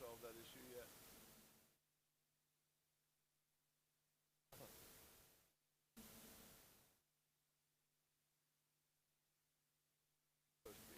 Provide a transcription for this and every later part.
solved that issue yet? Supposed to be.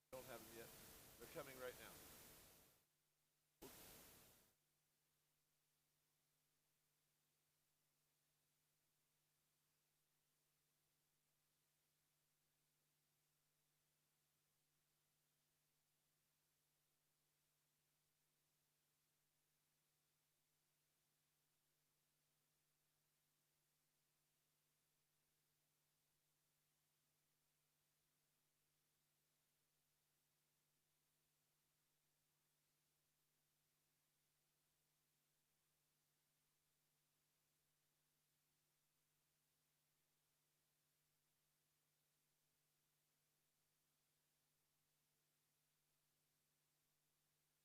Don't have them yet. They're coming right now.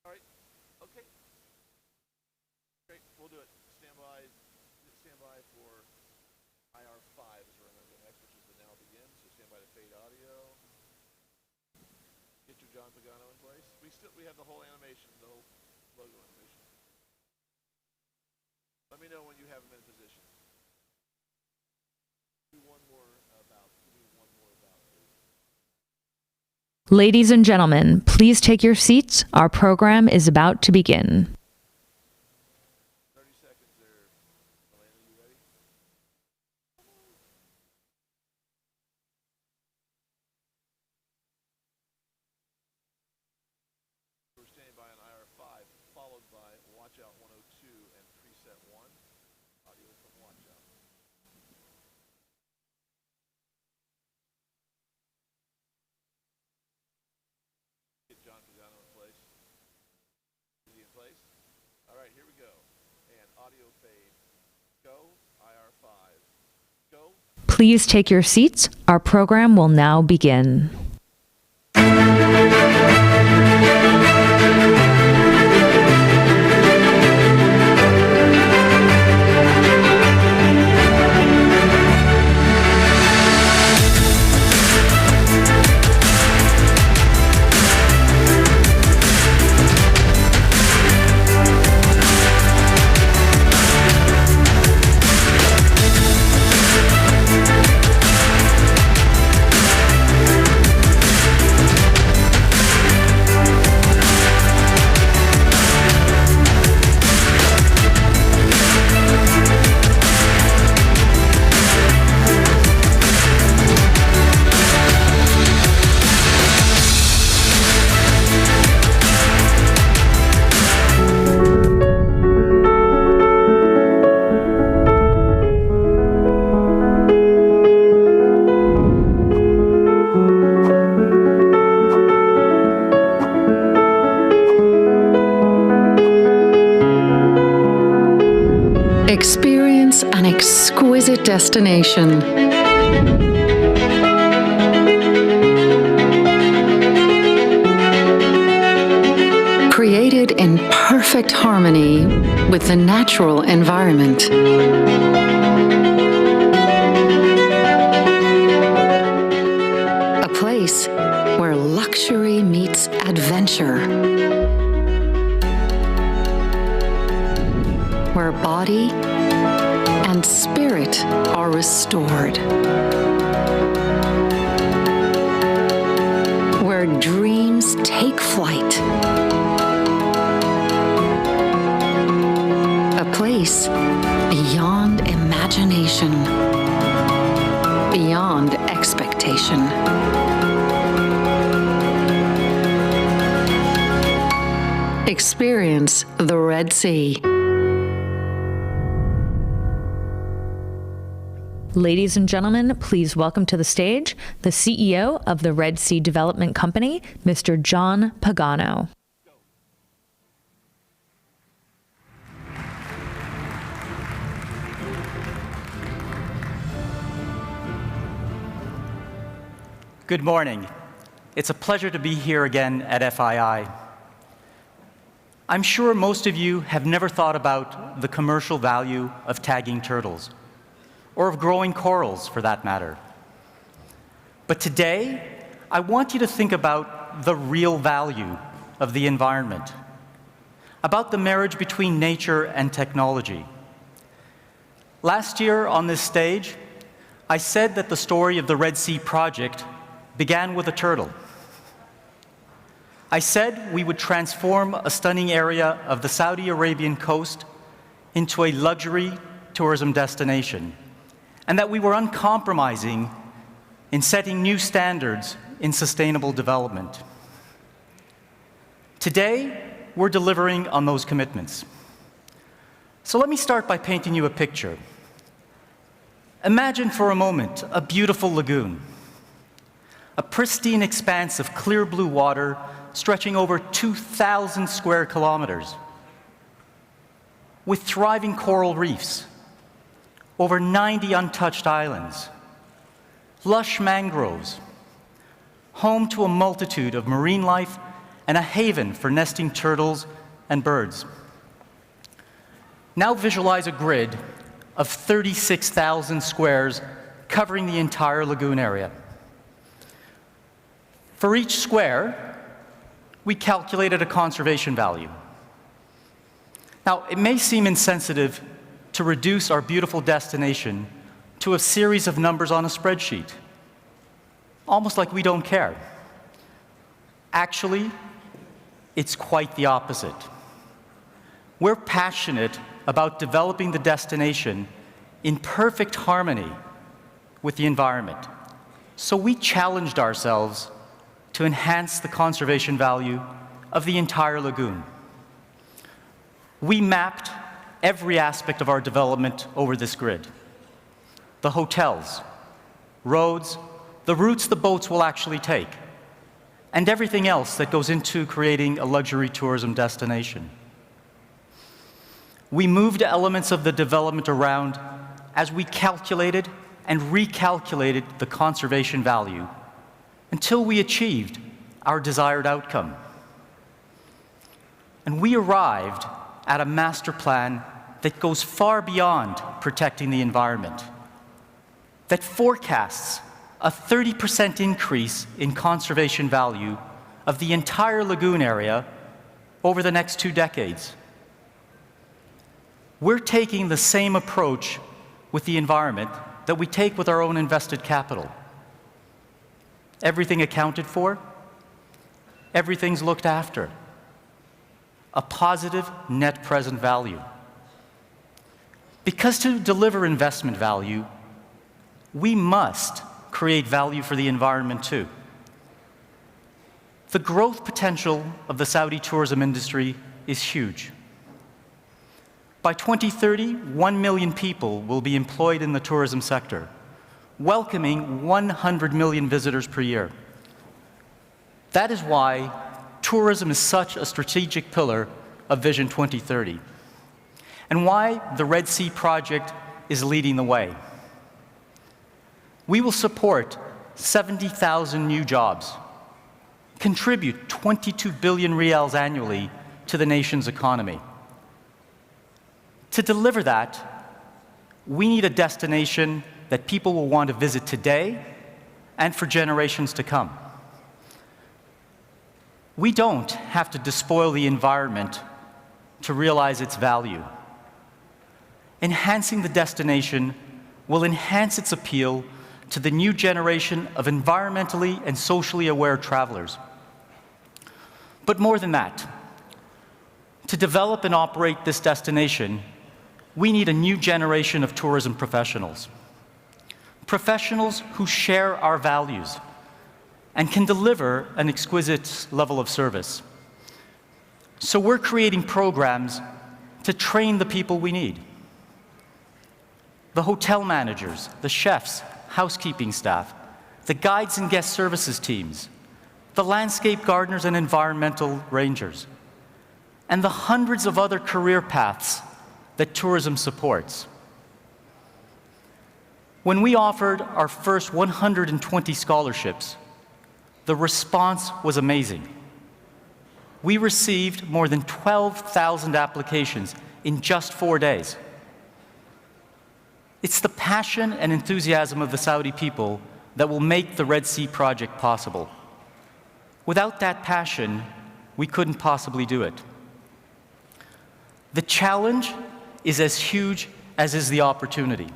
All right. Okay. Great. We'll do it. Stand by for IR5 as we're going to go next, which is the now begin. So stand by to fade audio. Get your John Pagano in place. We have the whole animation, the whole logo animation. Let me know when you have them in position. Do one more about. Ladies and gentlemen, please take your seats. Our program is about to begin. 30 seconds there. Elena, you ready? We're standing by on IR5, followed by Watch Out 102 and Preset 1. Audio from Watch Out. Get John Pagano in place. Is he in place? All right, here we go. And audio fade. Go. IR5. Go. Please take your seats. Our program will now begin. Experience an exquisite destination. Created in perfect harmony with the natural environment. A place where luxury meets adventure. Where body and spirit are restored. Where dreams take flight. A place beyond imagination, beyond expectation. Experience the Red Sea. Ladies and gentlemen, please welcome to the stage the CEO of the Red Sea Development Company, Mr. John Pagano. Good morning. It's a pleasure to be here again at FII. I'm sure most of you have never thought about the commercial value of tagging turtles, or of growing corals for that matter. But today, I want you to think about the real value of the environment, about the marriage between nature and technology. Last year on this stage, I said that the story of the Red Sea project began with a turtle. I said we would transform a stunning area of the Saudi Arabian coast into a luxury tourism destination, and that we were uncompromising in setting new standards in sustainable development. Today, we're delivering on those commitments. So let me start by painting you a picture. Imagine for a moment a beautiful lagoon, a pristine expanse of clear blue water stretching over 2,000 square kilometers, with thriving coral reefs, over 90 untouched islands, lush mangroves, home to a multitude of marine life and a haven for nesting turtles and birds. Now visualize a grid of 36,000 squares covering the entire lagoon area. For each square, we calculated a conservation value. Now, it may seem insensitive to reduce our beautiful destination to a series of numbers on a spreadsheet, almost like we don't care. Actually, it's quite the opposite. We're passionate about developing the destination in perfect harmony with the environment. So we challenged ourselves to enhance the conservation value of the entire lagoon. We mapped every aspect of our development over this grid: the hotels, roads, the routes the boats will actually take, and everything else that goes into creating a luxury tourism destination. We moved elements of the development around as we calculated and recalculated the conservation value until we achieved our desired outcome. And we arrived at a master plan that goes far beyond protecting the environment, that forecasts a 30% increase in conservation value of the entire lagoon area over the next 2 decades. We're taking the same approach with the environment that we take with our own invested capital. Everything accounted for, everything's looked after. A positive net present value. Because to deliver investment value, we must create value for the environment too. The growth potential of the Saudi tourism industry is huge. By 2030, 1 million people will be employed in the tourism sector, welcoming 100 million visitors per year. That is why tourism is such a strategic pillar of Vision 2030, and why the Red Sea project is leading the way. We will support 70,000 new jobs, contribute 22 billion riyals annually to the nation's economy. To deliver that, we need a destination that people will want to visit today and for generations to come. We don't have to despoil the environment to realize its value. Enhancing the destination will enhance its appeal to the new generation of environmentally and socially aware travelers. But more than that, to develop and operate this destination, we need a new generation of tourism professionals. Professionals who share our values and can deliver an exquisite level of service. So we're creating programs to train the people we need. The hotel managers, the chefs, housekeeping staff, the guides and guest services teams, the landscape gardeners and environmental rangers, and the hundreds of other career paths that tourism supports. When we offered our first 120 scholarships The response was amazing. We received more than 12,000 applications in just 4 days. It's the passion and enthusiasm of the Saudi people that will make the Red Sea project possible. Without that passion, we couldn't possibly do it. The challenge is as huge as is the opportunity.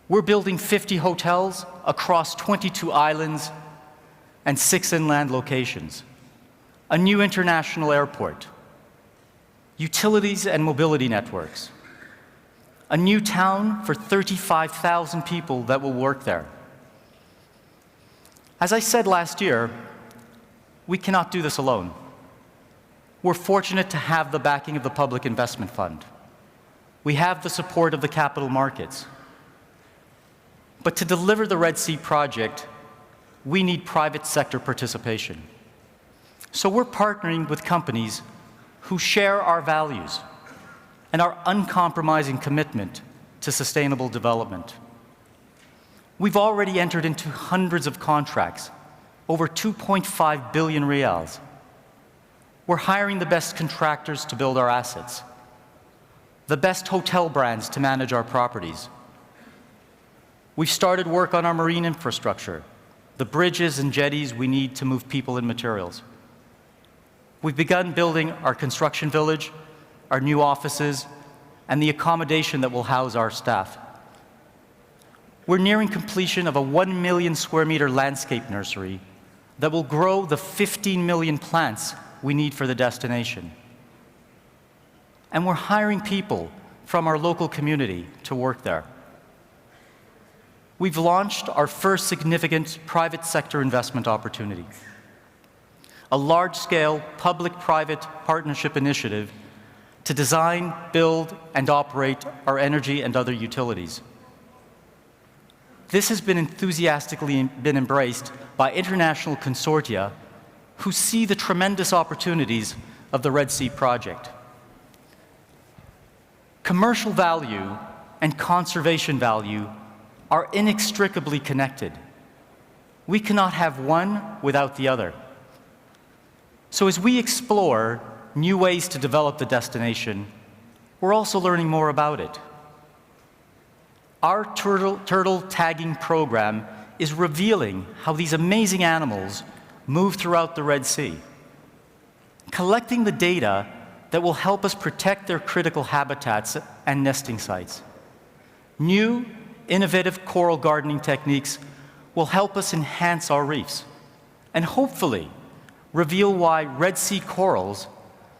We're building 50 hotels across 22 islands and 6 inland locations, a new international airport, utilities and mobility networks, a new town for 35,000 people that will work there. As I said last year, we cannot do this alone. We're fortunate to have the backing of the Public Investment Fund. We have the support of the capital markets. But to deliver the Red Sea project, we need private sector participation. So we're partnering with companies who share our values and our uncompromising commitment to sustainable development. We've already entered into hundreds of contracts, over 2.5 billion riyals. We're hiring the best contractors to build our assets, the best hotel brands to manage our properties. We've started work on our marine infrastructure, the bridges and jetties we need to move people and materials. We've begun building our construction village, our new offices, and the accommodation that will house our staff. We're nearing completion of a 1 million square meter landscape nursery that will grow the 15 million plants we need for the destination. And we're hiring people from our local community to work there. We've launched our first significant private sector investment opportunity, a large-scale public-private partnership initiative to design, build, and operate our energy and other utilities. This has been enthusiastically embraced by international consortia who see the tremendous opportunities of the Red Sea project. Commercial value and conservation value are inextricably connected. We cannot have one without the other. So as we explore new ways to develop the destination, we're also learning more about it. Our turtle tagging program is revealing how these amazing animals move throughout the Red Sea, collecting the data that will help us protect their critical habitats and nesting sites. New, innovative coral gardening techniques will help us enhance our reefs and hopefully reveal why Red Sea corals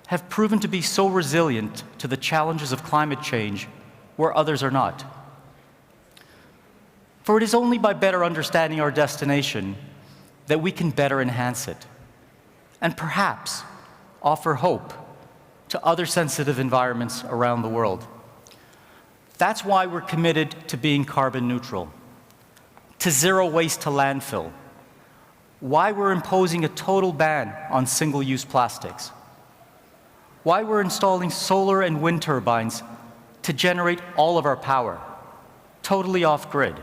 have proven to be so resilient to the challenges of climate change where others are not. For it is only by better understanding our destination that we can better enhance it and perhaps offer hope to other sensitive environments around the world. That's why we're committed to being carbon neutral, to zero waste to landfill, why we're imposing a total ban on single-use plastics, why we're installing solar and wind turbines to generate all of our power, totally off-grid,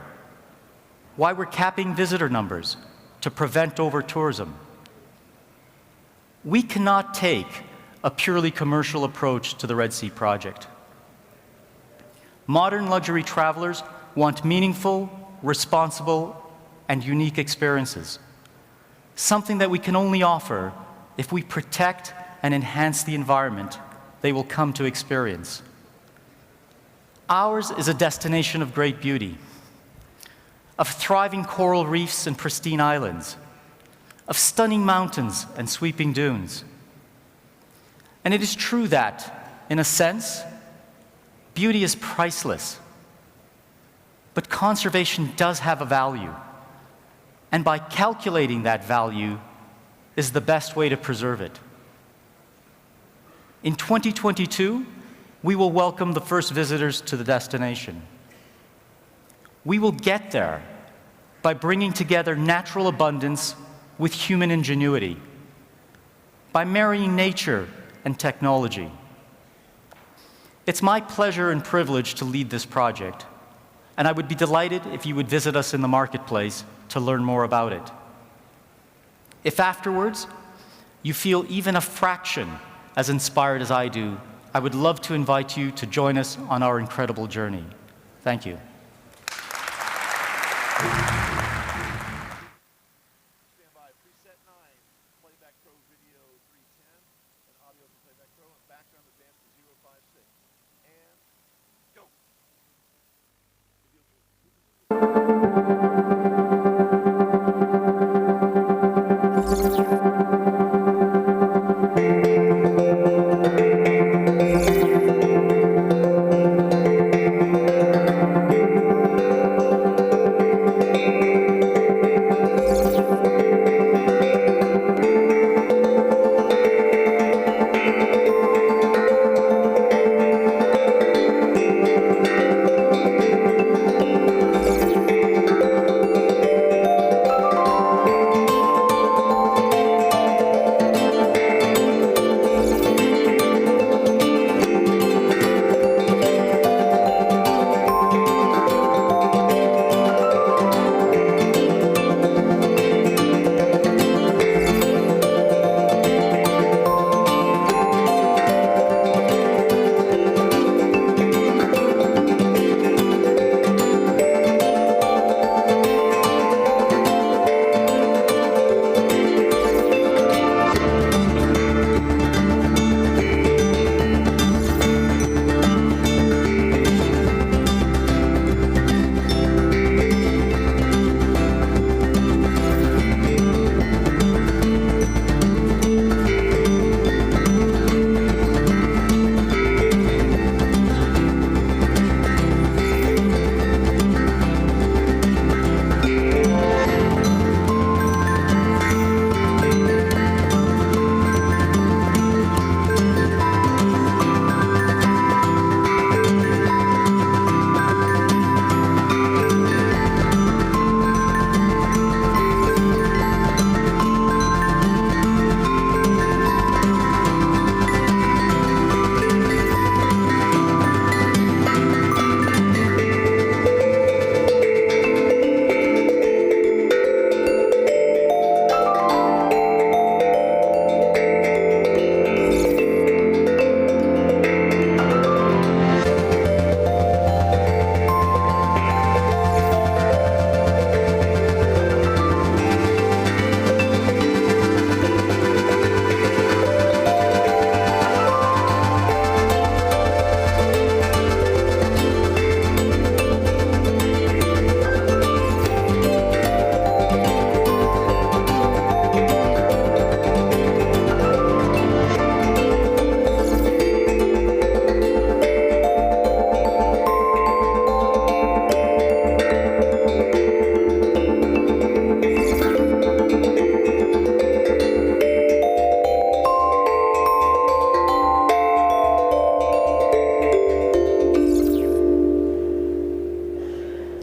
why we're capping visitor numbers to prevent over-tourism. We cannot take a purely commercial approach to the Red Sea project. Modern luxury travelers want meaningful, responsible, and unique experiences, something that we can only offer if we protect and enhance the environment they will come to experience. Ours is a destination of great beauty, of thriving coral reefs and pristine islands, of stunning mountains and sweeping dunes. And it is true that, in a sense, beauty is priceless. But conservation does have a value. And by calculating that value is the best way to preserve it. In 2022, we will welcome the first visitors to the destination. We will get there by bringing together natural abundance with human ingenuity, by marrying nature and technology. It's my pleasure and privilege to lead this project, and I would be delighted if you would visit us in the marketplace to learn more about it. If afterwards you feel even a fraction as inspired as I do, I would love to invite you to join us on our incredible journey. Thank you. Stand by. Preset 9, Playback Pro Video 310, and Audio from Playback Pro, and background advance to 056. And go.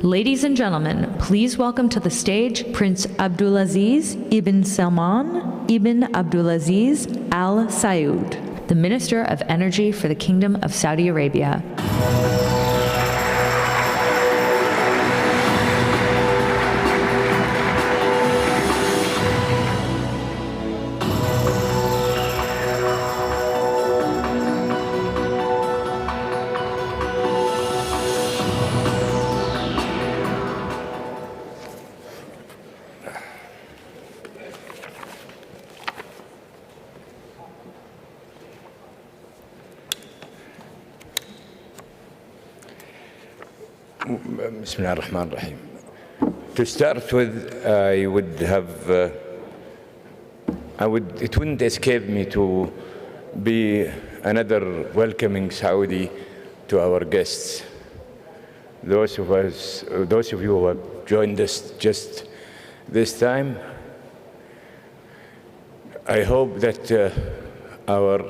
Ladies and gentlemen, please welcome to the stage Prince Abdulaziz ibn Salman ibn Abdulaziz Al Saud, the Minister of Energy for the Kingdom of Saudi Arabia. Bismillah ar-Rahman ar-Rahim. To start with, it wouldn't escape me to be another welcoming Saudi to our guests. Those of you who have joined us just this time, I hope that our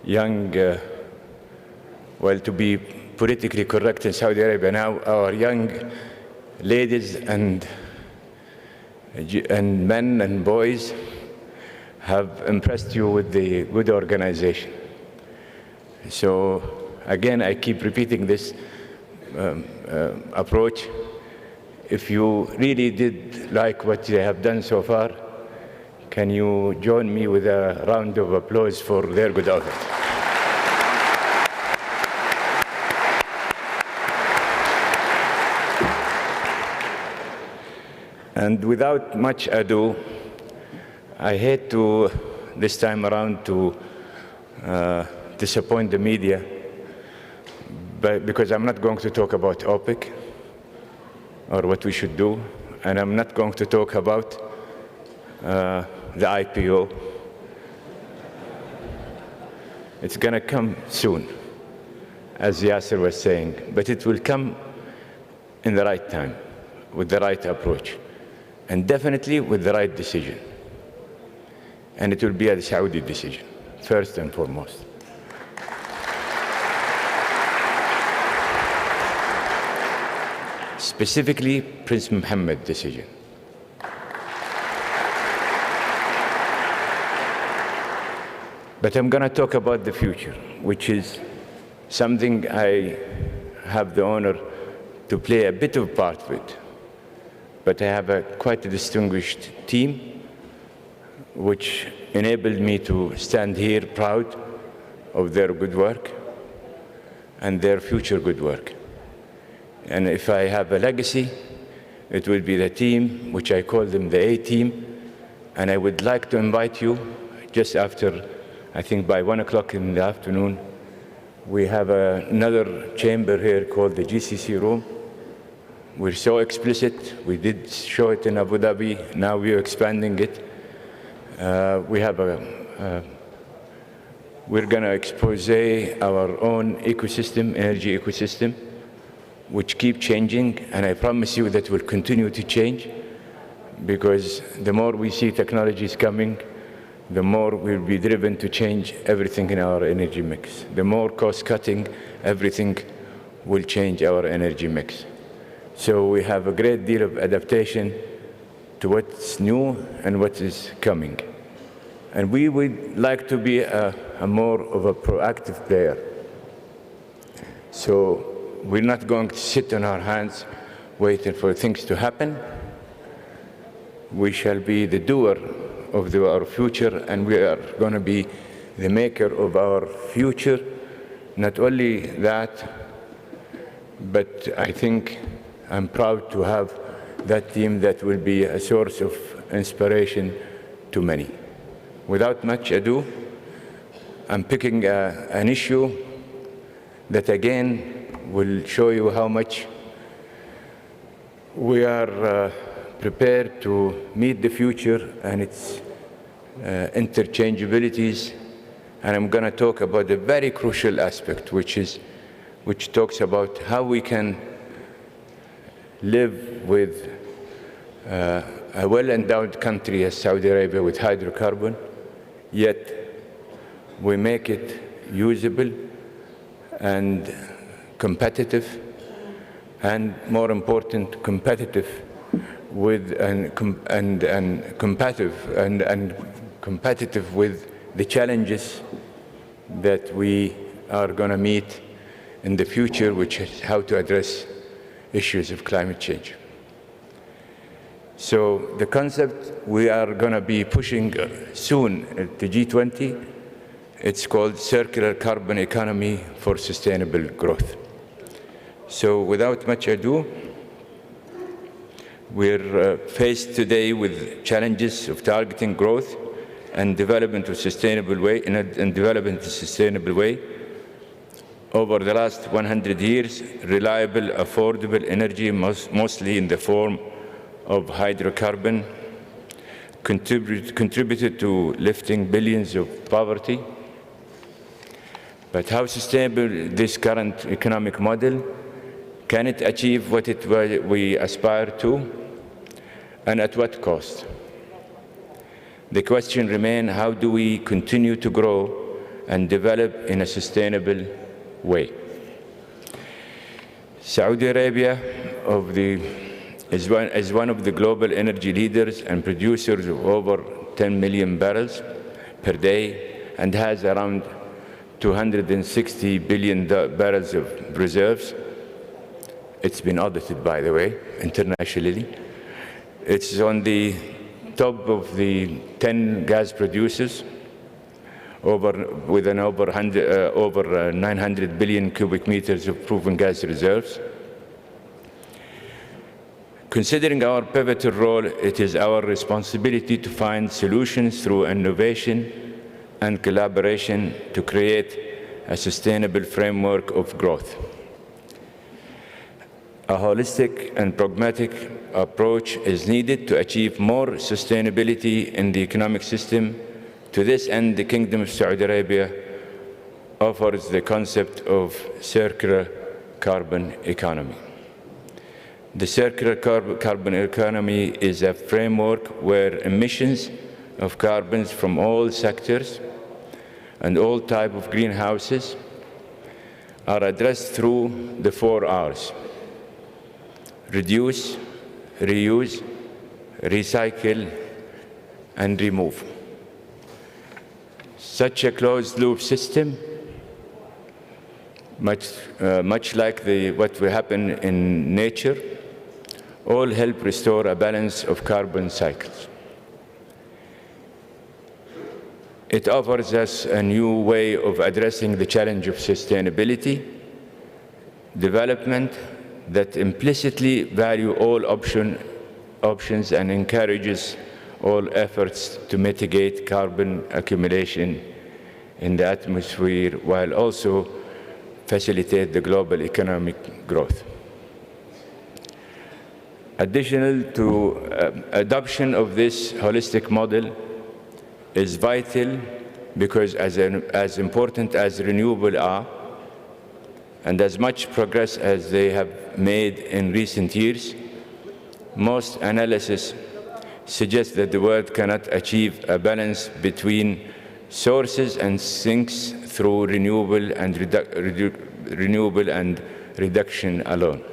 young, to be politically correct in Saudi Arabia now, our young ladies and men and boys have impressed you with the good organization. So again, I keep repeating this approach. If you really did like what they have done so far, you Can you join me with a round of applause for their good effort? And without much ado, I hate to, this time around, to disappoint the media, but because I'm not going to talk about OPEC or what we should do, and I'm not going to talk about the IPO. It's going to come soon, as Yasser was saying, but it will come in the right time, with the right approach, and definitely with the right decision. And it will be a Saudi decision, first and foremost. Specifically, Prince Mohammed decision. But I'm going to talk about the future, which is something I have the honor to play a bit of part with. But I have quite a distinguished team, which enabled me to stand here proud of their good work and their future good work. And if I have a legacy, it will be the team, which I call them the A-team. And I would like to invite you, just after, I think by 1 o'clock in the afternoon, we have another chamber here called the GCC room. We're so explicit. We did show it in Abu Dhabi. Now we're expanding it. We have we're going to expose our own ecosystem, energy ecosystem, which keep changing, and I promise you that will continue to change, because the more we see technologies coming, the more we'll be driven to change everything in our energy mix. The more cost-cutting, everything will change our energy mix. So we have a great deal of adaptation to what's new and what is coming. And we would like to be a more of a proactive player. So we're not going to sit on our hands waiting for things to happen. We shall be the doer of our future, and we are going to be the maker of our future. Not only that, but I think I'm proud to have that team that will be a source of inspiration to many. Without much ado, I'm picking an issue that again will show you how much we are prepared to meet the future and its interchangeabilities. And I'm going to talk about a very crucial aspect, which talks about how we can live with a well-endowed country as Saudi Arabia with hydrocarbon, yet we make it usable and competitive, and more important, competitive with competitive with the challenges that we are going to meet in the future, which is how to address issues of climate change. So the concept we are going to be pushing soon at the G20, it's called Circular Carbon Economy for Sustainable Growth. So without much ado, we're faced today with challenges of targeting growth and development of sustainable way, and development in a sustainable way. Over the last 100 years, reliable, affordable energy, mostly in the form of hydrocarbon, contributed to lifting billions of poverty. But how sustainable this current economic model? Can it achieve what we aspire to? And at what cost? The question remains, how do we continue to grow and develop in a sustainable way? Saudi Arabia is one of the global energy leaders and producers of over 10 million barrels per day, and has around 260 billion barrels of reserves. It's been audited, by the way, internationally. It's on the top of the 10 gas producers, with over 900 billion cubic meters of proven gas reserves. Considering our pivotal role, it is our responsibility to find solutions through innovation and collaboration to create a sustainable framework of growth. A holistic and pragmatic approach is needed to achieve more sustainability in the economic system. To this end, the Kingdom of Saudi Arabia offers the concept of circular carbon economy. The circular carbon economy is a framework where emissions of carbons from all sectors and all types of greenhouses are addressed through the 4 R's: reduce, reuse, recycle, and remove. Such a closed-loop system, much like what will happen in nature, all help restore a balance of carbon cycles. It offers us a new way of addressing the challenge of sustainability development that implicitly value all options and encourages all efforts to mitigate carbon accumulation in the atmosphere while also facilitate the global economic growth. Additional to adoption of this holistic model is vital because as important as renewable are, and as much progress as they have made in recent years, most analysis suggests that the world cannot achieve a balance between sources and sinks through renewable and reduction alone.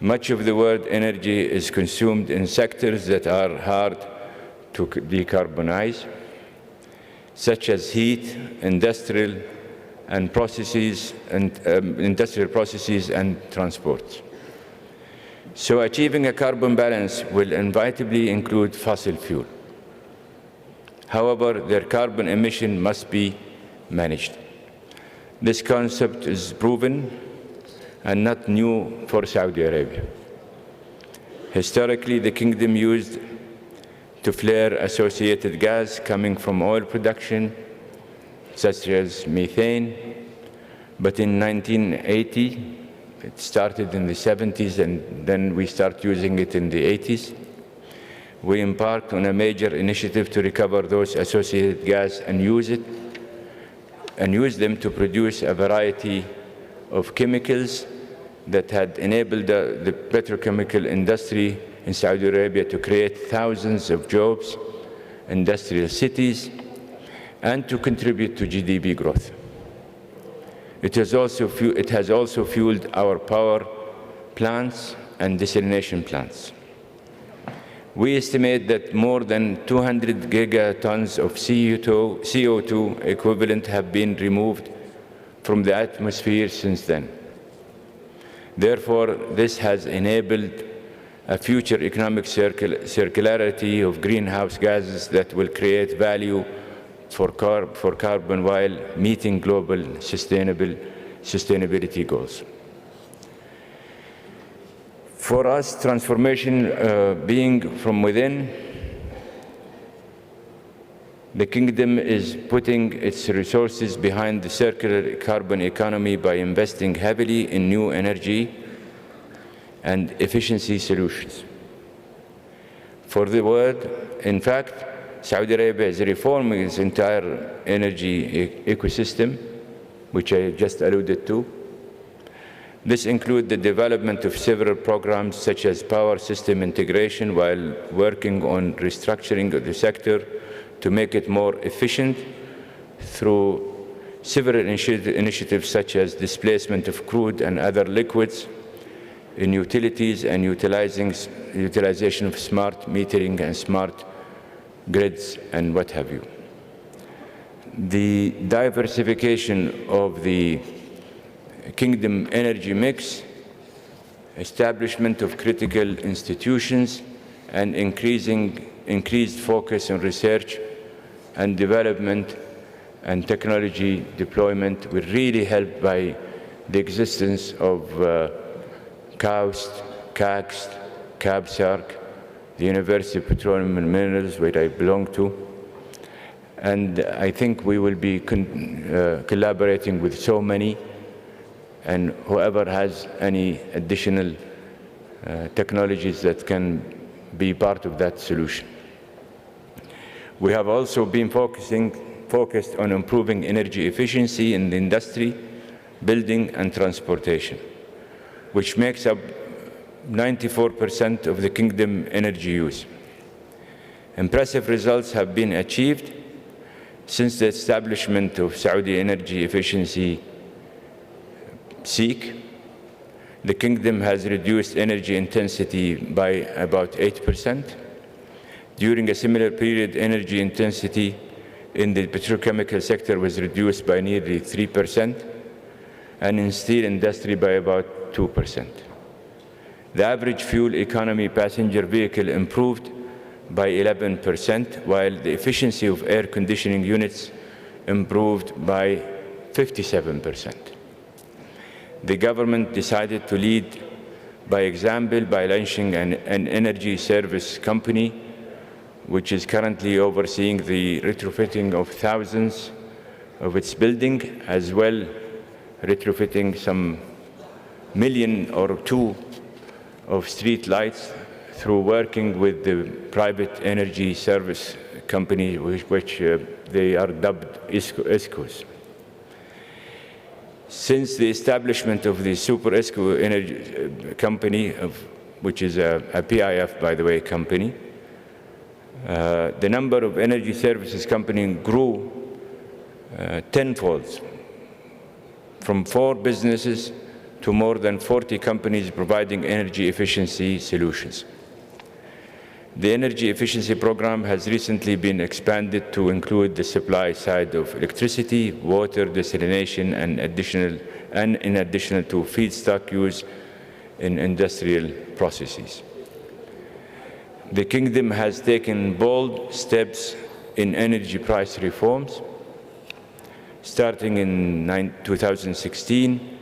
Much of the world energy is consumed in sectors that are hard to decarbonize, such as heat, industrial processes and transport. So achieving a carbon balance will inevitably include fossil fuel. However, their carbon emission must be managed. This concept is proven and not new for Saudi Arabia. Historically, the kingdom used to flare associated gas coming from oil production, such as methane, but in 1980, it started in the 70s and then we started using it in the 80s. We embarked on a major initiative to recover those associated gas and use them to produce a variety of chemicals that had enabled the petrochemical industry in Saudi Arabia to create thousands of jobs, industrial cities, and to contribute to GDP growth. It has also fueled our power plants and desalination plants. We estimate that more than 200 gigatons of CO2 equivalent have been removed from the atmosphere since then. Therefore, this has enabled a future economic circularity of greenhouse gases that will create value for carbon while meeting global sustainability goals. For us, transformation being from within, the kingdom is putting its resources behind the circular carbon economy by investing heavily in new energy and efficiency solutions. For the world, in fact, Saudi Arabia is reforming its entire energy ecosystem, which I just alluded to. This includes the development of several programs such as power system integration while working on restructuring of the sector to make it more efficient through several initiatives such as displacement of crude and other liquids in utilities and utilization of smart metering and smart grids and what have you. The diversification of the kingdom energy mix, establishment of critical institutions, and increased focus on research and development and technology deployment will really help by the existence of KAUST, KAXT, KABSARC, the University of Petroleum and Minerals, where I belong to. And I think we will be collaborating with so many, and whoever has any additional technologies that can be part of that solution. We have also been focused on improving energy efficiency in the industry, building and transportation, which makes up 94% of the Kingdom energy use. Impressive results have been achieved since the establishment of Saudi Energy Efficiency SEEK. The Kingdom has reduced energy intensity by about 8%. During a similar period, energy intensity in the petrochemical sector was reduced by nearly 3%, and in steel industry by about 2%. The average fuel economy passenger vehicle improved by 11%, while the efficiency of air conditioning units improved by 57%. The government decided to lead by example by launching an energy service company, which is currently overseeing the retrofitting of thousands of its buildings, as well retrofitting some million or two of street lights through working with the private energy service company, which they are dubbed ISCOs. Since the establishment of the Super ISCO Energy Company, which is a PIF, by the way, company, the number of energy services companies grew tenfold, from 4 businesses to more than 40 companies providing energy efficiency solutions. The energy efficiency program has recently been expanded to include the supply side of electricity, water, desalination, and in addition to feedstock use in industrial processes. The Kingdom has taken bold steps in energy price reforms, starting in 2016.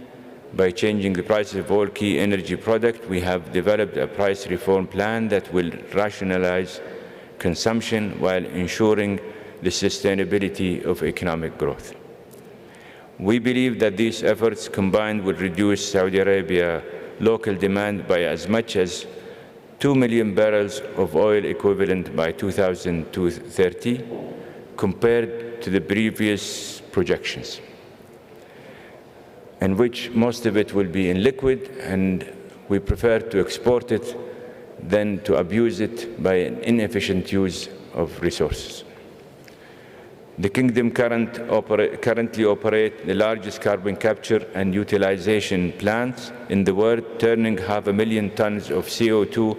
By changing the prices of all key energy products, we have developed a price reform plan that will rationalize consumption while ensuring the sustainability of economic growth. We believe that these efforts combined will reduce Saudi Arabia local demand by as much as 2 million barrels of oil equivalent by 2030, compared to the previous projections, in which most of it will be in liquid, and we prefer to export it than to abuse it by an inefficient use of resources. The Kingdom currently operates the largest carbon capture and utilization plants in the world, turning 500,000 tons of CO2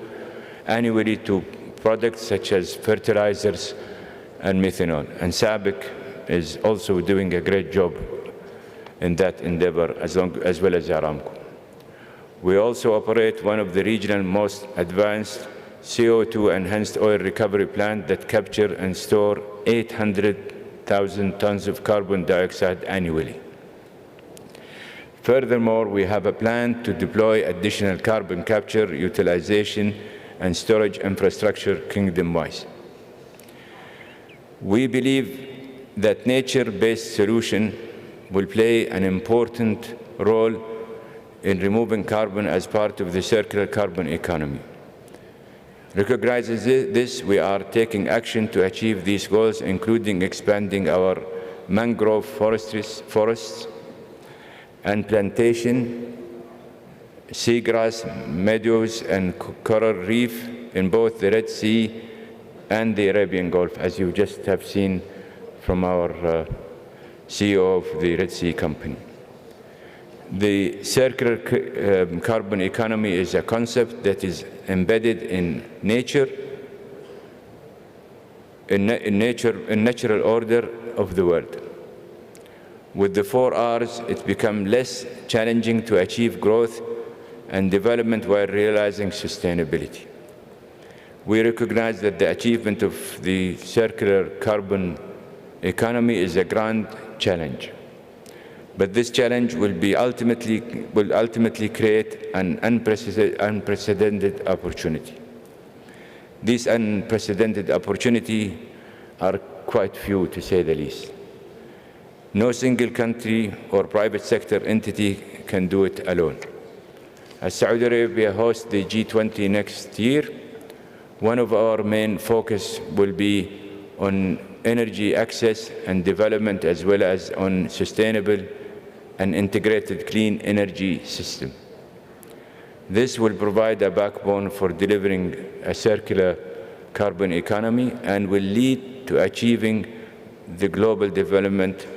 annually to products such as fertilizers and methanol. And SABIC is also doing a great job in that endeavor, as well as Aramco. We also operate one of the regional most advanced CO2 enhanced oil recovery plants that capture and store 800,000 tons of carbon dioxide annually. Furthermore, we have a plan to deploy additional carbon capture, utilization, and storage infrastructure kingdom-wide. We believe that nature-based solutions will play an important role in removing carbon as part of the circular carbon economy. Recognizing this, we are taking action to achieve these goals, including expanding our mangrove forests and plantation, seagrass meadows, and coral reef in both the Red Sea and the Arabian Gulf, as you just have seen from our CEO of the Red Sea Company. The circular carbon economy is a concept that is embedded in nature, in natural order of the world. With the 4 Rs, it becomes less challenging to achieve growth and development while realizing sustainability. We recognize that the achievement of the circular carbon economy is a grand challenge. But this challenge will ultimately create an unprecedented opportunity. These unprecedented opportunities are quite few, to say the least. No single country or private sector entity can do it alone. As Saudi Arabia hosts the G20 next year, one of our main focus will be on energy access and development, as well as on sustainable and integrated clean energy system. This will provide a backbone for delivering a circular carbon economy and will lead to achieving the global development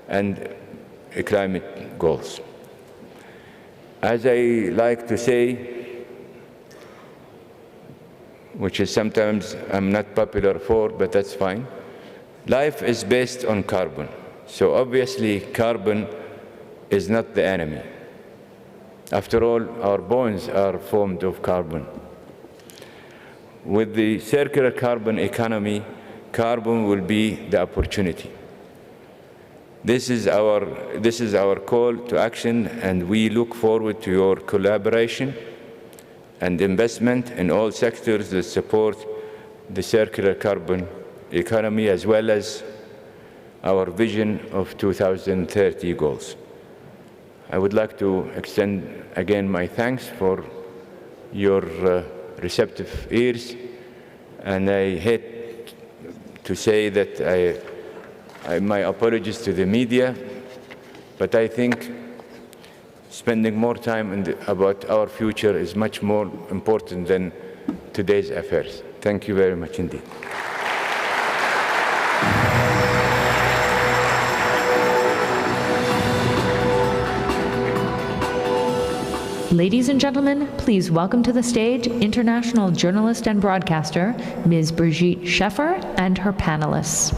and climate goals. As I like to say, which is sometimes I'm not popular for, but that's fine, life is based on carbon. So obviously carbon is not the enemy. After all, our bones are formed of carbon. With the circular carbon economy, carbon will be the opportunity. This is our call to action, and we look forward to your collaboration and investment in all sectors that support the circular carbon economy, as well as our vision of 2030 goals. I would like to extend again my thanks for your receptive ears, and I hate to say that my apologies to the media, but I think spending more time about our future is much more important than today's affairs. Thank you very much indeed. Ladies and gentlemen, please welcome to the stage international journalist and broadcaster, Ms. Brigitte Scheffer, and her panelists.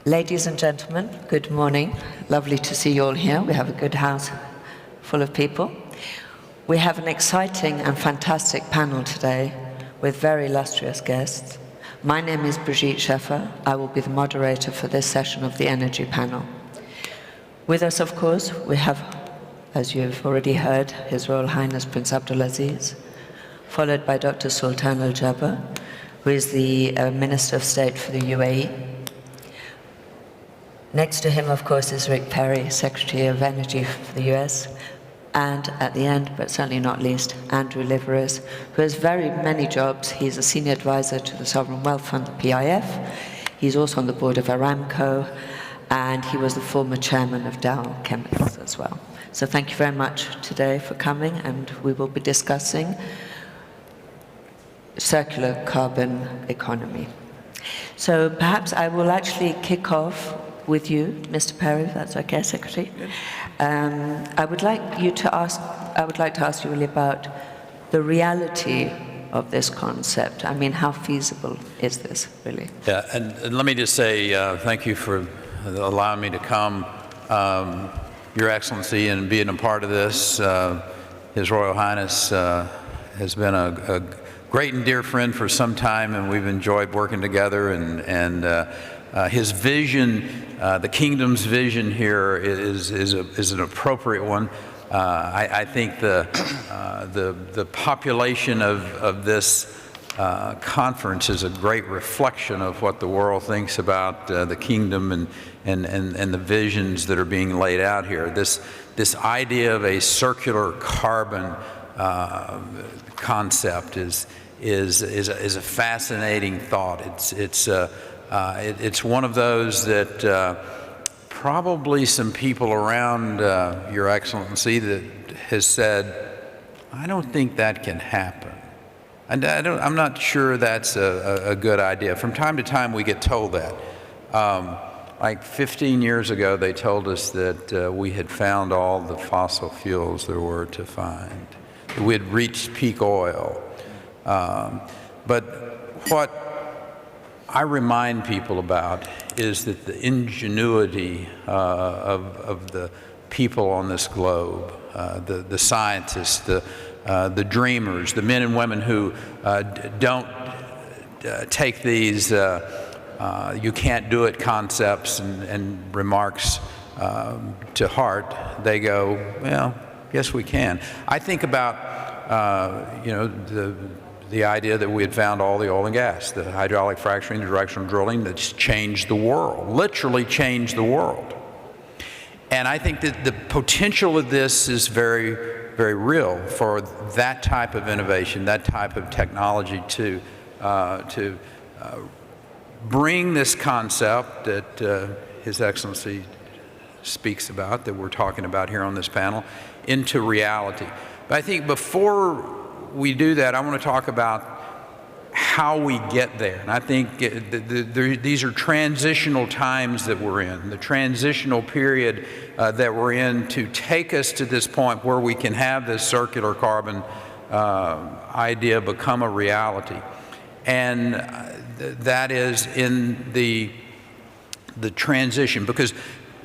Ladies and gentlemen, good morning. Lovely to see you all here. We have a good house full of people. We have an exciting and fantastic panel today with very illustrious guests. My name is Brigitte Scheffer. I will be the moderator for this session of the Energy Panel. With us, of course, we have, as you've already heard, His Royal Highness Prince Abdulaziz, followed by Dr. Sultan Al Jaber, who is the Minister of State for the UAE. Next to him, of course, is Rick Perry, Secretary of Energy for the US. And at the end, but certainly not least, Andrew Liveris, who has very many jobs. He's a senior advisor to the Sovereign Wealth Fund, the PIF. He's also on the board of Aramco, and he was the former chairman of Dow Chemicals as well. So thank you very much today for coming, and we will be discussing circular carbon economy. So perhaps I will actually kick off with you, Mr. Perry, if that's okay, Secretary. I would like to ask you really about the reality of this concept. I mean, how feasible is this, really? Yeah, and let me just say thank you for allowing me to come, Your Excellency, and being a part of this. His Royal Highness has been a great and dear friend for some time, and we've enjoyed working together, and his vision, the kingdom's vision here is an appropriate one. I think the population of this conference is a great reflection of what the world thinks about the kingdom and the visions that are being laid out here. This idea of a circular carbon concept is a fascinating thought. It's one of those that probably some people around Your Excellency that has said, I don't think that can happen. And I'm not sure that's a good idea. From time to time we get told that. Like 15 years ago they told us that we had found all the fossil fuels there were to find. We had reached peak oil. But what I remind people about is that the ingenuity of the people on this globe, the scientists, the dreamers, the men and women who don't take these you can't do it concepts and remarks to heart. They go, well, yes we can. I think about the idea that we had found all the oil and gas, the hydraulic fracturing, the directional drilling that's changed the world, literally changed the world. And I think that the potential of this is very, very real for that type of innovation, that type of technology to bring this concept that His Excellency speaks about, that we're talking about here on this panel, into reality. But I think before we do that, I want to talk about how we get there. And I think these are transitional times that we're in, the transitional period that we're in to take us to this point where we can have this circular carbon idea become a reality. And that is in the transition, because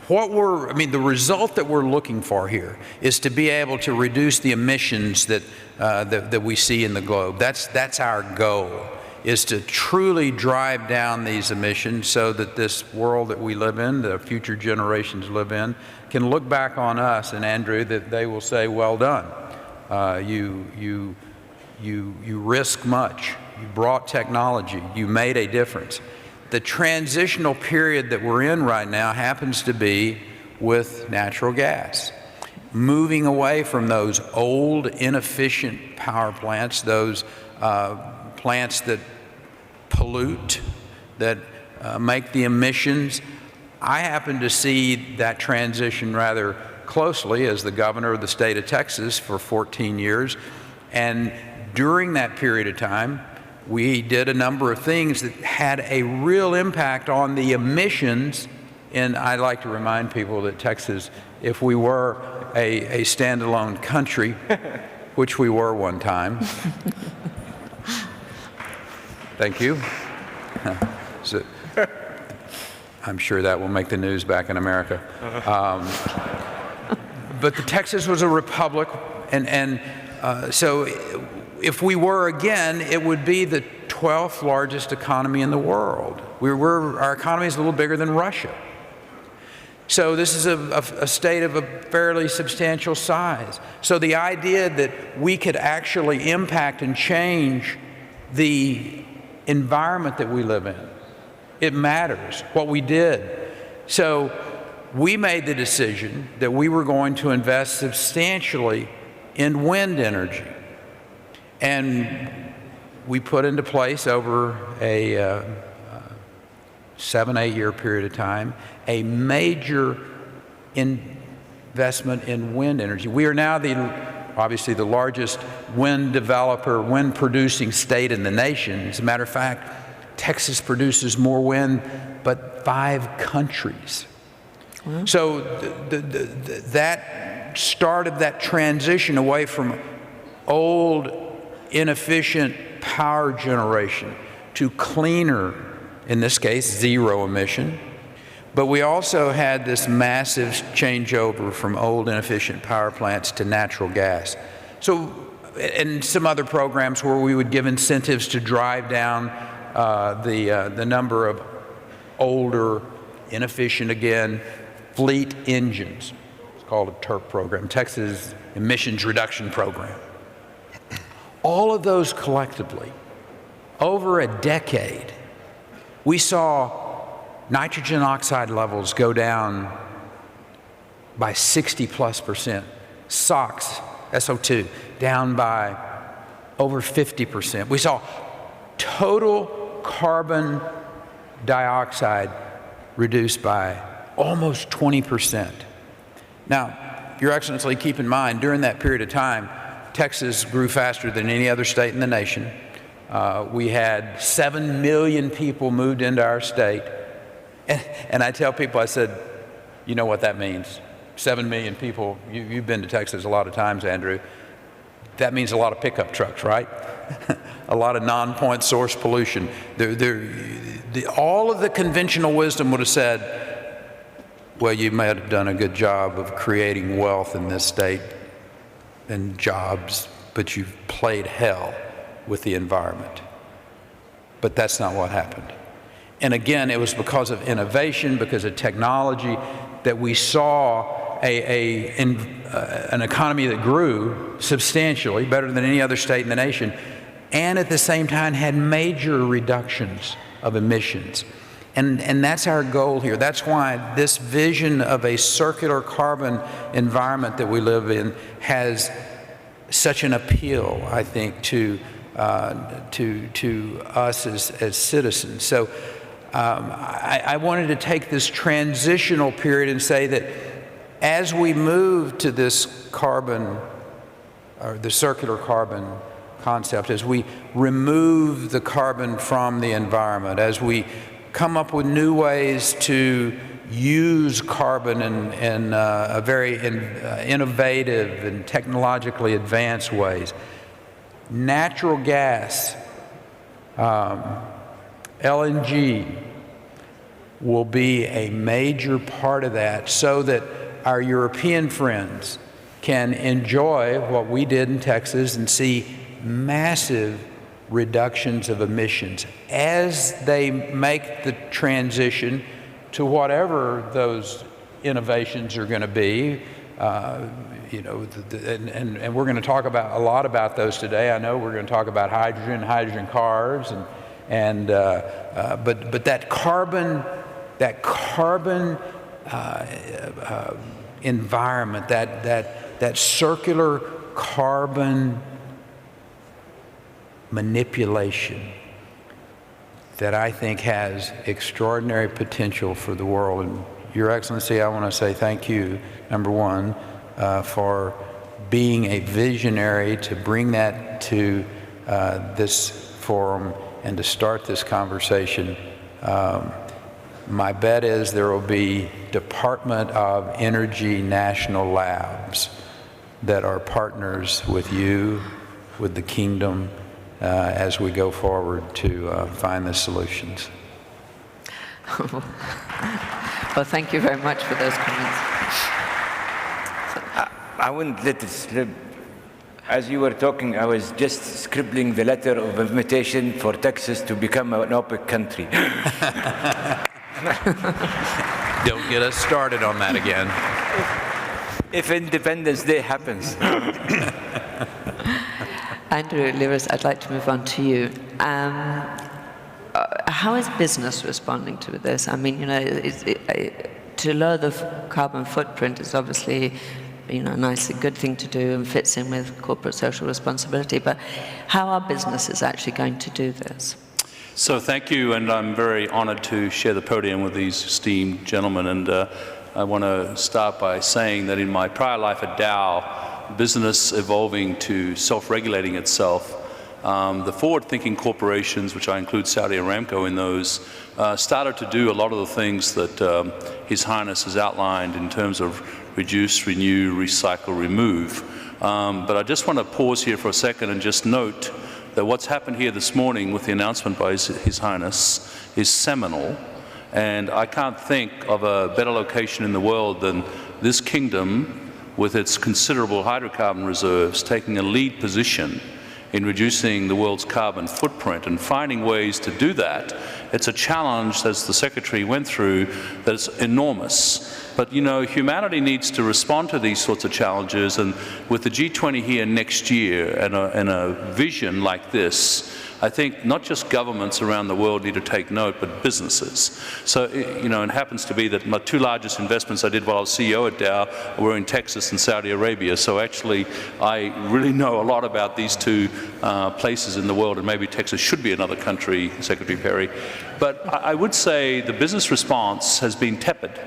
the result that we're looking for here is to be able to reduce the emissions that we see in the globe. That's our goal, is to truly drive down these emissions so that this world that we live in, the future generations live in, can look back on us, and Andrew, that they will say, well done. You risk much. You brought technology. You made a difference. The transitional period that we're in right now happens to be with natural gas. Moving away from those old, inefficient power plants, those plants that pollute, that make the emissions. I happen to see that transition rather closely as the governor of the state of Texas for 14 years. And during that period of time, we did a number of things that had a real impact on the emissions. And I'd like to remind people that Texas, if we were a standalone country, which we were one time. Thank you. So, I'm sure that will make the news back in America. But Texas was a republic, and so if we were again, it would be the 12th largest economy in the world. Our economy is a little bigger than Russia. So this is a state of a fairly substantial size. So the idea that we could actually impact and change the environment that we live in, it matters what we did. So we made the decision that we were going to invest substantially in wind energy. And we put into place over a 7-8 year period of time a major investment in wind energy. We are now obviously the largest wind developer, wind producing state in the nation. As a matter of fact, Texas produces more wind but 5 countries. Wow. So that started that transition away from old, inefficient power generation to cleaner, in this case, zero emission. But we also had this massive changeover from old, inefficient power plants to natural gas. So, and some other programs where we would give incentives to drive down the number of older, inefficient, again, fleet engines. called a TERP program, Texas Emissions Reduction Program. All of those collectively, over a decade, we saw nitrogen oxide levels go down by 60+%. SOx, SO2, down by over 50%. We saw total carbon dioxide reduced by almost 20%. Now, Your Excellency, keep in mind, during that period of time, Texas grew faster than any other state in the nation. We had 7 million people moved into our state. And I tell people, I said, you know what that means? 7 million people. You've been to Texas a lot of times, Andrew. That means a lot of pickup trucks, right? A lot of non-point source pollution. All of the conventional wisdom would have said, well, you may have done a good job of creating wealth in this state and jobs, but you've played hell with the environment. But that's not what happened. And again, it was because of innovation, because of technology, that we saw an economy that grew substantially, better than any other state in the nation, and at the same time had major reductions of emissions. And that's our goal here. That's why this vision of a circular carbon environment that we live in has such an appeal, I think, to us as citizens. So I wanted to take this transitional period and say that as we move to this carbon, or the circular carbon concept, as we remove the carbon from the environment, as we come up with new ways to use carbon in very innovative and technologically advanced ways, natural gas, LNG will be a major part of that, so that our European friends can enjoy what we did in Texas and see massive reductions of emissions as they make the transition to whatever those innovations are going to be. You know, and we're going to talk about a lot about those today. I know we're going to talk about hydrogen cars, but that carbon environment, that circular carbon manipulation, that I think has extraordinary potential for the world. And Your Excellency, I want to say thank you, number one, for being a visionary to bring that to this forum and to start this conversation. My bet is there will be Department of Energy national labs that are partners with you, with the kingdom, as we go forward to find the solutions. Well, thank you very much for those comments. I wouldn't let it slip. As you were talking, I was just scribbling the letter of invitation for Texas to become an OPEC country. Don't get us started on that again. If Independence Day happens. Andrew Liris, I'd like to move on to you. How is business responding to this? I mean, you know, to lower the carbon footprint is obviously, you know, a nice, good thing to do and fits in with corporate social responsibility. But how are businesses actually going to do this? So thank you, and I'm very honored to share the podium with these esteemed gentlemen. And I want to start by saying that in my prior life at Dow, business evolving to self-regulating itself, the forward-thinking corporations, which I include Saudi Aramco in those, started to do a lot of the things that His Highness has outlined in terms of reduce, renew, recycle, remove. But I just want to pause here for a second and just note that what's happened here this morning with the announcement by His Highness is seminal, and I can't think of a better location in the world than this kingdom with its considerable hydrocarbon reserves taking a lead position in reducing the world's carbon footprint and finding ways to do that. It's a challenge, as the Secretary went through, that's enormous. But, you know, humanity needs to respond to these sorts of challenges, and with the G20 here next year and a vision like this, I think not just governments around the world need to take note, but businesses. So, you know, it happens to be that my two largest investments I did while I was CEO at Dow were in Texas and Saudi Arabia. So actually, I really know a lot about these two places in the world, and maybe Texas should be another country, Secretary Perry. But I would say the business response has been tepid.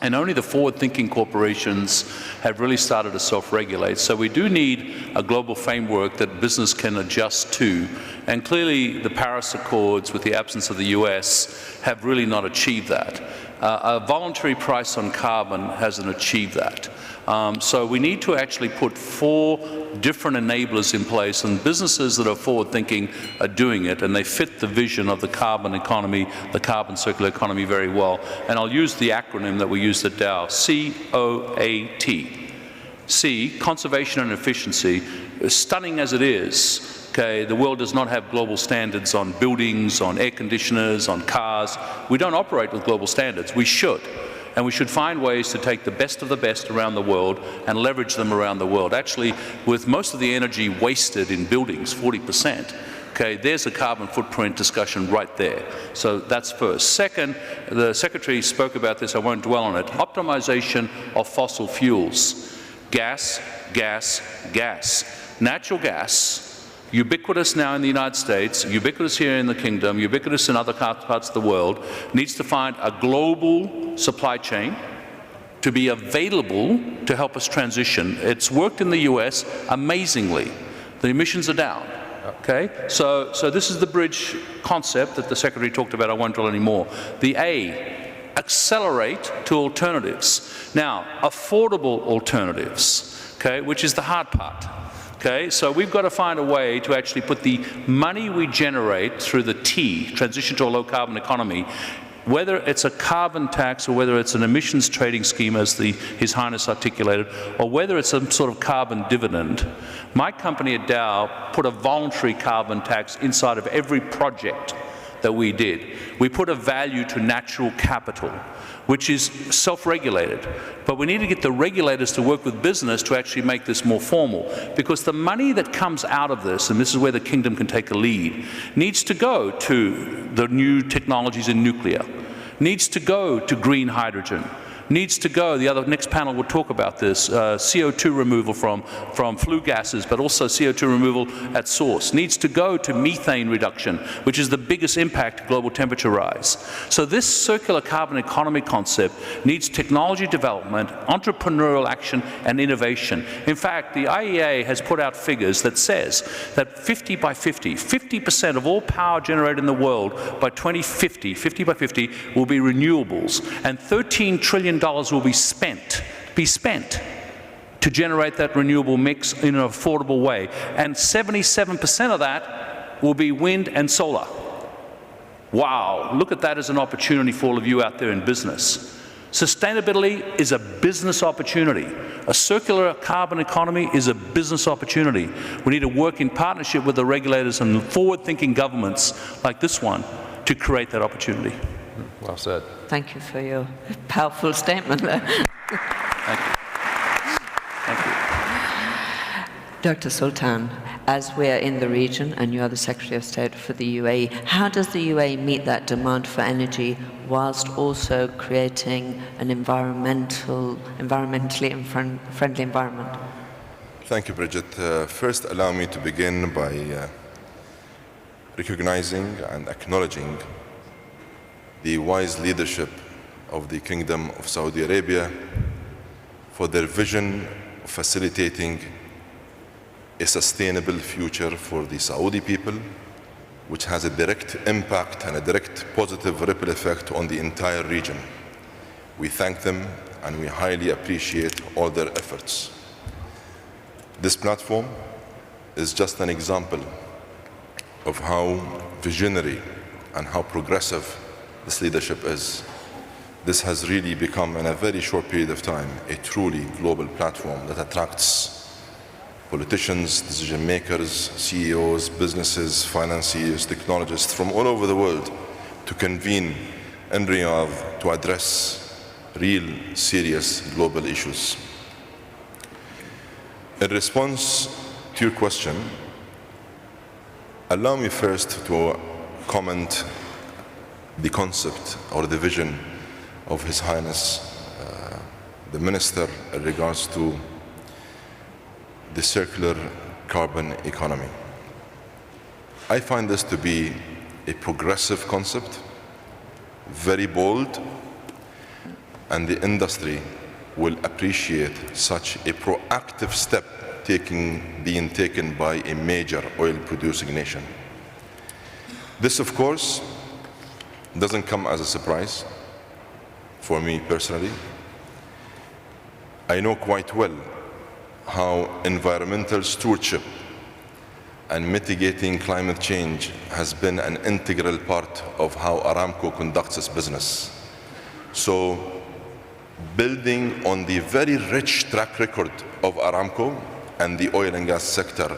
And only the forward-thinking corporations have really started to self-regulate. So we do need a global framework that business can adjust to. And clearly the Paris Accords, with the absence of the US, have really not achieved that. A voluntary price on carbon hasn't achieved that. So we need to actually put 4 different enablers in place, and businesses that are forward-thinking are doing it, and they fit the vision of the carbon economy, the carbon circular economy very well. And I'll use the acronym that we use at Dow, COAT. C, conservation and efficiency. Stunning as it is, okay, the world does not have global standards on buildings, on air conditioners, on cars. We don't operate with global standards. We should. And we should find ways to take the best of the best around the world and leverage them around the world. Actually, with most of the energy wasted in buildings, 40%, okay, there's a carbon footprint discussion right there. So that's first. Second, the Secretary spoke about this, I won't dwell on it, optimization of fossil fuels. Gas, gas, gas. Natural gas, ubiquitous now in the United States, ubiquitous here in the Kingdom, ubiquitous in other parts of the world, needs to find a global supply chain to be available to help us transition. It's worked in the US amazingly. The emissions are down. Okay? So this is the bridge concept that the Secretary talked about. I won't dwell anymore. The A, accelerate to alternatives. Now, affordable alternatives, okay, which is the hard part. Okay, so we've got to find a way to actually put the money we generate through the T, transition to a low-carbon economy, whether it's a carbon tax or whether it's an emissions trading scheme, as His Highness articulated, or whether it's some sort of carbon dividend. My company at Dow put a voluntary carbon tax inside of every project that we did. We put a value to natural capital, which is self-regulated. But we need to get the regulators to work with business to actually make this more formal, because the money that comes out of this, and this is where the Kingdom can take a lead, needs to go to the new technologies in nuclear, needs to go to green hydrogen, needs to go, the next panel will talk about this, CO2 removal from flue gases, but also CO2 removal at source, needs to go to methane reduction, which is the biggest impact to global temperature rise. So this circular carbon economy concept needs technology development, entrepreneurial action, and innovation. In fact, the IEA has put out figures that says that 50 by 50, 50% of all power generated in the world by 2050, 50 by 50, will be renewables, and $13 trillion will be spent to generate that renewable mix in an affordable way. And 77% of that will be wind and solar. Wow, look at that as an opportunity for all of you out there in business. Sustainability is a business opportunity. A circular carbon economy is a business opportunity. We need to work in partnership with the regulators and forward-thinking governments like this one to create that opportunity. Well said. Thank you for your powerful statement there. Thank you. Thank you. Dr. Sultan, as we're in the region and you are the Secretary of State for the UAE, how does the UAE meet that demand for energy whilst also creating an environmentally friendly environment? Thank you, Bridget. First, allow me to begin by recognizing and acknowledging the wise leadership of the Kingdom of Saudi Arabia for their vision of facilitating a sustainable future for the Saudi people, which has a direct impact and a direct positive ripple effect on the entire region. We thank them and we highly appreciate all their efforts. This platform is just an example of how visionary and how progressive this leadership is. This has really become, in a very short period of time, a truly global platform that attracts politicians, decision makers, CEOs, businesses, financiers, technologists from all over the world to convene in Riyadh to address real, serious global issues. In response to your question, allow me first to comment the concept or the vision of His Highness, the Minister, in regards to the circular carbon economy. I find this to be a progressive concept, very bold, and the industry will appreciate such a proactive step being taken by a major oil-producing nation. This, of course, doesn't come as a surprise for me personally. I know quite well how environmental stewardship and mitigating climate change has been an integral part of how Aramco conducts its business. So, building on the very rich track record of Aramco and the oil and gas sector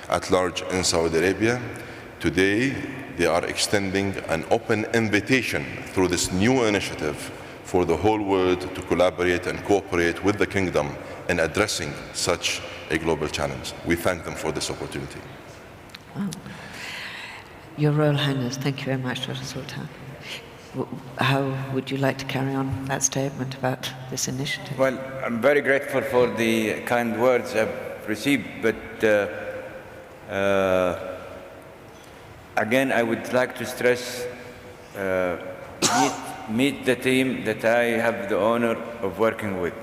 at large in Saudi Arabia, today they are extending an open invitation through this new initiative for the whole world to collaborate and cooperate with the kingdom in addressing such a global challenge. We thank them for this opportunity. Wow. Your Royal Highness, thank you very much, Dr. Sultan. How would you like to carry on that statement about this initiative? Well, I'm very grateful for the kind words I've received, but again, I would like to stress, meet the team that I have the honor of working with.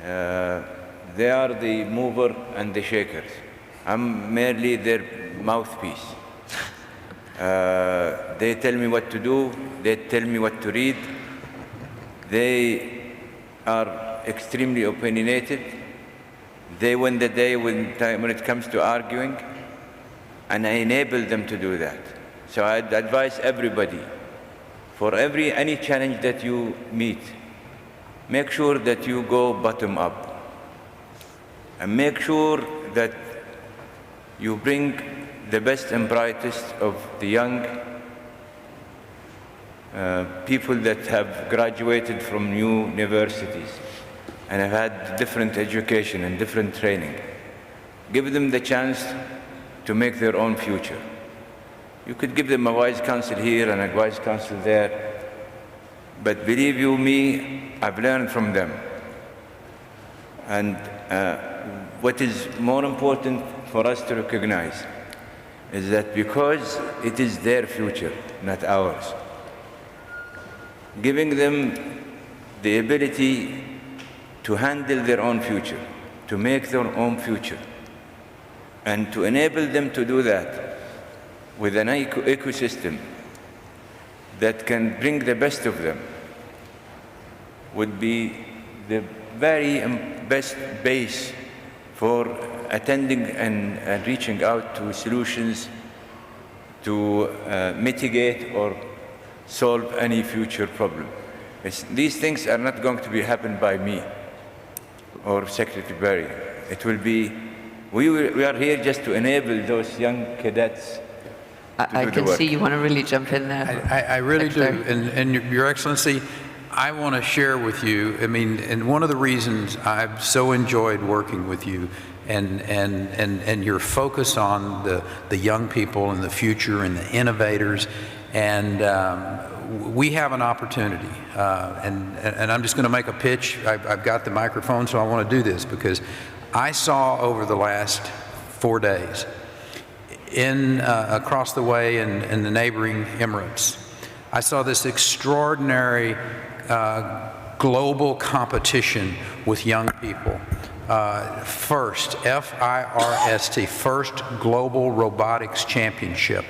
They are the mover and the shakers. I'm merely their mouthpiece. They tell me what to do, they tell me what to read. They are extremely opinionated. They win the day when it comes to arguing, and I enable them to do that. So I'd advise everybody, for any challenge that you meet, make sure that you go bottom up. And make sure that you bring the best and brightest of the young people that have graduated from new universities and have had different education and different training. Give them the chance to make their own future. You could give them a wise counsel here and a wise counsel there, but believe you me, I've learned from them. And what is more important for us to recognize is that because it is their future, not ours, giving them the ability to handle their own future, to make their own future, and to enable them to do that with an ecosystem that can bring the best of them would be the very best base for attending and reaching out to solutions to mitigate or solve any future problem. These things are not going to be happen by me or Secretary Barry. It will be, we are here just to enable those young cadets. I can see you want to really jump in there. I really do. And Your Excellency, I want to share with you, I mean, and one of the reasons I've so enjoyed working with you and your focus on the young people and the future and the innovators, and we have an opportunity, and I'm just going to make a pitch. I've got the microphone, so I want to do this because I saw over the last 4 days across the way in the neighboring Emirates, I saw this extraordinary global competition with young people. FIRST, F-I-R-S-T, First Global Robotics Championship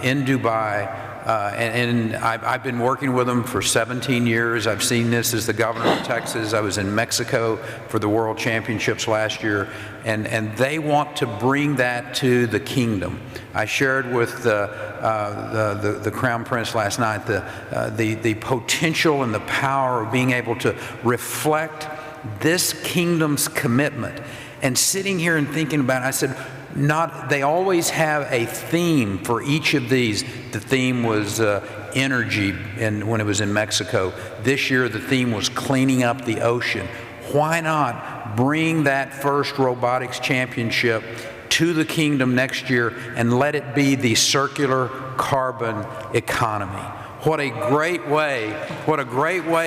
in Dubai. And I've been working with them for 17 years. I've seen this as the governor of Texas. I was in Mexico for the World Championships last year. And they want to bring that to the kingdom. I shared with the Crown Prince last night the potential and the power of being able to reflect this kingdom's commitment And sitting here and thinking about it, I said, they always have a theme for each of these. The theme was energy when it was in Mexico. This year the theme was cleaning up the ocean. Why not bring that first robotics championship to the kingdom next year and let it be the circular carbon economy? What a great way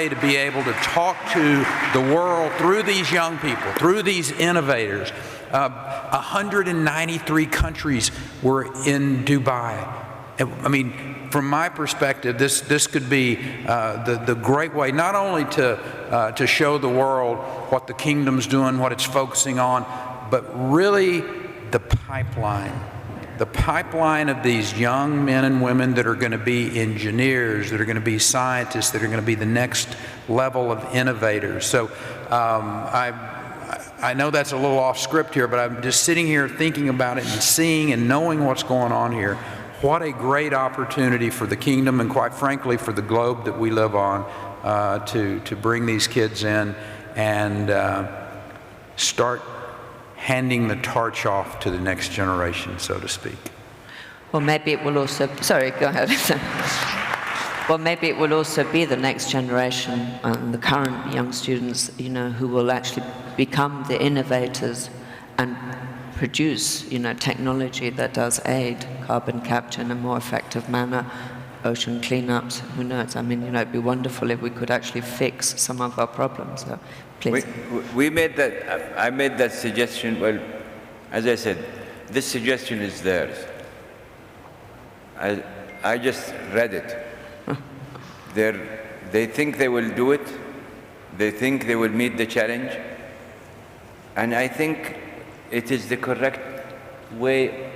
to be able to talk to the world through these young people, through these innovators. 193 countries were in Dubai. I mean, from my perspective, this could be the great way not only to show the world what the kingdom's doing, what it's focusing on, but really the pipeline of these young men and women that are going to be engineers, that are going to be scientists, that are going to be the next level of innovators. So I know that's a little off script here, but I'm just sitting here thinking about it and seeing and knowing what's going on here. What a great opportunity for the kingdom and, quite frankly, for the globe that we live on to bring these kids in and start handing the torch off to the next generation, so to speak. Well, maybe it will also, sorry, go ahead. Well, maybe it will also be the next generation, the current young students, you know, who will actually become the innovators and produce, you know, technology that does aid carbon capture in a more effective manner, ocean cleanups, who knows? I mean, you know, it'd be wonderful if we could actually fix some of our problems. So, please. We made that, I made that suggestion. Well, as I said, this suggestion is theirs. I just read it. They think they will do it. They think they will meet the challenge. And I think it is the correct way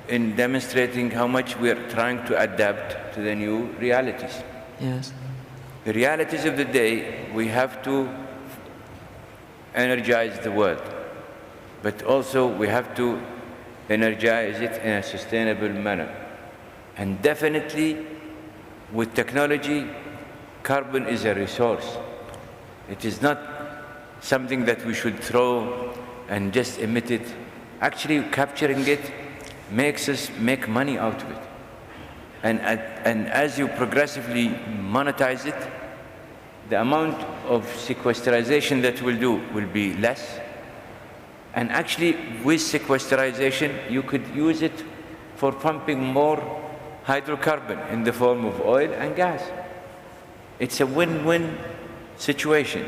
in demonstrating how much we are trying to adapt to the new realities. Yes. The realities of the day, we have to energize the world, but also we have to energize it in a sustainable manner. And definitely, with technology, carbon is a resource. It is not something that we should throw and just emit it. Actually, capturing it makes us make money out of it. And as you progressively monetize it, the amount of sequestration that we'll do will be less. And actually, with sequestration, you could use it for pumping more hydrocarbon in the form of oil and gas. It's a win-win situation.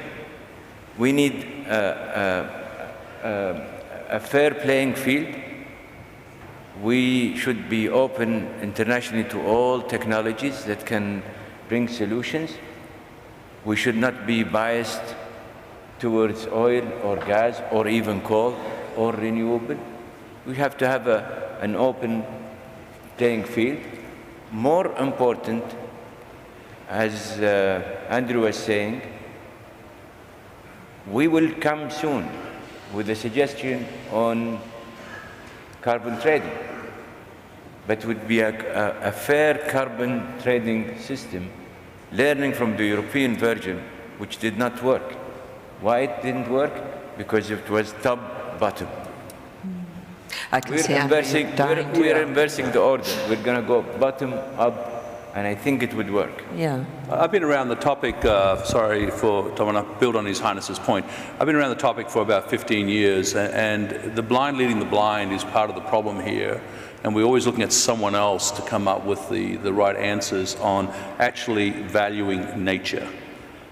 We need a fair playing field. We should be open internationally to all technologies that can bring solutions. We should not be biased towards oil or gas or even coal or renewable. We have to have an open playing field. More important, as Andrew was saying, we will come soon with a suggestion on carbon trading, but would be a fair carbon trading system, learning from the European version, which did not work. Why it didn't work? Because it was top-bottom. I can see we're inversing the order. We're going to go bottom up, and I think it would work. Yeah. I've been around the topic, sorry for, I want to build on His Highness's point. I've been around the topic for about 15 years, and the blind leading the blind is part of the problem here. And we're always looking at someone else to come up with the right answers on actually valuing nature.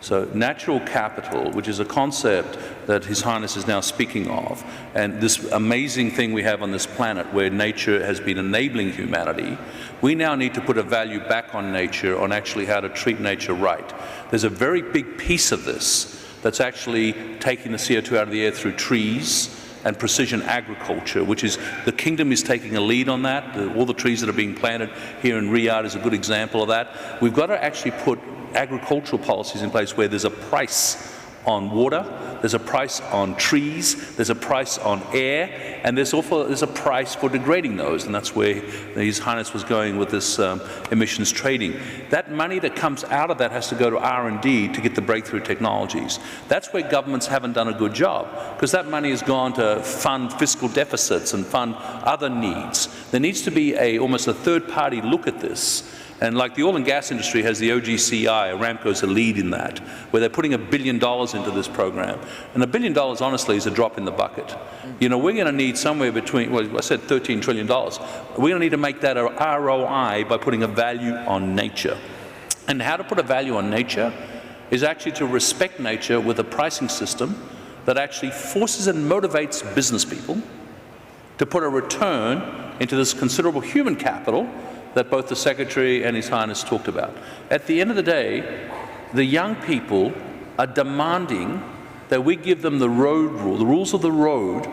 So natural capital, which is a concept that His Highness is now speaking of, and this amazing thing we have on this planet where nature has been enabling humanity, we now need to put a value back on nature, on actually how to treat nature right. There's a very big piece of this that's actually taking the CO2 out of the air through trees and precision agriculture, which is, the kingdom is taking a lead on that. All the trees that are being planted here in Riyadh is a good example of that. We've got to actually put agricultural policies in place where there's a price on water, there's a price on trees, there's a price on air, and there's a price for degrading those, and that's where His Highness was going with this emissions trading. That money that comes out of that has to go to R&D to get the breakthrough technologies. That's where governments haven't done a good job, because that money has gone to fund fiscal deficits and fund other needs. There needs to be almost a third-party look at this. And like the oil and gas industry has the OGCI, Aramco's a lead in that, where they're putting $1 billion into this program. And $1 billion, honestly, is a drop in the bucket. You know, we're going to need somewhere between, well, I said $13 trillion. We're going to need to make that a ROI by putting a value on nature. And how to put a value on nature is actually to respect nature with a pricing system that actually forces and motivates business people to put a return into this considerable human capital that both the Secretary and His Highness talked about. At the end of the day, the young people are demanding that we give them the road rule, the rules of the road,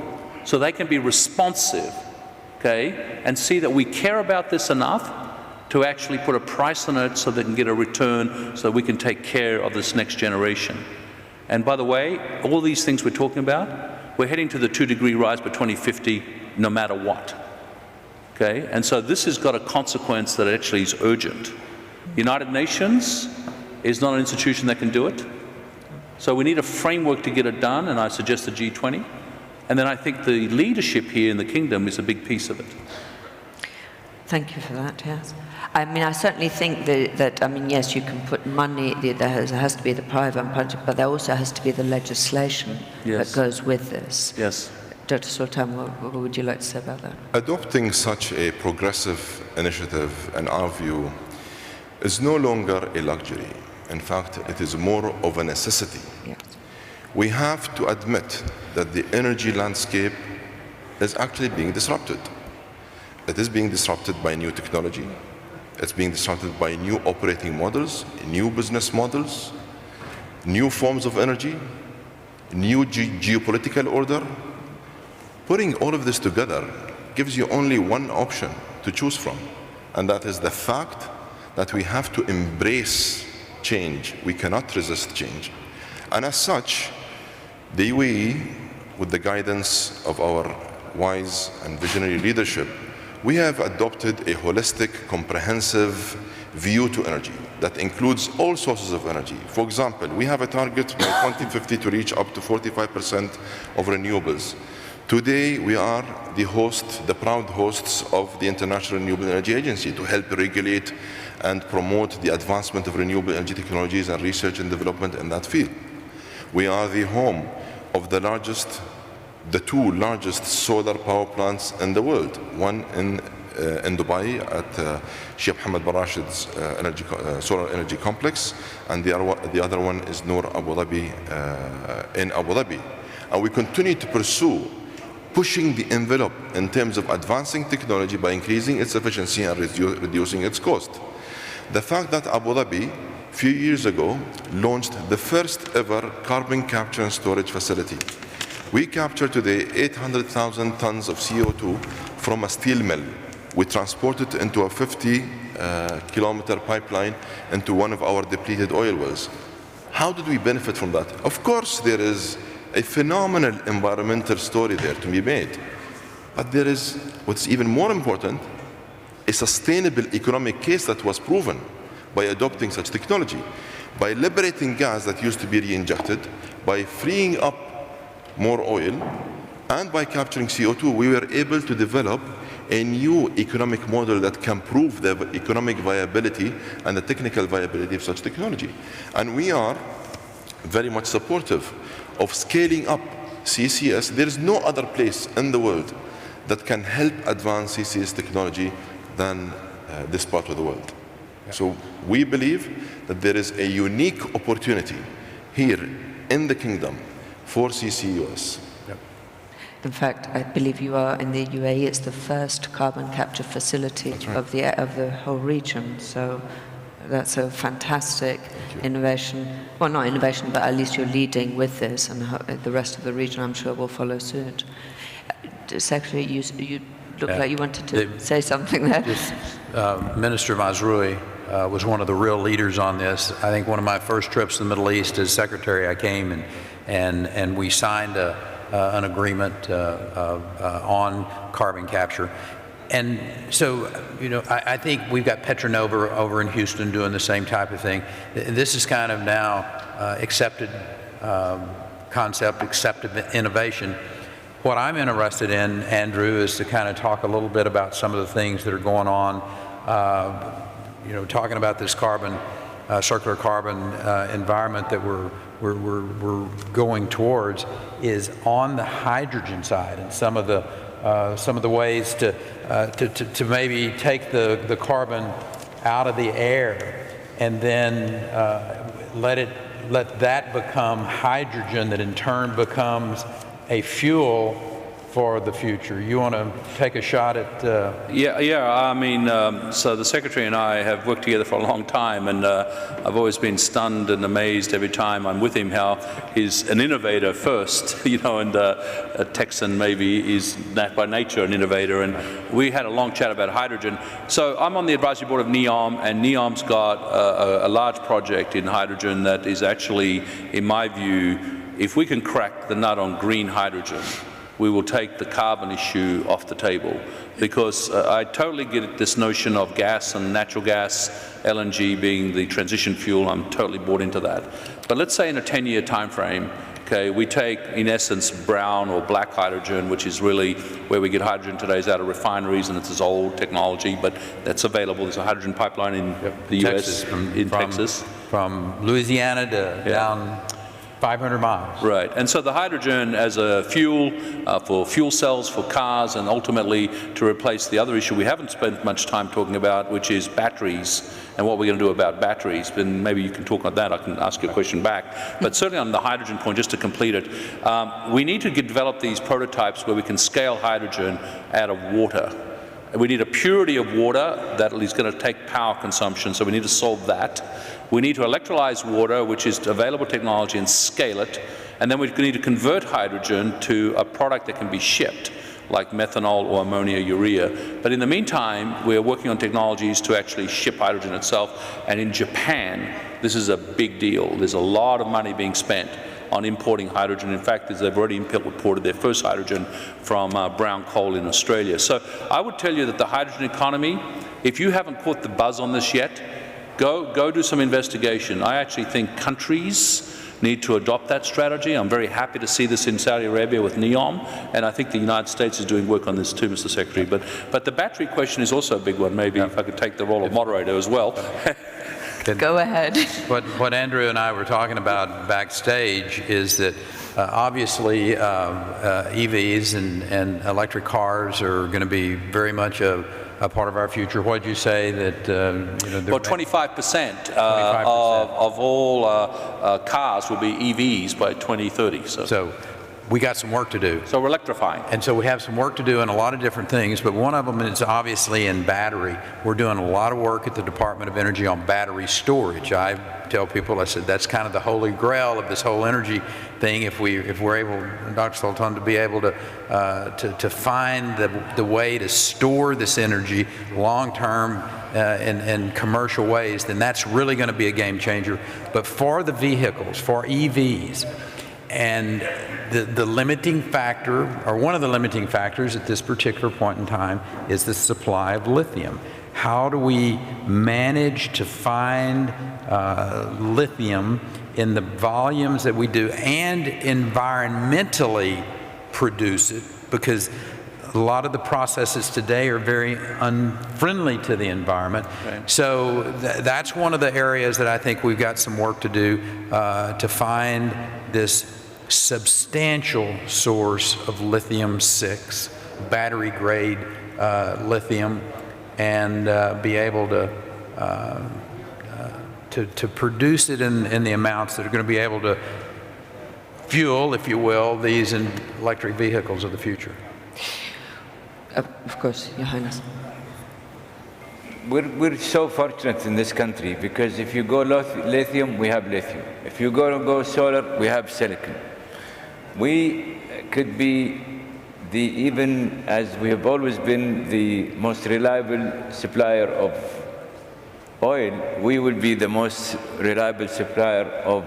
so they can be responsive, okay, and see that we care about this enough to actually put a price on it so they can get a return so that we can take care of this next generation. And by the way, all these things we're talking about, we're heading to the 2-degree rise by 2050 no matter what. Okay, and so this has got a consequence that actually is urgent. United Nations is not an institution that can do it. So we need a framework to get it done, and I suggest the G20. And then I think the leadership here in the kingdom is a big piece of it. Thank you for that, yes. I mean, I certainly think that I mean, yes, you can put money, there has to be the private budget, but there also has to be the legislation that goes with this. Yes. Dr. Sultan, what would you like to say about that? Adopting such a progressive initiative, in our view, is no longer a luxury. In fact, it is more of a necessity. Yes. We have to admit that the energy landscape is actually being disrupted. It is being disrupted by new technology. It's being disrupted by new operating models, new business models, new forms of energy, new geopolitical order. Putting all of this together gives you only one option to choose from, and that is the fact that we have to embrace change. We cannot resist change. And as such, the UAE, with the guidance of our wise and visionary leadership, we have adopted a holistic, comprehensive view to energy that includes all sources of energy. For example, we have a target by 2050 to reach up to 45% of renewables. Today, we are the proud hosts of the International Renewable Energy Agency to help regulate and promote the advancement of renewable energy technologies and research and development in that field. We are the home of the two largest solar power plants in the world, one in Dubai at Sheikh Mohammed bin Rashid's solar energy complex, and the other one is Noor Abu Dhabi in Abu Dhabi. And we continue to pursue pushing the envelope in terms of advancing technology by increasing its efficiency and reducing its cost. The fact that Abu Dhabi, a few years ago, launched the first ever carbon capture and storage facility. We capture today 800,000 tons of CO2 from a steel mill. We transport it into a 50-kilometer pipeline into one of our depleted oil wells. How did we benefit from that? Of course, there is a phenomenal environmental story there to be made. But there is, what's even more important, a sustainable economic case that was proven by adopting such technology. By liberating gas that used to be re-injected, by freeing up more oil, and by capturing CO2, we were able to develop a new economic model that can prove the economic viability and the technical viability of such technology. And we are very much supportive of scaling up CCS. There is no other place in the world that can help advance CCS technology than this part of the world. So we believe that there is a unique opportunity here in the kingdom for CCUS. In fact, I believe you are in the UAE. It's the first carbon capture facility of the whole region. So that's a fantastic innovation. Well, not innovation, but at least you're leading with this, and the rest of the region, I'm sure, will follow suit. Secretary, you looked like you wanted to say something there. Minister Mazrui was one of the real leaders on this. I think one of my first trips to the Middle East as secretary, I came and we signed an agreement on carbon capture. And so, you know, I think we've got Petronova over in Houston doing the same type of thing. This is kind of now accepted concept, accepted innovation. What I'm interested in, Andrew, is to kind of talk a little bit about some of the things that are going on, you know, talking about this carbon, circular carbon environment that we're going towards is on the hydrogen side, and some of the ways to maybe take the carbon out of the air and then let that become hydrogen that in turn becomes a fuel for the future. You want to take a shot at? Yeah. I mean, so the Secretary and I have worked together for a long time, and I've always been stunned and amazed every time I'm with him how he's an innovator first, you know, and a Texan maybe is by nature an innovator. And we had a long chat about hydrogen. So I'm on the advisory board of NEOM, and NEOM's got a large project in hydrogen that is actually, in my view, if we can crack the nut on green hydrogen, we will take the carbon issue off the table, because I totally get this notion of gas and natural gas, LNG being the transition fuel. I'm totally bought into that. But let's say in a 10-year time frame, okay, we take, in essence, brown or black hydrogen, which is really where we get hydrogen today is out of refineries, and it's this old technology, but that's available. There's a hydrogen pipeline in the US, in Texas. From Louisiana to down 500 miles. Right, and so the hydrogen as a fuel for fuel cells for cars, and ultimately to replace the other issue we haven't spent much time talking about, which is batteries and what we're going to do about batteries. But maybe you can talk on that. I can ask you a question back. But certainly on the hydrogen point, just to complete it, we need to develop these prototypes where we can scale hydrogen out of water. We need a purity of water that is going to take power consumption, so we need to solve that. We need to electrolyze water, which is available technology, and scale it. And then we need to convert hydrogen to a product that can be shipped, like methanol or ammonia, urea. But in the meantime, we're working on technologies to actually ship hydrogen itself. And in Japan, this is a big deal. There's a lot of money being spent on importing hydrogen. In fact, they've already imported their first hydrogen from brown coal in Australia. So I would tell you that the hydrogen economy, if you haven't caught the buzz on this yet, go do some investigation. I actually think countries need to adopt that strategy. I'm very happy to see this in Saudi Arabia with NEOM, and I think the United States is doing work on this too, Mr. Secretary. But the battery question is also a big one. Maybe if I could take the role of moderator as well. Go ahead. What Andrew and I were talking about backstage is that obviously EVs and electric cars are going to be very much a part of our future. What did you say that? Well, 25% of all cars will be EVs by 2030. So we got some work to do. So we're electrifying. And so we have some work to do in a lot of different things, but one of them is obviously in battery. We're doing a lot of work at the Department of Energy on battery storage. I tell people, I said, that's kind of the holy grail of this whole energy thing. If we're able, Dr. Sultan, to be able to find the way to store this energy long-term in commercial ways, then that's really going to be a game changer. But for the vehicles, for EVs, and the limiting factor, or one of the limiting factors at this particular point in time, is the supply of lithium. How do we manage to find lithium in the volumes that we do and environmentally produce it? Because a lot of the processes today are very unfriendly to the environment. Right. So that's one of the areas that I think we've got some work to do to find this substantial source of lithium-6, battery-grade lithium, and be able to produce it in the amounts that are going to be able to fuel, if you will, these electric vehicles of the future. Of course, Your Highness. We're so fortunate in this country, because if you go lithium, we have lithium. If you go solar, we have silicon. We could be even as we have always been the most reliable supplier of oil, we will be the most reliable supplier of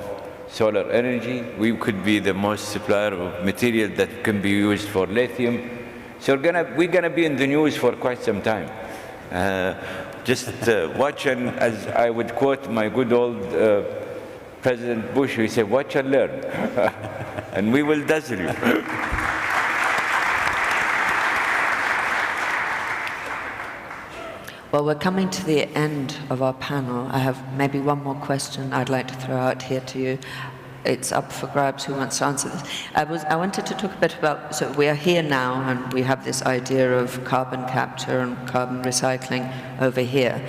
solar energy. We could be the most supplier of material that can be used for lithium. So we're gonna be in the news for quite some time. Just watch, and as I would quote my good old President Bush, he said, "Watch and learn," and we will dazzle you. Well, we're coming to the end of our panel. I have maybe one more question I'd like to throw out here to you. It's up for grabs who wants to answer this. I wanted to talk a bit about, so we are here now and we have this idea of carbon capture and carbon recycling over here.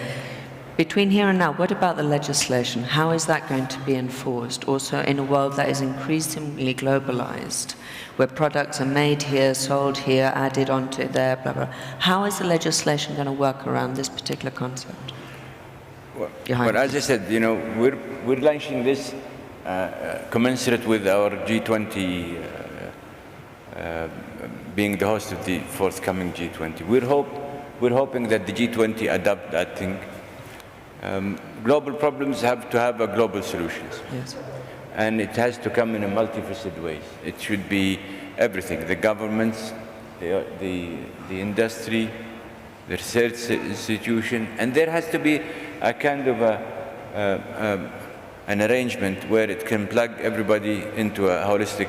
Between here and now, what about the legislation? How is that going to be enforced? Also in a world that is increasingly globalized, where products are made here, sold here, added onto there, blah, blah. How is the legislation going to work around this particular concept? Well, as I said, you know, we're launching this commensurate with our G20 being the host of the forthcoming G20. We're hoping that the G20 adopt that thing. Global problems have to have a global solutions. Yes. And it has to come in a multifaceted way. It should be everything: the governments, the industry, the research institution, and there has to be a kind of an arrangement where it can plug everybody into a holistic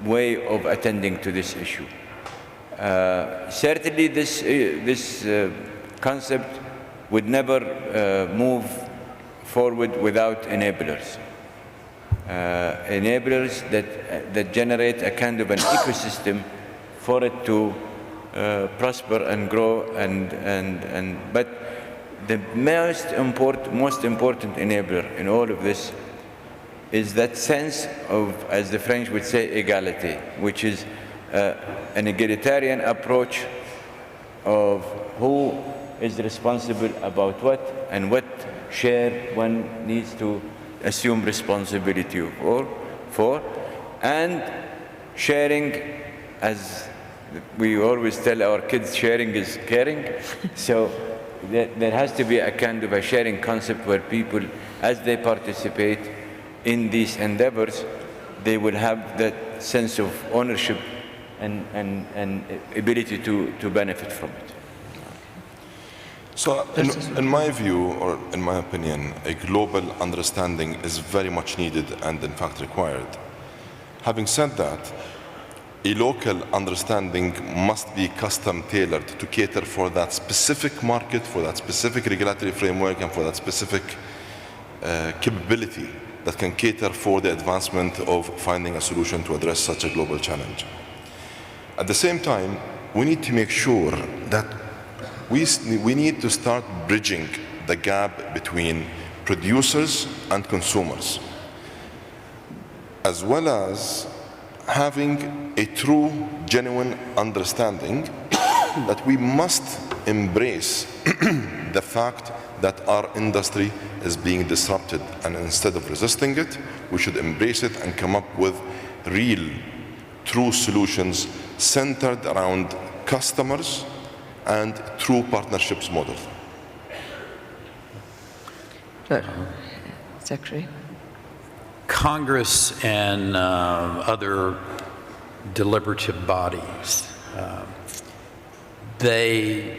way of attending to this issue. Certainly, this concept would never move forward without enablers. Enablers that generate a kind of an ecosystem for it to prosper and grow, but the most important enabler in all of this is that sense of, as the French would say, égalité, which is an egalitarian approach of who is responsible about what and what share one needs to assume responsibility for, and sharing, as we always tell our kids, sharing is caring. So there has to be a kind of a sharing concept where people, as they participate in these endeavors, they will have that sense of ownership and ability to benefit from it. So in my view, or in my opinion, a global understanding is very much needed and in fact required. Having said that, a local understanding must be custom tailored to cater for that specific market, for that specific regulatory framework, and for that specific capability that can cater for the advancement of finding a solution to address such a global challenge. At the same time, we need to make sure that we need to start bridging the gap between producers and consumers, as well as having a true, genuine understanding that we must embrace the fact that our industry is being disrupted, and instead of resisting it, we should embrace it and come up with real, true solutions centered around customers and true partnerships model. Good. Secretary. Congress and other deliberative bodies, they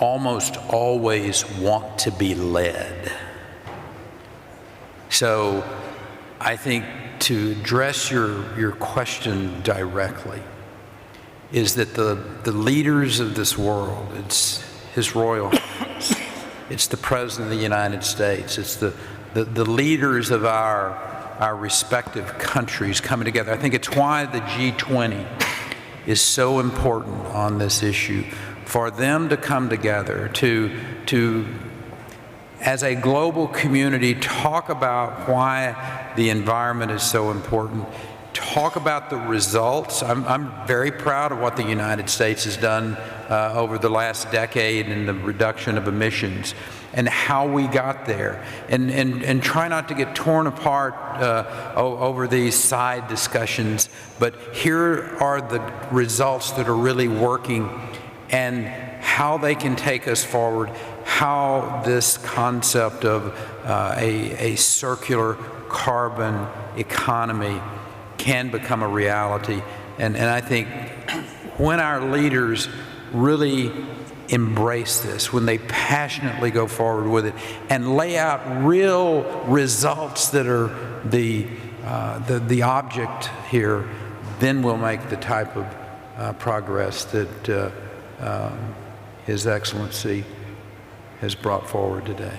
almost always want to be led. So I think to address your question directly is that the leaders of this world, it's His Royal Highness, it's the President of the United States, it's the leaders of our respective countries coming together. I think it's why the G20 is so important on this issue, for them to come together to as a global community talk about why the environment is so important, talk about the results. I'm very proud of what the United States has done over the last decade in the reduction of emissions and how we got there, and try not to get torn apart over these side discussions, but here are the results that are really working and how they can take us forward, how this concept of a circular carbon economy can become a reality. And I think when our leaders really embrace this, when they passionately go forward with it and lay out real results that are the object here, then we'll make the type of progress that His Excellency has brought forward today.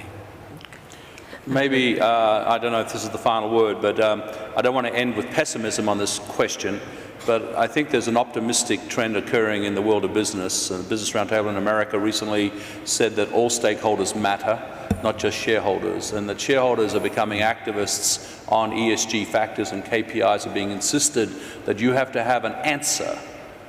Maybe, I don't know if this is the final word, but I don't want to end with pessimism on this question, but I think there's an optimistic trend occurring in the world of business. The Business Roundtable in America recently said that all stakeholders matter, not just shareholders, and that shareholders are becoming activists on ESG factors, and KPIs are being insisted that you have to have an answer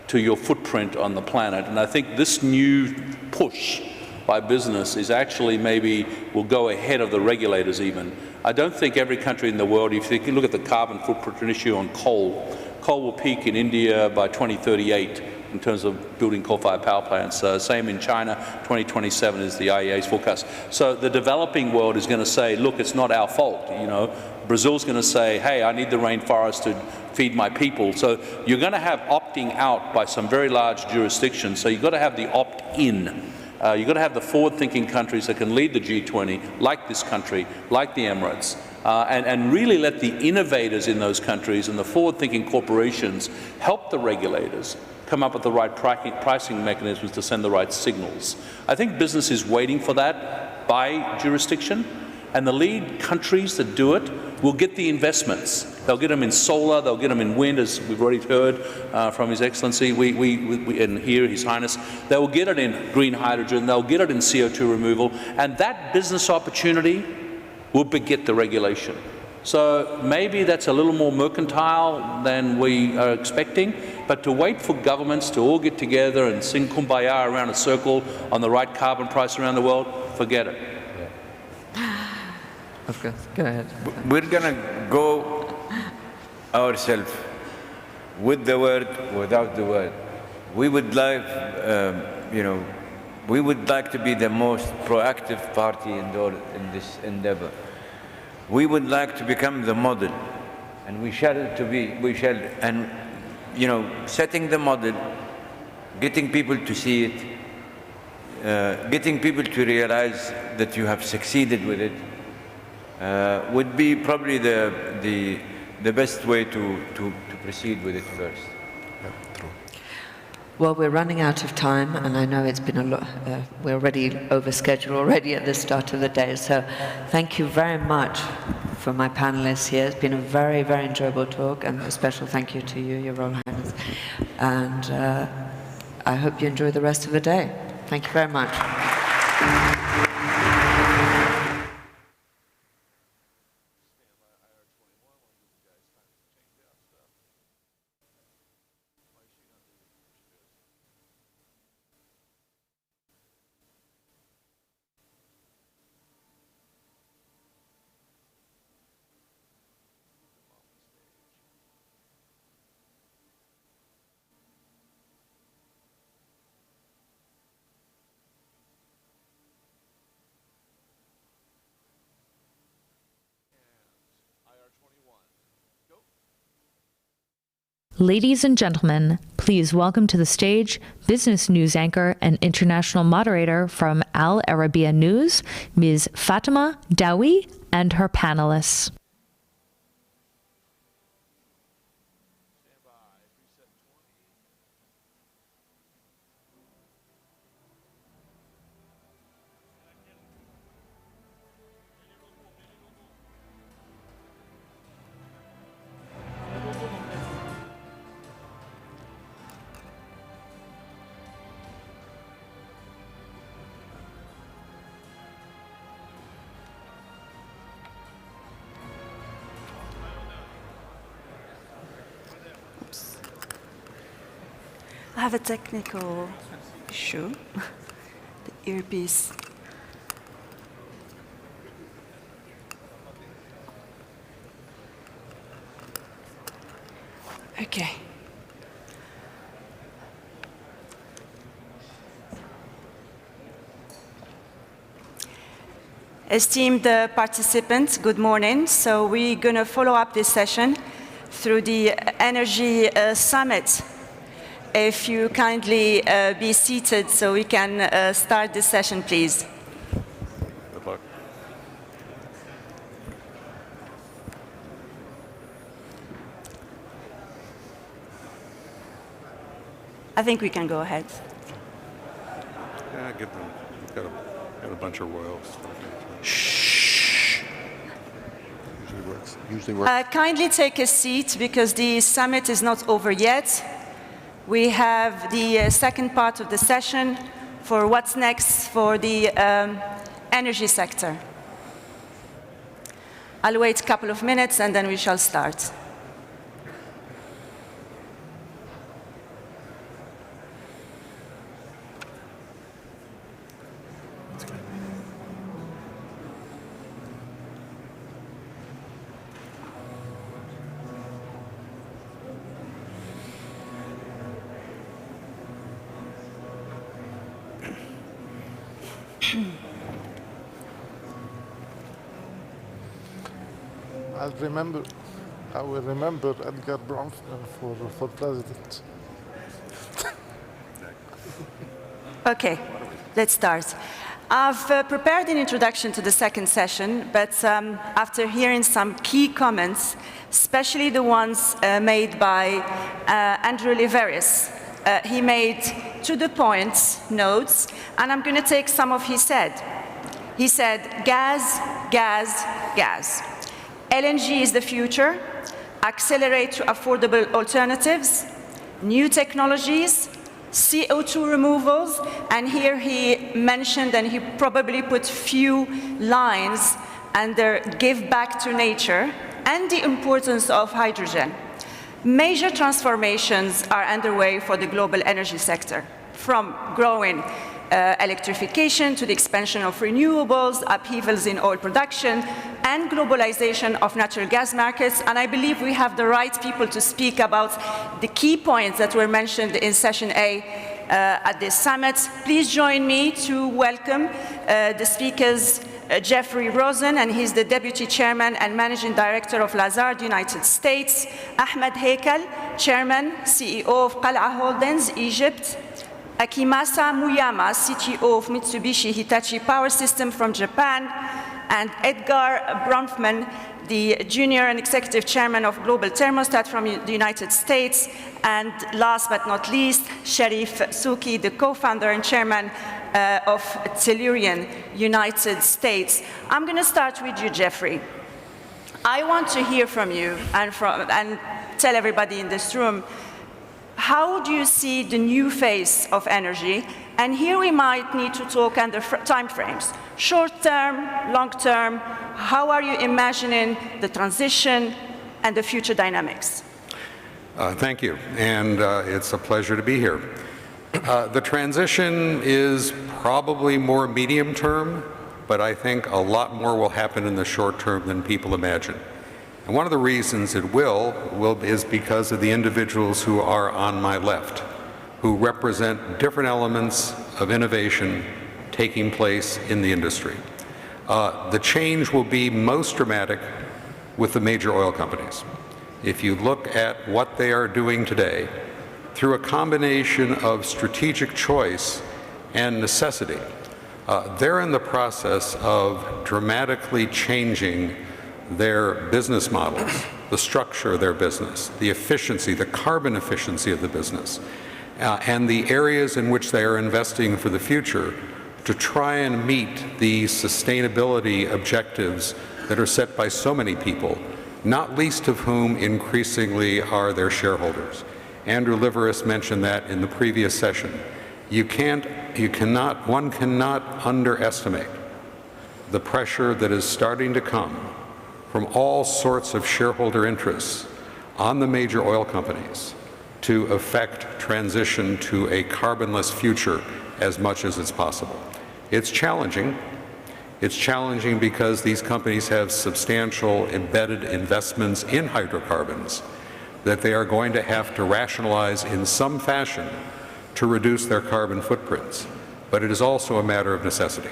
to your footprint on the planet. And I think this new push by business is actually maybe will go ahead of the regulators even. I don't think every country in the world, if you look at the carbon footprint issue on coal will peak in India by 2038 in terms of building coal-fired power plants. Same in China, 2027 is the IEA's forecast. So the developing world is going to say, look, it's not our fault. You know, Brazil's going to say, hey, I need the rainforest to feed my people. So you're going to have opting out by some very large jurisdictions. So you've got to have the opt-in. You've got to have the forward-thinking countries that can lead the G20, like this country, like the Emirates, and really let the innovators in those countries and the forward-thinking corporations help the regulators come up with the right pricing mechanisms to send the right signals. I think business is waiting for that by jurisdiction, and the lead countries that do it will get the investments. They'll get them in solar, they'll get them in wind, as we've already heard from His Excellency, and here, His Highness. They will get it in green hydrogen, they'll get it in CO2 removal, and that business opportunity will beget the regulation. So maybe that's a little more mercantile than we are expecting, but to wait for governments to all get together and sing Kumbaya around a circle on the right carbon price around the world, forget it. Of course, go ahead. We're going to go ourselves with the word, without the word. We would like, we would like to be the most proactive party in this endeavor. We would like to become the model, and we shall, and setting the model, getting people to see it, getting people to realize that you have succeeded with it, would be probably the best way to proceed with it first. Yeah, true. Well, we're running out of time, and I know it's been a lot, we're already over schedule already at the start of the day, so thank you very much for my panelists here. It's been a very, very enjoyable talk, and a special thank you to you, Your Royal Highness. And I hope you enjoy the rest of the day. Thank you very much. Ladies and gentlemen, please welcome to the stage business news anchor and international moderator from Al Arabiya News, Ms. Fatima Dawi, and her panelists. have a technical issue. The earpiece. Okay. Esteemed participants, good morning. So we're going to follow up this session through the Energy Summit. If you kindly be seated so we can start this session, please. Good luck. I think we can go ahead. Yeah, give them. We've got a bunch of royals. Shh. Usually works. Kindly take a seat because the summit is not over yet. We have the second part of the session for what's next for the energy sector. I'll wait a couple of minutes and then we shall start. I will remember Edgar Bronfman for president. Okay, let's start. I've prepared an introduction to the second session, but after hearing some key comments, especially the ones made by Andrew Liveris, he made to-the-point notes, and I'm going to take some of his said. He said, gas, gas, gas. LNG is the future. Accelerate to affordable alternatives, new technologies, CO2 removals, and here he mentioned, and he probably put few lines under give back to nature, and the importance of hydrogen. Major transformations are underway for the global energy sector, from growing electrification to the expansion of renewables, upheavals in oil production, and globalization of natural gas markets. And I believe we have the right people to speak about the key points that were mentioned in session A at this summit. Please join me to welcome the speakers, Jeffrey Rosen, and he's the Deputy Chairman and Managing Director of Lazard, United States. Ahmed Heikel, Chairman, CEO of Qal'a Holdings, Egypt. Akimasa Muyama, CTO of Mitsubishi Hitachi Power System from Japan, and Edgar Bronfman, the Junior and Executive Chairman of Global Thermostat from the United States, and last but not least, Sharif Souki, the co-founder and chairman of Tellurian, United States. I'm going to start with you, Jeffrey. I want to hear from you and tell everybody in this room, how do you see the new phase of energy? And here we might need to talk under time frames. Short term, long term, how are you imagining the transition and the future dynamics? Thank you, and it's a pleasure to be here. The transition is probably more medium term, but I think a lot more will happen in the short term than people imagine. And one of the reasons it will is because of the individuals who are on my left, who represent different elements of innovation taking place in the industry. The change will be most dramatic with the major oil companies. If you look at what they are doing today, through a combination of strategic choice and necessity, they're in the process of dramatically changing their business models, the structure of their business, the efficiency, the carbon efficiency of the business, and the areas in which they are investing for the future to try and meet the sustainability objectives that are set by so many people, not least of whom increasingly are their shareholders. Andrew Liveris mentioned that in the previous session. One cannot underestimate the pressure that is starting to come from all sorts of shareholder interests on the major oil companies to effect transition to a carbonless future as much as it's possible. It's challenging. It's challenging because these companies have substantial embedded investments in hydrocarbons that they are going to have to rationalize in some fashion to reduce their carbon footprints. But it is also a matter of necessity.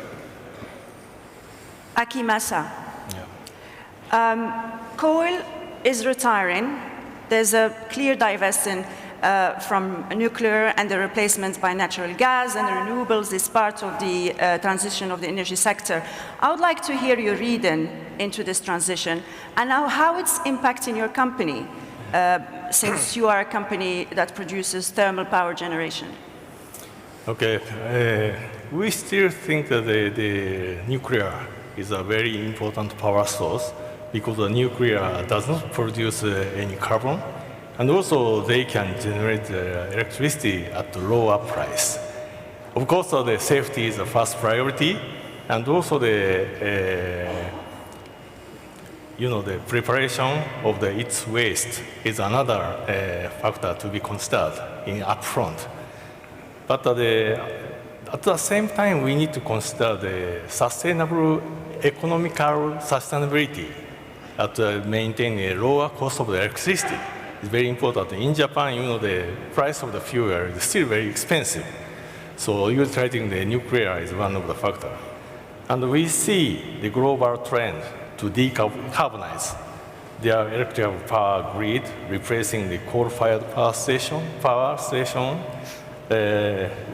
Akimasa. Coal is retiring. There's a clear divestment from nuclear, and the replacement by natural gas and renewables is part of the transition of the energy sector. I would like to hear your reading into this transition and how it's impacting your company, since you are a company that produces thermal power generation. Okay, we still think that the nuclear is a very important power source because the nuclear does not produce any carbon, and also they can generate electricity at a lower price. Of course, the safety is the first priority, and also the the preparation of its waste is another factor to be considered in upfront. But at the same time, we need to consider the sustainable economical sustainability at maintain a lower cost of the electricity. It's very important. In Japan, the price of the fuel is still very expensive. So utilizing the nuclear is one of the factors. And we see the global trend to decarbonize their electrical power grid, replacing the coal-fired power station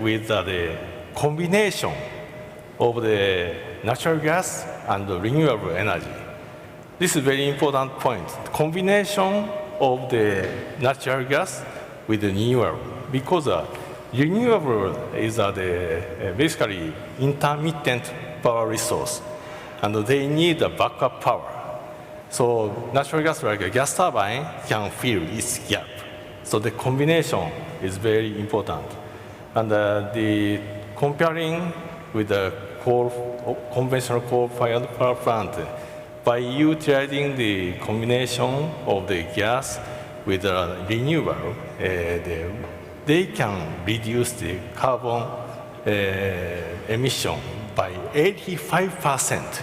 with the combination of the natural gas and the renewable energy. This is a very important point. The combination of the natural gas with the renewable, because renewable is basically intermittent power resource, and they need a backup power. So natural gas, like a gas turbine, can fill its gap. So the combination is very important. And the comparing with the conventional coal-fired power plant, by utilizing the combination of the gas with the renewable, they can reduce the carbon emission by 85%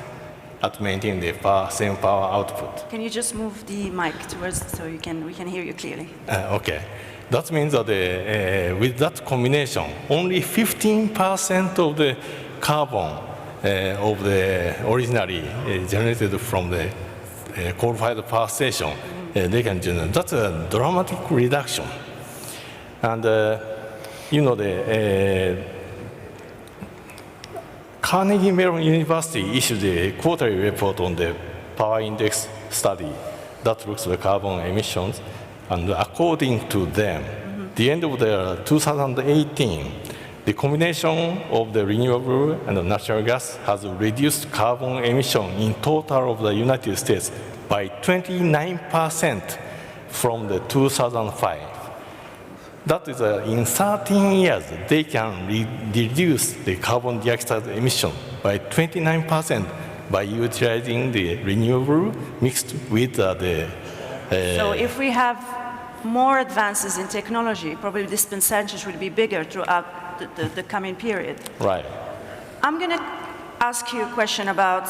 at maintaining the same power output. Can you just move the mic towards so we can hear you clearly? Okay. That means that with that combination, only 15% of the carbon of the originally generated from the coal-fired power station, they can generate. That's a dramatic reduction. And Carnegie Mellon University issued a quarterly report on the power index study that looks at the carbon emissions. And according to them, the end of the 2018, the combination of the renewable and the natural gas has reduced carbon emission in total of the United States by 29% from the 2005. That is, in 13 years, they can reduce the carbon dioxide emission by 29% by utilizing the renewable mixed with the So if we have more advances in technology, probably this percentage will be bigger throughout the coming period. Right. I'm going to ask you a question about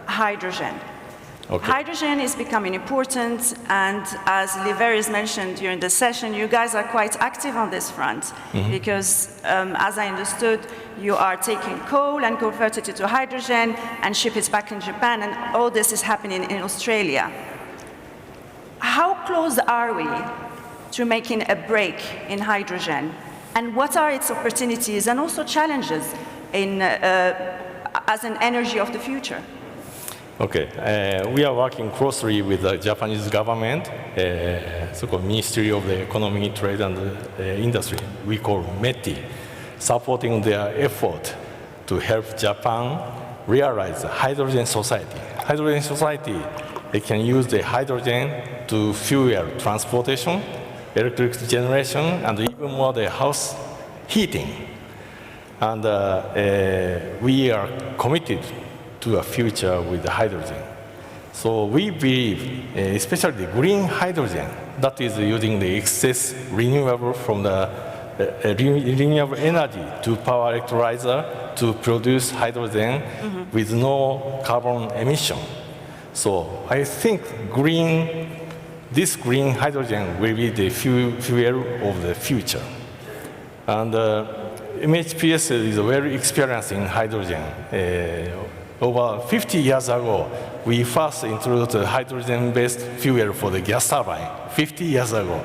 hydrogen. Okay. Hydrogen is becoming important, and as Liveris mentioned during the session, you guys are quite active on this front, because as I understood, you are taking coal and convert it to hydrogen and ship it back in Japan, and all this is happening in Australia. How close are we to making a break in hydrogen, and what are its opportunities and also challenges in, as an energy of the future? Okay, we are working closely with the Japanese government, so-called Ministry of the Economy, Trade and Industry, we call METI, supporting their effort to help Japan realize the hydrogen society. Hydrogen society, they can use the hydrogen to fuel transportation, electric generation, and even more the house heating. And we are committed to a future with the hydrogen. So we believe, especially green hydrogen, that is using the excess renewable from the renewable energy to power electrolyzer to produce hydrogen with no carbon emission. So I think this green hydrogen will be the fuel of the future. And MHPS is very experienced in hydrogen. Over 50 years ago, we first introduced a hydrogen-based fuel for the gas turbine, 50 years ago.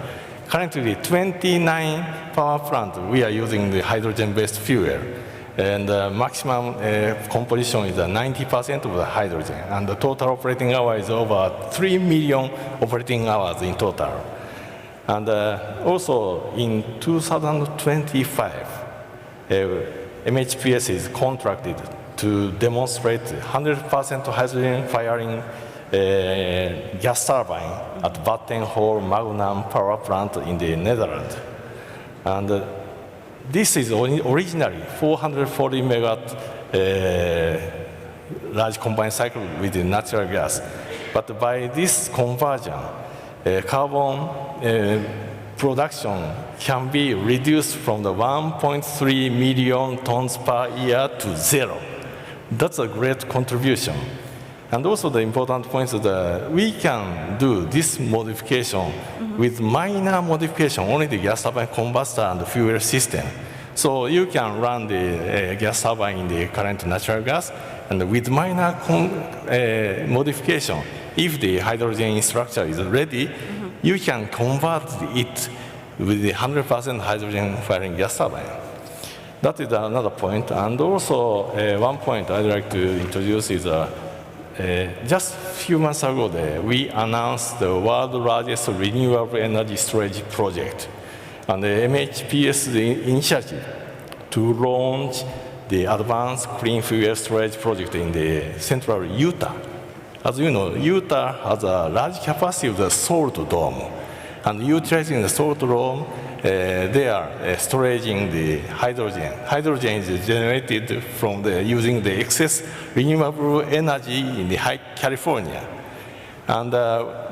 Currently, 29 power plants, we are using the hydrogen-based fuel. And the maximum composition is 90% of the hydrogen. And the total operating hour is over 3 million operating hours in total. And also in 2025, MHPS is contracted to demonstrate 100% hydrogen firing gas turbine at Vattenfall Magnum power plant in the Netherlands. And this is originally 440 megawatt large combined cycle with natural gas. But by this conversion, carbon production can be reduced from the 1.3 million tons per year to 0. That's a great contribution. And also the important point is that we can do this modification with minor modification, only the gas turbine combustor and the fuel system. So you can run the gas turbine in the current natural gas, and with minor modification, if the hydrogen structure is ready, you can convert it with the 100% hydrogen firing gas turbine. That is another point. And also one point I'd like to introduce is just a few months ago, we announced the world's largest renewable energy storage project, and the MHPS initiative to launch the advanced clean fuel storage project in the central Utah. As you know, Utah has a large capacity of the salt dome, and utilizing the salt dome, they are storing the hydrogen. Hydrogen is generated from using the excess renewable energy in the high California. And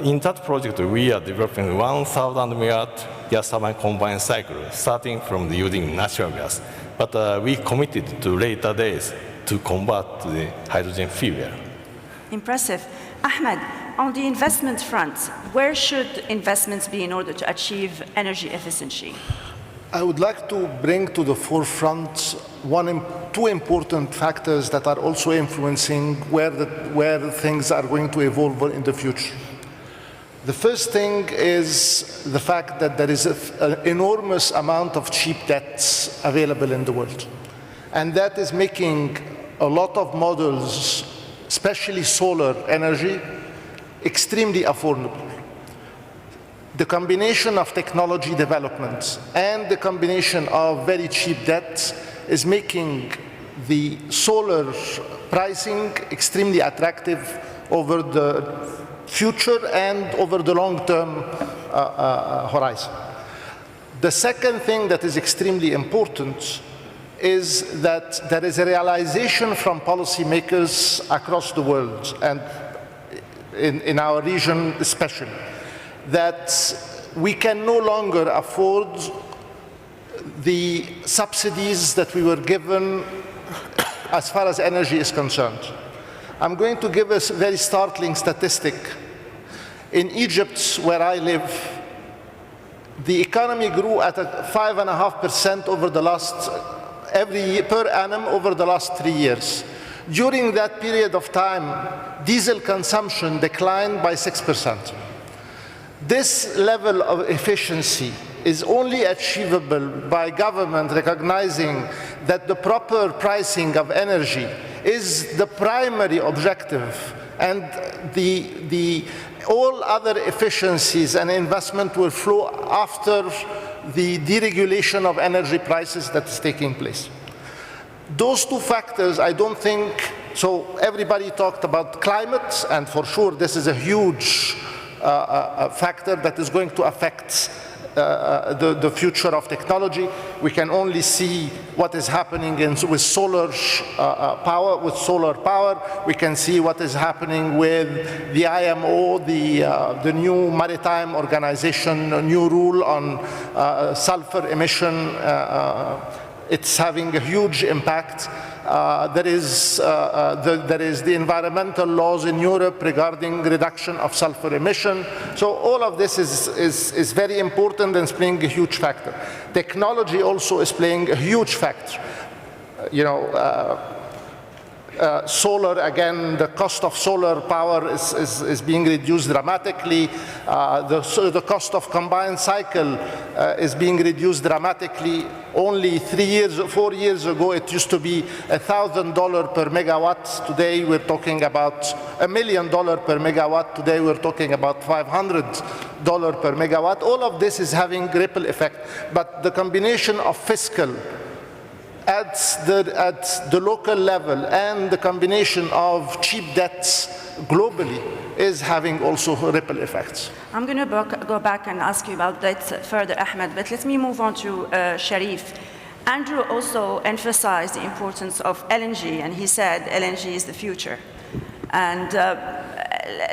in that project, we are developing 1,000 megawatt gas turbine combined cycle, starting from using natural gas. But we committed to later days to convert to the hydrogen fuel. Impressive. Ahmed, on the investment front, where should investments be in order to achieve energy efficiency? I would like to bring to the forefront two important factors that are also influencing where things are going to evolve in the future. The first thing is the fact that there is an enormous amount of cheap debts available in the world. And that is making a lot of models, especially solar energy, extremely affordable. The combination of technology development and the combination of very cheap debt is making the solar pricing extremely attractive over the future and over the long-term horizon. The second thing that is extremely important is that there is a realization from policymakers across the world, and in our region especially, that we can no longer afford the subsidies that we were given as far as energy is concerned. I'm going to give a very startling statistic. In Egypt, where I live, the economy grew at 5.5% over the last per annum over the last 3 years. During that period of time, diesel consumption declined by 6%. This level of efficiency is only achievable by government recognizing that the proper pricing of energy is the primary objective, and all other efficiencies and investment will flow after the deregulation of energy prices that is taking place. Those two factors, I don't think, so everybody talked about climate, and for sure this is a huge factor that is going to affect the future of technology. We can only see what is happening with solar power. We can see what is happening with the IMO, the new maritime organization, a new rule on sulfur emission. It's having a huge impact. There is the environmental laws in Europe regarding reduction of sulfur emission. So all of this is very important and is playing a huge factor. Technology also is playing a huge factor. Solar, again, the cost of solar power is being reduced dramatically. The cost of combined cycle is being reduced dramatically. Only 4 years ago, it used to be $1,000 per megawatt. Today, we're talking about $1 million per megawatt. Today, we're talking about $500 per megawatt. All of this is having ripple effect. But the combination of fiscal at the local level and the combination of cheap debts globally is having also ripple effects. I'm going to go back and ask you about that further, Ahmed, but let me move on to Sharif. Andrew also emphasized the importance of LNG, and he said LNG is the future. And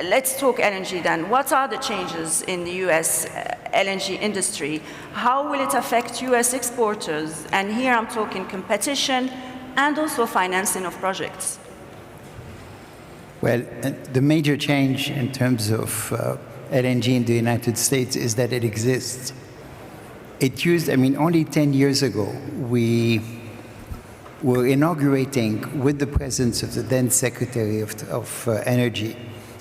let's talk LNG then. What are the changes in the US LNG industry? How will it affect US exporters? And here I'm talking competition and also financing of projects. Well, the major change in terms of LNG in the United States is that it exists. It used, only 10 years ago, we were inaugurating, with the presence of the then Secretary of Energy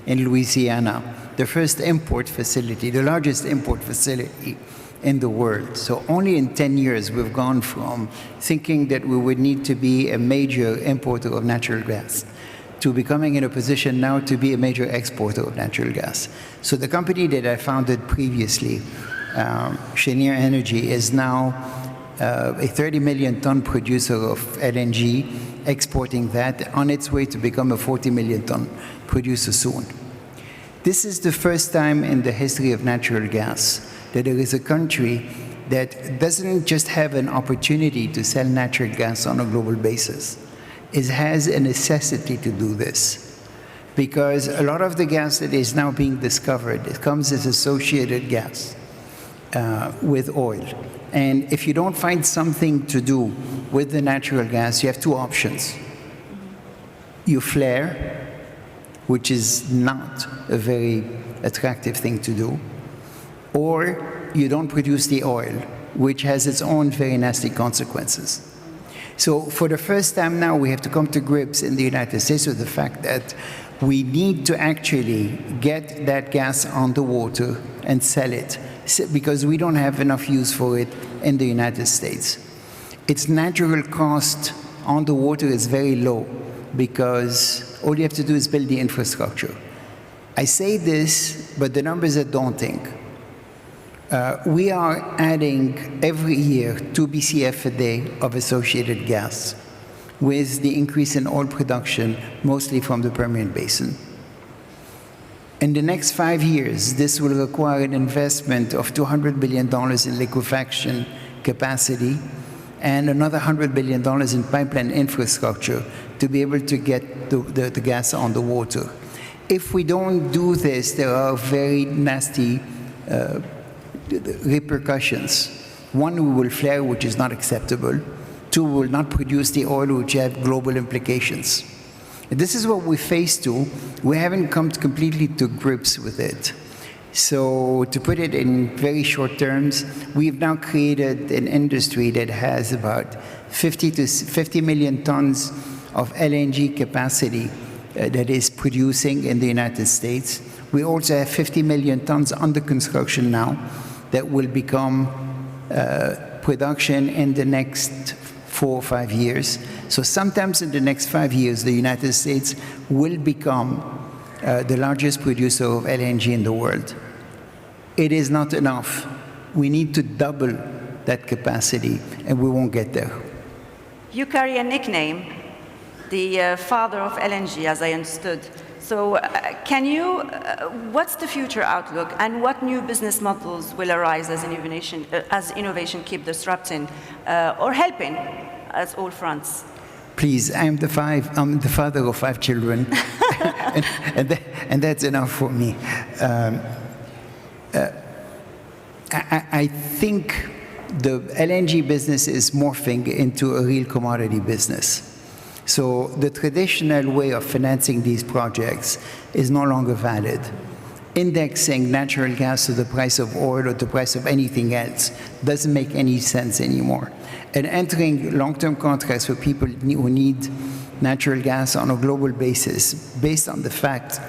in Louisiana, the first import facility, the largest import facility in the world. So only in 10 years, we've gone from thinking that we would need to be a major importer of natural gas to becoming in a position now to be a major exporter of natural gas. So the company that I founded previously, Cheniere Energy, is now a 30 million ton producer of LNG, exporting that, on its way to become a 40 million ton producer soon. This is the first time in the history of natural gas that there is a country that doesn't just have an opportunity to sell natural gas on a global basis. It has a necessity to do this, because a lot of the gas that is now being discovered, it comes as associated gas with oil. And if you don't find something to do with the natural gas, you have two options. You flare, which is not a very attractive thing to do, or you don't produce the oil, which has its own very nasty consequences. So for the first time now, we have to come to grips in the United States with the fact that we need to actually get that gas on the water and sell it, because we don't have enough use for it in the United States. Its natural cost on the water is very low, because all you have to do is build the infrastructure. I say this, but the numbers are daunting. We are adding every year 2 BCF a day of associated gas, with the increase in oil production, mostly from the Permian Basin. In the next 5 years, this will require an investment of $200 billion in liquefaction capacity and another $100 billion in pipeline infrastructure to be able to get the gas on the water. If we don't do this, there are very nasty repercussions. One, we will flare, which is not acceptable. Two, we will not produce the oil, which have global implications. And this is what we face to. We haven't come completely to grips with it. So to put it in very short terms, we've now created an industry that has about 50 million tons of LNG capacity that is producing in the United States. We also have 50 million tons under construction now that will become production in the next 4 or 5 years. So sometimes in the next 5 years, the United States will become the largest producer of LNG in the world. It is not enough. We need to double that capacity, and we won't get there. You carry a nickname, the father of LNG, as I understood. So what's the future outlook, and what new business models will arise as innovation keep disrupting or helping at all fronts? Please, I'm the father of 5 children, and that's enough for me. I think the LNG business is morphing into a real commodity business. So the traditional way of financing these projects is no longer valid. Indexing natural gas to the price of oil or the price of anything else doesn't make any sense anymore. And entering long-term contracts for people who need natural gas on a global basis, based on the fact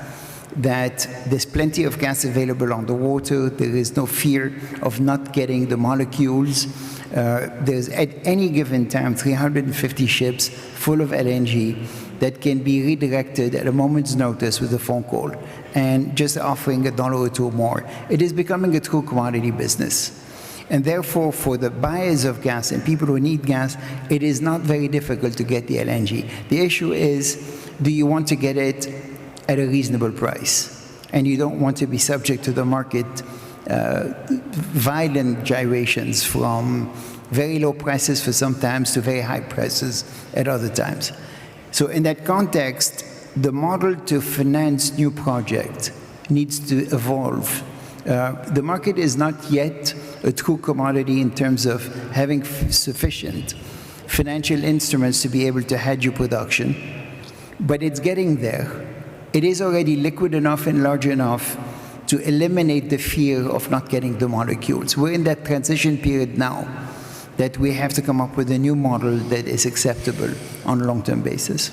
that there's plenty of gas available on the water, there is no fear of not getting the molecules. There's at any given time 350 ships full of LNG that can be redirected at a moment's notice with a phone call and just offering $1 or $2 more. It is becoming a true commodity business. And therefore, for the buyers of gas and people who need gas, it is not very difficult to get the LNG. The issue is, do you want to get it at a reasonable price? And you don't want to be subject to the market violent gyrations from very low prices for some times to very high prices at other times. So in that context, the model to finance new projects needs to evolve. The market is not yet a true commodity in terms of having sufficient financial instruments to be able to hedge your production, but it's getting there. It is already liquid enough and large enough to eliminate the fear of not getting the molecules. We're in that transition period now that we have to come up with a new model that is acceptable on a long-term basis.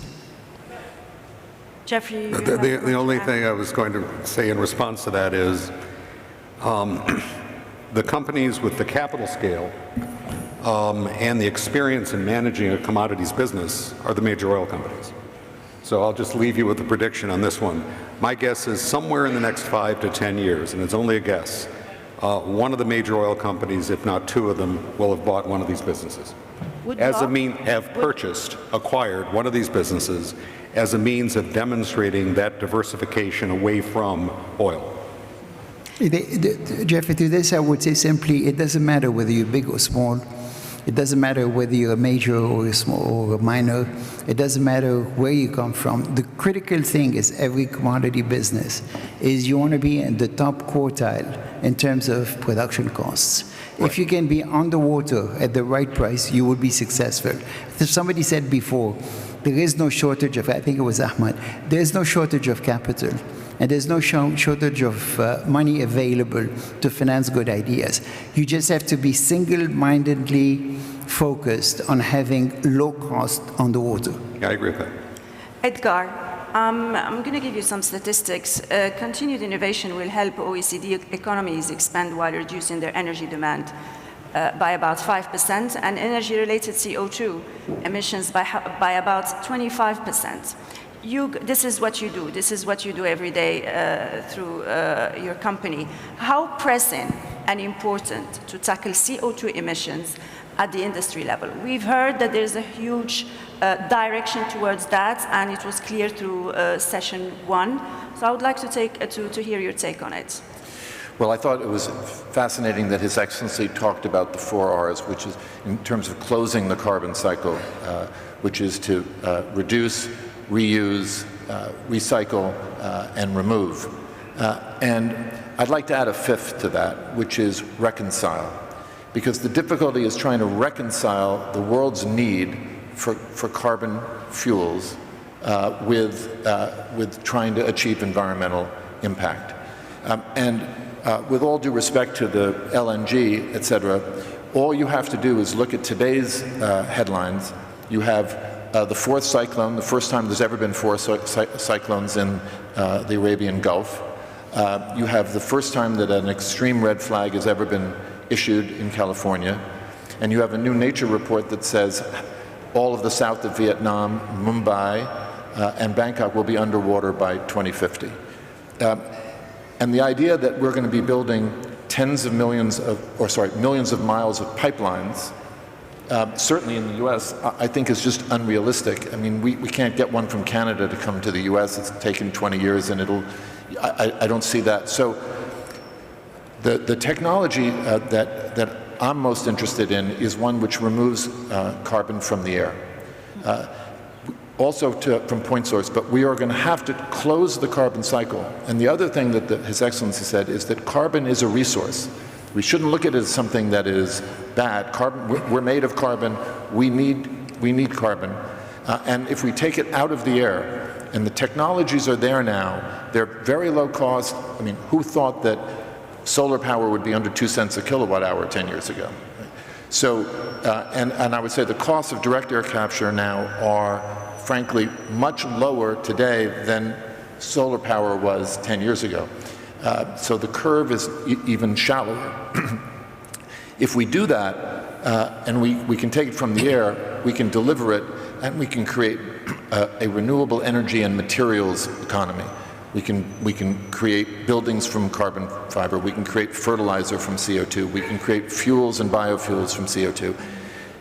Jeffrey? The only thing I was going to say in response to that is the companies with the capital scale and the experience in managing a commodities business are the major oil companies. So I'll just leave you with a prediction on this one. My guess is somewhere in the next 5 to 10 years, and it's only a guess, one of the major oil companies, if not 2 of them, will have bought one of these businesses. Acquired one of these businesses as a means of demonstrating that diversification away from oil. Jeffrey, to this I would say simply, it doesn't matter whether you're big or small. It doesn't matter whether you're a major or a small or a minor. It doesn't matter where you come from. The critical thing is every commodity business is you want to be in the top quartile in terms of production costs. Right. If you can be on the water at the right price, you will be successful. Somebody said before, there is no shortage of, I think it was Ahmad, there is no shortage of capital. And there's no shortage of money available to finance good ideas. You just have to be single-mindedly focused on having low cost on the water. Yeah, I agree with that. Edgar, I'm going to give you some statistics. Continued innovation will help OECD economies expand while reducing their energy demand by about 5%, and energy-related CO2 emissions by about 25%. This is what you do. This is what you do every day through your company. How pressing and important to tackle CO2 emissions at the industry level? We've heard that there's a huge direction towards that, and it was clear through session 1. So I would like to hear your take on it. Well, I thought it was fascinating that His Excellency talked about the 4 R's, which is in terms of closing the carbon cycle, which is to reduce, reuse, recycle, and remove. And I'd like to add a 5th to that, which is reconcile. Because the difficulty is trying to reconcile the world's need for carbon fuels with trying to achieve environmental impact. With all due respect to the LNG, et cetera, all you have to do is look at today's headlines. You have the 4th cyclone, the first time there's ever been 4 cyclones in the Arabian Gulf. You have the first time that an extreme red flag has ever been issued in California. And you have a new Nature report that says all of the south of Vietnam, Mumbai, and Bangkok will be underwater by 2050. And the idea that we're going to be building millions of miles of pipelines certainly in the US, I think is just unrealistic. I mean, we can't get one from Canada to come to the US. It's taken 20 years and I don't see that. So the technology that I'm most interested in is one which removes carbon from the air. Also from point source, but we are going to have to close the carbon cycle. And the other thing that His Excellency said is that carbon is a resource. We shouldn't look at it as something that is bad. Carbon, we're made of carbon. We need carbon. And if we take it out of the air, and the technologies are there now, they're very low cost. I mean, who thought that solar power would be under 2 cents a kilowatt hour 10 years ago? So, and I would say the costs of direct air capture now are, frankly, much lower today than solar power was 10 years ago. So the curve is even shallower. If we do that, and we can take it from the air, we can deliver it, and we can create a renewable energy and materials economy. We can create buildings from carbon fiber. We can create fertilizer from CO2. We can create fuels and biofuels from CO2.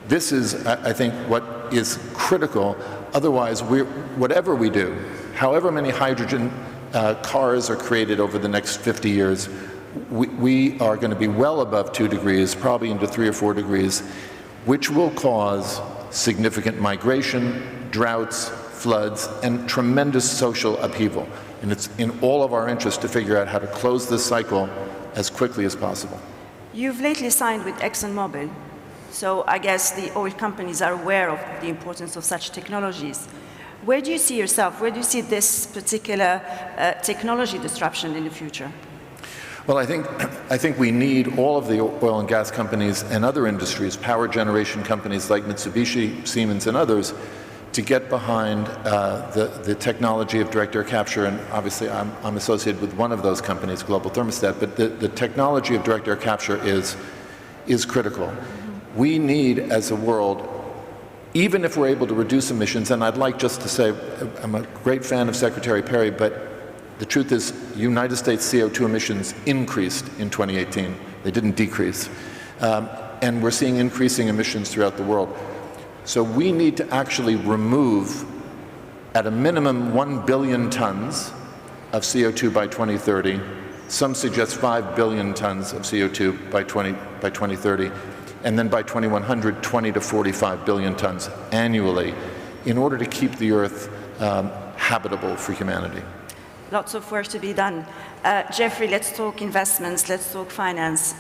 This is, I think, what is critical. Otherwise, whatever we do, however many hydrogen cars are created over the next 50 years, we are going to be well above 2 degrees, probably into 3 or 4 degrees, which will cause significant migration, droughts, floods, and tremendous social upheaval. And it's in all of our interest to figure out how to close this cycle as quickly as possible. You've lately signed with ExxonMobil, so I guess the oil companies are aware of the importance of such technologies. Where do you see yourself? Where do you see this particular technology disruption in the future? Well, I think we need all of the oil and gas companies and other industries, power generation companies like Mitsubishi, Siemens, and others, to get behind the technology of direct air capture. And obviously, I'm associated with one of those companies, Global Thermostat. But the technology of direct air capture is critical. We need, as a world, even if we're able to reduce emissions, and I'd like just to say, I'm a great fan of Secretary Perry, but the truth is, United States CO2 emissions increased in 2018. They didn't decrease. And we're seeing increasing emissions throughout the world. So we need to actually remove, at a minimum, 1 billion tons of CO2 by 2030. Some suggest 5 billion tons of CO2 by 2030. And then by 2100, 20 to 45 billion tons annually, in order to keep the Earth habitable for humanity. Lots of work to be done. Jeffrey, let's talk investments, let's talk finance.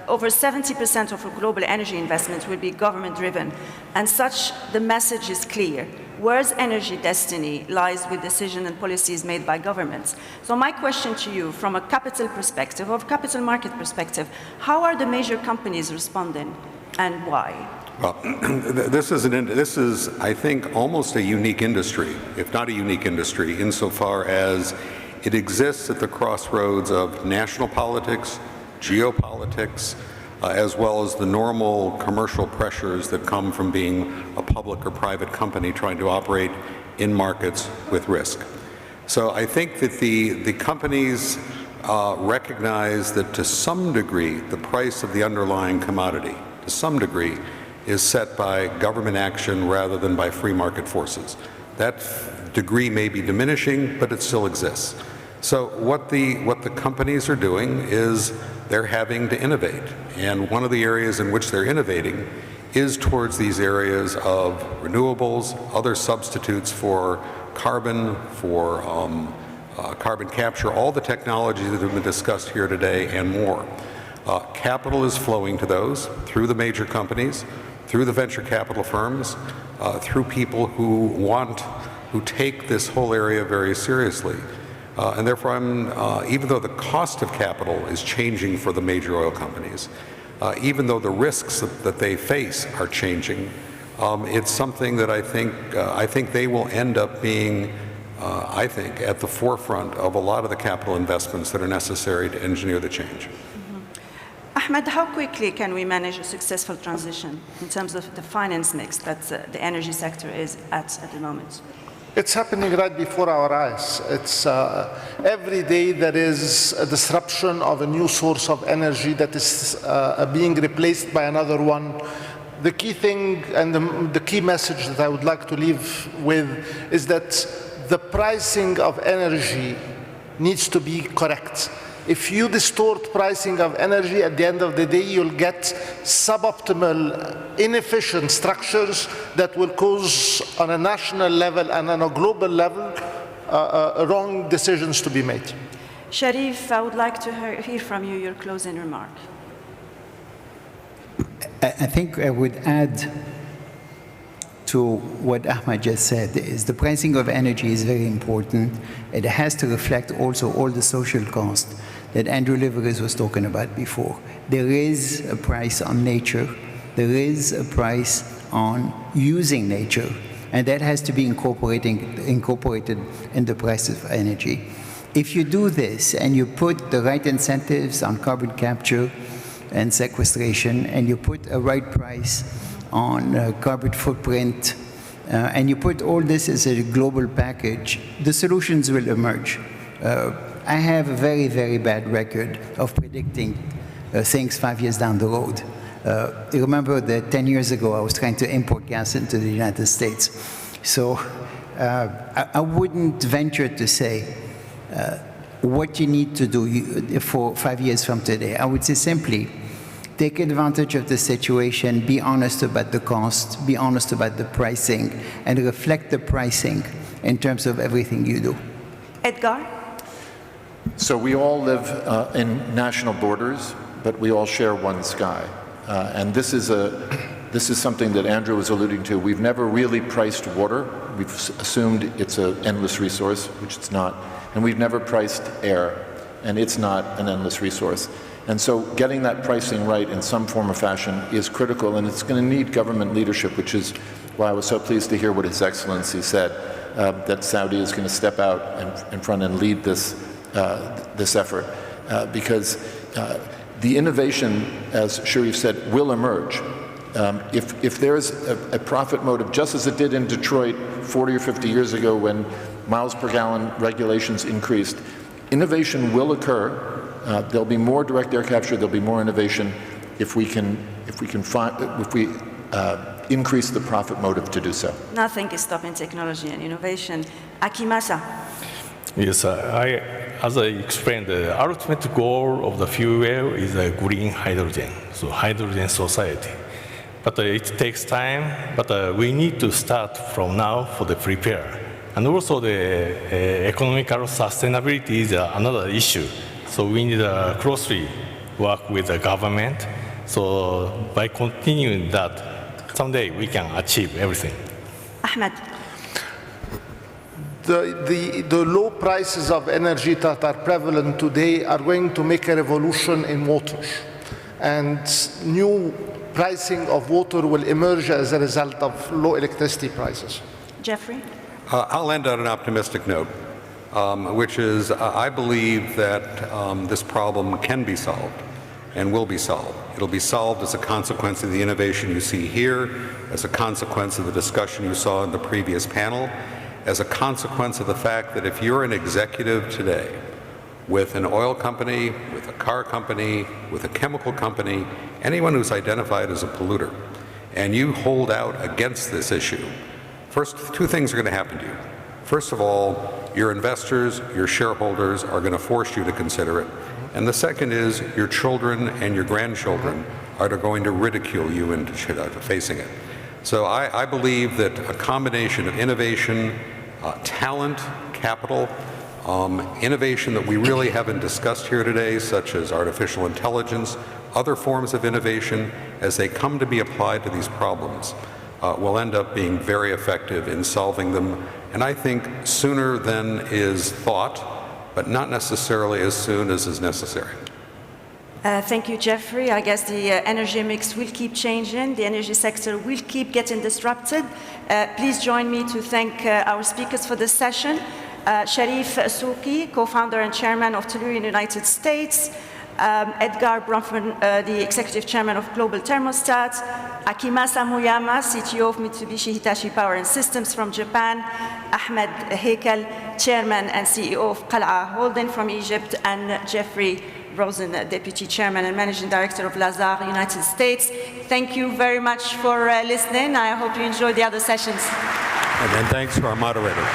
Over 70% of our global energy investments will be government-driven, and such the message is clear. World's energy destiny lies with decisions and policies made by governments. So my question to you, from a capital perspective, or capital market perspective, how are the major companies responding, and why? Well, this is, I think, almost a unique industry, if not a unique industry, insofar as it exists at the crossroads of national politics, geopolitics, as well as the normal commercial pressures that come from being a public or private company trying to operate in markets with risk. So I think that the companies recognize that to some degree the price of the underlying commodity, to some degree, is set by government action rather than by free market forces. That degree may be diminishing, but it still exists. So what the companies are doing is they're having to innovate. And one of the areas in which they're innovating is towards these areas of renewables, other substitutes for carbon, for carbon capture, all the technologies that have been discussed here today and more. Capital is flowing to those through the major companies, through the venture capital firms, through people who take this whole area very seriously. And therefore, even though the cost of capital is changing for the major oil companies, even though the risks that they face are changing, it's something that I think they will end up being, I think, at the forefront of a lot of the capital investments that are necessary to engineer the change. Ahmed, how quickly can we manage a successful transition in terms of the finance mix that the energy sector is at the moment? It's happening right before our eyes. It's every day there is a disruption of a new source of energy that is being replaced by another one. the key thing and the key message that I would like to leave with is that the pricing of energy needs to be correct. If you distort pricing of energy, at the end of the day, you'll get suboptimal, inefficient structures that will cause, on a national level and on a global level, wrong decisions to be made. Sharif, I would like to hear from you your closing remark. I think I would add to what Ahmed just said, is the pricing of energy is very important. It has to reflect also all the social cost that Andrew Liveris was talking about before. There is a price on nature. There is a price on using nature, and that has to be incorporated in the price of energy. If you do this and you put the right incentives on carbon capture and sequestration, and you put a right price on carbon footprint, and you put all this as a global package, the solutions will emerge. I have a very, very bad record of predicting things 5 years down the road. You remember that 10 years ago, I was trying to import gas into the United States. So I wouldn't venture to say what you need to do for 5 years from today. I would say simply, take advantage of the situation, be honest about the cost, be honest about the pricing, and reflect the pricing in terms of everything you do. Edgar? So we all live in national borders, but we all share one sky. And this is something that Andrew was alluding to. We've never really priced water. We've assumed it's an endless resource, which it's not. And we've never priced air, and it's not an endless resource. And so getting that pricing right in some form or fashion is critical, and it's going to need government leadership, which is why I was so pleased to hear what His Excellency said, that Saudi is going to step out in front and lead this effort, because the innovation, as Sharif said, will emerge. If there's a profit motive, just as it did in Detroit 40 or 50 years ago when miles per gallon regulations increased, innovation will occur. There'll be more direct air capture. There'll be more innovation if we increase the profit motive to do so. Nothing is stopping technology and innovation. Akimasa. Yes, as I explained, the ultimate goal of the fuel is a green hydrogen, so hydrogen society. But it takes time, but we need to start from now for the prepare. And also the economical sustainability is another issue. So we need to closely work with the government. So by continuing that, someday we can achieve everything. Ahmed. The low prices of energy that are prevalent today are going to make a revolution in water. And new pricing of water will emerge as a result of low electricity prices. Jeffrey? I'll end on an optimistic note, which is I believe that this problem can be solved and will be solved. It'll be solved as a consequence of the innovation you see here, as a consequence of the discussion you saw in the previous panel, as a consequence of the fact that if you're an executive today with an oil company, with a car company, with a chemical company, anyone who's identified as a polluter, and you hold out against this issue, first, two things are going to happen to you. First of all, your investors, your shareholders are going to force you to consider it. And the second is your children and your grandchildren are going to ridicule you into facing it. So I believe that a combination of innovation, talent, capital, innovation that we really haven't discussed here today, such as artificial intelligence, other forms of innovation, as they come to be applied to these problems, will end up being very effective in solving them. And I think sooner than is thought, but not necessarily as soon as is necessary. Thank you, Jeffrey. I guess the energy mix will keep changing. The energy sector will keep getting disrupted. Please join me to thank our speakers for this session. Sharif Souki, co-founder and chairman of Tellurian United States. Edgar Bronfman, the executive chairman of Global Thermostat. Akimasa Muyama, CTO of Mitsubishi Hitachi Power and Systems from Japan. Ahmed Hekel, chairman and CEO of Qal'a Holding from Egypt. And Jeffrey Rosen, Deputy Chairman and Managing Director of Lazard, United States. Thank you very much for listening. I hope you enjoyed the other sessions. And then thanks to our moderator.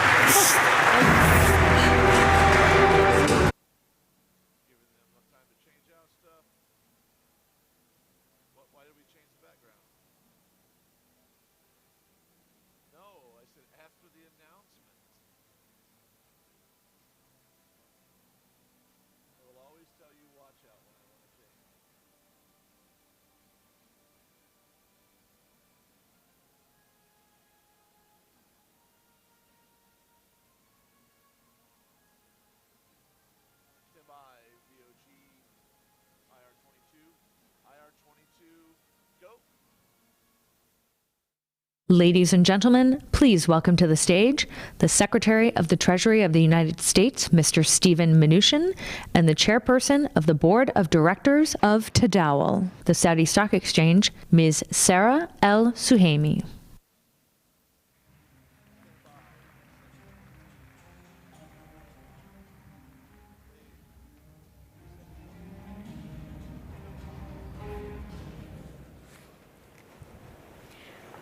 Ladies and gentlemen, please welcome to the stage the Secretary of the Treasury of the United States, Mr. Steven Mnuchin, and the Chairperson of the Board of Directors of Tadawul, the Saudi Stock Exchange, Ms. Sarah El Suhaimi.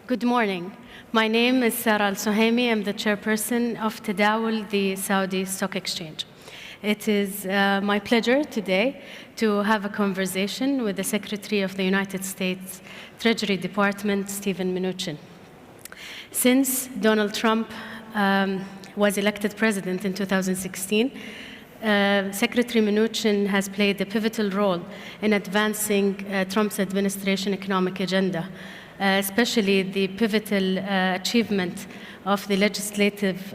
Good morning. My name is Sarah Al Suhaimi. I'm the chairperson of Tadawul, the Saudi Stock Exchange. It is my pleasure today to have a conversation with the Secretary of the United States Treasury Department, Steven Mnuchin. Since Donald Trump was elected president in 2016, Secretary Mnuchin has played a pivotal role in advancing Trump's administration economic agenda, especially the pivotal achievement of the legislative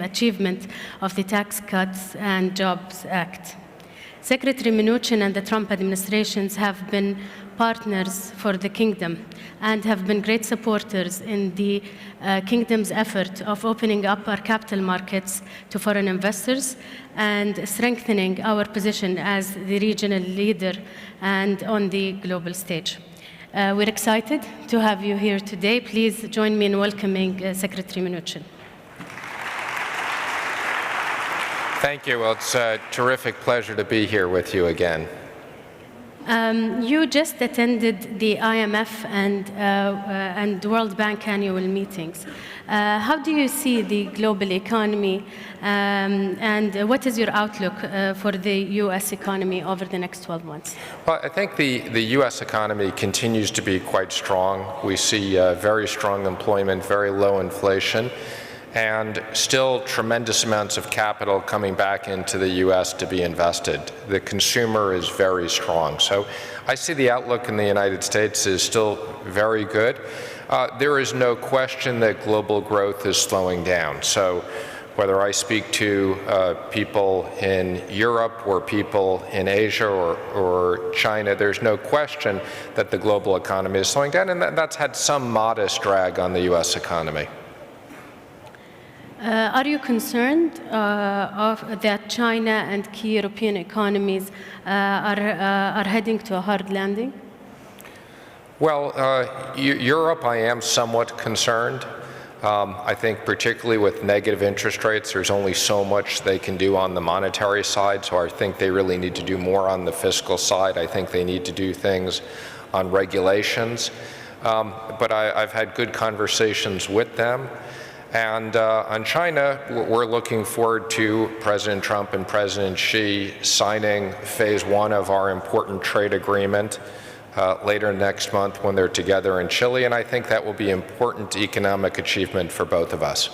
achievement of the Tax Cuts and Jobs Act. Secretary Mnuchin and the Trump administrations have been partners for the kingdom and have been great supporters in the kingdom's effort of opening up our capital markets to foreign investors and strengthening our position as the regional leader and on the global stage. We're excited to have you here today. Please join me in welcoming Secretary Mnuchin. Thank you. Well, it's a terrific pleasure to be here with you again. You just attended the IMF and World Bank annual meetings. How do you see the global economy and what is your outlook for the U.S. economy over the next 12 months? Well, I think the U.S. economy continues to be quite strong. We see very strong employment, very low inflation, and still tremendous amounts of capital coming back into the U.S. to be invested. The consumer is very strong. So I see the outlook in the United States is still very good. There is no question that global growth is slowing down. So whether I speak to people in Europe or people in Asia or China, there's no question that the global economy is slowing down, and that's had some modest drag on the U.S. economy. Are you concerned that China and key European economies are heading to a hard landing? Well, Europe, I am somewhat concerned. I think particularly with negative interest rates, there's only so much they can do on the monetary side, so I think they really need to do more on the fiscal side. I think they need to do things on regulations. But I've had good conversations with them. And on China, we're looking forward to President Trump and President Xi signing phase 1 of our important trade agreement later next month when they're together in Chile, and I think that will be important economic achievement for both of us.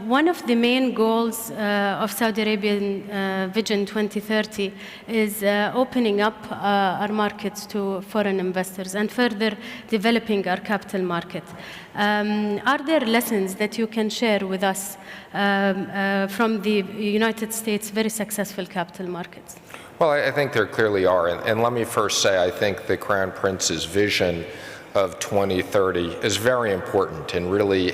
One of the main goals of Saudi Arabian Vision 2030 is opening up our markets to foreign investors and further developing our capital market. Are there lessons that you can share with us from the United States' very successful capital markets? Well, I think there clearly are. And let me first say, I think the Crown Prince's vision of 2030 is very important and really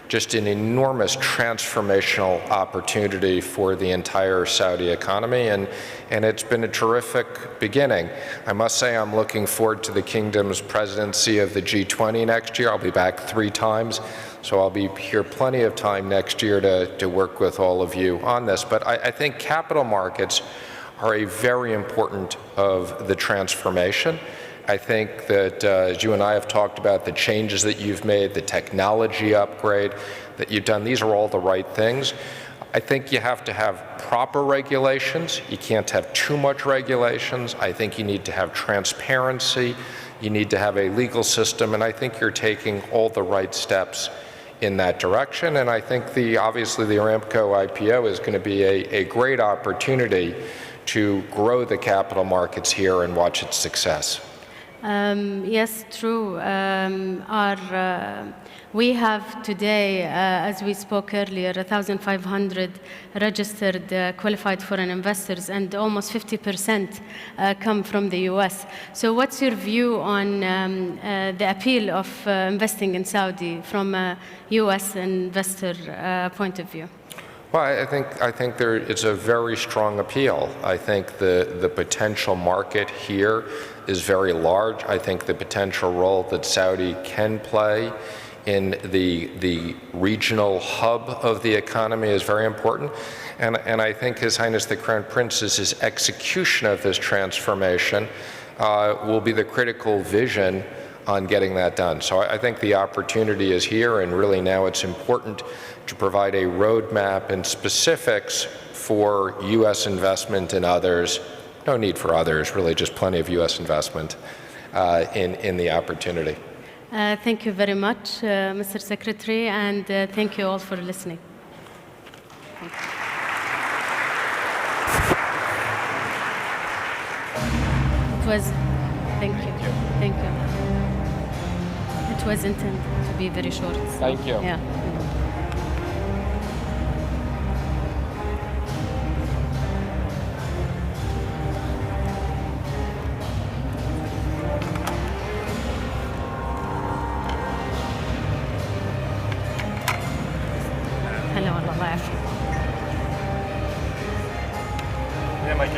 just an enormous transformational opportunity for the entire Saudi economy, and it's been a terrific beginning. I must say I'm looking forward to the Kingdom's presidency of the G20 next year. I'll be back 3 times, so I'll be here plenty of time next year to work with all of you on this. But I think capital markets are a very important of the transformation. I think that, as you and I have talked about, the changes that you've made, the technology upgrade that you've done, these are all the right things. I think you have to have proper regulations. You can't have too much regulations. I think you need to have transparency. You need to have a legal system, and I think you're taking all the right steps in that direction. And I think obviously the Aramco IPO is going to be a great opportunity to grow the capital markets here and watch its success. Yes, true. We have today, as we spoke earlier, 1,500 registered qualified foreign investors, and almost 50% come from the US. So what's your view on the appeal of investing in Saudi from a US investor point of view? Well, I think it's a very strong appeal. I think the potential market here is very large. I think the potential role that Saudi can play in the regional hub of the economy is very important. And I think His Highness the Crown Prince's execution of this transformation will be the critical vision on getting that done. So I think the opportunity is here, and really now it's important to provide a roadmap and specifics for U.S. investment and others. No need for others, really just plenty of U.S. investment in the opportunity. Thank you very much, Mr. Secretary, and thank you all for listening. Thank you. It was intended to be very short. So, thank you. Yeah. هلا والله الله يعافيك. Yeah, Mike.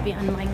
Be on mic.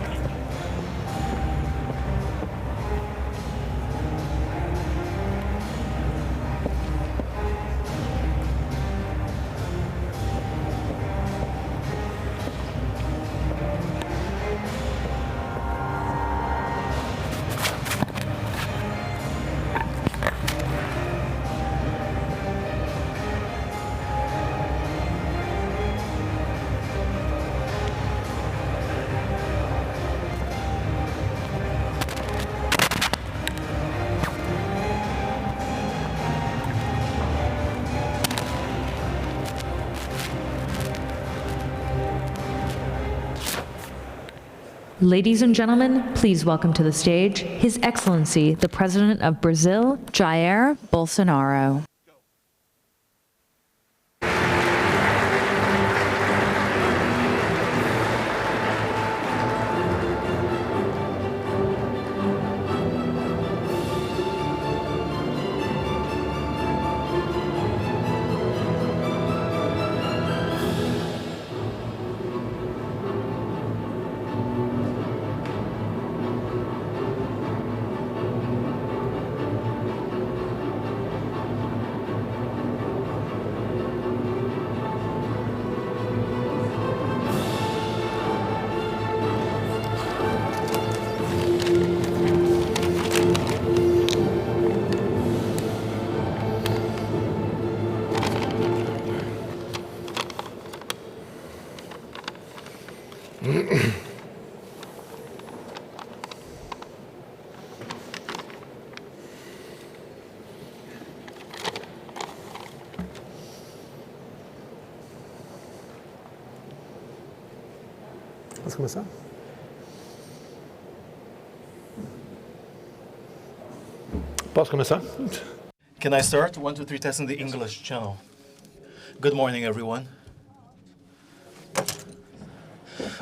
Ladies and gentlemen, please welcome to the stage His Excellency, the President of Brazil, Jair Bolsonaro. começar? Posso começar? Can I start? 1, 2, 3, testing the English channel. Good morning, everyone.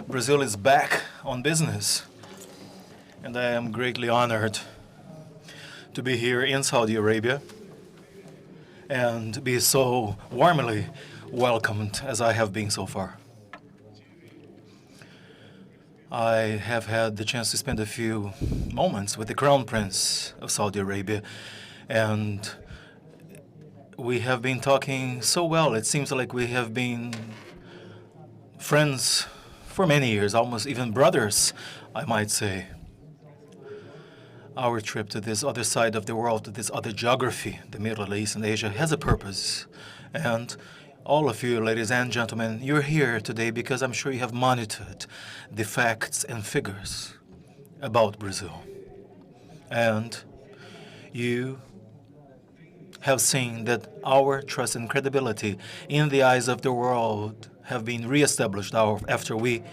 Brazil is back on business, and I am greatly honored to be here in Saudi Arabia and be so warmly welcomed as I have been so far. I have had the chance to spend a few moments with the Crown Prince of Saudi Arabia, and we have been talking so well. It seems like we have been friends for many years, almost even brothers, I might say. Our trip to this other side of the world, to this other geography, the Middle East and Asia, has a purpose. And all of you, ladies and gentlemen, you're here today because I'm sure you have monitored the facts and figures about Brazil. And you have seen that our trust and credibility in the eyes of the world have been reestablished after we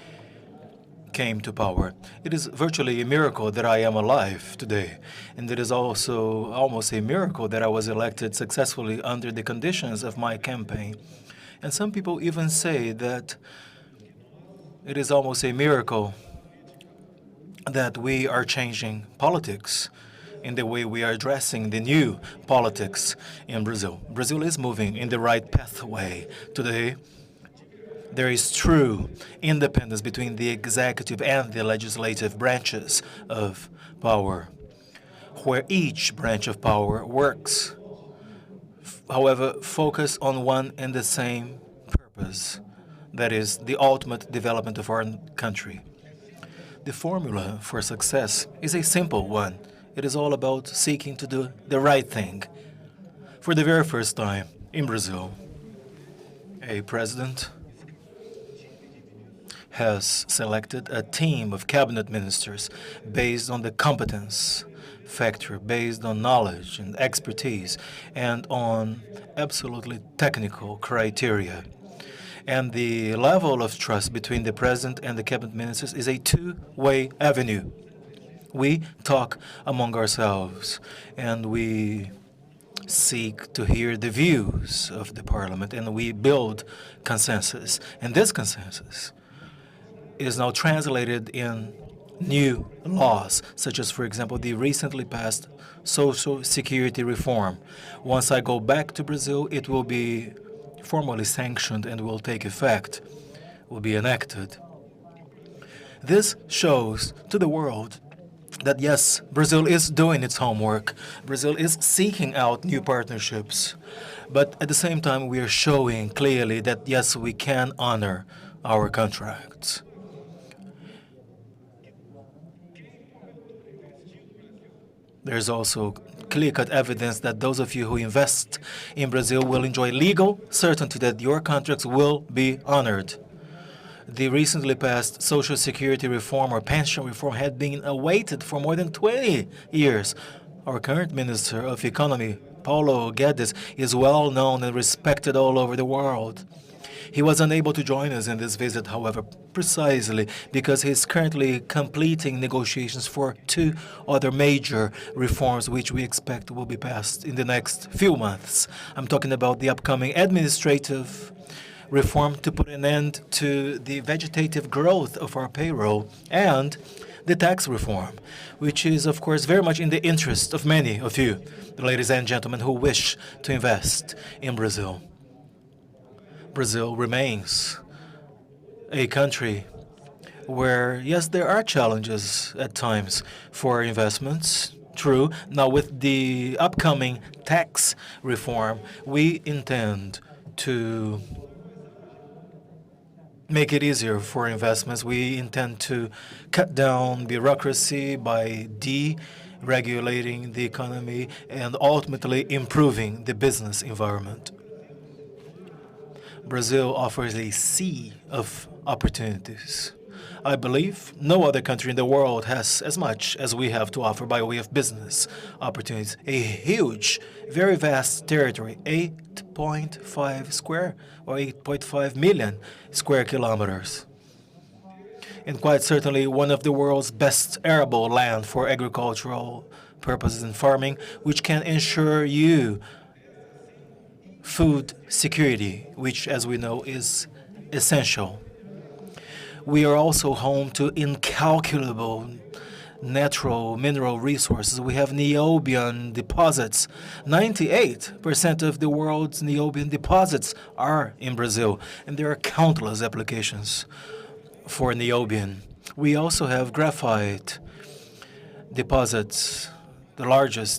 came to power. It is virtually a miracle that I am alive today, and it is also almost a miracle that I was elected successfully under the conditions of my campaign. And some people even say that it is almost a miracle that we are changing politics in the way we are addressing the new politics in Brazil. Brazil is moving in the right pathway today. There is true independence between the executive and the legislative branches of power, where each branch of power works, however, focus on one and the same purpose, that is, the ultimate development of our country. The formula for success is a simple one. It is all about seeking to do the right thing. For the very first time in Brazil, a president has selected a team of cabinet ministers based on the competence factor, based on knowledge and expertise, and on absolutely technical criteria. And the level of trust between the president and the cabinet ministers is a two-way avenue. We talk among ourselves, and we seek to hear the views of the parliament, and we build consensus. And this consensus is now translated in new laws, such as, for example, the recently passed Social Security reform. Once I go back to Brazil, it will be formally sanctioned and will take effect, will be enacted. This shows to the world that, yes, Brazil is doing its homework. Brazil is seeking out new partnerships. But at the same time, we are showing clearly that, yes, we can honor our contracts. There's also clear-cut evidence that those of you who invest in Brazil will enjoy legal certainty that your contracts will be honored. The recently passed Social Security reform or pension reform had been awaited for more than 20 years. Our current Minister of Economy, Paulo Guedes, is well known and respected all over the world. He was unable to join us in this visit, however, precisely because he is currently completing negotiations for two other major reforms which we expect will be passed in the next few months. I'm talking about the upcoming administrative reform to put an end to the vegetative growth of our payroll, and the tax reform, which is, of course, very much in the interest of many of you, ladies and gentlemen, who wish to invest in Brazil. Brazil remains a country where, yes, there are challenges at times for investments. True. Now, with the upcoming tax reform, we intend to make it easier for investments. We intend to cut down bureaucracy by deregulating the economy and ultimately improving the business environment. Brazil offers a sea of opportunities. I believe no other country in the world has as much as we have to offer by way of business opportunities. A huge, very vast territory, 8.5 million square kilometers. and quite certainly one of the world's best arable land for agricultural purposes and farming, which can ensure you food security, which, as we know, is essential. We are also home to incalculable natural mineral resources. We have niobium deposits. 98% of the world's niobium deposits are in Brazil, and there are countless applications for niobium. We also have graphite deposits, the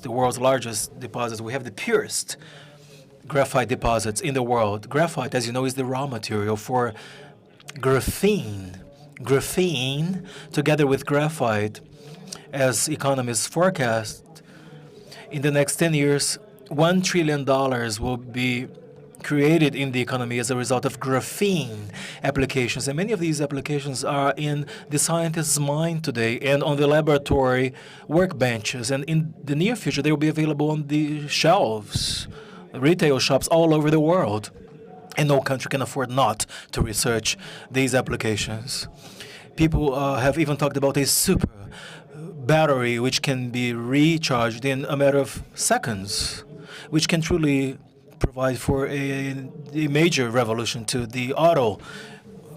world's largest deposits. We have the purest graphite deposits in the world. Graphite, as you know, is the raw material for graphene. Graphene, together with graphite, as economists forecast, in the next 10 years, $1 trillion will be created in the economy as a result of graphene applications. And many of these applications are in the scientist's mind today and on the laboratory workbenches. And in the near future, they will be available on the shelves, retail shops all over the world. And no country can afford not to research these applications. People have even talked about a super battery which can be recharged in a matter of seconds, which can truly provide for a major revolution to the auto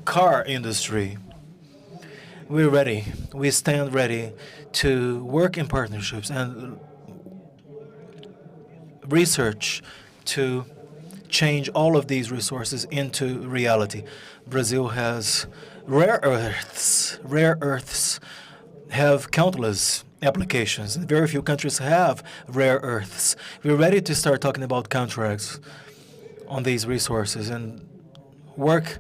car industry. We're ready. We stand ready to work in partnerships and research to change all of these resources into reality. Brazil has rare earths. Rare earths have countless applications. Very few countries have rare earths. We're ready to start talking about contracts on these resources and work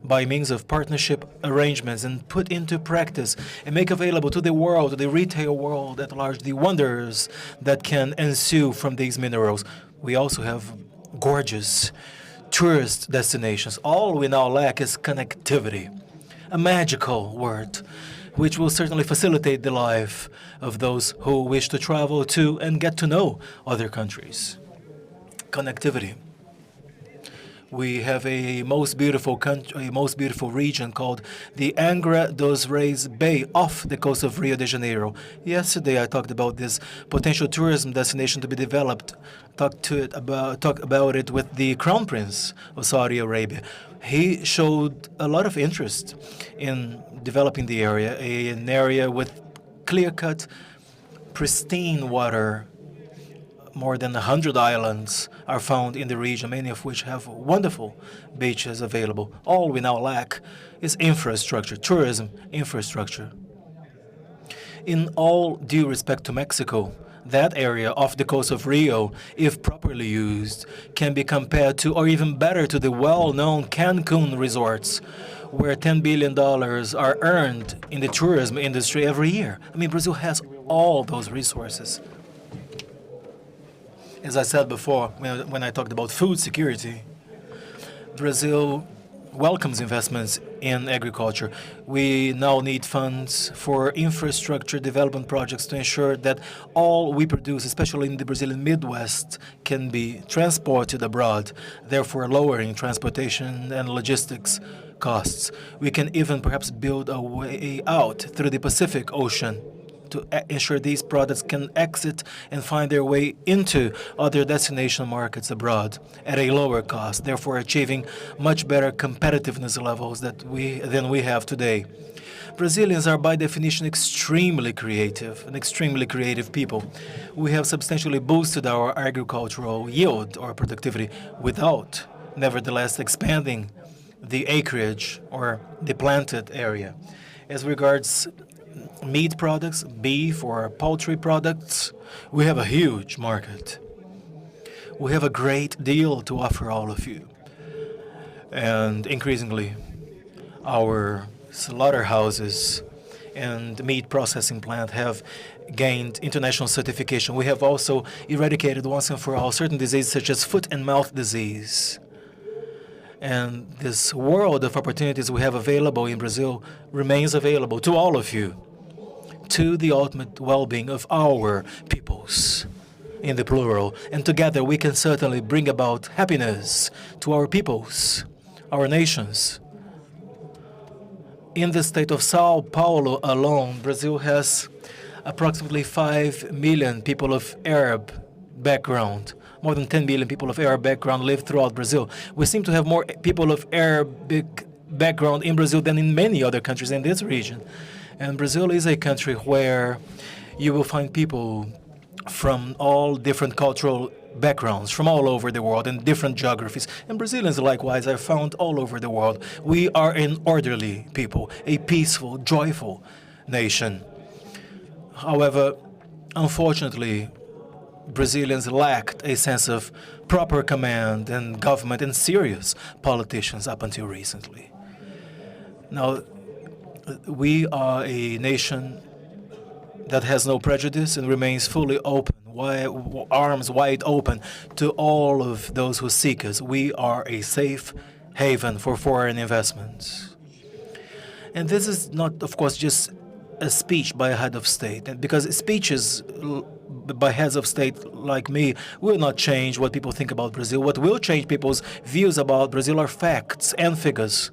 by means of partnership arrangements and put into practice and make available to the world, to the retail world at large, the wonders that can ensue from these minerals. We also have gorgeous tourist destinations. All we now lack is connectivity, a magical word, which will certainly facilitate the life of those who wish to travel to and get to know other countries. Connectivity. We have a most beautiful country, a most beautiful region called the Angra dos Reis Bay off the coast of Rio de Janeiro. Yesterday, I talked about this potential tourism destination to be developed. Talked about it with the Crown Prince of Saudi Arabia. He showed a lot of interest in developing the area, an area with clear-cut, pristine water. More than 100 islands are found in the region, many of which have wonderful beaches available. All we now lack is infrastructure, tourism infrastructure. In all due respect to Mexico, that area off the coast of Rio, if properly used, can be compared to, or even better, to the well-known Cancun resorts, where $10 billion are earned in the tourism industry every year. I mean, Brazil has all those resources. As I said before, when I talked about food security, Brazil welcomes investments in agriculture. We now need funds for infrastructure development projects to ensure that all we produce, especially in the Brazilian Midwest, can be transported abroad, therefore lowering transportation and logistics costs. We can even perhaps build a way out through the Pacific Ocean to ensure these products can exit and find their way into other destination markets abroad at a lower cost, therefore achieving much better competitiveness levels than we have today. Brazilians are by definition extremely creative, an extremely creative people. We have substantially boosted our agricultural yield or productivity without, nevertheless, expanding the acreage or the planted area. As regards meat products, beef or poultry products, we have a huge market. We have a great deal to offer all of you. And increasingly, our slaughterhouses and meat processing plant have gained international certification. We have also eradicated once and for all certain diseases such as foot and mouth disease. And this world of opportunities we have available in Brazil remains available to all of you, to the ultimate well-being of our peoples, in the plural. And together we can certainly bring about happiness to our peoples, our nations, In the state of Sao Paulo alone, Brazil has approximately 5 million people of Arab background. More than 10 million people of Arab background live throughout Brazil. We seem to have more people of Arabic background in Brazil than in many other countries in this region. And Brazil is a country where you will find people from all different cultural backgrounds, from all over the world and different geographies. And Brazilians likewise are found all over the world. We are an orderly people, a peaceful, joyful nation. However, unfortunately, Brazilians lacked a sense of proper command and government and serious politicians up until recently. Now, we are a nation that has no prejudice and remains fully open, arms wide open to all of those who seek us. We are a safe haven for foreign investments. And this is not, of course, just a speech by a head of state, and because speeches by heads of state like me will not change what people think about Brazil. What will change people's views about Brazil are facts and figures.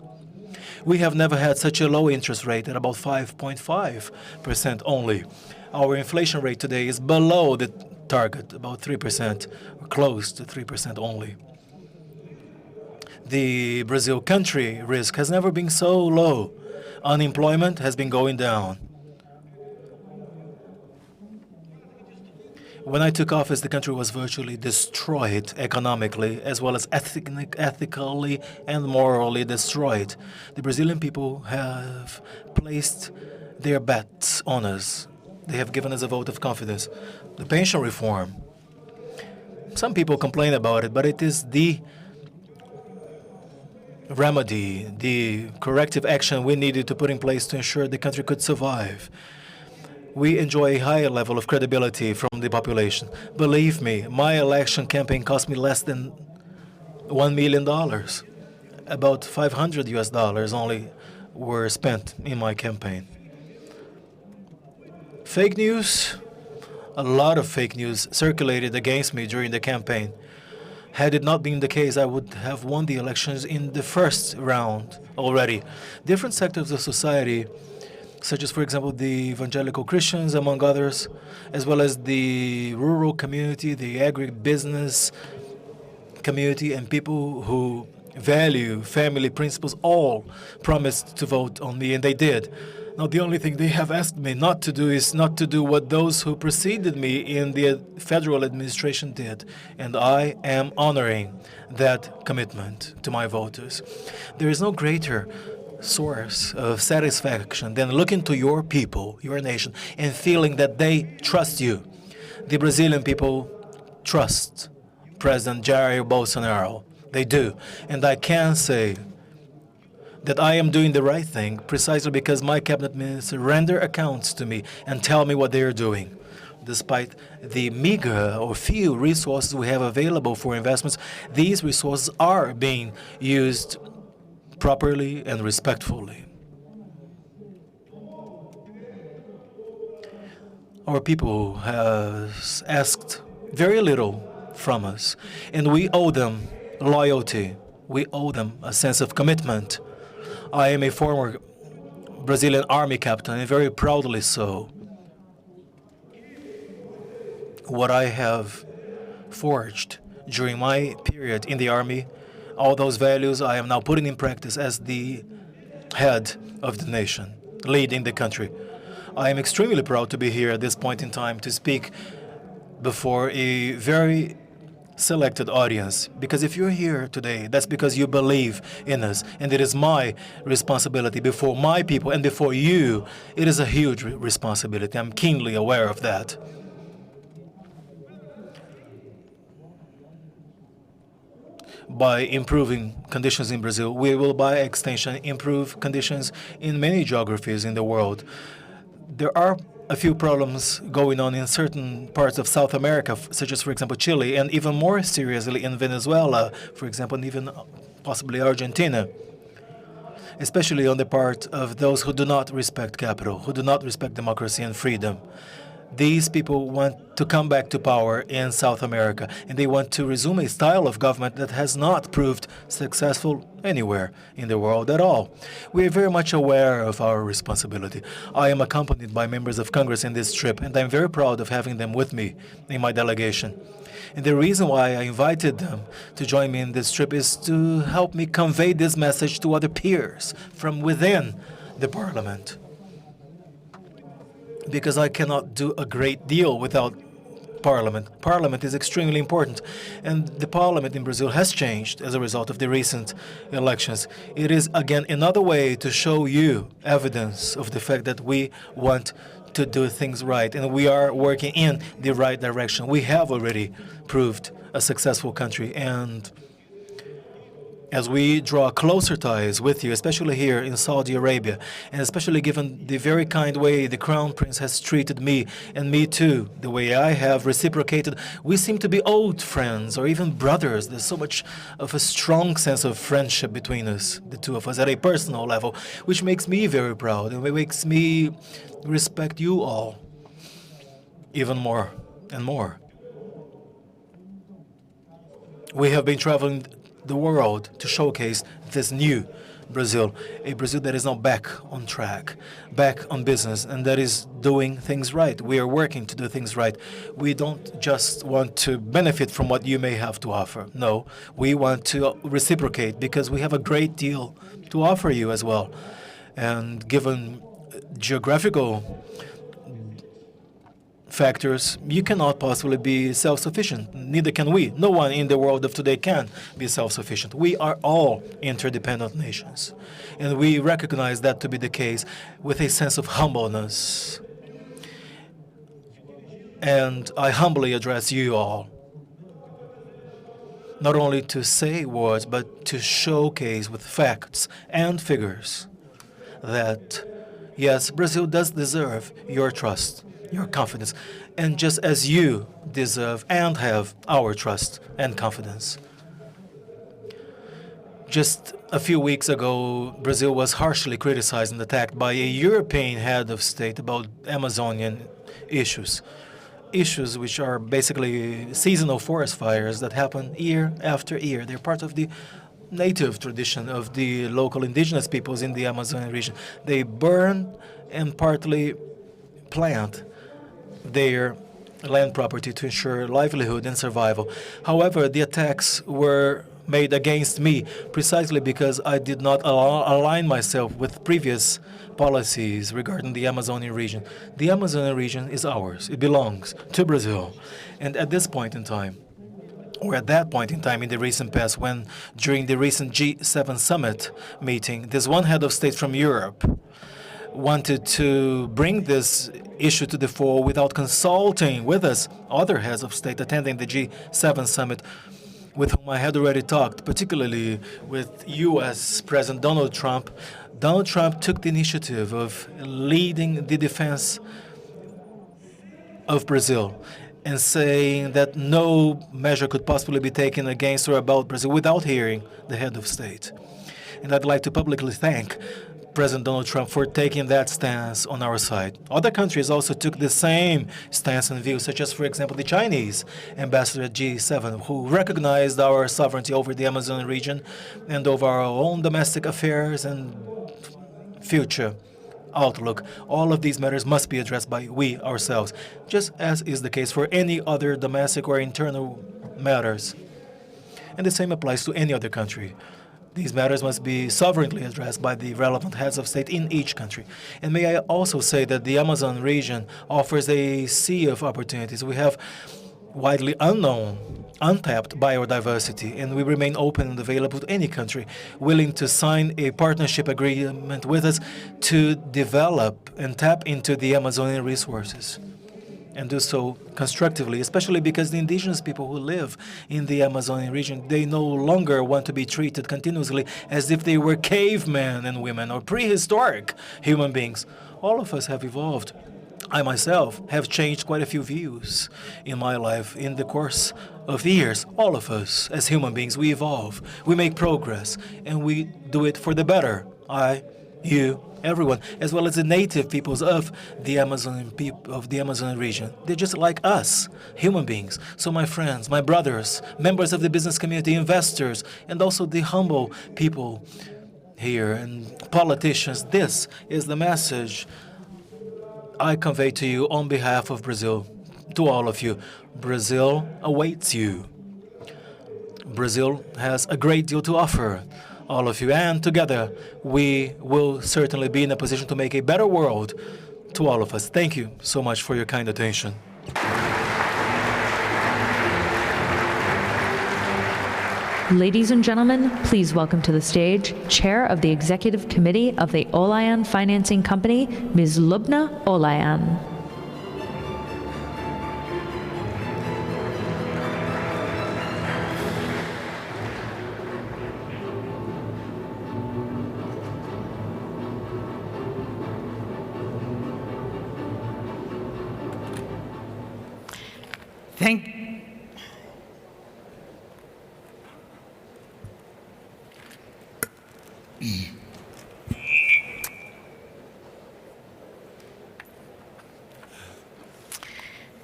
We have never had such a low interest rate at about 5.5% only. Our inflation rate today is below the target, about 3%, or close to 3% only. The Brazil country risk has never been so low. Unemployment has been going down. When I took office, the country was virtually destroyed economically, as well as ethically and morally destroyed. The Brazilian people have placed their bets on us. They have given us a vote of confidence. The pension reform. Some people complain about it, but it is the remedy, the corrective action we needed to put in place to ensure the country could survive. We enjoy a higher level of credibility from the population. Believe me, my election campaign cost me less than $1 million. About $500 US only were spent in my campaign. Fake news, a lot of fake news circulated against me during the campaign. Had it not been the case, I would have won the elections in the first round already. Different sectors of society, such as, for example, the evangelical Christians, among others, as well as the rural community, the agribusiness community, and people who value family principles, all promised to vote on me, and they did. Now, the only thing they have asked me not to do is not to do what those who preceded me in the federal administration did, and I am honoring that commitment to my voters. There is no greater source of satisfaction than looking to your people, your nation, and feeling that they trust you. The Brazilian people trust President Jair Bolsonaro. They do. And I can say that I am doing the right thing precisely because my cabinet ministers render accounts to me and tell me what they are doing. Despite the meager or few resources we have available for investments, these resources are being used properly and respectfully. Our people have asked very little from us, and we owe them loyalty. We owe them a sense of commitment. I am a former Brazilian Army captain, and very proudly so. What I have forged during my period in the Army, all those values I am now putting in practice as the head of the nation, leading the country. I am extremely proud to be here at this point in time to speak before a very selected audience, because if you're here today, that's because you believe in us, and it is my responsibility before my people and before you. It is a huge responsibility. I'm keenly aware of that. By improving conditions in Brazil, we will, by extension, improve conditions in many geographies in the world. There are a few problems going on in certain parts of South America, such as, for example, Chile, and even more seriously in Venezuela, for example, and even possibly Argentina, especially on the part of those who do not respect capital, who do not respect democracy and freedom. These people want to come back to power in South America, and they want to resume a style of government that has not proved successful anywhere in the world at all. We are very much aware of our responsibility. I am accompanied by members of Congress in this trip, and I'm very proud of having them with me in my delegation. And the reason why I invited them to join me in this trip is to help me convey this message to other peers from within the Parliament. Because I cannot do a great deal without Parliament. Parliament is extremely important, and the Parliament in Brazil has changed as a result of the recent elections. It is, again, another way to show you evidence of the fact that we want to do things right, and we are working in the right direction. We have already proved a successful country, and as we draw closer ties with you, especially here in Saudi Arabia, and especially given the very kind way the Crown Prince has treated me, and me too, the way I have reciprocated, we seem to be old friends or even brothers. There's so much of a strong sense of friendship between us, the two of us, at a personal level, which makes me very proud and makes me respect you all even more and more. We have been traveling the world to showcase this new Brazil, a Brazil that is now back on track, back on business, and that is doing things right. We are working to do things right. We don't just want to benefit from what you may have to offer. No, we want to reciprocate because we have a great deal to offer you as well. And given geographical factors, you cannot possibly be self-sufficient. Neither can we. No one in the world of today can be self-sufficient. We are all interdependent nations, and we recognize that to be the case with a sense of humbleness. And I humbly address you all, not only to say words, but to showcase with facts and figures that, yes, Brazil does deserve your trust, your confidence, and just as you deserve and have our trust and confidence. Just a few weeks ago, Brazil was harshly criticized and attacked by a European head of state about Amazonian issues which are basically seasonal forest fires that happen year after year. They're part of the native tradition of the local indigenous peoples in the Amazonian region. They burn and partly plant their land property to ensure livelihood and survival. However, the attacks were made against me precisely because I did not align myself with previous policies regarding the Amazonian region. The Amazonian region is ours. It belongs to Brazil. And at this point in time, or at that point in time in the recent past, when during the recent G7 summit meeting, this one head of state from Europe wanted to bring this issue to the fore without consulting with us, other heads of state attending the G7 summit, with whom I had already talked, particularly with U.S. President Donald Trump. Donald Trump took the initiative of leading the defense of Brazil and saying that no measure could possibly be taken against or about Brazil without hearing the head of state. And I'd like to publicly thank President Donald Trump for taking that stance on our side. Other countries also took the same stance and view, such as, for example, the Chinese ambassador at G7, who recognized our sovereignty over the Amazon region and over our own domestic affairs and future outlook. All of these matters must be addressed by we ourselves, just as is the case for any other domestic or internal matters. And the same applies to any other country. These matters must be sovereignly addressed by the relevant heads of state in each country. And may I also say that the Amazon region offers a sea of opportunities. We have widely unknown, untapped biodiversity, and we remain open and available to any country willing to sign a partnership agreement with us to develop and tap into the Amazonian resources, and do so constructively, especially because the indigenous people who live in the Amazonian region, they no longer want to be treated continuously as if they were cavemen and women or prehistoric human beings. All of us have evolved. I myself have changed quite a few views in my life in the course of years. All of us, as human beings, we evolve, we make progress, and we do it for the better. I, you, everyone, as well as the native peoples of the Amazon region. They're just like us, human beings. So my friends, my brothers, members of the business community, investors, and also the humble people here and politicians, this is the message I convey to you on behalf of Brazil, to all of you. Brazil awaits you. Brazil has a great deal to offer, all of you, and together we will certainly be in a position to make a better world to all of us. Thank you so much for your kind attention. Ladies and gentlemen, please welcome to the stage Chair of the Executive Committee of the Olayan Financing Company, Ms. Lubna Olayan.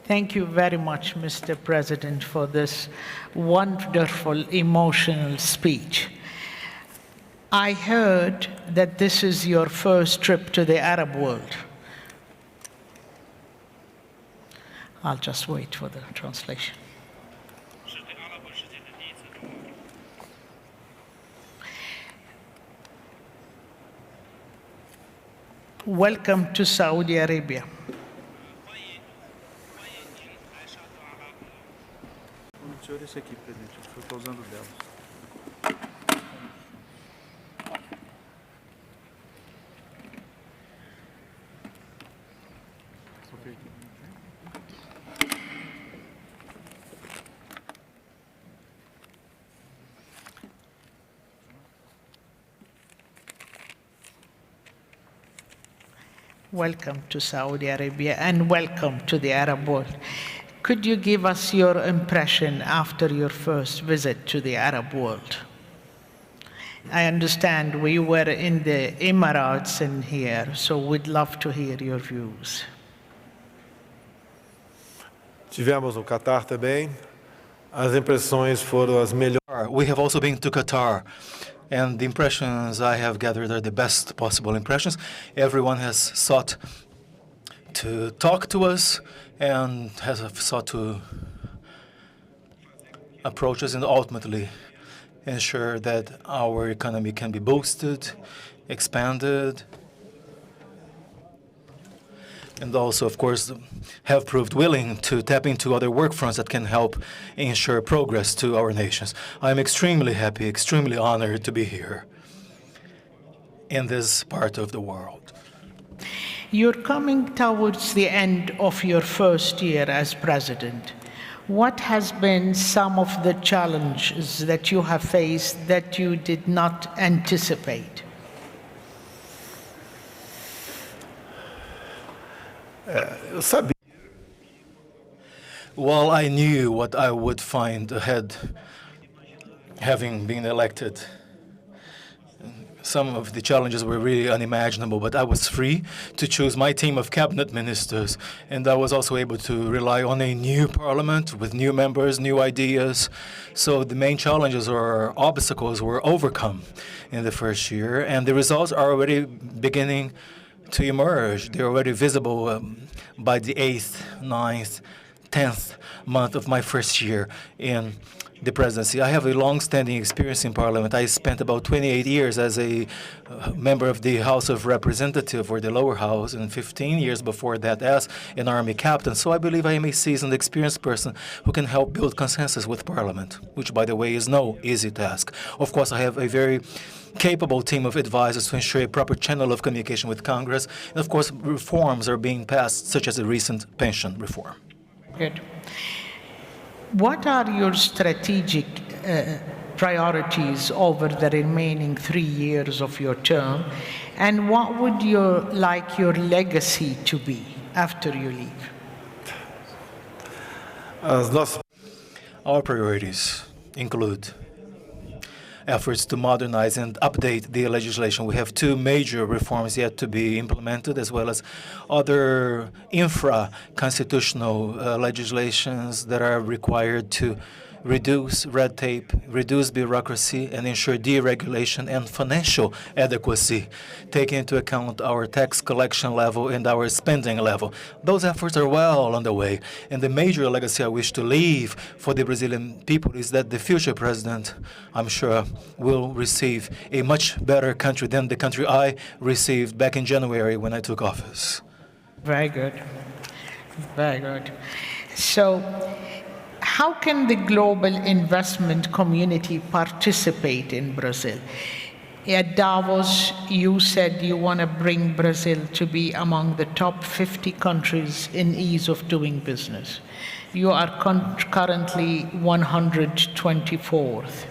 Thank you very much, Mr. President, for this wonderful, emotional speech. I heard that this is your first trip to the Arab world. I'll just wait for the translation. Welcome to Saudi Arabia. Esse aqui, presidente. Eu estou usando delas. Welcome to Saudi Arabia and welcome to the Arab world. Could you give us your impression after your first visit to the Arab world? I understand we were in the Emirates in here, so we'd love to hear your views. Tivemos no Catar também. As impressões foram as melhores. We have also been to Qatar, and the impressions I have gathered are the best possible impressions. Everyone has sought to talk to us and has sought to approach us and ultimately ensure that our economy can be boosted, expanded, and also, of course, have proved willing to tap into other work fronts that can help ensure progress to our nations. I'm extremely happy, extremely honored to be here in this part of the world. You're coming towards the end of your first year as president. What has been some of the challenges that you have faced that you did not anticipate? Well, I knew what I would find ahead, having been elected. Some of the challenges were really unimaginable, but I was free to choose my team of cabinet ministers, and I was also able to rely on a new parliament with new members, new ideas. So the main challenges or obstacles were overcome in the first year, and the results are already beginning to emerge. They're already visible by the 8th, 9th, 10th month of my first year in the presidency. I have a long-standing experience in Parliament. I spent about 28 years as a member of the House of Representatives, or the lower house, and 15 years before that as an army captain. So I believe I am a seasoned, experienced person who can help build consensus with Parliament, which, by the way, is no easy task. Of course, I have a very capable team of advisors to ensure a proper channel of communication with Congress. And of course, reforms are being passed, such as the recent pension reform. Good. What are your strategic priorities over the remaining 3 years of your term, and what would you like your legacy to be after you leave? Our priorities include efforts to modernize and update the legislation. We have two major reforms yet to be implemented, as well as other infra-constitutional legislations that are required to reduce red tape, reduce bureaucracy, and ensure deregulation and financial adequacy, taking into account our tax collection level and our spending level. Those efforts are well underway, and the major legacy I wish to leave for the Brazilian people is that the future president, I'm sure, will receive a much better country than the country I received back in January when I took office. Very good. Very good. So, how can the global investment community participate in Brazil? At Davos, you said you want to bring Brazil to be among the top 50 countries in ease of doing business. You are currently 124th.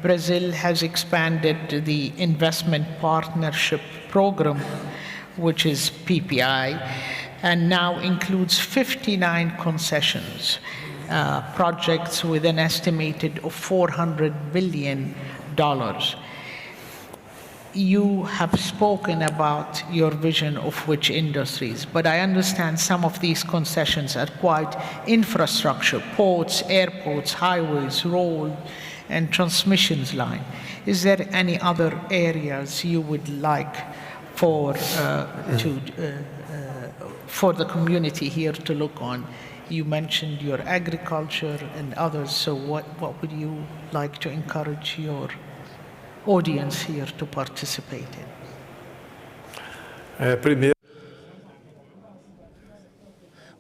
Brazil has expanded the Investment Partnership Program, which is PPI, and now includes 59 concessions. Projects with an estimated of $400 billion. You have spoken about your vision of which industries, but I understand some of these concessions are quite infrastructure, ports, airports, highways, road, and transmissions line. Is there any other areas you would like for the community here to look on? You mentioned your agriculture and others, so what would you like to encourage your audience here to participate in?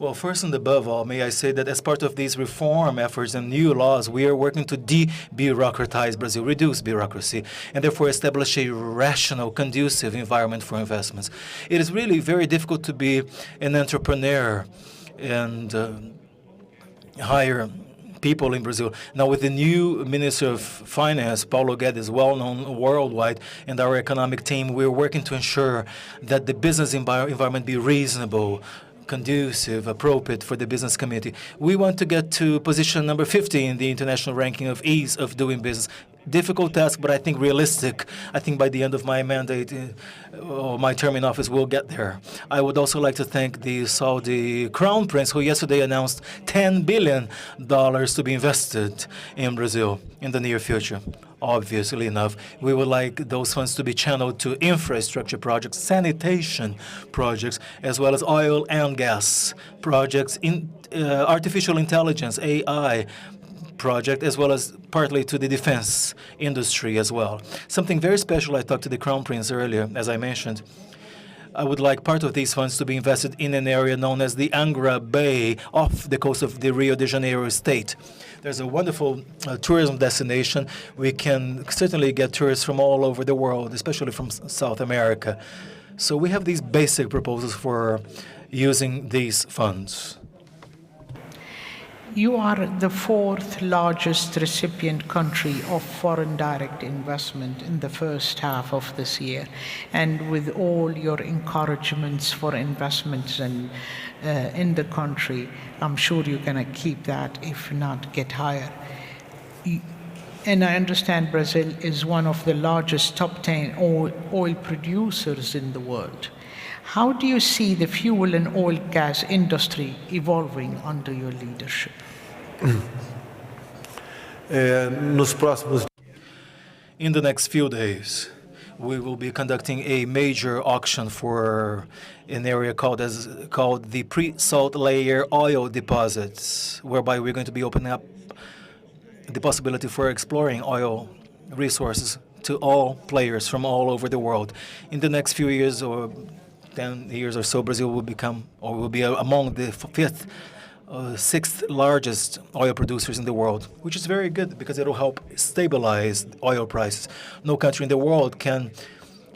Well, first and above all, may I say that as part of these reform efforts and new laws, we are working to de-bureaucratize Brazil, reduce bureaucracy, and therefore establish a rational, conducive environment for investments. It is really very difficult to be an entrepreneur and hire people in Brazil. Now, with the new Minister of Finance, Paulo Guedes, well-known worldwide, and our economic team, we're working to ensure that the business environment be reasonable, conducive, appropriate for the business community. We want to get to position number 50 in the international ranking of ease of doing business. Difficult task, but I think realistic. I think by the end of my mandate, or my term in office, we'll get there. I would also like to thank the Saudi Crown Prince, who yesterday announced $10 billion to be invested in Brazil in the near future. Obviously enough, we would like those funds to be channeled to infrastructure projects, sanitation projects, as well as oil and gas projects, artificial intelligence, AI, project, as well as partly to the defense industry as well. Something very special, I talked to the Crown Prince earlier, as I mentioned. I would like part of these funds to be invested in an area known as the Angra Bay off the coast of the Rio de Janeiro state. There's a wonderful tourism destination. We can certainly get tourists from all over the world, especially from South America. So we have these basic proposals for using these funds. You are the fourth largest recipient country of foreign direct investment in the first half of this year. And with all your encouragements for investments in the country, I'm sure you're going to keep that, if not get higher. And I understand Brazil is one of the largest top 10 oil producers in the world. How do you see the fuel and oil gas industry evolving under your leadership? In the next few days, we will be conducting a major auction for an area called the pre-salt layer oil deposits, whereby we're going to be opening up the possibility for exploring oil resources to all players from all over the world. In the next few years, or 10 years or so, Brazil will become, or will be among the sixth largest oil producers in the world, which is very good because it will help stabilize oil prices. No country in the world can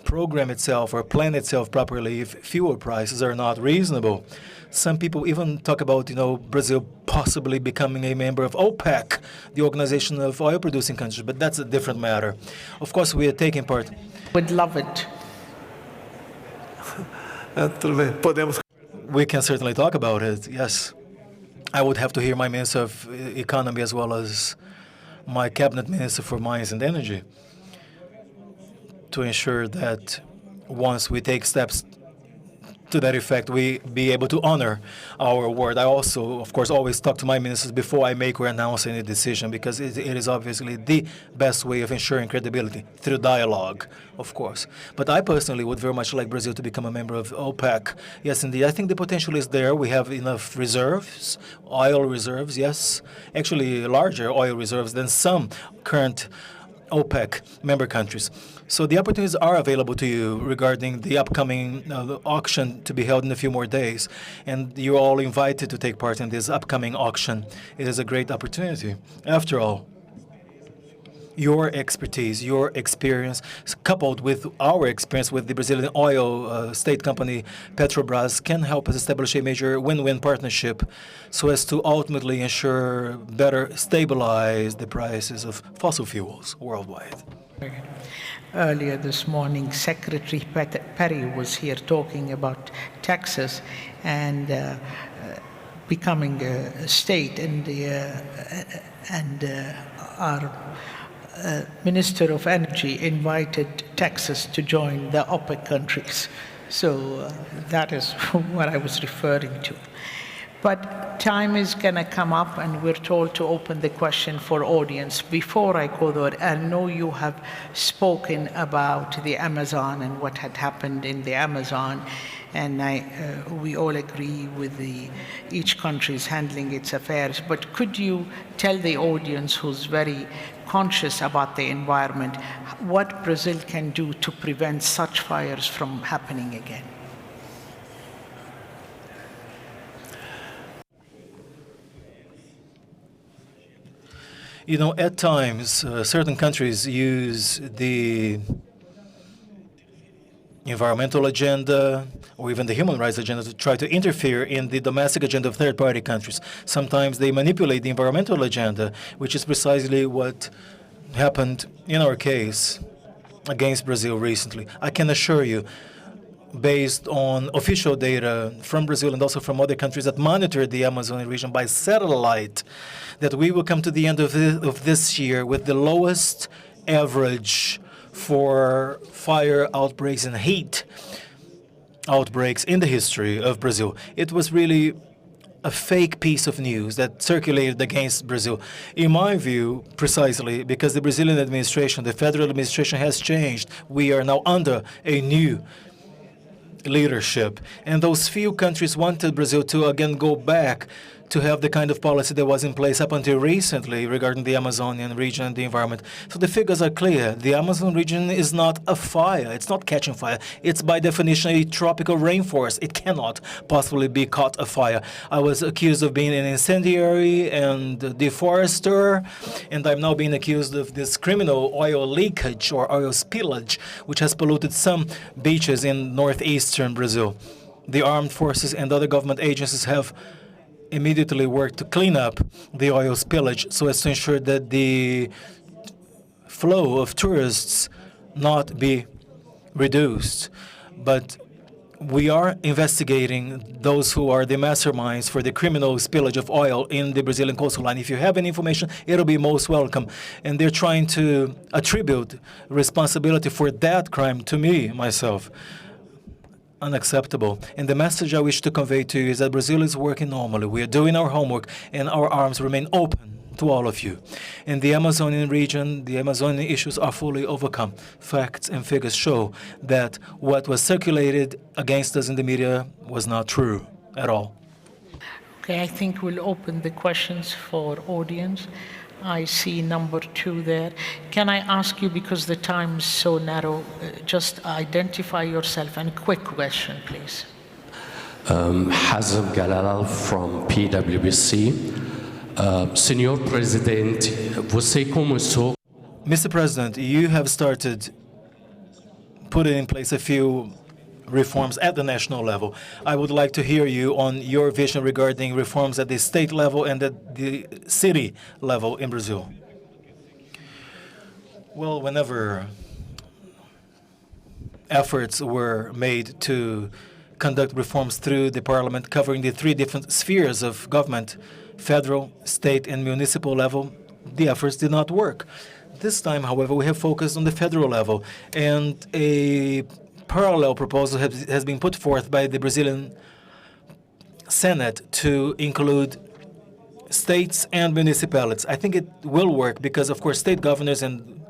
program itself or plan itself properly if fuel prices are not reasonable. Some people even talk about, Brazil possibly becoming a member of OPEC, the Organization of Oil Producing Countries, but that's a different matter. Of course, we are taking part. Would love it. We can certainly talk about it, yes. I would have to hear my Minister of Economy as well as my cabinet minister for mines and energy, to ensure that once we take steps to that effect, we be able to honor our word. I also, of course, always talk to my ministers before I make or announce any decision, because it is obviously the best way of ensuring credibility, through dialogue, of course. But I personally would very much like Brazil to become a member of OPEC. Yes, indeed. I think the potential is there. We have enough reserves, oil reserves, yes, actually larger oil reserves than some current OPEC member countries. So the opportunities are available to you regarding the upcoming auction to be held in a few more days. And you're all invited to take part in this upcoming auction. It is a great opportunity. After all, your expertise, your experience, coupled with our experience with the Brazilian oil state company Petrobras, can help us establish a major win-win partnership so as to ultimately ensure better stabilize the prices of fossil fuels worldwide. Earlier this morning, Secretary Perry was here talking about Texas and becoming a state, and our Minister of Energy invited Texas to join the OPEC countries. So that is what I was referring to. But time is going to come up, and we're told to open the question for audience. Before I go there, I know you have spoken about the Amazon and what had happened in the Amazon, and we all agree with each country is handling its affairs. But could you tell the audience, who's very conscious about the environment, what Brazil can do to prevent such fires from happening again? You know, at times, certain countries use the environmental agenda or even the human rights agenda to try to interfere in the domestic agenda of third-party countries. Sometimes they manipulate the environmental agenda, which is precisely what happened in our case against Brazil recently. I can assure you, based on official data from Brazil and also from other countries that monitor the Amazon region by satellite, that we will come to the end of this year with the lowest average for fire outbreaks and heat outbreaks in the history of Brazil. It was really a fake piece of news that circulated against Brazil, in my view, precisely because the Brazilian administration, the federal administration, has changed. We are now under a new leadership, and those few countries wanted Brazil to again go back to have the kind of policy that was in place up until recently regarding the Amazonian region and the environment. So the figures are clear. The Amazon region is not a fire. It's not catching fire. It's by definition a tropical rainforest. It cannot possibly be caught afire. I was accused of being an incendiary and deforester, and I'm now being accused of this criminal oil leakage or oil spillage, which has polluted some beaches in northeastern Brazil. The armed forces and other government agencies have immediately worked to clean up the oil spillage so as to ensure that the flow of tourists not be reduced. But we are investigating those who are the masterminds for the criminal spillage of oil in the Brazilian coastal line. If you have any information, it'll be most welcome. And they're trying to attribute responsibility for that crime to me, myself. Unacceptable. And the message I wish to convey to you is that Brazil is working normally. We are doing our homework, and our arms remain open to all of you. In the Amazonian region, the Amazonian issues are fully overcome. Facts and figures show that what was circulated against us in the media was not true at all. Okay, I think we'll open the questions for audience. I see number 2 there. Can I ask you, because the time is so narrow, just identify yourself and a quick question, please. Hazem Galal from PwC. Senhor Presidente, você começou... Mr. President, you have started putting in place a few reforms at the national level. I would like to hear you on your vision regarding reforms at the state level and at the city level in Brazil. Well, whenever efforts were made to conduct reforms through the parliament covering the 3 different spheres of government, federal, state, and municipal level, the efforts did not work. This time, however, we have focused on the federal level, and a parallel proposal has been put forth by the Brazilian Senate to include states and municipalities. I think it will work because, of course, state governors and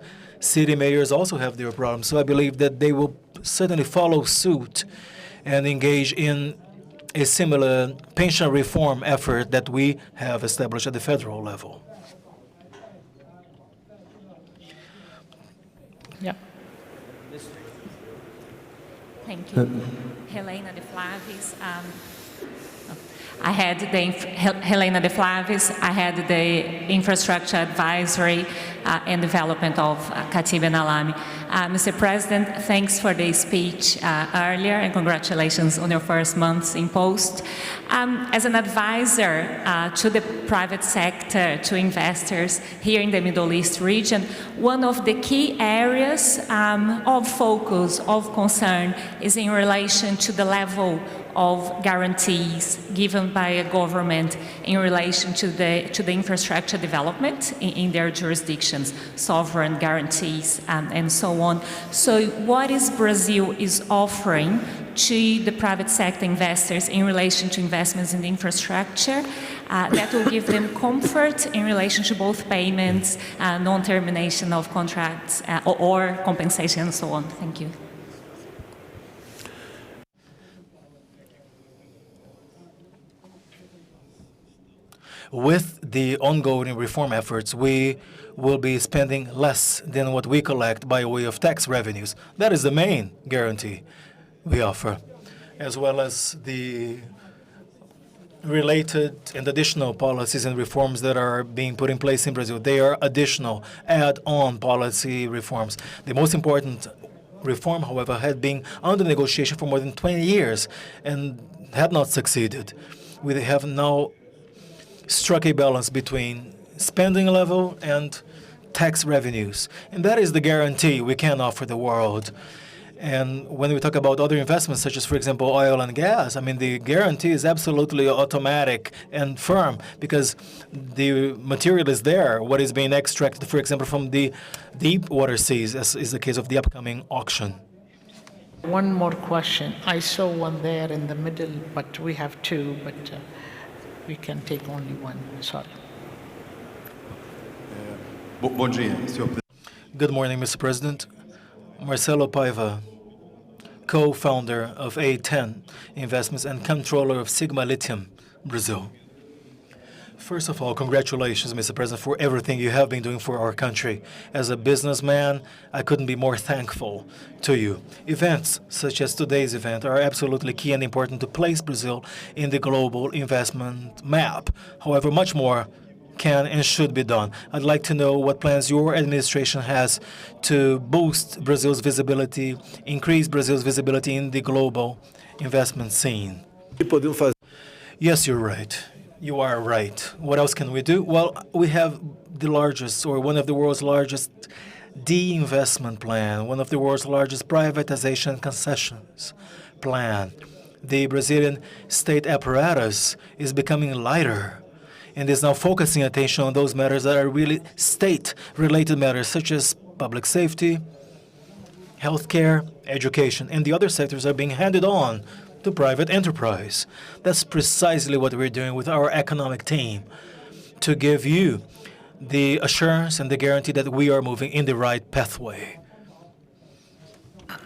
city mayors also have their problems. So I believe that they will certainly follow suit and engage in a similar pension reform effort that we have established at the federal level. Yeah. Thank you. Helena de Flavis. I had Helena de Flavis. I had the infrastructure advisory and development of Khatib and Alami. Mr. President, thanks for the speech earlier, and congratulations on your first months in post. As an advisor to the private sector, to investors here in the Middle East region, one of the key areas of focus, of concern, is in relation to the level of guarantees given by a government in relation to the infrastructure development in their jurisdictions, sovereign guarantees, and so on. So what is Brazil is offering to the private sector investors in relation to investments in the infrastructure that will give them comfort in relation to both payments, non-termination of contracts, or compensation, and so on? Thank you. With the ongoing reform efforts, we will be spending less than what we collect by way of tax revenues. That is the main guarantee we offer, as well as the related and additional policies and reforms that are being put in place in Brazil. They are additional, add-on policy reforms. The most important reform, however, had been under negotiation for more than 20 years and had not succeeded. We have now struck a balance between spending level and tax revenues. And that is the guarantee we can offer the world. And when we talk about other investments, such as, for example, oil and gas, I mean, the guarantee is absolutely automatic and firm because the material is there, what is being extracted, for example, from the deep water seas, as is the case of the upcoming auction. One more question. I saw one there in the middle, but we have two, but we can take only one. Sorry. Good morning, Mr. President. Marcelo Paiva, co-founder of A10 Investments and controller of Sigma Lithium, Brazil. First of all, congratulations, Mr. President, for everything you have been doing for our country. As a businessman, I couldn't be more thankful to you. Events such as today's event are absolutely key and important to place Brazil in the global investment map. However, much more can and should be done. I'd like to know what plans your administration has to boost Brazil's visibility, increase Brazil's visibility in the global investment scene. Yes, you're right. You are right. What else can we do? Well, we have the largest, or one of the world's largest, de-investment plan, one of the world's largest privatization concessions plan. The Brazilian state apparatus is becoming lighter and is now focusing attention on those matters that are really state-related matters, such as public safety, healthcare, education, and the other sectors are being handed on to private enterprise. That's precisely what we're doing with our economic team, to give you the assurance and the guarantee that we are moving in the right pathway.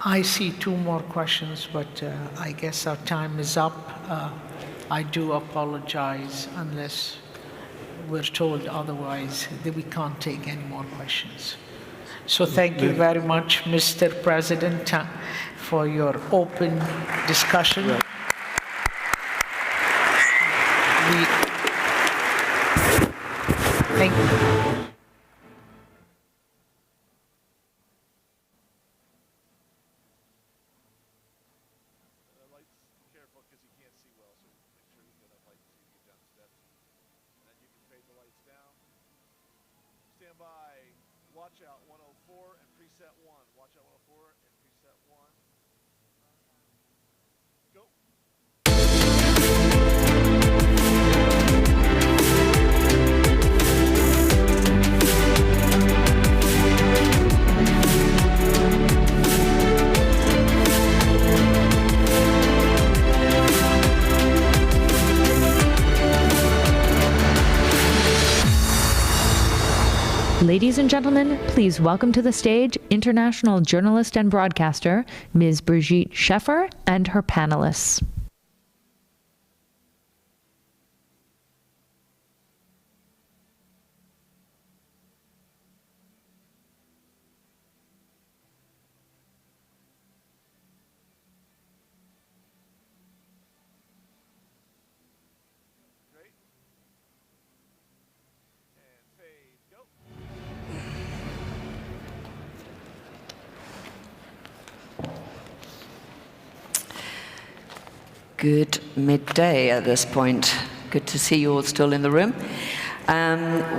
I see two more questions, but I guess our time is up. I do apologize unless we're told otherwise that we can't take any more questions. So thank you very much, Mr. President, for your open discussion. Thank you. Watch out 104 and preset 1. Watch out 104 and preset 1. Go. Ladies and gentlemen, please welcome to the stage international journalist and broadcaster, Ms. Brigitte Scheffer, and her panelists. Good midday at this point. Good to see you all still in the room.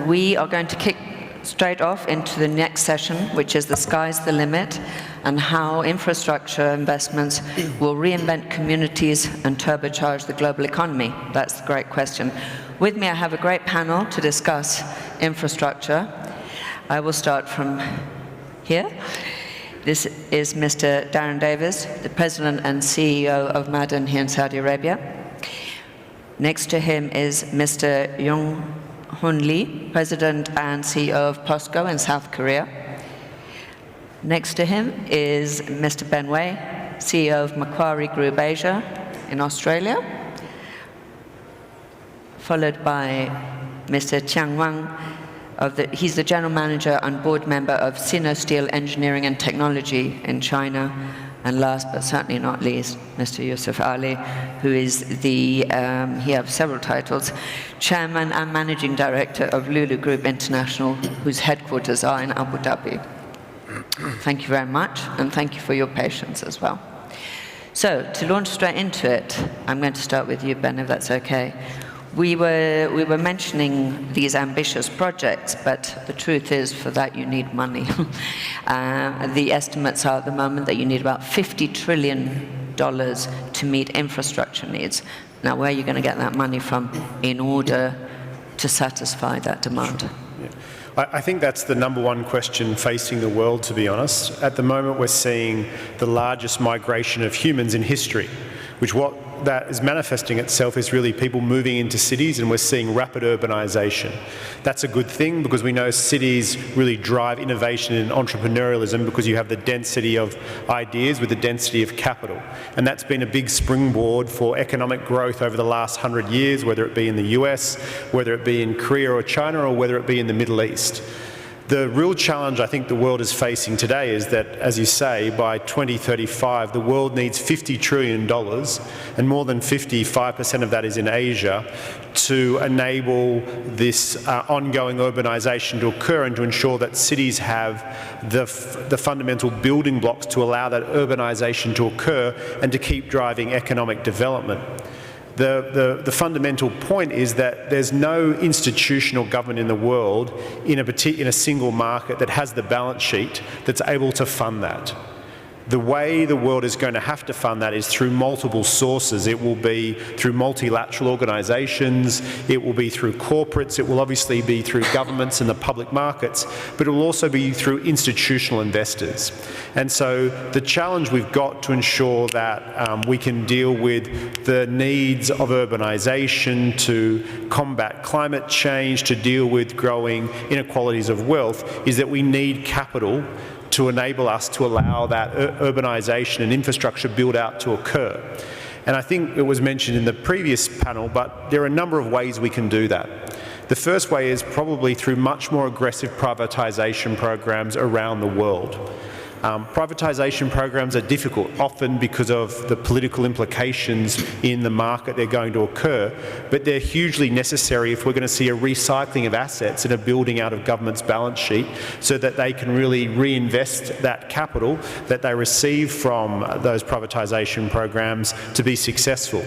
We are going to kick straight off into the next session, which is the sky's the limit, and how infrastructure investments will reinvent communities and turbocharge the global economy. That's the great question. With me, I have a great panel to discuss infrastructure. I will start from here. This is Mr. Darren Davis, the President and CEO of Madden here in Saudi Arabia. Next to him is Mr. Young-Hoon Lee, President and CEO of POSCO in South Korea. Next to him is Mr. Ben Wei, CEO of Macquarie Group Asia in Australia, followed by Mr. Chiang Wang. He's the general manager and board member of Sinosteel Engineering and Technology in China. And last but certainly not least, Mr. Yusuf Ali, who is he has several titles, chairman and managing director of Lulu Group International, whose headquarters are in Abu Dhabi. Thank you very much, and thank you for your patience as well. So, to launch straight into it, I'm going to start with you, Ben, if that's okay. We were mentioning these ambitious projects, but the truth is, for that you need money. The estimates are at the moment that you need about $50 trillion to meet infrastructure needs. Now, where are you going to get that money from in order to satisfy that demand? Sure. Yeah. I think that's the number one question facing the world, to be honest. At the moment, we're seeing the largest migration of humans in history, which what that is manifesting itself is really people moving into cities, and we're seeing rapid urbanization. That's a good thing because we know cities really drive innovation and entrepreneurialism because you have the density of ideas with the density of capital. And that's been a big springboard for economic growth over the last 100 years, whether it be in the US, whether it be in Korea or China, or whether it be in the Middle East. The real challenge I think the world is facing today is that, as you say, by 2035, the world needs $50 trillion, and more than 55% of that is in Asia, to enable this ongoing urbanization to occur and to ensure that cities have the fundamental building blocks to allow that urbanization to occur and to keep driving economic development. The fundamental point is that there's no institutional government in the world in a single market that has the balance sheet that's able to fund that. The way the world is going to have to fund that is through multiple sources. It will be through multilateral organizations, it will be through corporates, it will obviously be through governments and the public markets, but it will also be through institutional investors. And so the challenge we've got to ensure that we can deal with the needs of urbanization, to combat climate change, to deal with growing inequalities of wealth, is that we need capital to enable us to allow that urbanization and infrastructure build out to occur. And I think it was mentioned in the previous panel, but there are a number of ways we can do that. The first way is probably through much more aggressive privatization programs around the world. Privatization programs are difficult, often because of the political implications in the market they're going to occur, but they're hugely necessary if we're going to see a recycling of assets and a building out of government's balance sheet so that they can really reinvest that capital that they receive from those privatization programs to be successful.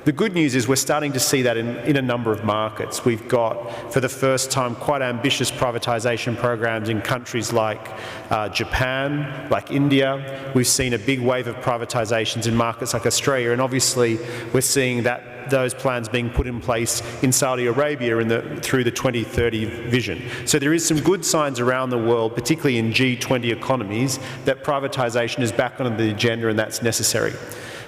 The good news is we're starting to see that in a number of markets. We've got, for the first time, quite ambitious privatization programs in countries like Japan, like India. We've seen a big wave of privatizations in markets like Australia, and obviously we're seeing that those plans being put in place in Saudi Arabia through the 2030 vision. So there is some good signs around the world, particularly in G20 economies, that privatization is back on the agenda and that's necessary.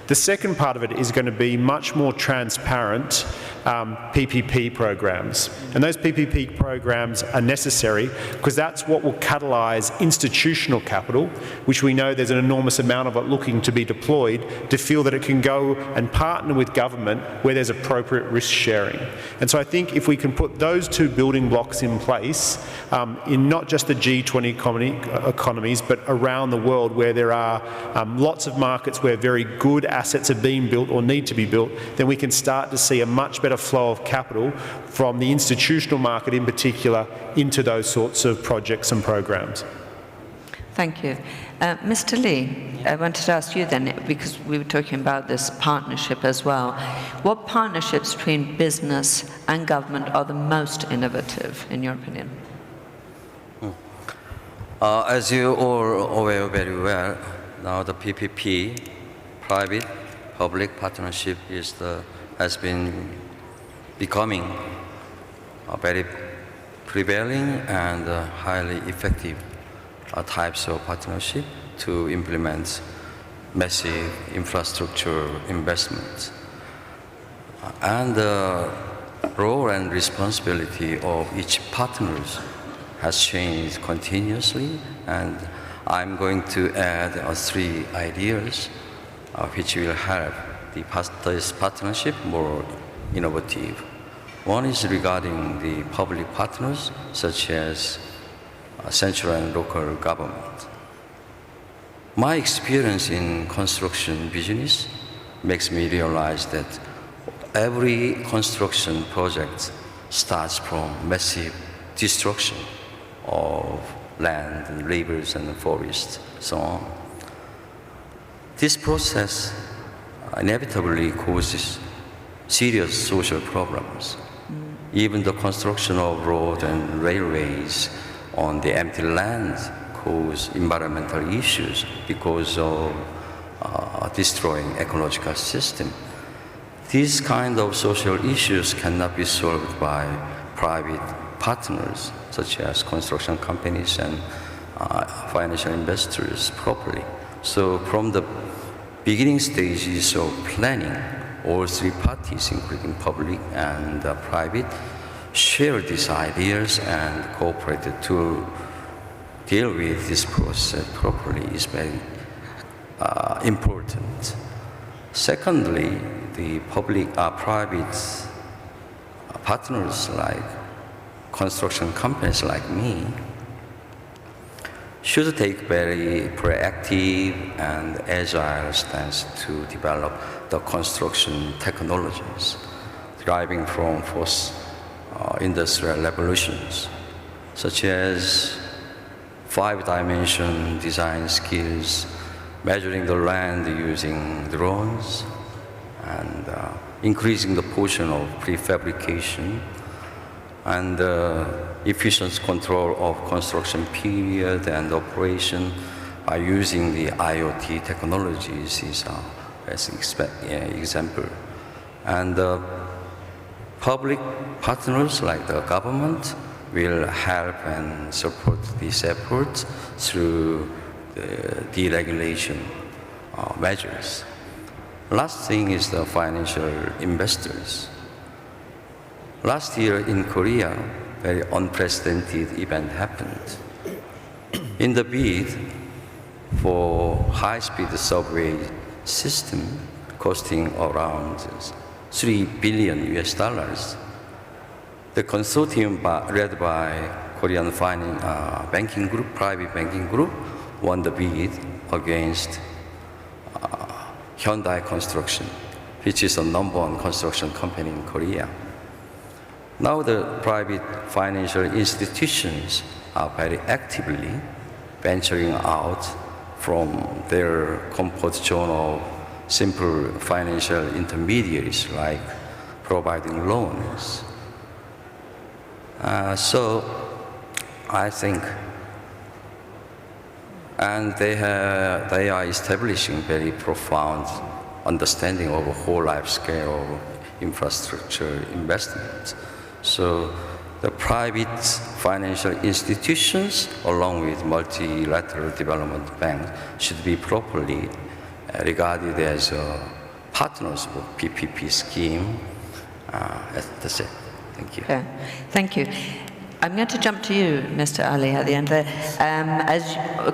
The second part of it is going to be much more transparent PPP programs. And those PPP programs are necessary because that's what will catalyse institutional capital, which we know there's an enormous amount of it looking to be deployed, to feel that it can go and partner with government where there's appropriate risk sharing. And so I think if we can put those two building blocks in place, in not just the G20 economies, but around the world where there are lots of markets where very good assets are being built or need to be built, then we can start to see a much better flow of capital from the institutional market in particular into those sorts of projects and programs. Thank you. Mr. Lee, I wanted to ask you then, because we were talking about this partnership as well, what partnerships between business and government are the most innovative, in your opinion? As you all aware very well, now the PPP, private-public partnership, has been becoming a very prevailing and highly effective types of partnership to implement massive infrastructure investments. And the role and responsibility of each partner has changed continuously, and I'm going to add 3 ideas which will help this partnership more innovative. One is regarding the public partners, such as central and local government. My experience in construction business makes me realize that every construction project starts from massive destruction of land, rivers, and forests, so on. This process inevitably causes serious social problems. Even the construction of roads and railways on the empty land cause environmental issues because of destroying ecological system. These kind of social issues cannot be solved by private partners, such as construction companies and financial investors properly. So from the beginning stages of planning, all 3 parties, including public and private, share these ideas and cooperate to deal with this process properly is very important. Secondly, the public-private partners like construction companies like me should take very proactive and agile stance to develop the construction technologies deriving from fourth industrial revolutions, such as 5-dimension design skills, measuring the land using drones, and increasing the portion of prefabrication, and efficient control of construction period and operation by using the IoT technologies is a best example. And public partners like the government will help and support these efforts through deregulation measures. Last thing is the financial investors. Last year in Korea, very unprecedented event happened. In the bid for high-speed subway system costing around $3 billion, the consortium led by Korean banking group, private banking group, won the bid against Hyundai Construction, which is the #1 construction company in Korea. Now the private financial institutions are very actively venturing out from their comfort zone of simple financial intermediaries like providing loans. So I think, and they are establishing very profound understanding of a whole life scale of infrastructure investment. So the private financial institutions, along with multilateral development banks, should be properly regarded as partners of PPP scheme That's it. Thank you. Okay. Thank you. I'm going to jump to you, Mr. Ali, at the end there.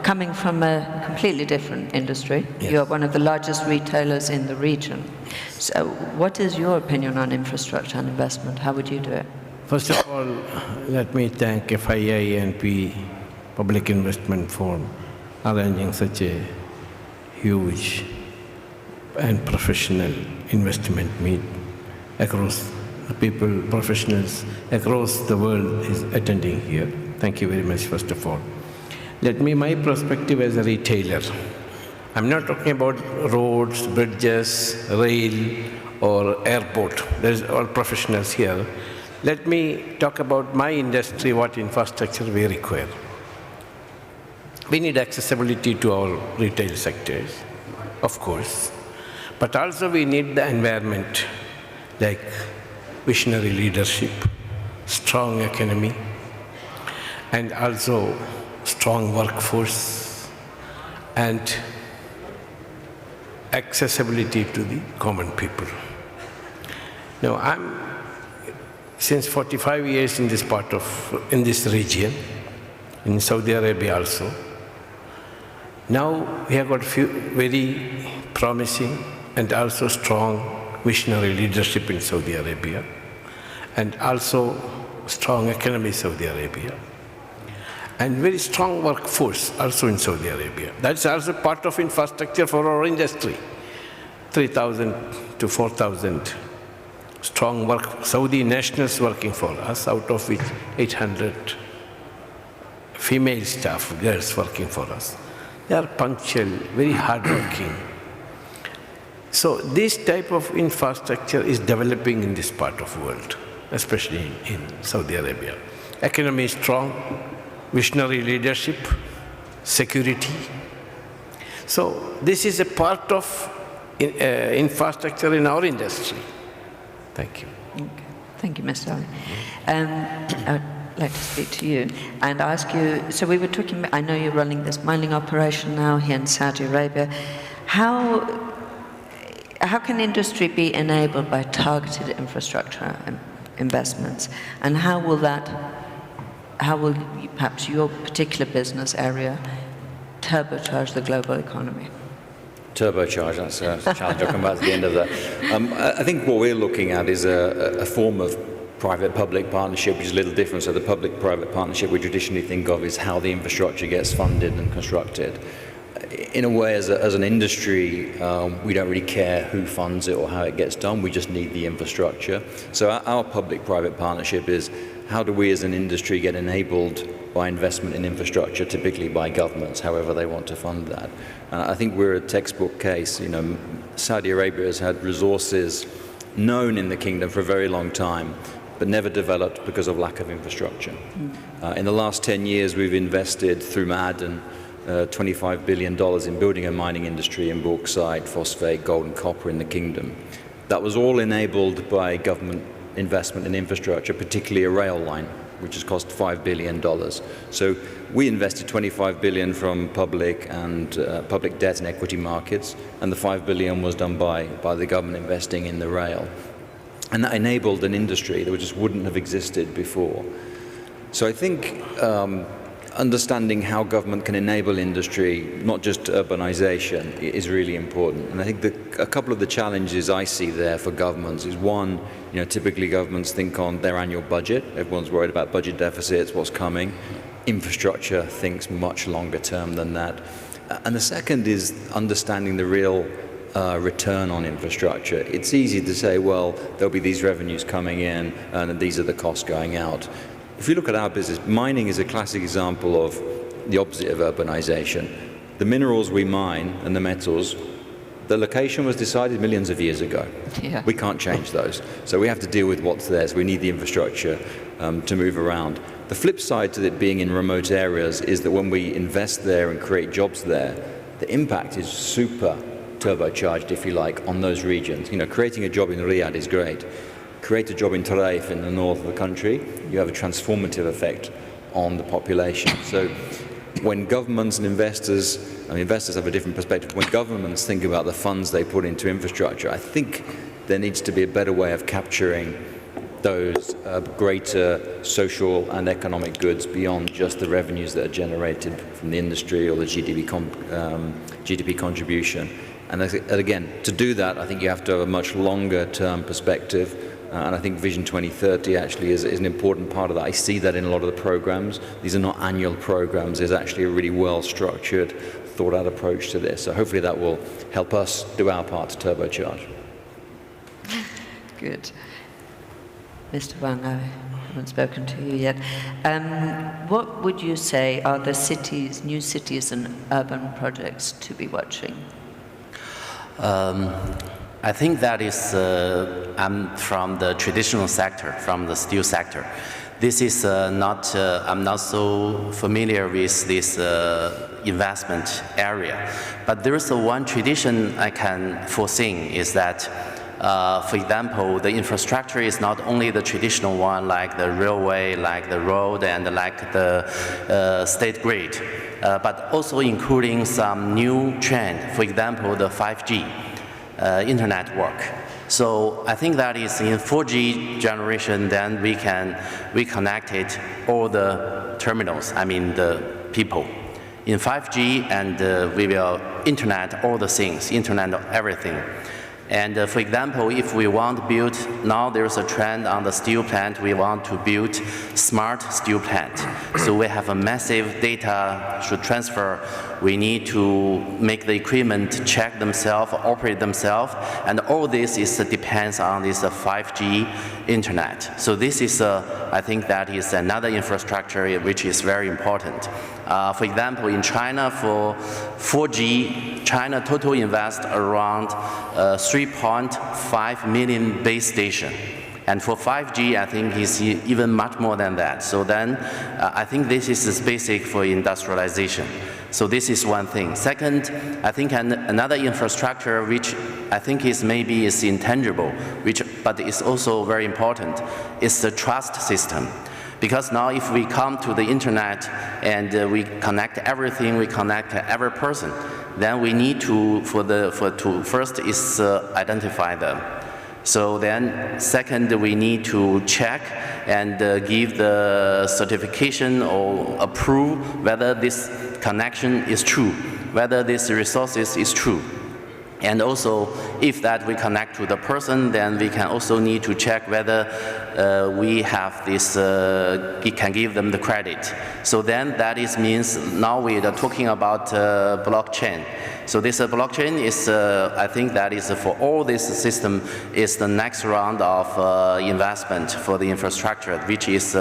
Coming from a completely different industry, you're one of the largest retailers in the region. So what is your opinion on infrastructure and investment? How would you do it? First of all, let me thank FIA and P Public Investment for arranging such a huge and professional investment meet across the people, professionals across the world is attending here. Thank you very much, first of all. Let me, my perspective as a retailer. I'm not talking about roads, bridges, rail, or airport. There's all professionals here. Let me talk about my industry, what infrastructure we require. We need accessibility to our retail sectors, of course, but also we need the environment, like visionary leadership, strong economy, and also strong workforce, and accessibility to the common people. Now, I'm since 45 years in this region, in Saudi Arabia also. Now we have got few very promising and also strong visionary leadership in Saudi Arabia, and also strong economy in Saudi Arabia, and very strong workforce also in Saudi Arabia. That's also part of infrastructure for our industry. 3,000 to 4,000 strong Saudi nationals working for us, out of which 800 female staff, girls working for us. They are punctual, very hardworking. So this type of infrastructure is developing in this part of the world, especially in Saudi Arabia. Economy is strong, visionary leadership, security. So this is a part of infrastructure in our industry. Thank you. Okay. Thank you, Mr. Ali. I'd like to speak to you and ask you, so we were talking, I know you're running this mining operation now here in Saudi Arabia. How can industry be enabled by targeted infrastructure investments? And how will perhaps your particular business area turbocharge the global economy? Turbocharge, that's a challenge. I'll come back to the end of that. I think what we're looking at is a form of private-public partnership, which is a little different. So the public-private partnership we traditionally think of is how the infrastructure gets funded and constructed. In a way, as an industry, we don't really care who funds it or how it gets done. We just need the infrastructure. So our public-private partnership is how do we as an industry get enabled by investment in infrastructure, typically by governments, however they want to fund that. I think we're a textbook case. You know, Saudi Arabia has had resources known in the kingdom for a very long time, but never developed because of lack of infrastructure. In the last 10 years, we've invested through Ma'aden $25 billion in building a mining industry in bauxite, phosphate, gold and copper in the kingdom. That was all enabled by government investment in infrastructure, particularly a rail line, which has cost $5 billion. So we invested $25 billion from public and public debt and equity markets, and the $5 billion was done by the government investing in the rail. And that enabled an industry that just wouldn't have existed before. So I think understanding how government can enable industry, not just urbanization, is really important. And I think a couple of the challenges I see there for governments is one, you know, typically governments think on their annual budget. Everyone's worried about budget deficits, what's coming. Infrastructure thinks much longer term than that. And the second is understanding the real return on infrastructure. It's easy to say, well, there'll be these revenues coming in and these are the costs going out. If you look at our business, mining is a classic example of the opposite of urbanization. The minerals we mine and the metals, the location was decided millions of years ago. Yeah. We can't change those. So we have to deal with what's there. So we need the infrastructure to move around. The flip side to it being in remote areas is that when we invest there and create jobs there, the impact is super turbocharged, if you like, on those regions. You know, creating a job in Riyadh is great. Create a job in Taif in the north of the country, you have a transformative effect on the population. So when governments and investors have a different perspective, when governments think about the funds they put into infrastructure, I think there needs to be a better way of capturing those greater social and economic goods beyond just the revenues that are generated from the industry or the GDP contribution. And again, to do that, I think you have to have a much longer term perspective. And I think Vision 2030 actually is an important part of that. I see that in a lot of the programs. These are not annual programs. There's actually a really well-structured, thought-out approach to this. So hopefully that will help us do our part to turbocharge. Good. Mr. Wang, I haven't spoken to you yet. What would you say are the cities, new cities and urban projects to be watching? I think that is, I'm from the traditional sector, from the steel sector. This is I'm not so familiar with this investment area. But there is one tradition I can foresee is that, for example, the infrastructure is not only the traditional one like the railway, like the road, and like the state grid, but also including some new trend, for example, the 5G. Internet work. So I think that is in 4G generation, then we connected all the terminals, I mean the people. In 5G, and we will internet all the things, internet everything. And for example, if we want to build, now there's a trend on the steel plant, we want to build smart steel plant. So we have a massive data should transfer. We need to make the equipment check themselves, operate themselves, and all this depends on this 5G internet. So this is, I think that is another infrastructure which is very important. For example, in China for 4G, China total invest around 3.5 million base station. And for 5G, I think it's even much more than that. So then, I think this is basic for industrialization. So this is one thing. Second, I think another infrastructure which I think is maybe is intangible, but is also very important, is the trust system. Because now if we come to the internet and we connect everything, we connect every person, then we need to, first is identify them. So then, second, we need to check and give the certification or approve whether this connection is true, whether this resources is true. And also, if that we connect to the person, then we can also need to check whether we have this, can give them the credit. So then that means now we are talking about blockchain. So this blockchain is, I think that is for all this system is the next round of investment for the infrastructure, which is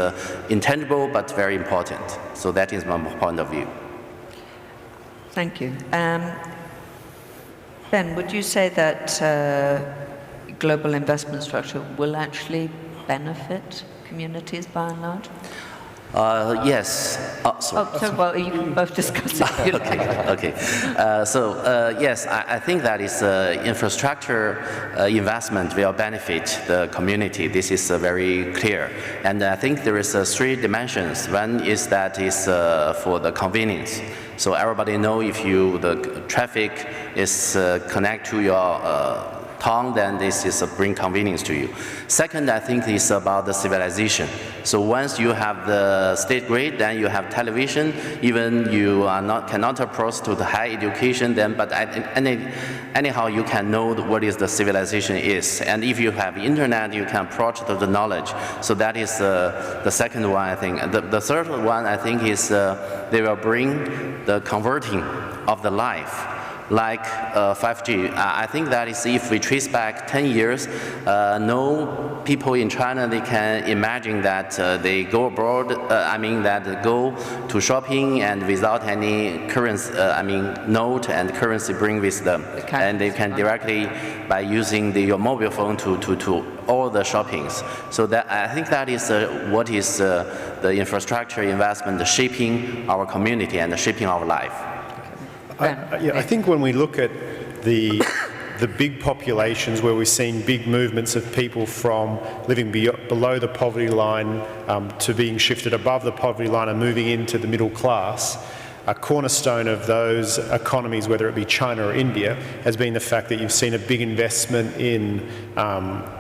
intangible but very important. So that is my point of view. Thank you. Ben, would you say that global investment structure will actually benefit communities by and large? Yes. Sorry. Oh, so well, you can both discuss it. Okay. Yes, I think that is infrastructure investment will benefit the community. This is very clear. And I think there is three dimensions. One is that is for the convenience. So everybody know if the traffic is connect to your town, then this is bring convenience to you. Second, I think is about the civilization. So once you have the state grid, then you have television. Even you are cannot approach to the high education, then but anyhow you can know what is the civilization is. And if you have internet, you can approach to the knowledge. So that is the second one, I think. The third one, I think, is they will bring the converting of the life. Like 5G. I think that is if we trace back 10 years, no people in China, they can imagine that they go abroad, that go to shopping and without any currency, note and currency bring with them. And they can directly, by using your mobile phone to all the shoppings. So that I think that is what is the infrastructure investment shaping our community and shaping our life. I think when we look at the big populations where we've seen big movements of people from living below the poverty line to being shifted above the poverty line and moving into the middle class, a cornerstone of those economies, whether it be China or India, has been the fact that you've seen a big investment in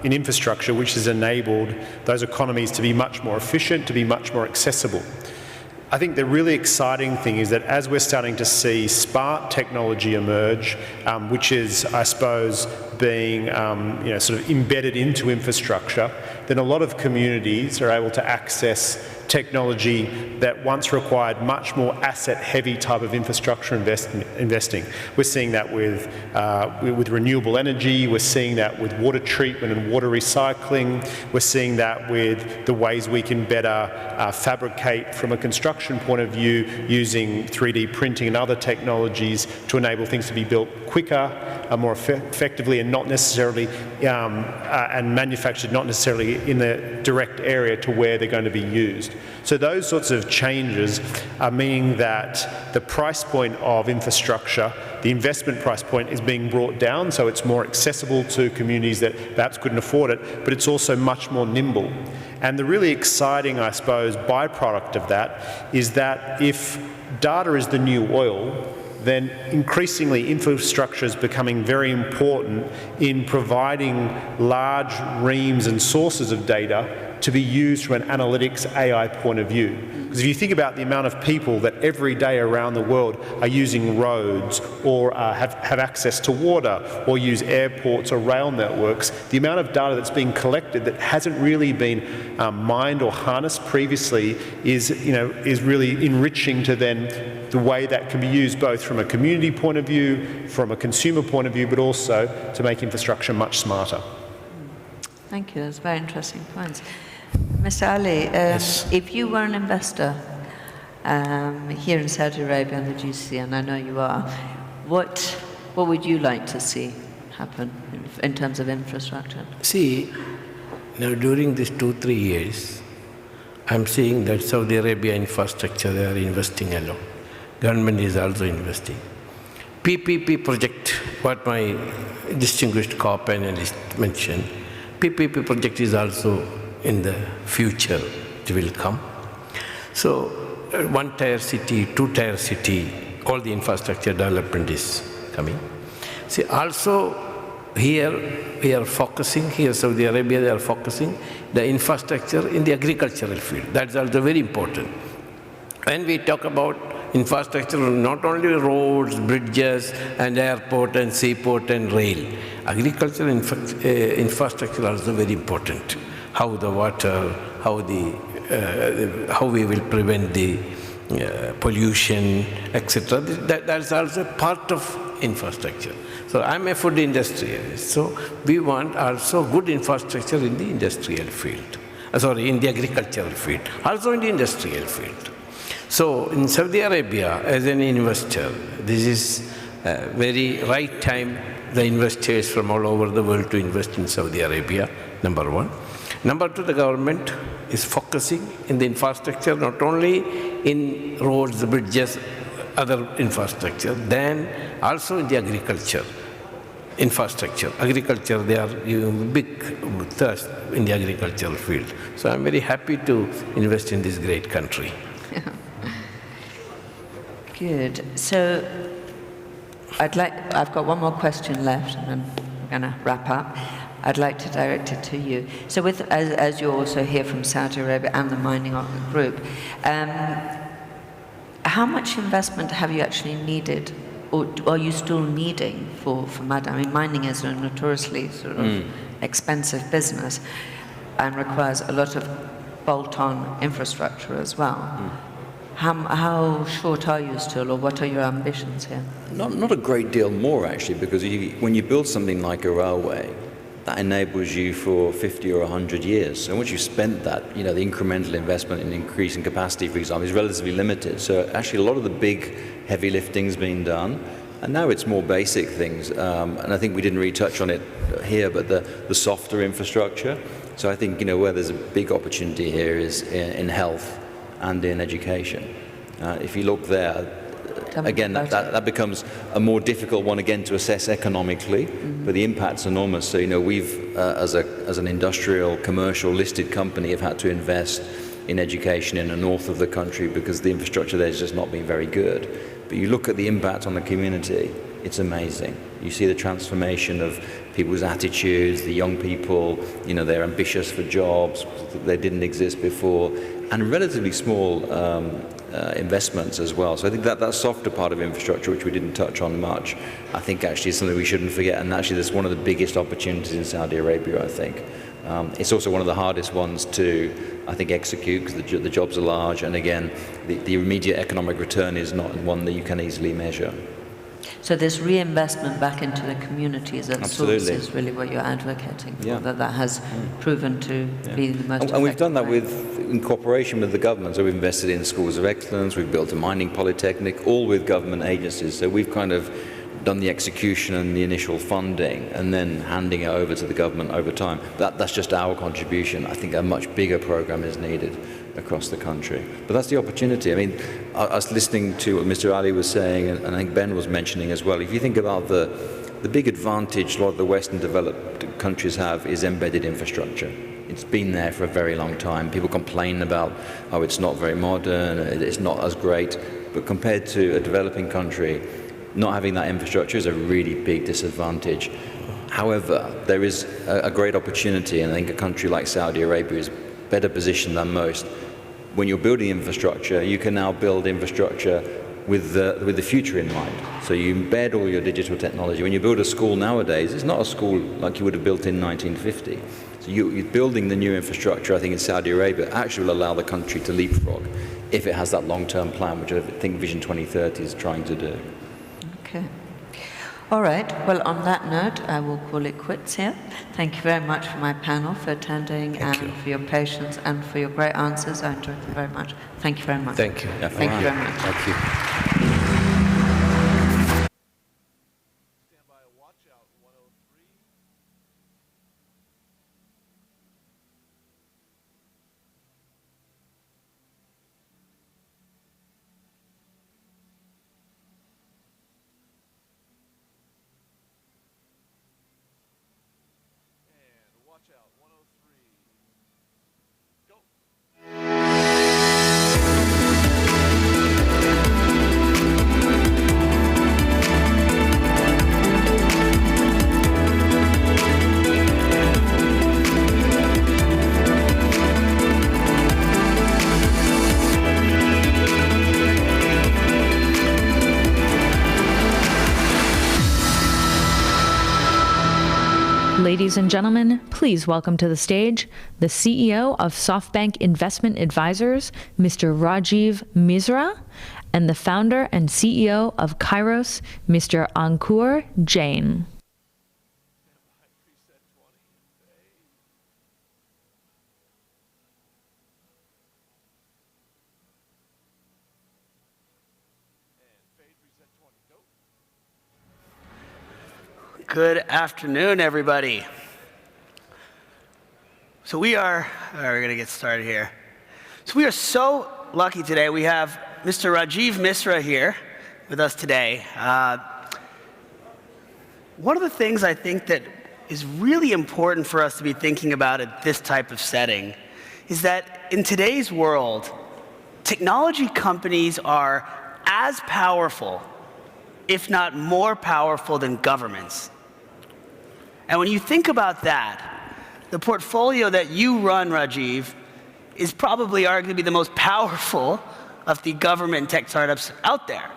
infrastructure, which has enabled those economies to be much more efficient, to be much more accessible. I think the really exciting thing is that as we're starting to see smart technology emerge, which is, I suppose, being sort of embedded into infrastructure, then a lot of communities are able to access technology that once required much more asset-heavy type of infrastructure investing. We're seeing that with renewable energy, we're seeing that with water treatment and water recycling, we're seeing that with the ways we can better fabricate from a construction point of view using 3D printing and other technologies to enable things to be built quicker, more effectively, and not necessarily and manufactured not necessarily in the direct area to where they're going to be used. So those sorts of changes are meaning that the price point of infrastructure, the investment price point, is being brought down, so it's more accessible to communities that perhaps couldn't afford it, but it's also much more nimble. And the really exciting, I suppose, byproduct of that is that if data is the new oil, then increasingly infrastructure is becoming very important in providing large reams and sources of data to be used from an analytics AI point of view. Because if you think about the amount of people that every day around the world are using roads or have access to water or use airports or rail networks, the amount of data that's being collected that hasn't really been mined or harnessed previously is really enriching to then the way that can be used both from a community point of view, from a consumer point of view, but also to make infrastructure much smarter. Thank you. That's very interesting points. Mr. Ali, if you were an investor here in Saudi Arabia and the GCC, and I know you are, what would you like to see happen in terms of infrastructure? See, now during these 2-3 years, I'm seeing that Saudi Arabia infrastructure, they are investing a lot. Government is also investing. PPP project, what my distinguished co-panelist mentioned, PPP project is also in the future, it will come. So, one-tier city, two-tier city, all the infrastructure development is coming. See, also here we are focusing, here Saudi Arabia, they are focusing the infrastructure in the agricultural field. That's also very important. When we talk about infrastructure, not only roads, bridges, and airport, and seaport, and rail. Agricultural infrastructure is also very important. How the water, how we will prevent the pollution, etc. That's also part of infrastructure. So I'm a food industrialist. So we want also good infrastructure in the industrial field. In the agricultural field, also in the industrial field. So in Saudi Arabia, as an investor, this is a very right time the investors from all over the world to invest in Saudi Arabia, number one. Number two, the government is focusing in the infrastructure, not only in roads, bridges, other infrastructure, then also in the agriculture infrastructure. Agriculture, they are big thrust in the agricultural field. So I'm very happy to invest in this great country. Good. So I've got one more question left, and then I'm going to wrap up. I'd like to direct it to you. So as you also hear from Saudi Arabia and the mining group, how much investment have you actually needed, or are you still needing for mining? I mean, mining is a notoriously sort of expensive business and requires a lot of bolt-on infrastructure as well. How short are you still, or what are your ambitions here? Not a great deal more, actually, because when you build something like a railway, that enables you for 50 or 100 years. So once you've spent that, the incremental investment in increasing capacity, for example, is relatively limited. So actually a lot of the big heavy lifting's been done, and now it's more basic things. And I think we didn't really touch on it here, but the softer infrastructure. So I think, where there's a big opportunity here is in health and in education. If you look there, again, that becomes a more difficult one again to assess economically, but the impact's enormous. So we've, as an industrial, commercial, listed company, have had to invest in education in the north of the country because the infrastructure there has just not been very good. But you look at the impact on the community, it's amazing. You see the transformation of people's attitudes, the young people, you know, they're ambitious for jobs that they didn't exist before, and relatively small investments as well. So I think that softer part of infrastructure, which we didn't touch on much, I think actually is something we shouldn't forget, and actually that's one of the biggest opportunities in Saudi Arabia, I think. It's also one of the hardest ones to, I think, execute because the jobs are large, and again, the immediate economic return is not one that you can easily measure. So this reinvestment back into the communities at source is really what you're advocating for, that has proven to be the most effective. And we've done that in cooperation with the government. So we've invested in schools of excellence, we've built a mining polytechnic, all with government agencies. So we've kind of done the execution and the initial funding and then handing it over to the government over time. That's just our contribution. I think a much bigger program is needed across the country. But that's the opportunity. I mean, I was listening to what Mr. Ali was saying, and I think Ben was mentioning as well. If you think about the big advantage a lot of the Western developed countries have is embedded infrastructure. It's been there for a very long time. People complain about, oh, it's not very modern, it's not as great. But compared to a developing country, not having that infrastructure is a really big disadvantage. However, there is a great opportunity, and I think a country like Saudi Arabia is better positioned than most. When you're building infrastructure, you can now build infrastructure with the future in mind. So you embed all your digital technology. When you build a school nowadays, it's not a school like you would have built in 1950. So you're building the new infrastructure, I think, in Saudi Arabia actually will allow the country to leapfrog if it has that long-term plan, which I think Vision 2030 is trying to do. Okay. All right. Well, on that note, I will call it quits here. Thank you very much for my panel, for attending, for your patience, and for your great answers. I enjoyed them very much. Thank you very much. Thank you. Thank you very much. Thank you. Ladies and gentlemen, please welcome to the stage the CEO of SoftBank Investment Advisors, Mr. Rajiv Misra, and the founder and CEO of Kairos, Mr. Ankur Jain. Good afternoon, everybody. So we're going to get started here. So we are so lucky today. We have Mr. Rajiv Misra here with us today. One of the things I think that is really important for us to be thinking about at this type of setting is that in today's world, technology companies are as powerful, if not more powerful, than governments. And when you think about that, the portfolio that you run, Rajiv, is probably arguably the most powerful of the government tech startups out there.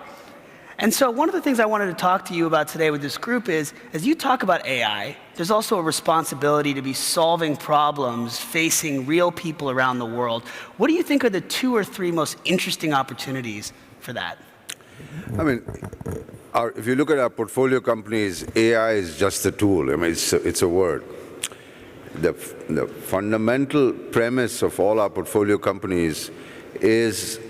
And so one of the things I wanted to talk to you about today with this group is, as you talk about AI, there's also a responsibility to be solving problems facing real people around the world. What do you think are the 2 or 3 most interesting opportunities for that? I mean, if you look at our portfolio companies, AI is just a tool. I mean, it's a word. The fundamental premise of all our portfolio companies is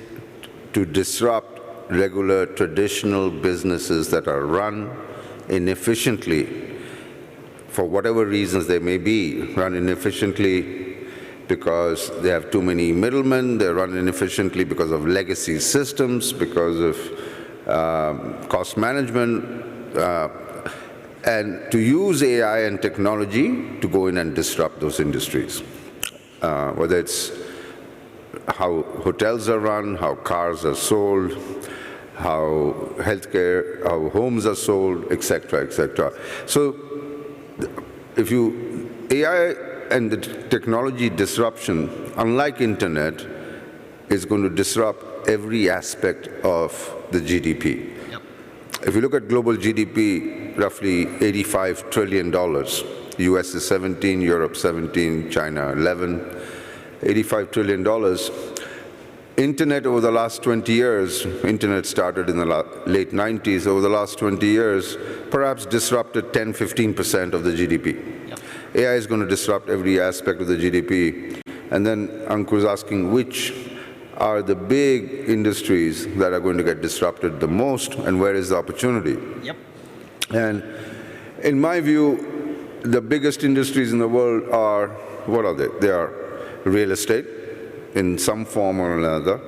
to disrupt regular traditional businesses that are run inefficiently, for whatever reasons they may be, run inefficiently because they have too many middlemen, they run inefficiently because of legacy systems, because of cost management, and to use AI and technology to go in and disrupt those industries, whether it's how hotels are run, how cars are sold, how healthcare, how homes are sold, etc., etc. So if you, AI and the technology disruption, unlike internet, is going to disrupt every aspect of the GDP. Yep. If you look at global GDP, roughly $85 trillion. US is 17, Europe 17, China 11, $85 trillion. Internet over the last 20 years, internet started in the late 90s, over the last 20 years, perhaps disrupted 10, 15% of the GDP. Yep. AI is going to disrupt every aspect of the GDP. And then Ankur is asking which are the big industries that are going to get disrupted the most and where is the opportunity? Yep. And in my view, the biggest industries in the world are, what are they? They are real estate in some form or another.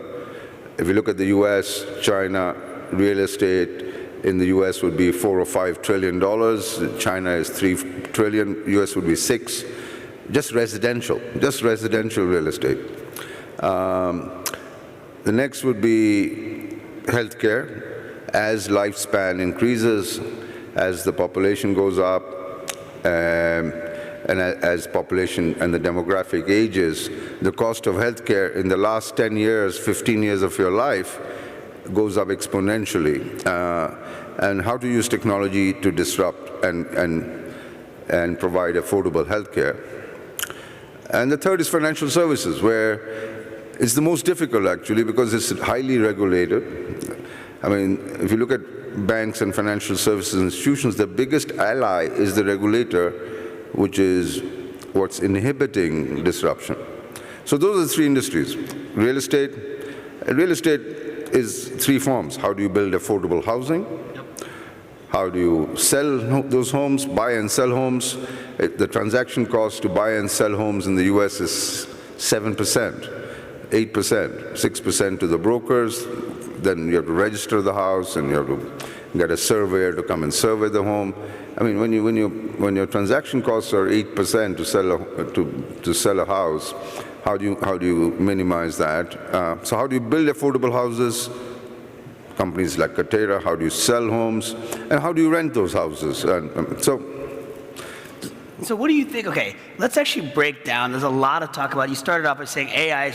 If you look at the US, China, real estate in the US would be $4 or $5 trillion. China is $3 trillion, US would be 6. Just residential real estate. The next would be healthcare. As lifespan increases, as the population goes up, and as population and the demographic ages, the cost of healthcare in the last 10 years, 15 years of your life goes up exponentially. And how to use technology to disrupt and provide affordable healthcare. And the third is financial services, where it's the most difficult actually because it's highly regulated. I mean, if you look at banks and financial services institutions, the biggest ally is the regulator, which is what's inhibiting disruption. So those are the three industries. Real estate. Real estate is three forms. How do you build affordable housing? How do you sell those homes, buy and sell homes? The transaction cost to buy and sell homes in the US is 7%, 8%, 6% to the brokers. Then you have to register the house and you have to get a surveyor to come and survey the home. I mean, when your transaction costs are 8% to sell a house, how do you minimize that? So how do you build affordable houses? Companies like Katera, how do you sell homes? And how do you rent those houses? So what do you think? Okay, let's actually break down. There's a lot of talk about. You started off by saying AI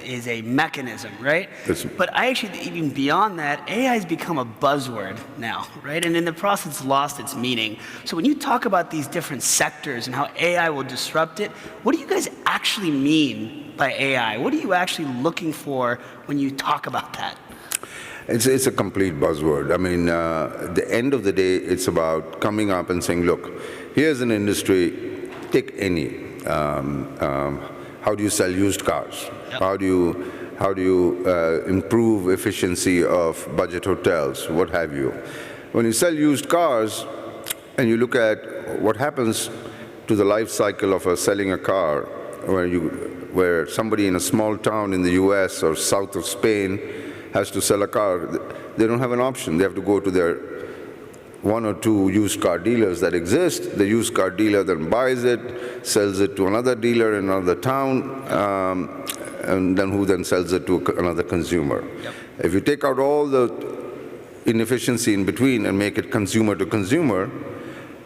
is a mechanism, right? But I actually, even beyond that, AI has become a buzzword now, right? And in the process, it's lost its meaning. So when you talk about these different sectors and how AI will disrupt it, what do you guys actually mean by AI? What are you actually looking for when you talk about that? It's a complete buzzword. I mean, the end of the day, it's about coming up and saying, look, here's an industry, take any. How do you sell used cars? Yep. How do you improve efficiency of budget hotels? What have you? When you sell used cars, and you look at what happens to the life cycle of selling a car, where somebody in a small town in the U.S. or south of Spain has to sell a car, they don't have an option. They have to go to their one or two used car dealers that exist. The used car dealer then buys it, sells it to another dealer in another town, and then who then sells it to another consumer. Yep. If you take out all the inefficiency in between and make it consumer to consumer,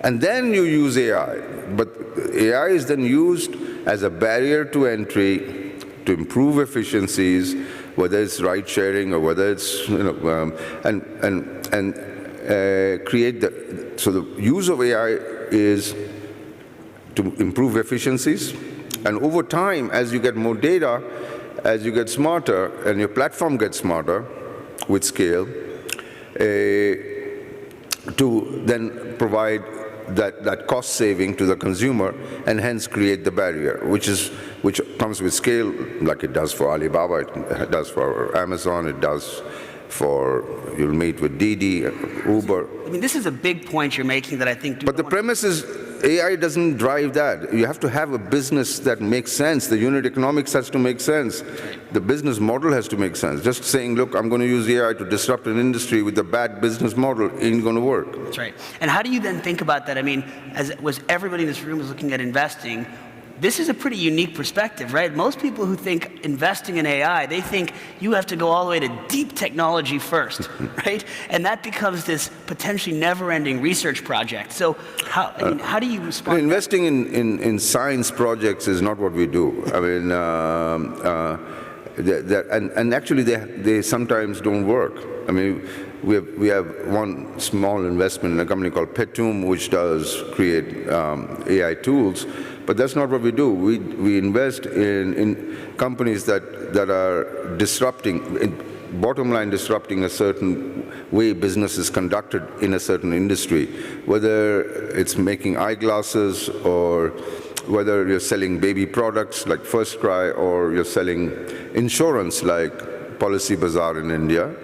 and then you use AI. But AI is then used as a barrier to entry to improve efficiencies, whether it's ride sharing or whether it's, create the, so the use of AI is to improve efficiencies. And over time, as you get more data, as you get smarter, and your platform gets smarter with scale, to then provide that cost saving to the consumer and hence create the barrier, which comes with scale, like it does for Alibaba, it does for Amazon, it does for, you'll meet with Didi, Uber. I mean, this is a big point you're making that I think... But the premise is AI doesn't drive that. You have to have a business that makes sense. The unit economics has to make sense. The business model has to make sense. Just saying, look, I'm going to use AI to disrupt an industry with a bad business model ain't going to work. That's right. And how do you then think about that? I mean, as was everybody in this room was looking at investing, this is a pretty unique perspective, right? Most people who think investing in AI, they think you have to go all the way to deep technology first, right? And that becomes this potentially never-ending research project. So how do you respond? Investing in science projects is not what we do. I mean, and actually they sometimes don't work. I mean, we have one small investment in a company called Petum, which does create AI tools, but that's not what we do. We invest in companies that are disrupting, bottom line disrupting a certain way business is conducted in a certain industry, whether it's making eyeglasses or whether you're selling baby products like First Cry or you're selling insurance like Policy Bazaar in India.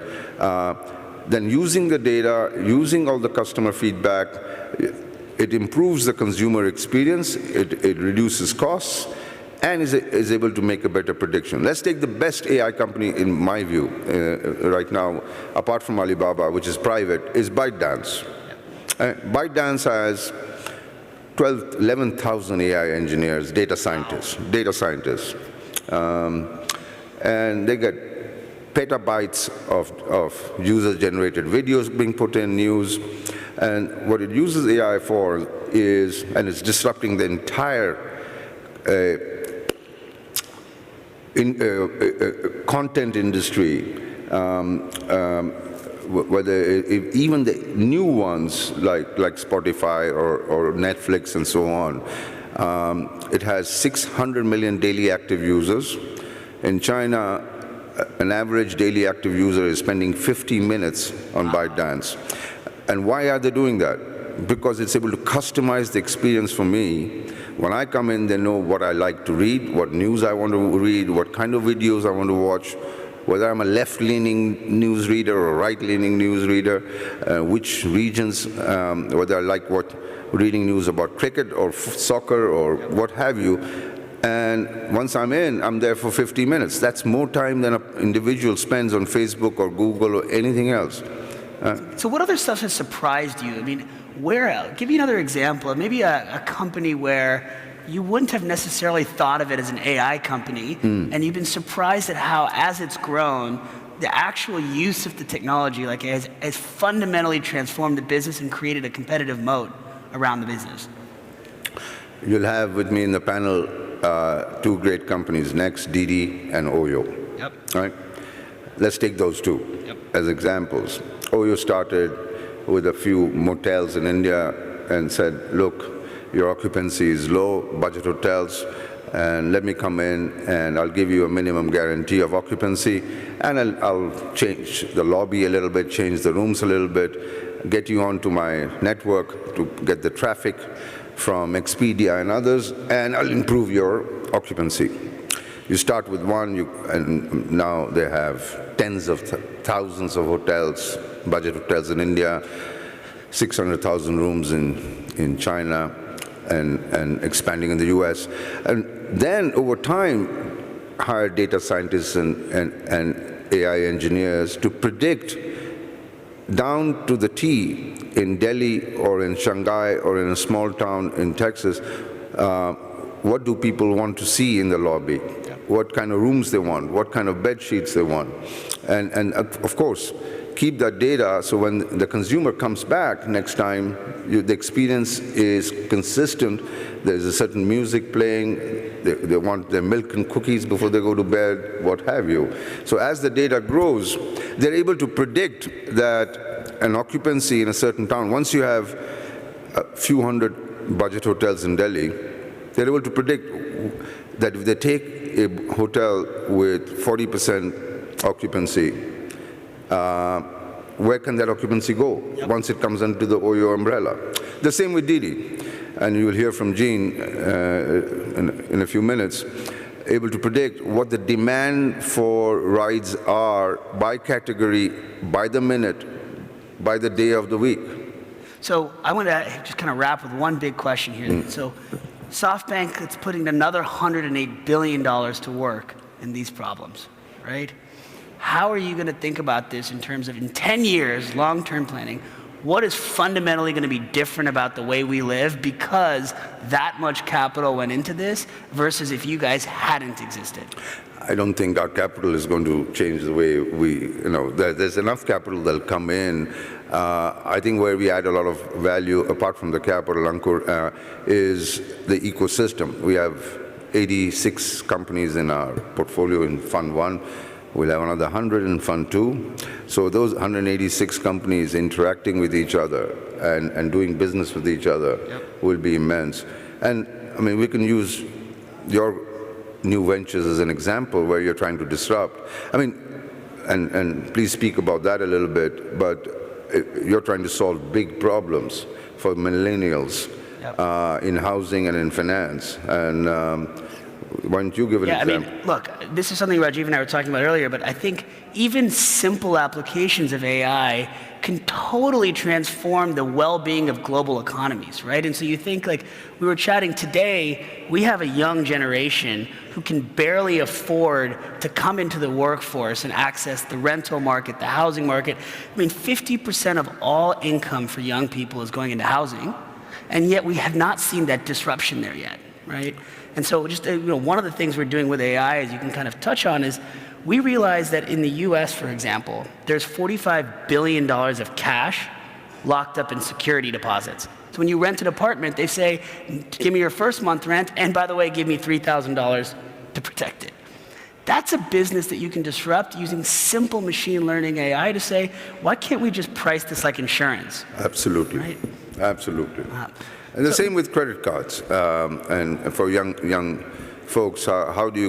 Then using the data, using all the customer feedback, it improves the consumer experience, it reduces costs, and is able to make a better prediction. Let's take the best AI company, in my view, right now, apart from Alibaba, which is private, is ByteDance. ByteDance has 11,000 AI engineers, data scientists, and they get petabytes of user-generated videos being put in news. And what it uses AI for is, and it's disrupting the entire content industry, whether even the new ones like Spotify or Netflix and so on. It has 600 million daily active users. In China, an average daily active user is spending 50 minutes on ByteDance. And why are they doing that? Because it's able to customize the experience for me. When I come in, they know what I like to read, what news I want to read, what kind of videos I want to watch, whether I'm a left-leaning news reader or right-leaning news reader, which regions, whether I like reading news about cricket or soccer or what have you. And once I'm in, I'm there for 50 minutes. That's more time than an individual spends on Facebook or Google or anything else. So what other stuff has surprised you? I mean, where else? Give me another example of maybe a company where you wouldn't have necessarily thought of it as an AI company, and you've been surprised at how, as it's grown, the actual use of the technology has fundamentally transformed the business and created a competitive moat around the business. You'll have with me in the panel two great companies, Next, Didi, and Oyo. Yep. Right? Let's take those two as examples. Oyo started with a few motels in India and said, look, your occupancy is low, budget hotels, and let me come in and I'll give you a minimum guarantee of occupancy, and I'll change the lobby a little bit, change the rooms a little bit, get you onto my network to get the traffic from Expedia and others, and I'll improve your occupancy. You start with one, and now they have tens of thousands of hotels, budget hotels in India, 600,000 rooms in China, and expanding in the US. And then over time, hire data scientists and AI engineers to predict down to the T in Delhi or in Shanghai or in a small town in Texas, what do people want to see in the lobby? What kind of rooms they want, what kind of bed sheets they want. And of course, keep that data so when the consumer comes back next time, the experience is consistent. There's a certain music playing, they want their milk and cookies before they go to bed, what have you. So as the data grows, they're able to predict that an occupancy in a certain town, once you have a few hundred budget hotels in Delhi, they're able to predict that if they take a hotel with 40% occupancy, where can that occupancy go once it comes under the Oyo umbrella? The same with Didi. And you will hear from Jean in a few minutes, able to predict what the demand for rides are by category, by the minute, by the day of the week. So I want to just kind of wrap with one big question here. So SoftBank is putting another $108 billion to work in these problems, right? How are you going to think about this in terms of in 10 years, long-term planning? what is fundamentally going to be different about the way we live because that much capital went into this versus if you guys hadn't existed? I don't think our capital is going to change the way we, there's enough capital that'll come in. I think where we add a lot of value, apart from the capital, Ankur, is the ecosystem. We have 86 companies in our portfolio in Fund 1. We'll have another 100 in Fund 2. So those 186 companies interacting with each other and doing business with each other will be immense. And, I mean, we can use your new ventures as an example where you're trying to disrupt. I mean, and please speak about that a little bit, but you're trying to solve big problems for millennials in housing and in finance. And why don't you give an example? I mean, look, this is something Rajiv and I were talking about earlier, but I think even simple applications of AI can totally transform the well-being of global economies, right? And so you think, like we were chatting today, we have a young generation who can barely afford to come into the workforce and access the rental market, the housing market. I mean, 50% of all income for young people is going into housing, and yet we have not seen that disruption there yet, right? And so just one of the things we're doing with AI, as you can kind of touch on, is we realize that in the US, for example, there's $45 billion of cash locked up in security deposits. So when you rent an apartment, they say, give me your first month rent, and by the way, give me $3,000 to protect it. That's a business that you can disrupt using simple machine learning AI to say, why can't we just price this like insurance? Absolutely. Right? Absolutely. And the same with credit cards. And for young folks, how do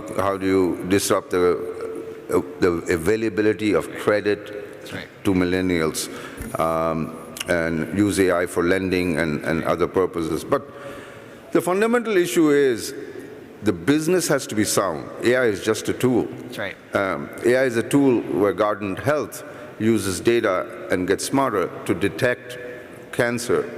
you disrupt the availability of credit to millennials and use AI for lending and other purposes? But the fundamental issue is the business has to be sound. AI is just a tool. That's right. AI is a tool where Guardant Health uses data and gets smarter to detect cancer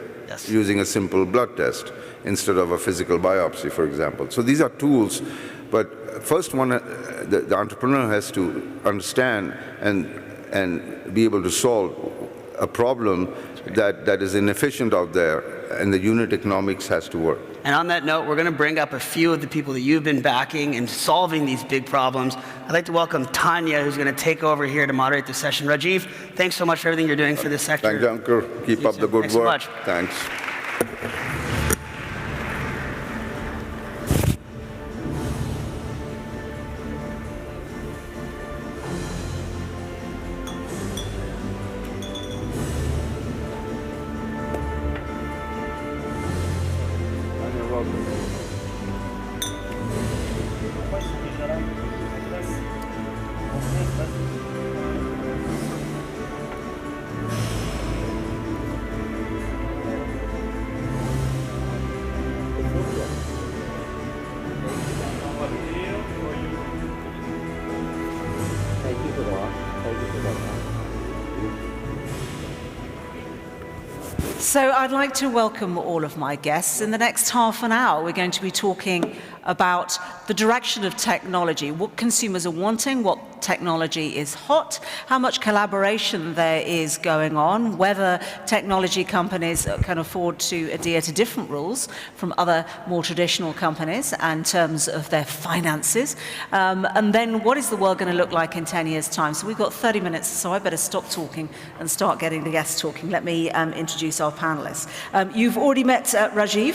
using a simple blood test instead of a physical biopsy, for example. So these are tools, but first the entrepreneur has to understand and be able to solve a problem that is inefficient out there, and the unit economics has to work. And on that note, we're going to bring up a few of the people that you've been backing and solving these big problems. I'd like to welcome Tanya, who's going to take over here to moderate the session. Rajiv, thanks so much for everything you're doing for this sector. Thanks, Ankur. Keep up the good work. Thanks so much. Thanks. So I'd like to welcome all of my guests. In the next half an hour, we're going to be talking about the direction of technology, what consumers are wanting, what technology is hot, how much collaboration there is going on, whether technology companies can afford to adhere to different rules from other more traditional companies in terms of their finances, and then what is the world going to look like in 10 years' time. So we've got 30 minutes, so I better stop talking and start getting the guests talking. Let me introduce our panelists. You've already met Rajiv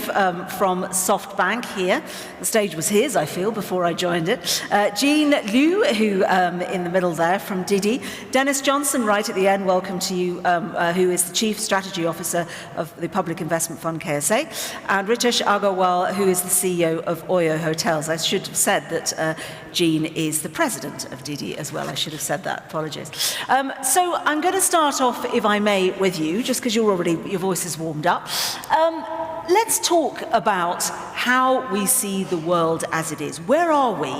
from SoftBank here. The stage was his, I feel, before I joined it. Jean Liu, who in the middle there from Didi. Dennis Johnson, right at the end, welcome to you, who is the Chief Strategy Officer of the Public Investment Fund, KSA. And Ritesh Agarwal, who is the CEO of Oyo Hotels. I should have said that Jean is the president of Didi as well. I should have said that. Apologies. So I'm going to start off, if I may, with you, just because your voice is warmed up. Let's talk about how we see the world as it is. Where are we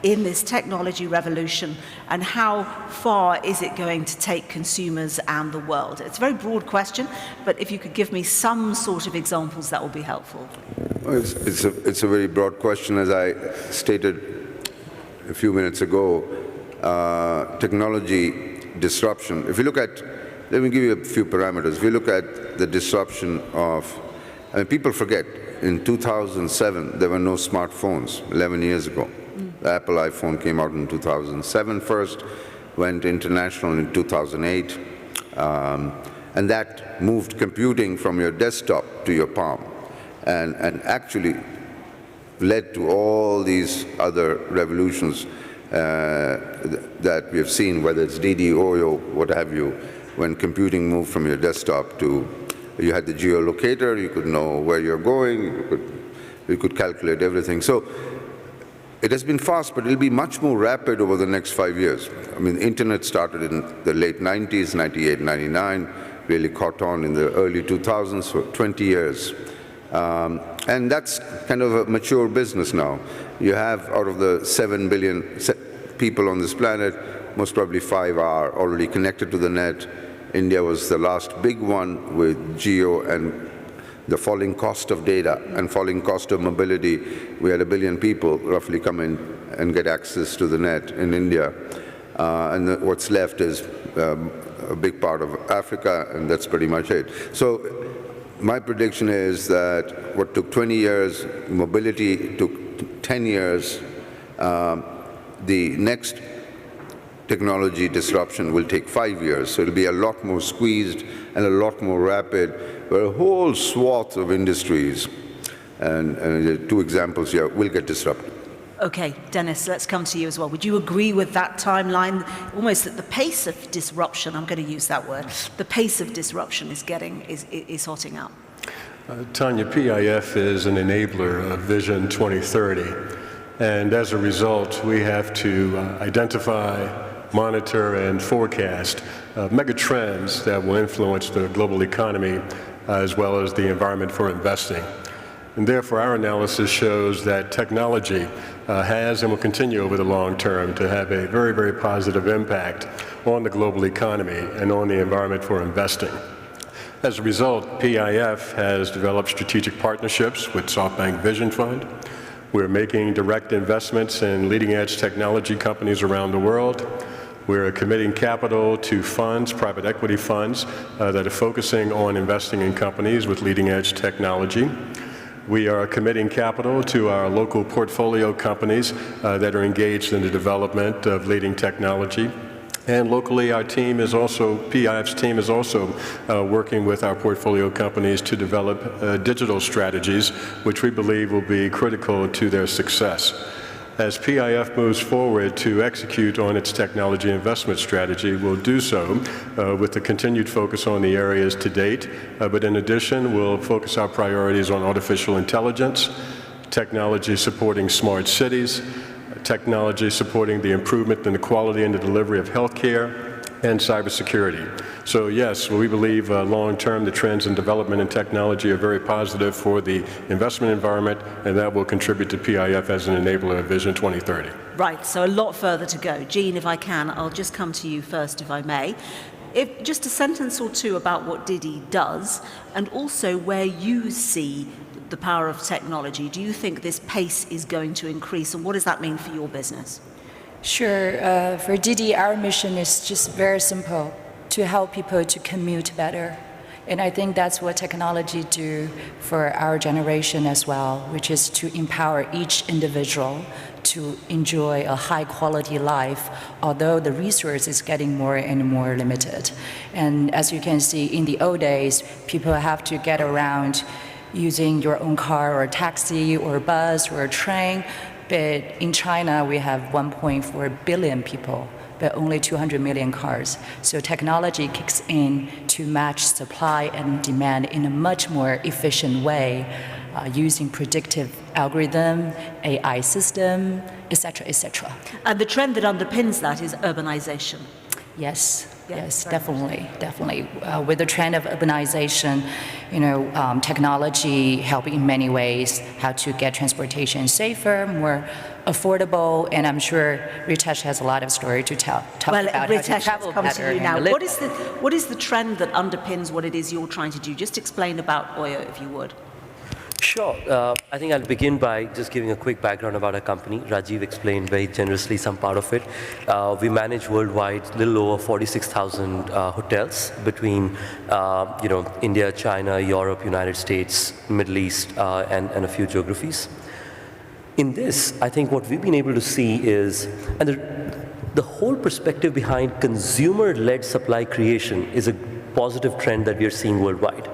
in this technology revolution, and how far is it going to take consumers and the world? It's a very broad question, but if you could give me some sort of examples, that would be helpful. Well, it's a very broad question. As I stated a few minutes ago, technology disruption. If you look at let me give you a few parameters. If you look at the disruption of, I mean, people forget, in 2007, there were no smartphones, 11 years ago. The Apple iPhone came out in 2007 first, went international in 2008, and that moved computing from your desktop to your palm, and actually led to all these other revolutions that we have seen, whether it's DD, OYO, what have you, when computing moved from your desktop to, you had the geolocator, you could know where you're going, you could calculate everything. So it has been fast, but it'll be much more rapid over the next 5 years. I mean, internet started in the late 90s, 98, 99, really caught on in the early 2000s, so 20 years. And that's kind of a mature business now. You have, out of the 7 billion people on this planet, most probably 5 are already connected to the net. India was the last big one with geo and the falling cost of data and falling cost of mobility. We had 1 billion people roughly come in and get access to the net in India. And what's left is a big part of Africa, and that's pretty much it. So my prediction is that what took 20 years, mobility took 10 years, the next technology disruption will take 5 years. So it'll be a lot more squeezed and a lot more rapid, where a whole swath of industries, and 2 examples here, will get disrupted. Okay, Dennis, let's come to you as well. Would you agree with that timeline? Almost that the pace of disruption, I'm going to use that word, the pace of disruption is hotting up. Tanya, PIF is an enabler of Vision 2030. And as a result, we have to identify, monitor, and forecast mega trends that will influence the global economy as well as the environment for investing. And therefore, our analysis shows that technology has and will continue over the long term to have a very, very positive impact on the global economy and on the environment for investing. As a result, PIF has developed strategic partnerships with SoftBank Vision Fund. We're making direct investments in leading-edge technology companies around the world. We're committing capital to funds, private equity funds, that are focusing on investing in companies with leading-edge technology. We are committing capital to our local portfolio companies that are engaged in the development of leading technology. And locally, our team is also, PIF's team is also working with our portfolio companies to develop digital strategies, which we believe will be critical to their success. As PIF moves forward to execute on its technology investment strategy, we'll do so with the continued focus on the areas to date, but in addition, we'll focus our priorities on artificial intelligence, technology supporting smart cities, technology supporting the improvement in the quality and the delivery of healthcare, and cybersecurity. So yes, we believe long-term the trends in development and technology are very positive for the investment environment, and that will contribute to PIF as an enabler of Vision 2030. Right, so a lot further to go. Jean, if I can, I'll just come to you first, if I may. Just a sentence or two about what Didi does, and also where you see the power of technology. Do you think this pace is going to increase, and what does that mean for your business? Sure. For Didi, our mission is just very simple, to help people to commute better. And I think that's what technology do for our generation as well, which is to empower each individual to enjoy a high quality life, although the resource is getting more and more limited. And as you can see, in the old days, people have to get around using your own car or taxi or bus or train. But in China, we have 1.4 billion people, but only 200 million cars. So technology kicks in to match supply and demand in a much more efficient way, using predictive algorithm, AI system, etc., etc. And the trend that underpins that is urbanization. Yes. Yes, definitely. With the trend of urbanization, technology help in many ways how to get transportation safer, more affordable, and I'm sure Ritesh has a lot of story to talk about how to travel better. Now, what is the trend that underpins what it is you're trying to do? Just explain about OYO, if you would. Sure. I think I'll begin by just giving a quick background about our company. Rajiv explained very generously some part of it. We manage worldwide a little over 46,000 hotels between India, China, Europe, United States, Middle East, and a few geographies. In this, I think what we've been able to see is, and the whole perspective behind consumer-led supply creation is a positive trend that we are seeing worldwide.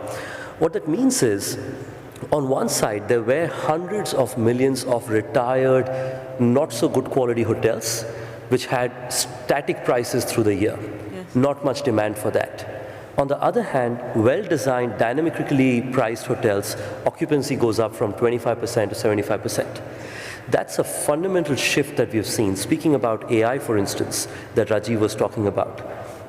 What that means is, on one side, there were hundreds of millions of retired, not so good quality hotels, which had static prices through the year. Yes. Not much demand for that. On the other hand, well-designed, dynamically priced hotels, occupancy goes up from 25% to 75%. That's a fundamental shift that we've seen. Speaking about AI, for instance, that Rajiv was talking about,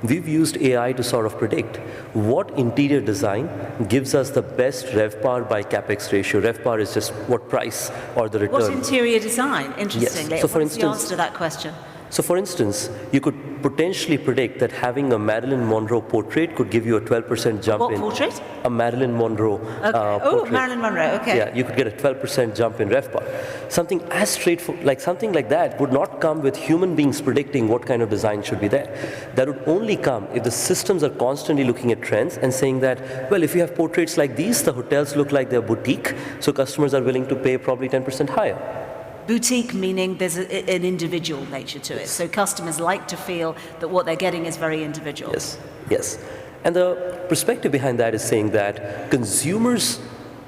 we've used AI to sort of predict what interior design gives us the best RevPAR by CapEx ratio. RevPAR is just what price or the return. What interior design, interestingly? Yes. So for What's instance, the answer to that question? So for instance, you could potentially predict that having a Marilyn Monroe portrait could give you a 12% jump in... What portrait? A Marilyn Monroe portrait. Marilyn Monroe, okay. Yeah, you could get a 12% jump in RevPAR. Something as straightforward, something like that would not come with human beings predicting what kind of design should be there. That would only come if the systems are constantly looking at trends and saying that, well, if you have portraits like these, the hotels look like they're boutique, so customers are willing to pay probably 10% higher. Boutique meaning there's an individual nature to it. So customers like to feel that what they're getting is very individual. Yes, yes. And the perspective behind that is saying that consumers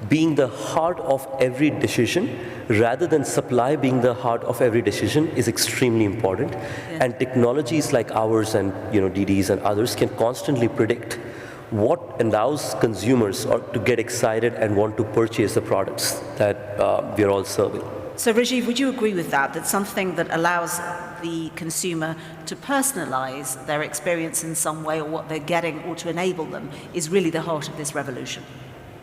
being the heart of every decision rather than supply being the heart of every decision is extremely important. Yeah. And technologies like ours and DDs and others can constantly predict what allows consumers to get excited and want to purchase the products that we're all serving. So Rajiv, would you agree with that something that allows the consumer to personalize their experience in some way or what they're getting or to enable them is really the heart of this revolution?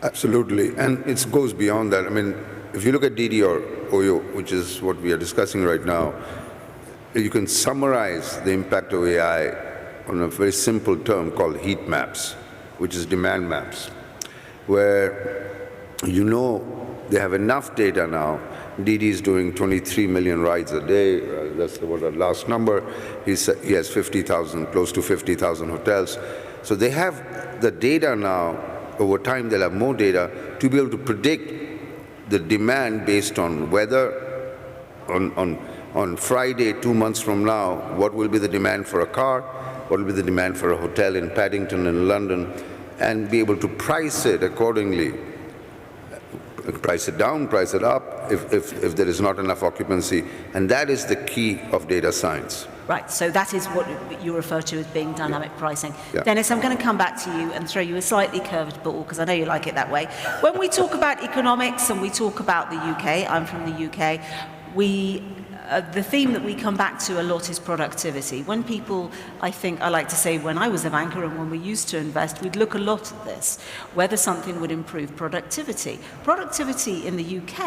Absolutely, and it goes beyond that. I mean, if you look at DD or OYO, which is what we are discussing right now, you can summarize the impact of AI on a very simple term called heat maps, which is demand maps, where they have enough data now. DD is doing 23 million rides a day. That's what our last number. He has 50,000, close to 50,000 hotels. So they have the data now. Over time, they'll have more data to be able to predict the demand based on weather. On Friday, 2 months from now, what will be the demand for a car? What will be the demand for a hotel in Paddington in London? And be able to price it accordingly. Price it down, price it up, if there is not enough occupancy. And that is the key of data science. Right, so that is what you refer to as being dynamic pricing. Yeah. Dennis, I'm going to come back to you and throw you a slightly curved ball, because I know you like it that way. When we talk about economics and we talk about the UK, I'm from the UK, the theme that we come back to a lot is productivity. When people, I like to say, when I was a banker and when we used to invest, we'd look a lot at this, whether something would improve productivity. Productivity in the UK,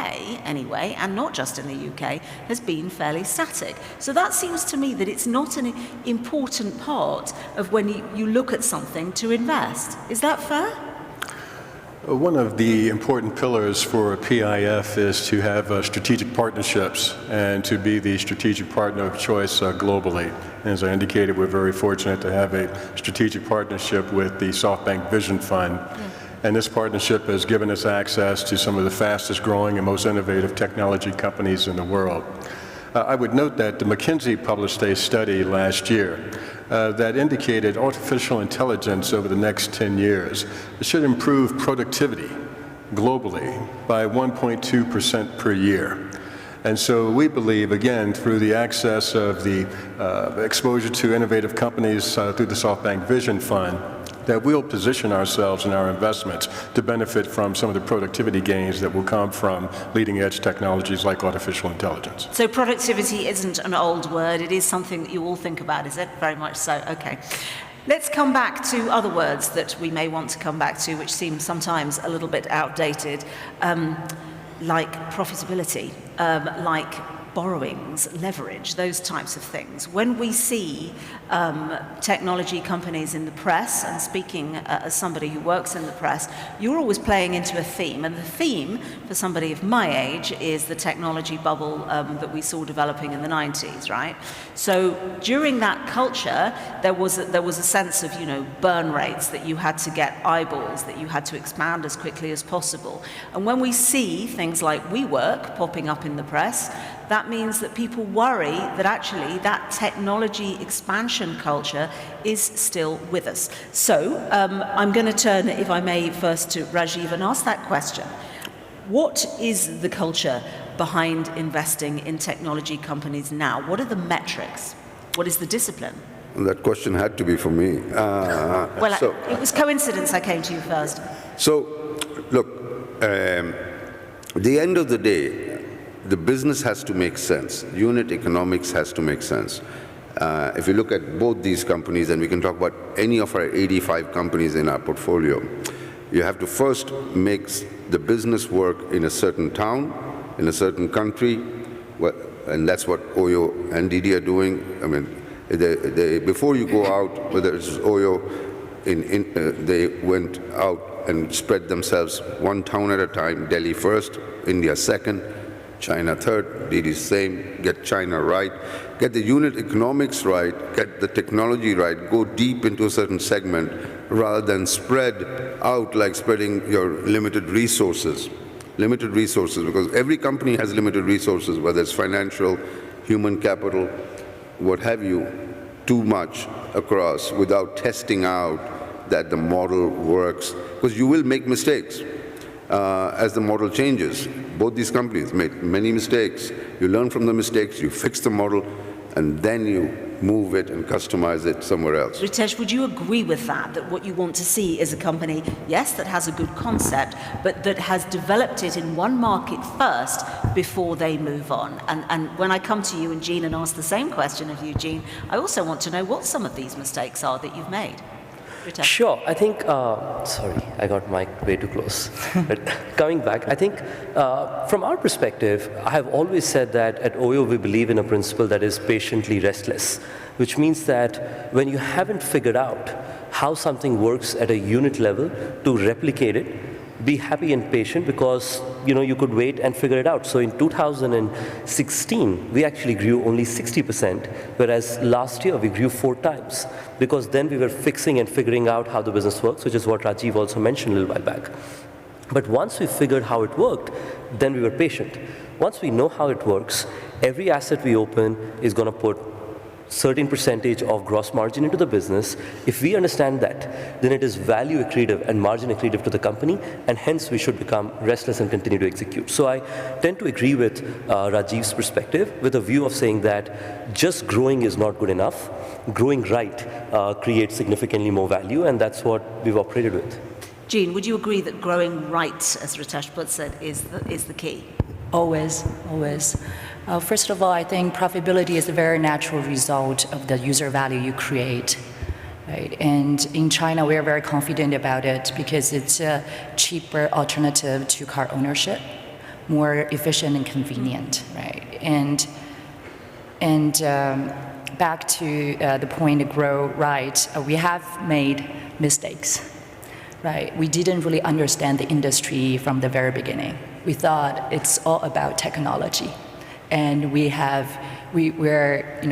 anyway, and not just in the UK, has been fairly static. So that seems to me that it's not an important part of when you look at something to invest. Is that fair? One of the important pillars for PIF is to have strategic partnerships and to be the strategic partner of choice globally. As I indicated, we're very fortunate to have a strategic partnership with the SoftBank Vision Fund. Yeah. And this partnership has given us access to some of the fastest growing and most innovative technology companies in the world. I would note that the McKinsey published a study last year that indicated artificial intelligence over the next 10 years should improve productivity globally by 1.2% per year. And so we believe, again, through the access of the exposure to innovative companies through the SoftBank Vision Fund, that we'll position ourselves in our investments to benefit from some of the productivity gains that will come from leading-edge technologies like artificial intelligence. So productivity isn't an old word, it is something that you all think about, is it? Very much so, okay. Let's come back to other words that we may want to come back to, which seem sometimes a little bit outdated, like profitability, like borrowings, leverage, those types of things. When we see technology companies in the press, and speaking as somebody who works in the press, you're always playing into a theme. And the theme for somebody of my age is the technology bubble that we saw developing in the 90s, right? So during that culture, there was a sense of, burn rates, that you had to get eyeballs, that you had to expand as quickly as possible. And when we see things like WeWork popping up in the press, that means that people worry that actually that technology expansion culture is still with us. So I'm going to turn, if I may, first to Rajiv and ask that question. What is the culture behind investing in technology companies now? What are the metrics? What is the discipline? That question had to be for me. It was coincidence I came to you first. So, look, at the end of the day, the business has to make sense. Unit economics has to make sense. If you look at both these companies, and we can talk about any of our 85 companies in our portfolio, you have to first make the business work in a certain town, in a certain country, and that's what Oyo and Didi are doing. I mean, before you go out, whether it's Oyo, they went out and spread themselves one town at a time, Delhi first, India second, China third, Didi same, get China right, get the unit economics right, get the technology right, go deep into a certain segment rather than spread out like spreading your limited resources. Limited resources, because every company has limited resources, whether it's financial, human capital, what have you, too much across without testing out that the model works, because you will make mistakes. As the model changes. Both these companies made many mistakes. You learn from the mistakes, you fix the model, and then you move it and customize it somewhere else. Ritesh, would you agree with that what you want to see is a company, yes, that has a good concept, but that has developed it in one market first before they move on? And when I come to you and Jean and ask the same question of you, Jean, I also want to know what some of these mistakes are that you've made. Ritesh. Sure, I think, sorry, I got my way too close. But coming back, I think from our perspective, I have always said that at Oyo we believe in a principle that is patiently restless, which means that when you haven't figured out how something works at a unit level to replicate it, be happy and patient, because you could wait and figure it out. So in 2016, we actually grew only 60%, whereas last year we grew 4 times, because then we were fixing and figuring out how the business works, which is what Rajiv also mentioned a little while back. But once we figured how it worked, then we were patient. Once we know how it works, every asset we open is going to put certain percentage of gross margin into the business. If we understand that, then it is value accretive and margin accretive to the company, and hence we should become restless and continue to execute. So I tend to agree with Rajiv's perspective, with a view of saying that just growing is not good enough. Growing right creates significantly more value, and that's what we've operated with. Jean, would you agree that growing right, as Ritesh puts it, is the key? Always, always. First of all, I think profitability is a very natural result of the user value you create. Right? And in China, we are very confident about it because it's a cheaper alternative to car ownership, more efficient and convenient. Right? And back to the point to grow right, we have made mistakes. Right? We didn't really understand the industry from the very beginning. We thought it's all about technology, and we're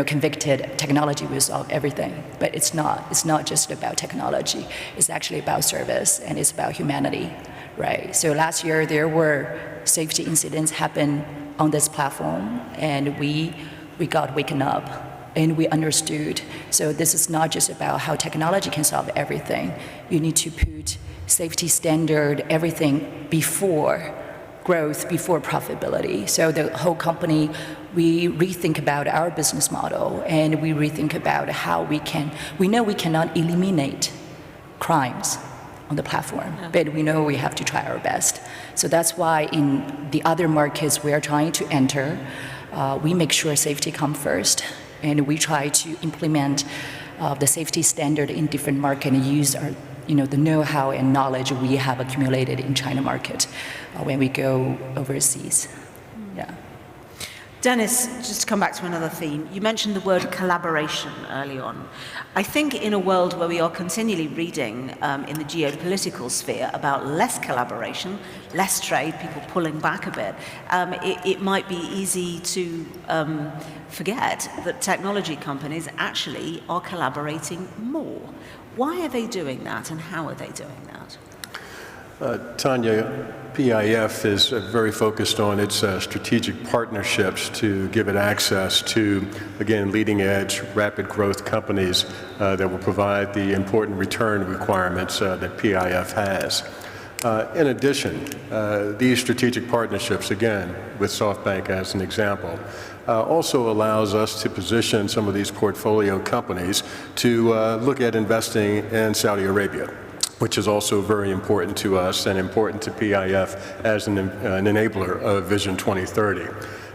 convicted technology will solve everything, but it's not. It's not just about technology. It's actually about service, and it's about humanity, right? So last year there were safety incidents happen on this platform, and we got waken up, and we understood. So this is not just about how technology can solve everything. You need to put safety standard, everything before growth, before profitability. So the whole company, we rethink about our business model, and we rethink about how we know we cannot eliminate crimes on the platform, but we know we have to try our best. So that's why in the other markets we are trying to enter, we make sure safety comes first, and we try to implement the safety standard in different markets and use our the know-how and knowledge we have accumulated in China market when we go overseas. Yeah. Dennis, just to come back to another theme, you mentioned the word collaboration early on. I think in a world where we are continually reading in the geopolitical sphere about less collaboration, less trade, people pulling back a bit, it might be easy to forget that technology companies actually are collaborating more. Why are they doing that, and how are they doing that? Tanya, PIF is very focused on its strategic partnerships to give it access to, again, leading edge, rapid growth companies that will provide the important return requirements that PIF has. In addition, these strategic partnerships, again, with SoftBank as an example, also allows us to position some of these portfolio companies to look at investing in Saudi Arabia, which is also very important to us and important to PIF as an enabler of Vision 2030.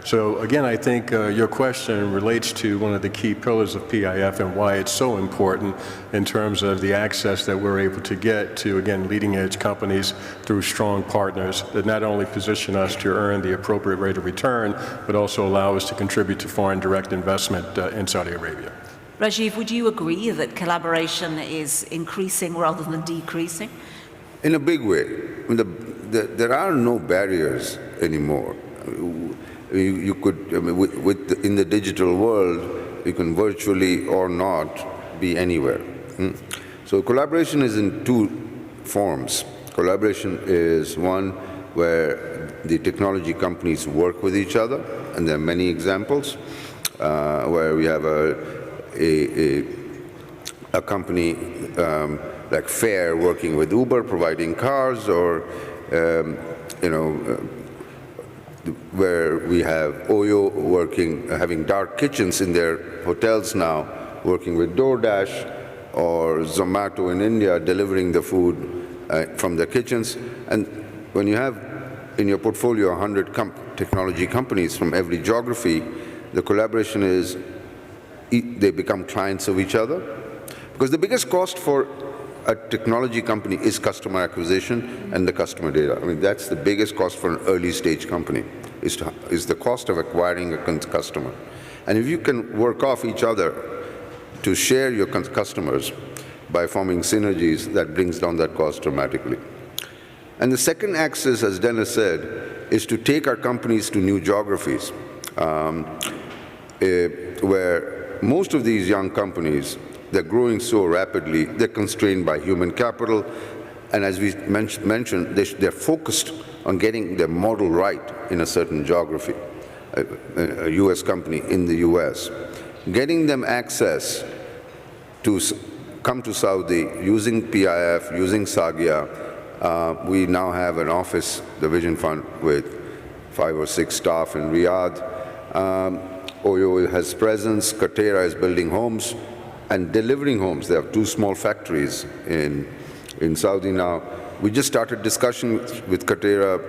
So again, I think your question relates to one of the key pillars of PIF and why it's so important in terms of the access that we're able to get to, again, leading edge companies through strong partners that not only position us to earn the appropriate rate of return, but also allow us to contribute to foreign direct investment in Saudi Arabia. Rajiv, would you agree that collaboration is increasing rather than decreasing? In a big way. There are no barriers anymore. You could, in the digital world, you can virtually or not be anywhere. So collaboration is in two forms. Collaboration is one where the technology companies work with each other, and there are many examples where we have a company like Fair working with Uber, providing cars, or where we have Oyo having dark kitchens in their hotels now, working with DoorDash, or Zomato in India delivering the food from their kitchens. And when you have in your portfolio 100 technology companies from every geography, the collaboration is they become clients of each other. Because the biggest cost for a technology company is customer acquisition and the customer data. I mean, that's the biggest cost for an early stage company, is the cost of acquiring a customer. And if you can work off each other to share your customers by forming synergies, that brings down that cost dramatically. And the second axis, as Dennis said, is to take our companies to new geographies, where most of these young companies, they're growing so rapidly, they're constrained by human capital, and as we mentioned, they're focused on getting their model right in a certain geography, a US company in the US. Getting them access to come to Saudi using PIF, using Sagia. We now have an office, the Vision Fund, with 5 or 6 staff in Riyadh. Oyo has presence, Katera is building homes and delivering homes. They have 2 small factories in Saudi now. We just started discussion with Katera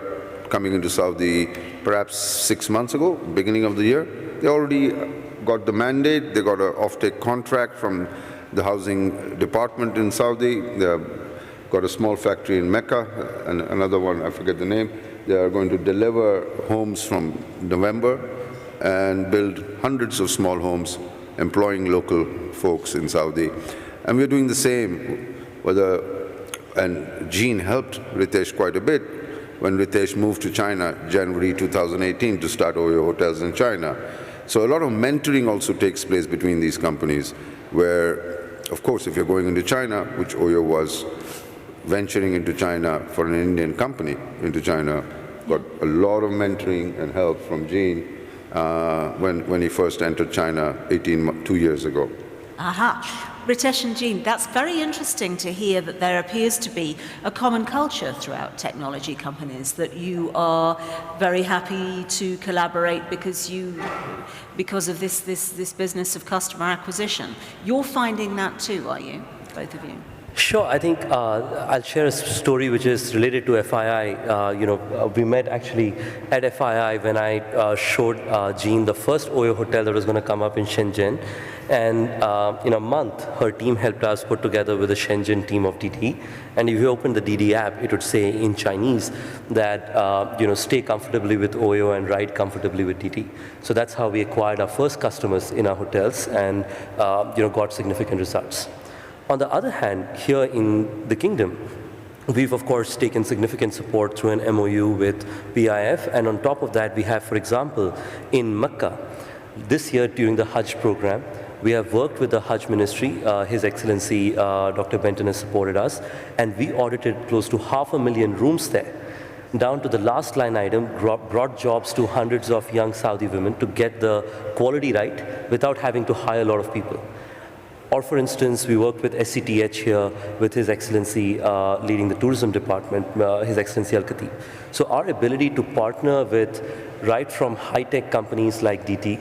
coming into Saudi perhaps 6 months ago, beginning of the year. They already got the mandate, they got an offtake contract from the housing department in Saudi. They've got a small factory in Mecca and another one, I forget the name. They are going to deliver homes from November and build hundreds of small homes, employing local folks in Saudi. And we're doing the same. And Jean helped Ritesh quite a bit when Ritesh moved to China, January 2018, to start Oyo Hotels in China. So a lot of mentoring also takes place between these companies, where, of course, if you're going into China, which Oyo was venturing into China for an Indian company into China, got a lot of mentoring and help from Jean when he first entered China 2 years ago. Aha. Ritesh and Jean, that's very interesting to hear that there appears to be a common culture throughout technology companies, that you are very happy to collaborate because of this business of customer acquisition. You're finding that too, are you, both of you? Sure, I think I'll share a story which is related to FII. We met actually at FII when I showed Jean the first Oyo hotel that was going to come up in Shenzhen. And in a month, her team helped us put together with the Shenzhen team of DD. And if you open the DD app, it would say in Chinese that, stay comfortably with Oyo and ride comfortably with DD. So that's how we acquired our first customers in our hotels and, got significant results. On the other hand, here in the kingdom, we've of course taken significant support through an MOU with PIF, and on top of that, we have, for example, in Mecca, this year during the Hajj program, we have worked with the Hajj Ministry. His Excellency Dr. Benton has supported us, and we audited close to 500,000 rooms there, down to the last line item, brought jobs to hundreds of young Saudi women to get the quality right without having to hire a lot of people. Or for instance, we worked with SCTH here with His Excellency leading the tourism department, His Excellency Al-Khatib. So our ability to partner with right from high-tech companies like DT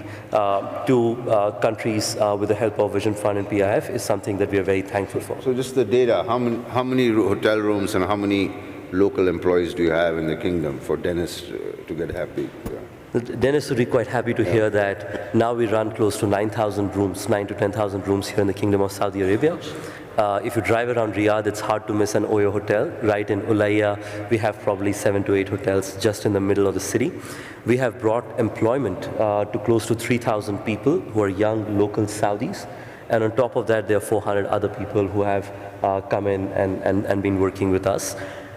to countries with the help of Vision Fund and PIF is something that we are very thankful for. So just the data, how many hotel rooms and how many local employees do you have in the kingdom for Dennis to get happy? Yeah. Dennis would be quite happy to hear that now we run close to 9,000 rooms, 9 to 10,000 rooms here in the Kingdom of Saudi Arabia. If you drive around Riyadh, it's hard to miss an Oyo hotel. Right in Ulayya, we have probably 7 to 8 hotels just in the middle of the city. We have brought employment to close to 3,000 people who are young local Saudis. And on top of that, there are 400 other people who have come in and been working with us.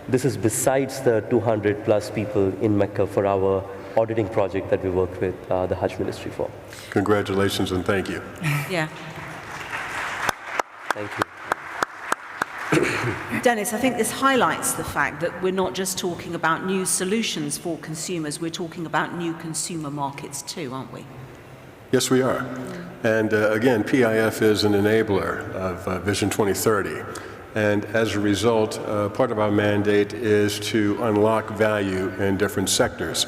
This is besides the 200 plus people in Mecca for our auditing project that we worked with the Hajj Ministry for. Congratulations and thank you. Yeah. Thank you. Dennis, I think this highlights the fact that we're not just talking about new solutions for consumers, we're talking about new consumer markets too, aren't we? Yes, we are. And again, PIF is an enabler of Vision 2030. And as a result, part of our mandate is to unlock value in different sectors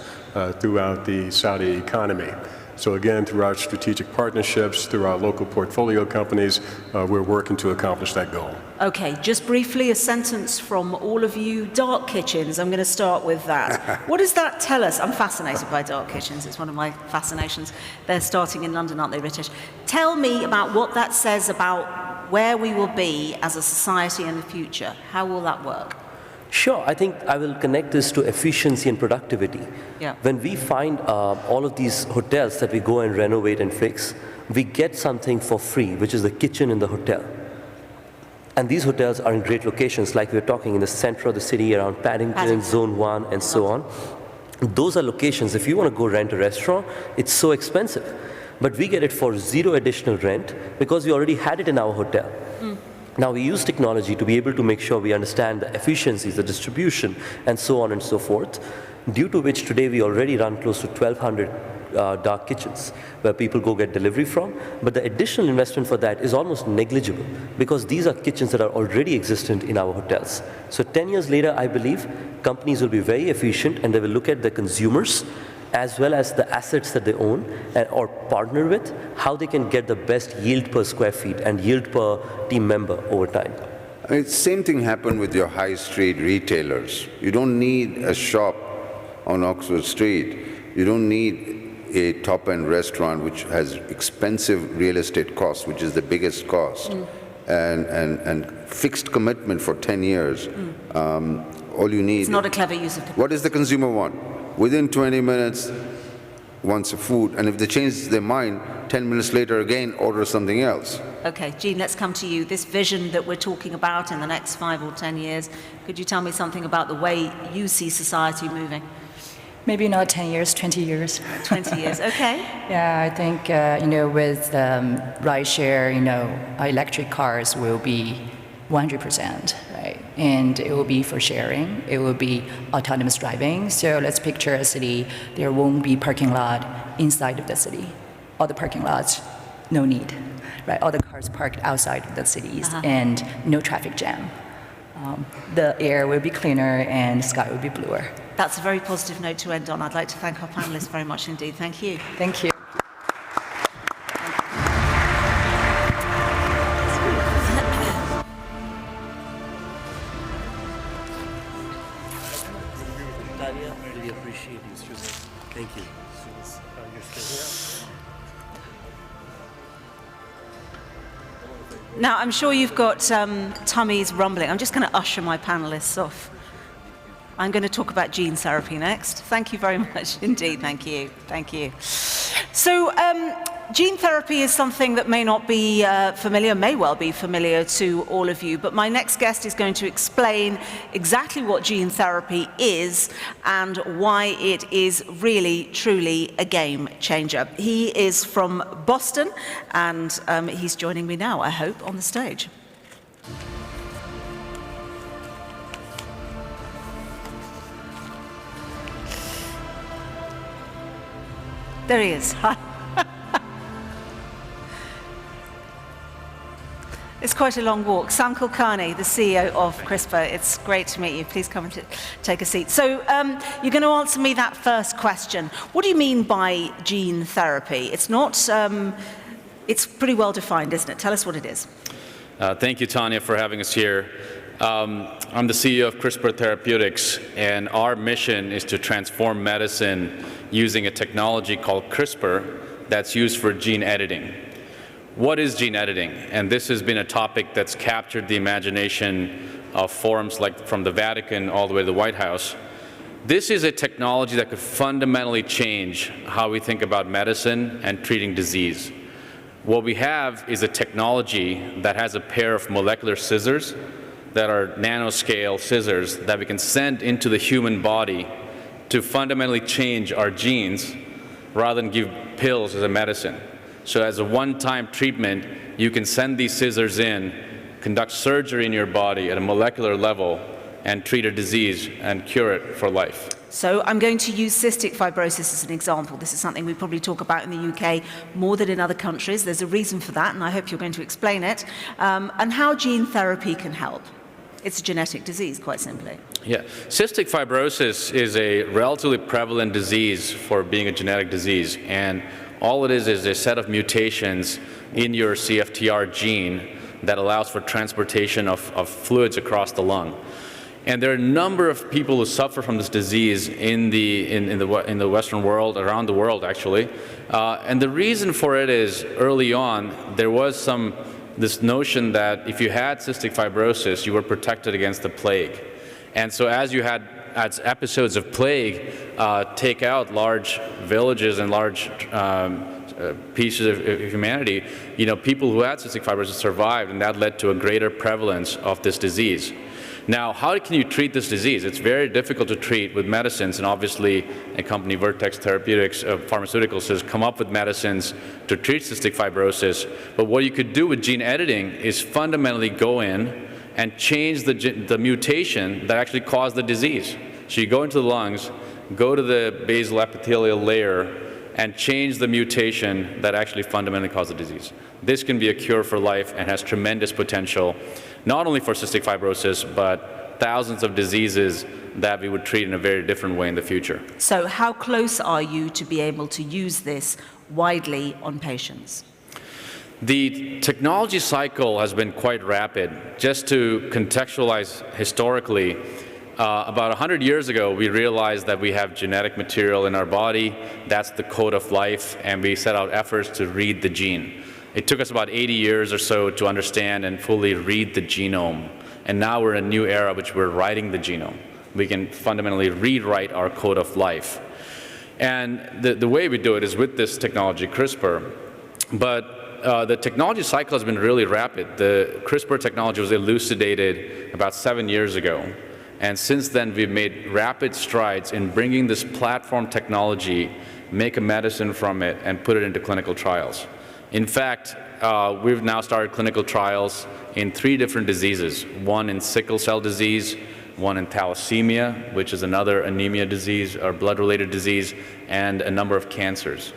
throughout the Saudi economy. So again, through our strategic partnerships, through our local portfolio companies, we're working to accomplish that goal. Okay, just briefly, a sentence from all of you. Dark kitchens, I'm going to start with that. What does that tell us? I'm fascinated by dark kitchens. It's one of my fascinations. They're starting in London, aren't they, Ritesh? Tell me about what that says about where we will be as a society in the future. How will that work? Sure, I think I will connect this to efficiency and productivity. Yeah. When we find all of these hotels that we go and renovate and fix, we get something for free, which is the kitchen in the hotel. And these hotels are in great locations, like we're talking in the center of the city, around Paddington, Zone 1, and so on. Those are locations, if you want to go rent a restaurant, it's so expensive. But we get it for 0 additional rent because we already had it in our hotel. Now we use technology to be able to make sure we understand the efficiencies, the distribution, and so on and so forth, due to which today we already run close to 1,200 dark kitchens where people go get delivery from. But the additional investment for that is almost negligible because these are kitchens that are already existent in our hotels. So 10 years later, I believe companies will be very efficient and they will look at the consumers as well as the assets that they own or partner with, how they can get the best yield per square feet and yield per team member over time. I mean, same thing happened with your high street retailers. You don't need a shop on Oxford Street. You don't need a top-end restaurant which has expensive real estate costs, which is the biggest cost, and fixed commitment for 10 years. All you need... It's not a clever use of... What does the consumer want? Within 20 minutes, wants a food, and if they change their mind, 10 minutes later again, order something else. Okay, Jean, let's come to you. This vision that we're talking about in the next 5 or 10 years, could you tell me something about the way you see society moving? Maybe not 10 years, 20 years. 20 years, okay. Yeah, I think, with rideshare, electric cars will be 100%, right? And it will be for sharing. It will be autonomous driving. So let's picture a city. There won't be parking lot inside of the city. All the parking lots, no need, right? All the cars parked outside of the cities and no traffic jam. The air will be cleaner and the sky will be bluer. That's a very positive note to end on. I'd like to thank our panelists very much indeed. Thank you. Thank you. appreciate you, Susan. Thank you. Now, I'm sure you've got tummies rumbling. I'm just going to usher my panelists off. I'm going to talk about gene therapy next. Thank you very much indeed. Thank you. Thank you. So, gene therapy is something that may not be familiar, may well be familiar to all of you, but my next guest is going to explain exactly what gene therapy is and why it is really, truly a game changer. He is from Boston, and he's joining me now, I hope, on the stage. There he is. Hi. It's quite a long walk. Sam Kulkarni, the CEO of CRISPR. It's great to meet you. Please come and take a seat. So you're going to answer me that first question. What do you mean by gene therapy? It's not, it's pretty well defined, isn't it? Tell us what it is. Thank you, Tanya, for having us here. I'm the CEO of CRISPR Therapeutics, and our mission is to transform medicine using a technology called CRISPR that's used for gene editing. What is gene editing? And this has been a topic that's captured the imagination of forums like from the Vatican all the way to the White House. This is a technology that could fundamentally change how we think about medicine and treating disease. What we have is a technology that has a pair of molecular scissors that are nanoscale scissors that we can send into the human body to fundamentally change our genes rather than give pills as a medicine. So as a one-time treatment, you can send these scissors in, conduct surgery in your body at a molecular level, and treat a disease and cure it for life. So I'm going to use cystic fibrosis as an example. This is something we probably talk about in the UK more than in other countries. There's a reason for that, and I hope you're going to explain it, and how gene therapy can help. It's a genetic disease, quite simply. Yeah, cystic fibrosis is a relatively prevalent disease for being a genetic disease, and all it is a set of mutations in your CFTR gene that allows for transportation of fluids across the lung. And there are a number of people who suffer from this disease in the Western world, around the world actually. And the reason for it is early on there was this notion that if you had cystic fibrosis, you were protected against the plague. And so as you had episodes of plague take out large villages and large pieces of humanity, people who had cystic fibrosis survived, and that led to a greater prevalence of this disease. Now, how can you treat this disease? It's very difficult to treat with medicines, and obviously a company, Vertex Therapeutics, pharmaceuticals, has come up with medicines to treat cystic fibrosis. But what you could do with gene editing is fundamentally go in and change the mutation that actually caused the disease. So you go into the lungs, go to the basal epithelial layer, and change the mutation that actually fundamentally caused the disease. This can be a cure for life and has tremendous potential, not only for cystic fibrosis, but thousands of diseases that we would treat in a very different way in the future. So how close are you to be able to use this widely on patients? The technology cycle has been quite rapid. Just to contextualize historically, about 100 years ago, we realized that we have genetic material in our body. That's the code of life, and we set out efforts to read the gene. It took us about 80 years or so to understand and fully read the genome. And now we're in a new era which we're writing the genome. We can fundamentally rewrite our code of life. And the way we do it is with this technology, CRISPR. But the technology cycle has been really rapid. The CRISPR technology was elucidated about 7 years ago. And since then, we've made rapid strides in bringing this platform technology, make a medicine from it, and put it into clinical trials. In fact, we've now started clinical trials in 3 different diseases, one in sickle cell disease, one in thalassemia, which is another anemia disease or blood-related disease, and a number of cancers.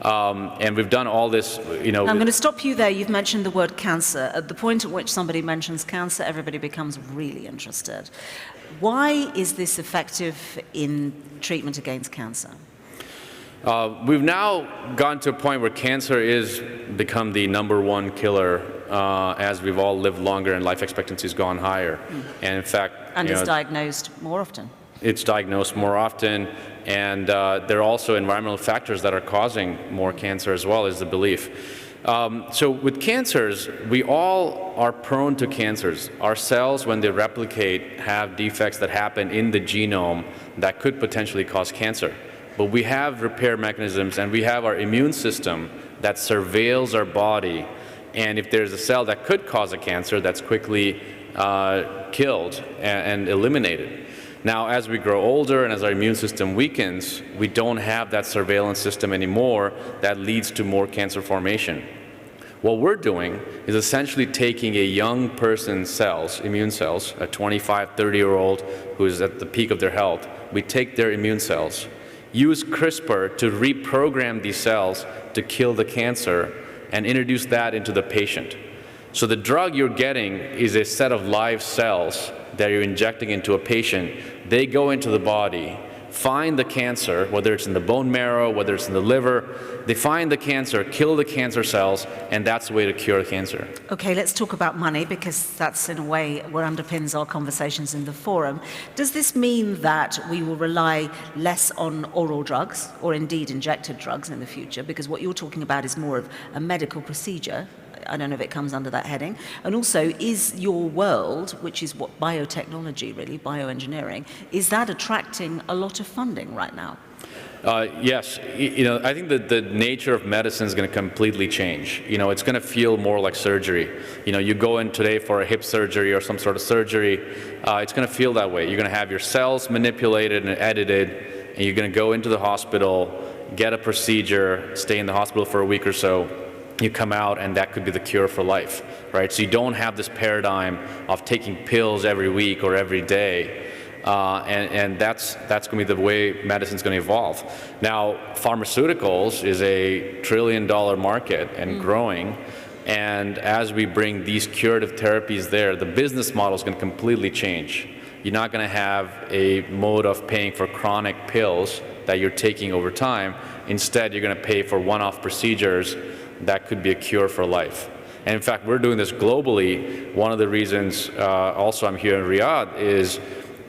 And we've done all this, I'm going to stop you there. You've mentioned the word cancer. At the point at which somebody mentions cancer, everybody becomes really interested. Why is this effective in treatment against cancer? We've now gotten to a point where cancer is become the #1 killer as we've all lived longer and life expectancy has gone higher. And in fact, and is diagnosed more often. it's diagnosed more often, and there are also environmental factors that are causing more cancer as well, is the belief. So with cancers, we all are prone to cancers. Our cells, when they replicate, have defects that happen in the genome that could potentially cause cancer. But we have repair mechanisms, and we have our immune system that surveils our body, and if there's a cell that could cause a cancer, that's quickly killed and eliminated. Now, as we grow older and as our immune system weakens, we don't have that surveillance system anymore that leads to more cancer formation. What we're doing is essentially taking a young person's cells, immune cells, a 25, 30-year-old who is at the peak of their health. We take their immune cells, use CRISPR to reprogram these cells to kill the cancer, and introduce that into the patient. So the drug you're getting is a set of live cells that you're injecting into a patient. They go into the body, find the cancer, whether it's in the bone marrow, whether it's in the liver. They find the cancer, kill the cancer cells, and that's the way to cure cancer. Okay, let's talk about money, because that's in a way what underpins our conversations in the forum. Does this mean that we will rely less on oral drugs, or indeed injected drugs in the future? Because what you're talking about is more of a medical procedure. I don't know if it comes under that heading. And also, is your world, which is what biotechnology really, bioengineering, is that attracting a lot of funding right now? Yes, I think that the nature of medicine is going to completely change. It's going to feel more like surgery. You go in today for a hip surgery or some sort of surgery, it's going to feel that way. You're going to have your cells manipulated and edited, and you're going to go into the hospital, get a procedure, stay in the hospital for a week or so. You come out, and that could be the cure for life, right? So you don't have this paradigm of taking pills every week or every day. And that's going to be the way medicine's going to evolve. Now, pharmaceuticals is a $1 trillion market and growing. And as we bring these curative therapies there, the business model is going to completely change. You're not going to have a mode of paying for chronic pills that you're taking over time. Instead, you're going to pay for one-off procedures that could be a cure for life. And in fact, we're doing this globally. One of the reasons also I'm here in Riyadh is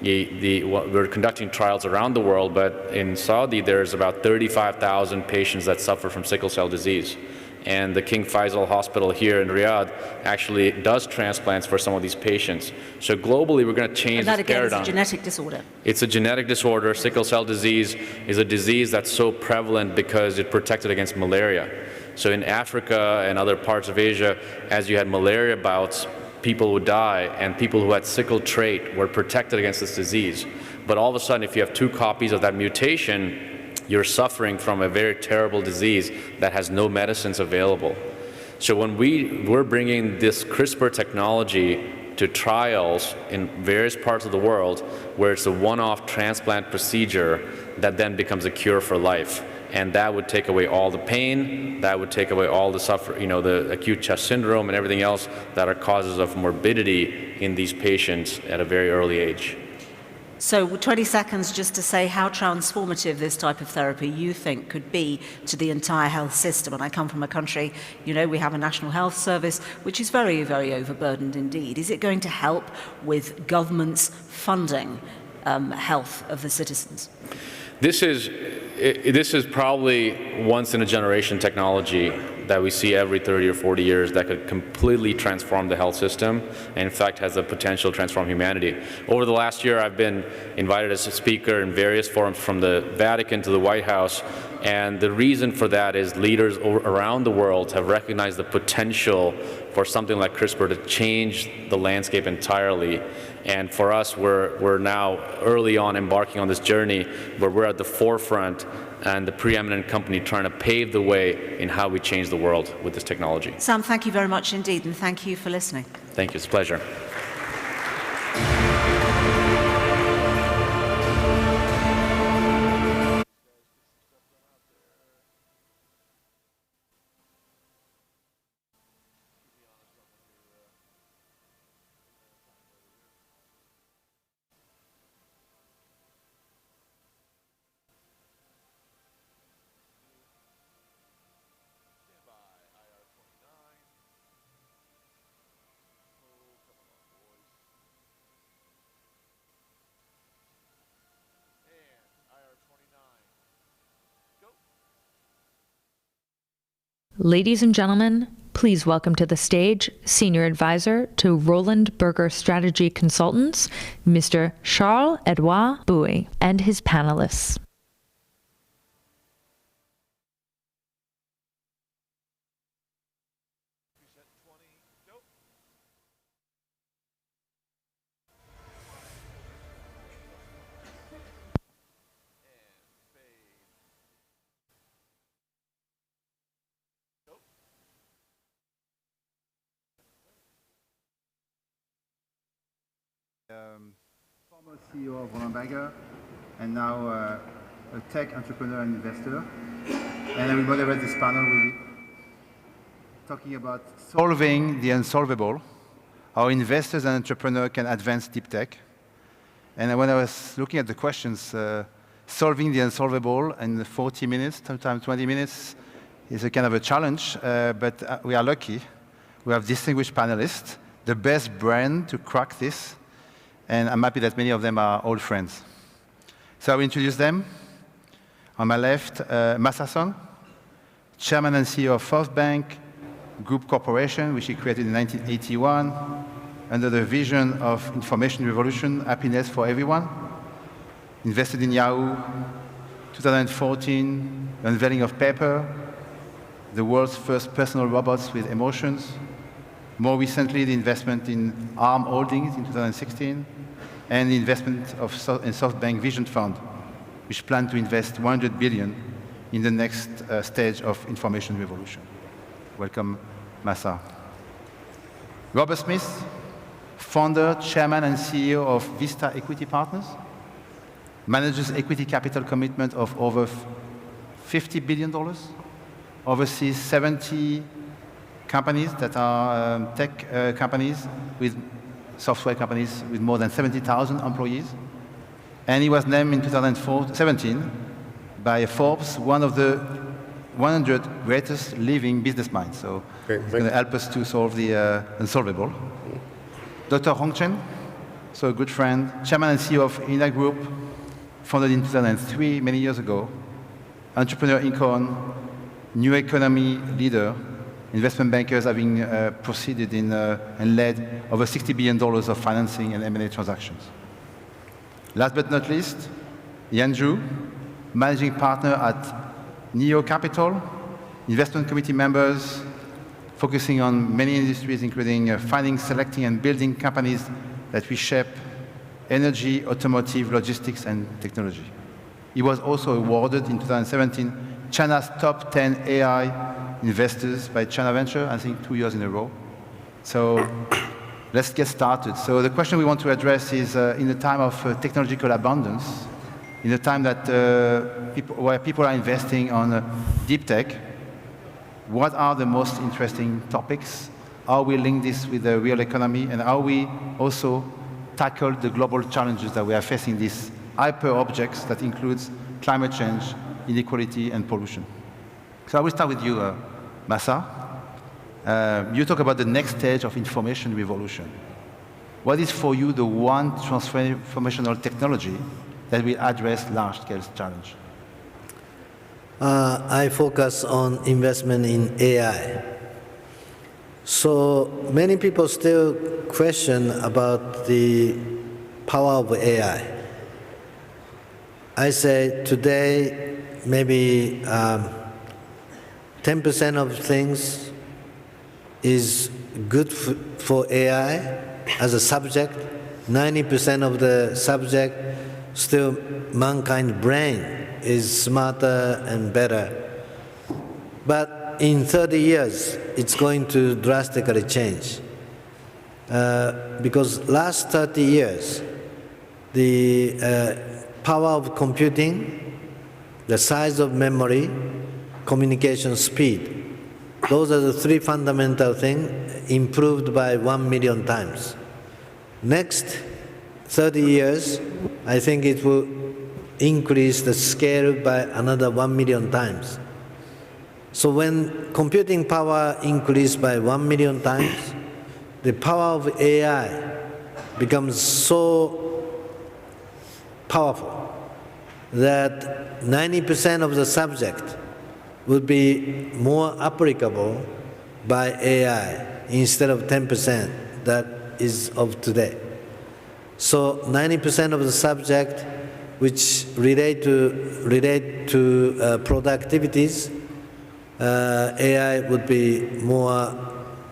we're conducting trials around the world, but in Saudi there's about 35,000 patients that suffer from sickle cell disease. And the King Faisal Hospital here in Riyadh actually does transplants for some of these patients. So globally, we're going to change this paradigm. And that again is a genetic disorder. It's a genetic disorder. Sickle cell disease is a disease that's so prevalent because it protected against malaria. So in Africa and other parts of Asia, as you had malaria bouts, people would die, and people who had sickle trait were protected against this disease. But all of a sudden, if you have 2 copies of that mutation, you're suffering from a very terrible disease that has no medicines available. So when we're bringing this CRISPR technology to trials in various parts of the world, where it's a one-off transplant procedure that then becomes a cure for life. And that would take away all the pain, that would take away all the the acute chest syndrome and everything else that are causes of morbidity in these patients at a very early age. So 20 seconds just to say how transformative this type of therapy you think could be to the entire health system. And I come from a country, we have a National Health Service, which is very, very overburdened indeed. Is it going to help with governments funding health of the citizens? This is probably once-in-a-generation technology that we see every 30 or 40 years that could completely transform the health system, and in fact has the potential to transform humanity. Over the last year, I've been invited as a speaker in various forums, from the Vatican to the White House, and the reason for that is leaders around the world have recognized the potential for something like CRISPR to change the landscape entirely. And for us, we're now early on embarking on this journey where we're at the forefront and the preeminent company trying to pave the way in how we change the world with this technology. Sam, thank you very much indeed, and thank you for listening. Thank you. It's a pleasure. Ladies and gentlemen, please welcome to the stage Senior Advisor to Roland Berger Strategy Consultants, Mr. Charles-Edouard Bouy, and his panelists. Former CEO of Roland Berger, and now a tech entrepreneur and investor. And I will moderate this panel. We'll be talking about solving the unsolvable, how investors and entrepreneurs can advance deep tech. And when I was looking at the questions, solving the unsolvable in 40 minutes, sometimes 20 minutes, is a kind of a challenge, but we are lucky. We have distinguished panelists, the best brain to crack this. And I'm happy that many of them are old friends. So I will introduce them. On my left, Masa-san, Chairman and CEO of First Bank Group Corporation, which he created in 1981, under the vision of information revolution, happiness for everyone. Invested in Yahoo, 2014, unveiling of Paper, the world's first personal robots with emotions. More recently, the investment in ARM Holdings in 2016, and the investment in SoftBank Vision Fund, which plan to invest $100 billion in the next stage of information revolution. Welcome, Masa. Robert Smith, founder, chairman, and CEO of Vista Equity Partners, manages equity capital commitment of over $50 billion, oversees 70 companies that are tech companies with software companies with more than 70,000 employees. And he was named in 2017 by Forbes one of the 100 greatest living business minds. So it's going to help us to solve the unsolvable. Dr. Hong Chen, so a good friend, chairman and CEO of Ina Group, founded in 2003, many years ago, entrepreneur icon, new economy leader, investment bankers having proceeded in and led over $60 billion of financing and M&A transactions. Last but not least, Yan Zhu, managing partner at Neo Capital, investment committee members focusing on many industries, including finding, selecting, and building companies that reshape energy, automotive, logistics, and technology. He was also awarded in 2017 China's top 10 AI investors by China Venture, I think 2 years in a row. So let's get started. So the question we want to address is, in a time of technological abundance, in a time that where people are investing on deep tech, what are the most interesting topics? How we link this with the real economy, and how we also tackle the global challenges that we are facing, these hyper objects that includes climate change, inequality, and pollution. So I will start with you, Masa. You talk about the next stage of information revolution. What is for you the one transformational technology that will address large-scale challenge? I focus on investment in AI. So many people still question about the power of AI. I say today maybe 10% of things is good for AI as a subject. 90% of the subject, still mankind's brain is smarter and better. But in 30 years, it's going to drastically change. Because last 30 years, the power of computing, the size of memory, communication speed, those are the three fundamental things improved by 1 million times. Next 30 years, I think it will increase the scale by another 1 million times. So when computing power increased by 1 million times, the power of AI becomes so powerful that 90% of the subject would be more applicable by AI instead of 10% that is of today. So 90% of the subject which relate to productivities, AI would be more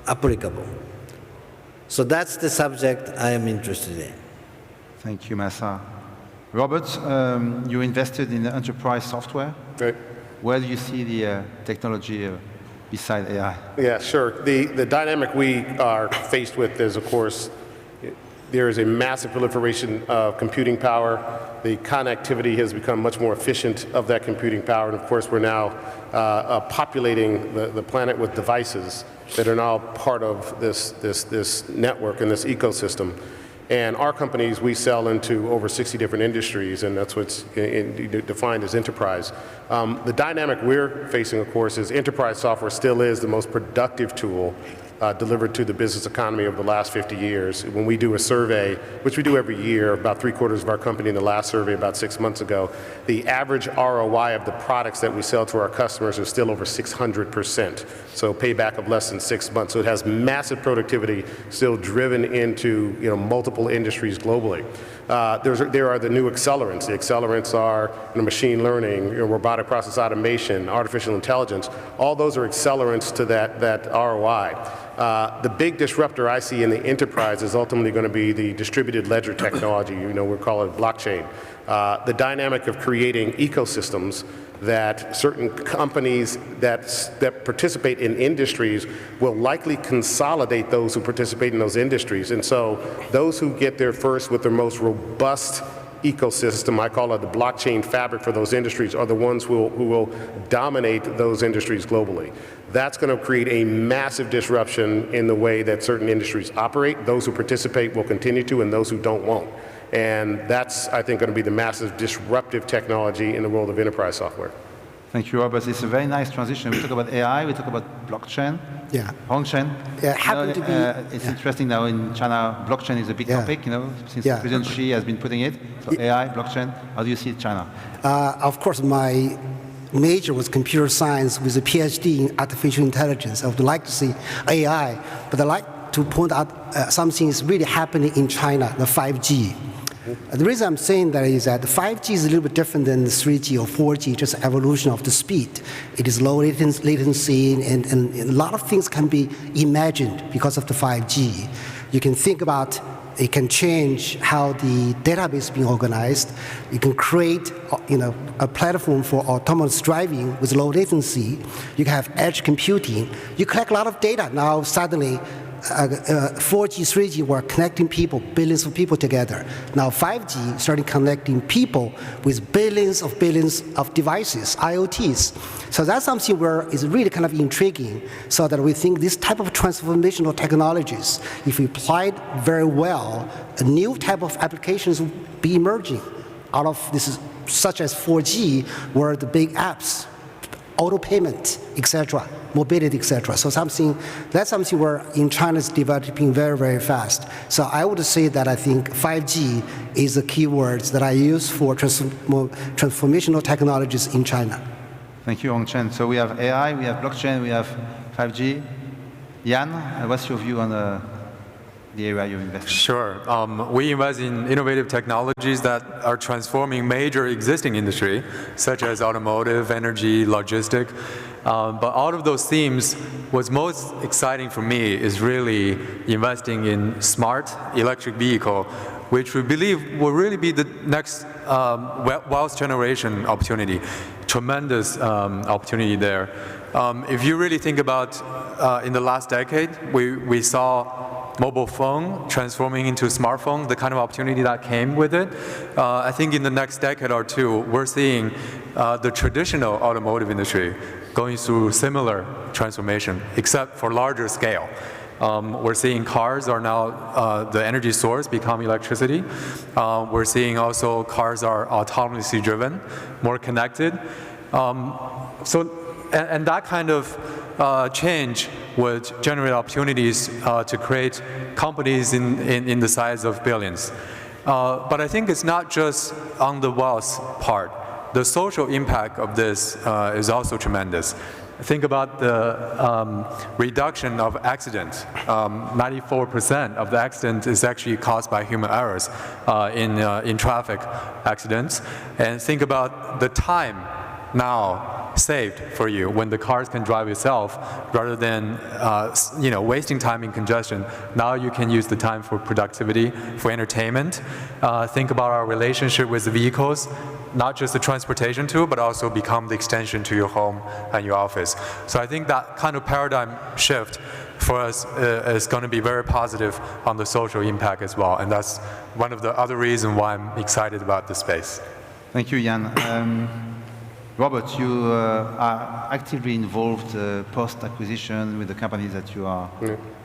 applicable. So that's the subject I am interested in. Thank you, Masa. Robert, you invested in enterprise software. Right. Where do you see the technology beside AI? Yeah, sure. The dynamic we are faced with is, of course, there is a massive proliferation of computing power. The connectivity has become much more efficient of that computing power. And of course, we're now populating the planet with devices that are now part of this network and this ecosystem. And our companies, we sell into over 60 different industries, and that's what's defined as enterprise. The dynamic we're facing, of course, is enterprise software still is the most productive tool delivered to the business economy over the last 50 years. When we do a survey, which we do every year, about 3/4 of our company in the last survey about 6 months ago, the average ROI of the products that we sell to our customers is still over 600%. So payback of less than 6 months. So it has massive productivity still driven into multiple industries globally. There are the new accelerants. The accelerants are machine learning, robotic process automation, artificial intelligence. All those are accelerants to that ROI. The big disruptor I see in the enterprise is ultimately going to be the distributed ledger technology. We call it blockchain. The dynamic of creating ecosystems that certain companies that participate in industries will likely consolidate those who participate in those industries. And so those who get there first with the most robust ecosystem, I call it the blockchain fabric for those industries, are the ones who will dominate those industries globally. That's going to create a massive disruption in the way that certain industries operate. Those who participate will continue to, and those who don't won't. And that's, I think, going to be the massive disruptive technology in the world of enterprise software. Thank you, Robert. It's a very nice transition. We talk about AI, we talk about blockchain. Yeah. Hongchen. Yeah, happen to be. It's interesting now in China, blockchain is a big topic, since President Xi has been putting it. So AI, blockchain, how do you see China? Of course, my major was computer science with a PhD in artificial intelligence. I would like to see AI, but I'd like to point out something is really happening in China, the 5G. The reason I'm saying that is that 5G is a little bit different than 3G or 4G, just evolution of the speed. It is low latency, and a lot of things can be imagined because of the 5G. You can think about, it can change how the database is being organized. You can create, a platform for autonomous driving with low latency. You can have edge computing. You collect a lot of data. Now suddenly, 4G, 3G were connecting people, billions of people together. Now 5G starting connecting people with billions of devices, IoTs. So that's something where is really kind of intriguing, so that we think this type of transformational technologies, if we applied very well, a new type of applications will be emerging out of this, such as 4G, where the big apps, auto payment, etc., mobility, etc. So that's something where in China is developing very, very fast. So I would say that I think 5G is the keywords that I use for transformational technologies in China. Thank you, Hongchen. So we have AI, we have blockchain, we have 5G. Yan, what's your view on the area you invest in? Sure. We invest in innovative technologies that are transforming major existing industry, such as automotive, energy, logistic. But out of those themes, what's most exciting for me is really investing in smart electric vehicle, which we believe will really be the next wealth generation opportunity. Tremendous opportunity there. If you really think about in the last decade, we saw mobile phone transforming into smartphone, the kind of opportunity that came with it. I think in the next decade or two, we're seeing the traditional automotive industry going through similar transformation, except for larger scale. We're seeing cars are now, the energy source become electricity. We're seeing also cars are autonomously driven, more connected. And that kind of change would generate opportunities to create companies in the size of billions. But I think it's not just on the wealth part. the social impact of this is also tremendous. Think about the reduction of accidents. 94% of the accidents is actually caused by human errors in traffic accidents. And think about the time now saved for you when the cars can drive itself rather than wasting time in congestion. Now you can use the time for productivity, for entertainment. Think about our relationship with the vehicles, not just a transportation tool, but also become the extension to your home and your office. So I think that kind of paradigm shift for us is going to be very positive on the social impact as well. And that's one of the other reasons why I'm excited about this space. Thank you, Jan. Robert, you are actively involved post-acquisition with the companies that you are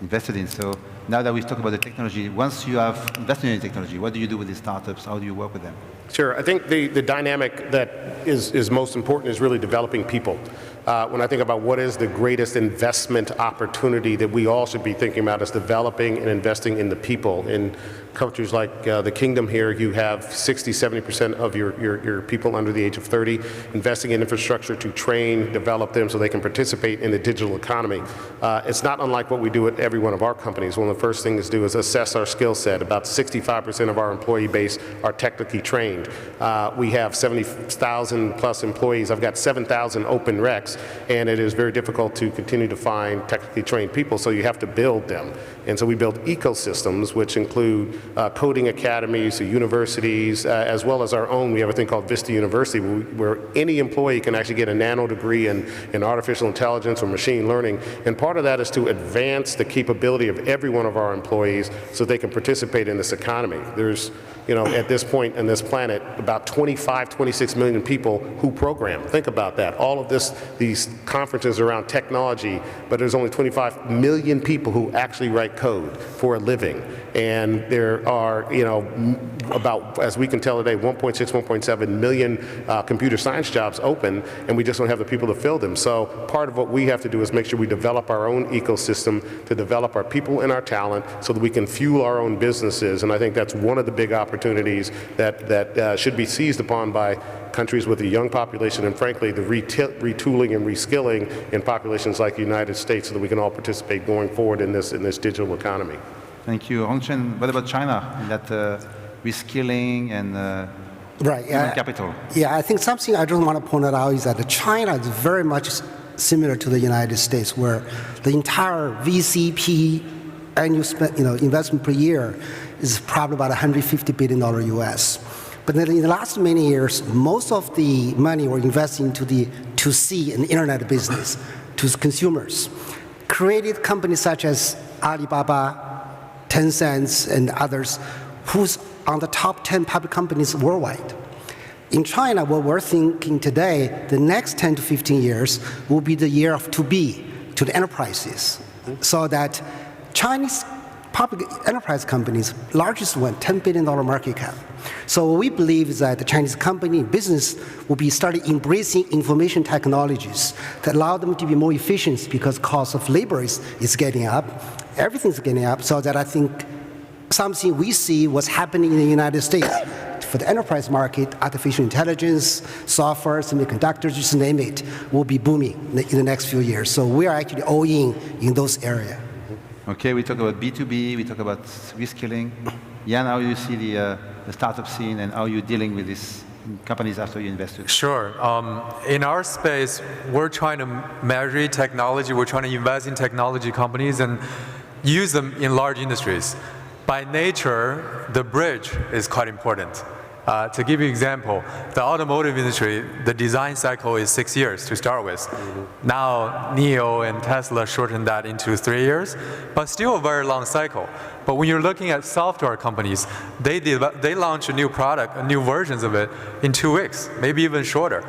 invested in. So now that we've talked about the technology, once you have invested in the technology, what do you do with these startups? How do you work with them? Sure. I think the dynamic that is most important is really developing people. When I think about what is the greatest investment opportunity that we all should be thinking about is developing and investing in the people. In countries like the Kingdom here, you have 60–70% of your people under the age of 30, investing in infrastructure to train, develop them so they can participate in the digital economy. It's not unlike what we do at every one of our companies. One of the first things to do is assess our skill set. About 65% of our employee base are technically trained. We have 70,000 plus employees. I've got 7,000 open recs, and it is very difficult to continue to find technically trained people, so you have to build them. And so we build ecosystems, which include coding academies, universities, as well as our own. We have a thing called Vista University, where any employee can actually get a nano degree in artificial intelligence or machine learning. And part of that is to advance the capability of every one of our employees so they can participate in this economy. There's, at this point in this planet, about 25–26 million people who program. Think about that. All of these conferences around technology, but there's only 25 million people who actually write code for a living. And there are, about, as we can tell today, 1.6–1.7 million computer science jobs open, and we just don't have the people to fill them. So part of what we have to do is make sure we develop our own ecosystem to develop our people and our talent so that we can fuel our own businesses. And I think that's one of the big opportunities that should be seized upon by countries with a young population, and frankly, the retooling and reskilling in populations like the United States, so that we can all participate going forward in this digital economy. Thank you. Hongchen, what about China in that reskilling and human capital? Yeah, I think something I just want to point out is that China is very much similar to the United States, where the entire VCP annual investment per year is probably about $150 billion US. But then in the last many years, most of the money were invested into the 2C and internet business to consumers. Created companies such as Alibaba, Tencent, and others, who's on the top 10 public companies worldwide. In China, what we're thinking today, the next 10 to 15 years will be the year of 2B, to the enterprises, so that Chinese public enterprise companies, largest one, $10 billion market cap. So what we believe is that the Chinese company business will be starting embracing information technologies that allow them to be more efficient because cost of labor is getting up. Everything's getting up, so that I think something we see what's happening in the United States for the enterprise market, artificial intelligence, software, semiconductors, just name it, will be booming in the next few years. So we are actually all in those areas. Okay, we talk about B2B, we talk about reskilling. Jan, how do you see the startup scene, and how are you dealing with these companies after you invested? Sure. In our space, we're trying to marry technology, we're trying to invest in technology companies and use them in large industries. By nature, the bridge is quite important. To give you an example, the automotive industry, the design cycle is 6 years to start with. Now, NIO and Tesla shortened that into 3 years, but still a very long cycle. But when you're looking at software companies, they launch a new product, new versions of it in 2 weeks, maybe even shorter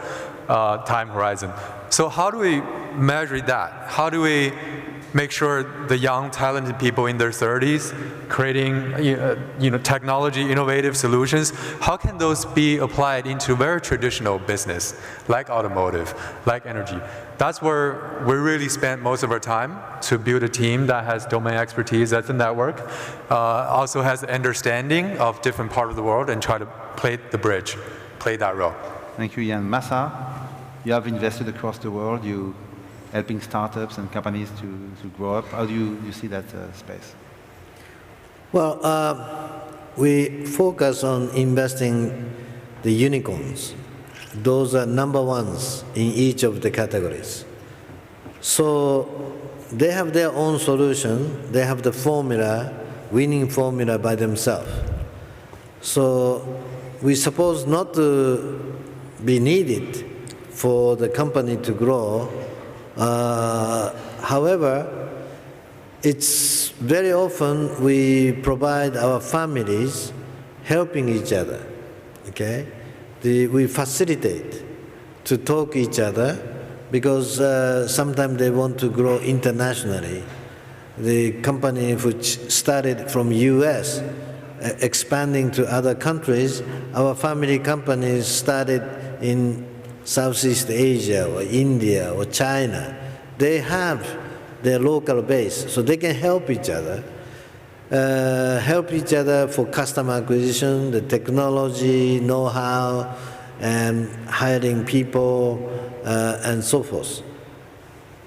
time horizon. So how do we measure that? How do we make sure the young, talented people in their 30s creating technology, innovative solutions, how can those be applied into very traditional business, like automotive, like energy? That's where we really spend most of our time to build a team that has domain expertise at the network, also has understanding of different parts of the world, and try to play the bridge, play that role. Thank you, Ian. Massa, you have invested across the world. You helping startups and companies to grow up. How do you see that space? Well, we focus on investing the unicorns. Those are number ones in each of the categories. So they have their own solution. They have the formula, winning formula by themselves. So we suppose not to be needed for the company to grow. However, it's very often we provide our families helping each other, okay? We facilitate to talk each other because sometimes they want to grow internationally. The company which started from US, expanding to other countries, our family companies started in Southeast Asia or India or China. They have their local base, so they can help each other for customer acquisition, the technology, know-how, and hiring people, and so forth.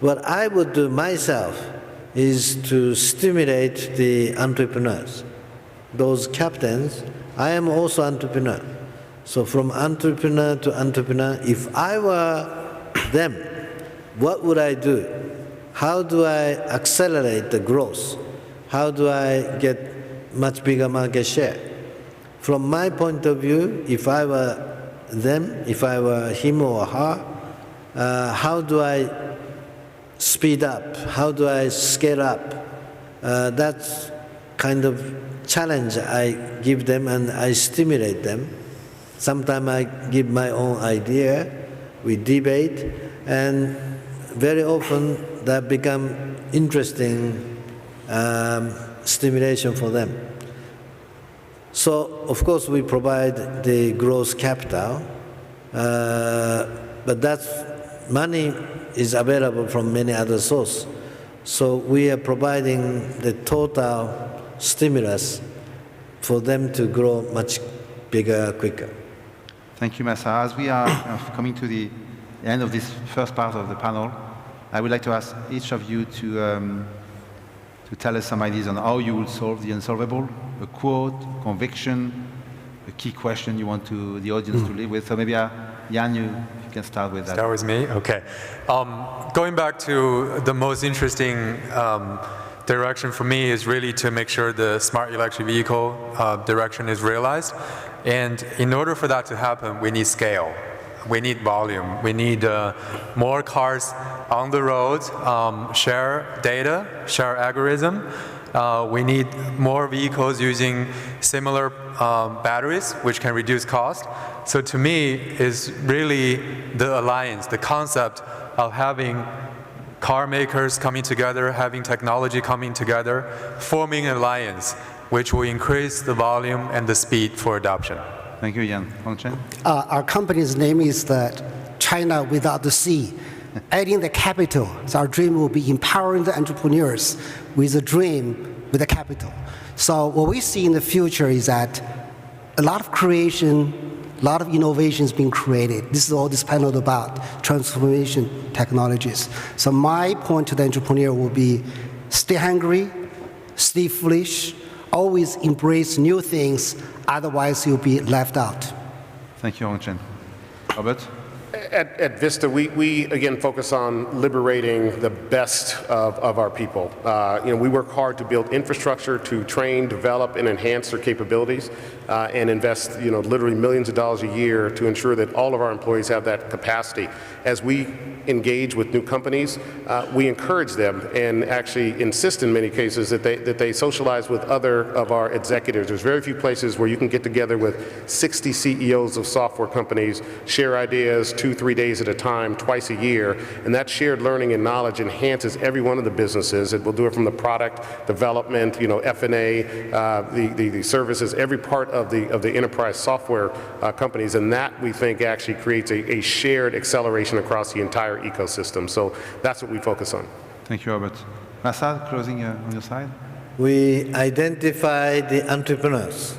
What I would do myself is to stimulate the entrepreneurs, those captains. I am also entrepreneur. So from entrepreneur to entrepreneur, if I were them, what would I do? How do I accelerate the growth? How do I get much bigger market share? From my point of view, if I were them, if I were him or her, how do I speed up? How do I scale up? That's kind of challenge I give them and I stimulate them. Sometimes I give my own idea, we debate, and very often that become interesting stimulation for them. So, of course, we provide the growth capital, but that money is available from many other sources. So we are providing the total stimulus for them to grow much bigger, quicker. Thank you, Massa. As we are coming to the end of this first part of the panel, I would like to ask each of you to tell us some ideas on how you will solve the unsolvable, a quote, conviction, a key question you want the audience to leave with. So maybe, Jan, you can start with that. Start with me? Okay. Going back to the most interesting direction for me is really to make sure the smart electric vehicle direction is realized. And in order for that to happen, we need scale. We need volume. We need more cars on the road, share data, share algorithm. We need more vehicles using similar batteries, which can reduce cost. So to me, is really the alliance, the concept of having car makers coming together, having technology coming together, forming an alliance, which will increase the volume and the speed for adoption. Thank you, Jan. Hongchen? Our company's name is China Without the Sea, adding the capital. So our dream will be empowering the entrepreneurs with a dream, with a capital. So what we see in the future is that a lot of creation, a lot of innovations being created. This is all this panel is about, transformation technologies. So my point to the entrepreneur will be stay hungry, stay foolish, always embrace new things, otherwise you'll be left out. Thank you, Hongchen. Robert? At Vista, we again focus on liberating the best of our people. We work hard to build infrastructure to train, develop, and enhance their capabilities, and invest literally millions of dollars a year to ensure that all of our employees have that capacity. As we engage with new companies, we encourage them and actually insist in many cases that they socialize with other of our executives. There's very few places where you can get together with 60 CEOs of software companies, share ideas 2-3 days at a time, twice a year, and that shared learning and knowledge enhances every one of the businesses. It will do it from the product development, F&A, the services, every part of the enterprise software companies, and that we think actually creates a shared acceleration across the entire ecosystem. So that's what we focus on. Thank you, Robert. Massa, closing on your side. We identify the entrepreneurs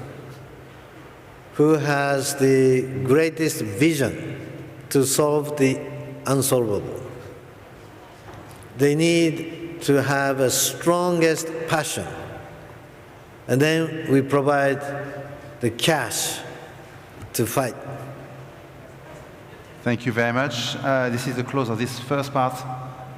who has the greatest vision to solve the unsolvable. They need to have a strongest passion. And then we provide the cash to fight. Thank you very much. This is the close of this first part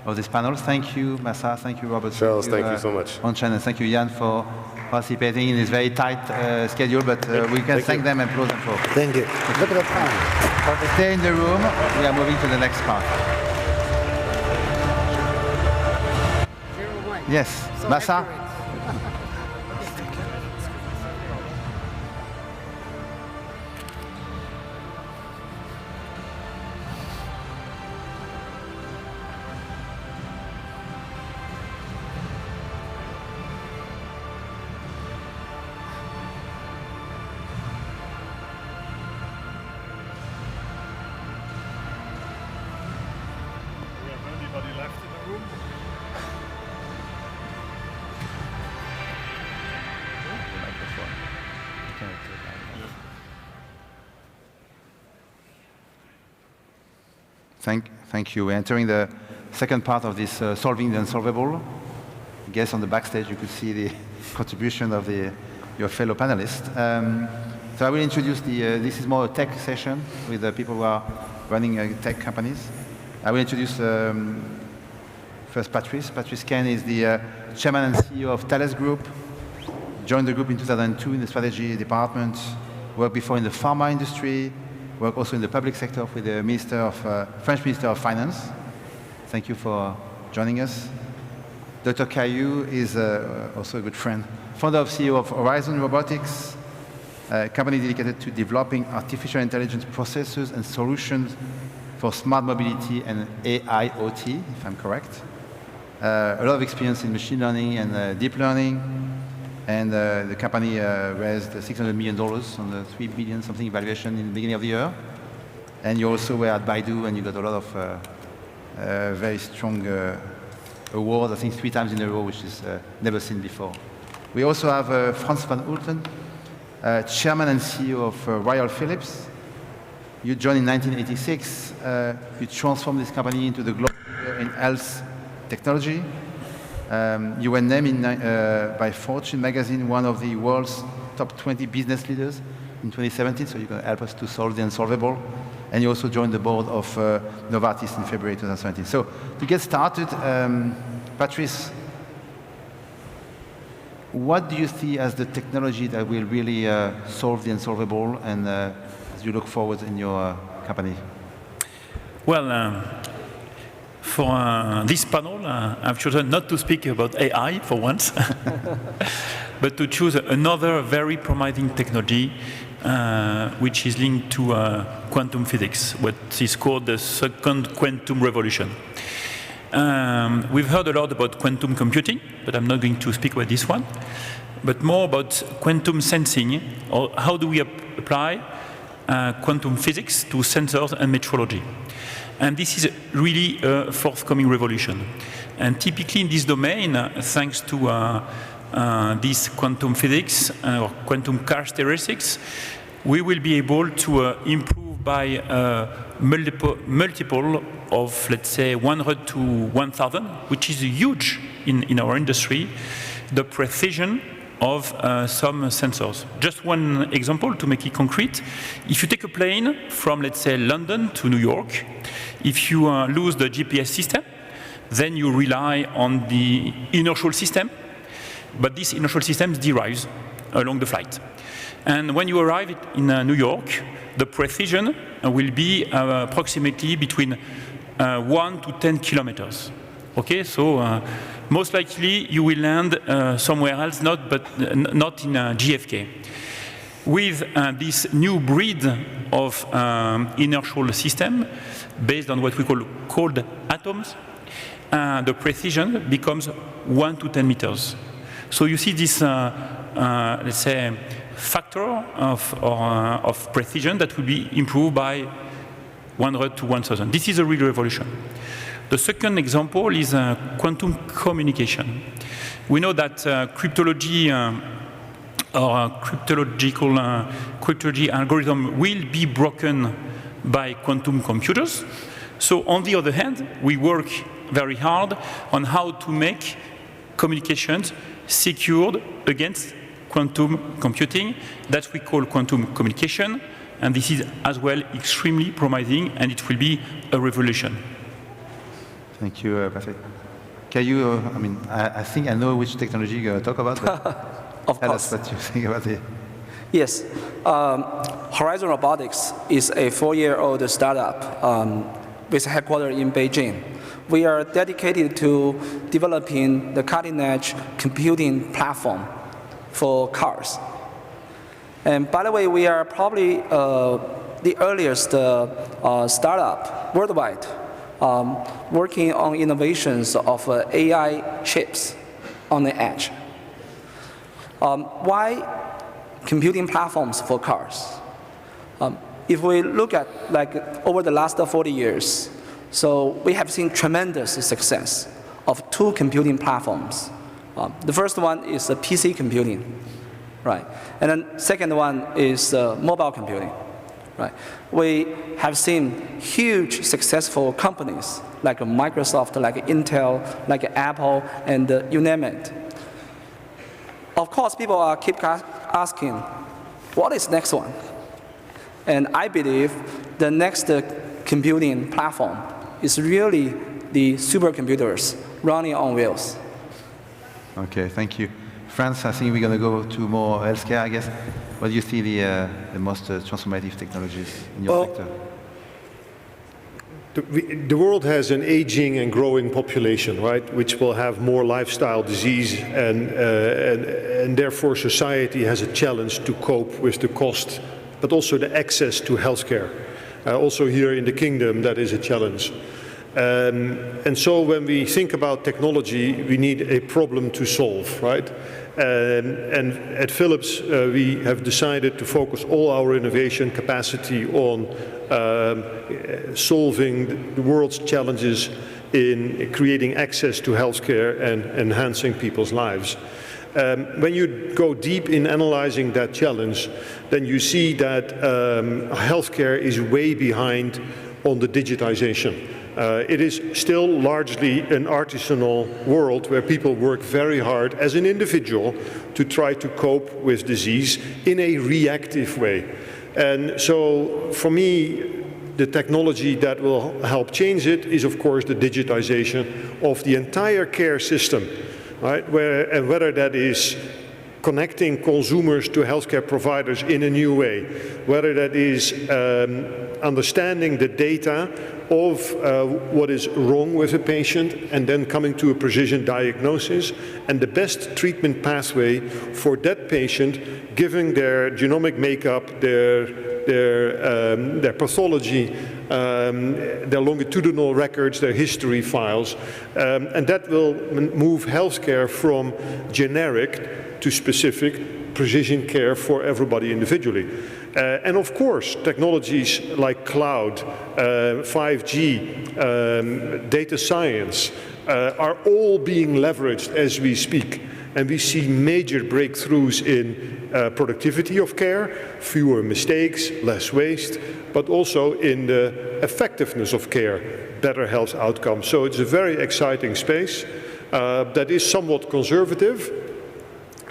of this panel. Thank you, Massa. Thank you, Robert. Charles, thank you so much. On-China. And thank you, Jan, for participating in this very tight schedule, but we can thank them and close them for. Thank you. Look at the time. Stay in the room. We are moving to the next part. Yes, Massa. Thank you. We're entering the second part of this Solving the Unsolvable. I guess on the backstage you could see the contribution of your fellow panelists. So I will introduce this is more a tech session with the people who are running tech companies. I will introduce first Patrice. Patrice Ken is the chairman and CEO of Thales Group. Joined the group in 2002 in the strategy department, worked before in the pharma industry, work also in the public sector with the French Minister of Finance. Thank you for joining us. Dr. Caillou is also a good friend, founder of CEO of Horizon Robotics, a company dedicated to developing artificial intelligence processes and solutions for smart mobility and AIoT, if I'm correct. A lot of experience in machine learning and deep learning. And the company raised $600 million on the $3 billion something valuation in the beginning of the year. And you also were at Baidu, and you got a lot of very strong awards, I think 3 times in a row, which is never seen before. We also have Frans van Oulten, chairman and CEO of Royal Philips. You joined in 1986. You transformed this company into the global leader in health technology. You were named by Fortune magazine one of the world's top 20 business leaders in 2017, so you're going to help us to solve the unsolvable. And you also joined the board of Novartis in February 2017. So to get started, Patrice, what do you see as the technology that will really solve the unsolvable, and as you look forward in your company? Well, for this panel, I've chosen not to speak about AI for once, but to choose another very promising technology which is linked to quantum physics, what is called the second quantum revolution. We've heard a lot about quantum computing, but I'm not going to speak about this one, but more about quantum sensing, or how do we apply quantum physics to sensors and metrology. And this is really a forthcoming revolution. And typically in this domain, thanks to this quantum physics or quantum characteristics, we will be able to improve by multiple of, let's say, 100 to 1,000, which is huge in our industry, the precision of some sensors. Just one example to make it concrete. If you take a plane from, let's say, London to New York, if you lose the GPS system, then you rely on the inertial system, but this inertial system derives along the flight. And when you arrive in New York, the precision will be approximately between 1 to 10 kilometers. Okay, so most likely you will land somewhere else, not in JFK. With this new breed of inertial system, based on what we call cold atoms, the precision becomes 1 to 10 meters. So you see this, let's say, factor of precision that will be improved by 100 to 1,000. This is a real revolution. The second example is quantum communication. We know that cryptology our cryptology algorithm will be broken by quantum computers. So on the other hand, we work very hard on how to make communications secured against quantum computing that we call quantum communication, and this is as well extremely promising, and it will be a revolution. Thank you, Patrick. Can you, I think I know which technology you're going to talk about, but tell us what you think about it. Yes. Horizon Robotics is a 4-year-old startup with headquarters in Beijing. We are dedicated to developing the cutting-edge computing platform for cars. And by the way, we are probably the earliest startup worldwide working on innovations of AI chips on the edge. Why computing platforms for cars? If we look at over the last 40 years, so we have seen tremendous success of 2 computing platforms. The first one is PC computing, right? And then second one is mobile computing, right? We have seen huge successful companies like Microsoft, like Intel, like Apple, and you name it. Of course, people are keep asking, what is next one? And I believe the next computing platform is really the supercomputers running on wheels. Okay, thank you. France, I think we're going to go to more healthcare, I guess. What do you see the most transformative technologies in your sector? The world has an aging and growing population, right, which will have more lifestyle disease, and therefore society has a challenge to cope with the cost, but also the access to healthcare. Also here in the kingdom, that is a challenge. And so when we think about technology, we need a problem to solve, right? And at Philips, we have decided to focus all our innovation capacity on solving the world's challenges in creating access to healthcare and enhancing people's lives. When you go deep in analyzing that challenge, then you see that healthcare is way behind on the digitization. It is still largely an artisanal world where people work very hard as an individual to try to cope with disease in a reactive way. And so for me, the technology that will help change it is, of course, the digitization of the entire care system, right? And whether that is connecting consumers to healthcare providers in a new way, whether that is understanding the data of what is wrong with a patient and then coming to a precision diagnosis and the best treatment pathway for that patient, given their genomic makeup, their pathology, their longitudinal records, their history files, and that will move healthcare from generic to specific precision care for everybody individually. And of course, technologies like cloud, 5G, data science are all being leveraged as we speak. And we see major breakthroughs in productivity of care, fewer mistakes, less waste, but also in the effectiveness of care, better health outcomes. So it's a very exciting space that is somewhat conservative.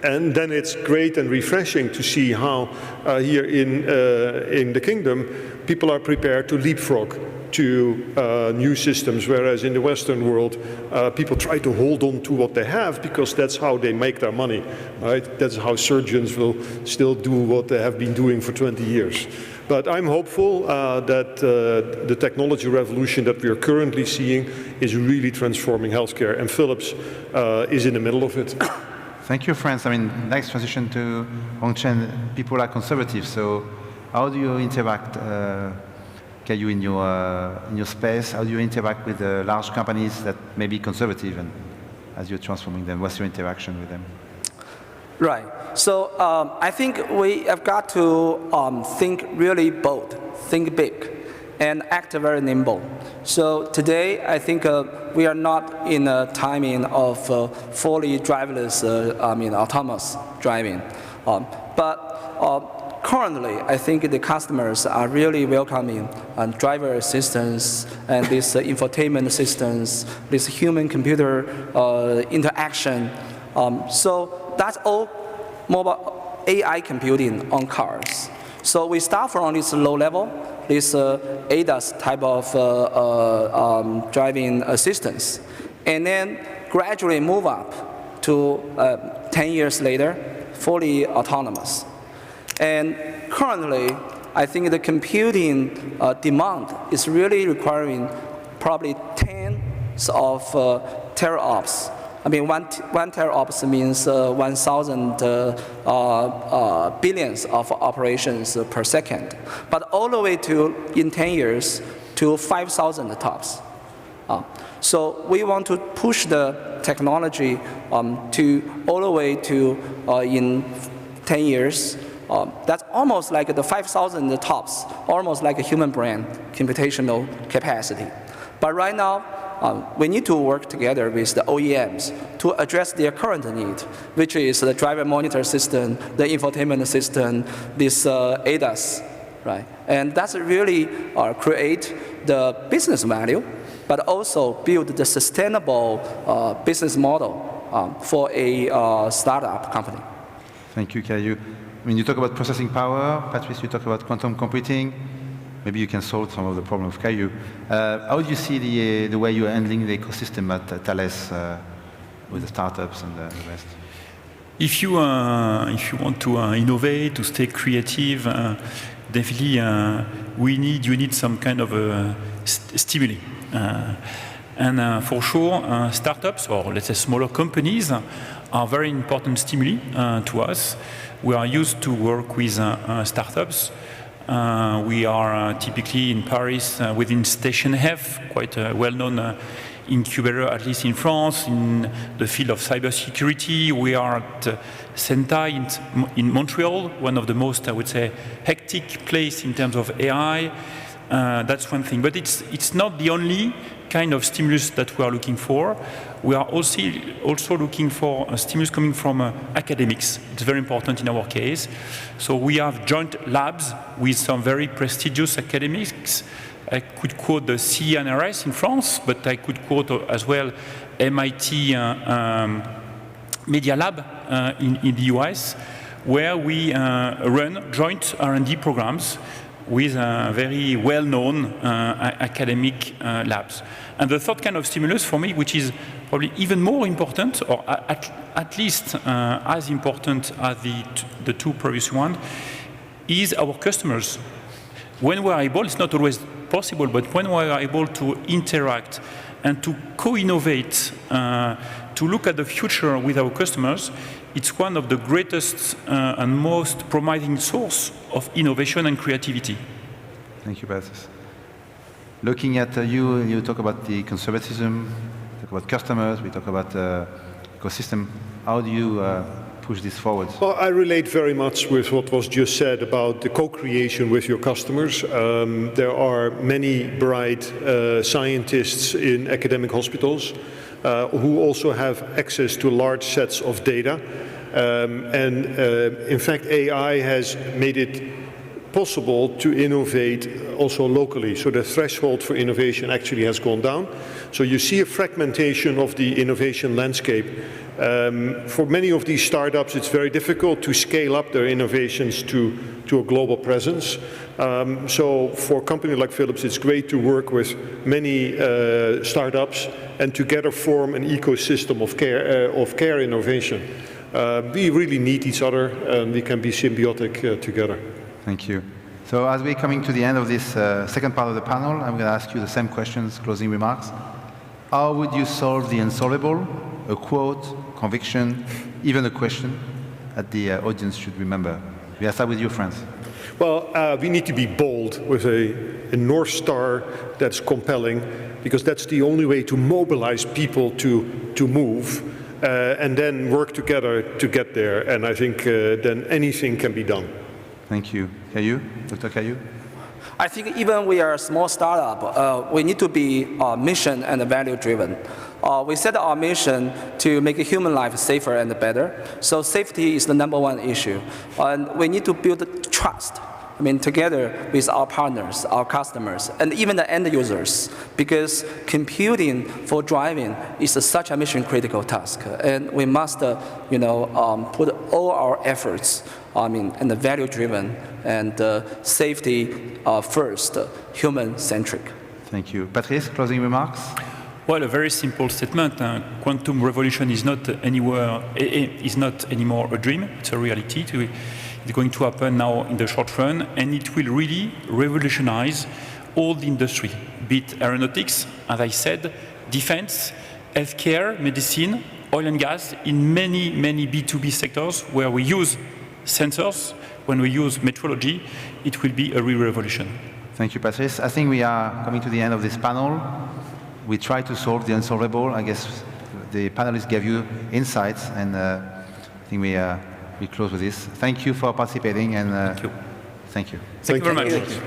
And then it's great and refreshing to see how here in the kingdom, people are prepared to leapfrog to new systems, whereas in the Western world, people try to hold on to what they have because that's how they make their money, right? That's how surgeons will still do what they have been doing for 20 years. But I'm hopeful that the technology revolution that we are currently seeing is really transforming healthcare, and Philips is in the middle of it. Thank you, France. I mean, next transition to Hongchen. People are conservative, so how do you interact, in your space? How do you interact with large companies that may be conservative, and as you're transforming them, what's your interaction with them? Right. So I think we have got to think really bold, think big, and act very nimble. So today, I think we are not in a timing of fully driverless, autonomous driving. Currently, I think the customers are really welcoming driver assistance and this infotainment systems, this human-computer interaction. So that's all mobile AI computing on cars. So we start from this low level, this ADAS type of driving assistance, and then gradually move up to 10 years later, fully autonomous. And currently, I think the computing demand is really requiring probably tens of teraops. I mean, one teraops means 1,000 billions of operations per second, but all the way to, in 10 years, to 5,000 tops. So we want to push the technology to all the way to, in 10 years, that's almost like the 5,000 tops, almost like a human brain computational capacity. But right now, we need to work together with the OEMs to address their current need, which is the driver monitor system, the infotainment system, this ADAS, right? And that's really create the business value, but also build the sustainable business model for a startup company. Thank you, Caillou. When you talk about processing power, Patrice, you talk about quantum computing. Maybe you can solve some of the problems of Caillou. How do you see the way you are handling the ecosystem at Thales with the startups and the rest? If you want to innovate, to stay creative, definitely you need some kind of stimuli. And for sure, startups, or let's say smaller companies, are very important stimuli to us. We are used to work with startups. We are typically in Paris within Station F, quite a well-known incubator, at least in France, in the field of cybersecurity. We are at Sentai in Montreal, one of the most, I would say, hectic place in terms of AI. That's one thing. But it's not the only kind of stimulus that we are looking for. We are also looking for a stimulus coming from academics. It's very important in our case. So we have joint labs with some very prestigious academics. I could quote the CNRS in France, but I could quote as well MIT Media Lab in the US, where we run joint R&D programs with very well-known academic labs. And the third kind of stimulus for me, which is probably even more important, or at least as important as the two previous ones, is our customers. When we are able, it's not always possible, but when we are able to interact and to co-innovate, to look at the future with our customers, it's one of the greatest and most promising source of innovation and creativity. Thank you, Patrice. Looking at you talk about the conservatism, talk about customers, we talk about ecosystem. How do you push this forward? Well, I relate very much with what was just said about the co-creation with your customers. There are many bright scientists in academic hospitals who also have access to large sets of data. In fact, AI has made it possible to innovate also locally. So the threshold for innovation actually has gone down. So you see a fragmentation of the innovation landscape. For many of these startups, it's very difficult to scale up their innovations to a global presence. So for a company like Philips, it's great to work with many startups and together form an ecosystem of care innovation. We really need each other and we can be symbiotic together. Thank you. So as we're coming to the end of this second part of the panel, I'm going to ask you the same questions, closing remarks. How would you solve the unsolvable? A quote, conviction, even a question that the audience should remember. We'll start with you, Franz. Well, we need to be bold with a North Star that's compelling, because that's the only way to mobilize people to move and then work together to get there. And I think then anything can be done. Thank you. Caillou, Dr. Caillou? I think even we are a small startup, we need to be mission and value driven. We set our mission to make human life safer and better. So safety is the #1 issue. And we need to build trust, together with our partners, our customers, and even the end users, because computing for driving is such a mission-critical task. And we must, put all our efforts, and the value-driven and safety first, human-centric. Thank you. Patrice, closing remarks? Well, a very simple statement. Quantum revolution is not anymore a dream. It's a reality. It's going to happen now in the short run, and it will really revolutionize all the industry, be it aeronautics, as I said, defense, healthcare, medicine, oil and gas, in many, many B2B sectors where we use sensors, when we use metrology, it will be a real revolution. Thank you, Patrice. I think we are coming to the end of this panel. We try to solve the unsolvable. I guess the panelists gave you insights, and I think we close with this. Thank you for participating, and thank you. Thank you. Thank you very much. Thank you.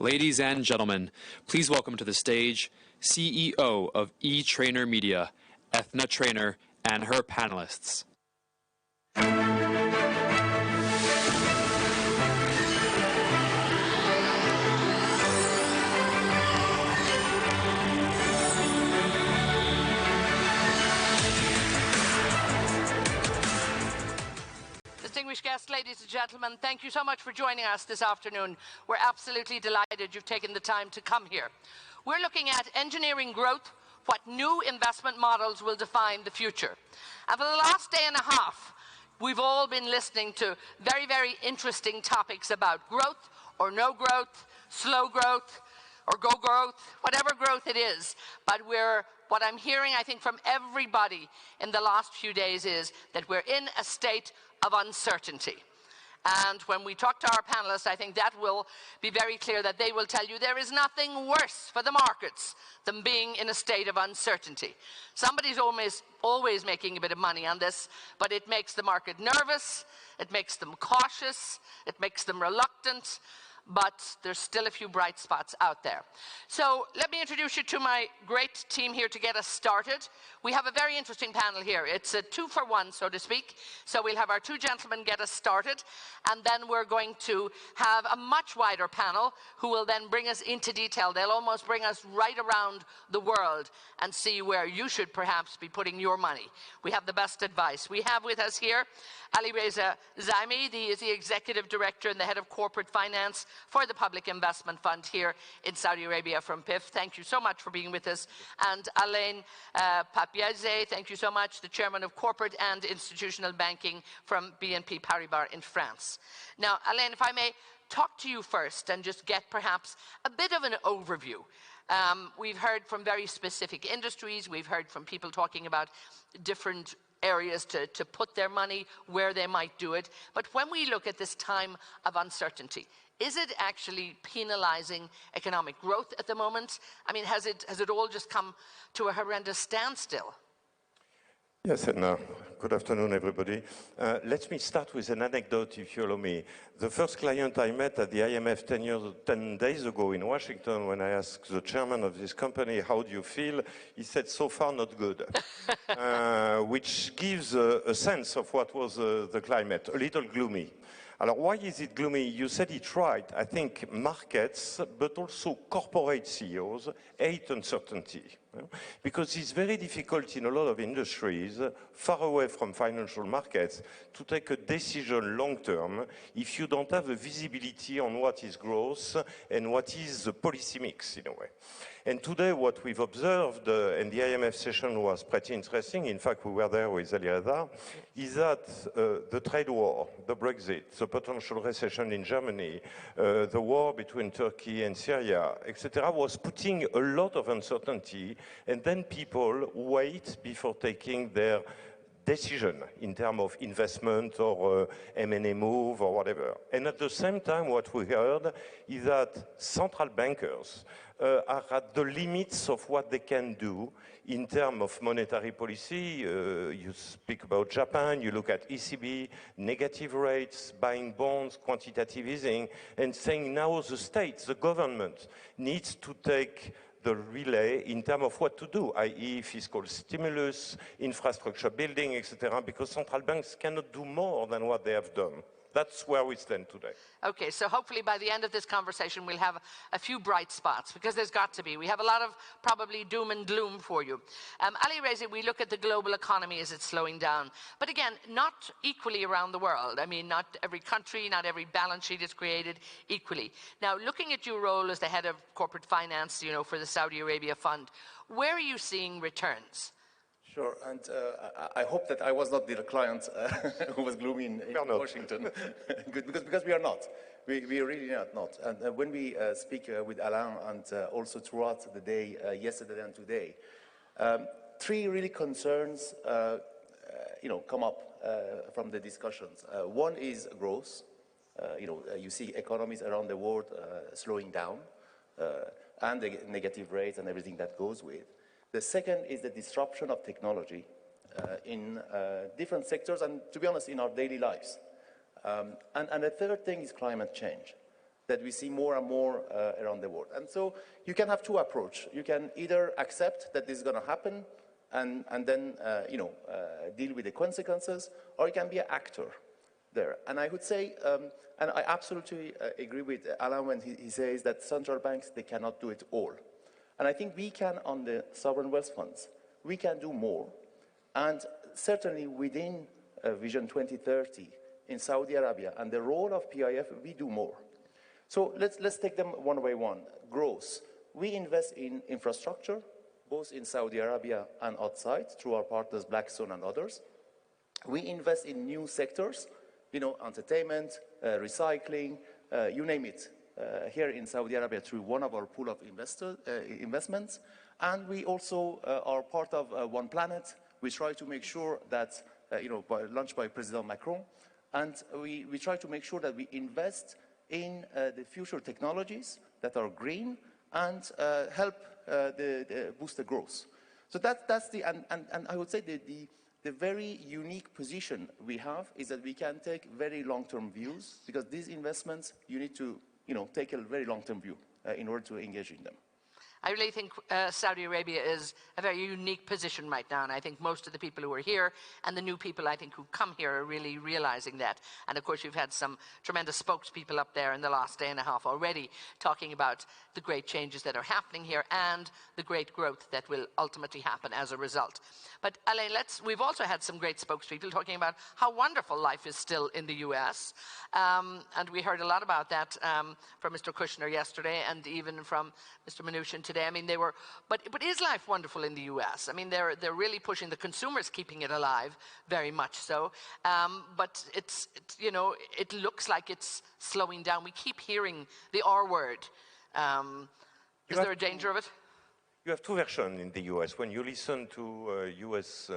Ladies and gentlemen, please welcome to the stage CEO of eTrainer Media, Ethna Trainer, and her panelists. Distinguished guests, ladies and gentlemen, thank you so much for joining us this afternoon. We're absolutely delighted you've taken the time to come here. We're looking at engineering growth, what new investment models will define the future. And for the last day and a half, we've all been listening to very, very interesting topics about growth or no growth, slow growth, or go growth, whatever growth it is. But what I'm hearing, I think, from everybody in the last few days is that we're in a state of uncertainty. And when we talk to our panelists, I think that will be very clear that they will tell you there is nothing worse for the markets than being in a state of uncertainty. Somebody's always making a bit of money on this, but it makes the market nervous, it makes them cautious, it makes them reluctant, but there's still a few bright spots out there. So let me introduce you to my great team here to get us started. We have a very interesting panel here. It's a 2-for-1, so to speak. So we'll have our two gentlemen get us started, and then we're going to have a much wider panel who will then bring us into detail. They'll almost bring us right around the world and see where you should perhaps be putting your money. We have the best advice. We have with us here Alireza Zaimi, he is the Executive Director and the Head of Corporate Finance for the Public Investment Fund here in Saudi Arabia from PIF. Thank you so much for being with us. And Alain Papiazze, thank you so much, the Chairman of Corporate and Institutional Banking from BNP Paribas in France. Now, Alain, if I may talk to you first and just get perhaps a bit of an overview. We've heard from very specific industries. We've heard from people talking about different areas to put their money, where they might do it. But when we look at this time of uncertainty, is it actually penalizing economic growth at the moment? I mean, has it all just come to a horrendous standstill? Yes, and good afternoon, everybody. Let me start with an anecdote, if you allow me. The first client I met at the IMF 10 days ago in Washington, when I asked the chairman of this company, how do you feel? He said, so far, not good, which gives a sense of what was the climate, a little gloomy. Alors, why is it gloomy? You said it right. I think markets, but also corporate CEOs, hate uncertainty. Because it's very difficult in a lot of industries, far away from financial markets, to take a decision long-term if you don't have a visibility on what is growth and what is the policy mix, in a way. And today, what we've observed, and the IMF session was pretty interesting, in fact, we were there with Alireza, is that the trade war, the Brexit, the potential recession in Germany, the war between Turkey and Syria, etc., was putting a lot of uncertainty, and then people wait before taking their decision in terms of investment or M&A move or whatever. And at the same time, what we heard is that central bankers are at the limits of what they can do in terms of monetary policy. You speak about Japan, you look at ECB, negative rates, buying bonds, quantitative easing, and saying now the states, the government, needs to take the relay in terms of what to do, i.e. fiscal stimulus, infrastructure building, etc., because central banks cannot do more than what they have done. That's where we stand today. Okay, so hopefully by the end of this conversation we'll have a few bright spots, because there's got to be. We have a lot of probably doom and gloom for you. Alireza, we look at the global economy as it's slowing down. But again, not equally around the world. I mean, not every country, not every balance sheet is created equally. Now, looking at your role as the head of corporate finance, for the Saudi Arabia Fund, where are you seeing returns? Sure, and I hope that I was not the client who was gloomy in Washington. Good, because we are not. We really are not. And when we speak with Alain and also throughout the day, yesterday and today, three really concerns, come up from the discussions. One is growth. You see economies around the world slowing down, and the negative rates and everything that goes with. The second is the disruption of technology in different sectors and, to be honest, in our daily lives. And the third thing is climate change. that we see more and more around the world. And so you can have two approaches. You can either accept that this is going to happen and then deal with the consequences, or you can be an actor there. And I would say, and I absolutely agree with Alain when he says that central banks, they cannot do it all. And I think we can, on the sovereign wealth funds, we can do more. And certainly within Vision 2030 in Saudi Arabia and the role of PIF, we do more. So let's take them one by one. Growth. We invest in infrastructure, both in Saudi Arabia and outside, through our partners Blackstone and others. We invest in new sectors, entertainment, recycling, you name it, here in Saudi Arabia through one of our pool of investments. And we also are part of One Planet. We try to make sure that, launched by President Macron, and we try to make sure that we invest in the future technologies that are green and help boost the growth. So that's the, and I would say the very unique position we have is that we can take very long-term views, because these investments, you need to take a very long-term view in order to engage in them. I really think Saudi Arabia is a very unique position right now, and I think most of the people who are here and the new people I think who come here are really realizing that. And of course you've had some tremendous spokespeople up there in the last day and a half already talking about the great changes that are happening here and the great growth that will ultimately happen as a result. But Alain, we've also had some great spokespeople talking about how wonderful life is still in the US. And we heard a lot about that from Mr. Kushner yesterday and even from Mr. Mnuchin today. I mean, they were, but is life wonderful in the US? I mean, they're really pushing the consumers, keeping it alive, very much so. But it looks like it's slowing down. We keep hearing the R word. Is there a danger of it? You have two versions in the US. When you listen to US,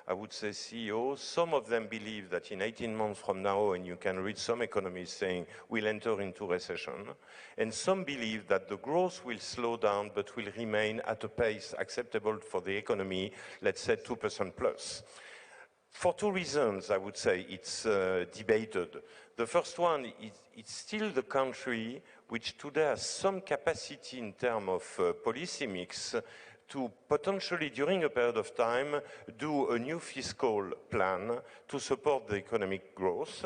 I would say, CEOs, some of them believe that in 18 months from now, and you can read some economists saying we'll enter into recession, and some believe that the growth will slow down but will remain at a pace acceptable for the economy, let's say 2% plus. For two reasons, I would say it's debated. The first one is it's still the country which today has some capacity in terms of policy mix to potentially, during a period of time, do a new fiscal plan to support the economic growth,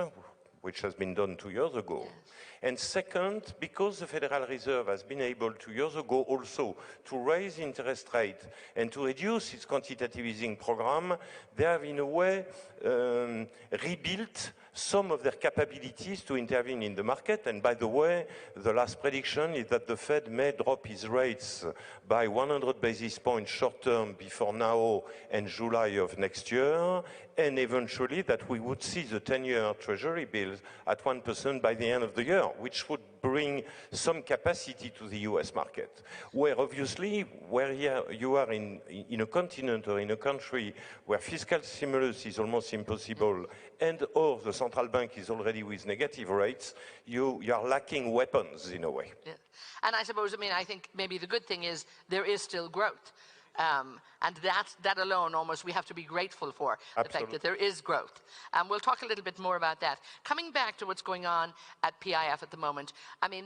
which has been done 2 years ago. And second, because the Federal Reserve has been able 2 years ago also to raise interest rate and to reduce its quantitative easing program, they have in a way rebuilt some of their capabilities to intervene in the market. And by the way, the last prediction is that the Fed may drop its rates by 100 basis points short term before now and July of next year, and eventually that we would see the 10-year Treasury bills at 1% by the end of the year, which would bring some capacity to the US market, where obviously where you are in a continent or in a country where fiscal stimulus is almost impossible and or the central bank is already with negative rates, you are lacking weapons in a way. Yeah. And I suppose, I think maybe the good thing is there is still growth. And that alone almost we have to be grateful for. Absolutely. The fact that there is growth. We'll talk a little bit more about that. Coming back to what's going on at PIF at the moment,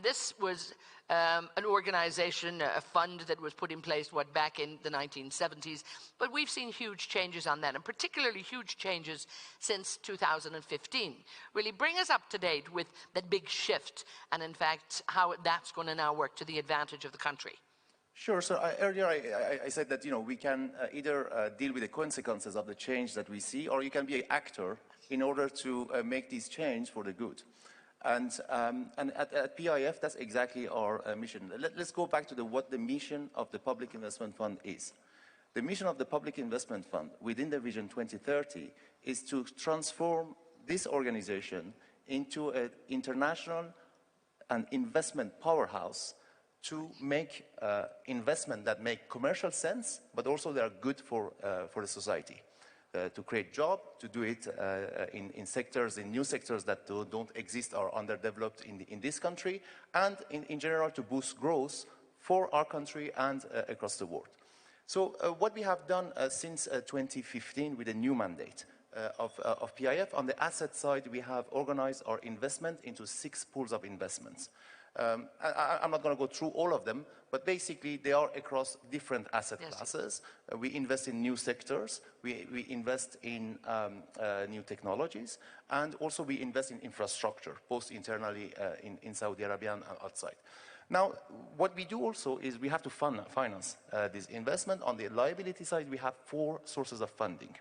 this was an organization, a fund that was put in place, back in the 1970s, but we've seen huge changes on that, and particularly huge changes since 2015. Really bring us up to date with that big shift, and in fact, how that's going to now work to the advantage of the country. Sure. So earlier I said that we can either deal with the consequences of the change that we see, or you can be an actor in order to make these change for the good. And at PIF, that's exactly our mission. Let's go back to what the mission of the Public Investment Fund is. The mission of the Public Investment Fund within the Vision 2030 is to transform this organization into an international and investment powerhouse to make investment that make commercial sense, but also they are good for the society. To create jobs, to do it in sectors, in new sectors that don't exist or underdeveloped in this country, and in general to boost growth for our country and across the world. So what we have done since 2015 with a new mandate of PIF, on the asset side, we have organized our investment into 6 pools of investments. I'm not going to go through all of them, but basically they are across different asset classes. We invest in new sectors, we invest in new technologies, and also we invest in infrastructure, both internally in Saudi Arabia and outside. Now, what we do also is we have to finance this investment. On the liability side, we have 4 sources of funding.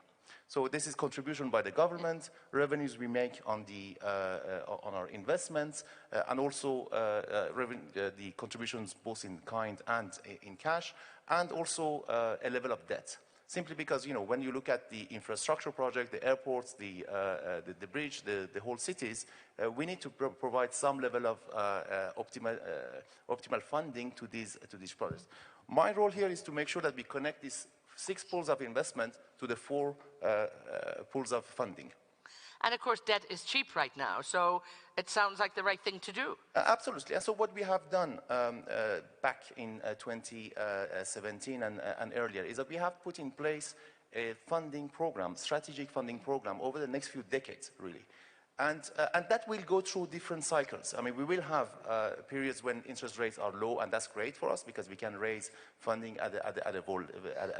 So this is contribution by the government, revenues we make on our investments, and also the contributions both in kind and in cash, and also a level of debt. Simply because, you know, when you look at the infrastructure project, the airports, the bridge, the whole cities, we need to provide some level of optimal funding to these projects. My role here is to make sure that we connect these 6 pools of investment to the 4 pools of funding. And of course, debt is cheap right now, so it sounds like the right thing to do. Absolutely. And so what we have done back in 2017 and earlier is that we have put in place a funding program, strategic funding program over the next few decades, really. And that will go through different cycles. I mean, we will have periods when interest rates are low, and that's great for us because we can raise funding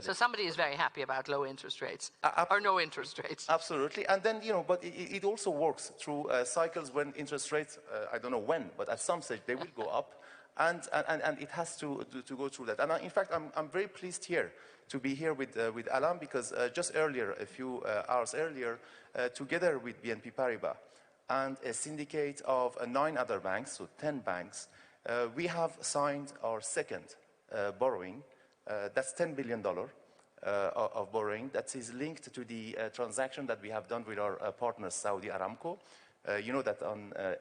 So somebody is very happy about low interest rates, or no interest rates. Absolutely. And then, you know, but it also works through cycles when interest rates, I don't know when, but at some stage they will go up, and it has to go through that. And in fact, I'm very pleased here to be here with Alain, because just earlier, a few hours earlier, together with BNP Paribas and a syndicate of 9 other banks, so 10 banks, we have signed our second borrowing. That's $10 billion of borrowing. That is linked to the transaction that we have done with our partner, Saudi Aramco. You know that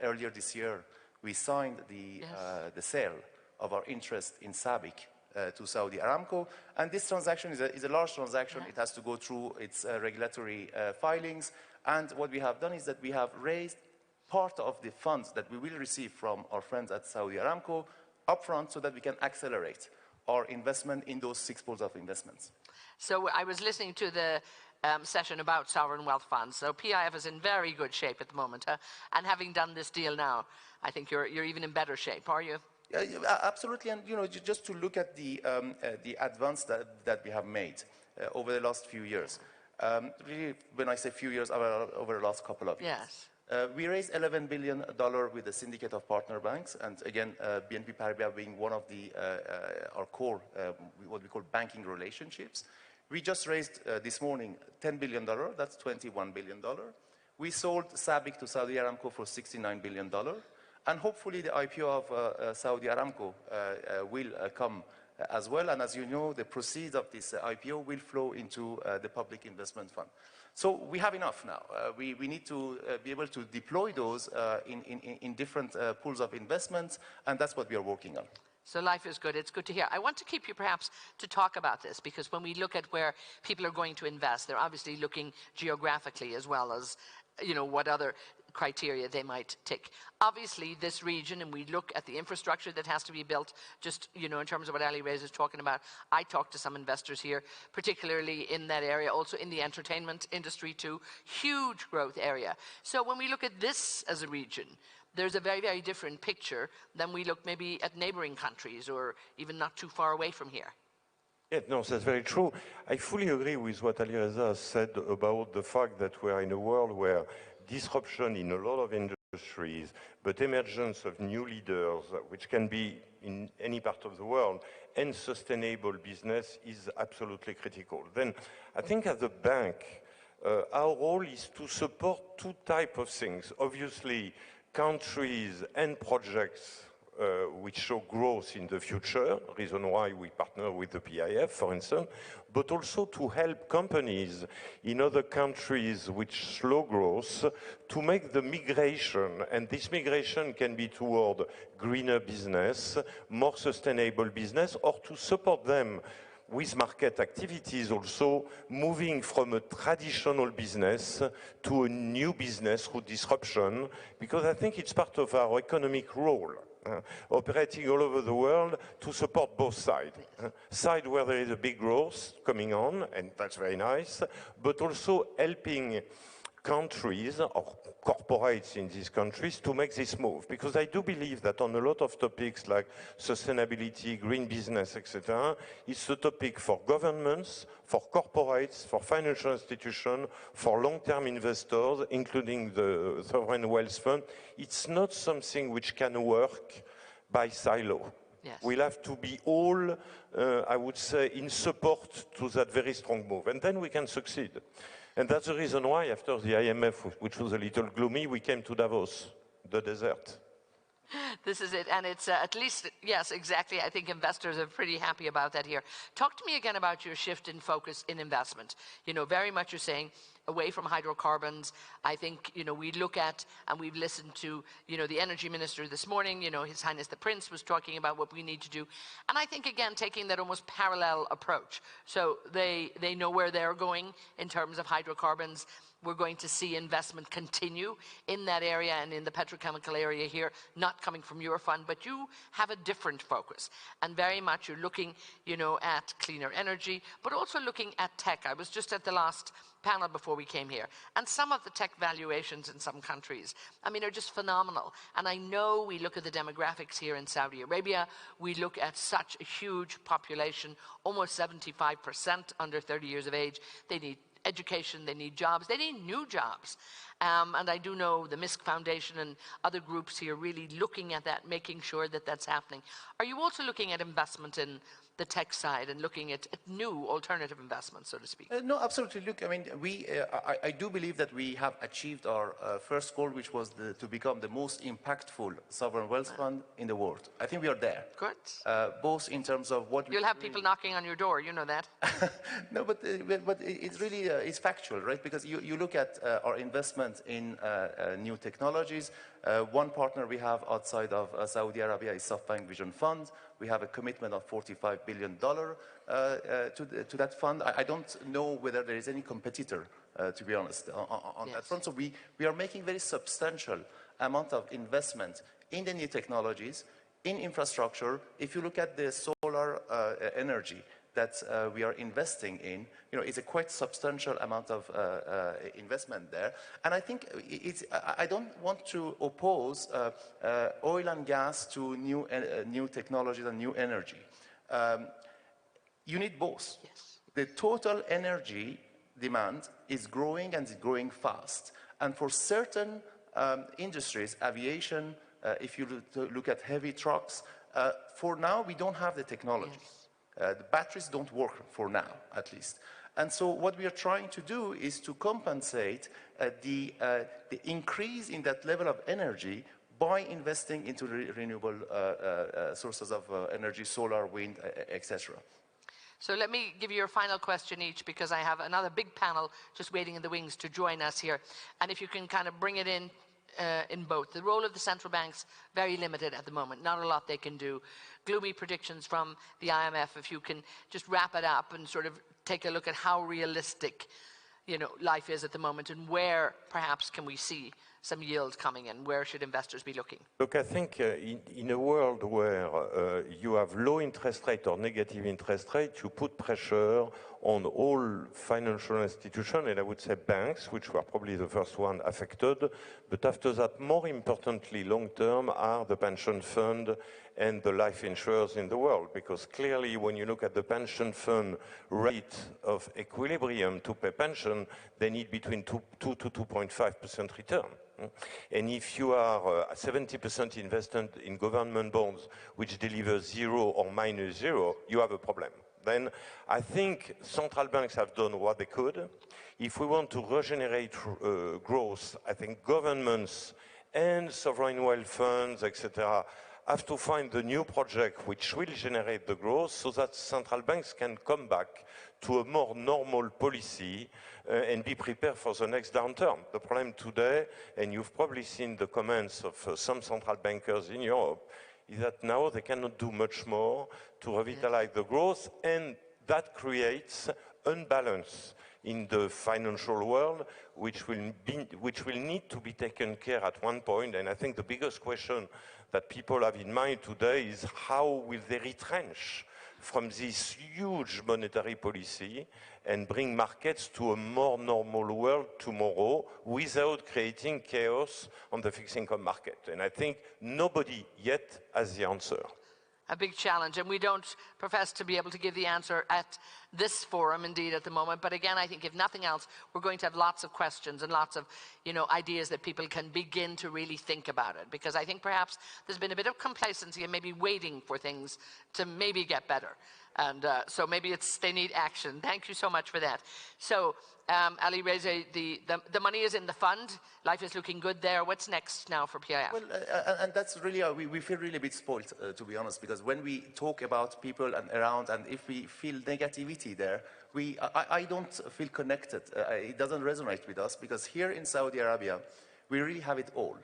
earlier this year, we signed the sale of our interest in SABIC to Saudi Aramco. And this transaction is a large transaction. It has to go through its regulatory filings. And what we have done is that we have raised part of the funds that we will receive from our friends at Saudi Aramco upfront so that we can accelerate our investment in those 6 pools of investments. So I was listening to the session about sovereign wealth funds. So PIF is in very good shape at the moment. And having done this deal now, I think you're even in better shape, are you? Absolutely, and you know, just to look at the advance that we have made over the last few years. Really, when I say few years, over the last couple of years. Yes. We raised $11 billion with a syndicate of partner banks, and again, BNP Paribas being one of our core, what we call banking relationships. We just raised this morning $10 billion. That's $21 billion. We sold SABIC to Saudi Aramco for $69 billion. And hopefully the IPO of Saudi Aramco will come as well. And as you know, the proceeds of this IPO will flow into the Public Investment Fund. So we have enough now. We need to be able to deploy those in different pools of investments, and that's what we are working on. So life is good. It's good to hear. I want to keep you perhaps to talk about this, because when we look at where people are going to invest, they're obviously looking geographically as well as, you know, what other criteria they might tick. Obviously, this region, and we look at the infrastructure that has to be built, just, you know, in terms of what Ali Reza is talking about. I talked to some investors here, particularly in that area, also in the entertainment industry too, huge growth area. So when we look at this as a region, there's a very, very different picture than we look maybe at neighboring countries or even not too far away from here. Yeah, no, that's very true. I fully agree with what Ali Reza said about the fact that we are in a world where disruption in a lot of industries, but emergence of new leaders, which can be in any part of the world, and sustainable business is absolutely critical. Then I think as a bank, our role is to support 2 types of things. Obviously, countries and projects which show growth in the future, reason why we partner with the PIF, for instance, but also to help companies in other countries which slow growth to make the migration, and this migration can be toward greener business, more sustainable business, or to support them with market activities also, moving from a traditional business to a new business through disruption, because I think it's part of our economic role, operating all over the world to support both sides. Side where there is a big growth coming on, and that's very nice, but also helping countries or corporates in these countries to make this move. Because I do believe that on a lot of topics like sustainability, green business, etc., it's a topic for governments, for corporates, for financial institutions, for long-term investors, including the sovereign wealth fund. It's not something which can work by silo. Yes. We'll have to be all, I would say, in support to that very strong move, and then we can succeed. And that's the reason why, after the IMF, which was a little gloomy, we came to Davos, the desert. This is it, and it's at least, yes, exactly. I think investors are pretty happy about that here. Talk to me again about your shift in focus in investment. You know, very much you're saying away from hydrocarbons. I think, you know, we look at, and we've listened to, you know, the energy minister this morning, you know, His Highness the Prince was talking about what we need to do. And I think, again, taking that almost parallel approach. So they know where they're going in terms of hydrocarbons. We're going to see investment continue in that area and in the petrochemical area here, not coming from your fund, but you have a different focus. And very much you're looking, you know, at cleaner energy, but also looking at tech. I was just at the last panel before we came here, and some of the tech valuations in some countries, I mean, are just phenomenal. And I know we look at the demographics here in Saudi Arabia, we look at such a huge population, almost 75% under 30 years of age. They need education, they need jobs, they need new jobs. And I do know the MISC Foundation and other groups here really looking at that, making sure that that's happening. Are you also looking at investment in the tech side and looking at new alternative investments, so to speak? No, absolutely. Look, I mean, I do believe that we have achieved our first goal, which was to become the most impactful sovereign wealth fund in the world. I think we are there. Good. Both in terms of what you'll have people knocking on your door, you know that. No, but it's really it's factual, right? Because you look at our investment in new technologies. One partner we have outside of Saudi Arabia is SoftBank Vision Fund. We have a commitment of $45 billion to that fund. I don't know whether there is any competitor, to be honest, on that front. So we are making very substantial amount of investment in the new technologies, in infrastructure. If you look at the solar energy that we are investing in, you know, it's a quite substantial amount of investment there. And I think I don't want to oppose oil and gas to new technologies and new energy. You need both. Yes. The total energy demand is growing and it's growing fast. And for certain industries, aviation, if you look at heavy trucks, for now we don't have the technology. Yes. The batteries don't work for now, at least. And so what we are trying to do is to compensate the increase in that level of energy by investing into renewable sources of energy, solar, wind, etc. So let me give you your final question each, because I have another big panel just waiting in the wings to join us here. And if you can kind of bring it in both. The role of the central banks, very limited at the moment, not a lot they can do. Gloomy predictions from the IMF, if you can just wrap it up and sort of take a look at how realistic, you know, life is at the moment, and where perhaps can we see some yield coming in? Where should investors be looking? Look, I think in a world where you have low interest rate or negative interest rate, you put pressure on all financial institutions, and I would say banks, which were probably the first one affected. But after that, more importantly, long term, are the pension fund and the life insurers in the world. Because clearly, when you look at the pension fund rate of equilibrium to pay pension, they need between 2 to 2.5% return. And if you are 70% invested in government bonds, which deliver 0 or minus 0, you have a problem. Then I think central banks have done what they could. If we want to regenerate growth, I think governments and sovereign wealth funds, etc., have to find the new project which will generate the growth so that central banks can come back to a more normal policy and be prepared for the next downturn. The problem today, and you've probably seen the comments of some central bankers in Europe, is that now they cannot do much more to revitalize the growth, and that creates unbalance in the financial world, which will need to be taken care at one point. And I think the biggest question that people have in mind today is how will they retrench from this huge monetary policy and bring markets to a more normal world tomorrow without creating chaos on the fixed income market. And I think nobody yet has the answer. A big challenge, and we don't profess to be able to give the answer at this forum, indeed, at the moment. But again, I think if nothing else, we're going to have lots of questions and lots of, ideas that people can begin to really think about it. Because I think perhaps there's been a bit of complacency and maybe waiting for things to maybe get better. And so maybe they need action. Thank you so much for that. So, Ali Reza, the money is in the fund. Life is looking good there. What's next now for PIF? Well, and that's really, we feel really a bit spoiled, to be honest, because when we talk about people and around, and if we feel negativity there, I don't feel connected. It doesn't resonate with us, because here in Saudi Arabia, we really have it all.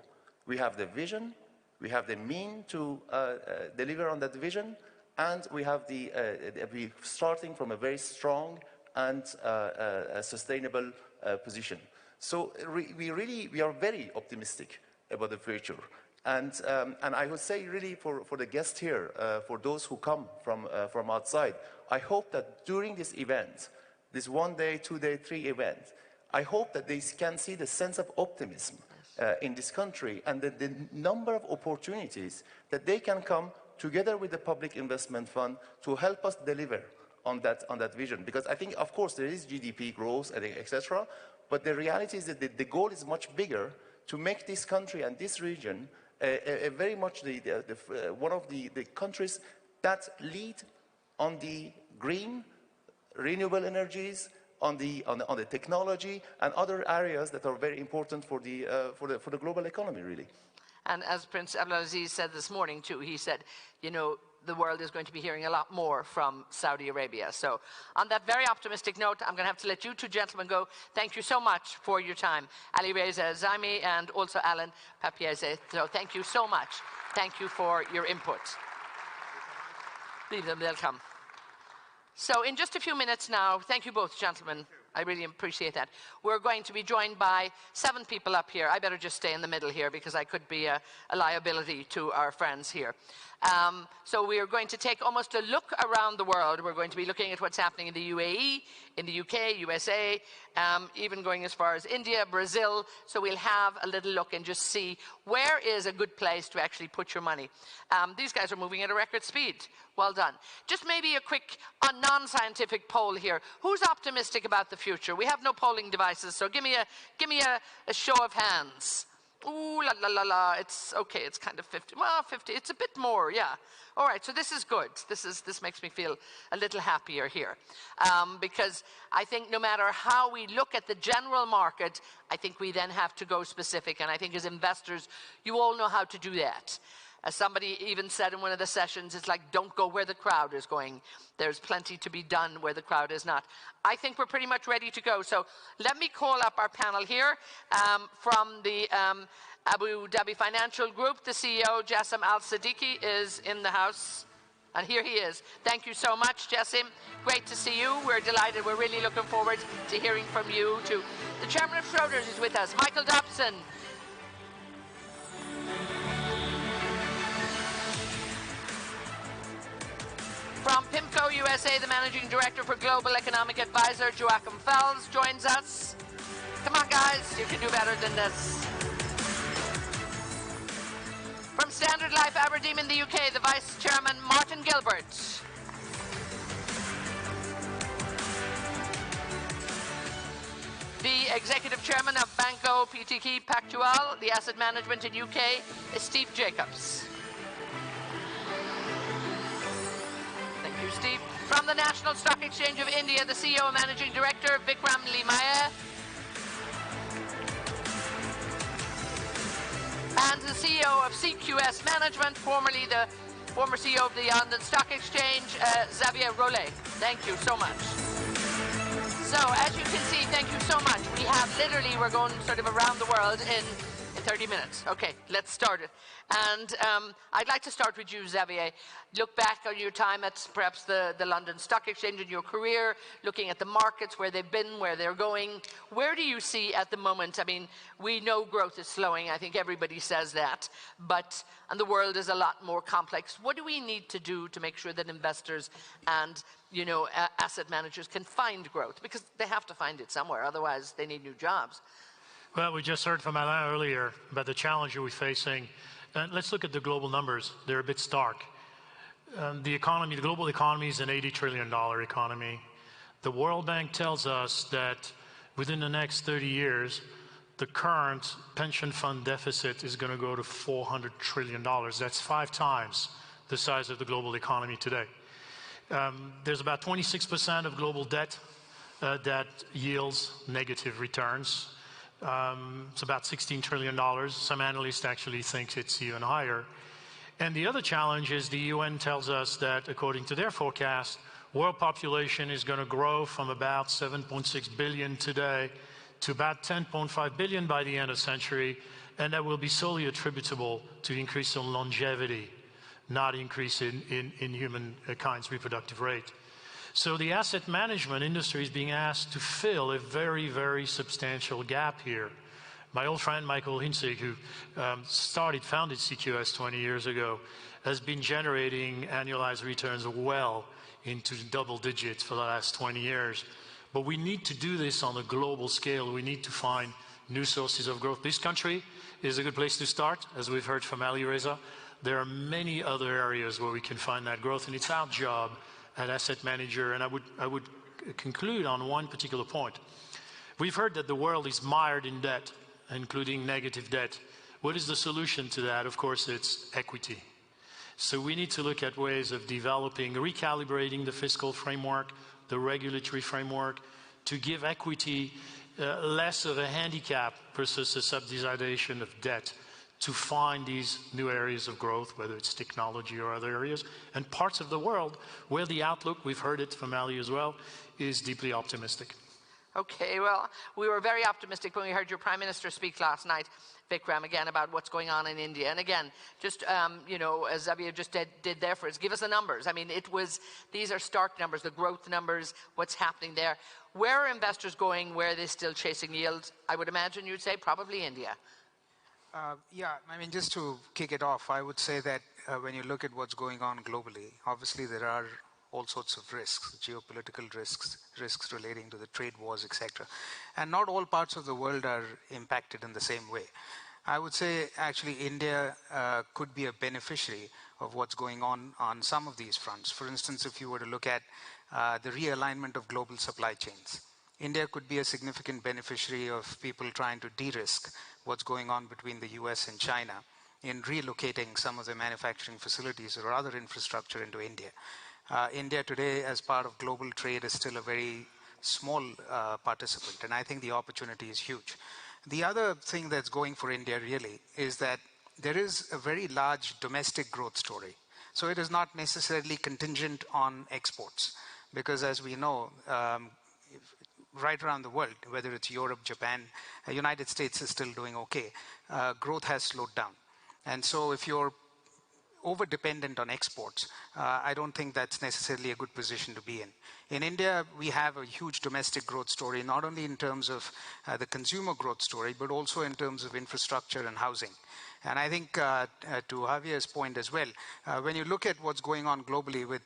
We have the vision, we have the mean to deliver on that vision, and we have we're starting from a very strong and sustainable position. So we are very optimistic about the future. And I would say really for the guests here, for those who come from outside, I hope that during this event, this 1 day, 2 day, 3 event, I hope that they can see the sense of optimism in this country, and the number of opportunities that they can come together with the Public Investment Fund to help us deliver on that vision. Because I think, of course, there is GDP growth, etc., but the reality is that the goal is much bigger, to make this country and this region very much one of the countries that lead on the green, renewable energies, on the technology and other areas that are very important for the global economy, really. And as Prince Abdulaziz said this morning too, he said, the world is going to be hearing a lot more from Saudi Arabia. So on that very optimistic note, I'm going to have to let you two gentlemen go. Thank you so much for your time. Ali Reza Zami and also Alan Papiese. So thank you so much. Thank you for your input. Leave them, they'll come. So in just a few minutes now, thank you both, gentlemen. I really appreciate that. We're going to be joined by 7 people up here. I better just stay in the middle here, because I could be a liability to our friends here. So we are going to take almost a look around the world. We're going to be looking at what's happening in the UAE, in the UK, USA, even going as far as India, Brazil. So we'll have a little look and just see where is a good place to actually put your money. These guys are moving at a record speed. Well done. Just maybe a quick non-scientific poll here. Who's optimistic about the future? We have no polling devices, so give me a show of hands. Ooh, la la la la, it's okay, it's kind of 50, well, 50, it's a bit more, yeah. All right, so this is good. This makes me feel a little happier here. Because I think no matter how we look at the general market, I think we then have to go specific, and I think as investors, you all know how to do that. As somebody even said in one of the sessions, it's like, don't go where the crowd is going. There's plenty to be done where the crowd is not. I think we're pretty much ready to go. So let me call up our panel here from the Abu Dhabi Financial Group. The CEO, Jassim Al-Siddiqui, is in the house. And here he is. Thank you so much, Jassim. Great to see you. We're delighted. We're really looking forward to hearing from you too. The chairman of Schroders is with us, Michael Dobson. From PIMCO USA, the Managing Director for Global Economic Advisor, Joachim Fels, joins us. Come on, guys, you can do better than this. From Standard Life Aberdeen in the UK, the Vice Chairman, Martin Gilbert. The Executive Chairman of Banco PTK Pactual, the Asset Management in UK, is Steve Jacobs. Steve. From the National Stock Exchange of India, the CEO and Managing Director, Vikram Limaya. And the CEO of CQS Management, formerly the former CEO of the London Stock Exchange, Xavier Rollet. Thank you so much. So, as you can see, thank you so much. We have literally, we're going sort of around the world in In 30 minutes. Okay, let's start it. And I'd like to start with you, Xavier. Look back on your time at perhaps the London Stock Exchange in your career, looking at the markets, where they've been, where they're going. Where do you see at the moment? I mean, we know growth is slowing. I think everybody says that. And the world is a lot more complex. What do we need to do to make sure that investors and asset managers can find growth? Because they have to find it somewhere. Otherwise, they need new jobs. Well, we just heard from Alain earlier about the challenge we're facing. And let's look at the global numbers. They're a bit stark. The global economy is an $80 trillion economy. The World Bank tells us that within the next 30 years, the current pension fund deficit is going to go to $400 trillion. That's 5 times the size of the global economy today. There's about 26% of global debt that yields negative returns. It's about $16 trillion. Some analysts actually think it's even higher. And the other challenge is the UN tells us that, according to their forecast, world population is going to grow from about 7.6 billion today to about 10.5 billion by the end of the century, and that will be solely attributable to increase in longevity, not increase in humankind's reproductive rate. So the asset management industry is being asked to fill a very, very substantial gap here. My old friend Michael Hinzig, who founded CQS 20 years ago, has been generating annualized returns well into double digits for the last 20 years. But we need to do this on a global scale. We need to find new sources of growth. This country is a good place to start, as we've heard from Ali Reza. There are many other areas where we can find that growth, and it's our job an asset manager, and I would conclude on one particular point. We've heard that the world is mired in debt, including negative debt. What is the solution to that? Of course, it's equity. So we need to look at ways of developing, recalibrating the fiscal framework, the regulatory framework, to give equity less of a handicap versus a subsidization of debt, to find these new areas of growth, whether it's technology or other areas, and parts of the world where the outlook, we've heard it from Ali as well, is deeply optimistic. Okay, well, we were very optimistic when we heard your Prime Minister speak last night, Vikram, again, about what's going on in India. And again, just, as Xavier just did there for us, give us the numbers. I mean, these are stark numbers, the growth numbers, what's happening there. Where are investors going? Where are they still chasing yields? I would imagine you'd say probably India. Yeah, I mean, just to kick it off, I would say that when you look at what's going on globally, obviously there are all sorts of risks, geopolitical risks relating to the trade wars, etc. And not all parts of the world are impacted in the same way. I would say actually India could be a beneficiary of what's going on some of these fronts. For instance, if you were to look at the realignment of global supply chains, India could be a significant beneficiary of people trying to de-risk what's going on between the US and China in relocating some of their manufacturing facilities or other infrastructure into India. India today, as part of global trade, is still a very small participant, and I think the opportunity is huge. The other thing that's going for India really is that there is a very large domestic growth story. So it is not necessarily contingent on exports, because as we know, right around the world, whether it's Europe, Japan, United States is still doing okay. Growth has slowed down. And so if you're over-dependent on exports, I don't think that's necessarily a good position to be in. In India, we have a huge domestic growth story, not only in terms of the consumer growth story, but also in terms of infrastructure and housing. And I think to Javier's point as well, when you look at what's going on globally with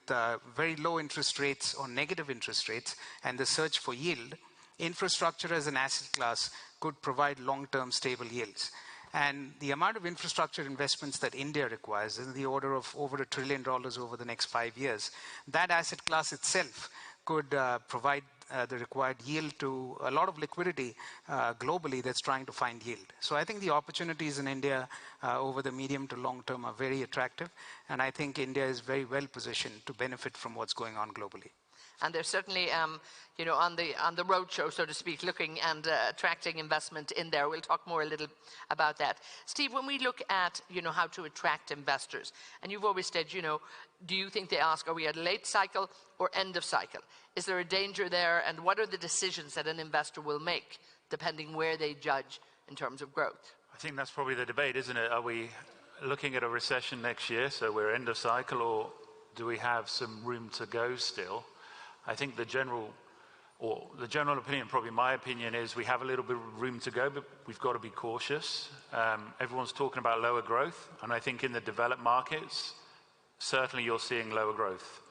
very low interest rates or negative interest rates and the search for yield, infrastructure as an asset class could provide long-term stable yields. And the amount of infrastructure investments that India requires is in the order of over $1 trillion over the next 5 years. That asset class itself could provide the required yield to a lot of liquidity globally that's trying to find yield. So I think the opportunities in India over the medium to long term are very attractive, and I think India is very well positioned to benefit from what's going on globally. And they're certainly, on the roadshow, so to speak, looking and attracting investment in there. We'll talk more a little about that. Steve, when we look at, how to attract investors, and you've always said, do you think they ask, are we at late cycle or end of cycle? Is there a danger there? And what are the decisions that an investor will make, depending where they judge in terms of growth? I think that's probably the debate, isn't it? Are we looking at a recession next year, so we're end of cycle, or do we have some room to go still? I think the general opinion, probably my opinion, is we have a little bit of room to go, but we've got to be cautious. Everyone's talking about lower growth, and I think in the developed markets, certainly you're seeing lower growth.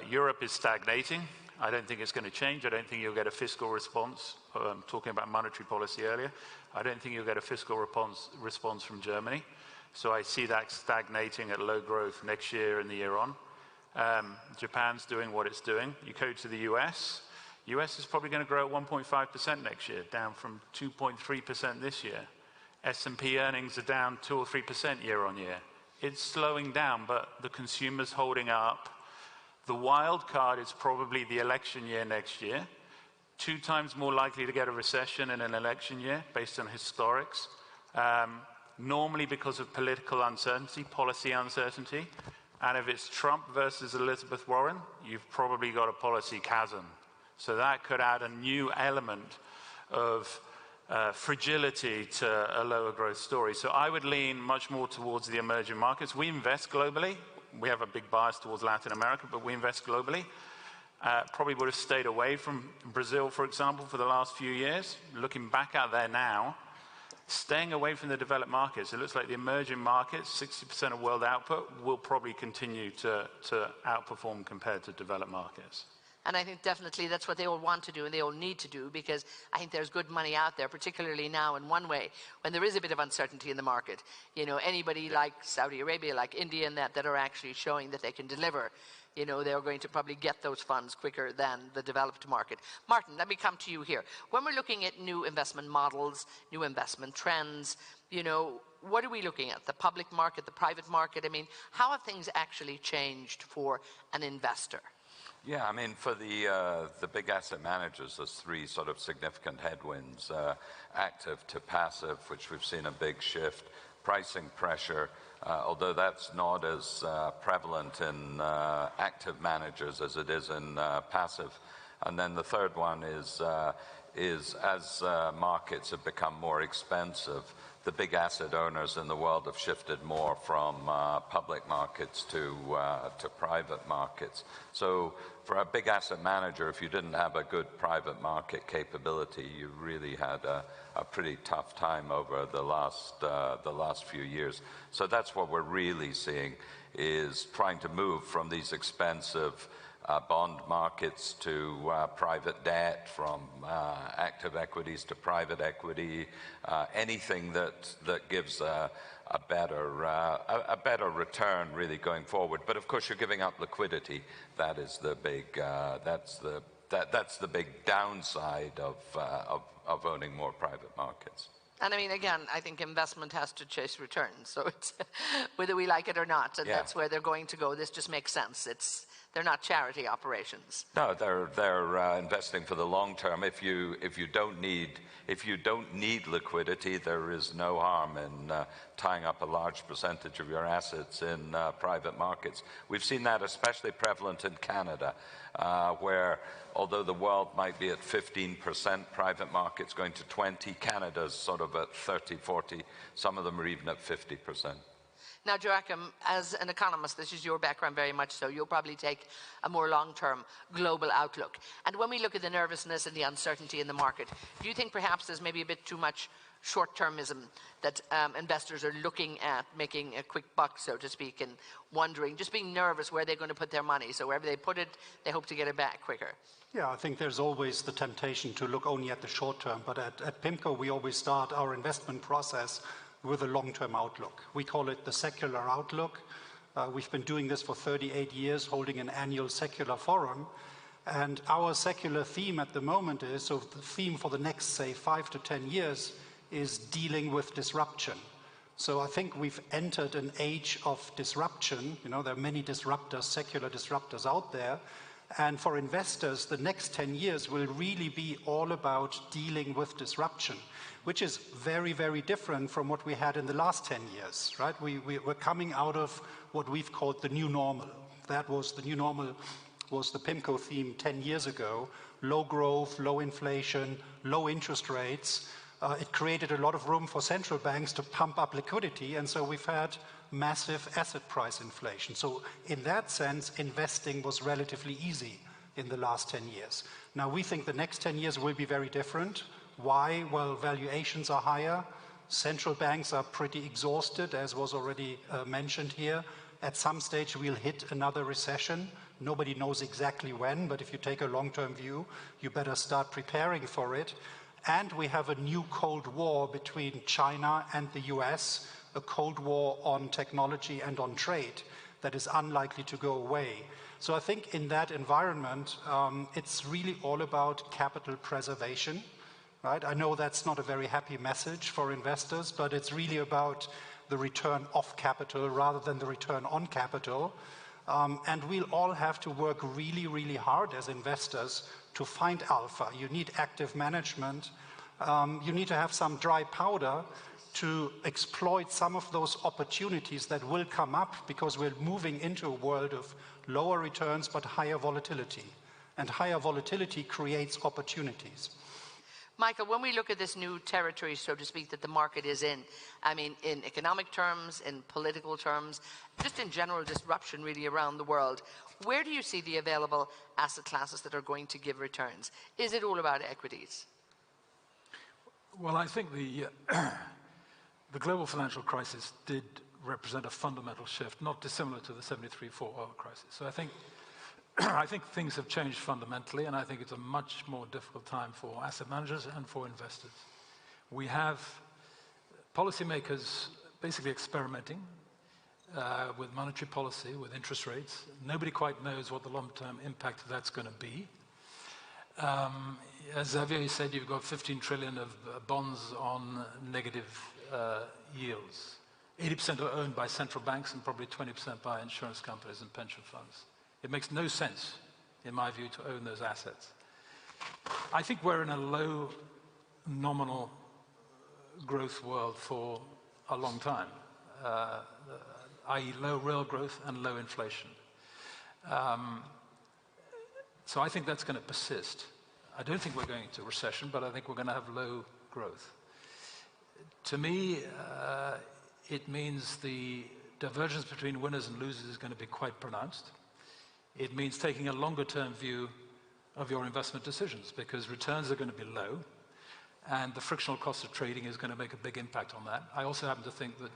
Europe is stagnating. I don't think it's going to change. I don't think you'll get a fiscal response. Talking about monetary policy earlier, I don't think you'll get a fiscal response from Germany. So I see that stagnating at low growth next year and the year on. Japan's doing what it's doing. You go to the US. US is probably going to grow at 1.5% next year, down from 2.3% this year. S&P earnings are down 2 or 3% year on year. It's slowing down, but the consumer's holding up. The wild card is probably the election year next year. 2 times more likely to get a recession in an election year based on historics. Normally because of political uncertainty, policy uncertainty. And if it's Trump versus Elizabeth Warren, you've probably got a policy chasm. So that could add a new element of fragility to a lower growth story. So I would lean much more towards the emerging markets. We invest globally. We have a big bias towards Latin America, but we invest globally. Probably would have stayed away from Brazil, for example, for the last few years. Looking back out there now, staying away from the developed markets, it looks like the emerging markets, 60% of world output, will probably continue to outperform compared to developed markets. And I think definitely that's what they all want to do and they all need to do, because I think there's good money out there, particularly now in one way, when there is a bit of uncertainty in the market. You know, anybody like Saudi Arabia, like India and that are actually showing that they can deliver, you know, they're going to probably get those funds quicker than the developed market. Martin, let me come to you here. When we're looking at new investment models, new investment trends, you know, what are we looking at? The public market, the private market? I mean, how have things actually changed for an investor? Yeah, I mean, for the big asset managers, there's 3 sort of significant headwinds. Active to passive, which we've seen a big shift. Pricing pressure, although that's not as prevalent in active managers as it is in passive. And then the third one is as markets have become more expensive, the big asset owners in the world have shifted more from public markets to private markets. So for a big asset manager, if you didn't have a good private market capability, you really had a pretty tough time over the last few years. So that's what we're really seeing, is trying to move from these expensive bond markets to private debt, from active equities to private equity, anything that gives a better return really going forward. But of course, you're giving up liquidity. That is the big that's the big downside of owning more private markets. And I mean, again, I think investment has to chase returns. So it's whether we like it or not, and that's where they're going to go. This just makes sense. They're not charity operations. No, they're investing for the long term. If you don't need liquidity, there is no harm in tying up a large percentage of your assets in private markets. We've seen that especially prevalent in Canada, where although the world might be at 15% private markets going to 20%, Canada's sort of at 30, 40. Some of them are even at 50%. Now, Joachim, as an economist, this is your background very much so, you'll probably take a more long-term global outlook. And when we look at the nervousness and the uncertainty in the market, do you think perhaps there's maybe a bit too much short-termism, that investors are looking at making a quick buck, so to speak, and wondering, just being nervous where they're going to put their money? So wherever they put it, they hope to get it back quicker. Yeah, I think there's always the temptation to look only at the short term. But at PIMCO, we always start our investment process with a long-term outlook. We call it the secular outlook. We've been doing this for 38 years, holding an annual secular forum. And our secular theme at the moment is, so the theme for the next, say, 5 to 10 years is dealing with disruption. So I think we've entered an age of disruption. You know, there are many disruptors, secular disruptors out there. And for investors, the next 10 years will really be all about dealing with disruption, which is very, very different from what we had in the last 10 years, right? We're coming out of what we've called the new normal. That was the new normal, was the PIMCO theme 10 years ago. Low growth, low inflation, low interest rates. It created a lot of room for central banks to pump up liquidity, and so we've had massive asset price inflation. So in that sense, investing was relatively easy in the last 10 years. Now we think the next 10 years will be very different. Why? Well, valuations are higher. Central banks are pretty exhausted, as was already mentioned here. At some stage, we'll hit another recession. Nobody knows exactly when, but if you take a long-term view, you better start preparing for it. And we have a new Cold War between China and the US, a Cold War on technology and on trade that is unlikely to go away. So I think in that environment, it's really all about capital preservation. Right? I know that's not a very happy message for investors, but it's really about the return of capital rather than the return on capital. And we'll all have to work really, really hard as investors to find alpha. You need active management. You need to have some dry powder to exploit some of those opportunities that will come up, because we're moving into a world of lower returns but higher volatility. And higher volatility creates opportunities. Michael, when we look at this new territory, so to speak, that the market is in, I mean, in economic terms, in political terms, just in general disruption really around the world, where do you see the available asset classes that are going to give returns? Is it all about equities? Well, I think the global financial crisis did represent a fundamental shift, not dissimilar to the 73-4 oil crisis. So I think things have changed fundamentally, and I think it's a much more difficult time for asset managers and for investors. We have policymakers basically experimenting with monetary policy, with interest rates. Nobody quite knows what the long-term impact of that's going to be. As Xavier said, you've got 15 trillion of bonds on negative yields. 80% are owned by central banks and probably 20% by insurance companies and pension funds. It makes no sense, in my view, to own those assets. I think we're in a low nominal growth world for a long time, i.e. low real growth and low inflation. So I think that's going to persist. I don't think we're going into a recession, but I think we're going to have low growth. To me, it means the divergence between winners and losers is going to be quite pronounced. It means taking a longer-term view of your investment decisions, because returns are going to be low, and the frictional cost of trading is going to make a big impact on that. I also happen to think that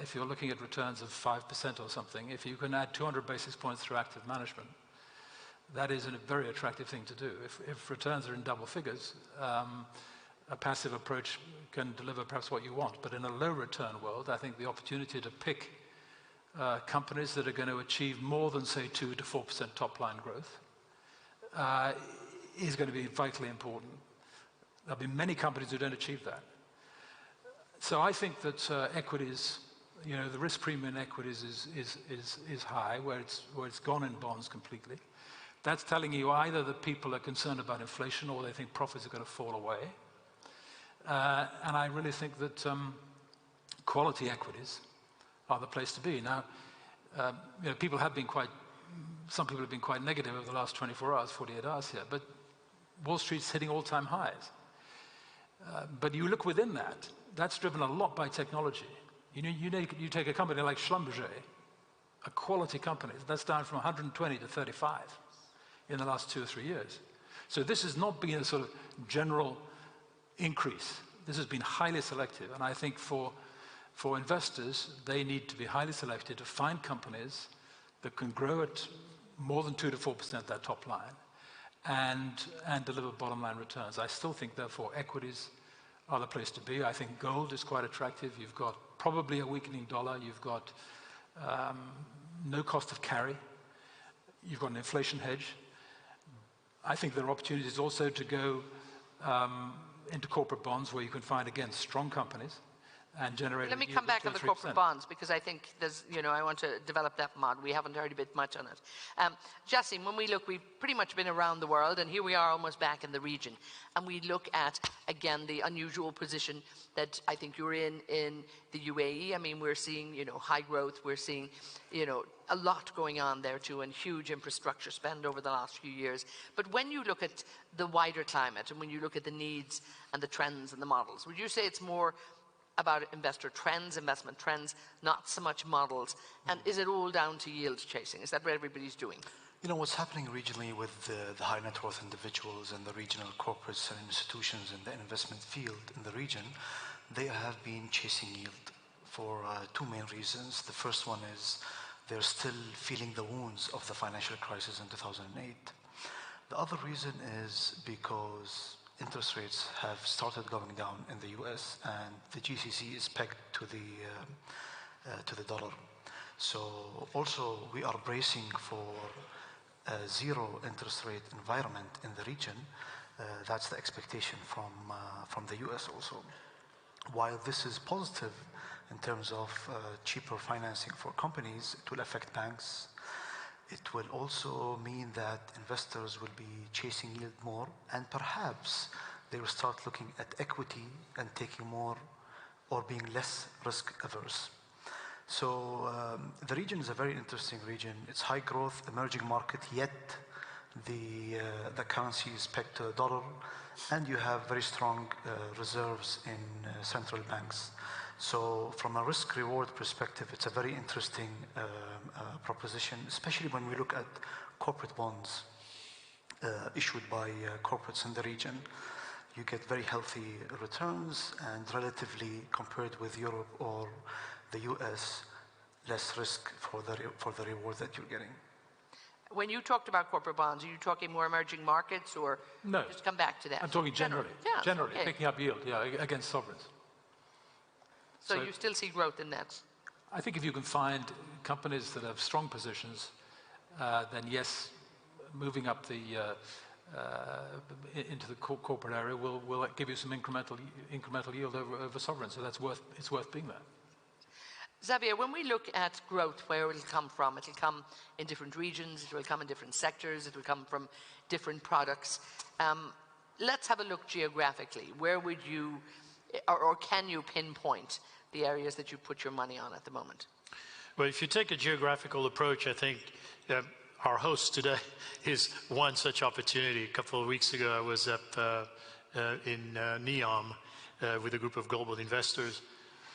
if you're looking at returns of 5% or something, if you can add 200 basis points through active management, that is a very attractive thing to do. If returns are in double figures, a passive approach can deliver perhaps what you want. But in a low-return world, I think the opportunity to pick companies that are going to achieve more than, say, 2 to 4% top-line growth is going to be vitally important. There'll be many companies who don't achieve that. So I think that equities, you know, the risk premium in equities is high, where it's gone in bonds completely. That's telling you either that people are concerned about inflation or they think profits are going to fall away. And I really think that quality equities are the place to be. Now, you know, some people have been quite negative over the last 24 hours, 48 hours here, but Wall Street's hitting all-time highs. But you look within that, that's driven a lot by technology. You take a company like Schlumberger, a quality company, that's down from 120 to 35 in the last 2 or 3 years. So this has not been a sort of general increase. This has been highly selective, and I think for investors, they need to be highly selective to find companies that can grow at more than 2 to 4% their top line and deliver bottom line returns. I still think, therefore, equities are the place to be. I think gold is quite attractive. You've got probably a weakening dollar. You've got no cost of carry. You've got an inflation hedge. I think there are opportunities also to go into corporate bonds where you can find, again, strong companies and generating. Let me come back on the corporate bonds, because I think there's, I want to develop that mod. We haven't heard a bit much on it. Jassim, when we look, we've pretty much been around the world, and here we are almost back in the region. And we look at, again, the unusual position that I think you're in the UAE. I mean, we're seeing, high growth. We're seeing, a lot going on there too, and huge infrastructure spend over the last few years. But when you look at the wider climate, and when you look at the needs and the trends and the models, would you say it's more about investor trends, investment trends, not so much models? And is it all down to yield chasing? Is that what everybody's doing? What's happening regionally with the high net worth individuals and the regional corporates and institutions in the investment field in the region, they have been chasing yield for two main reasons. The first one is they're still feeling the wounds of the financial crisis in 2008. The other reason is because interest rates have started going down in the US, and the GCC is pegged to the dollar. So also we are bracing for a zero interest rate environment in the region. That's the expectation from the US also. While this is positive in terms of cheaper financing for companies, it will affect banks. It will also mean that investors will be chasing yield more, and perhaps they will start looking at equity and taking more or being less risk averse. So the region is a very interesting region. It's high growth, emerging market, yet the currency is pegged to the dollar, and you have very strong reserves in central banks. So from a risk reward perspective, it's a very interesting proposition, especially when we look at corporate bonds issued by corporates in the region. You get very healthy returns, and relatively compared with Europe or the US, less risk for the reward that you're getting. When you talked about corporate bonds, are you talking more emerging markets, or no? Just come back to that. I'm talking generally. Yeah, generally, okay. Picking up yield, against sovereigns. So you still see growth in that? I think if you can find companies that have strong positions, then yes, moving up into the corporate area will give you some incremental yield over sovereigns. So it's worth being there. Xavier, when we look at growth, where it'll come from, it'll come in different regions, it will come in different sectors, it will come from different products. Let's have a look geographically. Where would you, or can you pinpoint the areas that you put your money on at the moment? Well, if you take a geographical approach, I think our host today is one such opportunity. A couple of weeks ago, I was up in NEOM with a group of global investors.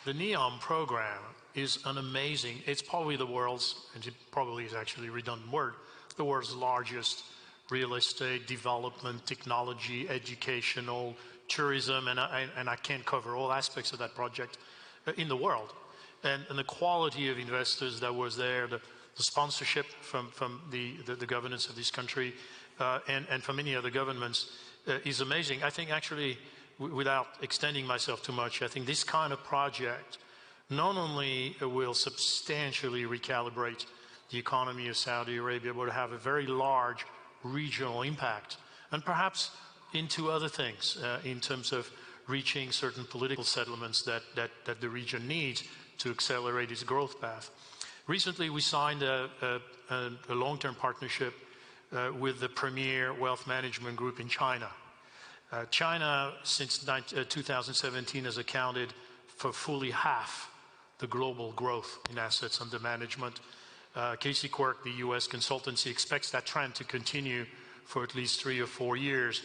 The NEOM program is an amazing, it's probably the world's, and it probably is actually a redundant word, the world's largest real estate, development, technology, educational, tourism, and I can't cover all aspects of that project in the world. And the quality of investors that was there, the sponsorship from the governance of this country and from many other governments is amazing. I think actually, without extending myself too much, I think this kind of project not only will substantially recalibrate the economy of Saudi Arabia, but will have a very large regional impact, and perhaps into other things in terms of reaching certain political settlements that the region needs to accelerate its growth path. Recently, we signed a long-term partnership with the premier wealth management group in China. China, since 2017, has accounted for fully half the global growth in assets under management. Casey Quirk, the US consultancy, expects that trend to continue for at least 3 or 4 years.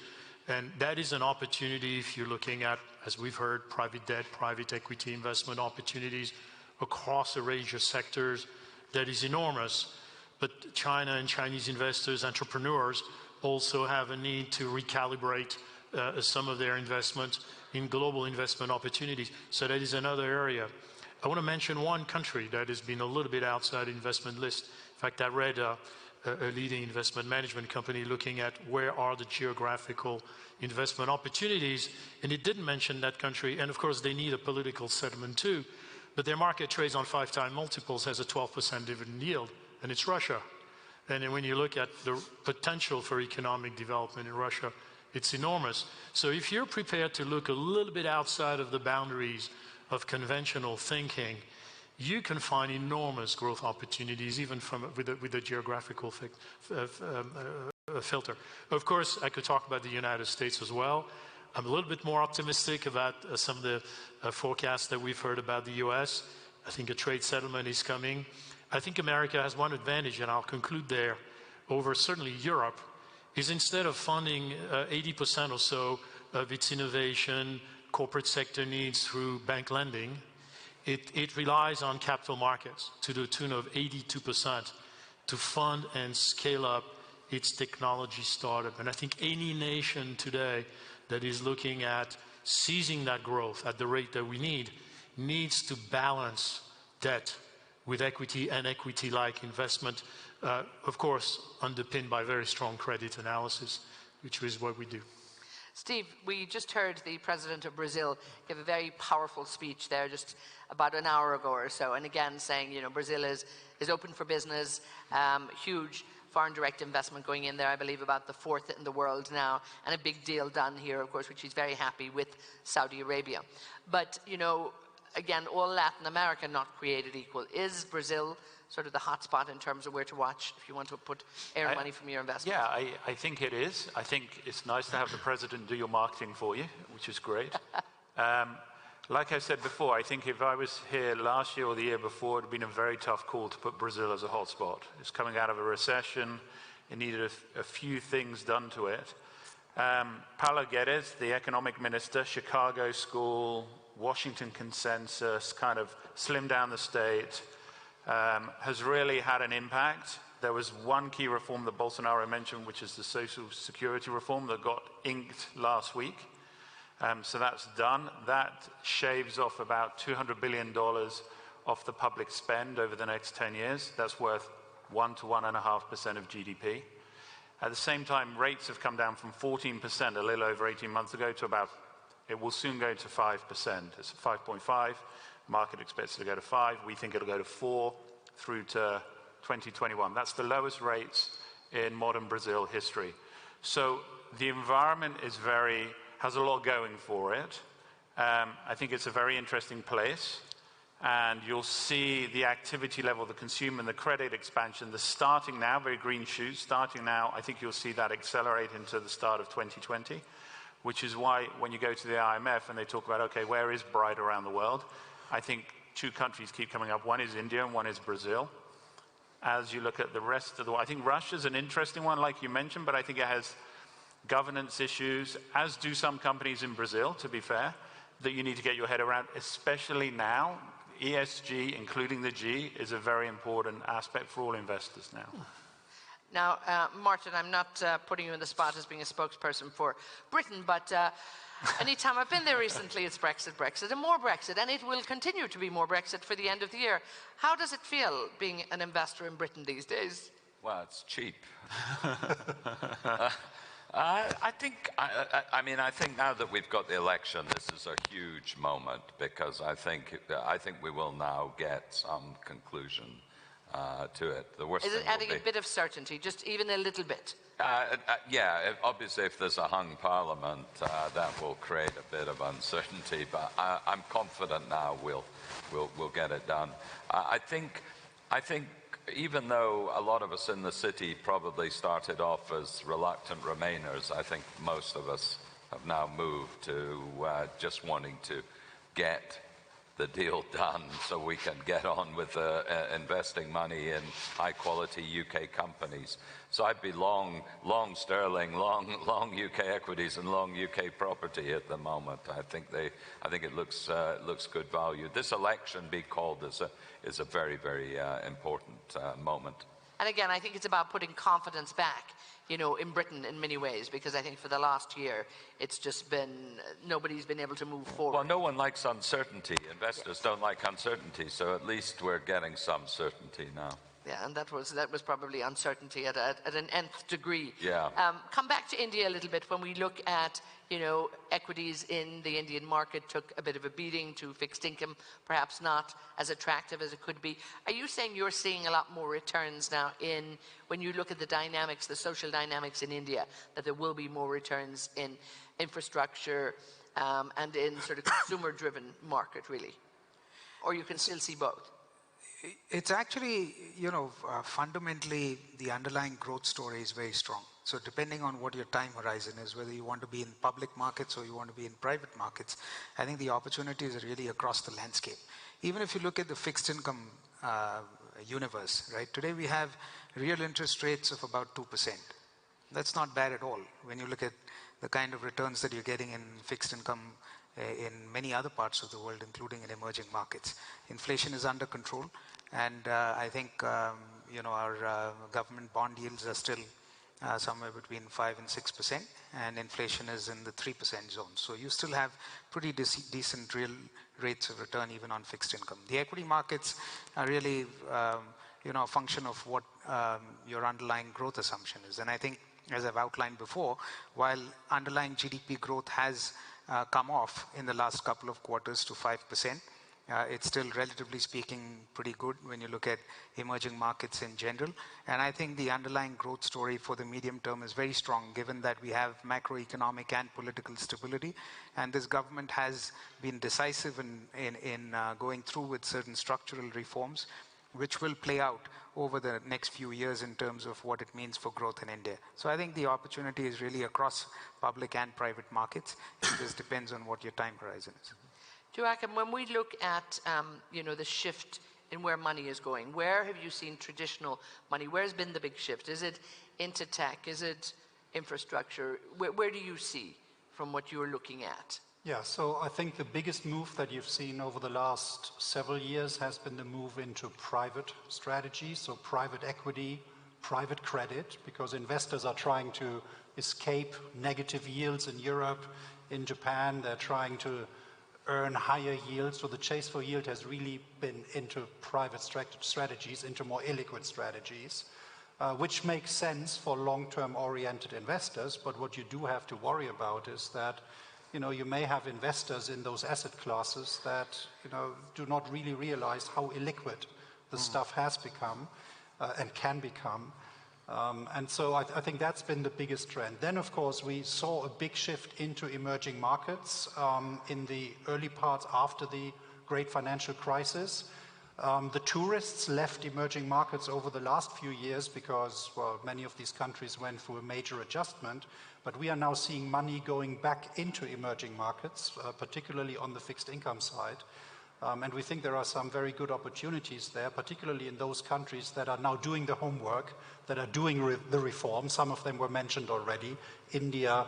And that is an opportunity if you're looking at, as we've heard, private debt, private equity investment opportunities across a range of sectors that is enormous. But China and Chinese investors, entrepreneurs, also have a need to recalibrate some of their investments in global investment opportunities. So that is another area. I want to mention one country that has been a little bit outside the investment list. In fact, I read a leading investment management company looking at where are the geographical investment opportunities, and it didn't mention that country. And of course, they need a political settlement too. But their market trades on 5-time multiples, has a 12% dividend yield, and it's Russia. And when you look at the potential for economic development in Russia, it's enormous. So if you're prepared to look a little bit outside of the boundaries of conventional thinking, you can find enormous growth opportunities even with a geographical filter. Of course, I could talk about the United States as well. I'm a little bit more optimistic about some of the forecasts that we've heard about the US. I think a trade settlement is coming. I think America has one advantage, and I'll conclude there, over certainly Europe, is instead of funding 80% or so of its innovation, corporate sector needs through bank lending, it relies on capital markets to the tune of 82% to fund and scale up its technology startup. And I think any nation today that is looking at seizing that growth at the rate that we need needs to balance debt with equity and equity-like investment, of course, underpinned by very strong credit analysis, which is what we do. Steve, we just heard the president of Brazil give a very powerful speech there just about an hour ago or so, and again saying, you know, Brazil is open for business, huge foreign direct investment going in there, I believe about the 4th in the world now, and a big deal done here, of course, which he's very happy with Saudi Arabia. But, you know, again, all Latin America not created equal. Is Brazil sort of the hotspot in terms of where to watch if you want to earn money from your investment? Yeah, I think it is. I think it's nice to have the president do your marketing for you, which is great. Like I said before, I think if I was here last year or the year before, it would have been a very tough call to put Brazil as a hotspot. It's coming out of a recession. It needed a few things done to it. Paulo Guedes, the economic minister, Chicago School, Washington Consensus, kind of slimmed down the state, has really had an impact. There was one key reform that Bolsonaro mentioned, which is the Social Security reform that got inked last week. So that's done. That shaves off about $200 billion off the public spend over the next 10 years. That's worth 1 to 1.5% of GDP. At the same time, rates have come down from 14% a little over 18 months ago to about, it will soon go to 5%. It's 5.5. Market expects it to go to 5. We think it'll go to 4 through to 2021. That's the lowest rates in modern Brazil history. So the environment has a lot going for it. I think it's a very interesting place. And you'll see the activity level, the consumer and the credit expansion, the starting now, very green shoots, starting now. I think you'll see that accelerate into the start of 2020, which is why when you go to the IMF and they talk about, okay, where is bright around the world? I think 2 countries keep coming up. One is India and one is Brazil. As you look at the rest of the world, I think Russia's an interesting one, like you mentioned, but I think it has governance issues, as do some companies in Brazil, to be fair, that you need to get your head around, especially now. ESG, including the G, is a very important aspect for all investors now. Now, Martin, I'm not putting you in the spot as being a spokesperson for Britain, but anytime I've been there recently, it's Brexit, Brexit, and more Brexit, and it will continue to be more Brexit for the end of the year. How does it feel being an investor in Britain these days? Well, it's cheap. I think now that we've got the election, this is a huge moment because I think we will now get some conclusion to it. The worst is it thing adding a bit of certainty, just even a little bit? Yeah, obviously if there's a hung parliament, that will create a bit of uncertainty, but I'm confident now we'll get it done. I think even though a lot of us in the city probably started off as reluctant Remainers, I think most of us have now moved to just wanting to get the deal done so we can get on with investing money in high-quality UK companies. So I'd be long sterling, long UK equities and long UK property at the moment. I think it looks good value. This election being called is a very, very important moment. And again, I think it's about putting confidence back, you know, in Britain in many ways, because I think for the last year, it's just been, nobody's been able to move forward. Well, no one likes uncertainty. Investors don't like uncertainty, so at least we're getting some certainty now. Yeah, and that was probably uncertainty at an nth degree. Yeah. Come back to India a little bit. When we look at, you know, equities in the Indian market took a bit of a beating to fixed income, perhaps not as attractive as it could be. Are you saying you're seeing a lot more returns now when you look at the dynamics, the social dynamics in India, that there will be more returns in infrastructure, and in sort of consumer-driven market, really? Or you can still see both? It's actually, you know, fundamentally the underlying growth story is very strong. So depending on what your time horizon is, whether you want to be in public markets or you want to be in private markets, I think the opportunities are really across the landscape. Even if you look at the fixed income universe, right? Today we have real interest rates of about 2%. That's not bad at all when you look at the kind of returns that you're getting in fixed income in many other parts of the world, including in emerging markets. Inflation is under control, and I think you know, our government bond yields are still somewhere between 5 and 6%, and inflation is in the 3% zone. So you still have pretty decent real rates of return even on fixed income. The equity markets are really you know, a function of what your underlying growth assumption is. And I think, as I've outlined before, while underlying GDP growth has come off in the last couple of quarters to 5%, it's still, relatively speaking, pretty good when you look at emerging markets in general. And I think the underlying growth story for the medium term is very strong, given that we have macroeconomic and political stability. And this government has been decisive in going through with certain structural reforms, which will play out over the next few years in terms of what it means for growth in India. So I think the opportunity is really across public and private markets. It just depends on what your time horizon is. Joachim, when we look at you know, the shift in where money is going, where have you seen traditional money? Where's been the big shift? Is it into tech? Is it infrastructure? Where do you see from what you're looking at? Yeah, so I think the biggest move that you've seen over the last several years has been the move into private strategies, so private equity, private credit, because investors are trying to escape negative yields in Europe, in Japan. They're trying to earn higher yields. So the chase for yield has really been into private strategies, into more illiquid strategies, which makes sense for long-term oriented investors. But what you do have to worry about is that, you know, you may have investors in those asset classes that, you know, do not really realize how illiquid the stuff has become and can become. And so I think that's been the biggest trend. Then, of course, we saw a big shift into emerging markets in the early parts after the great financial crisis. The tourists left emerging markets over the last few years because, well, many of these countries went through a major adjustment. But we are now seeing money going back into emerging markets, particularly on the fixed income side. And we think there are some very good opportunities there, particularly in those countries that are now doing the homework, that are doing the reform. Some of them were mentioned already. India,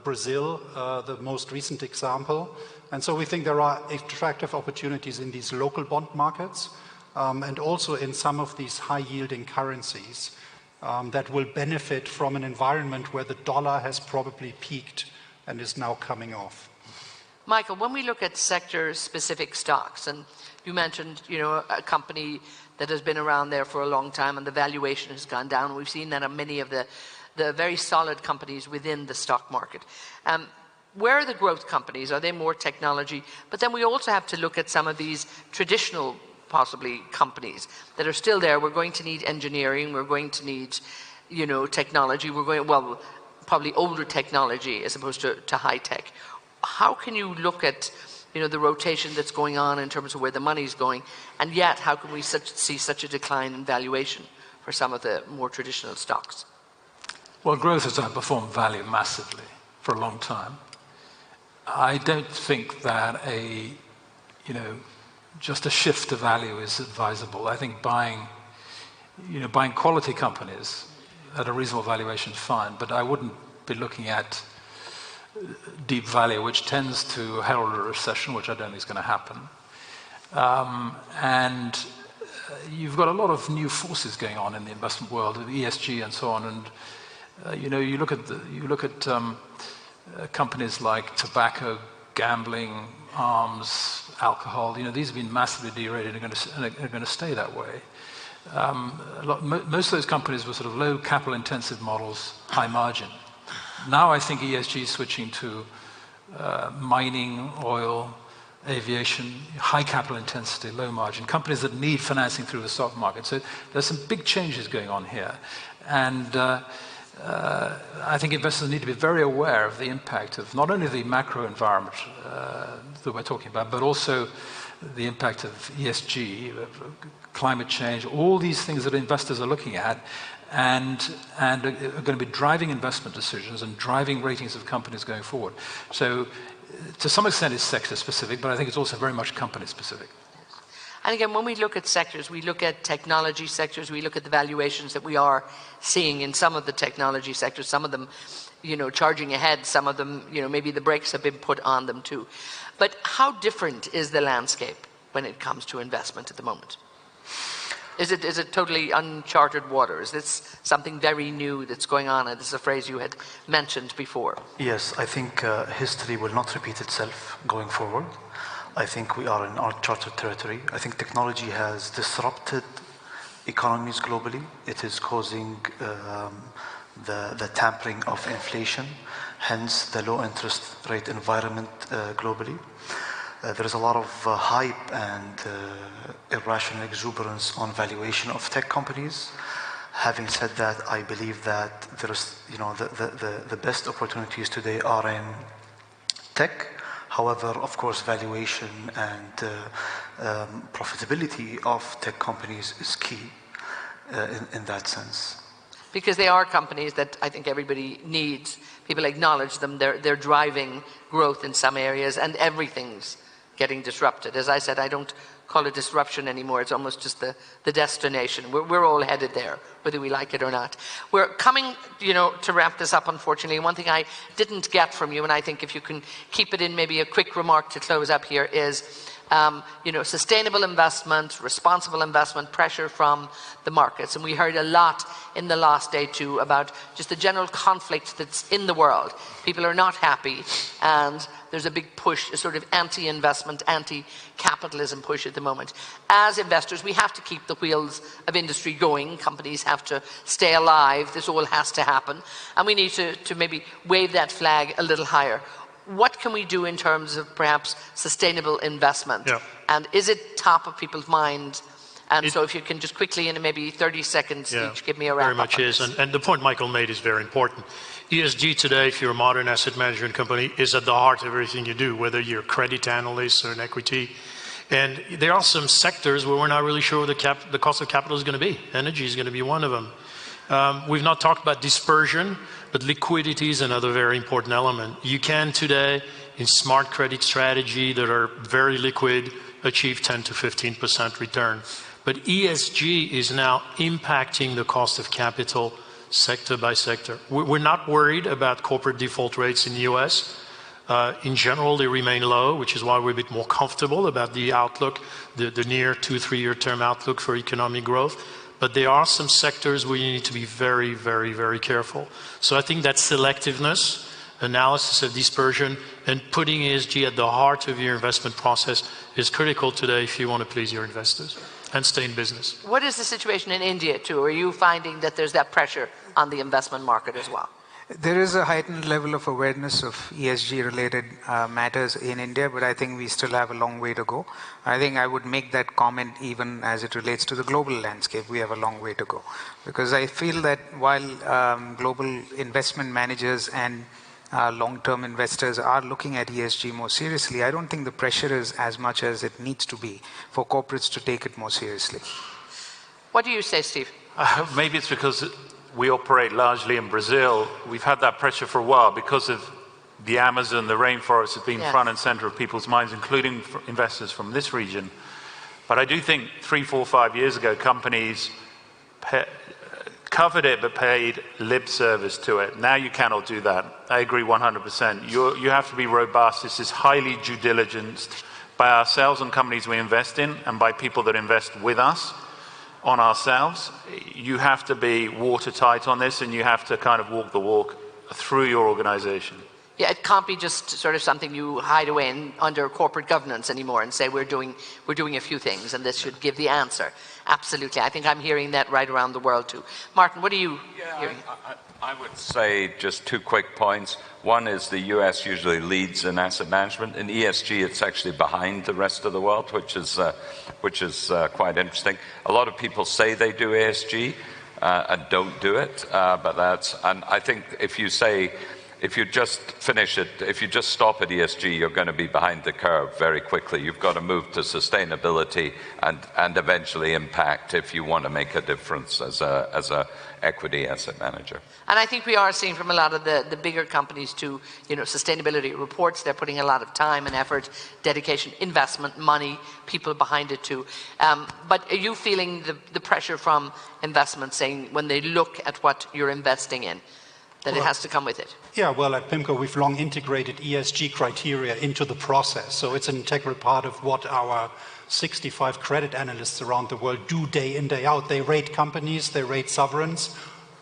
Brazil, the most recent example. And so we think there are attractive opportunities in these local bond markets and also in some of these high-yielding currencies that will benefit from an environment where the dollar has probably peaked and is now coming off. Michael, when we look at sector-specific stocks, and you mentioned, you know, a company that has been around there for a long time and the valuation has gone down. We've seen that on many of the very solid companies within the stock market. Where are the growth companies? Are they more technology? But then we also have to look at some of these traditional, possibly, companies that are still there. We're going to need engineering. We're going to need, you know, technology. We're going, well, probably older technology as opposed to high tech. How can you look at, you know, the rotation that's going on in terms of where the money's going, and yet how can we see such a decline in valuation for some of the more traditional stocks? Well, growth has outperformed value massively for a long time. I don't think that just a shift to value is advisable. I think buying quality companies at a reasonable valuation is fine, but I wouldn't be looking at deep value, which tends to herald a recession, which I don't think is going to happen. And you've got a lot of new forces going on in the investment world, ESG and so on. And you look at companies like tobacco, gambling, arms, alcohol. These have been massively derated and are going to stay that way. Most of those companies were sort of low capital intensive models, high margin. Now I think ESG is switching to mining, oil, aviation, high capital intensity, low margin, companies that need financing through the stock market. So there's some big changes going on here. And I think investors need to be very aware of the impact of not only the macro environment that we're talking about, but also the impact of ESG, climate change, all these things that investors are looking at and are going to be driving investment decisions and driving ratings of companies going forward. So to some extent it's sector specific, but I think it's also very much company specific. And again, when we look at sectors, we look at technology sectors, we look at the valuations that we are seeing in some of the technology sectors, some of them, charging ahead, some of them, maybe the brakes have been put on them too. But how different is the landscape when it comes to investment at the moment? Is it totally uncharted water? Is this something very new that's going on? And this is a phrase you had mentioned before. Yes, I think history will not repeat itself going forward. I think we are in uncharted territory. I think technology has disrupted economies globally. It is causing the tampering of inflation, hence the low interest rate environment globally. There is a lot of hype and irrational exuberance on valuation of tech companies. Having said that, I believe that there is, the best opportunities today are in tech. However, of course, valuation and profitability of tech companies is key in that sense. Because they are companies that I think everybody needs. People acknowledge them. They're driving growth in some areas, and everything's getting disrupted. As I said, I don't call it disruption anymore. It's almost just the destination. We're all headed there, whether we like it or not. We're coming, to wrap this up, unfortunately. One thing I didn't get from you, and I think if you can keep it in maybe a quick remark to close up here, is sustainable investment, responsible investment, pressure from the markets. And we heard a lot in the last day too about just the general conflict that's in the world. People are not happy, and there's a big push, a sort of anti-investment, anti-capitalism push at the moment. As investors, we have to keep the wheels of industry going. Companies have to stay alive. This all has to happen. And we need to maybe wave that flag a little higher. What can we do in terms of perhaps sustainable investment? Yeah. And is it top of people's mind? And so if you can just quickly, in maybe 30 seconds each, give me a wrap-up. Very much is. And the point Michael made is very important. ESG today, if you're a modern asset management company, is at the heart of everything you do, whether you're a credit analyst or an equity. And there are some sectors where we're not really sure the cost of capital is going to be. Energy is going to be one of them. We've not talked about dispersion, but liquidity is another very important element. You can today, in smart credit strategy that are very liquid, achieve 10 to 15% return. But ESG is now impacting the cost of capital sector by sector. We're not worried about corporate default rates in the US. In general, they remain low, which is why we're a bit more comfortable about the outlook, the near 2-3 year term outlook for economic growth. But there are some sectors where you need to be very, very, very careful. So I think that selectiveness, analysis of dispersion, and putting ESG at the heart of your investment process is critical today if you want to please your investors and stay in business. What is the situation in India too? Are you finding that there's that pressure on the investment market as well? There is a heightened level of awareness of ESG-related matters in India, but I think we still have a long way to go. I think I would make that comment even as it relates to the global landscape. We have a long way to go. Because I feel that while global investment managers and long-term investors are looking at ESG more seriously, I don't think the pressure is as much as it needs to be for corporates to take it more seriously. What do you say, Steve? Maybe it's because we operate largely in Brazil. We've had that pressure for a while because of the Amazon, the rainforest have been front and center of people's minds, including for investors from this region. But I do think 3, 4, 5 years ago, companies covered it but paid lip service to it. Now you cannot do that. I agree 100%. You have to be robust. This is highly due diligenced by ourselves and companies we invest in and by people that invest with us on ourselves. You have to be watertight on this, and you have to kind of walk the walk through your organization. Yeah, it can't be just sort of something you hide away under corporate governance anymore and say we're doing a few things and this should give the answer. Absolutely. I think I'm hearing that right around the world too. Martin, what are you hearing? I would say just 2 quick points. One is the US usually leads in asset management. In ESG, it's actually behind the rest of the world, which is quite interesting. A lot of people say they do ESG, and don't do it. And I think if you just finish it, if you just stop at ESG, you're going to be behind the curve very quickly. You've got to move to sustainability and eventually impact if you want to make a difference as a equity asset manager. And I think we are seeing from a lot of the bigger companies too, sustainability reports, they're putting a lot of time and effort, dedication, investment, money, people behind it too. But are you feeling the pressure from investment saying when they look at what you're investing in, that it has to come with it? Yeah, well, at PIMCO, we've long integrated ESG criteria into the process. So it's an integral part of what our 65 credit analysts around the world do day in, day out. They rate companies, they rate sovereigns,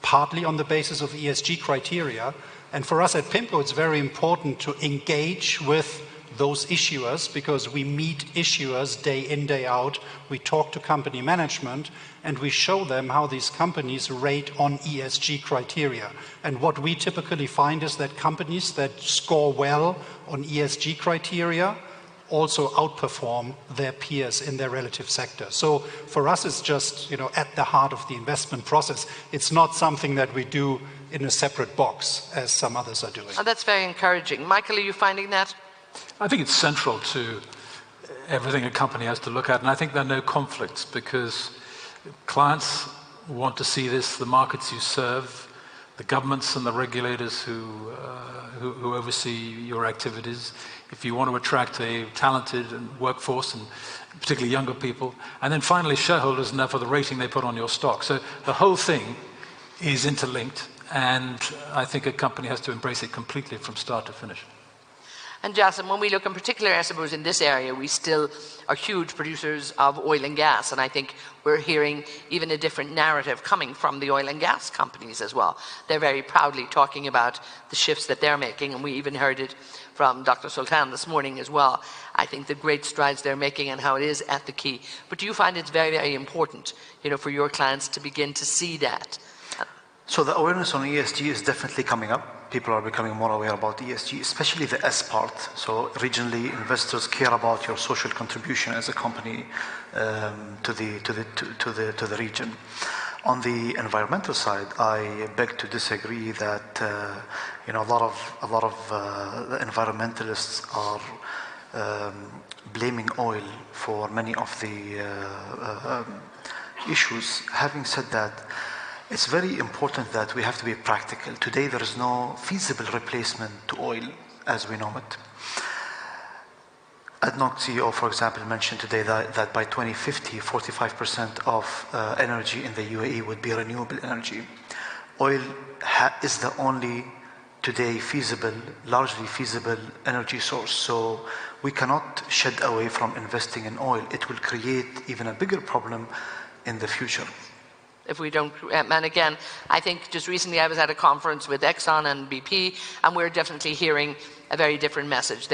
partly on the basis of ESG criteria. And for us at PIMCO, it's very important to engage with those issuers because we meet issuers day in, day out. We talk to company management and we show them how these companies rate on ESG criteria. And what we typically find is that companies that score well on ESG criteria also outperform their peers in their relative sector. So for us, it's just at the heart of the investment process. It's not something that we do in a separate box as some others are doing. Oh, that's very encouraging. Michael, are you finding that? I think it's central to everything a company has to look at, and I think there are no conflicts because clients want to see this, the markets you serve, the governments and the regulators who oversee your activities. If you want to attract a talented workforce, and particularly younger people, and then finally shareholders, and therefore the rating they put on your stock. So the whole thing is interlinked, and I think a company has to embrace it completely from start to finish. And Jason, when we look in particular, I suppose, in this area, we still are huge producers of oil and gas. And I think we're hearing even a different narrative coming from the oil and gas companies as well. They're very proudly talking about the shifts that they're making. And we even heard it from Dr. Sultan this morning as well. I think the great strides they're making and how it is at the key. But do you find it's very, very important, for your clients to begin to see that? So the awareness on ESG is definitely coming up. People are becoming more aware about ESG, especially the S part. So regionally, investors care about your social contribution as a company to the region. On the environmental side, I beg to disagree that a lot of the environmentalists are blaming oil for many of the issues. Having said that, it's very important that we have to be practical. Today, there is no feasible replacement to oil as we know it. ADNOC CEO, for example, mentioned today that by 2050, 45% of energy in the UAE would be renewable energy. Oil is the only today largely feasible energy source. So we cannot shed away from investing in oil. It will create even a bigger problem in the future. If we don't, and again, I think just recently I was at a conference with Exxon and BP, and we're definitely hearing a very different message.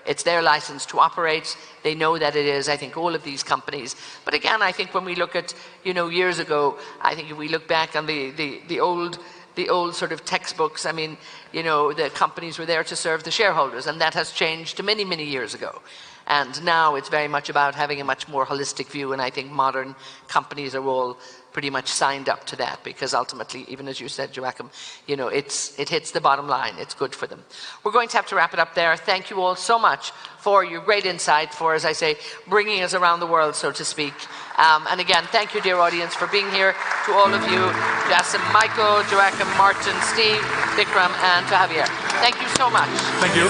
It's their license to operate. They know that it is, I think, all of these companies. But again, I think when we look at, years ago, I think if we look back on the old sort of textbooks, I mean, the companies were there to serve the shareholders, and that has changed many, many years ago. And now it's very much about having a much more holistic view, and I think modern companies are all pretty much signed up to that because ultimately, even as you said, Joachim, it hits the bottom line. It's good for them. We're going to have to wrap it up there. Thank you all so much for your great insight, for, as I say, bringing us around the world, so to speak. And again, thank you, dear audience, for being here. To all of you, Jassim, Michael, Joachim, Martin, Steve, Vikram, and to Javier. Thank you so much. Thank you.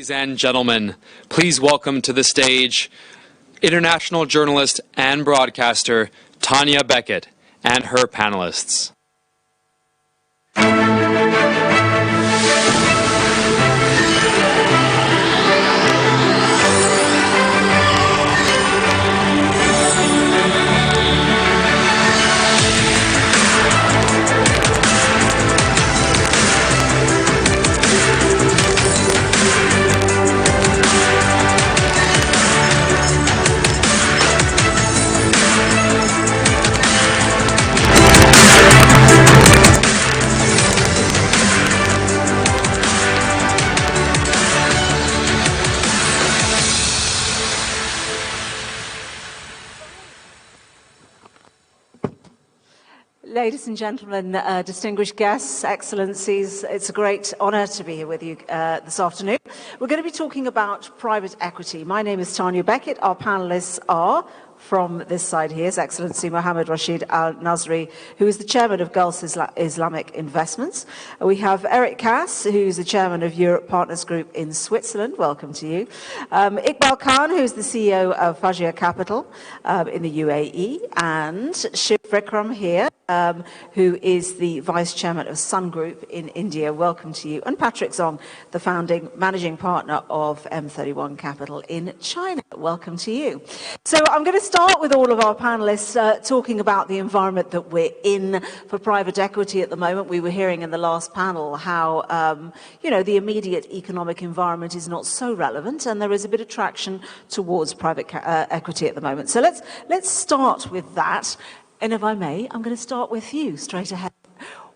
Ladies and gentlemen, please welcome to the stage international journalist and broadcaster Tanya Beckett and her panelists. Ladies and gentlemen, distinguished guests, excellencies, it's a great honor to be here with you this afternoon. We're going to be talking about private equity. My name is Tanya Beckett. Our panelists are, from this side here, His Excellency Mohammed Rashid Al-Nasri, who is the chairman of Gulf Islamic Investments. We have Eric Cass, who's the chairman of Europe Partners Group in Switzerland. Welcome to you. Iqbal Khan, who's the CEO of Fajr Capital in the UAE, and Shiv Vikram here, who is the vice chairman of Sun Group in India. Welcome to you. And Patrick Zong, the founding managing partner of M31 Capital in China. Welcome to you. So I'm going to start with all of our panelists talking about the environment that we're in for private equity at the moment. We were hearing in the last panel how, the immediate economic environment is not so relevant, and there is a bit of traction towards private equity at the moment. So let's start with that. And if I may, I'm going to start with you straight ahead.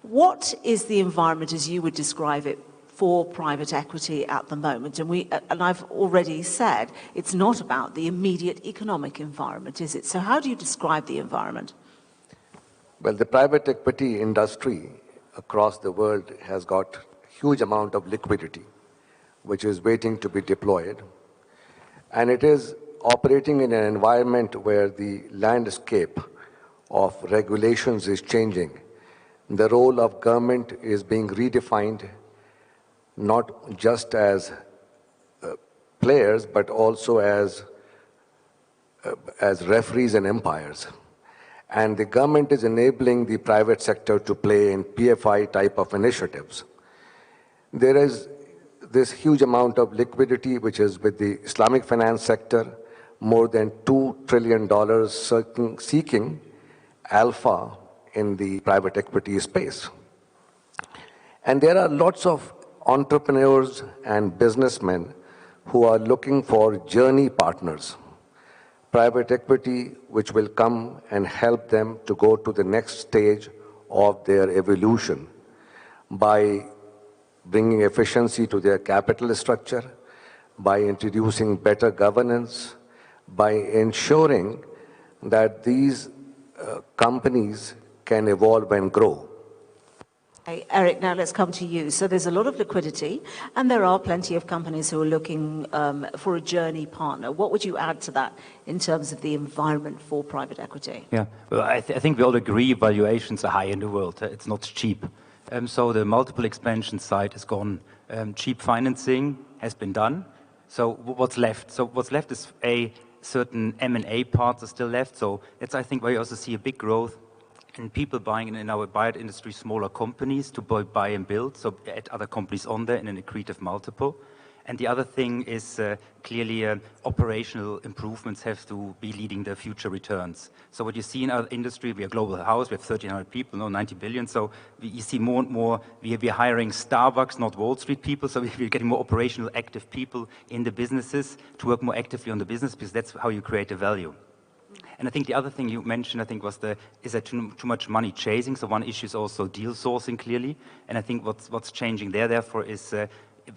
What is the environment as you would describe it for private equity at the moment? And I've already said it's not about the immediate economic environment, is it? So how do you describe the environment? Well, the private equity industry across the world has got huge amount of liquidity, which is waiting to be deployed. And it is operating in an environment where the landscape of regulations is changing. The role of government is being redefined, not just as players, but also as referees and umpires. And the government is enabling the private sector to play in PFI type of initiatives. There is this huge amount of liquidity, which is with the Islamic finance sector, more than $2 trillion seeking alpha in the private equity space. And there are lots of entrepreneurs and businessmen who are looking for journey partners, private equity which will come and help them to go to the next stage of their evolution by bringing efficiency to their capital structure, by introducing better governance, by ensuring that these companies can evolve and grow. Okay, Eric, now let's come to you. So there's a lot of liquidity, and there are plenty of companies who are looking for a journey partner. What would you add to that in terms of the environment for private equity? Yeah, well, I think we all agree valuations are high in the world. It's not cheap. So the multiple expansion side is gone. Cheap financing has been done. So what's left? So what's left is certain M&A parts are still left. So that's, I think, where you also see a big growth in people buying in our buyout industry, smaller companies to buy and build, so add other companies on there in an accretive multiple. And the other thing is clearly operational improvements have to be leading the future returns. So what you see in our industry, we are a global house, we have 1,300 people, 90 billion. So you see more and more, we are hiring Starbucks, not Wall Street people. So we're getting more operational active people in the businesses to work more actively on the business, because that's how you create the value. And I think the other thing you mentioned, I think, was is there too much money chasing? So one issue is also deal sourcing, clearly. And I think what's changing there, therefore, is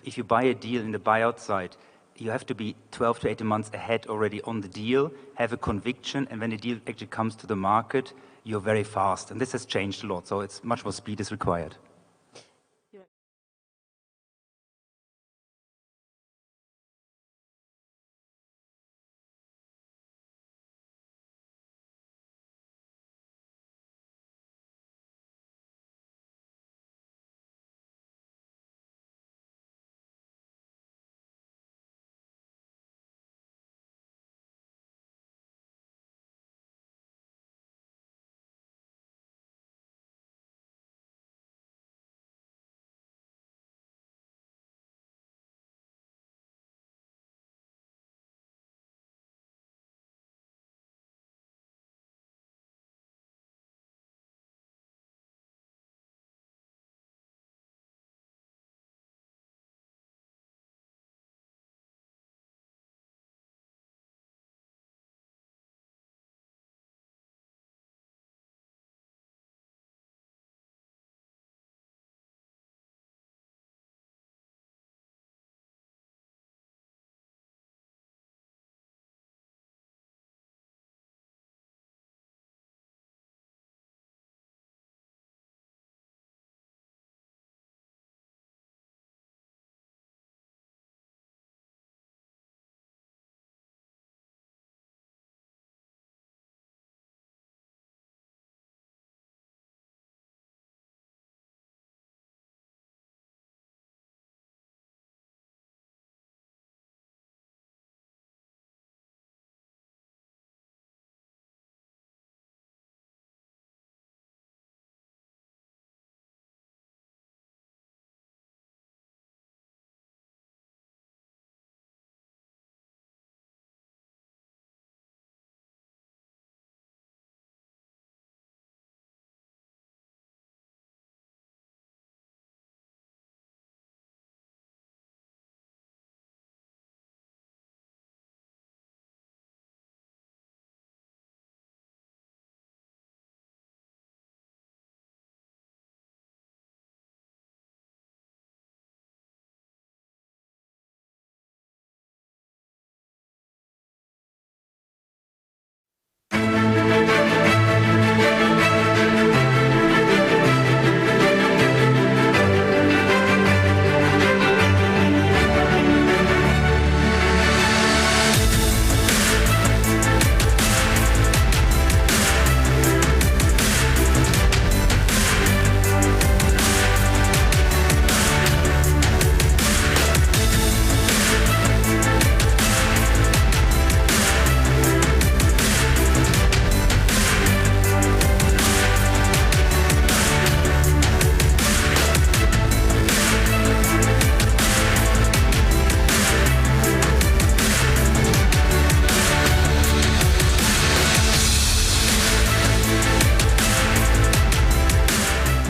if you buy a deal in the buyout side, you have to be 12 to 18 months ahead already on the deal, have a conviction, and when the deal actually comes to the market, you're very fast. And this has changed a lot, so it's much more speed is required.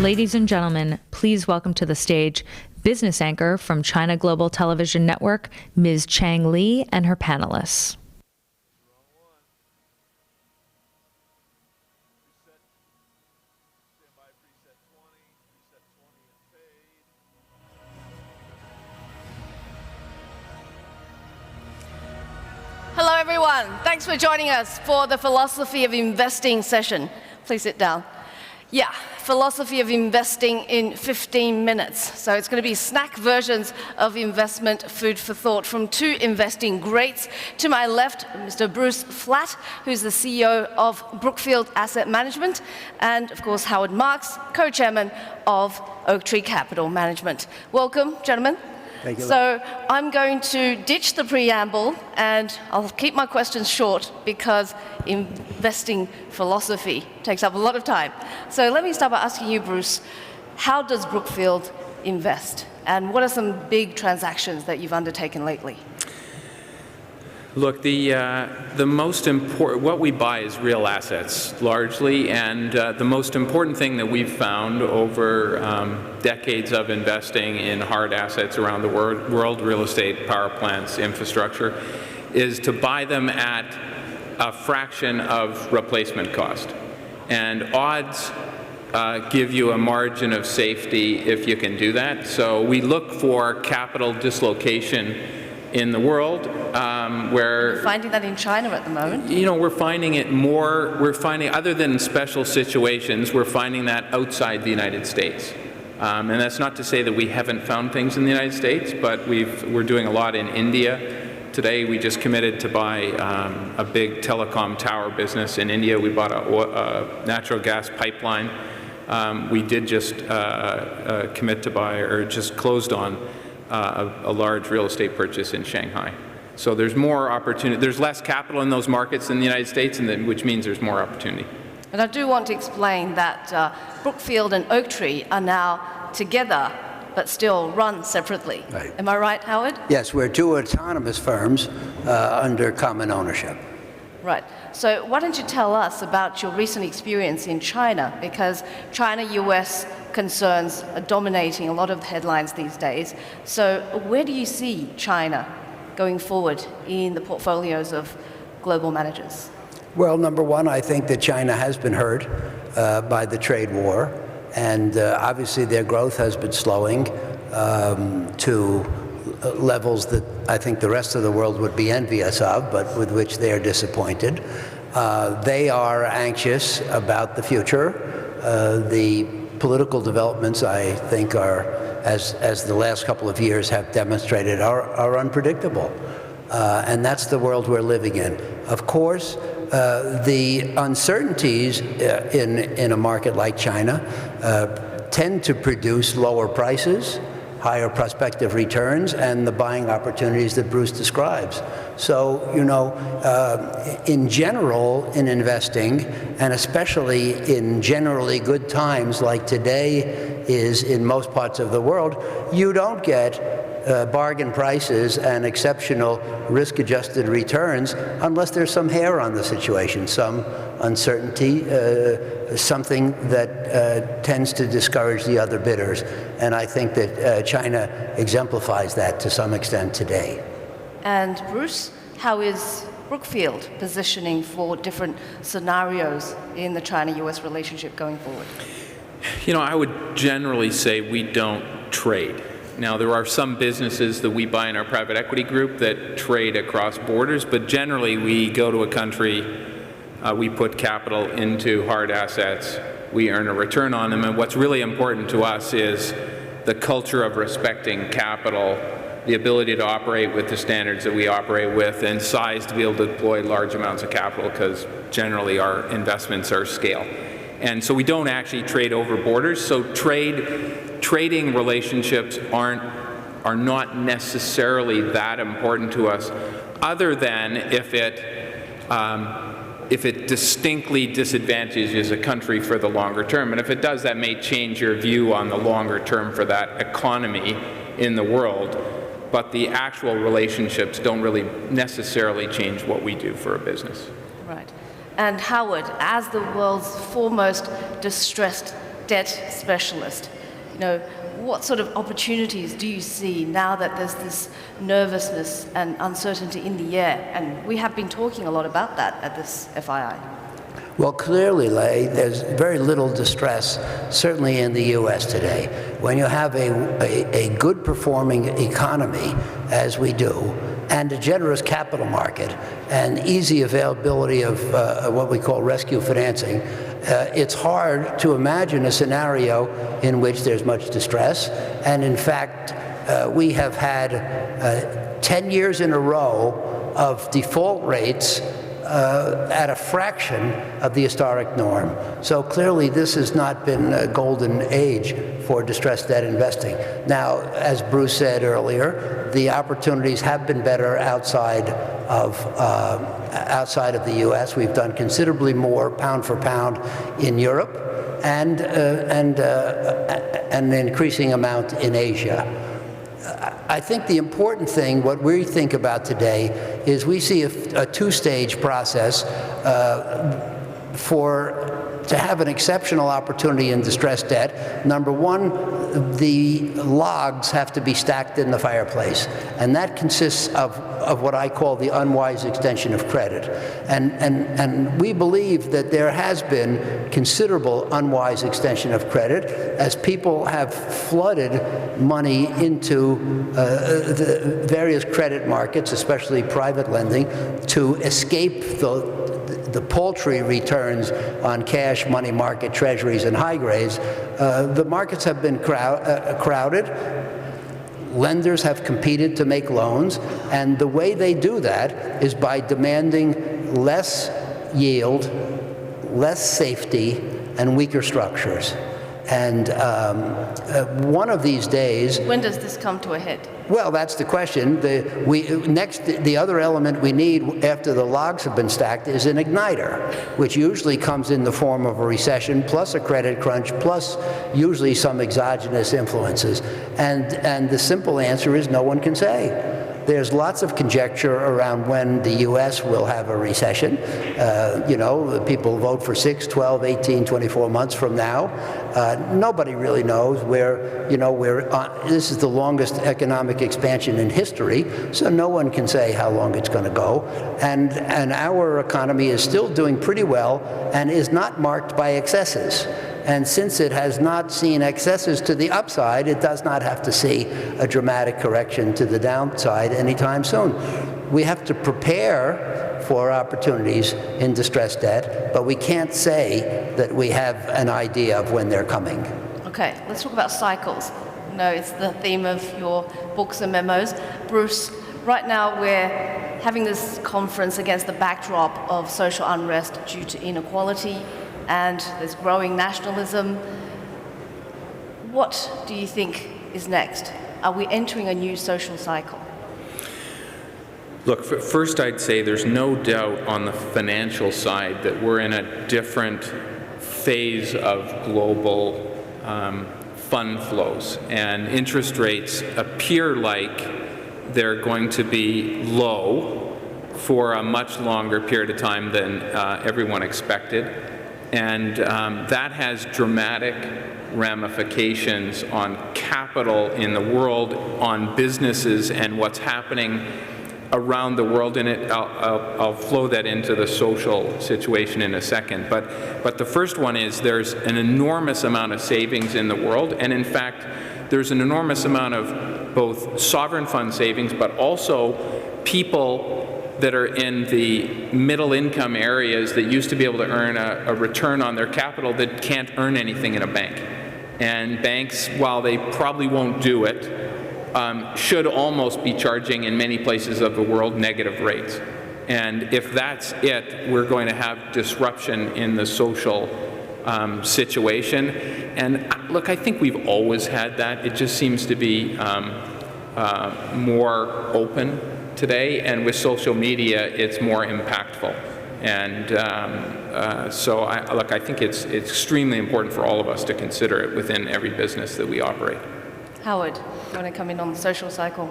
Ladies and gentlemen, please welcome to the stage business anchor from China Global Television Network, Ms. Chang Li, and her panelists. Hello, everyone. Thanks for joining us for the Philosophy of Investing session. Please sit down. Yeah, philosophy of investing in 15 minutes. So it's going to be snack versions of investment food for thought from two investing greats. To my left, Mr. Bruce Flatt, who's the CEO of Brookfield Asset Management, and of course Howard Marks, co-chairman of Oaktree Capital Management. Welcome, gentlemen. Thank you. So I'm going to ditch the preamble and I'll keep my questions short because investing philosophy takes up a lot of time. So let me start by asking you, Bruce, how does Brookfield invest? And what are some big transactions that you've undertaken lately? Look, the most important, what we buy is real assets, largely, and the most important thing that we've found over decades of investing in hard assets around the world, real estate, power plants, infrastructure, is to buy them at a fraction of replacement cost. And odds give you a margin of safety if you can do that. So we look for capital dislocation in the world where... You're finding that in China at the moment? You know, we're finding it more, other than special situations, we're finding that outside the United States. And that's not to say that we haven't found things in the United States, but we're doing a lot in India. Today we just committed to buy a big telecom tower business in India. We bought a natural gas pipeline. We did just commit to buy, or just closed on, a large real estate purchase in Shanghai. So there's more opportunity. There's less capital in those markets than the United States, which means there's more opportunity. And I do want to explain that Brookfield and Oaktree are now together, but still run separately. Right. Am I right, Howard? Yes, we're two autonomous firms under common ownership. Right. So why don't you tell us about your recent experience in China? Because China-US concerns are dominating a lot of the headlines these days. So where do you see China going forward in the portfolios of global managers? Well, number one, I think that China has been hurt by the trade war. And obviously their growth has been slowing to levels that I think the rest of the world would be envious of, but with which they are disappointed. They are anxious about the future. The political developments, I think, are, as the last couple of years have demonstrated, are unpredictable. And that's the world we're living in. Of course, the uncertainties in a market like China tend to produce lower prices, higher prospective returns, and the buying opportunities that Bruce describes. So, you know, in general, in investing, and especially in generally good times like today is in most parts of the world, you don't get bargain prices and exceptional risk-adjusted returns unless there's some hair on the situation, some uncertainty, something that tends to discourage the other bidders. And I think that China exemplifies that to some extent today. And Bruce, how is Brookfield positioning for different scenarios in the China-US relationship going forward? You know, I would generally say we don't trade. Now, there are some businesses that we buy in our private equity group that trade across borders, but generally we go to a country, we put capital into hard assets, we earn a return on them, and what's really important to us is the culture of respecting capital, the ability to operate with the standards that we operate with, and size to be able to deploy large amounts of capital, because generally our investments are scale. And so we don't actually trade over borders, so trading relationships are not necessarily that important to us, other than if it distinctly disadvantages a country for the longer term. And if it does, that may change your view on the longer term for that economy in the world. But the actual relationships don't really necessarily change what we do for a business. Right. And Howard, as the world's foremost distressed debt specialist. What sort of opportunities do you see now that there's this nervousness and uncertainty in the air? And we have been talking a lot about that at this FII. Well, clearly, Lei, there's very little distress, certainly in the U.S. today. When you have a good performing economy, as we do, and a generous capital market, and easy availability of what we call rescue financing, it's hard to imagine a scenario in which there's much distress. And in fact, we have had 10 years in a row of default rates at a fraction of the historic norm. So clearly this has not been a golden age for distressed debt investing. Now, as Bruce said earlier, the opportunities have been better outside of the U.S. We've done considerably more pound for pound in Europe and an increasing amount in Asia. I think the important thing, what we think about today, is we see a two-stage process to have an exceptional opportunity in distressed debt. Number one, the logs have to be stacked in the fireplace, and that consists of what I call the unwise extension of credit. And we believe that there has been considerable unwise extension of credit as people have flooded money into the various credit markets, especially private lending, to escape the paltry returns on cash, money market, treasuries, and high grades. The markets have been crowded. Lenders have competed to make loans, and the way they do that is by demanding less yield, less safety, and weaker structures. And one of these days... When does this come to a head? Well, that's the question. The other element we need after the logs have been stacked is an igniter, which usually comes in the form of a recession, plus a credit crunch, plus usually some exogenous influences. And the simple answer is no one can say. There's lots of conjecture around when the U.S. will have a recession. People vote for 6, 12, 18, 24 months from now. Nobody really knows where, this is the longest economic expansion in history, so no one can say how long it's going to go. And our economy is still doing pretty well and is not marked by excesses. And since it has not seen excesses to the upside, it does not have to see a dramatic correction to the downside anytime soon. We have to prepare for opportunities in distressed debt, but we can't say that we have an idea of when they're coming. Okay, let's talk about cycles. It's the theme of your books and memos. Bruce, right now we're having this conference against the backdrop of social unrest due to inequality, and there's growing nationalism. What do you think is next? Are we entering a new social cycle? Look, first I'd say there's no doubt on the financial side that we're in a different phase of global fund flows, and interest rates appear like they're going to be low for a much longer period of time than everyone expected. And that has dramatic ramifications on capital in the world, on businesses, and what's happening around the world. And I'll flow that into the social situation in a second. But the first one is there's an enormous amount of savings in the world. And in fact, there's an enormous amount of both sovereign fund savings, but also people that are in the middle income areas that used to be able to earn a return on their capital that can't earn anything in a bank. And banks, while they probably won't do it, should almost be charging in many places of the world negative rates. And if that's it, we're going to have disruption in the social situation. And look, I think we've always had that. It just seems to be more open today, and with social media, it's more impactful. And so I think it's extremely important for all of us to consider it within every business that we operate. Howard, you want to come in on the social cycle?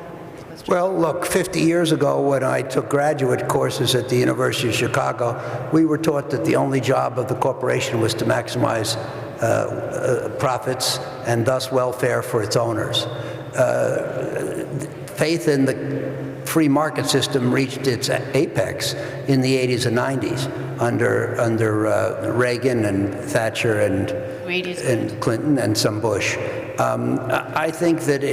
Well, look, 50 years ago when I took graduate courses at the University of Chicago, we were taught that the only job of the corporation was to maximize profits and thus welfare for its owners. Faith in the free market system reached its apex in the 80s and 90s under Reagan and Thatcher and Clinton and some Bush. I think that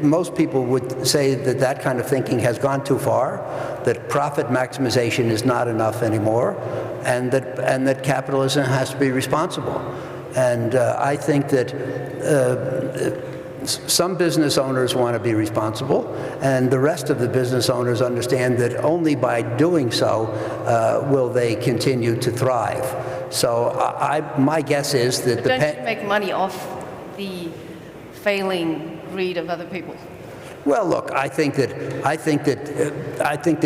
most people would say that that kind of thinking has gone too far, that profit maximization is not enough anymore, and that capitalism has to be responsible. And I think that some business owners want to be responsible, and the rest of the business owners understand that only by doing so will they continue to thrive. So my guess is that don't you make money off the failing greed of other people? Well, look, I think that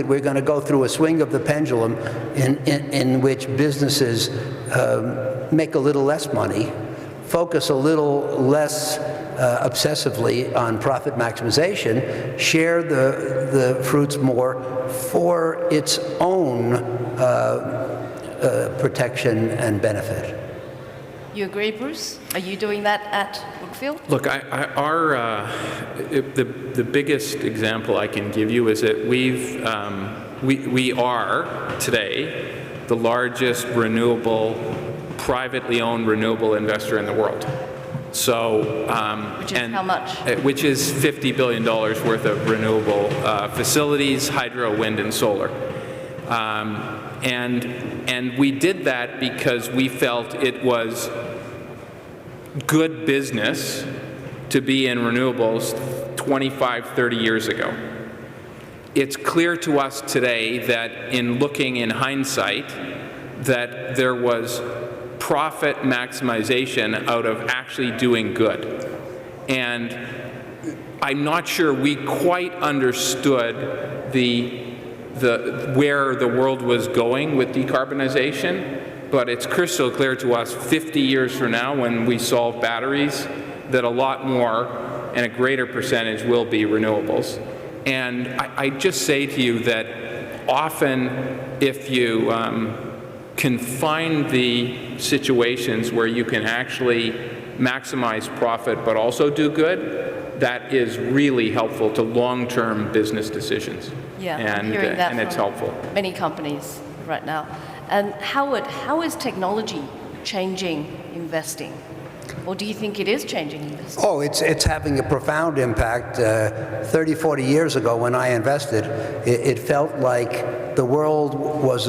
we're going to go through a swing of the pendulum in which businesses make a little less money, focus a little less obsessively on profit maximization, share the fruits more for its own protection and benefit. You agree, Bruce? Are you doing that at Brookfield? Look, the biggest example I can give you is that we are today the largest privately owned renewable investor in the world. So, which is how much? Which is $50 billion worth of renewable facilities, hydro, wind, and solar. And we did that because we felt it was good business to be in renewables 25, 30 years ago. It's clear to us today that in looking in hindsight that there was profit maximization out of actually doing good. And I'm not sure we quite understood where the world was going with decarbonization, but it's crystal clear to us 50 years from now when we solve batteries that a lot more and a greater percentage will be renewables. And I just say to you that often if you can find the situations where you can actually maximize profit but also do good, that is really helpful to long-term business decisions. Yeah, and, I'm hearing that and it's from helpful. Many companies right now. And Howard, how is technology changing investing? Or do you think it is changing investing? Oh, it's having a profound impact. 30, 40 years ago when I invested, it felt like the world was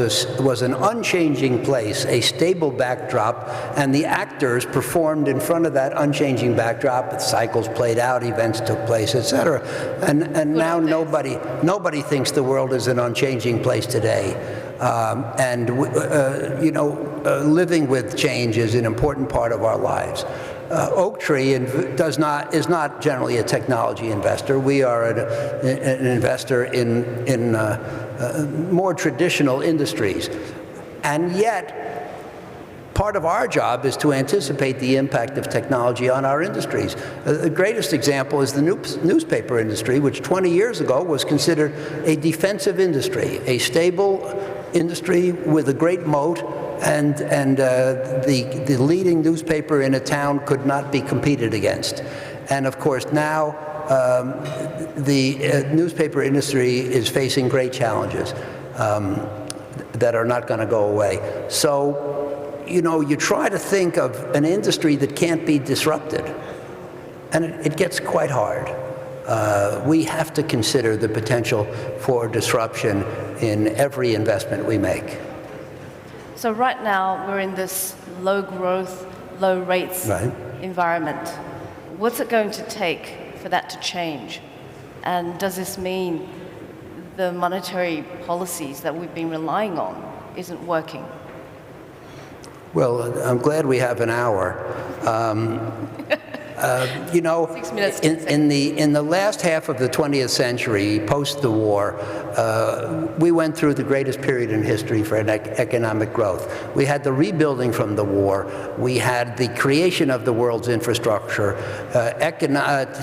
an unchanging place, a stable backdrop, and the actors performed in front of that unchanging backdrop. Cycles played out, events took place, etc. And now nobody thinks the world is an unchanging place today. Living with change is an important part of our lives. Oaktree is not generally a technology investor. We are an investor in more traditional industries. And yet, part of our job is to anticipate the impact of technology on our industries. The greatest example is the newspaper industry, which 20 years ago was considered a defensive industry, a stable industry with a great moat, and the leading newspaper in a town could not be competed against. And of course now the newspaper industry is facing great challenges that are not going to go away. So, you try to think of an industry that can't be disrupted, and it gets quite hard. We have to consider the potential for disruption in every investment we make. So right now, we're in this low growth, low rates environment. What's it going to take for that to change? And does this mean the monetary policies that we've been relying on isn't working? Well, I'm glad we have an hour. 6 minutes. In the last half of the 20th century, post the war, we went through the greatest period in history for economic growth. We had the rebuilding from the war. We had the creation of the world's infrastructure,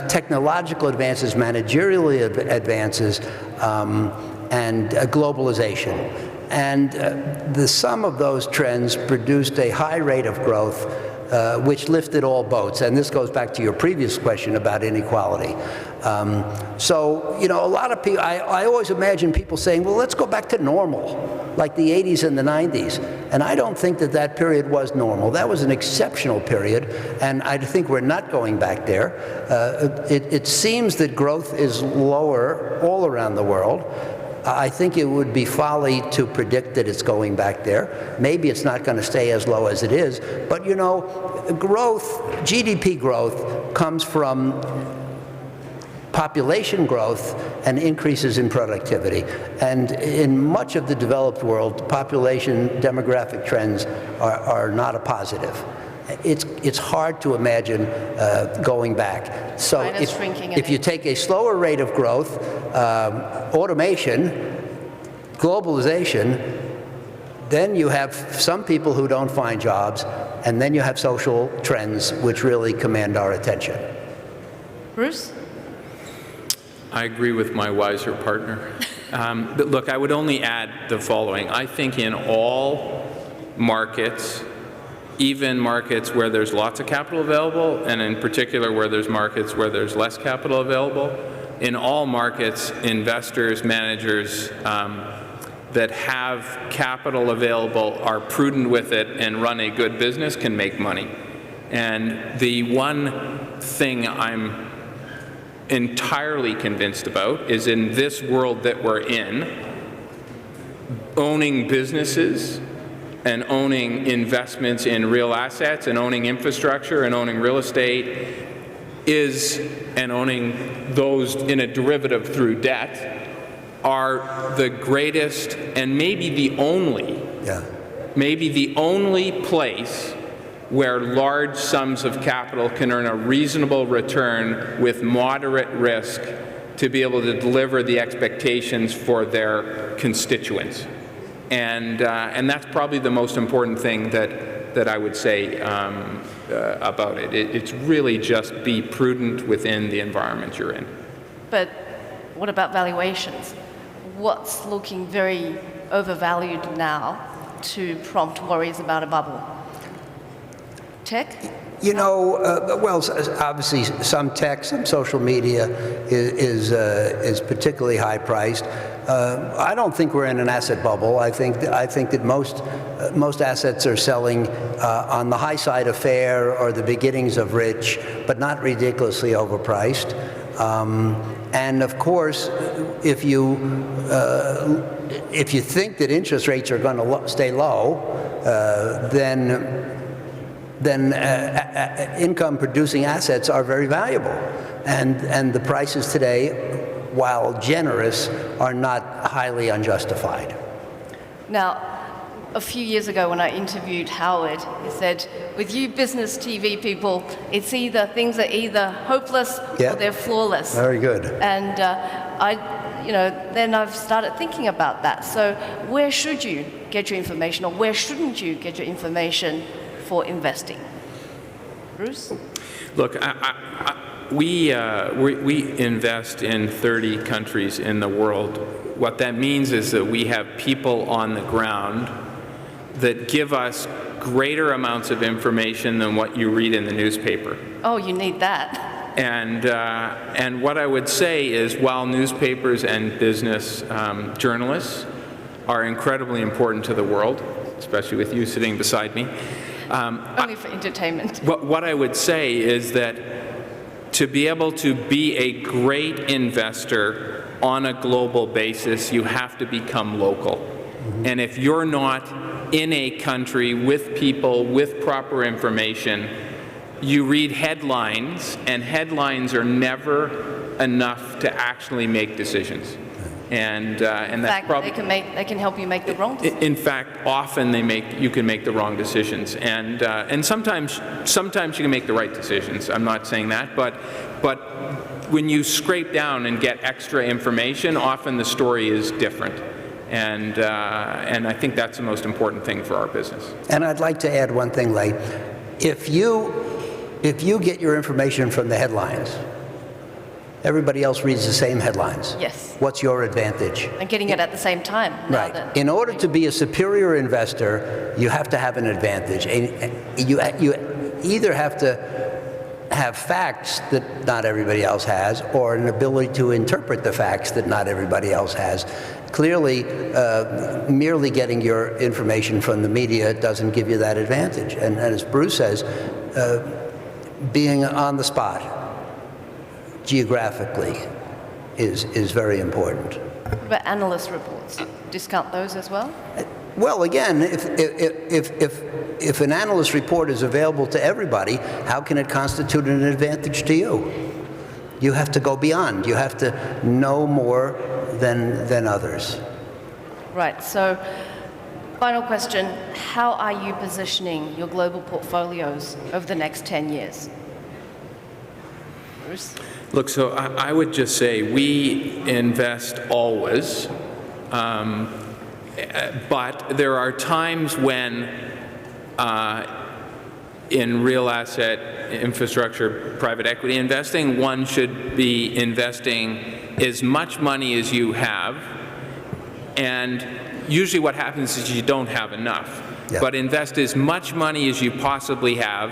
technological advances, managerial advances, and globalization. And the sum of those trends produced a high rate of growth, which lifted all boats. And this goes back to your previous question about inequality. So, you know, a lot of people, I always imagine people saying, well, let's go back to normal, like the 80s and the 90s. And I don't think that that period was normal. That was an exceptional period, and I think we're not going back there. It seems that growth is lower all around the world. I think it would be folly to predict that it's going back there. Maybe it's not going to stay as low as it is, but you know, growth, GDP growth comes from population growth and increases in productivity. And in much of the developed world, population demographic trends are not a positive. It's hard to imagine going back. So if you take a slower rate of growth, automation, globalization, then you have some people who don't find jobs, and then you have social trends which really command our attention. Bruce? I agree with my wiser partner. But look, I would only add the following. I think in all markets, even markets where there's lots of capital available, and in particular where there's markets where there's less capital available, in all markets, investors, managers that have capital available are prudent with it and run a good business can make money. And the one thing I'm entirely convinced about is in this world that we're in, owning businesses and owning investments in real assets and owning infrastructure and owning real estate and owning those in a derivative through debt are the greatest and maybe the only place where large sums of capital can earn a reasonable return with moderate risk to be able to deliver the expectations for their constituents. And that's probably the most important thing that I would say about it. It's really just be prudent within the environment you're in. But what about valuations? What's looking very overvalued now to prompt worries about a bubble? Tech? You know, well, obviously some tech, some social media is particularly high priced. I don't think we're in an asset bubble. I think that most assets are selling on the high side of fair or the beginnings of rich, but not ridiculously overpriced. And of course, if you think that interest rates are going to stay low, then income-producing assets are very valuable, and the prices today, while generous, are not highly unjustified. Now, a few years ago when I interviewed Howard, he said, with you business TV people, it's either things are either hopeless or they're flawless. Very good. And then I've started thinking about that. So where should you get your information, or where shouldn't you get your information for investing? Bruce? Look, we invest in 30 countries in the world. What that means is that we have people on the ground that give us greater amounts of information than what you read in the newspaper. Oh, you need that. And what I would say is, while newspapers and business journalists are incredibly important to the world, especially with you sitting beside me, only for entertainment. What I would say is that to be able to be a great investor on a global basis, you have to become local. Mm-hmm. And if you're not in a country with people with proper information, you read headlines, and headlines are never enough to actually make decisions. And that's probably they can help you make the wrong decisions. In fact, often you can make the wrong decisions, and sometimes you can make the right decisions. I'm not saying that, but when you scrape down and get extra information, often the story is different, and I think that's the most important thing for our business. And I'd like to add one thing, Leigh. If you get your information from the headlines, Everybody else reads the same headlines. Yes. What's your advantage? And getting it at the same time. Right. In order to be a superior investor, you have to have an advantage. You either have to have facts that not everybody else has, or an ability to interpret the facts that not everybody else has. Clearly, merely getting your information from the media doesn't give you that advantage. And as Bruce says, being on the spot geographically is very important. What about analyst reports? Discount those as well? Well, again, if an analyst report is available to everybody, how can it constitute an advantage to you? You have to go beyond. You have to know more than others. Right. So, final question. How are you positioning your global portfolios over the next 10 years? Bruce? Look, so I would just say we invest always, but there are times when in real asset infrastructure private equity investing, one should be investing as much money as you have, and usually what happens is you don't have enough. Yeah. But invest as much money as you possibly have,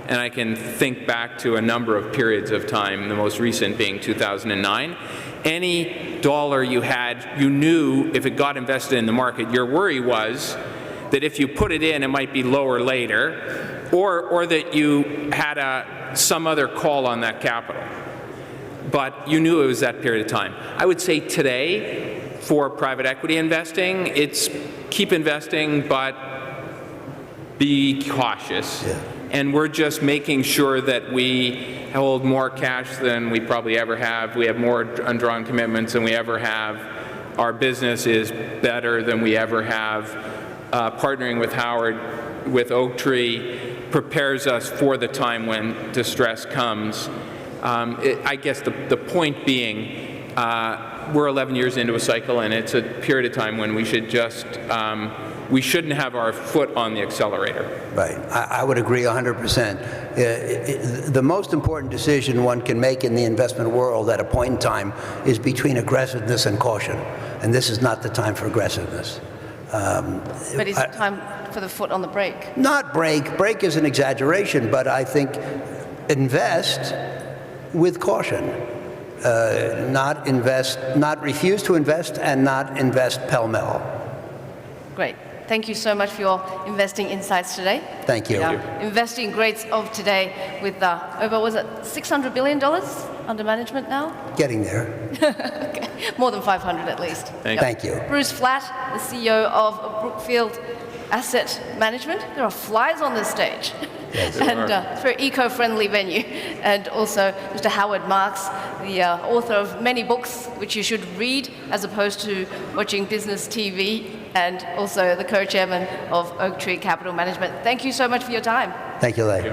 and I can think back to a number of periods of time, the most recent being 2009. Any dollar you had, you knew if it got invested in the market, your worry was that if you put it in, it might be lower later, or that you had some other call on that capital. But you knew it was that period of time. I would say today, for private equity investing, it's keep investing, but be cautious. Yeah. And we're just making sure that we hold more cash than we probably ever have. We have more undrawn commitments than we ever have. Our business is better than we ever have. Partnering with Howard, with Oaktree, prepares us for the time when distress comes. I guess the point being, we're 11 years into a cycle, and it's a period of time when we should just we shouldn't have our foot on the accelerator. Right. I would agree 100%. The most important decision one can make in the investment world at a point in time is between aggressiveness and caution. And this is not the time for aggressiveness. But is it time for the foot on the brake? Not brake. Brake is an exaggeration, but I think invest with caution. Not refuse to invest and not invest pell-mell. Great. Thank you so much for your investing insights today. Thank you. Investing greats of today with over, was it $600 billion under management now? Getting there. Okay. More than 500 at least. Thank you. Bruce Flatt, the CEO of Brookfield Asset Management. There are flies on this stage. Yes, and it's a very eco-friendly venue. And also Mr. Howard Marks, the author of many books which you should read as opposed to watching business TV, and also the co-chairman of Oaktree Capital Management. Thank you so much for your time. Thank you, Leigh.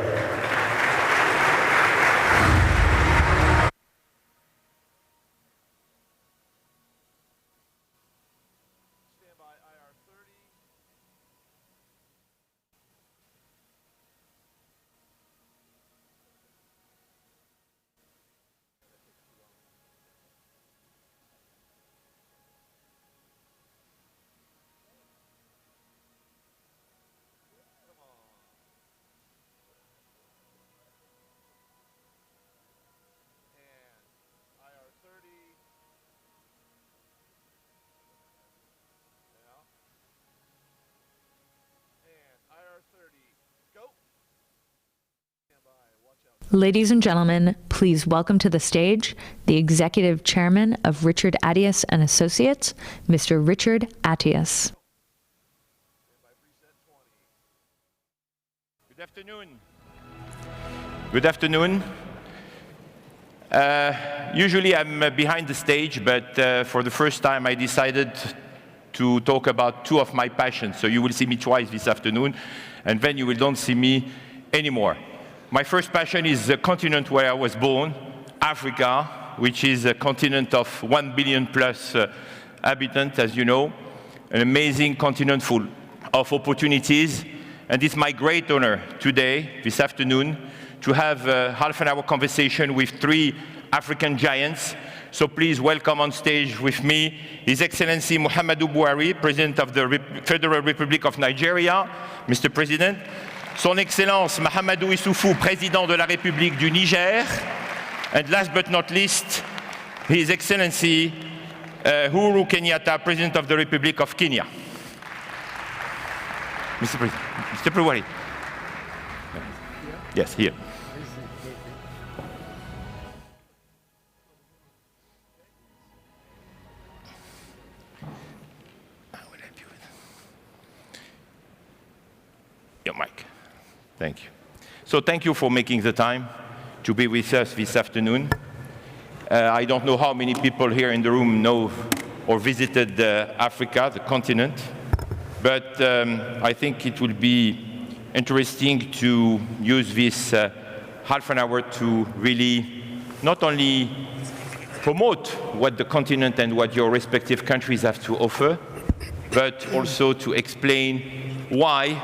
Ladies and gentlemen, please welcome to the stage the Executive Chairman of Richard Attias & Associates, Mr. Richard Attias. Good afternoon. Good afternoon. Usually I'm behind the stage, but for the first time I decided to talk about two of my passions. So you will see me twice this afternoon, and then you don't see me anymore. My first passion is the continent where I was born, Africa, which is a continent of 1 billion plus inhabitants, as you know, an amazing continent full of opportunities. And it's my great honor today, this afternoon, to have a half an hour conversation with three African giants. So please welcome on stage with me His Excellency Muhammadu Buhari, President of the Federal Republic of Nigeria. Mr. President. Son Excellence Mahamadou Issoufou, Président de la République du Niger. And last but not least, His Excellency Uhuru Kenyatta, President of the Republic of Kenya. Mr. President, Mr. Buhari. Yes, here. Your mic. Thank you. So thank you for making the time to be with us this afternoon. I don't know how many people here in the room know or visited Africa, the continent, but I think it will be interesting to use this half an hour to really not only promote what the continent and what your respective countries have to offer, but also to explain why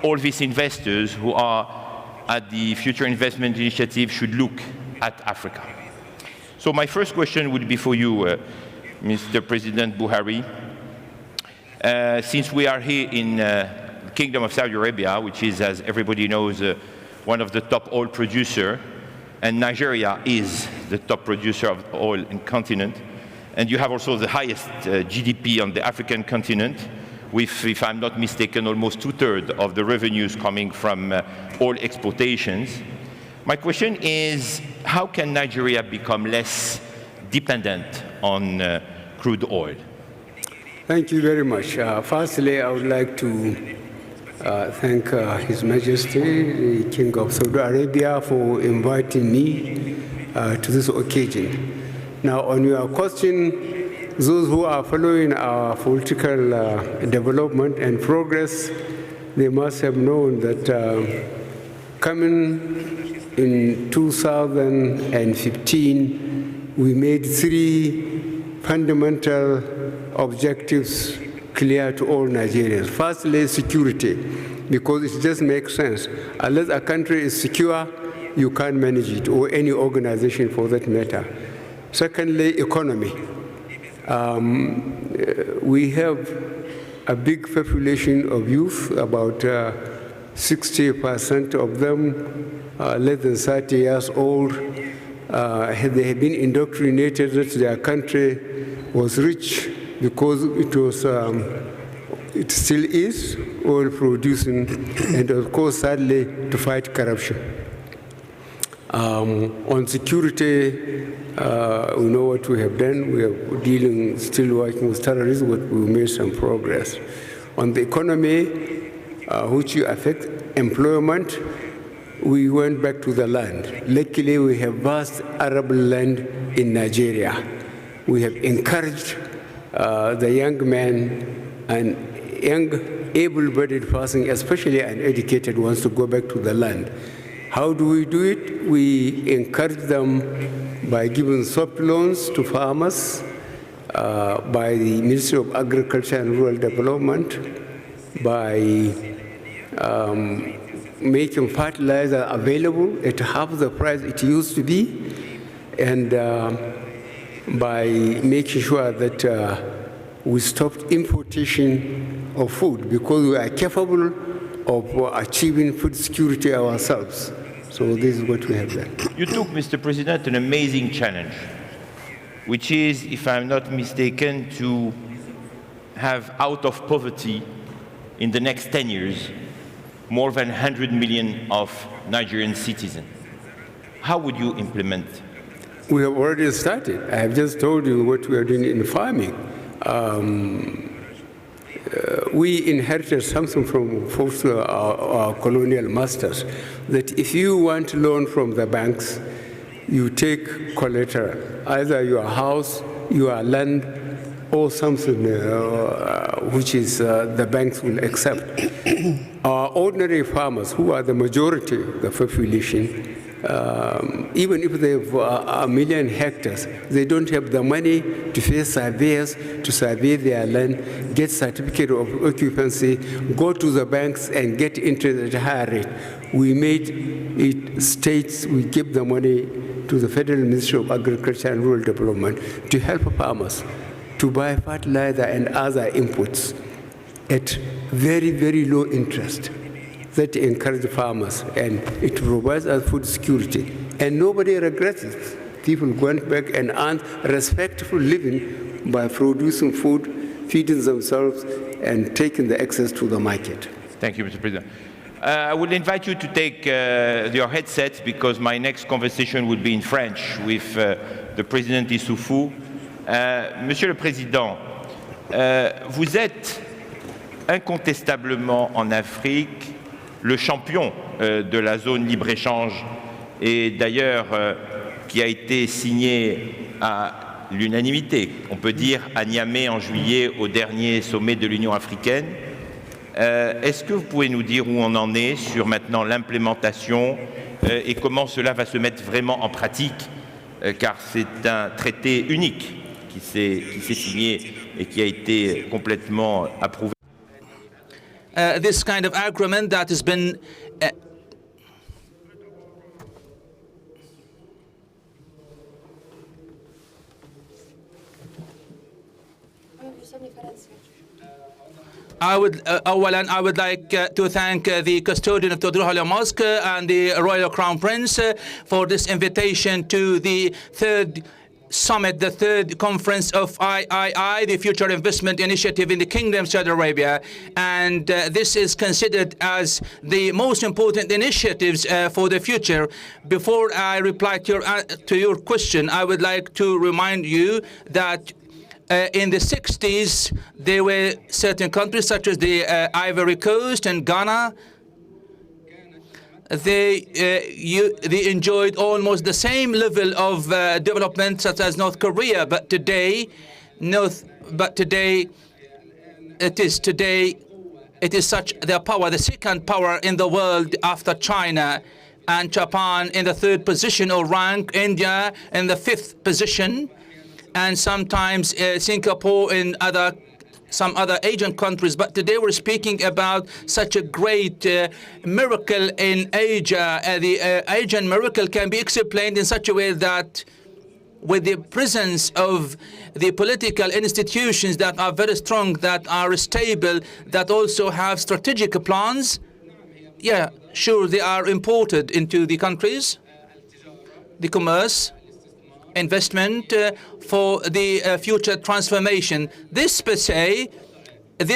all these investors who are at the Future Investment Initiative should look at Africa. So my first question would be for you, Mr. President Buhari. Since we are here in the Kingdom of Saudi Arabia, which is, as everybody knows, one of the top oil producers, and Nigeria is the top producer of oil in the continent, and you have also the highest GDP on the African continent, with, if I'm not mistaken, almost 2/3 of the revenues coming from oil exportations. My question is, how can Nigeria become less dependent on crude oil? Thank you very much. Firstly, I would like to thank His Majesty, the King of Saudi Arabia, for inviting me to this occasion. Now, on your question, those who are following our political development and progress, they must have known that coming in 2015, we made 3 fundamental objectives clear to all Nigerians. Firstly, security, because it just makes sense. Unless a country is secure, you can't manage it, or any organization for that matter. Secondly, economy. We have a big population of youth, about 60% of them less than 30 years old. They have been indoctrinated that their country was rich because it was, it still is, oil producing, and of course, sadly, to fight corruption. On security, we know what we have done. We are still working with terrorism, but we made some progress. On the economy, which affect employment, we went back to the land. Luckily, we have vast arable land in Nigeria. We have encouraged the young men and young able-bodied person, especially uneducated ones, to go back to the land. How do we do it? We encourage them by giving soft loans to farmers, by the Ministry of Agriculture and Rural Development, by making fertilizer available at half the price it used to be, and by making sure that we stopped importation of food, because we are capable of achieving food security ourselves. So this is what we have done. You took, Mr. President, an amazing challenge, which is, if I'm not mistaken, to have out of poverty in the next 10 years more than 100 million of Nigerian citizens. How would you implement? We have already started. I have just told you what we are doing in farming. We inherited something from our colonial masters, that if you want loan from the banks, you take collateral, either your house, your land, or something which is the banks will accept. Our ordinary farmers, who are the majority of the population, even if they have 1 million hectares, they don't have the money to pay surveyors to survey their land, get certificate of occupancy, go to the banks and get interest at a higher rate. We made it states, we give the money to the Federal Ministry of Agriculture and Rural Development to help farmers to buy fertilizer and other inputs at very, very low interest. That encourages farmers, and it provides us food security. And nobody regrets it. People went back and earned respectful living by producing food, feeding themselves, and taking the excess to the market. Thank you, Mr. President. I would invite you to take your headsets because my next conversation will be in French with the President Issoufou. Monsieur le Président, vous êtes incontestablement en Afrique le champion de la zone libre-échange et d'ailleurs qui a été signé à l'unanimité, on peut dire à Niamey en juillet au dernier sommet de l'Union africaine. Est-ce que vous pouvez nous dire où on en est sur maintenant l'implémentation et comment cela va se mettre vraiment en pratique car c'est un traité unique qui s'est signé et qui a été complètement approuvé. This kind of agreement that has been I would like to thank the custodian of Todor Holy Mosque and the Royal Crown Prince for this invitation to the third summit, the third conference of III, the Future Investment Initiative in the Kingdom of Saudi Arabia. And this is considered as the most important initiatives for the future. Before I reply to your question, I would like to remind you that in the 60s, there were certain countries such as the Ivory Coast and Ghana. They enjoyed almost the same level of development such as North Korea, but today it is such their power, the second power in the world after China, and Japan in the third position or rank, India in the fifth position, and sometimes Singapore in some other Asian countries. But today we're speaking about such a great miracle in Asia. The Asian miracle can be explained in such a way that with the presence of the political institutions that are very strong, that are stable, that also have strategic plans, yeah, sure, they are imported into the countries, the commerce, investment for the future transformation. This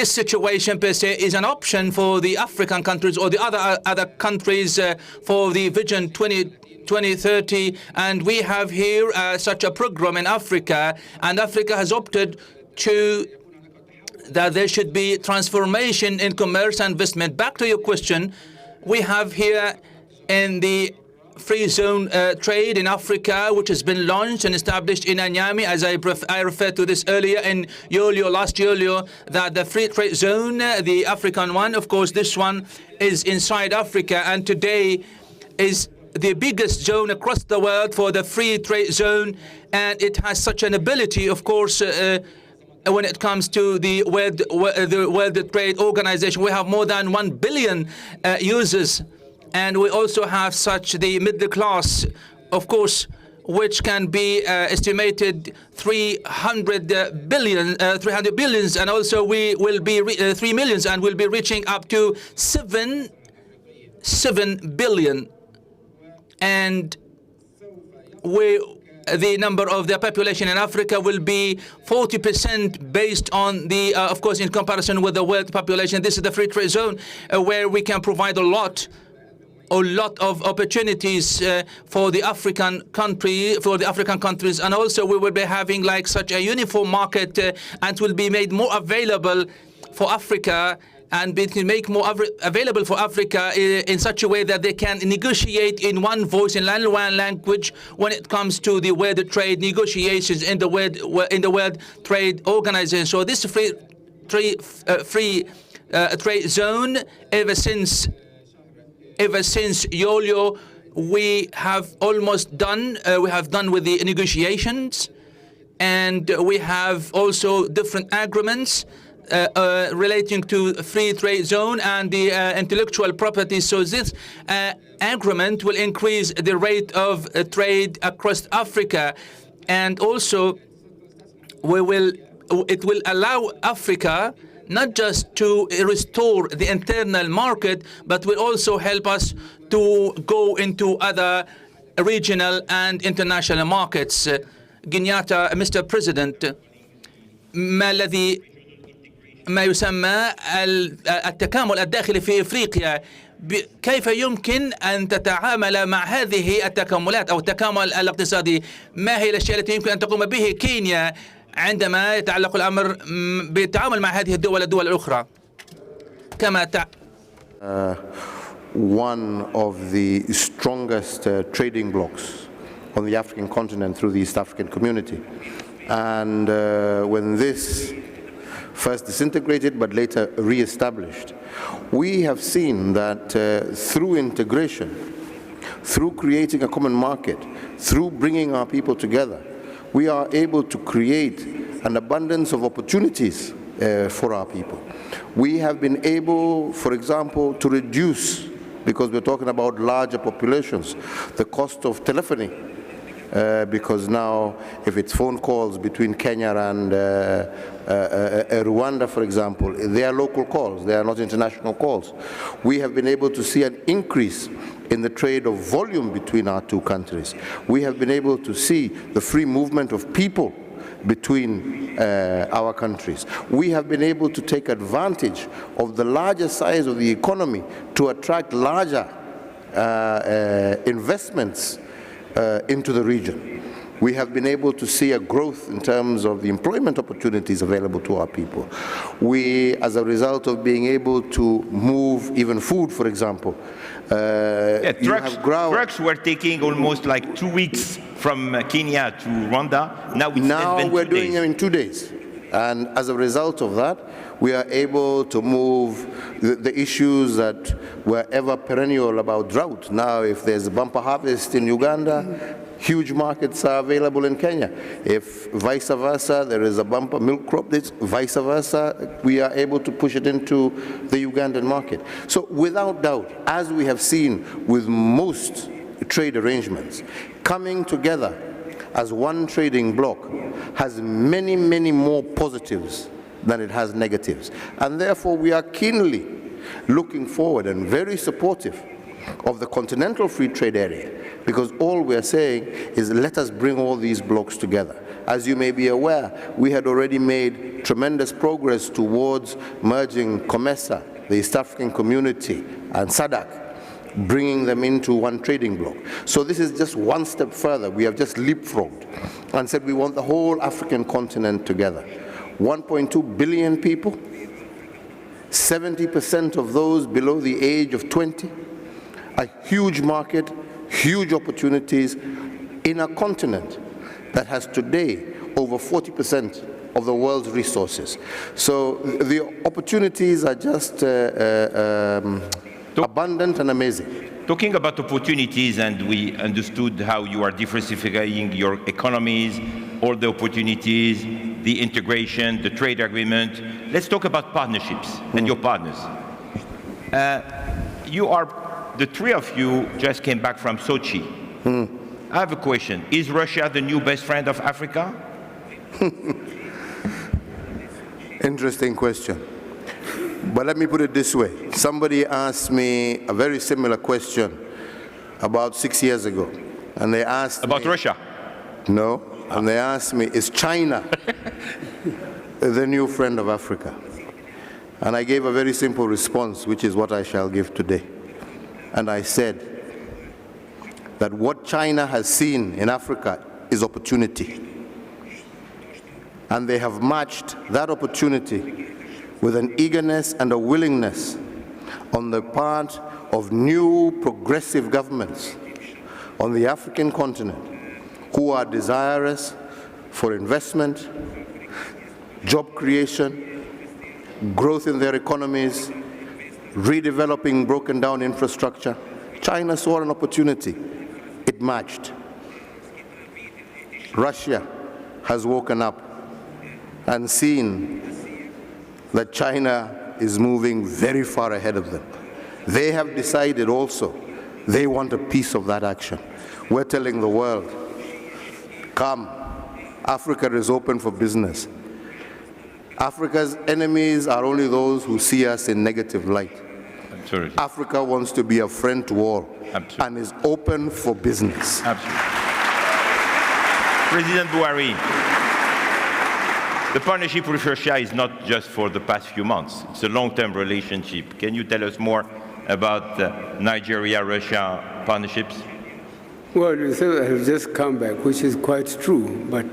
situation per se is an option for the African countries or the other countries for the Vision 2030, and we have here such a program in Africa, and Africa has opted to that there should be transformation in commerce and investment. Back to your question, we have here in the free zone trade in Africa, which has been launched and established in Niamey, as I referred to this earlier in last Yulio, that the free trade zone, the African one, of course, this one is inside Africa, and today is the biggest zone across the world for the free trade zone, and it has such an ability, of course, when it comes to the World Trade Organization. We have more than 1 billion users. And we also have such the middle class, of course, which can be estimated 300 billions, and also we will be 3 millions, and we'll be reaching up to 7 billion. And the number of the population in Africa will be 40% based on the, of course, in comparison with the world population. This is the free trade zone where we can provide a lot of opportunities for the African countries, and also we will be having like such a uniform market, and will be made more available for Africa, and it can make more available for Africa in such a way that they can negotiate in one voice, in one language, when it comes to the world trade negotiations in the World Trade Organization. So this free trade zone, ever since Yolio, we have almost done. We have done with the negotiations, and we have also different agreements relating to free trade zone and the intellectual property. So this agreement will increase the rate of trade across Africa, and also it will allow Africa not just to restore the internal market, but will also help us to go into other regional and international markets. Kenyatta, Mr. President, ما يسمى التكامل الداخلي في إفريقيا، كيف يمكن أن تتعامل مع هذه التكاملات أو التكامل الاقتصادي؟ ما هي الأشياء التي يمكن أن تقوم به كينيا عندما يتعلق الأمر بالتعامل مع هذه الدول الأخرى؟ كما one of the strongest trading blocs on the African continent through the East African community. And when this first disintegrated but later re-established, we have seen that through integration, through creating a common market, through bringing our people together, we are able to create an abundance of opportunities for our people. We have been able, for example, to reduce, because we're talking about larger populations, the cost of telephony. Because now, if it's phone calls between Kenya and Rwanda, for example, they are local calls, they are not international calls. We have been able to see an increase in the trade of volume between our two countries. We have been able to see the free movement of people between our countries. We have been able to take advantage of the larger size of the economy to attract larger investments into the region. We have been able to see a growth in terms of the employment opportunities available to our people. We, as a result of being able to move even food, for example, trucks were taking almost like 2 weeks from Kenya to Rwanda. Now we're doing them in 2 days. And as a result of that, we are able to move the issues that were ever perennial about drought. Now, if there's a bumper harvest in Uganda, huge markets are available in Kenya. If vice versa, there is a bumper milk crop, vice versa, we are able to push it into the Ugandan market. So without doubt, as we have seen with most trade arrangements, coming together as one trading bloc has many, many more positives than it has negatives. And therefore, we are keenly looking forward and very supportive of the continental free trade area, because all we're saying is let us bring all these blocs together. As you may be aware, we had already made tremendous progress towards merging COMESA, the East African Community, and SADC, bringing them into one trading bloc. So this is just one step further. We have just leapfrogged and said we want the whole African continent together. 1.2 billion people, 70% of those below the age of 20, a huge market, huge opportunities in a continent that has today over 40% of the world's resources. So the opportunities are just abundant and amazing. Talking about opportunities, and we understood how you are diversifying your economies, all the opportunities, the integration, the trade agreement. Let's talk about partnerships and your partners. The three of you just came back from Sochi. I have a question. Is Russia the new best friend of Africa? Interesting question. But let me put it this way. Somebody asked me a very similar question about 6 years ago. And they asked about Russia? No. And they asked me, is China the new friend of Africa? And I gave a very simple response, which is what I shall give today. And I said that what China has seen in Africa is opportunity. And they have matched that opportunity with an eagerness and a willingness on the part of new progressive governments on the African continent who are desirous for investment, job creation, growth in their economies, redeveloping broken down infrastructure. China saw an opportunity. It matched. Russia has woken up and seen that China is moving very far ahead of them. They have decided also they want a piece of that action. We're telling the world, come, Africa is open for business. Africa's enemies are only those who see us in negative light. Absolutely. Africa wants to be a friend to all. Absolutely. And is open for business. Absolutely. President Buhari, the partnership with Russia is not just for the past few months. It's a long-term relationship. Can you tell us more about Nigeria-Russia partnerships? Well, you said I have just come back, which is quite true. But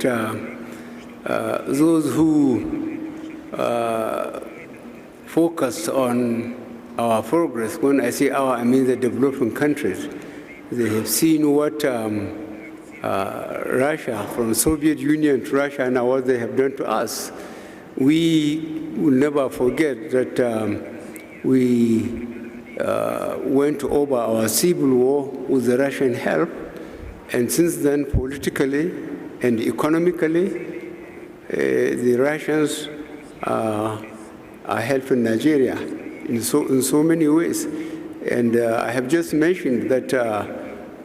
those who focus on our progress, when I say our, I mean the developing countries, they have seen what Russia, from Soviet Union to Russia, now what they have done to us. We will never forget that we went over our civil war with the Russian help, and since then, politically and economically, the Russians are helping Nigeria in so many ways. And I have just mentioned that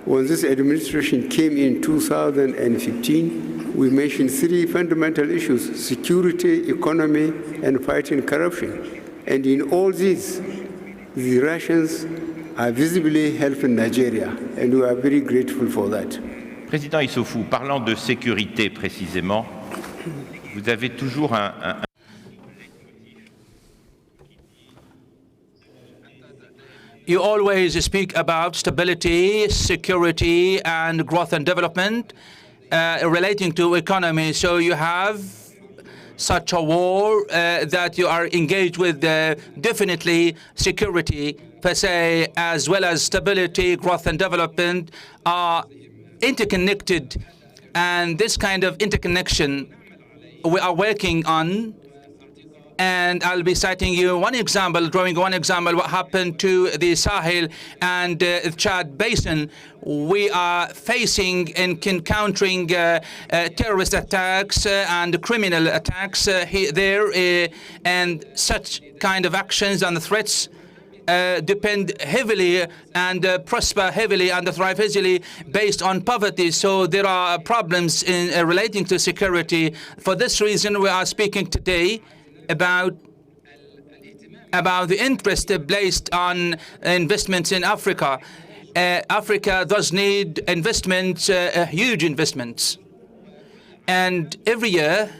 when this administration came in 2015, we mentioned three fundamental issues: security, economy, and fighting corruption. And in all these, the Russians are visibly helping Nigeria, and we are very grateful for that. Président Issoufou, parlant de sécurité précisément, vous avez toujours un You always speak about stability, security, and growth and development relating to economy. So you have such a war that you are engaged with. Definitely security per se, as well as stability, growth and development are interconnected. And this kind of interconnection we are working on. And I'll be citing you one example, drawing one example, what happened to the Sahel and the Chad Basin. We are facing and encountering terrorist attacks and criminal attacks there, and such kind of actions and threats depend heavily and prosper heavily and thrive heavily based on poverty. So there are problems in relating to security. For this reason, we are speaking today about the interest placed on investments in Africa. Africa does need investments, huge investments. And every year,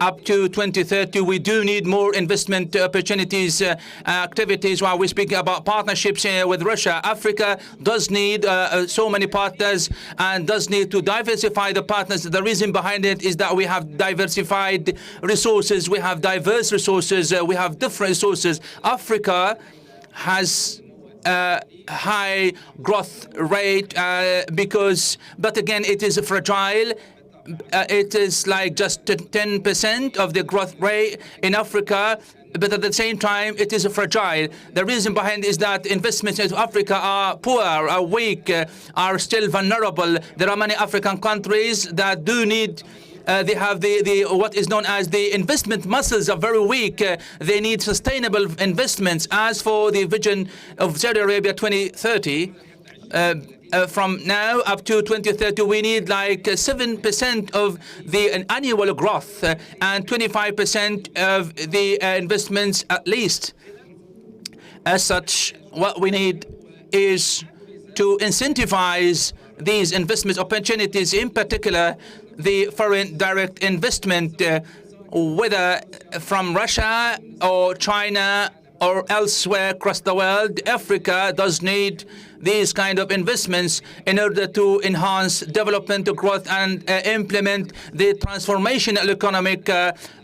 up to 2030, we do need more investment opportunities, activities. While we're speaking about partnerships with Russia, Africa does need so many partners and does need to diversify the partners. The reason behind it is that we have diversified resources, we have diverse resources, we have different resources. Africa has high growth rate but again, it is fragile. It is like just 10% of the growth rate in Africa, but at the same time, it is fragile. The reason behind is that investments into Africa are poor, are weak, are still vulnerable. There are many African countries that do need they have the what is known as the investment muscles are very weak. They need sustainable investments. As for the vision of Saudi Arabia 2030, from now up to 2030, we need like 7% of the annual growth and 25% of the investments at least. As such, what we need is to incentivize these investment opportunities, in particular the foreign direct investment, whether from Russia or China or elsewhere across the world. Africa does need these kind of investments in order to enhance development, growth, and implement the transformational economic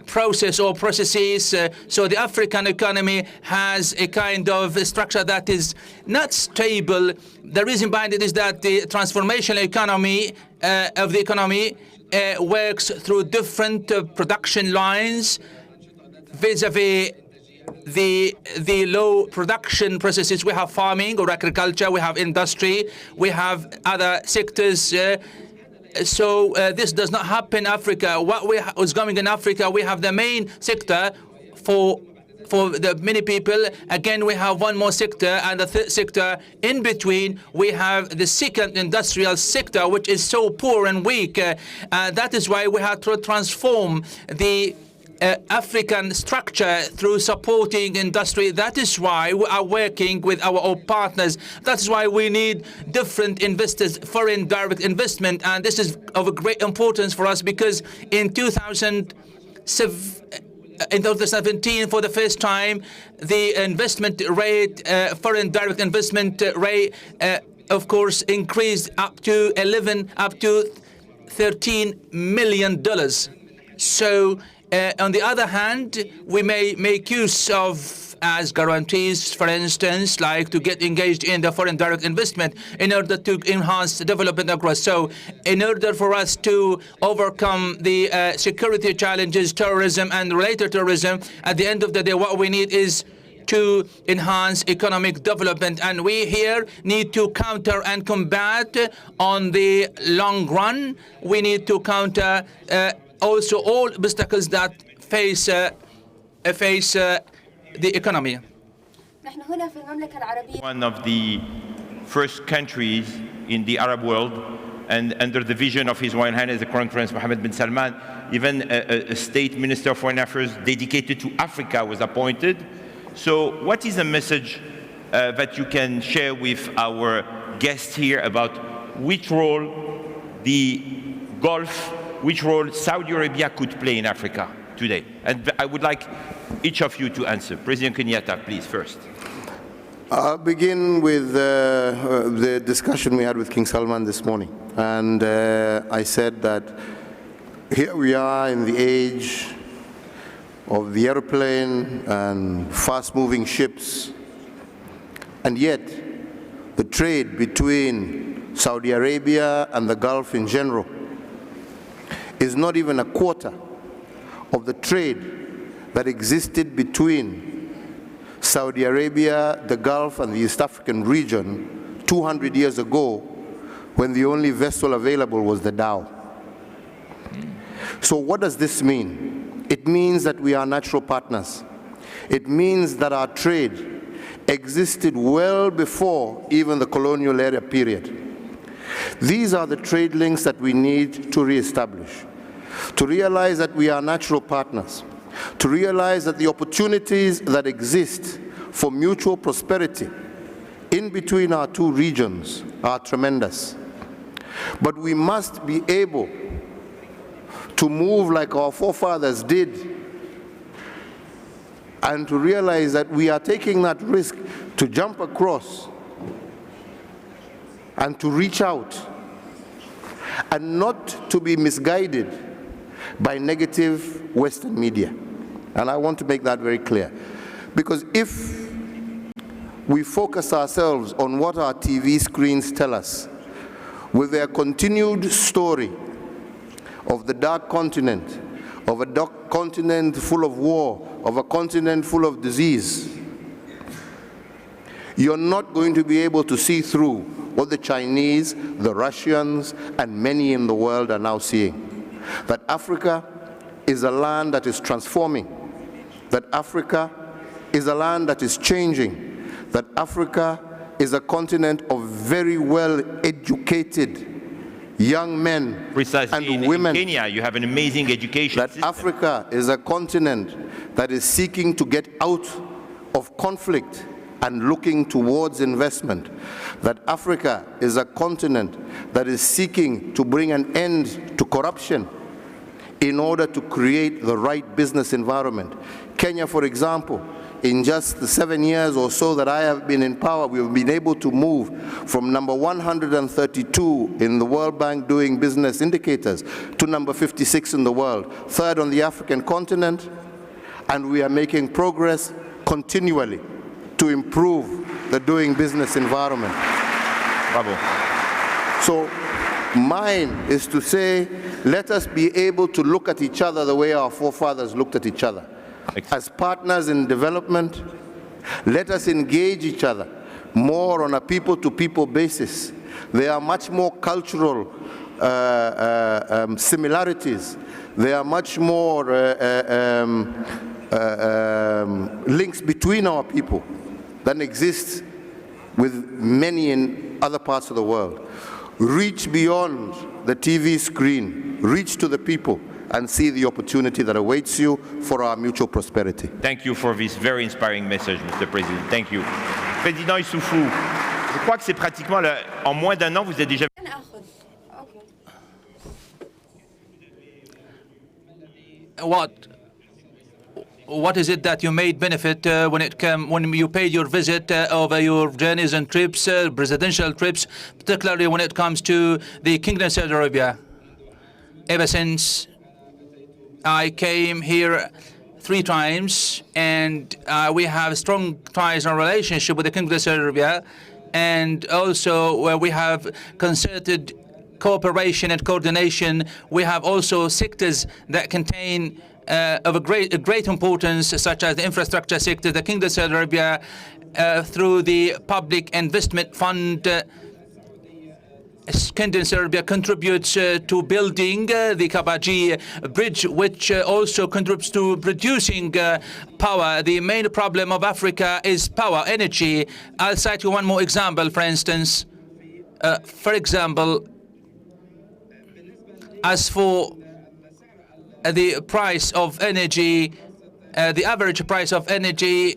process or processes. So the African economy has a kind of structure that is not stable. The reason behind it is that the transformational economy of the economy works through different production lines vis-a-vis the low production processes. We have farming or agriculture, we have industry, we have other sectors this does not happen in Africa. What is going in Africa, we have the main sector for the many people. Again, we have one more sector, and the third sector in between, we have the second industrial sector, which is so poor and weak. That is why we have to transform the African structure through supporting industry. That is why we are working with our partners. That's why we need different investors, foreign direct investment, and this is of a great importance for us because in 2017, for the first time, the investment rate, foreign direct investment rate, of course, increased up to $13 million. So, on the other hand, we may make use of as guarantees, for instance, like to get engaged in the foreign direct investment in order to enhance development and growth. So in order for us to overcome the security challenges, terrorism and related terrorism, at the end of the day, what we need is to enhance economic development. And we here need to counter and combat on the long run. We need to counter also all obstacles that face the economy. One of the first countries in the Arab world, and under the vision of His Royal Highness the Crown Prince Mohammed bin Salman, even a state minister of foreign affairs dedicated to Africa was appointed. So what is a message that you can share with our guests here about which role the Gulf, which role Saudi Arabia could play in Africa today? And I would like each of you to answer. President Kenyatta, please, first. I'll begin with the discussion we had with King Salman this morning. And I said that here we are in the age of the airplane and fast-moving ships, and yet the trade between Saudi Arabia and the Gulf in general is not even a quarter of the trade that existed between Saudi Arabia, the Gulf, and the East African region 200 years ago, when the only vessel available was the Dow. So what does this mean? It means that we are natural partners. It means that our trade existed well before even the colonial era period. These are the trade links that we need to reestablish, to realize that we are natural partners, to realize that the opportunities that exist for mutual prosperity in between our two regions are tremendous. But we must be able to move like our forefathers did and to realize that we are taking that risk to jump across and to reach out and not to be misguided by negative Western media. And I want to make that very clear. Because if we focus ourselves on what our TV screens tell us, with their continued story of the dark continent, of a dark continent full of war, of a continent full of disease, you're not going to be able to see through what the Chinese, the Russians, and many in the world are now seeing. That Africa is a land that is transforming, that Africa is a land that is changing, that Africa is a continent of very well-educated young men and women. In Kenya, you have an amazing education system. Africa is a continent that is seeking to get out of conflict and looking towards investment. That Africa is a continent that is seeking to bring an end to corruption in order to create the right business environment. Kenya, for example, in just the 7 years or so that I have been in power, we have been able to move from number 132 in the World Bank doing business indicators to number 56 in the world, third on the African continent, and we are making progress continually to improve the doing business environment. Bravo. So mine is to say, let us be able to look at each other the way our forefathers looked at each other. As partners in development, let us engage each other more on a people-to-people basis. There are much more cultural similarities. There are much more links between our people than exist with many in other parts of the world. Reach beyond the TV screen, reach to the people, and see the opportunity that awaits you for our mutual prosperity. Thank you for this very inspiring message, Mr. President. Thank you. Président Issoufou, je crois que c'est pratiquement, en moins d'un an, vous êtes déjà... What is it that you made benefit when you paid your visit over your journeys and trips, presidential trips, particularly when it comes to the Kingdom of Saudi Arabia? Ever since I came here 3 times, and we have strong ties and relationship with the Kingdom of Saudi Arabia, and also where we have concerted cooperation and coordination. We have also sectors that contain of great importance, such as the infrastructure sector. The Kingdom of Saudi Arabia, through the Public Investment Fund, Kingdom of Saudi Arabia contributes to building the Kabaji bridge, which also contributes to producing power. The main problem of Africa is power, energy. I'll cite you one more example, for instance. As for the price of energy, the average price of energy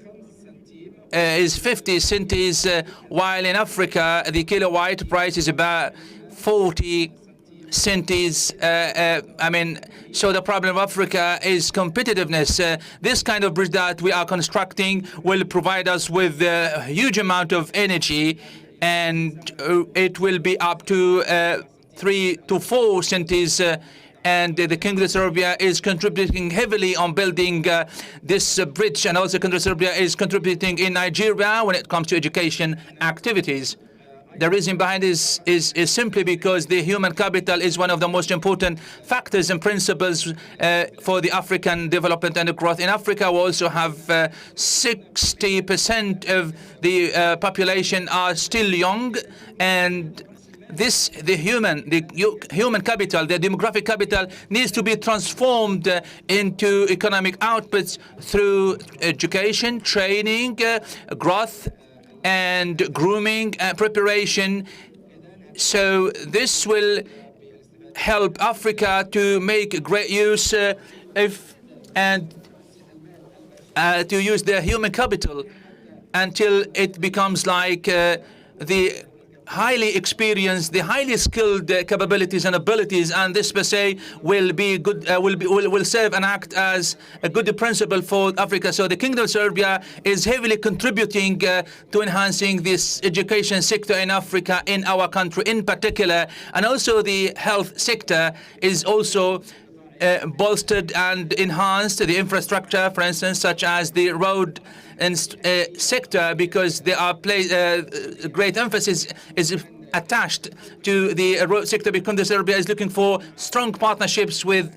is 50 cents, while in Africa the kilowatt price is about 40 cents. So the problem of Africa is competitiveness. This kind of bridge that we are constructing will provide us with a huge amount of energy, and it will be up to 3 to 4 cents. And the Kingdom of Saudi Arabia is contributing heavily on building this bridge, and also Kingdom of Saudi Arabia is contributing in Nigeria when it comes to education activities. The reason behind this is simply because the human capital is one of the most important factors and principles for the African development and growth. In Africa, we also have 60% of the population are still young, and the human capital, the demographic capital, needs to be transformed into economic outputs through education, training, growth, and grooming and preparation. So this will help Africa to make great use to use their human capital until it becomes like the highly experienced, the highly skilled capabilities and abilities, and this per se will be good, will serve and act as a good principle for Africa. So the Kingdom of Saudi Arabia is heavily contributing to enhancing this education sector in Africa, in our country in particular, and also the health sector is also bolstered and enhanced. The infrastructure, for instance, such as the road and sector, because there are great emphasis is attached to the road sector, because Saudi Arabia is looking for strong partnerships with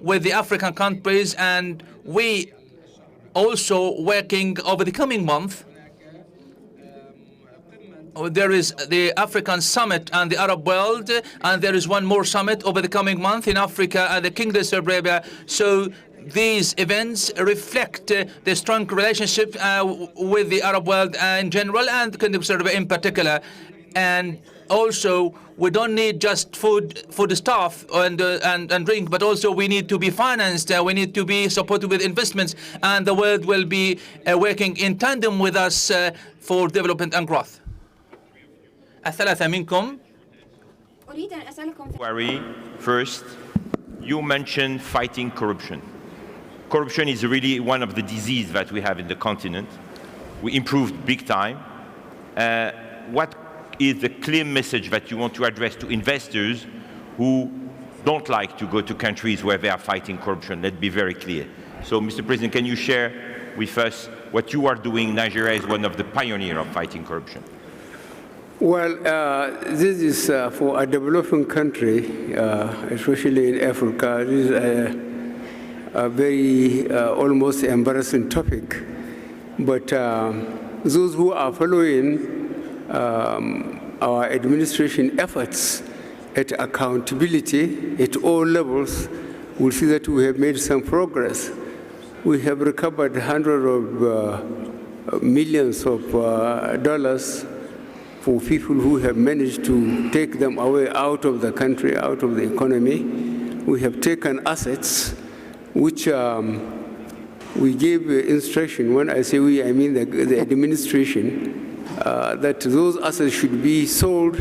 the African countries, and we also working over the coming month. There is the African Summit and the Arab world, and there is one more summit over the coming month in Africa and the Kingdom of Saudi Arabia. So these events reflect the strong relationship with the Arab world in general and the Kingdom of Saudi Arabia in particular. And also, we don't need just food for the staff and drink, but also we need to be financed. We need to be supported with investments, and the world will be working in tandem with us for development and growth. الثلاثة منكم. First, you mentioned fighting corruption. Corruption is really one of the diseases that we have in the continent. We improved big time. What is the clear message that you want to address to investors who don't like to go to countries where they are fighting corruption? Let's be very clear. So, Mr. President, can you share with us what you are doing? Nigeria is one of the pioneers of fighting corruption. Well, this is for a developing country, especially in Africa. This is a very almost embarrassing topic. But those who are following our administration efforts, at accountability at all levels, we'll see that we have made some progress. We have recovered hundreds of millions of dollars for people who have managed to take them away out of the country, out of the economy. We have taken assets which we gave instruction. When I say we, I mean the administration, that those assets should be sold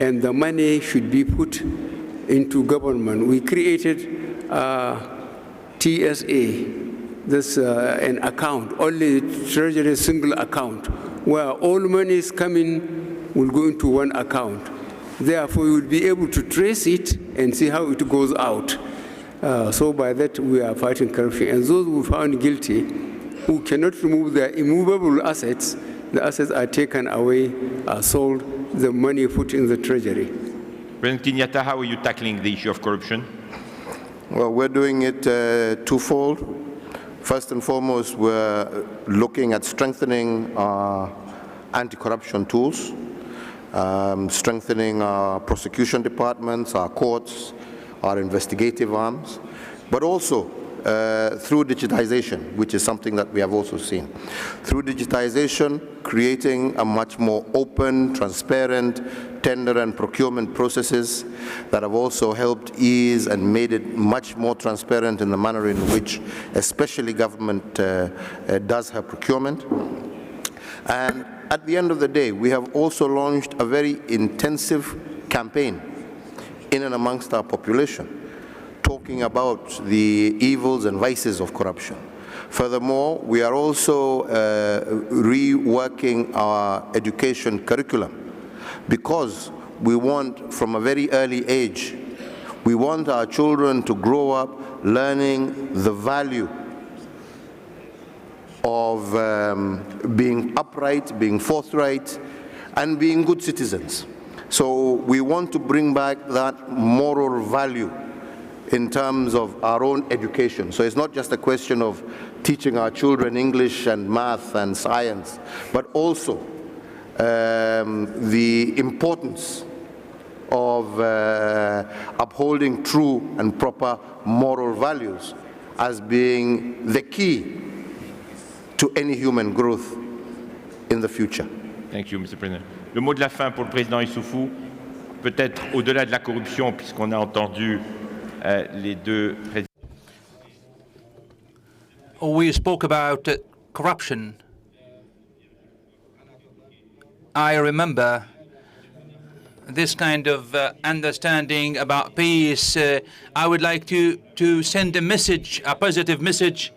and the money should be put into government. We created TSA, this an account, only treasury single account, where all money is coming will go into one account. Therefore, you will be able to trace it and see how it goes out. So by that, we are fighting corruption. And those who found guilty, who cannot remove their immovable assets, the assets are taken away, are sold, the money put in the treasury. President Kenyatta, how are you tackling the issue of corruption? Well, we're doing it twofold. First and foremost, we're looking at strengthening our anti-corruption tools, strengthening our prosecution departments, our courts, our investigative arms, but also through digitization, which is something that we have also seen. Through digitization, creating a much more open, transparent tender and procurement processes that have also helped ease and made it much more transparent in the manner in which especially government does her procurement. And at the end of the day, we have also launched a very intensive campaign in and amongst our population, talking about the evils and vices of corruption. Furthermore, we are also reworking our education curriculum because we want, from a very early age, we want our children to grow up learning the value of being upright, being forthright, and being good citizens. So we want to bring back that moral value in terms of our own education. So it's not just a question of teaching our children English and math and science, but also the importance of upholding true and proper moral values as being the key to any human growth in the future. Thank you, Mr. President. Le mot de la fin pour le président Issoufou, peut-être au-delà de la corruption, puisqu'on a entendu les deux présidents. We spoke about corruption. I remember this kind of understanding about peace. I would like to send a message, a positive message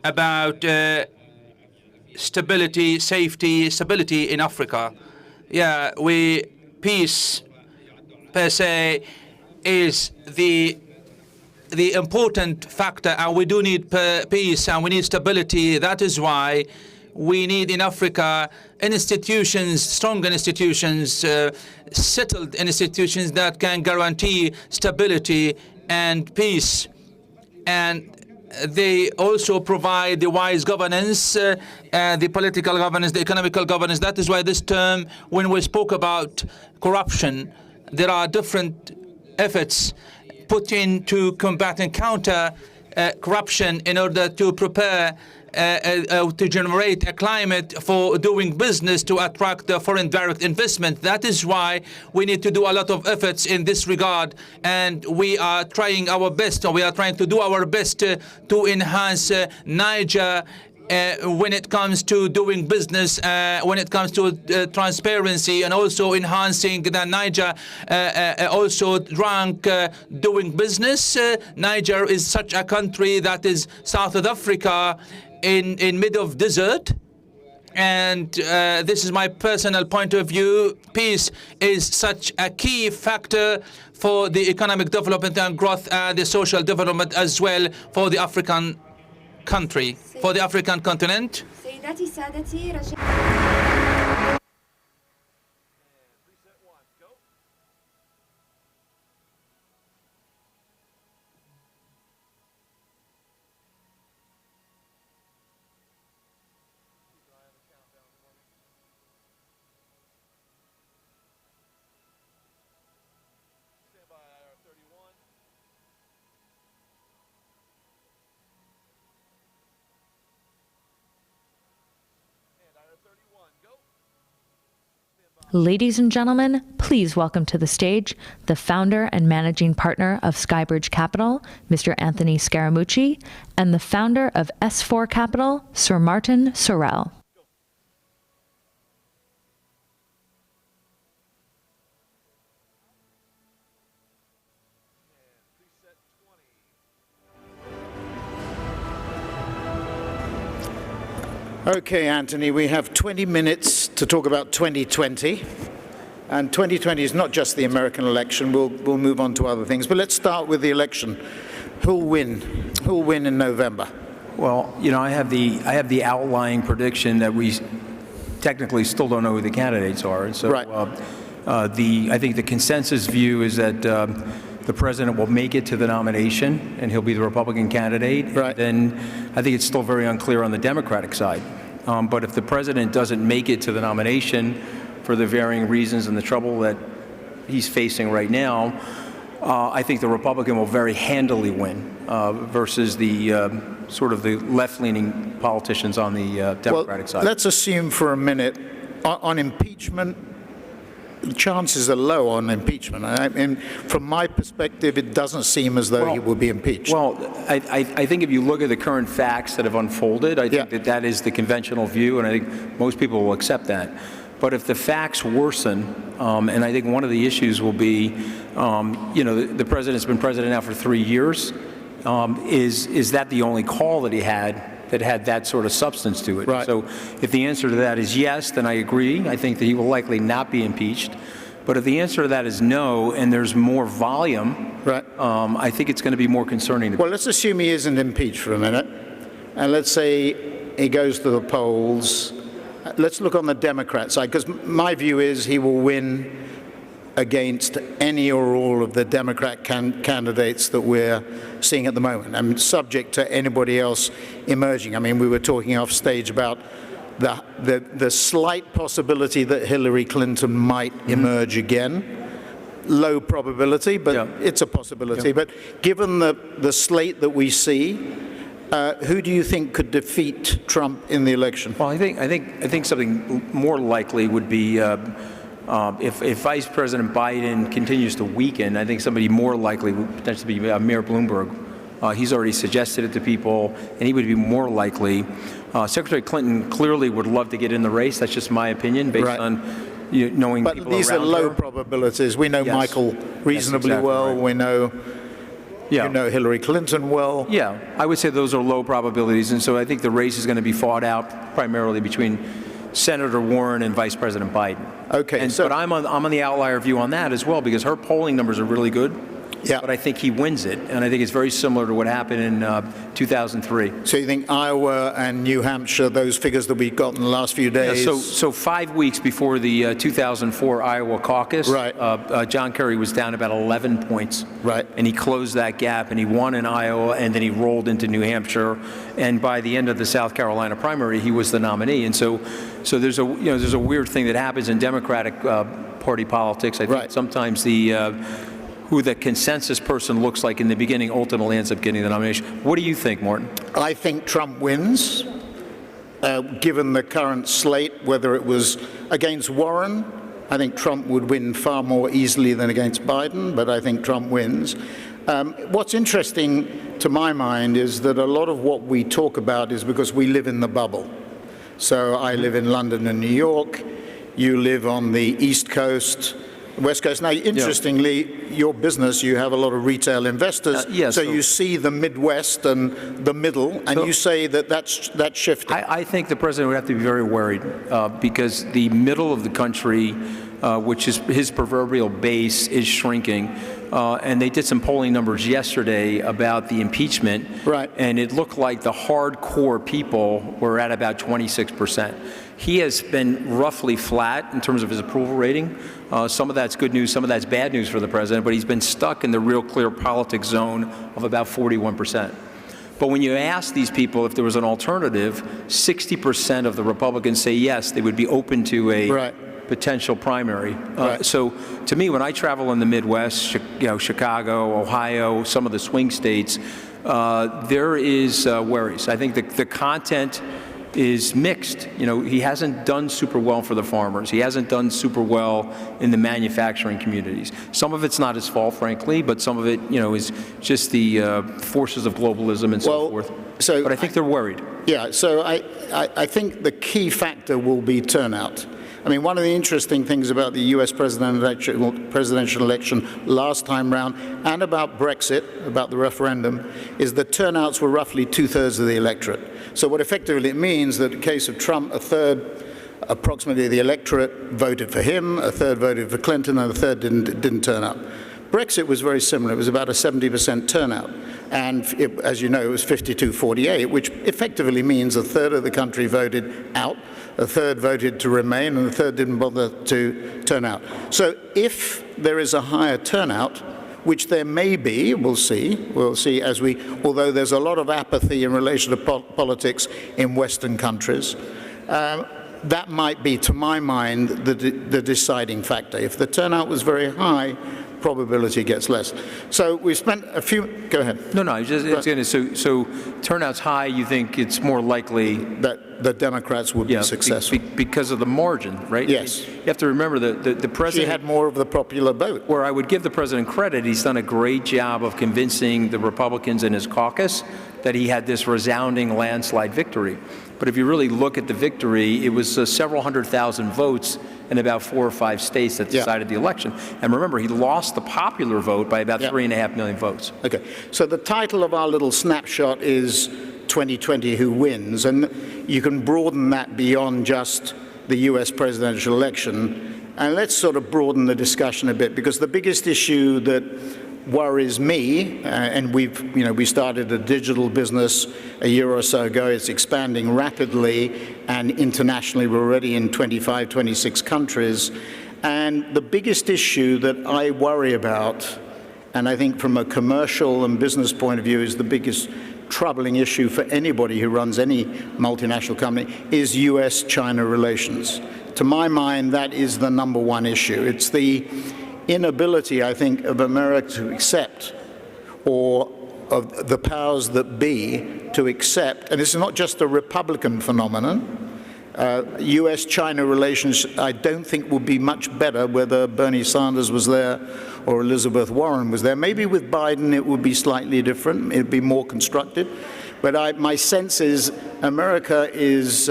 about stability, safety, stability in Africa. Yeah, peace per se is the important factor, and we do need peace and we need stability. That is why we need in Africa institutions, strong institutions, settled institutions that can guarantee stability and peace. And they also provide the wise governance, the political governance, the economical governance. That is why this term, when we spoke about corruption, there are different efforts put in to combat and counter corruption in order to prepare to generate a climate for doing business to attract the foreign direct investment. That is why we need to do a lot of efforts in this regard, and we are trying our best, or we are trying to do our best to enhance Niger when it comes to doing business, when it comes to transparency, and also enhancing the Niger also rank doing business. Niger is such a country that is south of Africa in mid of desert. And this is my personal point of view. Peace is such a key factor for the economic development and growth and the social development as well for the African country, for the African continent. Ladies and gentlemen, please welcome to the stage the founder and managing partner of Skybridge Capital, Mr. Anthony Scaramucci, and the founder of S4 Capital, Sir Martin Sorrell. Okay, Anthony, we have 20 minutes to talk about 2020. And 2020 is not just the American election. We'll move on to other things. But let's start with the election. Who'll win? Who'll win in November? Well, you know, I have the outlying prediction that we technically still don't know who the candidates are. And so right. I think the consensus view is that the president will make it to the nomination, and he'll be the Republican candidate. Right. Then I think it's still very unclear on the Democratic side. But if the president doesn't make it to the nomination for the varying reasons and the trouble that he's facing right now, I think the Republican will very handily win versus the sort of the left-leaning politicians on the Democratic side. Let's assume for a minute on impeachment. The chances are low on impeachment. I mean, from my perspective, it doesn't seem as though he will be impeached. Well, I think if you look at the current facts that have unfolded, I think that is the conventional view, and I think most people will accept that. But if the facts worsen, and I think one of the issues will be, you know, the president's been president now for 3 years. Is that the only call that he had that sort of substance to it? Right. So if the answer to that is yes, then I agree. I think that he will likely not be impeached. But if the answer to that is no, and there's more volume, right. I think it's going to be more concerning. Well, let's assume he isn't impeached for a minute. And let's say he goes to the polls. Let's look on the Democrat side, because my view is he will win against any or all of the Democrat candidates that we're seeing at the moment. I'm subject to anybody else emerging. I mean, we were talking off stage about the slight possibility that Hillary Clinton might emerge again. Low probability, but it's a possibility. But given the slate that we see, who do you think could defeat Trump in the election? Well, I think something more likely would be if Vice President Biden continues to weaken. I think somebody more likely would potentially be Mayor Bloomberg. He's already suggested it to people, and he would be more likely. Secretary Clinton clearly would love to get in the race. That's just my opinion, based on knowing people around her. But these are low probabilities. We know Michael reasonably well. Right. We know. You know Hillary Clinton well. Yeah, I would say those are low probabilities, and so I think the race is going to be fought out primarily between Senator Warren and Vice President Biden. Okay, but I'm on the outlier view on that as well, because her polling numbers are really good. Yeah. But I think he wins it, and I think it's very similar to what happened in 2003. So you think Iowa and New Hampshire, those figures that we got in the last few days? Yeah, so 5 weeks before the 2004 Iowa caucus, John Kerry was down about 11 points. Right. And he closed that gap, and he won in Iowa, and then he rolled into New Hampshire, and by the end of the South Carolina primary, he was the nominee. And so there's a weird thing that happens in Democratic Party politics. I think sometimes who the consensus person looks like in the beginning ultimately ends up getting the nomination. What do you think, Martin? I think Trump wins, given the current slate, whether it was against Warren. I think Trump would win far more easily than against Biden, but I think Trump wins. What's interesting to my mind is that a lot of what we talk about is because we live in the bubble. So I live in London and New York. You live on the East Coast, West Coast. Now, interestingly, your business, you have a lot of retail investors. So you see the Midwest and the middle, and you say that's shifting. I think the president would have to be very worried because the middle of the country, which is his proverbial base, is shrinking. And they did some polling numbers yesterday about the impeachment. Right. And it looked like the hardcore people were at about 26%. He has been roughly flat in terms of his approval rating. Some of that's good news, some of that's bad news for the president, but he's been stuck in the real clear politics zone of about 41%. But when you ask these people if there was an alternative, 60% of the Republicans say yes, they would be open to a potential primary. So to me, when I travel in the Midwest, Chicago, Ohio, some of the swing states, there is worries. I think the content is mixed. You know, he hasn't done super well for the farmers. He hasn't done super well in the manufacturing communities. Some of it's not his fault, frankly, but some of it, you know, is just the forces of globalism and so forth. But I think they're worried. Yeah, so I think the key factor will be turnout. I mean, one of the interesting things about the US presidential election last time round and about Brexit, about the referendum, is the turnouts were roughly 2/3 of the electorate. So what effectively it means that in the case of Trump, a third, approximately the electorate voted for him, a third voted for Clinton, and a third didn't turn up. Brexit was very similar. It was about a 70% turnout. And as you know, it was 52-48, which effectively means a third of the country voted out, a third voted to remain, and a third didn't bother to turn out. So if there is a higher turnout, which there may be, we'll see as we, although there's a lot of apathy in relation to politics in Western countries, that might be, to my mind, the deciding factor. If the turnout was very high, probability gets less. So we spent a few, go ahead. No, so turnout's high, you think it's more likely that the Democrats would be successful. Because of the margin, right? Yes. You have to remember that the president... She had more of the popular vote. Where I would give the president credit, he's done a great job of convincing the Republicans in his caucus that he had this resounding landslide victory. But if you really look at the victory, it was several 100,000 votes in about 4 or 5 states that decided the election. And remember, he lost the popular vote by about 3.5 million votes. Okay, so the title of our little snapshot is 2020 Who Wins? And you can broaden that beyond just the US presidential election. And let's sort of broaden the discussion a bit, because the biggest issue that worries me, and we started a digital business a year or so ago. It's expanding rapidly, and internationally we're already in 25, 26 countries. And the biggest issue that I worry about, and I think from a commercial and business point of view is the biggest troubling issue for anybody who runs any multinational company, is US-China relations. To my mind, that is the #1 issue. It's the inability, I think, of America to accept, or of the powers that be to accept, and this is not just a Republican phenomenon. US-China relations, I don't think, would be much better whether Bernie Sanders was there or Elizabeth Warren was there. Maybe with Biden it would be slightly different. It would be more constructive. But my sense is America is,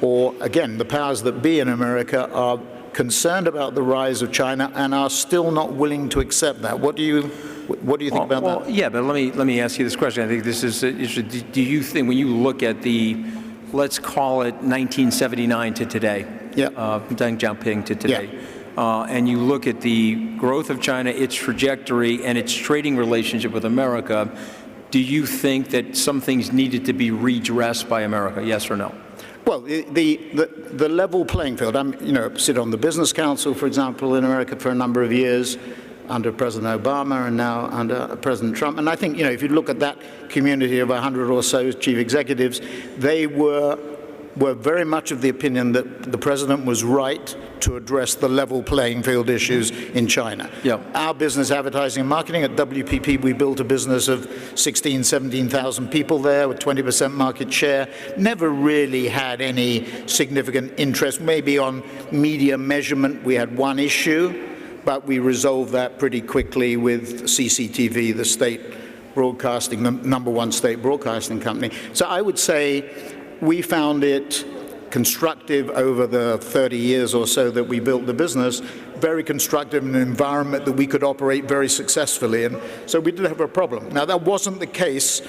or again, the powers that be in America are concerned about the rise of China and are still not willing to accept that. What do you think about that? Yeah, but let me ask you this question. I think this is interesting. Do you think, when you look at the, let's call it 1979 to today, Deng Xiaoping to today, and you look at the growth of China, its trajectory, and its trading relationship with America, do you think that some things needed to be redressed by America? Yes or no? Well, the level playing field. Sit on the Business Council, for example, in America for a number of years, under President Obama and now under President Trump. And I think, if you look at that community of 100 or so chief executives, they were very much of the opinion that the president was right to address the level playing field issues in China. Our business, advertising and marketing, at WPP, we built a business of 16,000, 17,000 people there with 20% market share. Never really had any significant interest. Maybe on media measurement, we had one issue, but we resolved that pretty quickly with CCTV, the state broadcasting, the #1 state broadcasting company. So I would say we found it constructive over the 30 years or so that we built the business, very constructive in an environment that we could operate very successfully in. So we did have a problem. Now, that wasn't the case,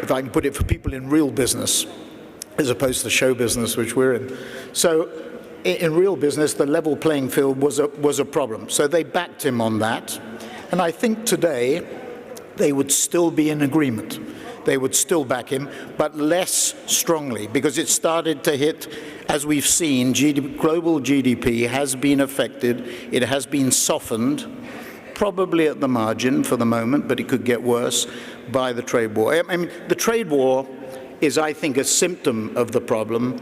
if I can put it, for people in real business, as opposed to show business, which we're in. So in real business, the level playing field was a problem. So they backed him on that. And I think today they would still be in agreement. They would still back him, but less strongly, because it started to hit, as we've seen, global GDP has been affected. It has been softened, probably at the margin for the moment, but it could get worse, by the trade war. I mean, the trade war is, I think, a symptom of the problem.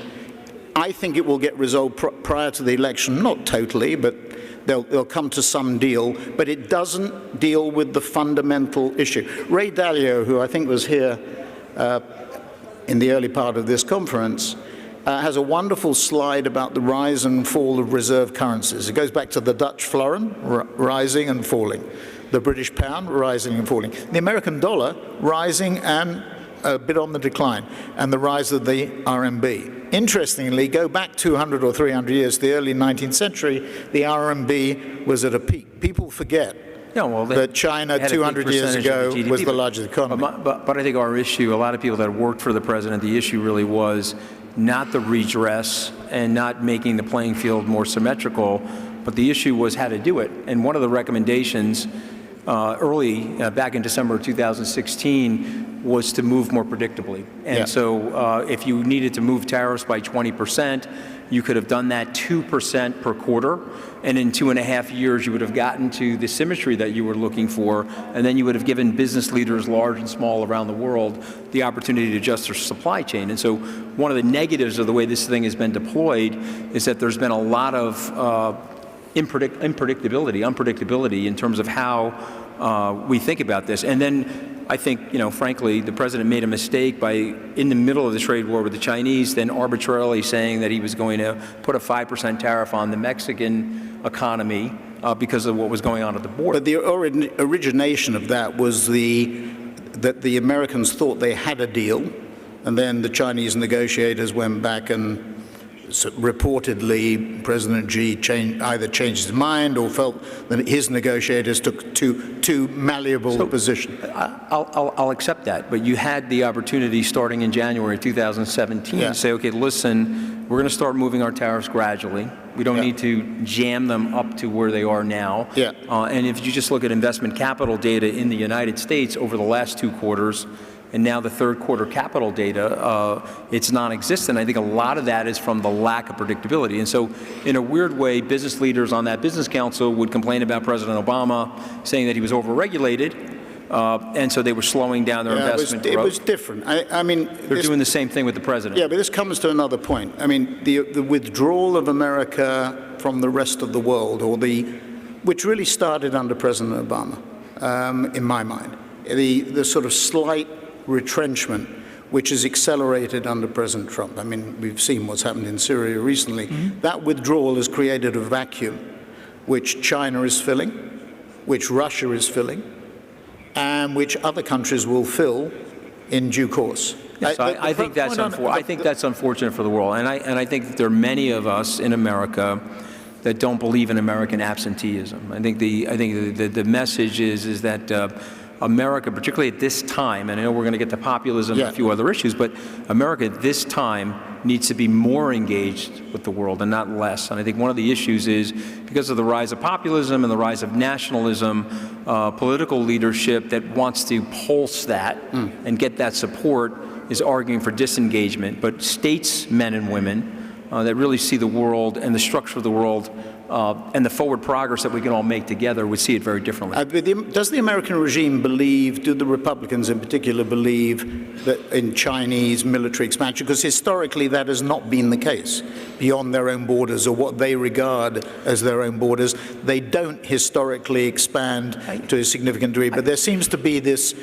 I think it will get resolved prior to the election, not totally, but they'll come to some deal, but it doesn't deal with the fundamental issue. Ray Dalio, who I think was here in the early part of this conference, has a wonderful slide about the rise and fall of reserve currencies. It goes back to the Dutch florin, rising and falling, the British pound, rising and falling, the American dollar, rising and a bit on the decline, and the rise of the RMB. Interestingly, go back 200 or 300 years, the early 19th century, the RMB was at a peak. People forget that China 200 years ago was the largest economy. But I think our issue, a lot of people that worked for the president, the issue really was not the redress and not making the playing field more symmetrical, but the issue was how to do it. And one of the recommendations back in December of 2016 was to move more predictably. And so if you needed to move tariffs by 20%, you could have done that 2% per quarter, and in 2.5 years you would have gotten to the symmetry that you were looking for, and then you would have given business leaders large and small around the world the opportunity to adjust their supply chain. And so one of the negatives of the way this thing has been deployed is that there's been a lot of unpredictability in terms of how we think about this. And then I think, frankly, the president made a mistake by, in the middle of the trade war with the Chinese, then arbitrarily saying that he was going to put a 5% tariff on the Mexican economy because of what was going on at the border. But the origination of that was that the Americans thought they had a deal, and then the Chinese negotiators went back and reportedly President Xi either changed his mind or felt that his negotiators took too malleable a position. I'll accept that, but you had the opportunity starting in January 2017 to say, okay, listen, we're going to start moving our tariffs gradually. We don't need to jam them up to where they are now. And if you just look at investment capital data in the United States over the last 2 quarters, and now the third quarter capital data, it's non-existent. I think a lot of that is from the lack of predictability. And so in a weird way, business leaders on that business council would complain about President Obama, saying that he was overregulated, and so they were slowing down their investment growth. It was different. I mean, they're doing the same thing with the president. Yeah, but this comes to another point. I mean, the withdrawal of America from the rest of the world, which really started under President Obama, in my mind, the sort of slight retrenchment, which is accelerated under President Trump. I mean, we've seen what's happened in Syria recently. That withdrawal has created a vacuum, which China is filling, which Russia is filling, and which other countries will fill in due course. Yes, I think that's unfortunate for the world, and I think that there are many of us in America that don't believe in American absenteeism. I think the message is that America, particularly at this time, and I know we're going to get to populism and a few other issues, but America at this time needs to be more engaged with the world and not less. And I think one of the issues is because of the rise of populism and the rise of nationalism, political leadership that wants to pulse that and get that support is arguing for disengagement. But statesmen and women that really see the world and the structure of the world and the forward progress that we can all make together would see it very differently. Does the American regime believe, do the Republicans in particular believe that in Chinese military expansion? Because historically that has not been the case beyond their own borders or what they regard as their own borders. They don't historically expand to a significant degree, but there seems to be this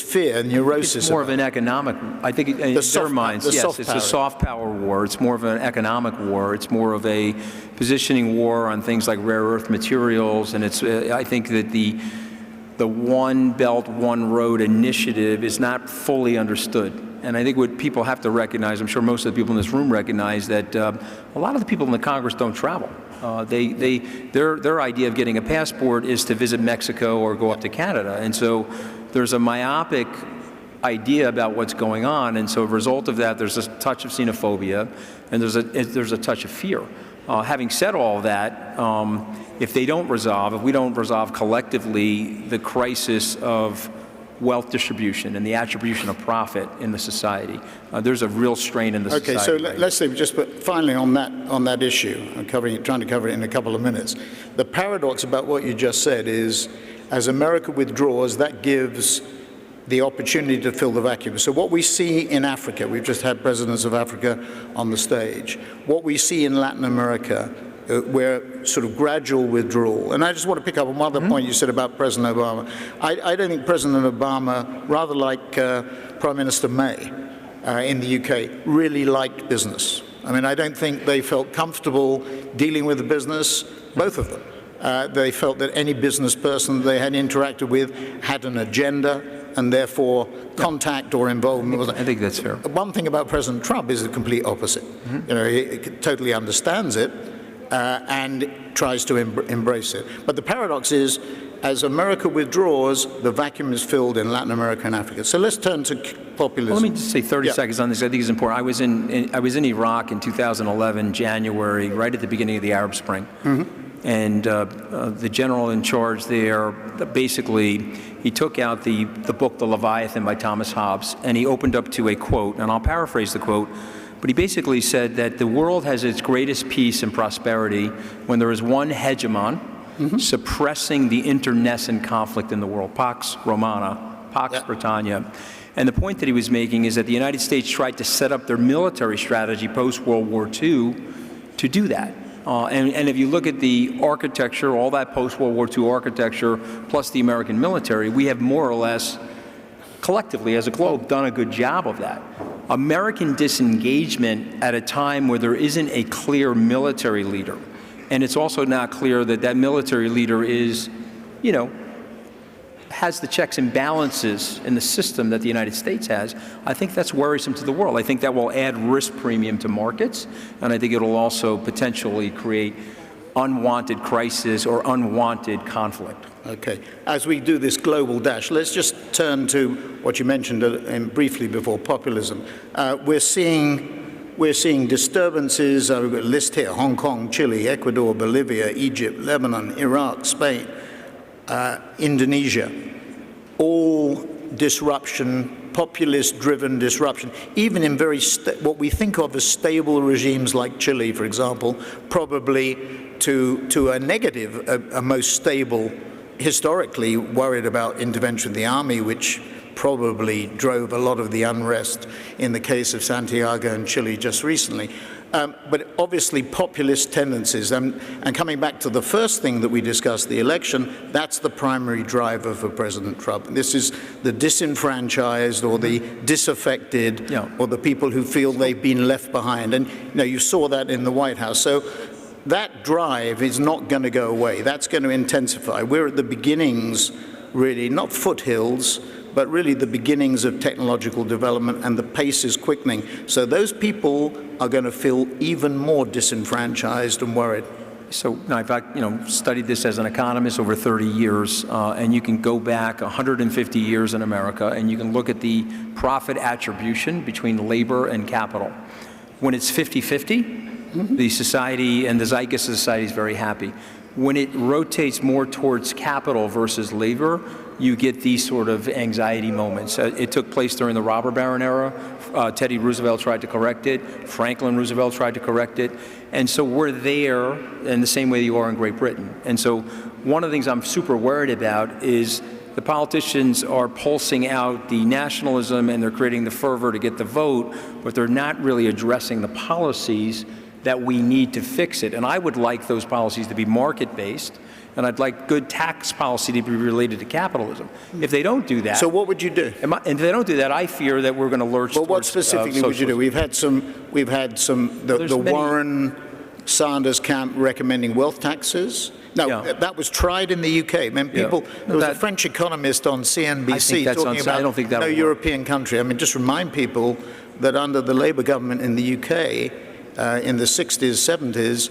fear, neurosis. It's more of an economic, I think in their minds, yes, it's a soft power war. It's more of an economic war. It's more of a positioning war on things like rare earth materials, and I think that the One Belt, One Road initiative is not fully understood. And I think what people have to recognize, I'm sure most of the people in this room recognize, that a lot of the people in the Congress don't travel. Their idea of getting a passport is to visit Mexico or go up to Canada. And so there's a myopic idea about what's going on, and so as a result of that, there's a touch of xenophobia, and there's a touch of fear. Having said all that, if we don't resolve collectively the crisis of wealth distribution and the attribution of profit in the society, there's a real strain in the society. Okay, so let's say just finally on that issue, I'm trying to cover it in a couple of minutes. The paradox about what you just said is, as America withdraws, that gives the opportunity to fill the vacuum. So what we see in Africa, we've just had presidents of Africa on the stage, what we see in Latin America, where sort of gradual withdrawal. And I just want to pick up on one other point you said about President Obama. I don't think President Obama, rather like Prime Minister May, in the UK really liked business. I mean, I don't think they felt comfortable dealing with the business, both of them. They felt that any business person they had interacted with had an agenda, and therefore contact or involvement was... I think that's fair. One thing about President Trump is the complete opposite. You know, he totally understands it and tries to embrace it. But the paradox is, as America withdraws, the vacuum is filled in Latin America and Africa. So let's turn to populism. Well, let me just say 30 seconds on this. I think it's important. I was in Iraq in 2011, January, right at the beginning of the Arab Spring. And the general in charge there, basically, he took out the book, The Leviathan by Thomas Hobbes, and he opened up to a quote, and I'll paraphrase the quote, but he basically said that the world has its greatest peace and prosperity when there is one hegemon suppressing the internecine conflict in the world, Pax Romana, Pax Britannia. And the point that he was making is that the United States tried to set up their military strategy post-World War II to do that. And if you look at the architecture, all that post-World War II architecture, plus the American military, we have more or less, collectively as a globe, done a good job of that. American disengagement at a time where there isn't a clear military leader, and it's also not clear that that military leader is, you know, has the checks and balances in the system that the United States has, I think that's worrisome to the world. I think that will add risk premium to markets, and I think it'll also potentially create unwanted crisis or unwanted conflict. Okay. As we do this global dash, let's just turn to what you mentioned briefly before, populism. We're seeing disturbances. We've got a list here: Hong Kong, Chile, Ecuador, Bolivia, Egypt, Lebanon, Iraq, Spain, Indonesia. All disruption, populist-driven disruption, even in very what we think of as stable regimes like Chile, for example, probably to a negative, a most stable, historically worried about intervention of the army, which probably drove a lot of the unrest in the case of Santiago and Chile just recently. But obviously populist tendencies, and coming back to the first thing that we discussed, the election, that's the primary driver for President Trump. This is the disenfranchised or the disaffected or the people who feel they've been left behind. And you know, you saw that in the White House. So that drive is not going to go away. That's going to intensify. We're at the beginnings, really, not foothills, but really the beginnings of technological development, and the pace is quickening. So those people are going to feel even more disenfranchised and worried. So I've studied this as an economist over 30 years, and you can go back 150 years in America, and you can look at the profit attribution between labor and capital. When it's 50-50, the society and the zeitgeist of society is very happy. When it rotates more towards capital versus labor, you get these sort of anxiety moments. It took place during the robber baron era. Teddy Roosevelt tried to correct it. Franklin Roosevelt tried to correct it. And so we're there in the same way you are in Great Britain. And so one of the things I'm super worried about is the politicians are pulsing out the nationalism and they're creating the fervor to get the vote, but they're not really addressing the policies that we need to fix it. And I would like those policies to be market-based, and I'd like good tax policy to be related to capitalism. If they don't do that... So what would you do? And if they don't do that, I fear that we're going to lurch towards what specifically would you do? We've had the Warren Sanders camp recommending wealth taxes. No, that was tried in the UK. I mean, people, there was a French economist on CNBC talking about no European country. I mean, just remind people that under the Labour government in the UK, in the 60s, 70s,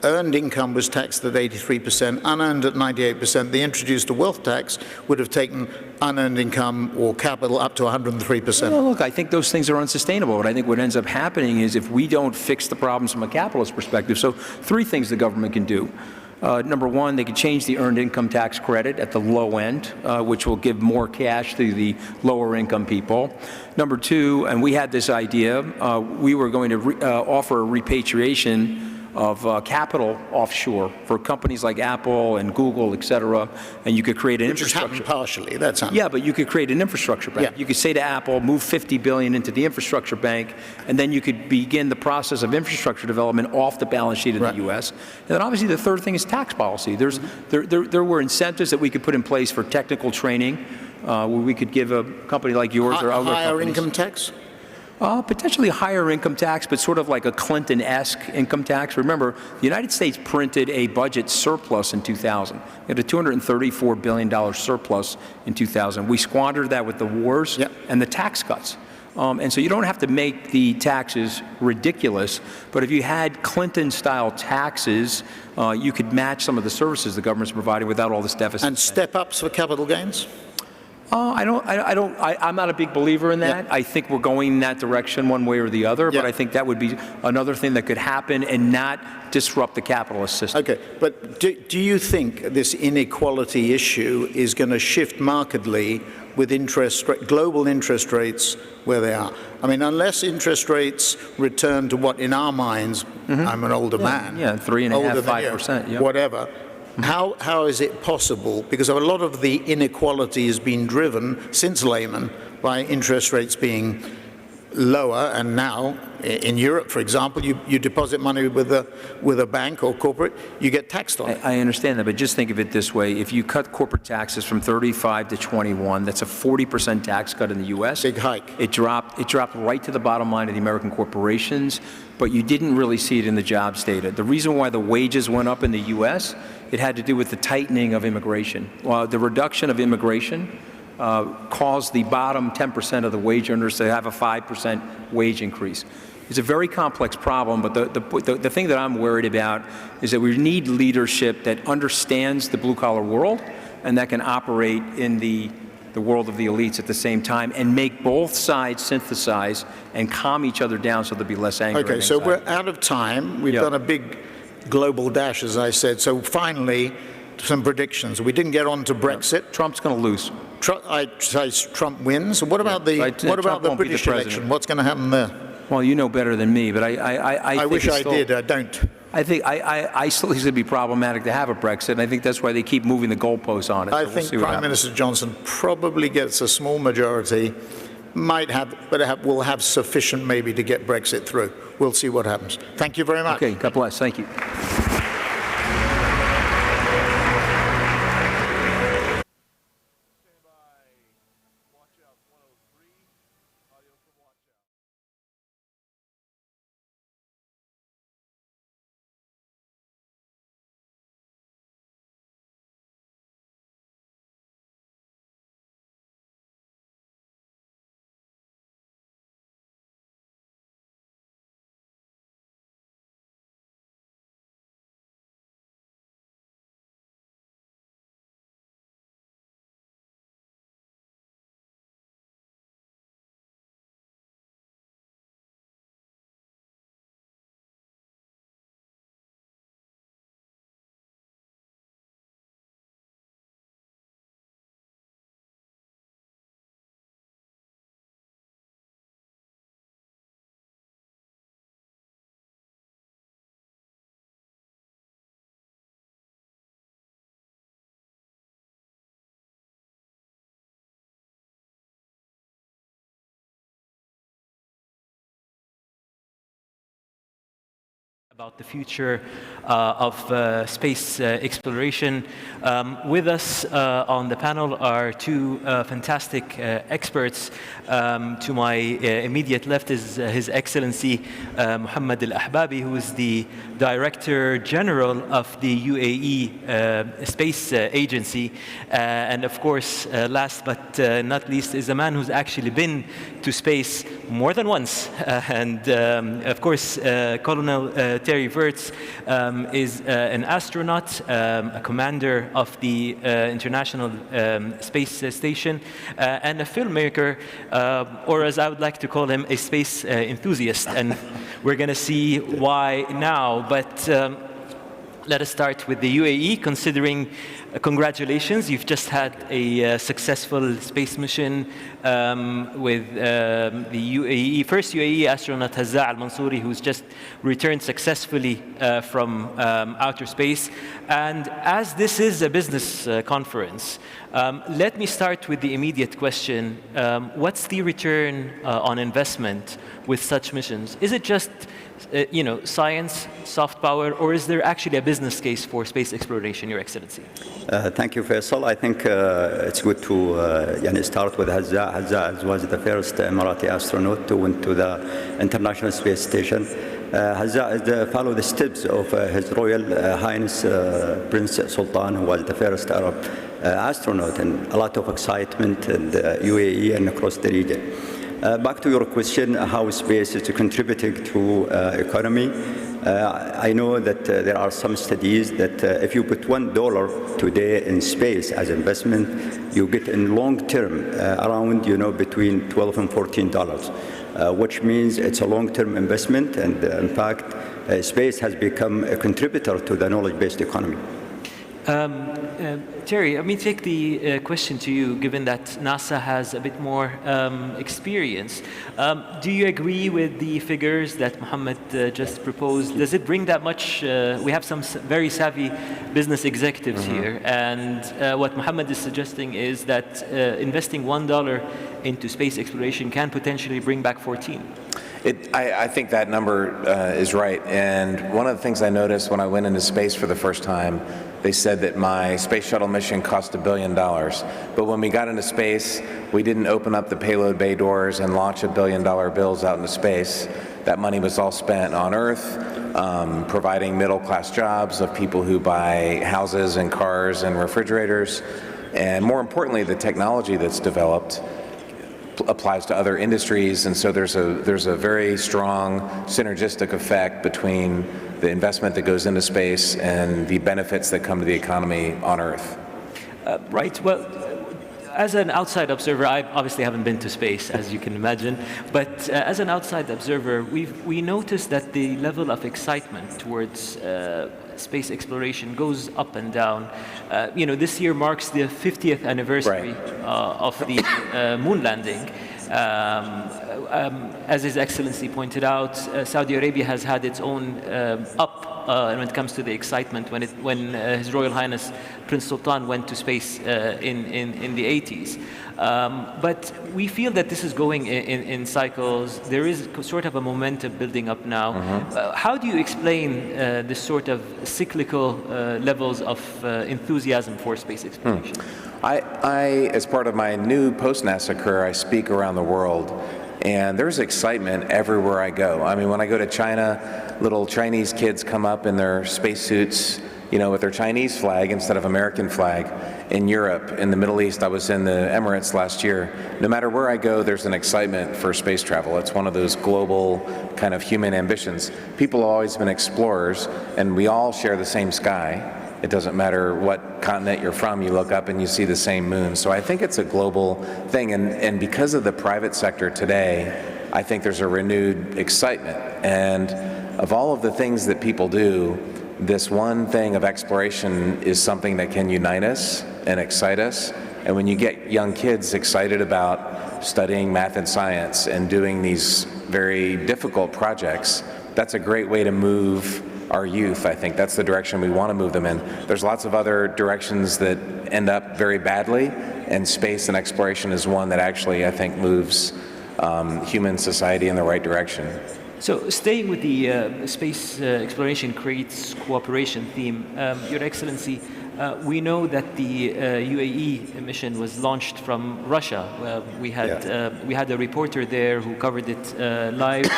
earned income was taxed at 83%, unearned at 98%. They introduced a wealth tax, would have taken unearned income or capital up to 103%. Well, look, I think those things are unsustainable. But I think what ends up happening is if we don't fix the problems from a capitalist perspective, so three things the government can do. Number one, they could change the earned income tax credit at the low end, which will give more cash to the lower income people. Number two, and we had this idea, we were going to offer a repatriation of capital offshore for companies like Apple and Google, et cetera, and you could create an infrastructure. Which has happened partially, that's happened. Yeah, but you could create an infrastructure bank. Yeah. You could say to Apple, move $50 billion into the infrastructure bank, and then you could begin the process of infrastructure development off the balance sheet of the U.S. And then obviously the third thing is tax policy. There were incentives that we could put in place for technical training, where we could give a company like yours or other higher companies. Income tax? Potentially a higher income tax, but sort of like a Clinton-esque income tax. Remember, the United States printed a budget surplus in 2000. We had a $234 billion surplus in 2000. We squandered that with the wars and the tax cuts. And so you don't have to make the taxes ridiculous, but if you had Clinton-style taxes, you could match some of the services the government's providing without all this deficit. And step-ups for capital gains? I'm not a big believer in that. I think we're going in that direction one way or the other, but I think that would be another thing that could happen and not disrupt the capitalist system. Okay, but do you think this inequality issue is going to shift markedly with global interest rates where they are? I mean, unless interest rates return to what, in our minds, I'm an older man. 3.5%, 5%. Whatever. How is it possible? Because a lot of the inequality has been driven since Lehman by interest rates being lower, and now in Europe, for example, you deposit money with a bank or corporate, you get taxed on it. I understand that, but just think of it this way: if you cut corporate taxes from 35 to 21, that's a 40% tax cut in the U.S. Big hike. It dropped right to the bottom line of the American corporations, but you didn't really see it in the jobs data. The reason why the wages went up in the U.S., it had to do with the tightening of immigration. While the reduction of immigration caused the bottom 10% of the wage earners to have a 5% wage increase. It's a very complex problem, but the thing that I'm worried about is that we need leadership that understands the blue-collar world and that can operate in the world of the elites at the same time and make both sides synthesize and calm each other down so there'll be less anger. Okay, so we're out of time. We've done a big global dash, as I said. So finally, some predictions. We didn't get on to Brexit. Trump's going to lose. I say Trump wins. What about the British election? What's going to happen there? Well, you know better than me, but I wish I did. I don't. I think I still think it's going to be problematic to have a Brexit, and I think that's why they keep moving the goalposts on it. I think Prime Minister Johnson probably gets a small majority, will have sufficient maybe to get Brexit through. We'll see what happens. Thank you very much. Okay, God bless. Thank you. About the future of space exploration. With us on the panel are two fantastic experts. To my immediate left is His Excellency Mohammed Al-Ahbabi, who is the Director General of the UAE Space Agency. And of course, last but not least, is a man who's actually been to space more than once. And of course, Colonel Terry Virts is an astronaut, a commander of the International Space Station, and a filmmaker, or as I would like to call him, a space enthusiast. And we're going to see why now. But let us start with the UAE, considering congratulations, you've just had a successful space mission with the UAE, first UAE astronaut Hazza Al-Mansouri, who's just returned successfully from outer space. And as this is a business conference, let me start with the immediate question. What's the return on investment with such missions? Is it just science, soft power, or is there actually a business case for space exploration, Your Excellency? Thank you, Faisal. I think it's good to start with Hazza. Hazza was the first Emirati astronaut to went to the International Space Station. Hazza followed the steps of His Royal Highness Prince Sultan, who was the first Arab astronaut, and a lot of excitement in the UAE and across the region. Back to your question, how space is contributing to economy. I know that there are some studies that if you put $1 today in space as investment, you get in long term around between $12 and $14, which means it's a long-term investment, and in fact, space has become a contributor to the knowledge-based economy. Terry, let me take the question to you, given that NASA has a bit more experience. Do you agree with the figures that Mohammed just proposed? Does it bring that much? We have some very savvy business executives here, and what Mohammed is suggesting is that investing $1 into space exploration can potentially bring back 14. I think that number is right, and one of the things I noticed when I went into space for the first time, they said that my space shuttle mission cost $1 billion. But when we got into space, we didn't open up the payload bay doors and launch $1 billion bills out into space. That money was all spent on Earth, providing middle-class jobs of people who buy houses and cars and refrigerators. And more importantly, the technology that's developed applies to other industries, and so there's a very strong synergistic effect between the investment that goes into space and the benefits that come to the economy on Earth. Right. Well, as an outside observer, I obviously haven't been to space, as you can imagine, but as an outside observer, we noticed that the level of excitement towards space exploration goes up and down. This year marks the 50th anniversary of the moon landing. As His Excellency pointed out, Saudi Arabia has had its own up when it comes to the excitement when His Royal Highness Prince Sultan went to space in the 80s. But we feel that this is going in cycles. There is sort of a momentum building up now. How do you explain this sort of cyclical levels of enthusiasm for space exploration? I, as part of my new post-NASA career, I speak around the world, and there's excitement everywhere I go. I mean, when I go to China, little Chinese kids come up in their spacesuits, with their Chinese flag instead of American flag. In Europe, in the Middle East, I was in the Emirates last year. No matter where I go, there's an excitement for space travel. It's one of those global kind of human ambitions. People have always been explorers, and we all share the same sky. It doesn't matter what continent you're from, you look up and you see the same moon. So I think it's a global thing, and because of the private sector today, I think there's a renewed excitement. And of all of the things that people do, this one thing of exploration is something that can unite us and excite us. And when you get young kids excited about studying math and science and doing these very difficult projects, that's a great way to move our youth. I think that's the direction we want to move them in. There's lots of other directions that end up very badly, and space and exploration is one that actually, I think, moves human society in the right direction. So staying with the space exploration creates cooperation theme, Your Excellency, we know that the UAE mission was launched from Russia. We had a reporter there who covered it live.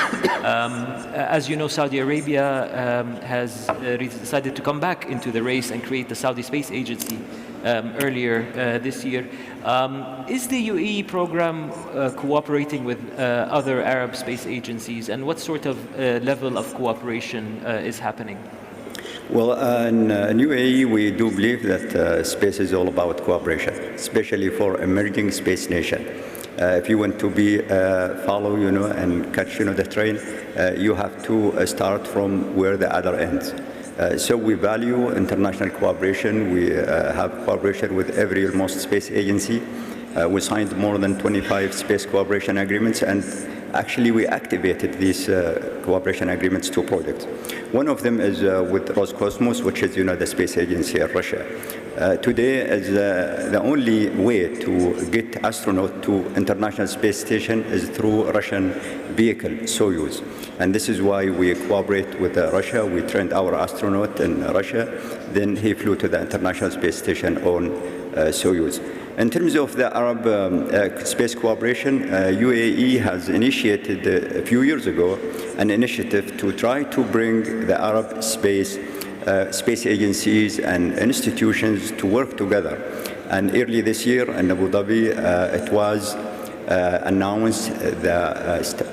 As you know, Saudi Arabia has decided to come back into the race and create the Saudi Space Agency earlier this year. Is the UAE program cooperating with other Arab space agencies, and what sort of level of cooperation is happening? Well, in UAE, we do believe that space is all about cooperation, especially for emerging space nation. If you want to be follow, and catch, the train, you have to start from where the other ends. So we value international cooperation. We have cooperation with every almost space agency. We signed more than 25 space cooperation agreements, and actually we activated these cooperation agreements, 2 projects. One of them is with Roscosmos, which is, the space agency in Russia. Today is the only way to get astronauts to International Space Station is through Russian vehicle, Soyuz. And this is why we cooperate with Russia. We trained our astronaut in Russia. Then he flew to the International Space Station on Soyuz. In terms of the Arab space cooperation, UAE has initiated a few years ago an initiative to try to bring the Arab space agencies and institutions to work together. And early this year in Abu Dhabi, it was announced,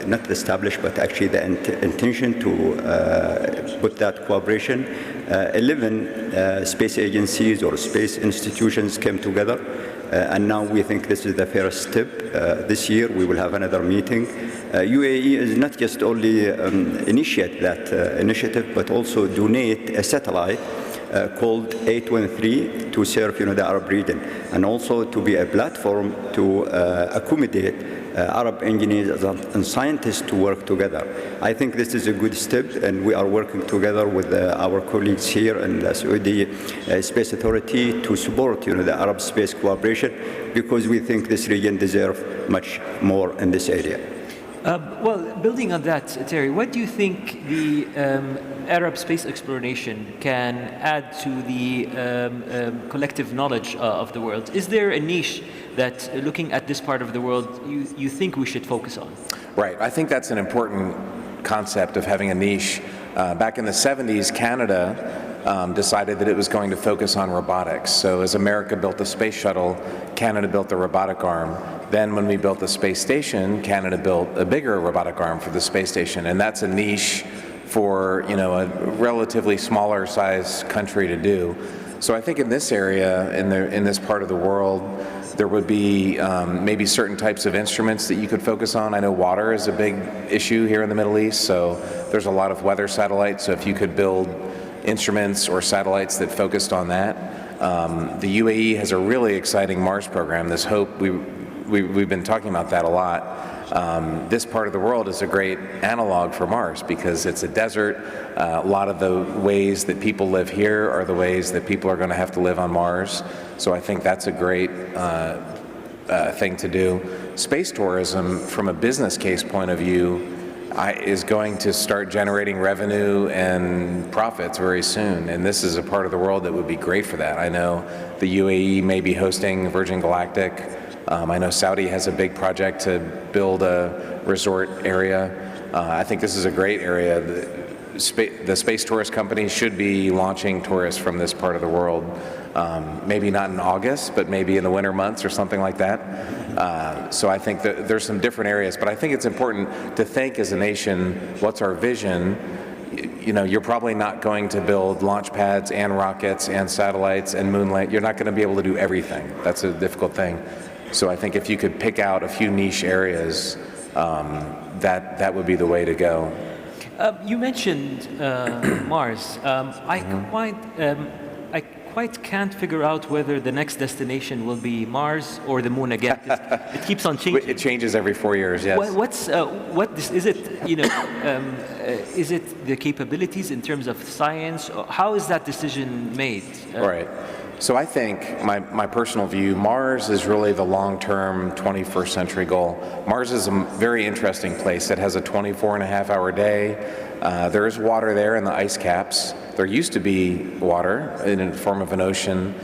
not established, but actually the intention to put that cooperation. 11 space agencies or space institutions came together. And now we think this is the first step. This year we will have another meeting. UAE is not just only initiate that initiative, but also donate a satellite called 813 to serve the Arab region, and also to be a platform to accommodate Arab engineers and scientists to work together. I think this is a good step, and we are working together with our colleagues here in the Saudi Space Authority to support the Arab space cooperation, because we think this region deserves much more in this area. Well, building on that, Terry, what do you think the Arab space exploration can add to the collective knowledge of the world? Is there a niche that, looking at this part of the world, you think we should focus on? Right. I think that's an important concept of having a niche. Back in the 70s, Canada decided that it was going to focus on robotics. So as America built the space shuttle, Canada built the robotic arm. Then when we built the space station, Canada built a bigger robotic arm for the space station. And that's a niche for a relatively smaller size country to do. So I think in this area, in this part of the world, there would be maybe certain types of instruments that you could focus on. I know water is a big issue here in the Middle East, so there's a lot of weather satellites. So if you could build instruments or satellites that focused on that. The UAE has a really exciting Mars program, this HOPE. We've been talking about that a lot. This part of the world is a great analog for Mars because it's a desert. A lot of the ways that people live here are the ways that people are going to have to live on Mars. So I think that's a great thing to do. Space tourism, from a business case point of view, is going to start generating revenue and profits very soon. And this is a part of the world that would be great for that. I know the UAE may be hosting Virgin Galactic. I know Saudi has a big project to build a resort area. I think this is a great area. The space tourist companies should be launching tourists from this part of the world. Maybe not in August, but maybe in the winter months or something like that. So I think that there's some different areas, but I think it's important to think as a nation, what's our vision? You're probably not going to build launch pads and rockets and satellites and moonlight. You're not going to be able to do everything. That's a difficult thing. So I think if you could pick out a few niche areas, that would be the way to go. You mentioned Mars. I quite can't figure out whether the next destination will be Mars or the Moon again. It keeps on changing. It changes every 4 years. Yes. Is it? Is it the capabilities in terms of science? How is that decision made? Right. So I think my personal view, Mars is really the long-term 21st century goal. Mars is a very interesting place. It has a 24.5-hour day. There is water there in the ice caps. There used to be water in the form of an ocean.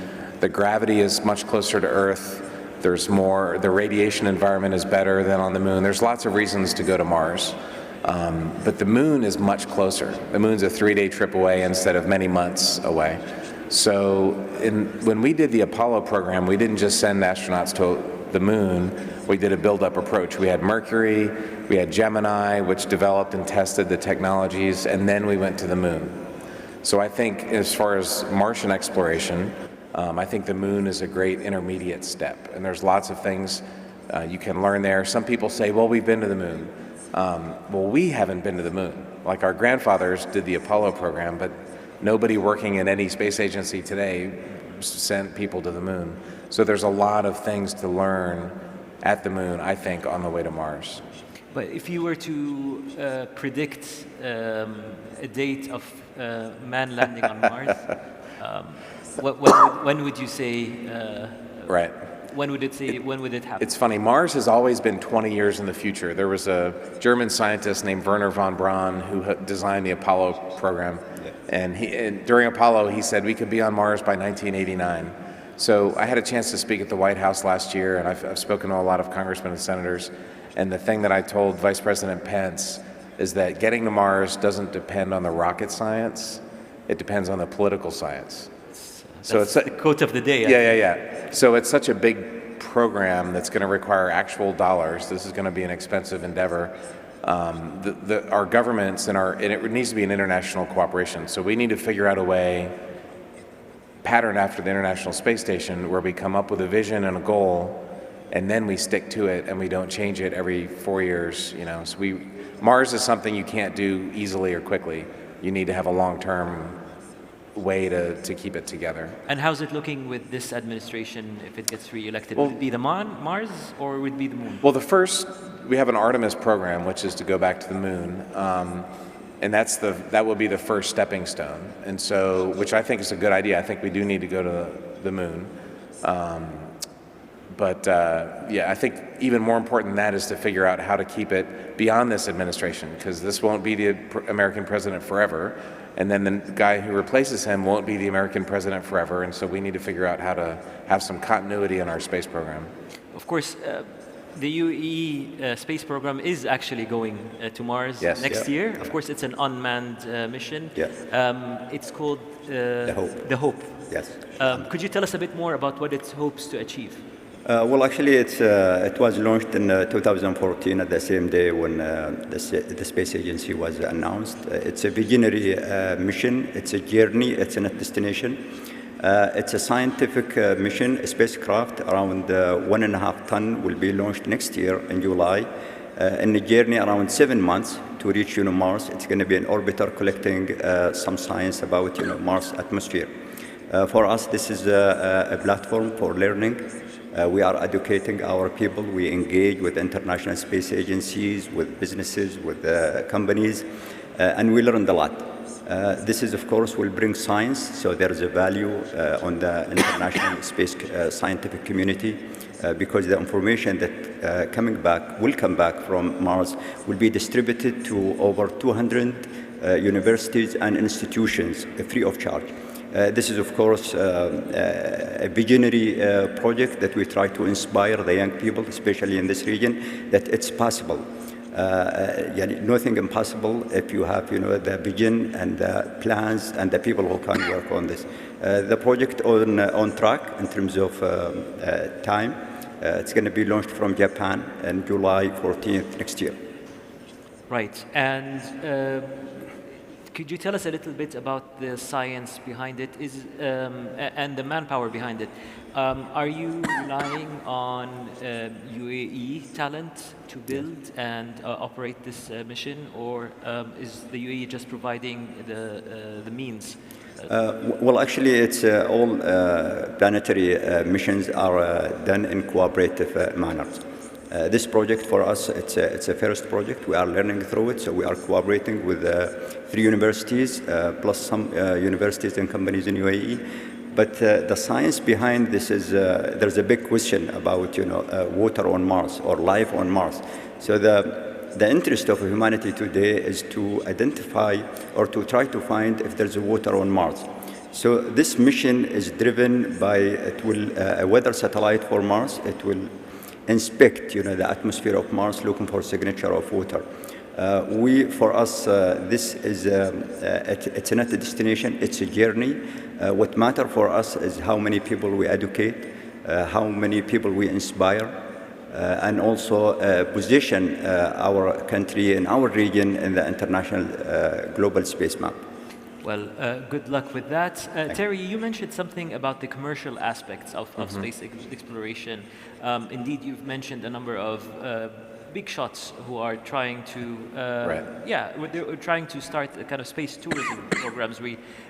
The gravity is much closer to Earth. There's more, the radiation environment is better than on the moon. There's lots of reasons to go to Mars. But the moon is much closer. The moon's a 3-day trip away instead of many months away. So when we did the Apollo program, we didn't just send astronauts to the moon. We did a build-up approach. We had Mercury, we had Gemini, which developed and tested the technologies, and then we went to the moon. So I think as far as Martian exploration, I think the moon is a great intermediate step. And there's lots of things you can learn there. Some people say, well, we've been to the moon. Well, we haven't been to the moon. Like our grandfathers did the Apollo program, but nobody working in any space agency today sent people to the moon. So there's a lot of things to learn at the moon, I think, on the way to Mars. But if you were to predict a date of man landing on Mars, when would you say? Right. When would it happen? It's funny, Mars has always been 20 years in the future. There was a German scientist named Werner von Braun who designed the Apollo program. And during Apollo, he said we could be on Mars by 1989. So I had a chance to speak at the White House last year, and I've spoken to a lot of congressmen and senators. And the thing that I told Vice President Pence is that getting to Mars doesn't depend on the rocket science. It depends on the political science. So it's the quote of the day. Yeah. So it's such a big program that's going to require actual dollars. This is going to be an expensive endeavor. Our governments and it needs to be an international cooperation. So we need to figure out a way, patterned after the International Space Station, where we come up with a vision and a goal, and then we stick to it and we don't change it every 4 years. So Mars is something you can't do easily or quickly. You need to have a long-term way to keep it together. And how's it looking with this administration if it gets re-elected? Would it be the Mars or would it be the moon? Well, we have an Artemis program, which is to go back to the moon, and that will be the first stepping stone. And so, which I think is a good idea. I think we do need to go to the moon. I think even more important than that is to figure out how to keep it beyond this administration, because this won't be the American president forever. And then the guy who replaces him won't be the American president forever, and so we need to figure out how to have some continuity in our space program. Of course, the UAE space program is actually going to Mars next year. Of course, it's an unmanned mission. It's called the Hope. Yes. Could you tell us a bit more about what it hopes to achieve? Well, actually, it was launched in 2014 at the same day when the space agency was announced. It's a visionary mission. It's a journey. It's not a destination. It's a scientific mission. A spacecraft around 1.5 tons will be launched next year in July. In a journey around 7 months to reach Mars. It's going to be an orbiter collecting some science about Mars atmosphere. For us, this is a platform for learning. We are educating our people. We engage with international space agencies, with businesses, with companies, and we learned a lot. This is, of course, will bring science, so there is a value on the international space scientific community because the information that will come back from Mars will be distributed to over 200 universities and institutions free of charge. This is, of course, a visionary project that we try to inspire the young people, especially in this region, that it's possible. Nothing impossible if you have, the vision and the plans and the people who can work on this. The project on track in terms of time. It's going to be launched from Japan on July 14th next year. Right, and could you tell us a little bit about the science behind it and the manpower behind it? Are you relying on UAE talent to build and operate this mission, or is the UAE just providing the means? Well, actually, it's all planetary missions are done in cooperative manners. This project for us, it's a first project. We are learning through it, so we are cooperating with 3 universities, plus some universities and companies in UAE. But the science behind this is, there's a big question about, water on Mars or life on Mars. So the interest of humanity today is to identify or to try to find if there's water on Mars. So this mission is driven by, a weather satellite for Mars. It will inspect, the atmosphere of Mars, looking for signature of water. For us, this is it's not a destination; it's a journey. What matters for us is how many people we educate, how many people we inspire, and also position our country and our region in the international global space map. Well, good luck with that. Terry, you mentioned something about the commercial aspects of space exploration. Indeed, you've mentioned a number of big shots who are trying to, they're trying to start a kind of space tourism programs.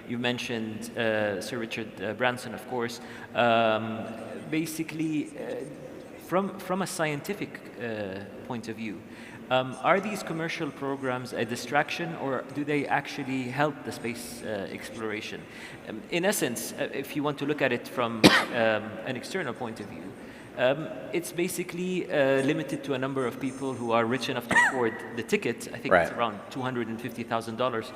You mentioned Sir Richard Branson, of course. Basically, from a scientific point of view, Are these commercial programs a distraction, or do they actually help the space exploration? In essence, if you want to look at it from an external point of view, it's basically limited to a number of people who are rich enough to afford the ticket. I think it's around $250,000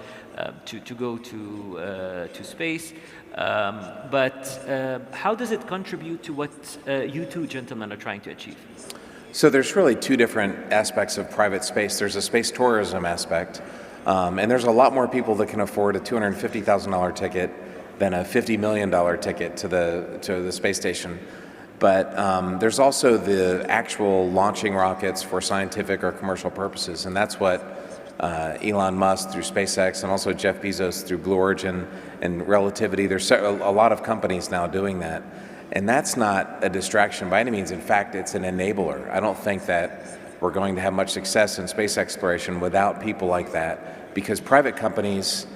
to go to space. But how does it contribute to what you two gentlemen are trying to achieve? So there's really two different aspects of private space. There's a space tourism aspect, and there's a lot more people that can afford a $250,000 ticket than a $50 million ticket to the space station. But there's also the actual launching rockets for scientific or commercial purposes, and that's what Elon Musk through SpaceX and also Jeff Bezos through Blue Origin and Relativity. There's a lot of companies now doing that. And that's not a distraction by any means. In fact, it's an enabler. I don't think that we're going to have much success in space exploration without people like that, because private companies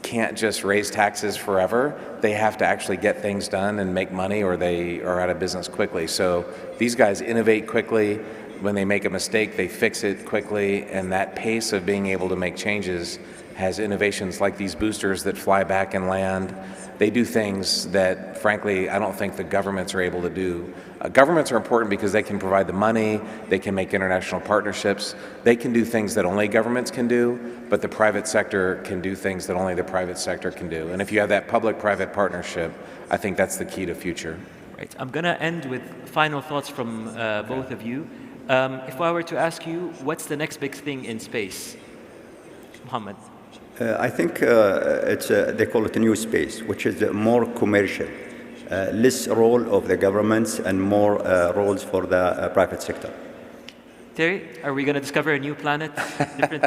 can't just raise taxes forever. They have to actually get things done and make money, or they are out of business quickly. So these guys innovate quickly. When they make a mistake, they fix it quickly, and that pace of being able to make changes has innovations like these boosters that fly back and land. They do things that, frankly, I don't think the governments are able to do. Governments are important because they can provide the money, they can make international partnerships, they can do things that only governments can do, but the private sector can do things that only the private sector can do. And if you have that public-private partnership, I think that's the key to future. Right. I'm going to end with final thoughts from both of you. If I were to ask you, what's the next big thing in space? Mohammed. I think they call it a new space, which is more commercial, less role of the governments and more roles for the private sector. Terry, are we going to discover a new planet, different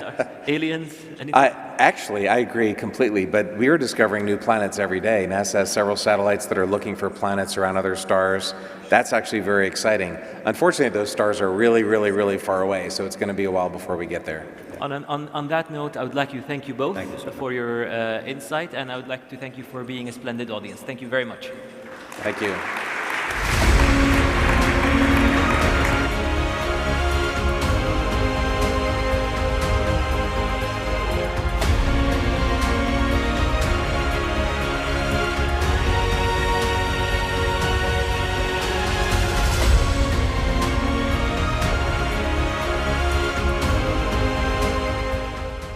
aliens? Actually, I agree completely, but we are discovering new planets every day. NASA has several satellites that are looking for planets around other stars. That's actually very exciting. Unfortunately, those stars are really, really, really far away, so it's going to be a while before we get there. On that note, I would like to thank you both for your insight, and I would like to thank you for being a splendid audience. Thank you very much. Thank you.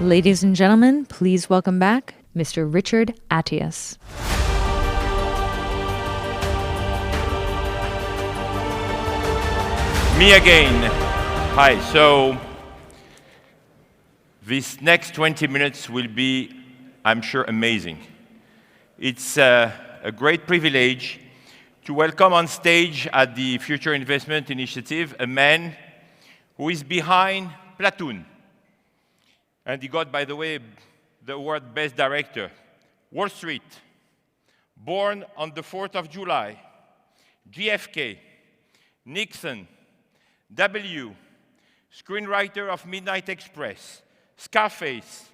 Ladies and gentlemen, please welcome back Mr. Richard Attias. Me again. Hi. So this next 20 minutes will be, I'm sure, amazing. It's a great privilege to welcome on stage at the Future Investment Initiative a man who is behind Platoon. And he got, by the way, the award Best Director. Wall Street, Born on the 4th of July, JFK, Nixon, W, screenwriter of Midnight Express, Scarface,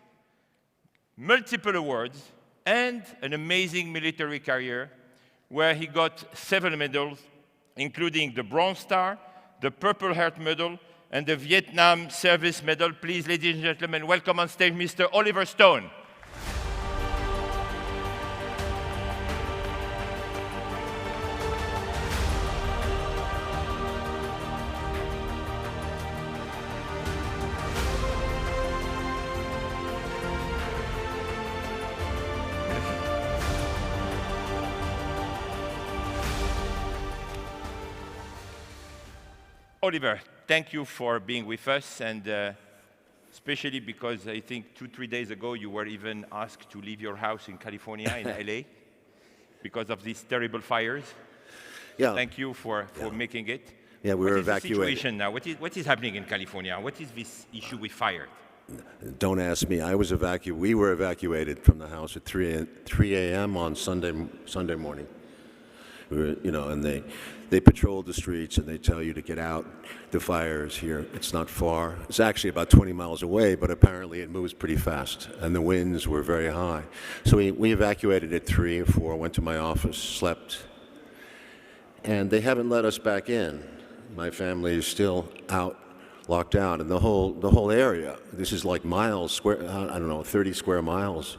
multiple awards, and an amazing military career where he got several medals, including the Bronze Star, the Purple Heart Medal, and the Vietnam Service Medal. Please, ladies and gentlemen, welcome on stage Mr. Oliver Stone. Oliver, thank you for being with us, and especially because I think 2-3 days ago you were even asked to leave your house in California, in LA, because of these terrible fires. Yeah. Thank you for making it. Yeah, we were evacuated. What is the situation now? What is happening in California? What is this issue with fire? Don't ask me. We were evacuated from the house at 3 a.m. on Sunday morning. We were, and they patrolled the streets and they tell you to get out. The fire is here. It's not far. It's actually about 20 miles away, but apparently it moves pretty fast, and the winds were very high. So we evacuated at 3 or 4, went to my office, slept, and they haven't let us back in. My family is still out locked down, and the whole area, this is like miles square, I don't know, 30 square miles,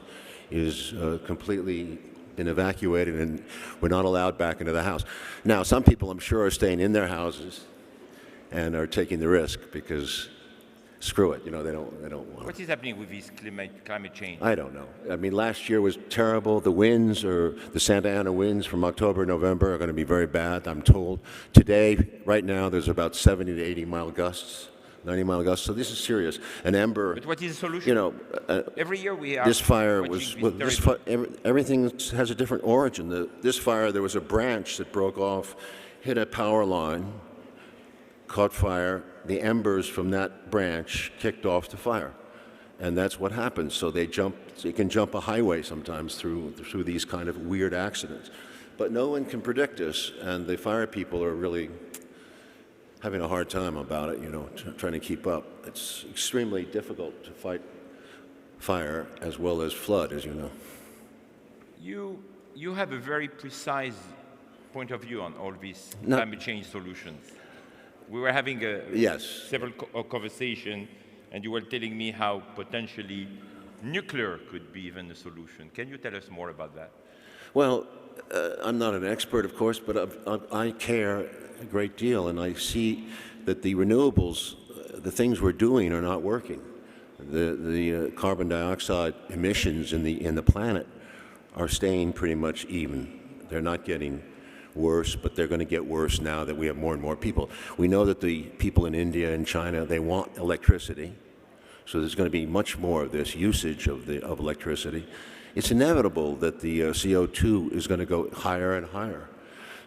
is completely been evacuated, and we're not allowed back into the house. Now, some people, I'm sure, are staying in their houses and are taking the risk because screw it, you know, they don't want. What is happening with this climate change? I don't know. I mean, last year was terrible. The winds, or the Santa Ana winds from October, November, are going to be very bad, I'm told. Today, right now, there's about 70 to 80 mile gusts, 90 mile gusts. So this is serious. An ember. But what is the solution? You know, every year we are. This fire was. Well, everything has a different origin. This fire, there was a branch that broke off, hit a power line, caught fire. The embers from that branch kicked off the fire, and that's what happens. So they can jump a highway sometimes through these kind of weird accidents, but no one can predict this, and the fire people are really having a hard time about it. You know, trying to keep up. It's extremely difficult to fight fire as well as flood, as you know. You have a very precise point of view on all these climate change solutions. We were having several conversations, and you were telling me how potentially nuclear could be even a solution. Can you tell us more about that? Well, I'm not an expert, of course, but I care a great deal, and I see that the renewables, the things we're doing, are not working. The carbon dioxide emissions in the planet are staying pretty much even. They're not getting worse, but they're going to get worse now that we have more and more people. We know that the people in India and China, they want electricity, so there's going to be much more of this usage of electricity. It's inevitable that the CO2 is going to go higher and higher.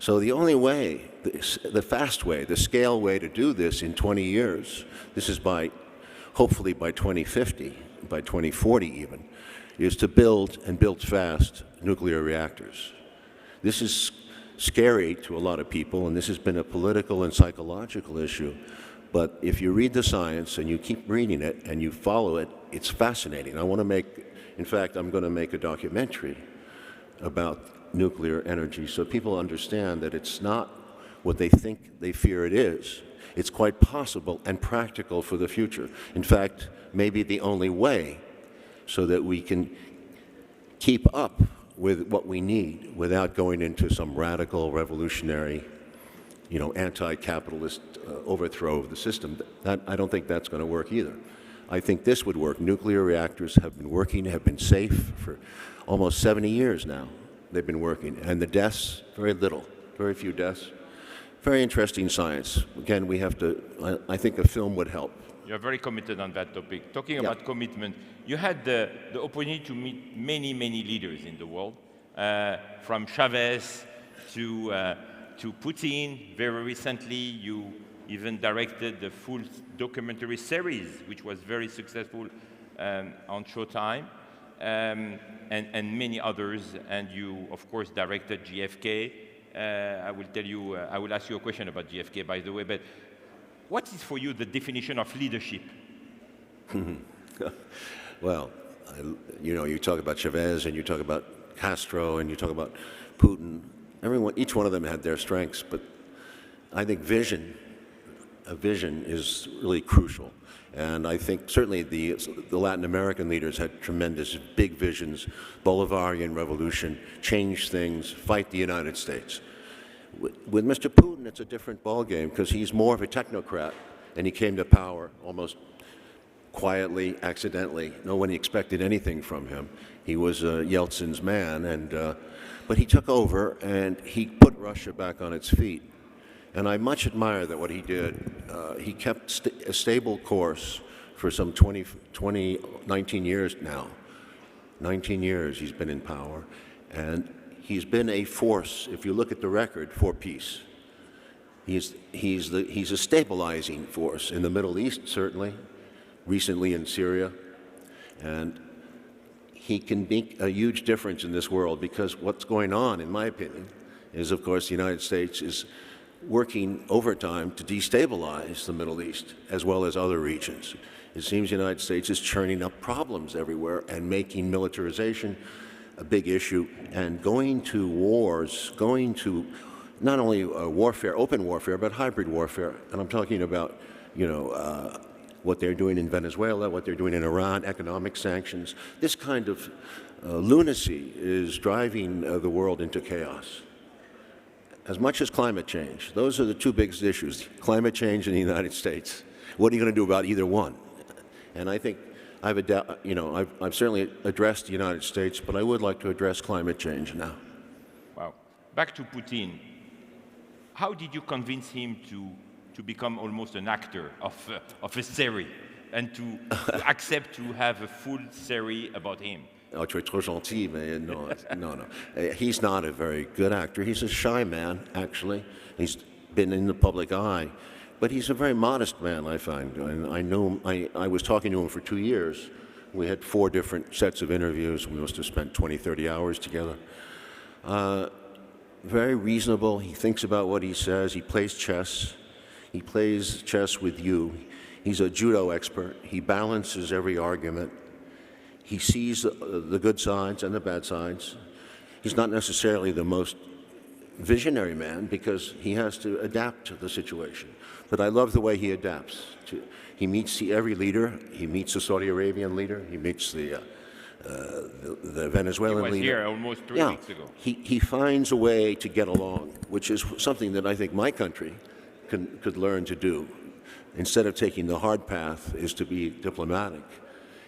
So the only way, the fast way, the scale way to do this in 20 years, this is hopefully by 2050, by 2040 even, is to build, and build fast, nuclear reactors. This is scary to a lot of people, and this has been a political and psychological issue. But if you read the science and you keep reading it and you follow it, it's fascinating. In fact, I'm going to make a documentary about nuclear energy so people understand that it's not what they think they fear it is. It's quite possible and practical for the future. In fact, maybe the only way so that we can keep up with what we need without going into some radical, revolutionary, anti-capitalist overthrow of the system. I don't think that's going to work either. I think this would work. Nuclear reactors have been working, have been safe for almost 70 years now. They've been working. And the deaths, very little, very few deaths. Very interesting science. Again, I think a film would help. You're very committed on that topic. Talking about commitment, you had the opportunity to meet many, many leaders in the world, from Chavez to Putin. Very recently, you even directed the full documentary series, which was very successful on Showtime, and many others. And you, of course, directed JFK. I will ask you a question about JFK, by the way, but what is for you the definition of leadership? Well, you talk about Chavez and you talk about Castro and you talk about Putin. Each one of them had their strengths, but I think a vision is really crucial. And I think certainly the Latin American leaders had tremendous big visions, Bolivarian revolution, change things, fight the United States. With Mr. Putin, it's a different ballgame because he's more of a technocrat, and he came to power almost quietly, accidentally. No one expected anything from him. He was Yeltsin's man, but he took over and he put Russia back on its feet. And I much admire that what he did. He kept a stable course for some 19 years now. 19 years he's been in power, and he's been a force, if you look at the record, for peace. He's a stabilizing force in the Middle East, certainly, recently in Syria, and he can make a huge difference in this world because what's going on, in my opinion, is, of course, the United States is working overtime to destabilize the Middle East as well as other regions. It seems the United States is churning up problems everywhere and making militarization a big issue and going to wars, going to not only warfare, open warfare, but hybrid warfare. And I'm talking about what they're doing in Venezuela, what they're doing in Iran, economic sanctions. This kind of lunacy is driving the world into chaos. As much as climate change, those are the two biggest issues, climate change in the United States. What are you going to do about either one? And I think I've certainly addressed the United States, but I would like to address climate change now. Wow. Back to Putin. How did you convince him to become almost an actor of a series and to accept to have a full series about him? Oh, tu es trop gentil, mais no. He's not a very good actor. He's a shy man, actually. He's been in the public eye. But he's a very modest man, I find. And I know him, I was talking to him for 2 years. We had 4 different sets of interviews. We must have spent 20, 30 hours together. Very reasonable. He thinks about what he says. He plays chess. He plays chess with you. He's a judo expert. He balances every argument. He sees the good sides and the bad sides. He's not necessarily the most visionary man because he has to adapt to the situation. But I love the way he adapts. He meets every leader. He meets the Saudi Arabian leader. He meets the Venezuelan leader. He was here almost 3 weeks ago. He finds a way to get along, which is something that I think my country could learn to do. Instead of taking the hard path, is to be diplomatic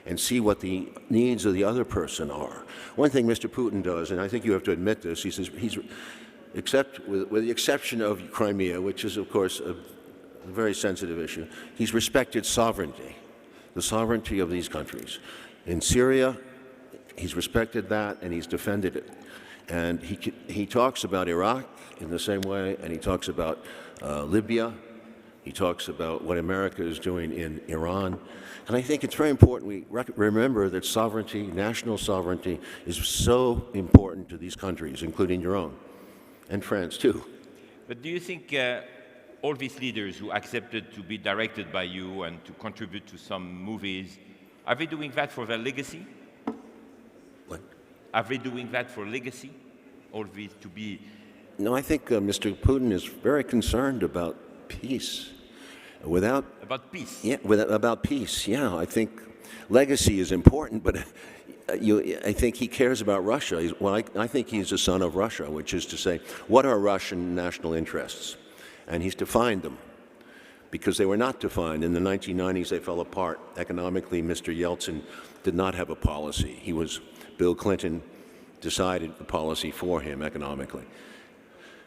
and see what the needs of the other person are. One thing Mr. Putin does, and I think you have to admit this, he says with the exception of Crimea, which is of course a very sensitive issue, he's respected sovereignty, the sovereignty of these countries. In Syria, he's respected that and he's defended it. And he talks about Iraq in the same way, and he talks about Libya. He talks about what America is doing in Iran. And I think it's very important we remember that sovereignty, national sovereignty, is so important to these countries, including your own, and France too. But do you think all these leaders who accepted to be directed by you and to contribute to some movies, are they doing that for their legacy? What? Are they doing that for legacy? All these to be... No, I think Mr. Putin is very concerned about peace. About peace? Yeah, about peace, yeah. I think legacy is important, but I think he cares about Russia. I think he's a son of Russia, which is to say, what are Russian national interests? And he's defined them, because they were not defined. In the 1990s, they fell apart. Economically, Mr. Yeltsin did not have a policy. Bill Clinton decided the policy for him economically.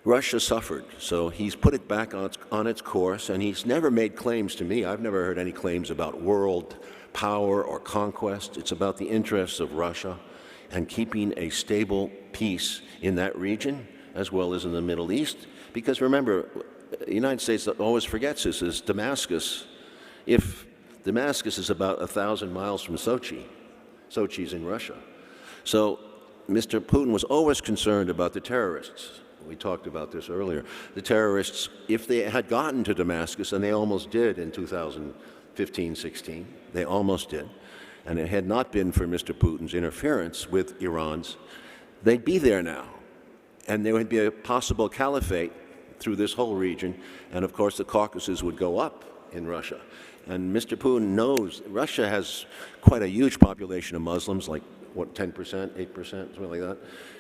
Russia suffered, so he's put it back on its course, and he's never made claims to me. I've never heard any claims about world power or conquest. It's about the interests of Russia and keeping a stable peace in that region, as well as in the Middle East. Because remember, the United States always forgets this, is Damascus. If Damascus is about 1,000 miles from Sochi, Sochi's in Russia. So Mr. Putin was always concerned about the terrorists. We talked about this earlier. The terrorists, if they had gotten to Damascus, and they almost did in 2015-16, they almost did, and it had not been for Mr. Putin's interference with Iran's, they'd be there now. And there would be a possible caliphate through this whole region, and of course the Caucasus would go up in Russia. And Mr. Putin knows Russia has quite a huge population of Muslims, like what, 10%, 8%, something like that.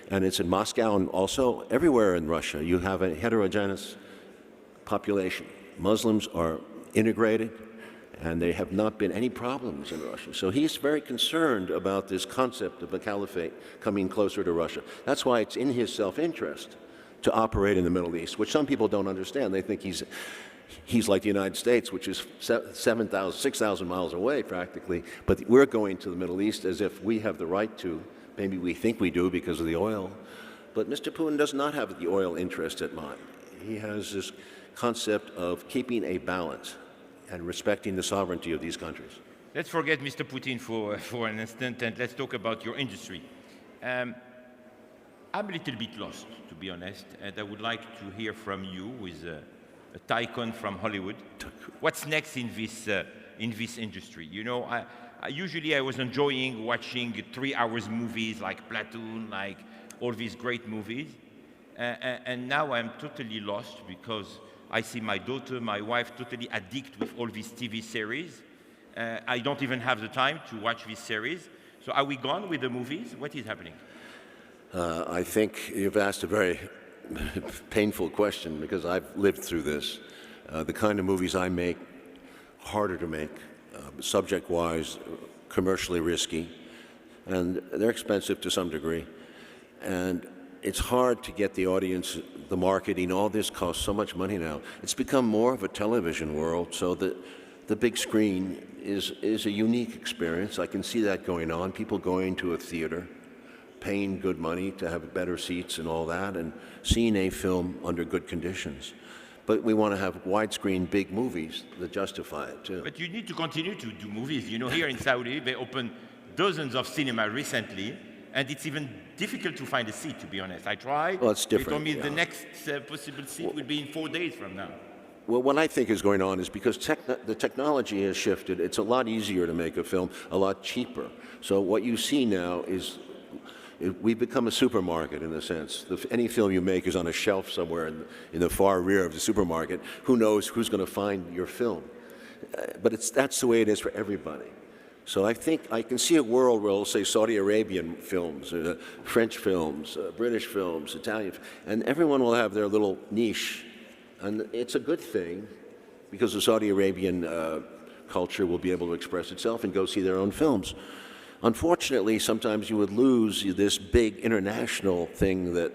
And it's in Moscow and also everywhere in Russia. You have a heterogeneous population. Muslims are integrated, and there have not been any problems in Russia. So he's very concerned about this concept of a caliphate coming closer to Russia. That's why it's in his self-interest to operate in the Middle East, which some people don't understand. They think he's like the United States, which is 6,000 miles away practically, but we're going to the Middle East as if we have the right to. Maybe we think we do because of the oil, but Mr. Putin does not have the oil interest at mind. He has this concept of keeping a balance and respecting the sovereignty of these countries. Let's forget Mr. Putin for an instant, and let's talk about your industry. I'm a little bit lost, to be honest, and I would like to hear from you, who is a tycoon from Hollywood. What's next in this industry? You know, usually I was enjoying watching 3 hours movies like Platoon, like all these great movies. And now I'm totally lost because I see my daughter, my wife, totally addicted with all these TV series. I don't even have the time to watch these series. So are we gone with the movies? What is happening? I think you've asked a very painful question because I've lived through this. The kind of movies I make, harder to make, subject-wise, commercially risky, and they're expensive to some degree. And it's hard to get the audience, the marketing, all this costs so much money now. It's become more of a television world, so that the big screen is a unique experience. I can see that going on, people going to a theater, paying good money to have better seats and all that, and seeing a film under good conditions. But we want to have widescreen big movies that justify it too. But you need to continue to do movies. You know, here in Saudi, they opened dozens of cinemas recently, and it's even difficult to find a seat, to be honest. I tried. Well, it's different. They told me the next possible seat will be in 4 days from now. Well, what I think is going on is because the technology has shifted, it's a lot easier to make a film, a lot cheaper. So what you see now is we've become a supermarket in a sense. Any film you make is on a shelf somewhere in the far rear of the supermarket. Who knows who's going to find your film? But that's the way it is for everybody. So I think I can see a world where, let's say, Saudi Arabian films, French films, British films, Italian, and everyone will have their little niche. And it's a good thing because the Saudi Arabian culture will be able to express itself and go see their own films. Unfortunately, sometimes you would lose this big international thing that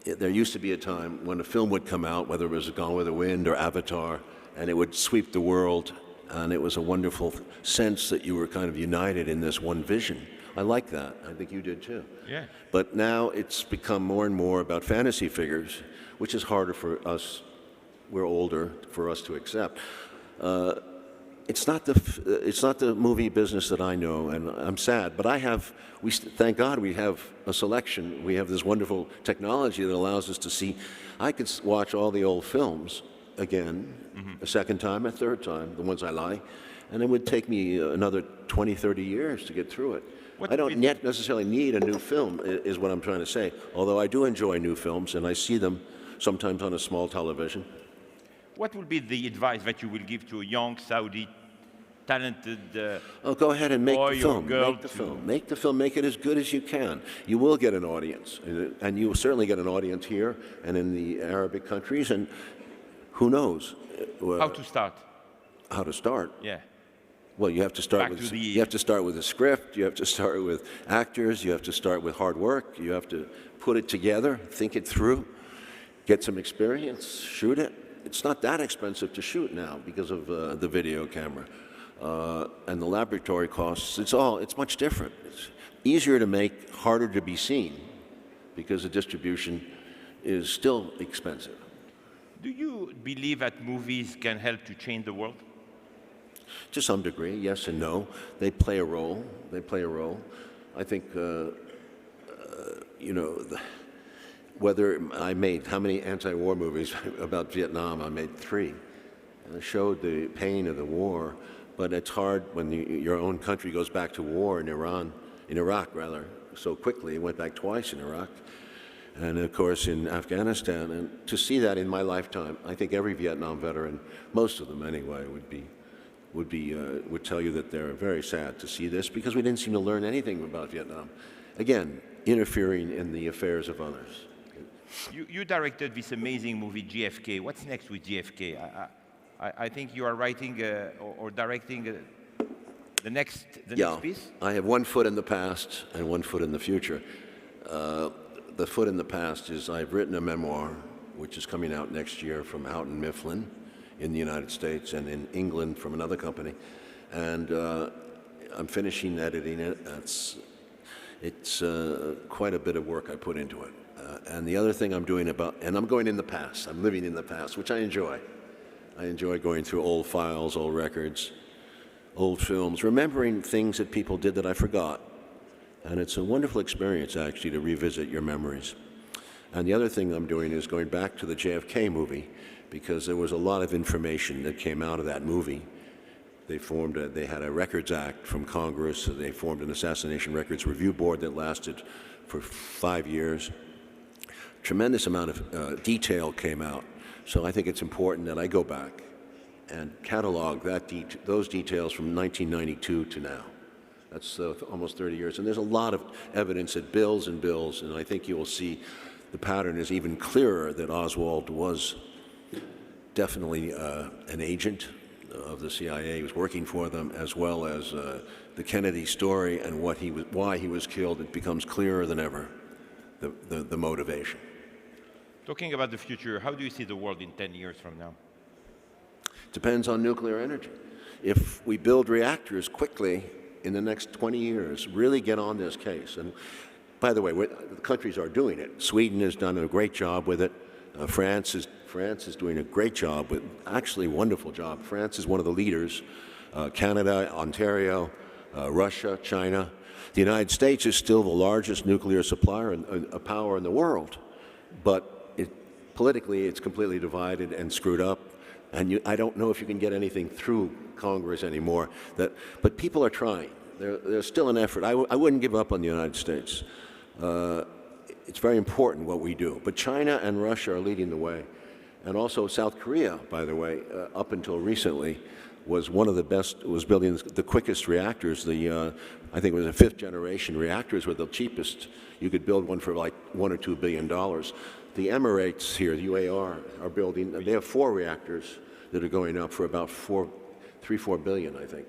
there used to be a time when a film would come out, whether it was Gone with the Wind or Avatar, and it would sweep the world, and it was a wonderful sense that you were kind of united in this one vision. I like that. I think you did too. Yeah. But now it's become more and more about fantasy figures, which is harder for us, we're older, for us to accept. It's not the movie business that I know, and I'm sad. But thank God we have a selection. We have this wonderful technology that allows us to see. I could watch all the old films again, a second time, a third time, the ones I like, and it would take me another 20, 30 years to get through it. I don't yet necessarily need a new film, is what I'm trying to say. Although I do enjoy new films, and I see them sometimes on a small television. What will be the advice that you will give to a young Saudi talented go ahead and make boy the film. or girl? Make the film. Make the film. Make it as good as you can. You will get an audience, and you will certainly get an audience here and in the Arabic countries. And who knows? How to start? How to start? Yeah. Well, you have to start with you have to start with a script. You have to start with actors. You have to start with hard work. You have to put it together, think it through, get some experience, shoot it. It's not that expensive to shoot now because of the video camera and the laboratory costs. It's much different. It's easier to make, harder to be seen because the distribution is still expensive. Do you believe that movies can help to change the world? To some degree, yes and no. They play a role. They play a role. I think, whether I made, how many anti-war movies about Vietnam? I made 3. And I showed the pain of the war, but it's hard when your own country goes back to war in Iraq so quickly. It went back twice in Iraq. And of course in Afghanistan. And to see that in my lifetime, I think every Vietnam veteran, most of them anyway, would tell you that they're very sad to see this because we didn't seem to learn anything about Vietnam. Again, interfering in the affairs of others. You directed this amazing movie, JFK. What's next with JFK? I think you are writing or directing the next piece? I have one foot in the past and one foot in the future. The foot in the past is I've written a memoir, which is coming out next year from Houghton Mifflin in the United States and in England from another company. And I'm finishing editing it. It's quite a bit of work I put into it. And the other thing I'm doing and I'm going in the past, I'm living in the past, which I enjoy. I enjoy going through old files, old records, old films, remembering things that people did that I forgot. And it's a wonderful experience, actually, to revisit your memories. And the other thing I'm doing is going back to the JFK movie, because there was a lot of information that came out of that movie. They had a Records Act from Congress. So they formed an Assassination Records Review Board that lasted for 5 years, tremendous amount of detail came out. So I think it's important that I go back and catalog those details from 1992 to now. That's almost 30 years. And there's a lot of evidence that builds and builds, and I think you will see the pattern is even clearer that Oswald was definitely an agent of the CIA. He was working for them, as well as the Kennedy story and why he was killed. It becomes clearer than ever, the motivation. Talking about the future, how do you see the world in 10 years from now? Depends on nuclear energy. If we build reactors quickly in the next 20 years, really get on this case. And by the way, the countries are doing it. Sweden has done a great job with it. France is doing a great job, actually a wonderful job. France is one of the leaders. Canada, Ontario, Russia, China. The United States is still the largest nuclear supplier of power in the world, but politically it's completely divided and screwed up. And I don't know if you can get anything through Congress anymore. But people are trying. There's still an effort. I wouldn't give up on the United States. It's very important what we do. But China and Russia are leading the way. And also South Korea, by the way, up until recently, was one of the best, was building the quickest reactors. I think it was the 5th generation reactors were the cheapest. You could build one for like $1 or $2 billion. The Emirates here, the UAR, are building, they have 4 reactors that are going up for about $4 billion, I think.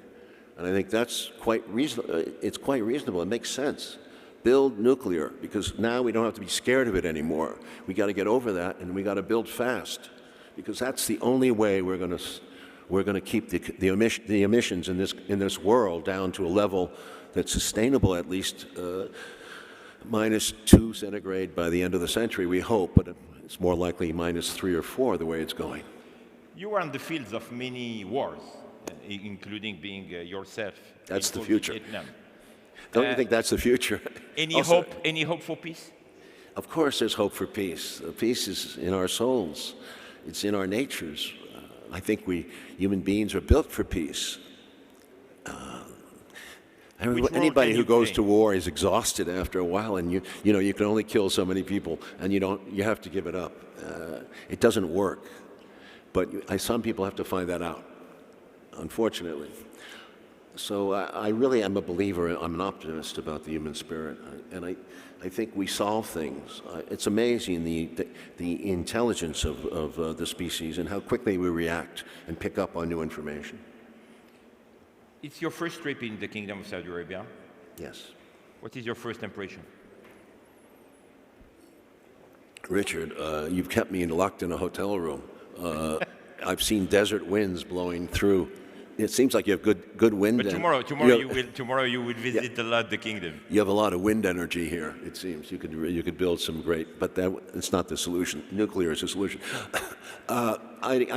And I think that's quite reasonable. It's quite reasonable. It makes sense. Build nuclear, because now we don't have to be scared of it anymore. We got to get over that, and we got to build fast, because that's the only way we're going to keep the emissions in this world down to a level that's sustainable, at least -2 centigrade by the end of the century, we hope, but it's more likely -3 or 4 the way it's going. You were on the fields of many wars, including being yourself. That's the future. Vietnam. Don't you think that's the future? Any hope for peace? Of course there's hope for peace. Peace is in our souls. It's in our natures. I think human beings are built for peace. Anybody who goes to war is exhausted after a while, and you can only kill so many people, and you have to give it up. It doesn't work. But some people have to find that out, unfortunately. So I really am a believer, I'm an optimist about the human spirit, and I think we solve things. It's amazing the intelligence of the species and how quickly we react and pick up on new information. It's your first trip in the Kingdom of Saudi Arabia? Yes. What is your first impression? Richard, you've kept me locked in a hotel room. I've seen desert winds blowing through. It seems like you have good wind. But tomorrow you will visit a lot the kingdom. You have a lot of wind energy here. It seems you could build some great, but it's not the solution. Nuclear is the solution.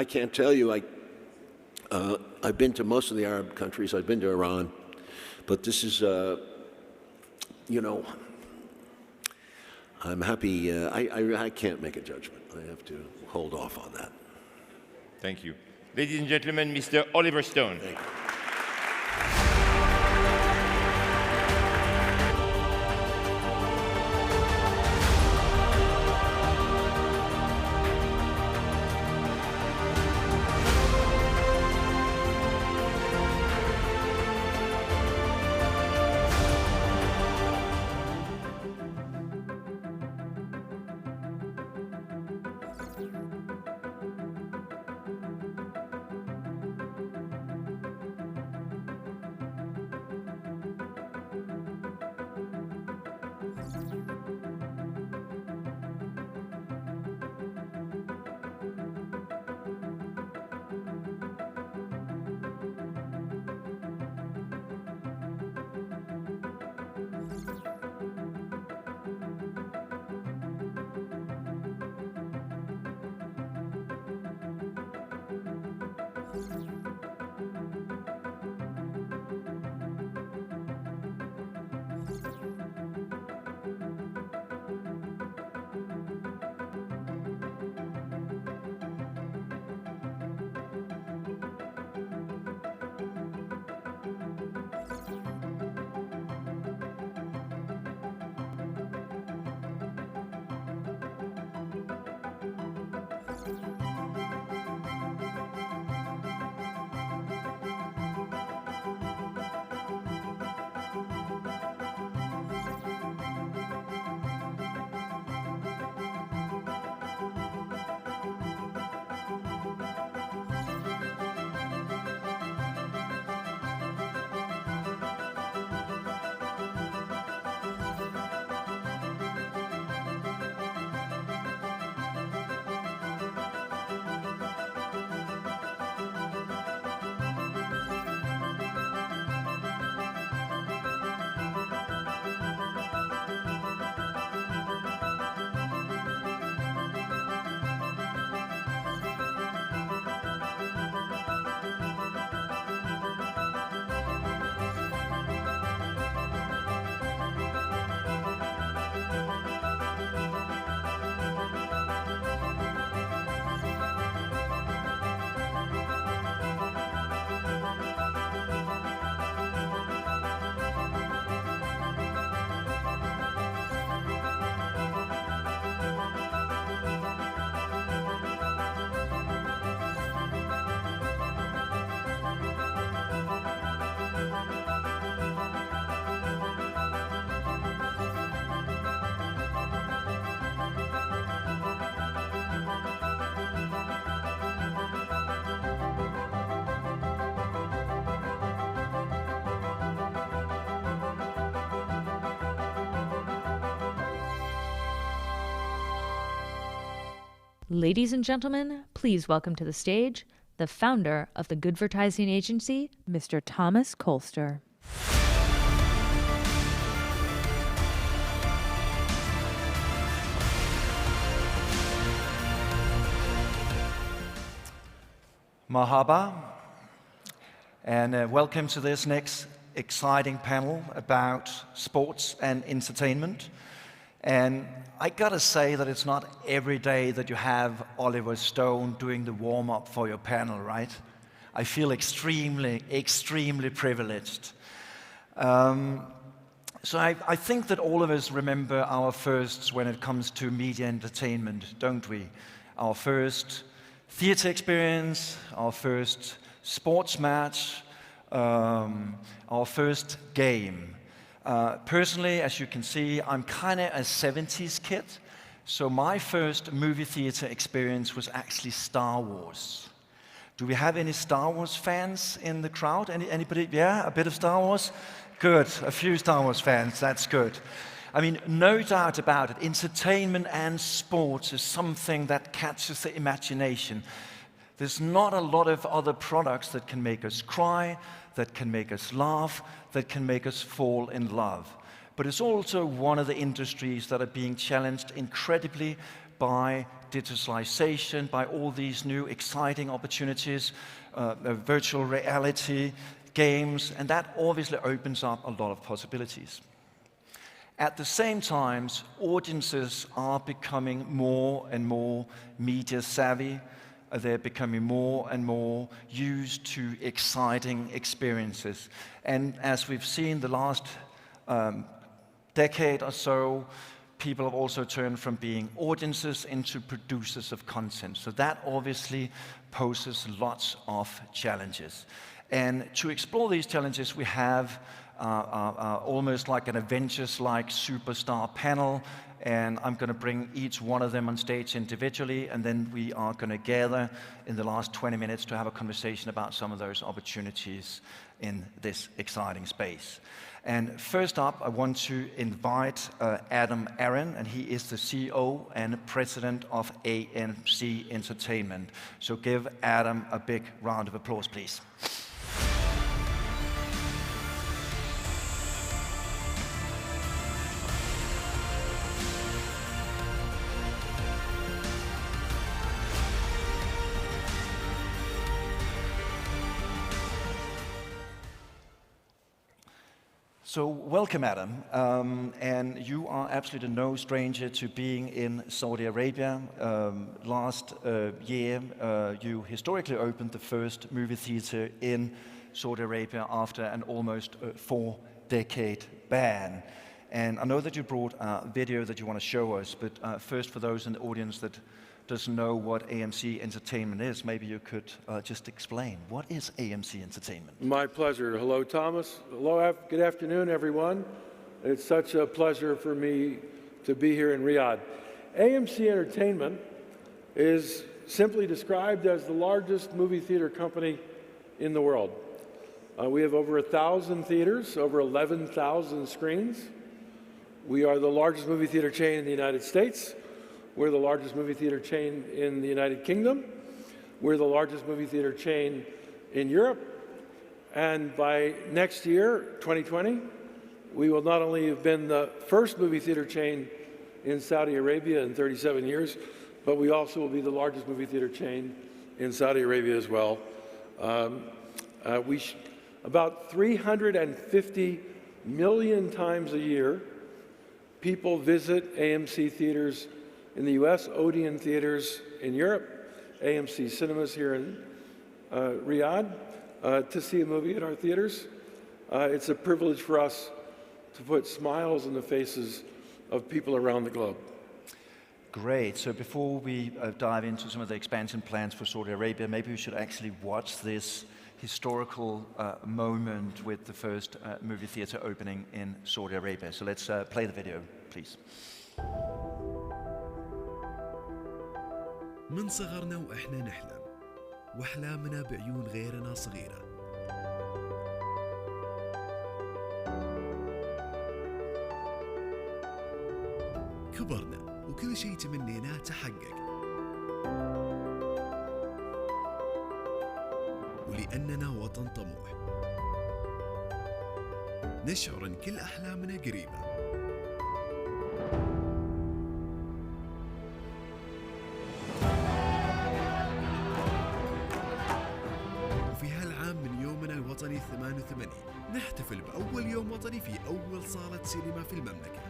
I can't tell you. I've been to most of the Arab countries. I've been to Iran, but this is, I'm happy. I can't make a judgment. I have to hold off on that. Thank you. Ladies and gentlemen, Mr. Oliver Stone. Thank you. Ladies and gentlemen, please welcome to the stage the founder of the Goodvertising Agency, Mr. Thomas Kolster. Mahaba, and welcome to this next exciting panel about sports and entertainment. And I gotta say that it's not every day that you have Oliver Stone doing the warm-up for your panel, right? I feel extremely privileged. So I think that all of us remember our firsts when it comes to media entertainment, don't we? Our first theater experience, our first sports match, our first game. Personally, as you can see, I'm kind of a 70s kid, so my first movie theater experience was actually Star Wars. Do we have any Star Wars fans in the crowd? Anybody? Yeah, a bit of Star Wars? Good, a few Star Wars fans, that's good. I mean, no doubt about it, entertainment and sports is something that catches the imagination. There's not a lot of other products that can make us cry, that can make us laugh, that can make us fall in love. But it's also one of the industries that are being challenged incredibly by digitalization, by all these new exciting opportunities, virtual reality, games, and that obviously opens up a lot of possibilities. At the same time, audiences are becoming more and more media savvy. They're becoming more and more used to exciting experiences. And as we've seen the last decade or so, people have also turned from being audiences into producers of content. So that obviously poses lots of challenges. And to explore these challenges, we have almost like an Avengers-like superstar panel, and I'm going to bring each one of them on stage individually, and then we are going to gather in the last 20 minutes to have a conversation about some of those opportunities in this exciting space. And first up, I want to invite Adam Aron, and he is the CEO and President of AMC Entertainment. So give Adam a big round of applause, please. So welcome, Adam, and you are absolutely no stranger to being in Saudi Arabia. Last year, you historically opened the first movie theater in Saudi Arabia after an almost 4-decade ban. And I know that you brought a video that you want to show us, but first, for those in the audience that doesn't know what AMC Entertainment is, maybe you could just explain. What is AMC Entertainment? My pleasure. Hello, Thomas. Hello, good afternoon, everyone. It's such a pleasure for me to be here in Riyadh. AMC Entertainment is simply described as the largest movie theater company in the world. We have over 1,000 theaters, over 11,000 screens. We are the largest movie theater chain in the United States. We're the largest movie theater chain in the United Kingdom. We're the largest movie theater chain in Europe. And by next year, 2020, we will not only have been the first movie theater chain in Saudi Arabia in 37 years, but we also will be the largest movie theater chain in Saudi Arabia as well. About 350 million times a year, people visit AMC theaters in the US, Odeon theaters in Europe, AMC cinemas here in Riyadh, to see a movie at our theaters. It's a privilege for us to put smiles on the faces of people around the globe. Great. So before we dive into some of the expansion plans for Saudi Arabia, maybe we should actually watch this historical moment with the first movie theater opening in Saudi Arabia. So let's play the video, please. من صغرنا وإحنا نحلم وأحلامنا بعيون غيرنا صغيرة. كبرنا وكل شيء تمنيناه تحقق. ولأننا وطن طموح نشعر أن كل أحلامنا قريبة. وفي هالعام من يومنا الوطني 88 نحتفل بأول يوم وطني في أول صالة سينما في المملكة.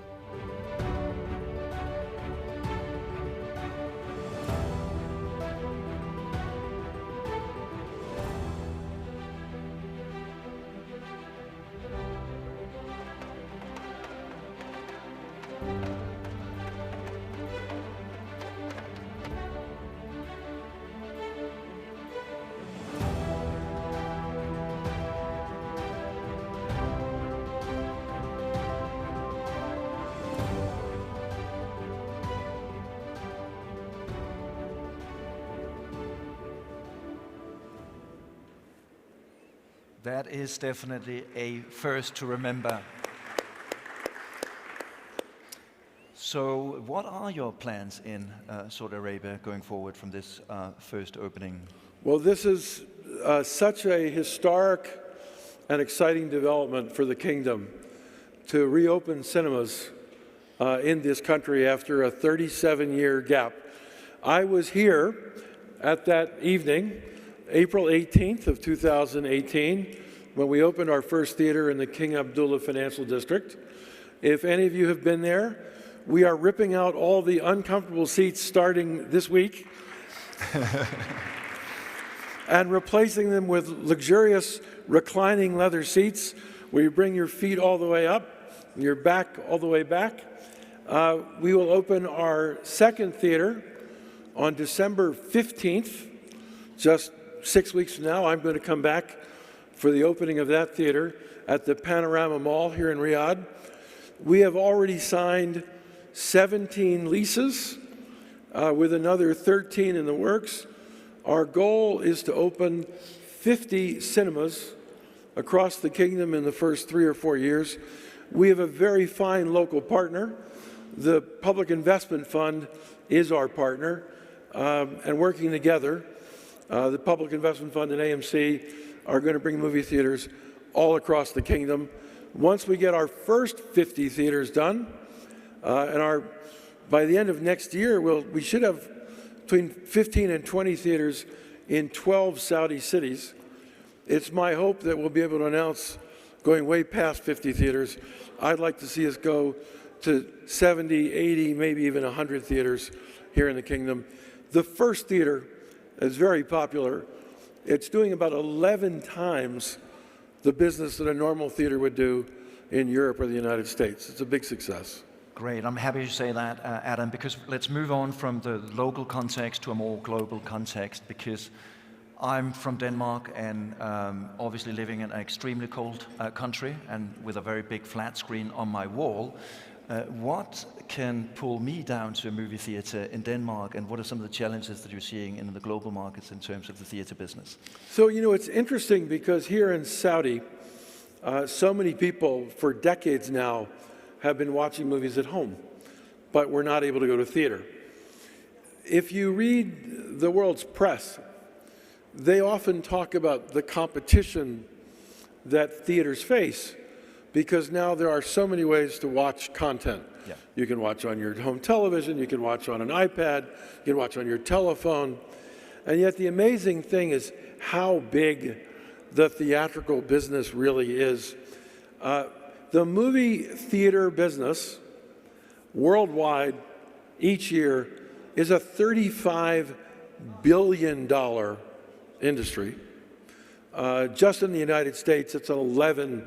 That is definitely a first to remember. So what are your plans in Saudi Arabia going forward from this first opening? Well, this is such a historic and exciting development for the kingdom to reopen cinemas in this country after a 37-year gap. I was here at that evening, April 18th of 2018, when we opened our first theater in the King Abdullah Financial District. If any of you have been there, we are ripping out all the uncomfortable seats starting this week and replacing them with luxurious reclining leather seats where you bring your feet all the way up and your back all the way back. We will open our second theater on December 15th, just 6 weeks from now. I'm going to come back for the opening of that theater at the Panorama Mall here in Riyadh. We have already signed 17 leases with another 13 in the works. Our goal is to open 50 cinemas across the kingdom in the first 3 or 4 years. We have a very fine local partner. The Public Investment Fund is our partner, and working together, the Public Investment Fund and AMC are going to bring movie theaters all across the kingdom. Once we get our first 50 theaters done, by the end of next year, we should have between 15 and 20 theaters in 12 Saudi cities. It's my hope that we'll be able to announce going way past 50 theaters. I'd like to see us go to 70, 80, maybe even 100 theaters here in the kingdom. The first theater is very popular. It's doing about 11 times the business that a normal theater would do in Europe or the United States. It's a big success. Great, I'm happy to say that, Adam, because let's move on from the local context to a more global context, because I'm from Denmark and obviously living in an extremely cold country and with a very big flat screen on my wall. What can pull me down to a movie theater in Denmark, and what are some of the challenges that you're seeing in the global markets in terms of the theater business? So, you know, it's interesting because here in Saudi, so many people for decades now have been watching movies at home, but we're not able to go to theater. If you read the world's press, they often talk about the competition that theaters face, because now there are so many ways to watch content. Yeah. You can watch on your home television, you can watch on an iPad, you can watch on your telephone. And yet the amazing thing is how big the theatrical business really is. The movie theater business worldwide each year is a $35 billion industry. Just in the United States, it's an $11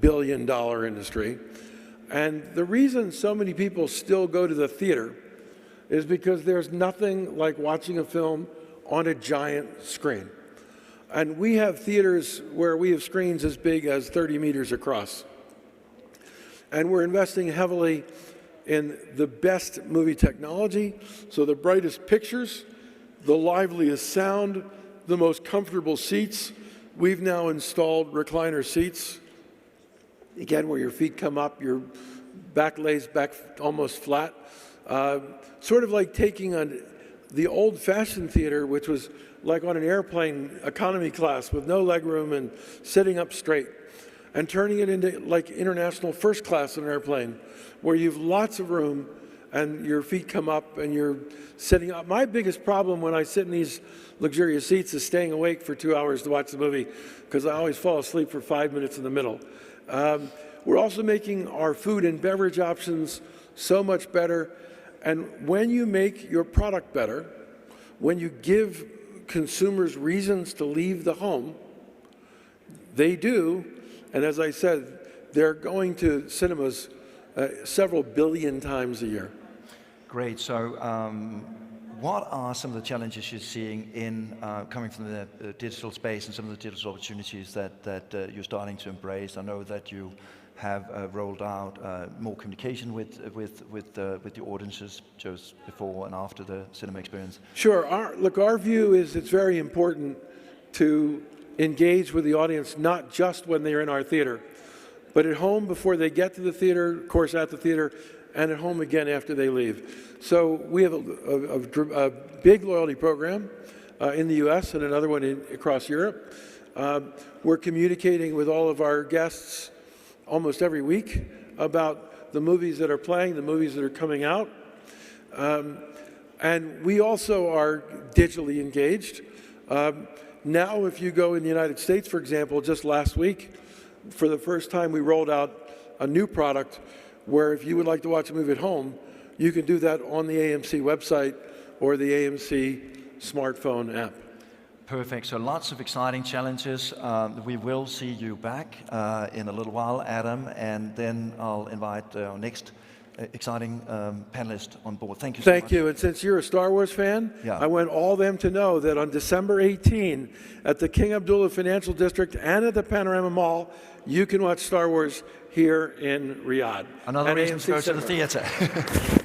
billion industry. And the reason so many people still go to the theater is because there's nothing like watching a film on a giant screen. And we have theaters where we have screens as big as 30 meters across. And we're investing heavily in the best movie technology, so the brightest pictures, the liveliest sound, the most comfortable seats. We've now installed recliner seats, again, where your feet come up, your back lays back almost flat, sort of like taking the old-fashioned theater, which was like on an airplane economy class with no legroom and sitting up straight, and turning it into like international first class on an airplane, where you've lots of room and your feet come up and you're sitting up. My biggest problem when I sit in these luxurious seats is staying awake for 2 hours to watch the movie, because I always fall asleep for 5 minutes in the middle. We're also making our food and beverage options so much better. And when you make your product better, when you give consumers reasons to leave the home, they do. And as I said, they're going to cinemas several billion times a year. Great. So what are some of the challenges you're seeing in coming from the digital space and some of the digital opportunities that you're starting to embrace? I know that you have rolled out more communication with the audiences just before and after the cinema experience. Sure. Our view is it's very important to engage with the audience, not just when they're in our theater, but at home before they get to the theater, of course at the theater, and at home again after they leave. So we have a big loyalty program in the US and another one across Europe. We're communicating with all of our guests almost every week about the movies that are playing, the movies that are coming out. And we also are digitally engaged. Now, if you go in the United States, for example, just last week, for the first time, we rolled out a new product where if you would like to watch a movie at home, you can do that on the AMC website or the AMC smartphone app. Perfect. So lots of exciting challenges. We will see you back in a little while, Adam, and then I'll invite our next exciting panelist on board. Thank you so much. Thank you. And since you're a Star Wars fan, Yeah. I want all them to know that on December 18 at the King Abdullah Financial District and at the Panorama Mall, you can watch Star Wars here in Riyadh. Another at reason to go AMC to the Cinema. theater.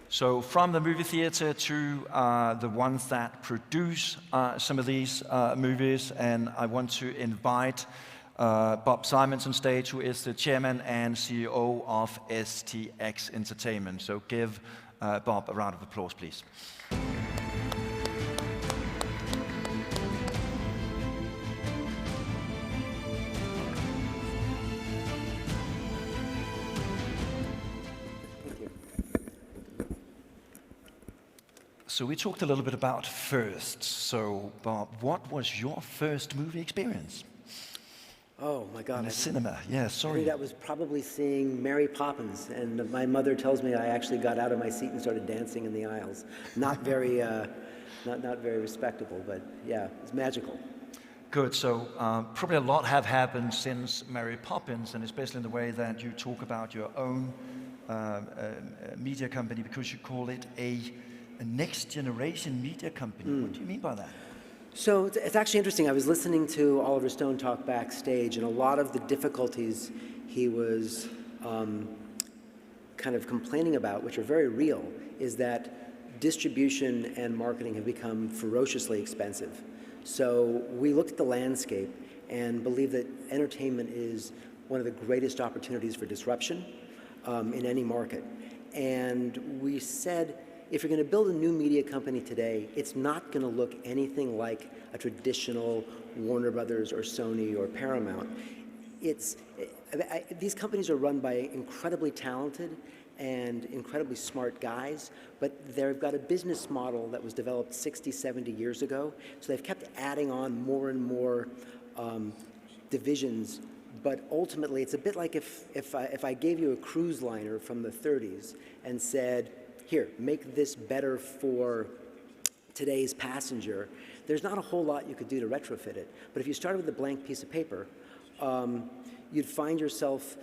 So from the movie theater to the ones that produce some of these movies, and I want to invite Bob Simons on stage, who is the chairman and CEO of STX Entertainment. So give Bob a round of applause, please. So we talked a little bit about firsts. So Bob, what was your first movie experience? Oh my God! In the cinema, yeah. I Sorry. think that was probably seeing Mary Poppins, and my mother tells me I actually got out of my seat and started dancing in the aisles. Not very, not very respectable, but yeah, it's magical. Good. So probably a lot have happened since Mary Poppins, and especially in the way that you talk about your own media company, because you call it a next generation media company. What do you mean by that? So it's actually interesting. I was listening to Oliver Stone talk backstage, and a lot of the difficulties he was kind of complaining about, which are very real, is that distribution and marketing have become ferociously expensive. So we looked at the landscape and believe that entertainment is one of the greatest opportunities for disruption in any market. And we said, if you're going to build a new media company today, it's not going to look anything like a traditional Warner Brothers or Sony or Paramount. These companies are run by incredibly talented and incredibly smart guys, but they've got a business model that was developed 60, 70 years ago. So they've kept adding on more and more divisions. But ultimately, it's a bit like if I gave you a cruise liner from the 30s and said, here, make this better for today's passenger, there's not a whole lot you could do to retrofit it. But if you started with a blank piece of paper, you'd find yourself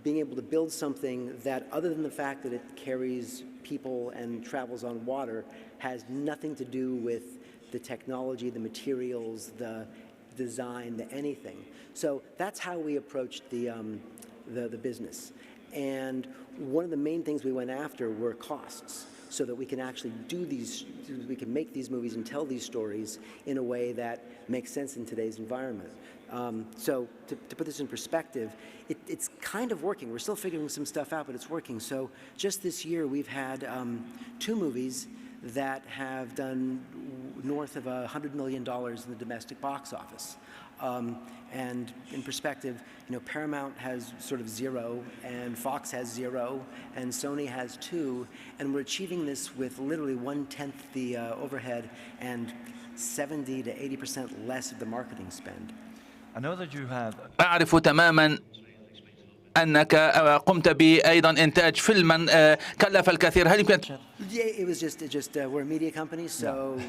being able to build something that, other than the fact that it carries people and travels on water, has nothing to do with the technology, the materials, the design, the anything. So that's how we approached the business. And one of the main things we went after were costs. so that we can actually we can make these movies and tell these stories in a way that makes sense in today's environment. So to put this in perspective, it's kind of working. We're still figuring some stuff out, but it's working. So just this year, we've had 2 movies that have done north of $100 million in the domestic box office. And in perspective, Paramount has sort of 0, and Fox has 0, and Sony has 2, and we're achieving this with literally 1/10 the overhead and 70 to 80% less of the marketing spend. I know that you have. أعرف تماما أنك قمت بأيضا إنتاج فيلما كلف الكثير. هل يمكن Yeah, it was just we're a media company, so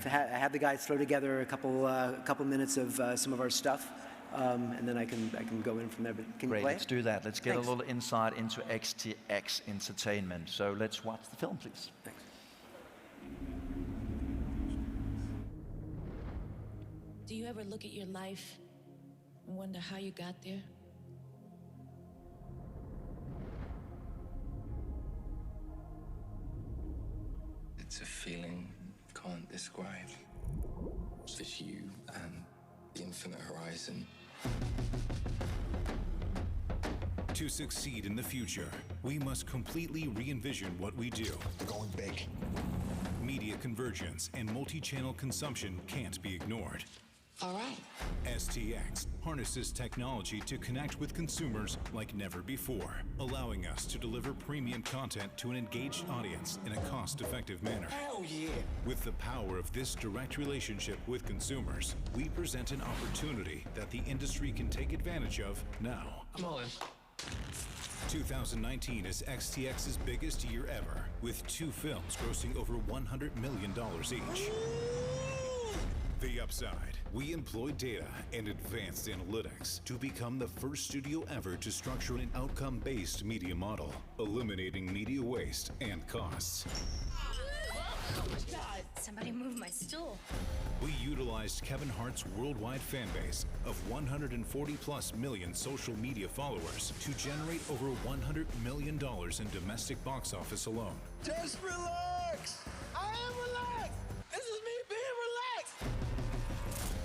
I had the guys throw together a couple minutes of some of our stuff, and then I can go in from there. But can Great, you play let's it? do that. Let's get Thanks. a little insight into XTX Entertainment. So let's watch the film, please. Thanks. Do you ever look at your life and wonder how you got there? It's a feeling can't describe. It's you and the infinite horizon. To succeed in the future, we must completely re-envision what we do. We're going big. Media convergence and multi-channel consumption can't be ignored. All right. STX harnesses technology to connect with consumers like never before, allowing us to deliver premium content to an engaged audience in a cost-effective manner. Hell yeah! With the power of this direct relationship with consumers, we present an opportunity that the industry can take advantage of now. I'm all in. 2019 is XTX's biggest year ever, with 2 films grossing over $100 million each. The upside, we employ data and advanced analytics to become the first studio ever to structure an outcome-based media model, eliminating media waste and costs. Oh my God, somebody moved my stool. We utilized Kevin Hart's worldwide fan base of 140+ million social media followers to generate over $100 million in domestic box office alone. Just relax! I am relaxed! This is me being relaxed!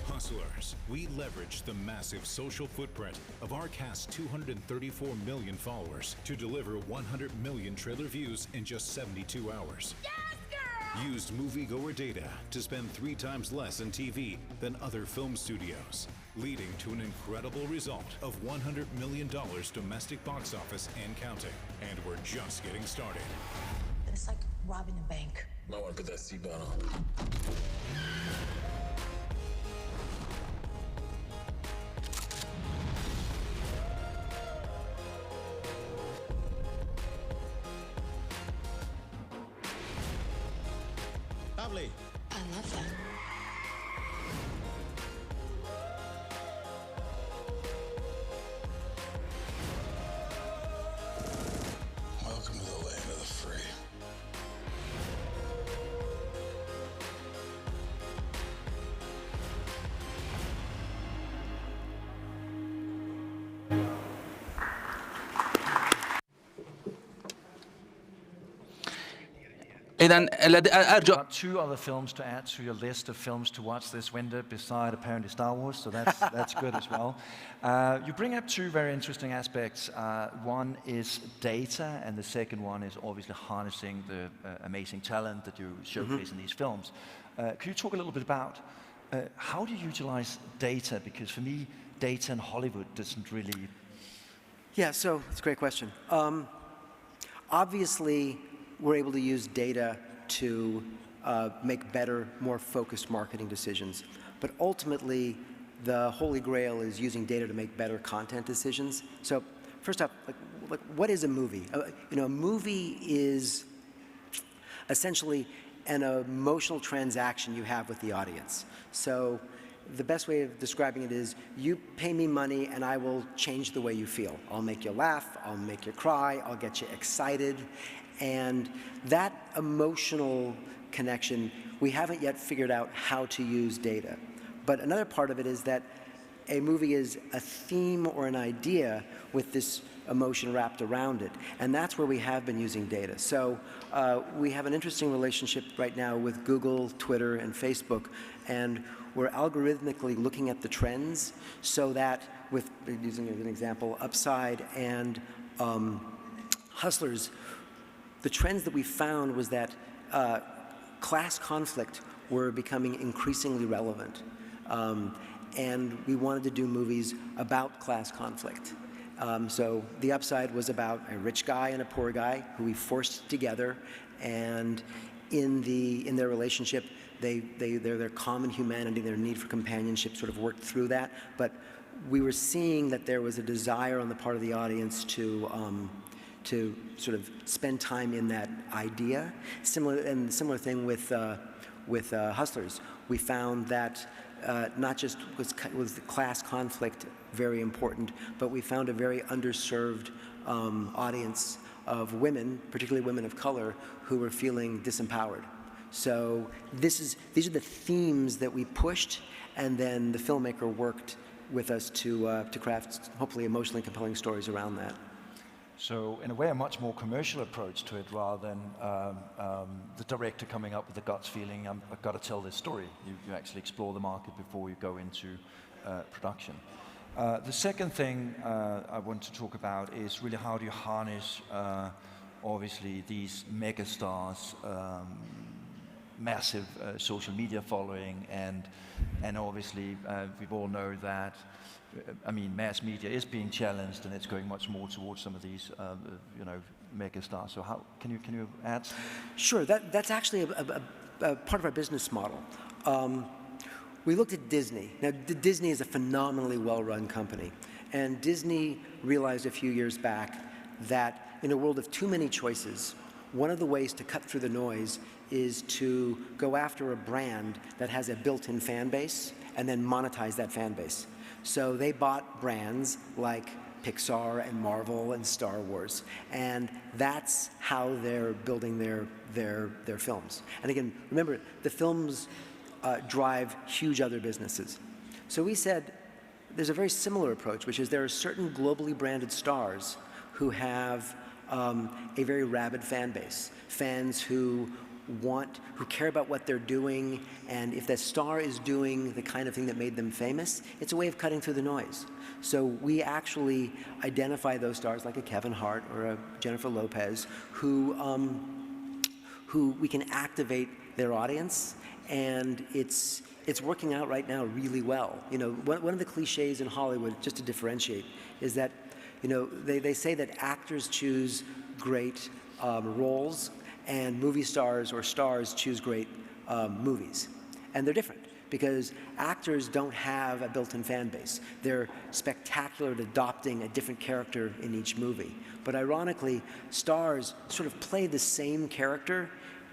Hustlers, we leveraged the massive social footprint of our cast's 234 million followers to deliver 100 million trailer views in just 72 hours. Yes, girl! Used moviegoer data to spend 3 times less in TV than other film studios, leading to an incredible result of $100 million domestic box office and counting. And we're just getting started. It's like robbing a bank. Might want to put that seatbelt on. Lovely. I love that. Welcome to the land of the free. إذا أرجو. 2 other films to add to your list of films to watch this winter, beside apparently Star Wars, so that's good as well. You bring up 2 very interesting aspects. One is data, and the second one is obviously harnessing the amazing talent that you showcase in these films. Could you talk a little bit about how do you utilize data? Because for me, data in Hollywood doesn't really... Yeah, so it's a great question. Obviously, we're able to use data to make better, more focused marketing decisions. But ultimately, the holy grail is using data to make better content decisions. So first off, like what is a movie? A movie is essentially an emotional transaction you have with the audience. So the best way of describing it is you pay me money and I will change the way you feel. I'll make you laugh, I'll make you cry, I'll get you excited. And that emotional connection, we haven't yet figured out how to use data. But another part of it is that a movie is a theme or an idea with this emotion wrapped around it. And that's where we have been using data. So we have an interesting relationship right now with Google, Twitter, and Facebook, and we're algorithmically looking at the trends so that with, using as an example, Upside and Hustlers, the trends that we found was that class conflict were becoming increasingly relevant. And we wanted to do movies about class conflict. So The Upside was about a rich guy and a poor guy who we forced together, and in their relationship, their common humanity, their need for companionship sort of worked through that. But we were seeing that there was a desire on the part of the audience to sort of spend time in that idea. Similar thing with Hustlers. We found that not just was the class conflict very important, but we found a very underserved audience of women, particularly women of color, who were feeling disempowered. So these are the themes that we pushed, and then the filmmaker worked with us to craft hopefully emotionally compelling stories around that. So in a way, a much more commercial approach to it rather than the director coming up with the guts feeling, I've got to tell this story. You actually explore the market before you go into production. The second thing I want to talk about is really how do you harness, obviously, these megastars, massive social media following, and obviously we all know that mass media is being challenged, and it's going much more towards some of these, megastars. So how can you add? Sure. That's actually a part of our business model. We looked at Disney. Now, Disney is a phenomenally well-run company, and Disney realized a few years back that in a world of too many choices, one of the ways to cut through the noise is to go after a brand that has a built-in fan base and then monetize that fan base. So they bought brands like Pixar and Marvel and Star Wars, and that's how they're building their films. And again, remember, the films drive huge other businesses. So we said there's a very similar approach, which is there are certain globally branded stars who have a very rabid fan base, fans who care about what they're doing, and if that star is doing the kind of thing that made them famous, it's a way of cutting through the noise. So we actually identify those stars like a Kevin Hart or a Jennifer Lopez who we can activate their audience, and it's working out right now really well. One of the cliches in Hollywood, just to differentiate, is that they say that actors choose great roles, and movie stars or stars choose great movies. And they're different because actors don't have a built-in fan base. They're spectacular at adopting a different character in each movie. But ironically, stars sort of play the same character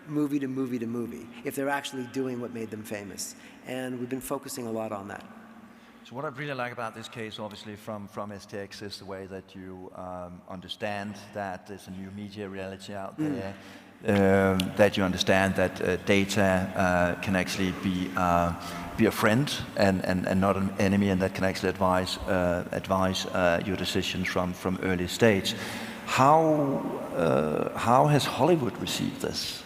movie to movie to movie if they're actually doing what made them famous. And we've been focusing a lot on that. So what I really like about this case, obviously, from STX is the way that you understand that there's a new media reality out there, that you understand that data can actually be a friend and not an enemy, and that can actually advise your decisions from early stage. How has Hollywood received this?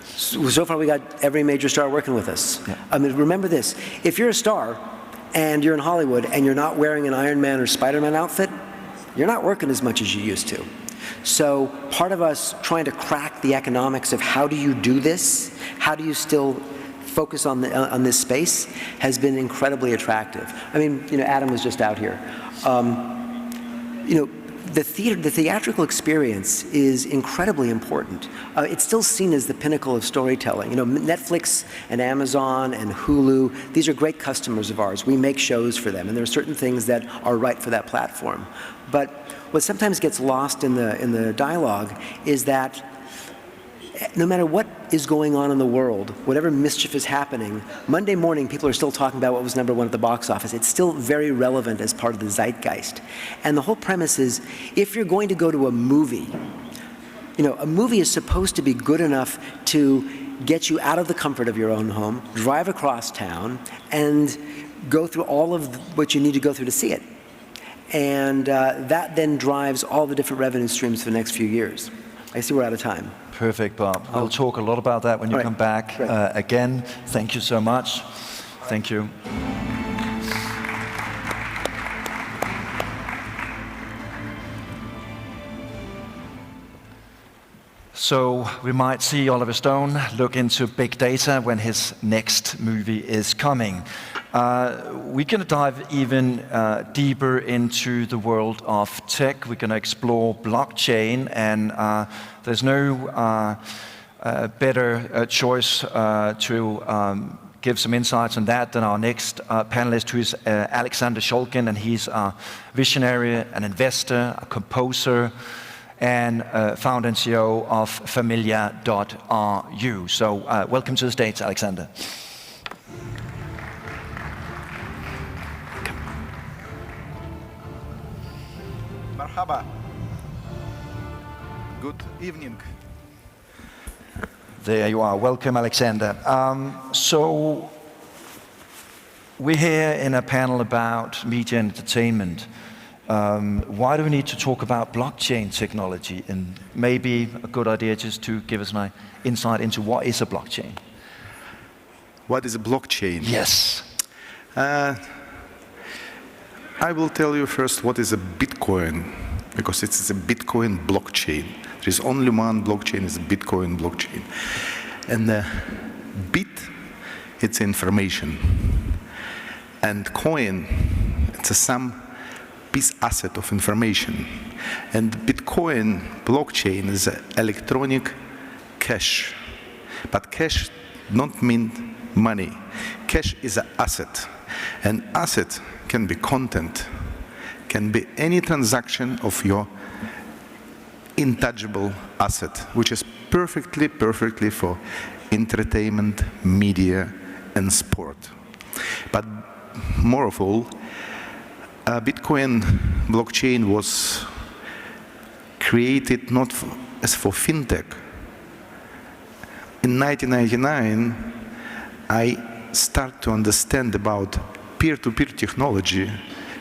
So far, we got every major star working with us. Yeah. I mean, remember this: if you're a star and you're in Hollywood and you're not wearing an Iron Man or Spider-Man outfit, you're not working as much as you used to. So part of us trying to crack the economics of how do you do this, how do you still focus on this space, has been incredibly attractive. I mean, Adam was just out here. The theatrical experience is incredibly important. It's still seen as the pinnacle of storytelling. Netflix and Amazon and Hulu, these are great customers of ours. We make shows for them, and there are certain things that are right for that platform. But what sometimes gets lost in the dialogue is that no matter what is going on in the world, whatever mischief is happening, Monday morning people are still talking about what was #1 at the box office. It's still very relevant as part of the zeitgeist. And the whole premise is, if you're going to go to a movie is supposed to be good enough to get you out of the comfort of your own home, drive across town, and go through all of what you need to go through to see it. And that then drives all the different revenue streams for the next few years. I see we're out of time. Perfect, Bob. We'll talk a lot about that when you come back again. Thank you so much. Thank you. So we might see Oliver Stone look into big data when his next movie is coming. We're going to dive even deeper into the world of tech. We're going to explore blockchain, and there's no better choice to give some insights on that than our next panelist, who is Alexander Shulgin, and he's a visionary, an investor, a composer, and founder and CEO of Familia.ru. So welcome to the stage, Alexander. Marhaba. Good evening. There you are. Welcome, Alexander. So we're here in a panel about media and entertainment. Why do we need to talk about blockchain technology? And maybe a good idea just to give us an insight into what is a blockchain. What is a blockchain? Yes. I will tell you first what is a Bitcoin, because it's a Bitcoin blockchain. There is only one blockchain, it's a Bitcoin blockchain. And the bit, it's information. And coin, it's some piece asset of information. And Bitcoin blockchain is an electronic cash. But cash don't mean money. Cash is an asset. And asset can be content, can be any transaction of your intangible asset, which is perfectly for entertainment, media, and sport. But more of all, Bitcoin blockchain was created not as for fintech. In 1999, I started to understand about peer-to-peer technology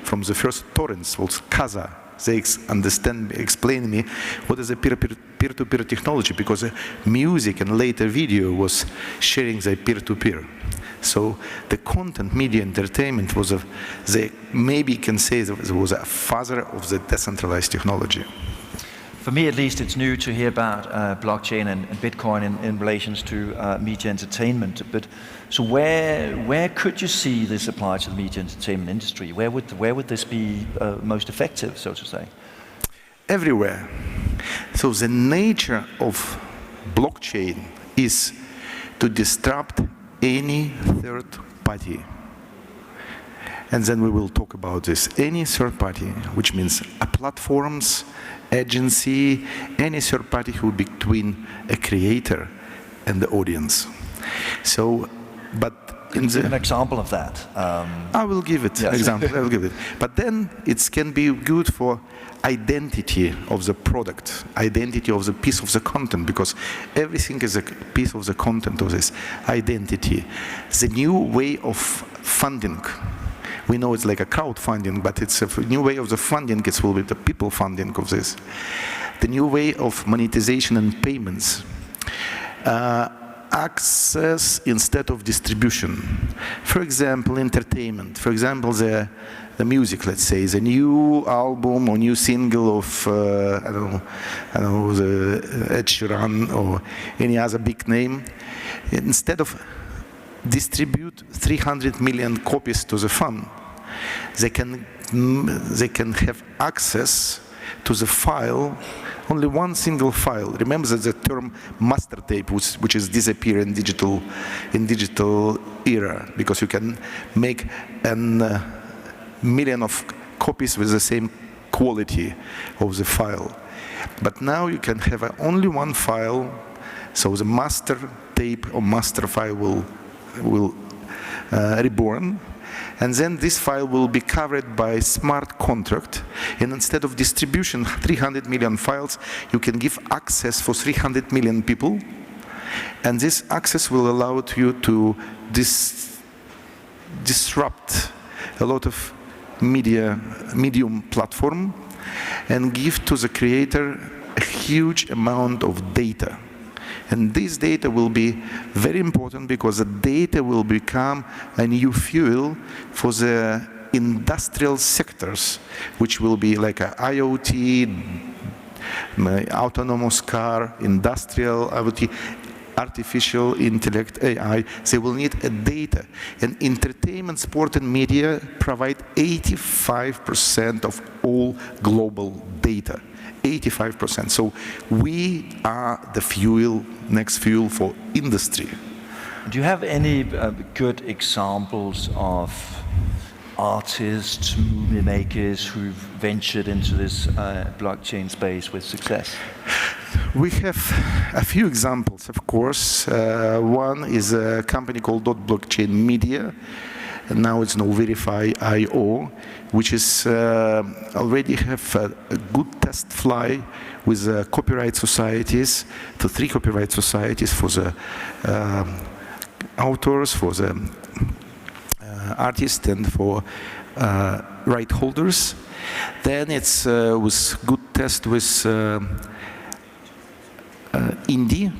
from the first torrents, was Kazaa. They explained me what is a peer-to-peer technology, because music and later video was sharing the peer-to-peer. So the content, media, entertainment was maybe can say it was a father of the decentralized technology. For me, at least, it's new to hear about blockchain and Bitcoin in relations to media entertainment. But so where could you see this apply to the media entertainment industry? Where would this be most effective, so to say? Everywhere. So the nature of blockchain is to disrupt any third party. And then we will talk about this. Any third party, which means platforms, agency, any third party who between a creator and the audience. So, but in the an example of that. I will give it example. I will give it. But then it can be good for identity of the product, identity of the piece of the content, because everything is a piece of the content of this identity. The new way of funding. We know it's like a crowdfunding, but it's a new way of the funding. It will be the people funding of this. The new way of monetization and payments. Access instead of distribution. For example, entertainment. For example, the music, let's say, the new album or new single of, I don't know, the Ed Sheeran or any other big name. Instead of distribute 300 million copies to the fund, they can have access to the file, only one single file. Remember that the term master tape, which is disappear in digital era, because you can make a million of copies with the same quality of the file. But now you can have only one file, so the master tape or master file will reborn, and then this file will be covered by smart contract, and instead of distribution 300 million files, you can give access for 300 million people, and this access will allow you to disrupt a lot of medium platform and give to the creator a huge amount of data. And this data will be very important because the data will become a new fuel for the industrial sectors, which will be like a IoT, autonomous car, industrial IoT, artificial intellect, AI. They will need a data. And entertainment, sport, and media provide 85% of all global data. 85%. So we are the fuel, next fuel for industry. Do you have any good examples of artists, movie makers who've ventured into this blockchain space with success? We have a few examples, of course. One is a company called Blockchain Media, and now it's Verify.io, which is already have a good test fly with copyright societies, the 3 copyright societies for the authors, for the artists, and for right holders. Then it's was good test with indie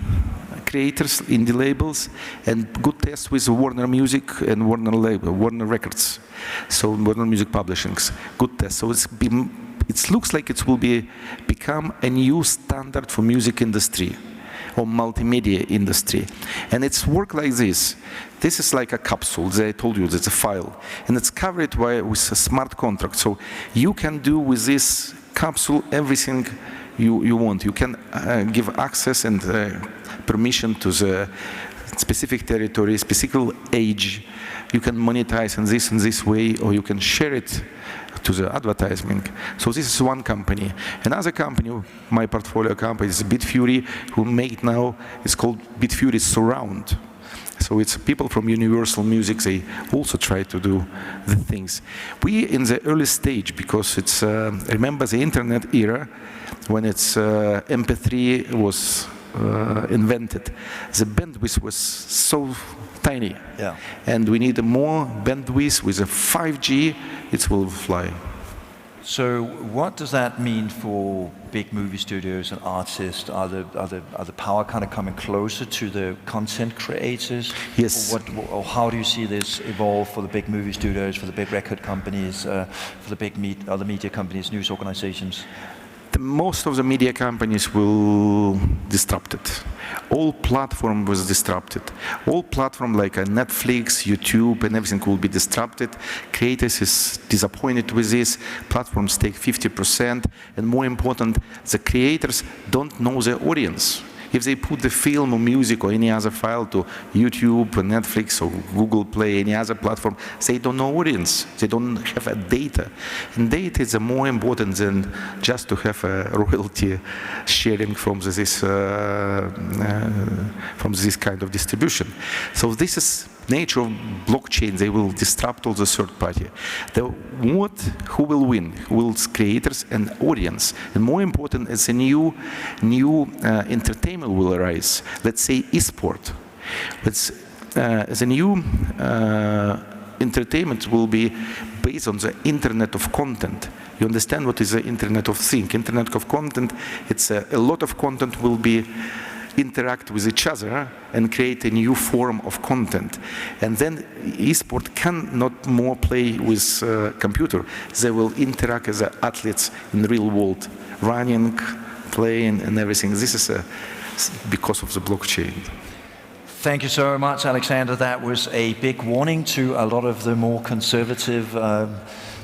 creators, indie labels, and good test with Warner Music and Warner Records. So Warner Music Publishings, good test. So it looks like it will become a new standard for music industry or multimedia industry. And it's work like this. This is like a capsule, as I told you, it's a file. And it's covered with a smart contract. So you can do with this capsule everything you want. You can give access and permission to the specific territory, specific age. You can monetize in this way, or you can share it to the advertising. So this is one company. Another company, my portfolio company, is Bitfury, who make now, it's called Bitfury Surround. So it's people from Universal Music, they also try to do the things. We in the early stage, because it's, remember the internet era, when it's MP3 was invented, the bandwidth was so tiny. Yeah. And we need more bandwidth with a 5G, it will fly. So what does that mean for big movie studios and artists? Are the power kind of coming closer to the content creators? Yes. Or how do you see this evolve for the big movie studios, for the big record companies, for the big other media companies, news organizations? Most of the media companies will disrupt it. All platform was disrupted. All platform like Netflix, YouTube, and everything will be disrupted. Creators is disappointed with this. Platforms take 50%, and more important, the creators don't know their audience. If they put the film or music or any other file to YouTube or Netflix or Google Play, any other platform, they don't know audience. They don't have a data. And data is more important than just to have a royalty sharing from this kind of distribution. So this is nature of blockchain. They will disrupt all the third party. Who will win? Who will creators and audience? And more important, is a new entertainment will arise. Let's say esport. As a new entertainment will be based on the Internet of Content. You understand what is the Internet of Things? Internet of Content. It's a lot of content will be interact with each other and create a new form of content. And then esport cannot more play with computer. They will interact as athletes in the real world, running, playing, and everything. This is because of the blockchain. Thank you so much, Alexander. That was a big warning to a lot of the more conservative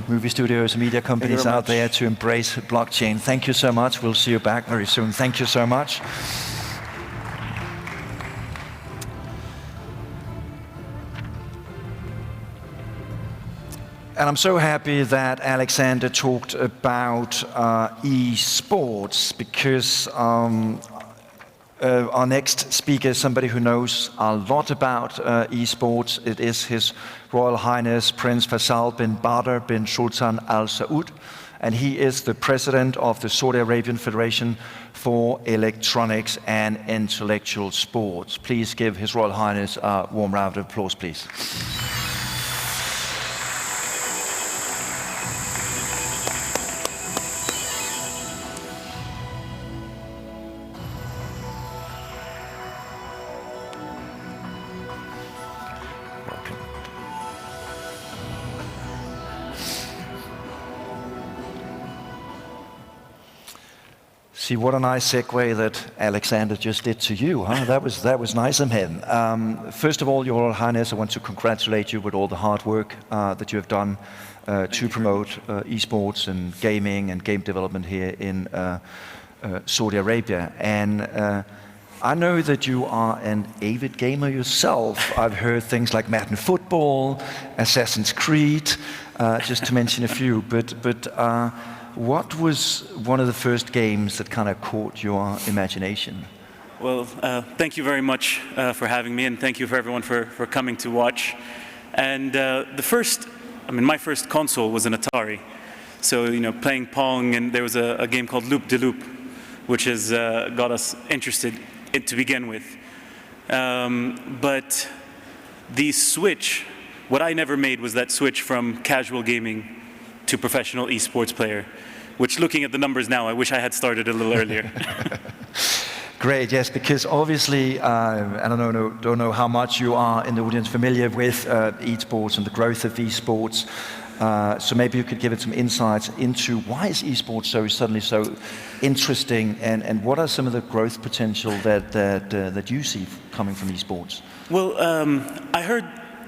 movie studios and media companies out there to embrace blockchain. Thank you so much. We'll see you back very soon. Thank you so much. And I'm so happy that Alexander talked about esports, because our next speaker is somebody who knows a lot about esports. It is His Royal Highness Prince Faisal bin Badr bin Sultan Al Saud, and he is the president of the Saudi Arabian Federation for Electronics and Intellectual Sports. Please give His Royal Highness a warm round of applause, please. See, what a nice segue that Alexander just did to you, huh? That was nice of him. First of all, Your Royal Highness, I want to congratulate you with all the hard work that you have done to promote esports and gaming and game development here in Saudi Arabia. And I know that you are an avid gamer yourself. I've heard things like Madden Football, Assassin's Creed, just to mention a few. But what was one of the first games that kind of caught your imagination? Well, thank you very much for having me, and thank you for everyone for coming to watch. And my first console was an Atari. So, playing Pong, and there was a game called Loop de Loop, which has got us interested to begin with. But the switch, what I never made was that switch from casual gaming to professional esports player, which, looking at the numbers now, I wish I had started a little earlier. Great, yes, because obviously, I don't know how much you are in the audience familiar with esports and the growth of esports. So maybe you could give it some insights into why is esports suddenly so interesting, and what are some of the growth potential that you see coming from esports? Well,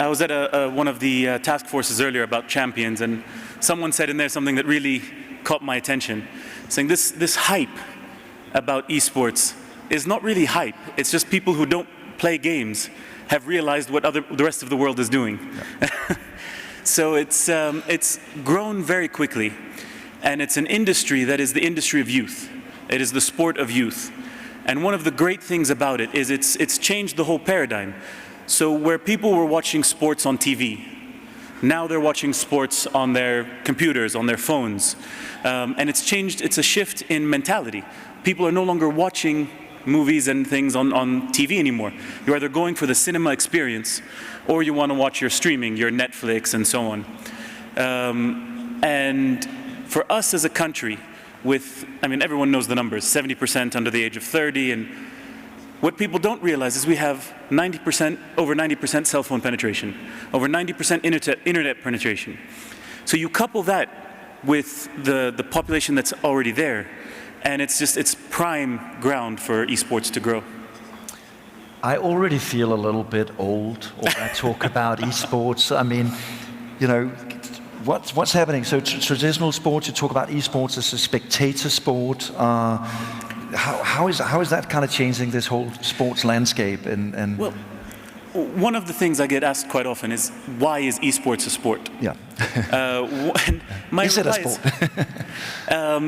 I was at one of the task forces earlier about champions, and someone said in there something that really caught my attention, saying this hype about esports is not really hype. It's just people who don't play games have realized what the rest of the world is doing. Yeah. So it's grown very quickly, and it's an industry that is the industry of youth. It is the sport of youth. And one of the great things about it is it's changed the whole paradigm. So where people were watching sports on TV, now they're watching sports on their computers, on their phones. And it's a shift in mentality. People are no longer watching movies and things on TV anymore. You're either going for the cinema experience, or you want to watch your streaming, your Netflix, and so on. And for us as a country, everyone knows the numbers, 70% under the age of 30, and what people don't realize is we have over 90% cell phone penetration, over 90% internet penetration. So you couple that with the population that's already there, and it's prime ground for esports to grow. I already feel a little bit old when I talk about esports. What's happening? So traditional sports, you talk about esports as a spectator sport. How is that kind of changing this whole sports landscape? Well, one of the things I get asked quite often is, why is esports a sport? Yeah. Is it a sport?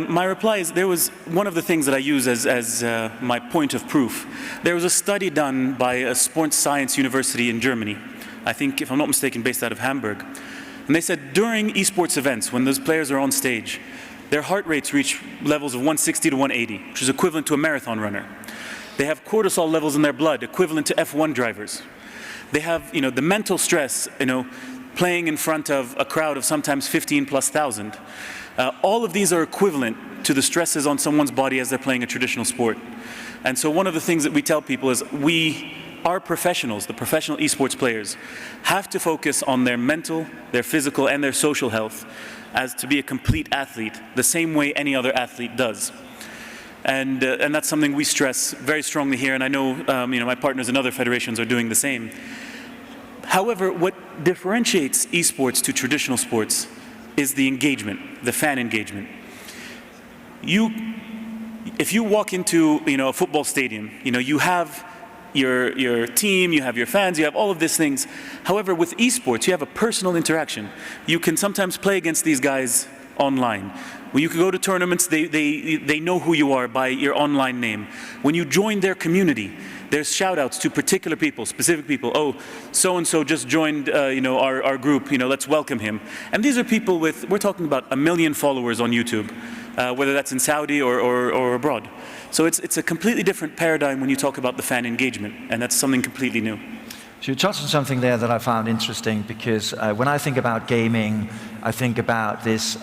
My reply is, there was one of the things that I use as my point of proof. There was a study done by a sports science university in Germany, I think, if I'm not mistaken, based out of Hamburg. And they said during esports events, when those players are on stage, their heart rates reach levels of 160 to 180, which is equivalent to a marathon runner. They have cortisol levels in their blood equivalent to F1 drivers. They have, the mental stress, playing in front of a crowd of sometimes 15,000+. All of these are equivalent to the stresses on someone's body as they're playing a traditional sport. And so one of the things that we tell people is our professionals, the professional esports players, have to focus on their mental, their physical, and their social health as to be a complete athlete, the same way any other athlete does. And that's something we stress very strongly here, and I know my partners in other federations are doing the same. However, what differentiates esports to traditional sports is the engagement, the fan engagement. If you walk into a football stadium, you have your team, you have your fans, you have all of these things. However, with esports, you have a personal interaction. You can sometimes play against these guys online. When you can go to tournaments, they know who you are by your online name. When you join their community, there's shout-outs to particular people, specific people. Oh, so-and-so just joined our group, let's welcome him. And these are people we're talking about 1 million followers on YouTube, whether that's in Saudi or abroad. So it's a completely different paradigm when you talk about the fan engagement, and that's something completely new. So you touched on something there that I found interesting, because when I think about gaming, I think about this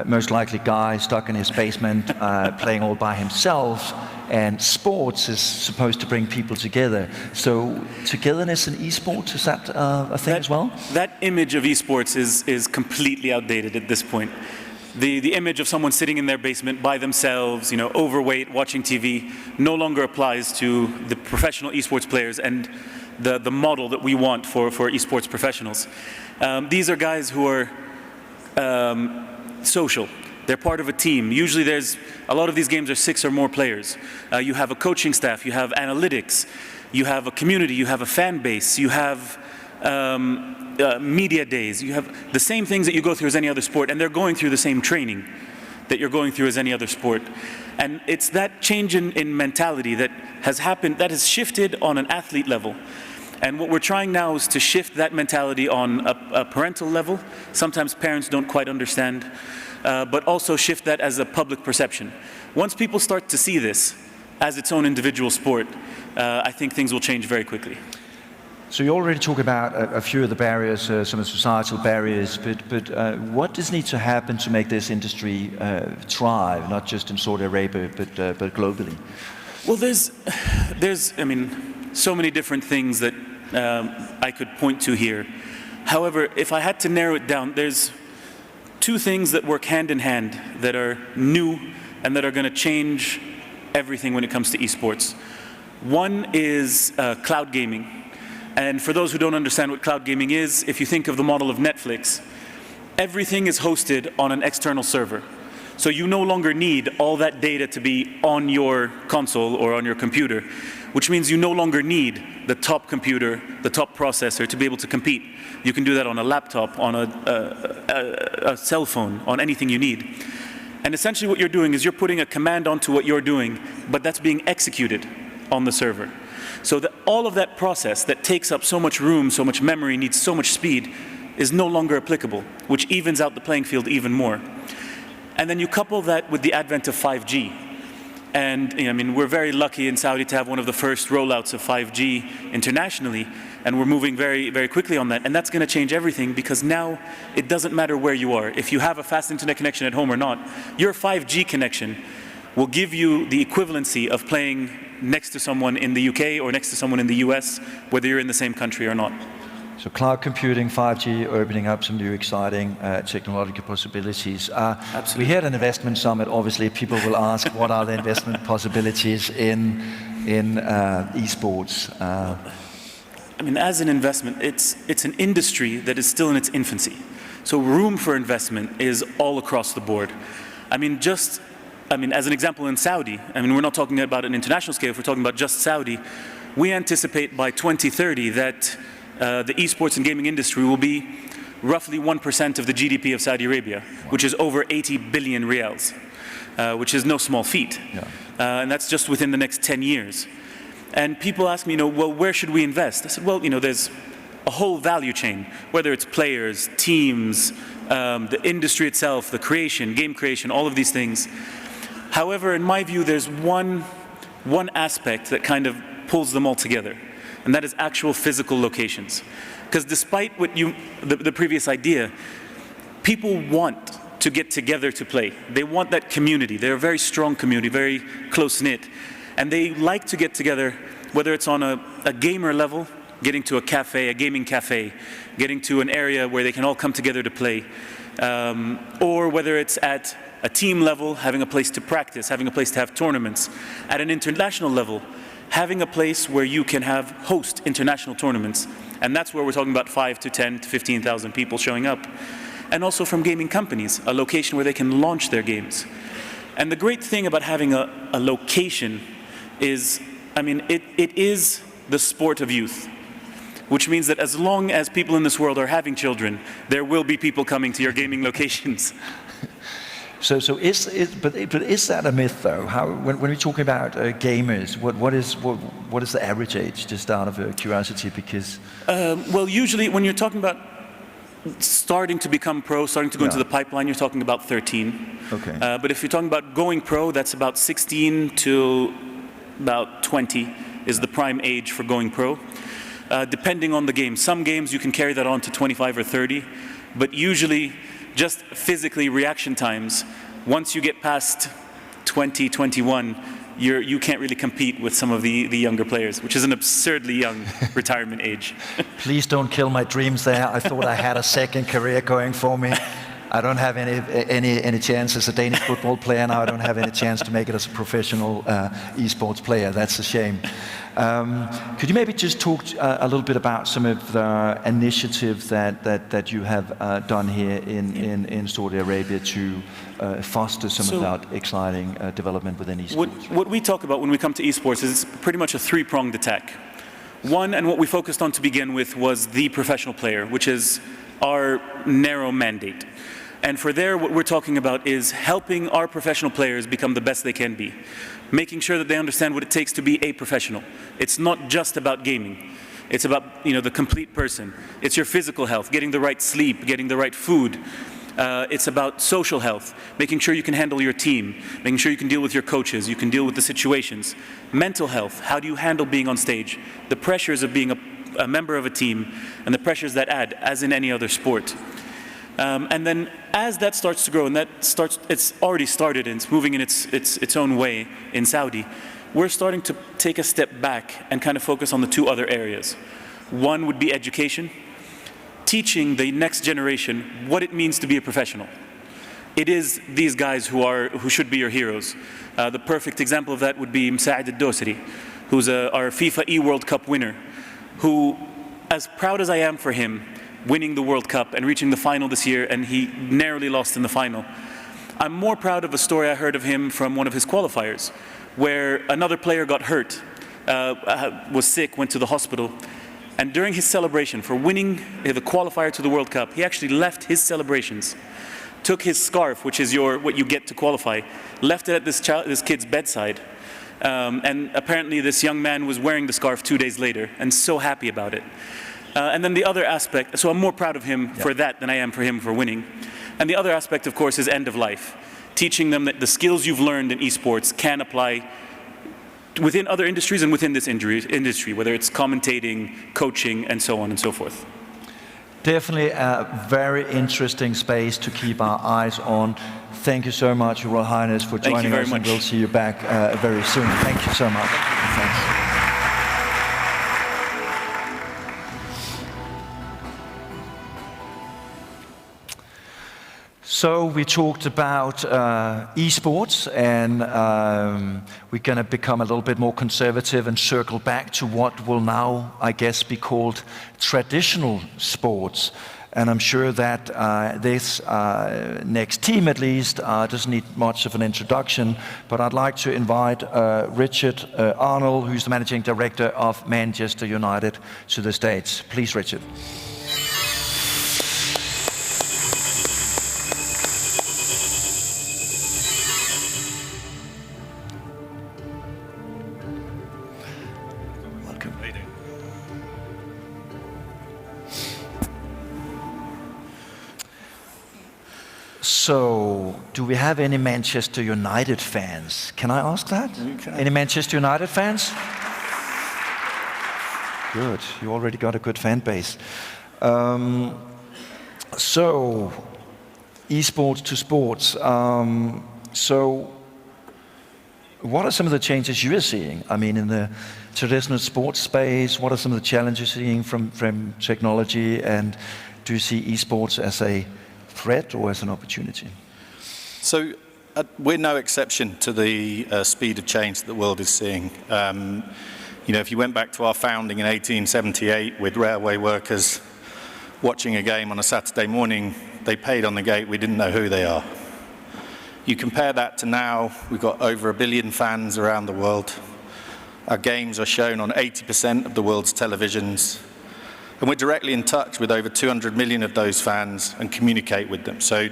most likely guy stuck in his basement playing all by himself, and sports is supposed to bring people together. So togetherness in esports, is that a thing as well? That image of esports is completely outdated at this point. the image of someone sitting in their basement by themselves, overweight, watching TV, no longer applies to the professional esports players and the model that we want for esports professionals. These are guys who are social. They're part of a team. Usually a lot of these games are 6 or more players. You have a coaching staff, you have analytics, you have a community, you have a fan base, you have media days, you have the same things that you go through as any other sport, and they're going through the same training that you're going through as any other sport. And it's that change in mentality that has happened, that has shifted on an athlete level. And what we're trying now is to shift that mentality on a parental level. Sometimes parents don't quite understand, but also shift that as a public perception. Once people start to see this as its own individual sport, I think things will change very quickly. So you already talk about a few of the barriers, some of the societal barriers, but what does need to happen to make this industry thrive, not just in Saudi Arabia, but globally? Well, there's so many different things that I could point to here. However, if I had to narrow it down, there's 2 things that work hand in hand that are new and that are going to change everything when it comes to esports. One is cloud gaming. And for those who don't understand what cloud gaming is, if you think of the model of Netflix, everything is hosted on an external server. So you no longer need all that data to be on your console or on your computer, which means you no longer need the top computer, the top processor to be able to compete. You can do that on a laptop, on a cell phone, on anything you need. And essentially what you're doing is you're putting a command onto what you're doing, but that's being executed on the server. So that all of that process that takes up so much room, so much memory, needs so much speed, is no longer applicable, which evens out the playing field even more. And then you couple that with the advent of 5G. And we're very lucky in Saudi to have one of the first rollouts of 5G internationally, and we're moving very, very quickly on that. And that's going to change everything, because now it doesn't matter where you are. If you have a fast internet connection at home or not, your 5G connection will give you the equivalency of playing next to someone in the UK or next to someone in the US, whether you're in the same country or not. So cloud computing, 5G, opening up some new exciting technological possibilities. Absolutely. We had an investment summit. Obviously, people will ask, what are the investment possibilities in esports? As an investment, it's an industry that is still in its infancy. So room for investment is all across the board. As an example, in Saudi, we're not talking about an international scale, if we're talking about just Saudi, we anticipate by 2030 that the esports and gaming industry will be roughly 1% of the GDP of Saudi Arabia, which is over 80 billion riyals, which is no small feat. Yeah. And that's just within the next 10 years. And people ask me, well, where should we invest? I said, well, there's a whole value chain, whether it's players, teams, the industry itself, the creation, game creation, all of these things. However, in my view, there's one aspect that kind of pulls them all together, and that is actual physical locations. Because despite the previous idea, people want to get together to play. They want that community. They're a very strong community, very close-knit, and they like to get together, whether it's on a gamer level, getting to a cafe, a gaming cafe, getting to an area where they can all come together to play, or whether it's at a team level, having a place to practice, having a place to have tournaments. At an international level, having a place where you can host international tournaments. And that's where we're talking about 5 to 10 to 15,000 people showing up. And also from gaming companies, a location where they can launch their games. And the great thing about having a location is, it is the sport of youth, which means that as long as people in this world are having children, there will be people coming to your gaming locations. So is that a myth, though? When we're talking about gamers, what is the average age, just out of curiosity? Because well, usually when you're talking about starting to become pro, starting to go into the pipeline, you're talking about 13. Okay. But if you're talking about going pro, that's about 16 to about 20 is the prime age for going pro. Depending on the game. Some games you can carry that on to 25 or 30, but usually just physically reaction times, once you get past 20, 21, you can't really compete with some of the younger players, which is an absurdly young retirement age. Please don't kill my dreams there. I thought I had a second career going for me. I don't have any chance as a Danish football player now. I don't have any chance to make it as a professional esports player. That's a shame. Could you maybe just talk a little bit about some of the initiatives that you have done here in Saudi Arabia to foster some of that exciting development within esports? What we talk about when we come to esports is pretty much a three-pronged attack. One, and what we focused on to begin with, was the professional player, which is our narrow mandate. And for there, what we're talking about is helping our professional players become the best they can be, making sure that they understand what it takes to be a professional. It's not just about gaming. It's about, you know, the complete person. It's your physical health, getting the right sleep, getting the right food. It's about social health, making sure you can handle your team, making sure you can deal with your coaches, you can deal with the situations. Mental health, how do you handle being on stage? The pressures of being a member of a team and the pressures that add, as in any other sport. And then as that starts to grow, and it's already started and it's moving in its own way in Saudi, we're starting to take a step back and kind of focus on the two other areas. One would be education, teaching the next generation what it means to be a professional. It is these guys who should be your heroes. The perfect example of that would be Msaad al-Dosri, who's our FIFA E-World Cup winner, who, as proud as I am for him, winning the World Cup and reaching the final this year, and he narrowly lost in the final, I'm more proud of a story I heard of him from one of his qualifiers, where another player got hurt, was sick, went to the hospital, and during his celebration for winning the qualifier to the World Cup, he actually left his celebrations, took his scarf, which is what you get to qualify, left it at this kid's bedside, and apparently this young man was wearing the scarf 2 days later, and so happy about it. And then the other aspect, so I'm more proud of him for that than I am for him for winning. And the other aspect, of course, is end of life, teaching them that the skills you've learned in esports can apply within other industries and within this industry, whether it's commentating, coaching, and so on and so forth. Definitely a very interesting space to keep our eyes on. Thank you so much, Your Royal Highness, for joining us, and we'll see you back very soon. Thank you so much. Thanks. So we talked about esports, and we're going to become a little bit more conservative and circle back to what will now, I guess, be called traditional sports. And I'm sure that this next team, at least, doesn't need much of an introduction, but I'd like to invite Richard Arnold, who's the Managing Director of Manchester United, to the stage. Please, Richard. So, do we have any Manchester United fans? Can I ask that? Any Manchester United fans? Good, you already got a good fan base. So, esports to sports. So, what are some of the changes you are seeing? I mean, in the traditional sports space, what are some of the challenges you're seeing from technology? And do you see esports as a threat or as an opportunity? So we're no exception to the speed of change that the world is seeing. You know, if you went back to our founding in 1878 with railway workers watching a game on a Saturday morning, they paid on the gate, we didn't know who they are. You compare that to now, we've got over 1 billion fans around the world. Our games are shown on 80% of the world's televisions. And we're directly in touch with over 200 million of those fans and communicate with them. So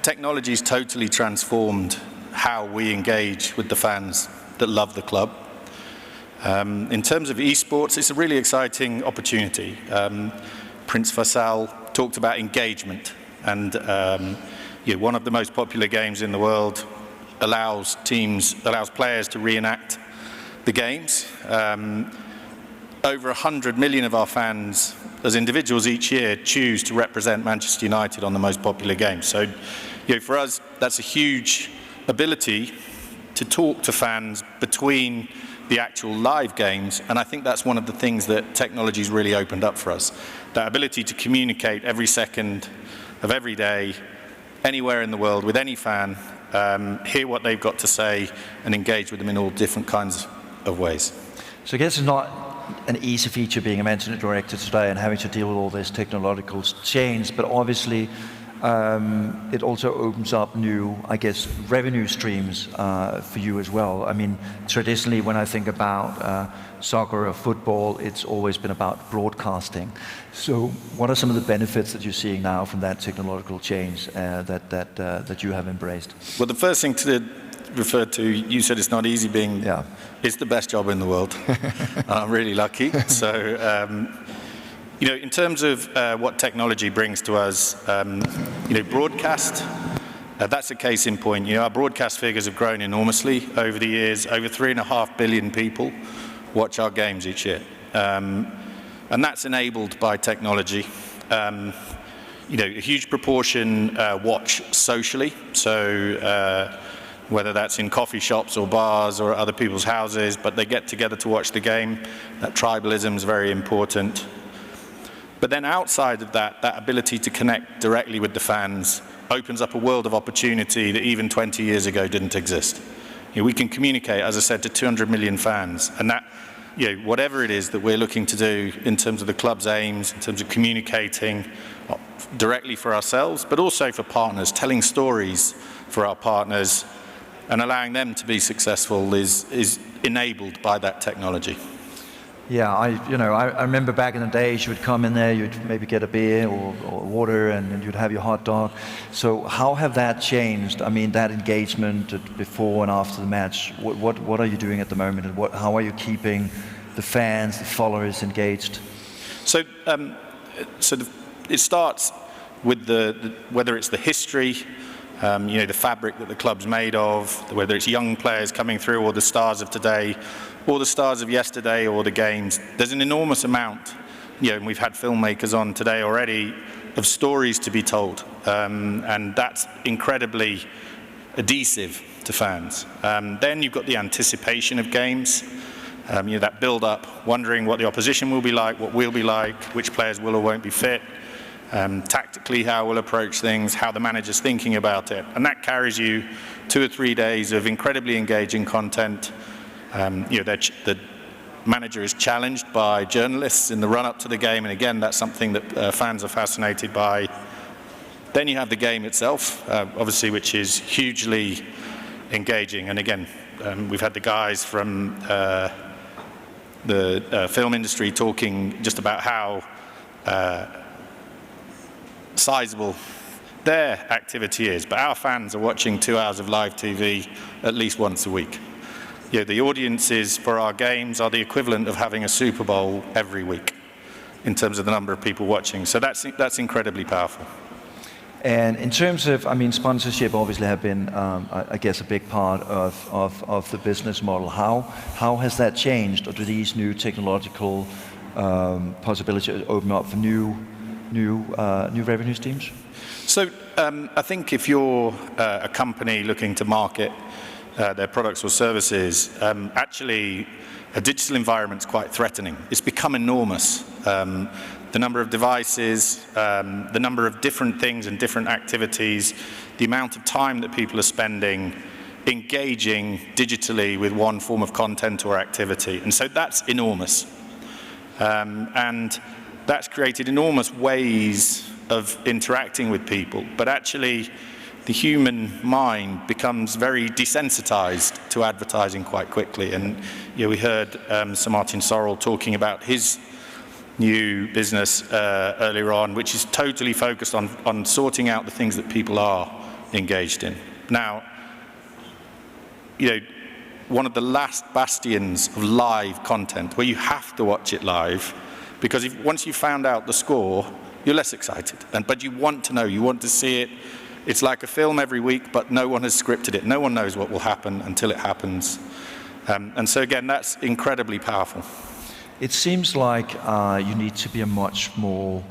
technology's totally transformed how we engage with the fans that love the club. In terms of esports, it's a really exciting opportunity. Prince Faisal talked about engagement, and one of the most popular games in the world allows players to reenact the games. Over 100 million of our fans, as individuals each year, choose to represent Manchester United on the most popular games. So, for us, that's a huge ability to talk to fans between the actual live games, and I think that's one of the things that technology's really opened up for us. That ability to communicate every second of every day, anywhere in the world with any fan, hear what they've got to say, and engage with them in all different kinds of ways. So I guess it's not an easy feature being a managing director today and having to deal with all this technological change, but obviously it also opens up new, I guess, revenue streams for you as well. I mean, traditionally when I think about soccer or football, it's always been about broadcasting. So what are some of the benefits that you're seeing now from that technological change that you have embraced? Well, the first thing to refer to, you said it's not easy being, it's the best job in the world. I'm really lucky. So, you know, in terms of what technology brings to us, you know, broadcast, that's a case in point. You know, our broadcast figures have grown enormously over the years. Over 3.5 billion people watch our games each year. And that's enabled by technology. You know, a huge proportion watch socially. So, whether that's in coffee shops or bars or at other people's houses, but they get together to watch the game. That tribalism is very important. But then outside of that, that ability to connect directly with the fans opens up a world of opportunity that even 20 years ago didn't exist. You know, we can communicate, as I said, to 200 million fans, and that, you know, whatever it is that we're looking to do in terms of the club's aims, in terms of communicating directly for ourselves, but also for partners, telling stories for our partners, and allowing them to be successful is enabled by that technology. Yeah, I remember back in the days you would come in there, you'd maybe get a beer or water, and you'd have your hot dog. So how have that changed? I mean, that engagement before and after the match, what are you doing at the moment, and how are you keeping the fans, the followers engaged? So, it starts with whether it's the history, you know, the fabric that the club's made of, whether it's young players coming through or the stars of today, or the stars of yesterday or the games. There's an enormous amount, you know, and we've had filmmakers on today already, of stories to be told. And that's incredibly adhesive to fans. Then you've got the anticipation of games, you know, that build up, wondering what the opposition will be like, what we'll be like, which players will or won't be fit. Tactically how we'll approach things, how the manager's thinking about it. And that carries you 2 or 3 days of incredibly engaging content. You know, the manager is challenged by journalists in the run-up to the game, and again, that's something that fans are fascinated by. Then you have the game itself, obviously, which is hugely engaging. And again, we've had the guys from the film industry talking just about how sizable their activity is, but our fans are watching 2 hours of live TV at least once a week. You know, the audiences for our games are the equivalent of having a Super Bowl every week in terms of the number of people watching. So that's incredibly powerful. And in terms of, I mean, sponsorship obviously have been, I guess, a big part of the business model. How has that changed, or do these new technological possibilities open up for new revenue streams? So I think if you're a company looking to market their products or services, actually a digital environment's quite threatening. It's become enormous. The number of devices, the number of different things and different activities, the amount of time that people are spending engaging digitally with one form of content or activity. And so that's enormous. And that's created enormous ways of interacting with people. But actually, the human mind becomes very desensitized to advertising quite quickly. And you know, we heard Sir Martin Sorrell talking about his new business earlier on, which is totally focused on sorting out the things that people are engaged in. Now, you know, one of the last bastions of live content, where you have to watch it live, because once you've found out the score, you're less excited. But you want to know, you want to see it. It's like a film every week, but no one has scripted it. No one knows what will happen until it happens. And so again, that's incredibly powerful. It seems like you need to be a much more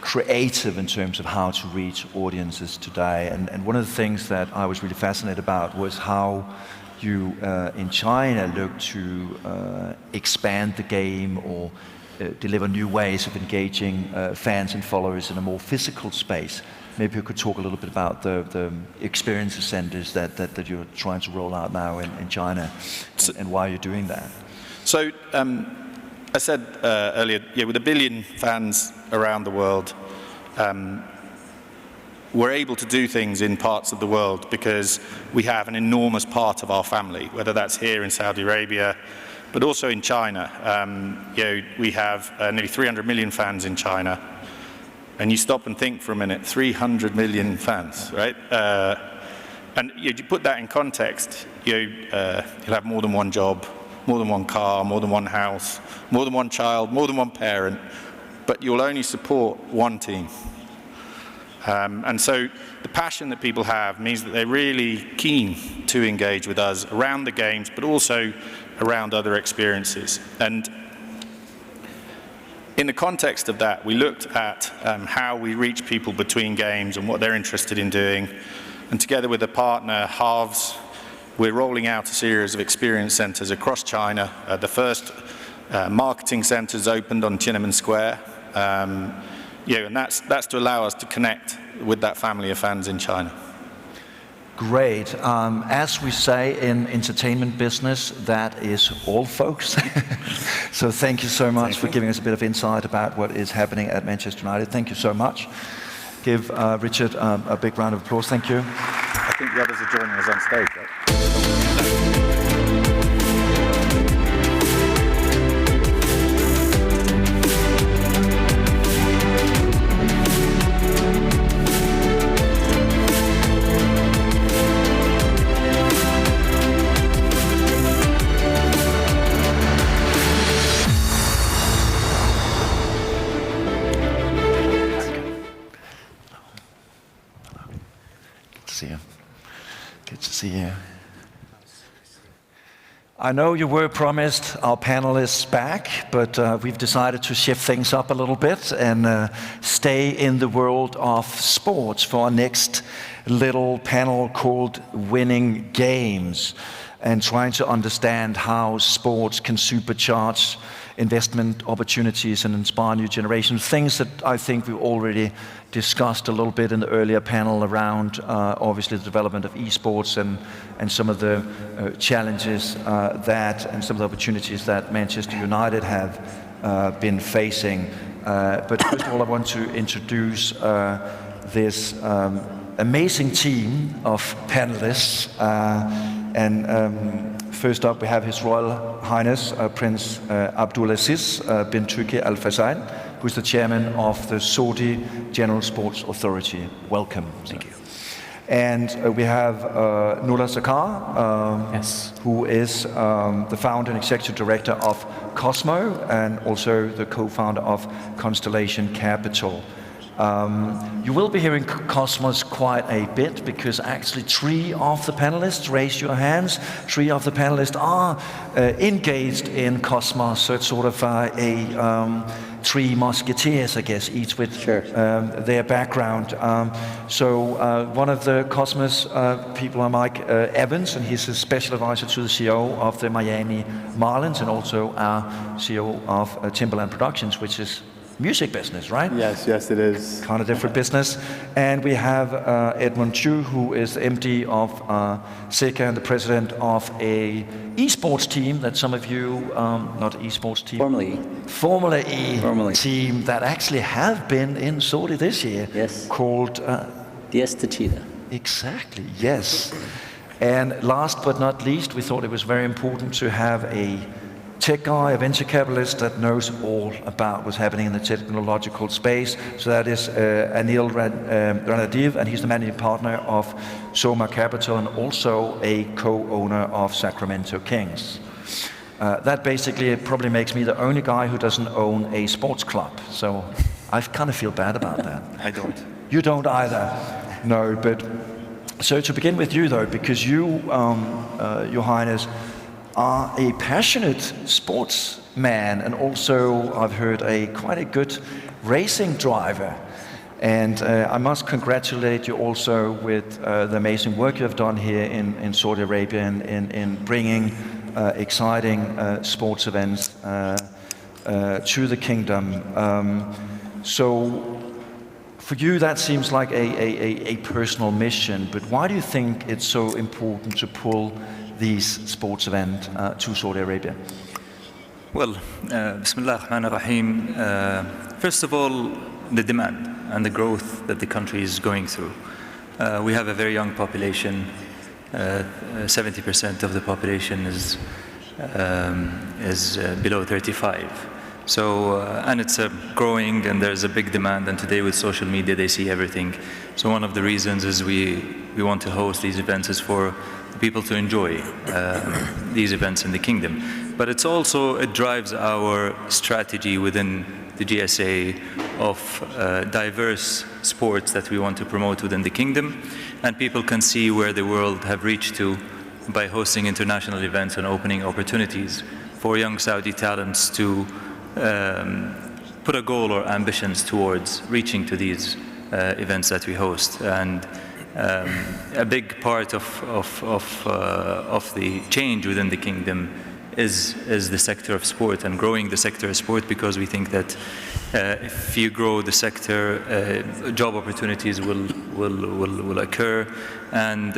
creative in terms of how to reach audiences today. And one of the things that I was really fascinated about was how you in China look to expand the game or deliver new ways of engaging fans and followers in a more physical space. maybe you could talk a little bit about the experience centers that you're trying to roll out now in China, and why you're doing that. So, I said earlier, with 1 billion fans around the world, we're able to do things in parts of the world because we have an enormous part of our family, whether that's here in Saudi Arabia, but also in China. We have nearly 300 million fans in China. And you stop and think for a minute, 300 million fans, right? And you put that in context, you'll have more than one job, more than one car, more than one house, more than one child, more than one parent, but you'll only support one team. And so the passion that people have means that they're really keen to engage with us around the games, but also around other experiences. And in the context of that, we looked at how we reach people between games and what they're interested in doing. And together with a partner, Halves, we're rolling out a series of experience centers across China. The first marketing centers opened on Tiananmen Square. And that's to allow us to connect with that family of fans in China. Great. As we say in entertainment business, that is all, folks. So thank you so much for giving us a bit of insight about what is happening at Manchester United. Thank you so much. Give Richard a big round of applause. Thank you. I think the others are joining us on stage, right? Good to see you. I know you were promised our panelists back, but we've decided to shift things up a little bit and stay in the world of sports for our next little panel called Winning Games, and trying to understand how sports can supercharge investment opportunities and inspire new generations. Things that I think we already discussed a little bit in the earlier panel around obviously the development of esports and some of the challenges and some of the opportunities that Manchester United have been facing. But first of all, I want to introduce this amazing team of panelists. First up, we have His Royal Highness Prince Abdulaziz bin Turki Al Fayed, who's the chairman of the Saudi General Sports Authority. Welcome. Thank you. And we have Nuala Sarkar, who is the founder and executive director of Cosmo, and also the co-founder of Constellation Capital. You will be hearing Cosmos quite a bit, because actually 3 of the panelists, raise your hands, 3 of the panelists are engaged in Cosmos, so it's sort of a 3 musketeers, I guess, each with their background. So one of the Cosmos people are Mike Evans, and he's a special advisor to the CEO of the Miami Marlins, and also our CEO of Timberland Productions, which is music business, right? Yes, it is. Kind of different business. And we have Edmund Chu, who is the MD of Seca and the president of a esports team that some of you, not esports team. Formula E team that actually have been in Saudi this year. Yes. Called... Diaz Tequila. Exactly, yes. And last but not least, we thought it was very important to have a tech guy, a venture capitalist that knows all about what's happening in the technological space. So that is Anil Ranadiv, and he's the managing partner of Soma Capital and also a co-owner of Sacramento Kings. That basically probably makes me the only guy who doesn't own a sports club. So I kind of feel bad about that. I don't. You don't either. No, but so to begin with you though, because you, Your Highness, are a passionate sportsman, and also I've heard quite a good racing driver. And I must congratulate you also with the amazing work you have done here in Saudi Arabia in bringing exciting sports events to the kingdom. So For you, that seems like a personal mission, but why do you think it's so important to pull these sports events to Saudi Arabia? Well, Bismillah ar-Rahman ar-Rahim. First of all, the demand and the growth that the country is going through. We have a very young population. 70% of the population is below 35. So, and it's growing, and there's a big demand, and today with social media they see everything. So one of the reasons is we want to host these events is for people to enjoy these events in the kingdom. But it's also, it drives our strategy within the GSA of diverse sports that we want to promote within the kingdom, and people can see where the world have reached to by hosting international events and opening opportunities for young Saudi talents to put a goal or ambitions towards reaching to these events that we host. And a big part of the change within the kingdom is the sector of sport and growing the sector of sport, because we think that if you grow the sector, job opportunities will occur, and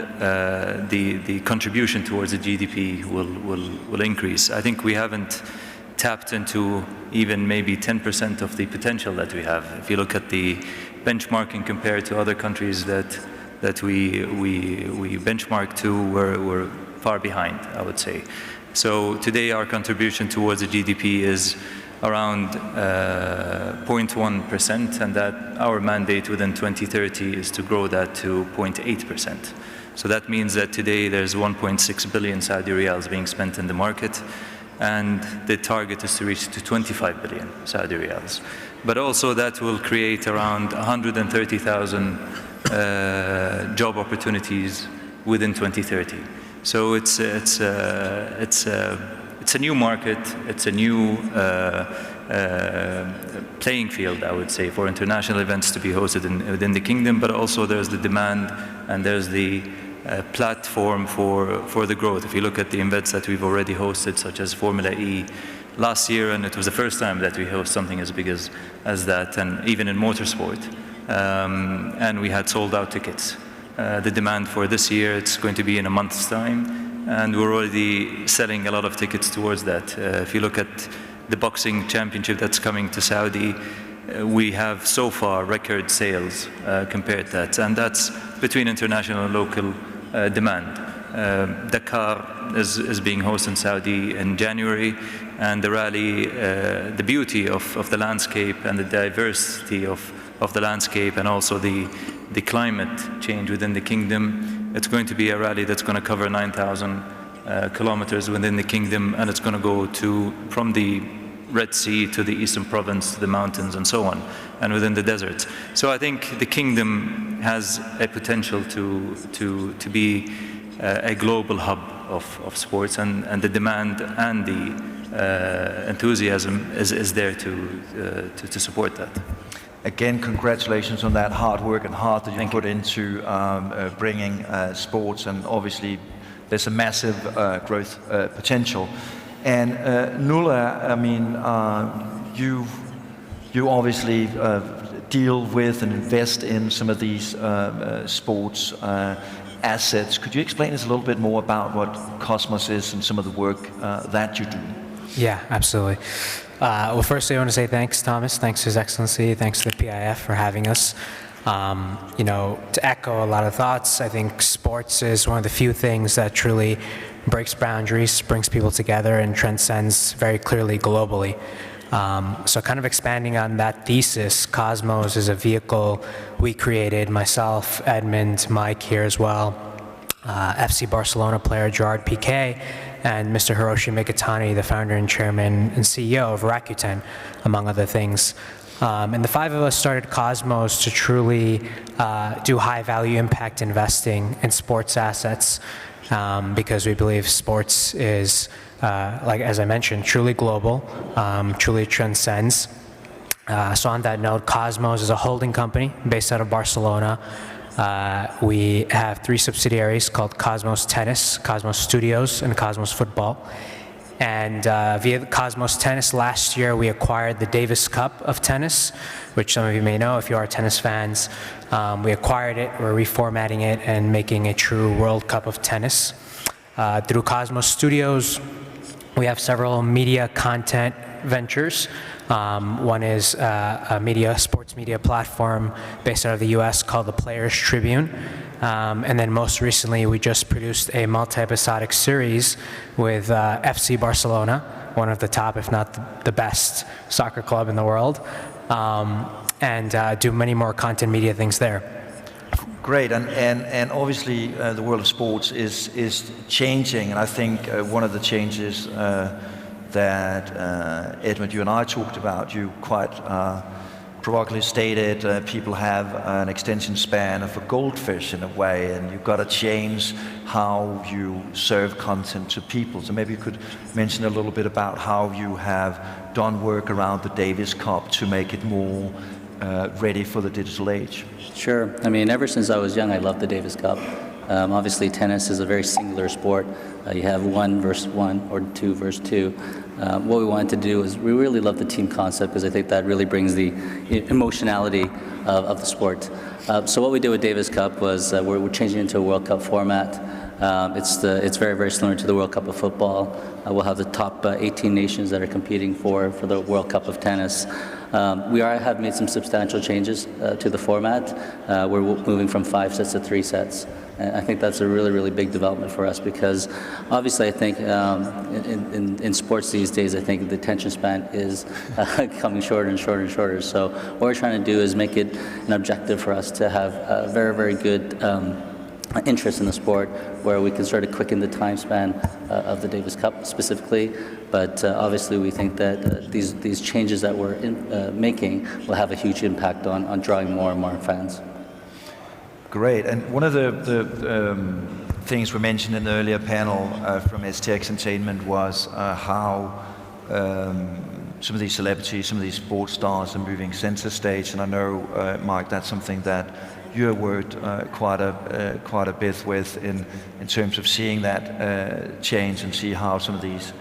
the contribution towards the GDP will increase. I think we haven't tapped into even maybe 10% of the potential that we have. If you look at the benchmarking compared to other countries that we benchmark to, we're far behind, I would say. So today our contribution towards the GDP is around 0.1%, and that our mandate within 2030 is to grow that to 0.8%. So that means that today there's 1.6 billion Saudi riyals being spent in the market, and the target is to reach to 25 billion Saudi riyals. But also that will create around 130,000 job opportunities within 2030. So it's a new market, it's a new playing field, I would say, for international events to be hosted within the kingdom, but also there's the demand and there's the platform for the growth. If you look at the events that we've already hosted, such as Formula E last year, and it was the first time that we host something as big as that, and even in motorsport, and we had sold out tickets. The demand for this year, it's going to be in a month's time, and we're already selling a lot of tickets towards that. If you look at the boxing championship that's coming to Saudi, we have so far record sales compared to that, and that's between international and local demand. Dakar is being hosted in Saudi in January, and the rally, the beauty of the landscape and the diversity of the landscape, and also the climate change within the kingdom. It's going to be a rally that's going to cover 9,000 kilometers within the kingdom, and it's going to go from the Red Sea to the Eastern Province, to the mountains and so on, and within the deserts. So I think the kingdom has a potential to be a global hub of sports, and the demand and the enthusiasm is there to support that. Again, congratulations on that hard work and heart that you put into bringing sports, and obviously there's a massive growth potential. And Nuala, I mean, you obviously deal with and invest in some of these sports assets. Could you explain us a little bit more about what Cosmos is and some of the work that you do? Yeah, absolutely. Well, firstly, I want to say thanks, Thomas. Thanks, His Excellency. Thanks to the PIF for having us. You know, to echo a lot of thoughts, I think sports is one of the few things that truly breaks boundaries, brings people together, and transcends very clearly globally. So kind of expanding on that thesis, Cosmos is a vehicle we created, myself, Edmund, Mike here as well, FC Barcelona player Gerard Piqué, and Mr. Hiroshi Mikitani, the founder and chairman and CEO of Rakuten, among other things. And the five of us started Cosmos to truly do high-value impact investing in sports assets, because we believe sports is, like as I mentioned, truly global, truly transcends. So on that note, Cosmos is a holding company based out of Barcelona. We have 3 subsidiaries called Cosmos Tennis, Cosmos Studios, and Cosmos Football. And via Cosmos Tennis last year, we acquired the Davis Cup of tennis, which some of you may know if you are tennis fans. We acquired it, we're reformatting it and making a true World Cup of tennis. Through Cosmos Studios, we have several media content ventures. One is a sports media platform based out of the US called the Players Tribune. And then most recently, we just produced a multi-episodic series with FC Barcelona, one of the top, if not the best soccer club in the world, and do many more content media things there. Great, and obviously the world of sports is changing, and I think one of the changes that Edmund, you and I talked about, you quite provocatively stated people have an extension span of a goldfish in a way, and you've got to change how you serve content to people. So maybe you could mention a little bit about how you have done work around the Davis Cup to make it more ready for the digital age. Sure. I mean, ever since I was young, I loved the Davis Cup. Obviously, tennis is a very singular sport. You have 1 versus 1 or 2 versus 2. What we wanted to do is we really love the team concept because I think that really brings the emotionality of the sport. So what we did with Davis Cup was we're changing it into a World Cup format. It's very, very similar to the World Cup of football. We'll have the top 18 nations that are competing for the World Cup of tennis. We have made some substantial changes to the format. We're moving from 5 sets to 3 sets. And I think that's a really, really big development for us because obviously I think in sports these days, I think the attention span is coming shorter and shorter and shorter. So what we're trying to do is make it an objective for us to have a very, very good interest in the sport where we can sort of quicken the time span of the Davis Cup specifically. But obviously we think that these changes that we're making will have a huge impact on drawing more and more fans. Great, and one of the things we mentioned in the earlier panel from STX Entertainment was how some of these celebrities, some of these sports stars are moving center stage, and I know, Mike, that's something that you have worked quite a bit with in terms of seeing that change and see how some of these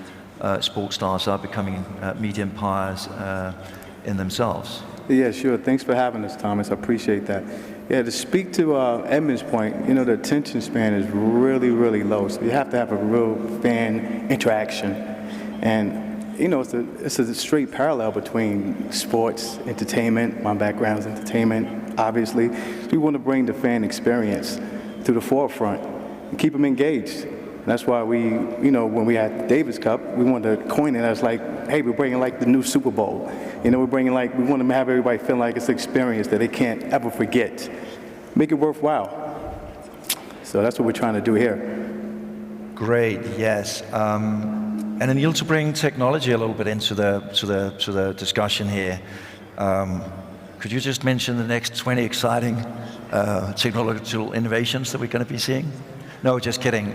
sports stars are becoming media empires in themselves. Yeah, sure. Thanks for having us, Thomas. I appreciate that. Yeah, to speak to Edmund's point, you know, the attention span is really, really low. So you have to have a real fan interaction. And, you know, it's a straight parallel between sports, entertainment. My background is entertainment, obviously. We want to bring the fan experience to the forefront and keep them engaged. And that's why we, you know, when we had the Davis Cup, we wanted to coin it as like, hey, we're bringing like the new Super Bowl. You know, we want to have everybody feel like it's an experience that they can't ever forget. Make it worthwhile. So that's what we're trying to do here. Great, yes. And Anil, to bring technology a little bit into the discussion here, could you just mention the next 20 exciting technological innovations that we're going to be seeing? No, just kidding.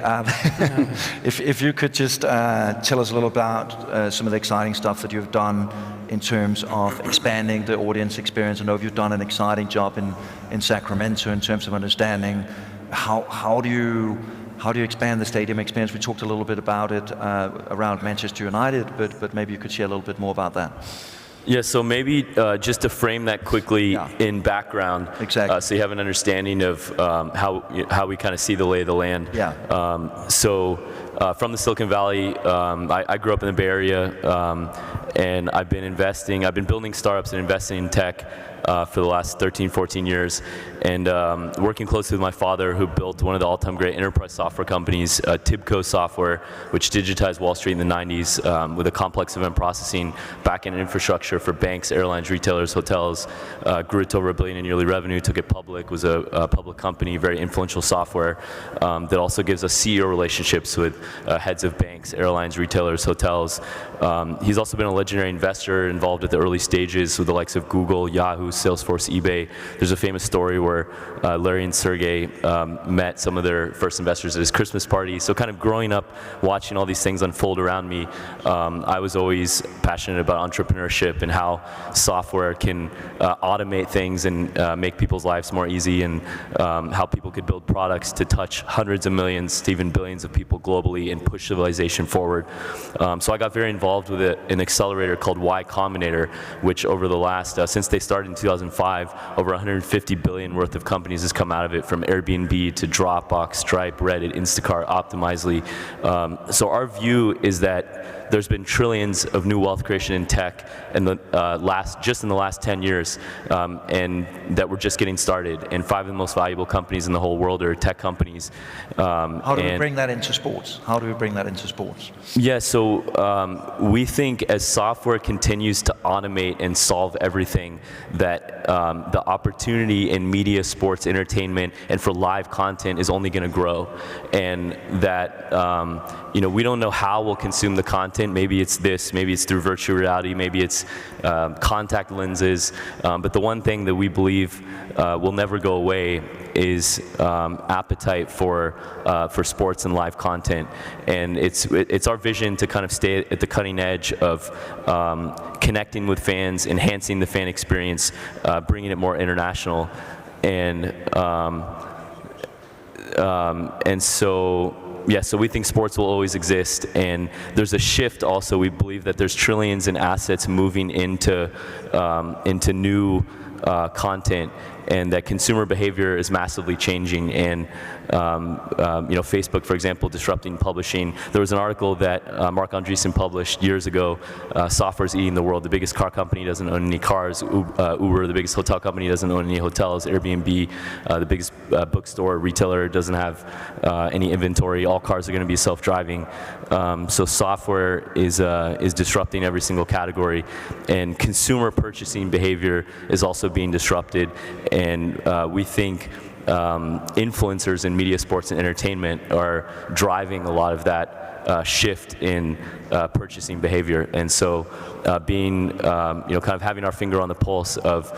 If you could just tell us a little about some of the exciting stuff that you've done in terms of expanding the audience experience. I know you've done an exciting job in Sacramento in terms of understanding how do you expand the stadium experience. We talked a little bit about it around Manchester United, but maybe you could share a little bit more about that. Yeah, so maybe just to frame that quickly in background, exactly. So you have an understanding of how we kind of see the lay of the land. Yeah. So from the Silicon Valley, I grew up in the Bay Area, and I've been building startups and investing in tech for the last 13, 14 years, and working closely with my father, who built one of the all-time great enterprise software companies, Tibco Software, which digitized Wall Street in the 90s with a complex event processing back-end infrastructure for banks, airlines, retailers, hotels, grew it to over $1 billion in yearly revenue, took it public, was a public company, very influential software that also gives us CEO relationships with heads of banks, airlines, retailers, hotels. He's also been a legendary investor involved at the early stages with the likes of Google, Yahoo, Salesforce, eBay. There's a famous story where Larry and Sergey met some of their first investors at his Christmas party. So kind of growing up, watching all these things unfold around me, I was always passionate about entrepreneurship and how software can automate things and make people's lives more easy, and how people could build products to touch hundreds of millions to even billions of people globally and push civilization forward. So I got very involved with an accelerator called Y Combinator, which over the last, since they started in 2005, over 150 billion worth of companies has come out of it, from Airbnb to Dropbox, Stripe, Reddit, Instacart, Optimizely. So our view is that there's been trillions of new wealth creation in tech in the just in the last 10 years, and that we're just getting started. And 5 of the most valuable companies in the whole world are tech companies. How do we bring that into sports? How do we bring that into sports? Yeah, so we think as software continues to automate and solve everything, that the opportunity in media, sports, entertainment, and for live content is only going to grow, and that we don't know how we'll consume the content. Maybe it's this, maybe it's through virtual reality, maybe it's contact lenses. But the one thing that we believe will never go away is appetite for sports and live content. And it's our vision to kind of stay at the cutting edge of connecting with fans, enhancing the fan experience, bringing it more international, and so. Yeah, so we think sports will always exist, and there's a shift also. We believe that there's trillions in assets moving into new content, and that consumer behavior is massively changing. And Facebook, for example, disrupting publishing. There was an article that Mark Andreessen published years ago. Software's eating the world. The biggest car company doesn't own any cars. Uber, the biggest hotel company, doesn't own any hotels. Airbnb, the biggest bookstore retailer, doesn't have any inventory. All cars are going to be self-driving. So software is disrupting every single category, and consumer purchasing behavior is also being disrupted. And we think influencers in media, sports, and entertainment are driving a lot of that shift in purchasing behavior. And so being, kind of having our finger on the pulse of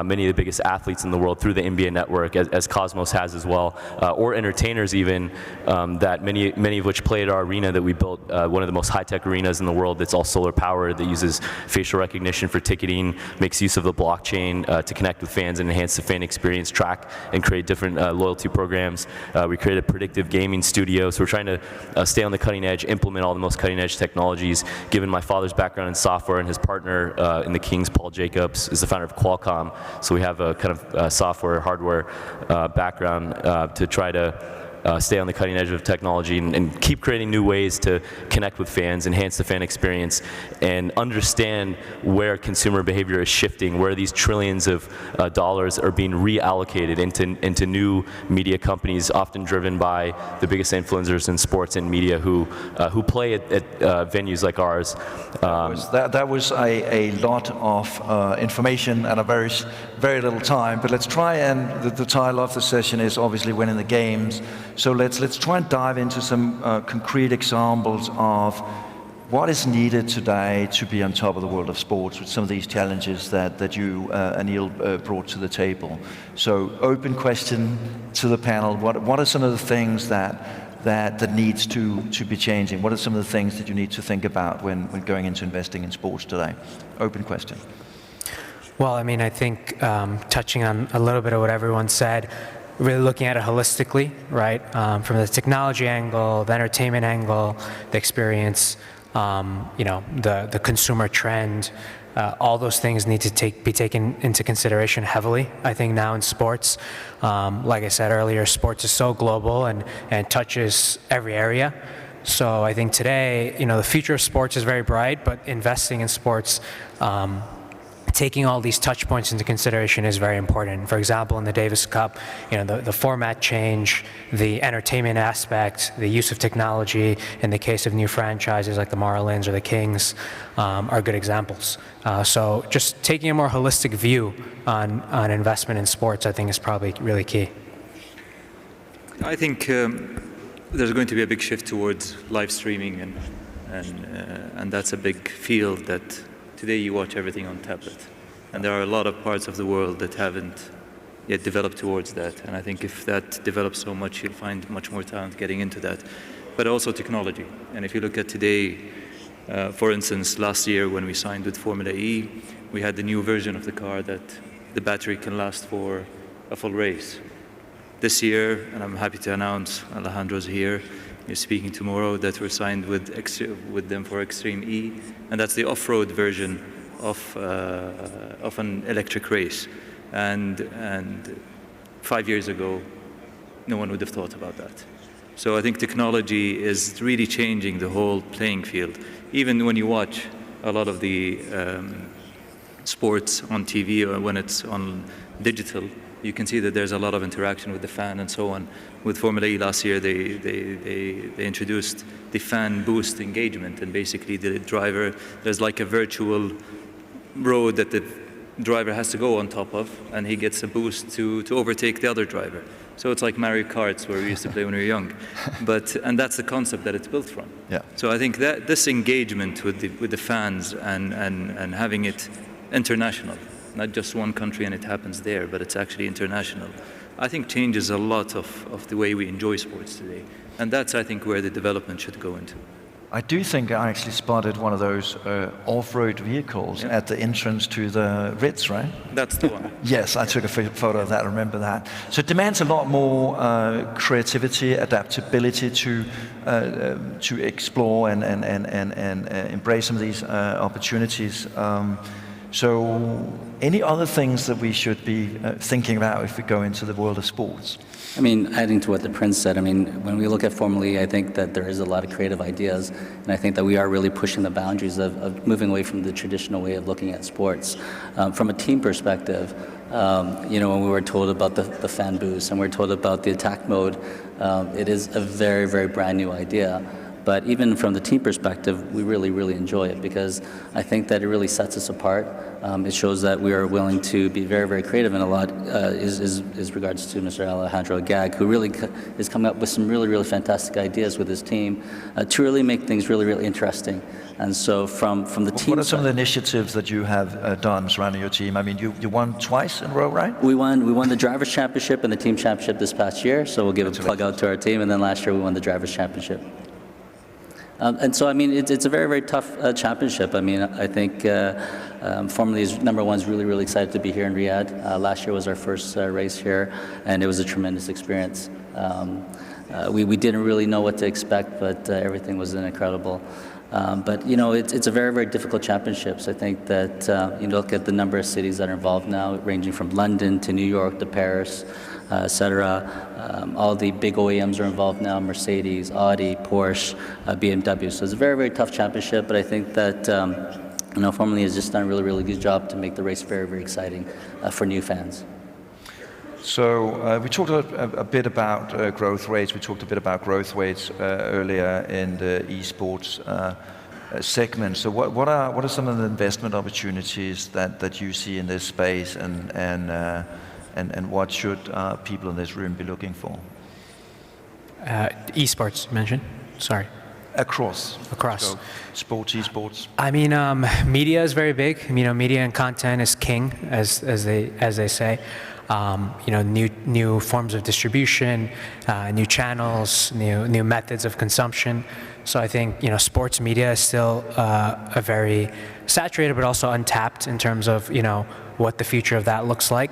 many of the biggest athletes in the world through the NBA network, as Cosmos has as well, or entertainers even, that many of which play at our arena that we built, one of the most high-tech arenas in the world that's all solar powered, that uses facial recognition for ticketing, makes use of the blockchain to connect with fans and enhance the fan experience, track and create different loyalty programs. We created a predictive gaming studio, so we're trying to stay on the cutting edge, implement all the most cutting edge technologies. Given my father's background in software, and his partner in the Kings, Paul Jacobs, is the founder of Qualcomm, so we have a kind of software, hardware background to try to stay on the cutting edge of technology and keep creating new ways to connect with fans, enhance the fan experience, and understand where consumer behavior is shifting, where these trillions of dollars are being reallocated into new media companies, often driven by the biggest influencers in sports and media who play at venues like ours. That was a lot of information and a very little time, but let's try, and the title of the session is obviously Winning the Games. So let's try and dive into some concrete examples of what is needed today to be on top of the world of sports with some of these challenges that you, Anil, brought to the table. So open question to the panel. What are some of the things that needs to be changing? What are some of the things that you need to think about when going into investing in sports today? Open question. Well, I mean, I think touching on a little bit of what everyone said, really looking at it holistically, right? From the technology angle, the entertainment angle, the experience, the consumer trend, all those things need to be taken into consideration heavily, I think, now in sports. Like I said earlier, sports is so global and touches every area. So I think today, the future of sports is very bright, but investing in sports, taking all these touch points into consideration is very important. For example, in the Davis Cup, the format change, the entertainment aspect, the use of technology, in the case of new franchises like the Marlins or the Kings, are good examples. So just taking a more holistic view on investment in sports, I think, is probably really key. I think there's going to be a big shift towards live streaming, and that's a big field that today you watch everything on tablet. And there are a lot of parts of the world that haven't yet developed towards that. And I think if that develops so much, you'll find much more talent getting into that. But also technology. And if you look at today, for instance, last year when we signed with Formula E, we had the new version of the car that the battery can last for a full race. This year, and I'm happy to announce, Alejandro's here, you're speaking tomorrow, that we're signed with them for Extreme E, and that's the off-road version of an electric race. And 5 years ago, no one would have thought about that. So I think technology is really changing the whole playing field. Even when you watch a lot of the sports on TV or when it's on digital, you can see that there's a lot of interaction with the fan and so on. With Formula E last year, they introduced the fan boost engagement, and basically the driver, there's like a virtual road that the driver has to go on top of, and he gets a boost to overtake the other driver. So it's like Mario Karts, where we used to play when we were young. And that's the concept that it's built from. Yeah. So I think that this engagement with the fans and having it international, not just one country and it happens there, but it's actually international, I think changes a lot of the way we enjoy sports today. And that's, I think, where the development should go into. I do think I actually spotted one of those off-road vehicles at the entrance to the Ritz, right? That's the one. Yes, I took a photo of that, I remember that. So it demands a lot more creativity, adaptability to explore and embrace some of these opportunities. So any other things that we should be thinking about if we go into the world of sports? I mean, adding to what the Prince said, I mean, when we look at Formula E, I think that there is a lot of creative ideas, and I think that we are really pushing the boundaries of moving away from the traditional way of looking at sports. From a team perspective, you know, when we were told about the fan boost and we were told about the attack mode, it is a very, very brand new idea. But even from the team perspective, we really, really enjoy it because I think that it really sets us apart. It shows that we are willing to be very, very creative, and a lot is regards to Mr. Alejandro Agag, who really is coming up with some really, really fantastic ideas with his team to really make things really, really interesting. And so from the team What are some of the initiatives that you have done surrounding your team? I mean, you won twice in a row, right? We won the Drivers' Championship and the Team Championship this past year, so we'll give a plug out to our team, and then last year we won the Drivers' Championship. And so, I mean, it's a very, very tough championship. I mean, I think Formula E's #1 is really, really excited to be here in Riyadh. Last year was our first race here, and it was a tremendous experience. We didn't really know what to expect, but everything was incredible. But, you know, it's a very, very difficult championship. So I think that, you look at the number of cities that are involved now, ranging from London to New York to Paris, etc. All the big OEMs are involved now, Mercedes, Audi, Porsche, BMW. So it's a very, very tough championship, but I think that you know, Formula E has just done a really, really good job to make the race very, very exciting for new fans. So we talked a bit about growth rates. We talked a bit about growth rates earlier in the esports segment. So what are some of the investment opportunities that you see in this space, and what should people in this room be looking for? Esports, you mentioned? Sorry. Across. So sports, esports. I mean, media is very big. You know, media and content is king, as they say. You know, new forms of distribution, new channels, new methods of consumption. So I think, you know, sports media is still a very saturated, but also untapped in terms of, you know, what the future of that looks like.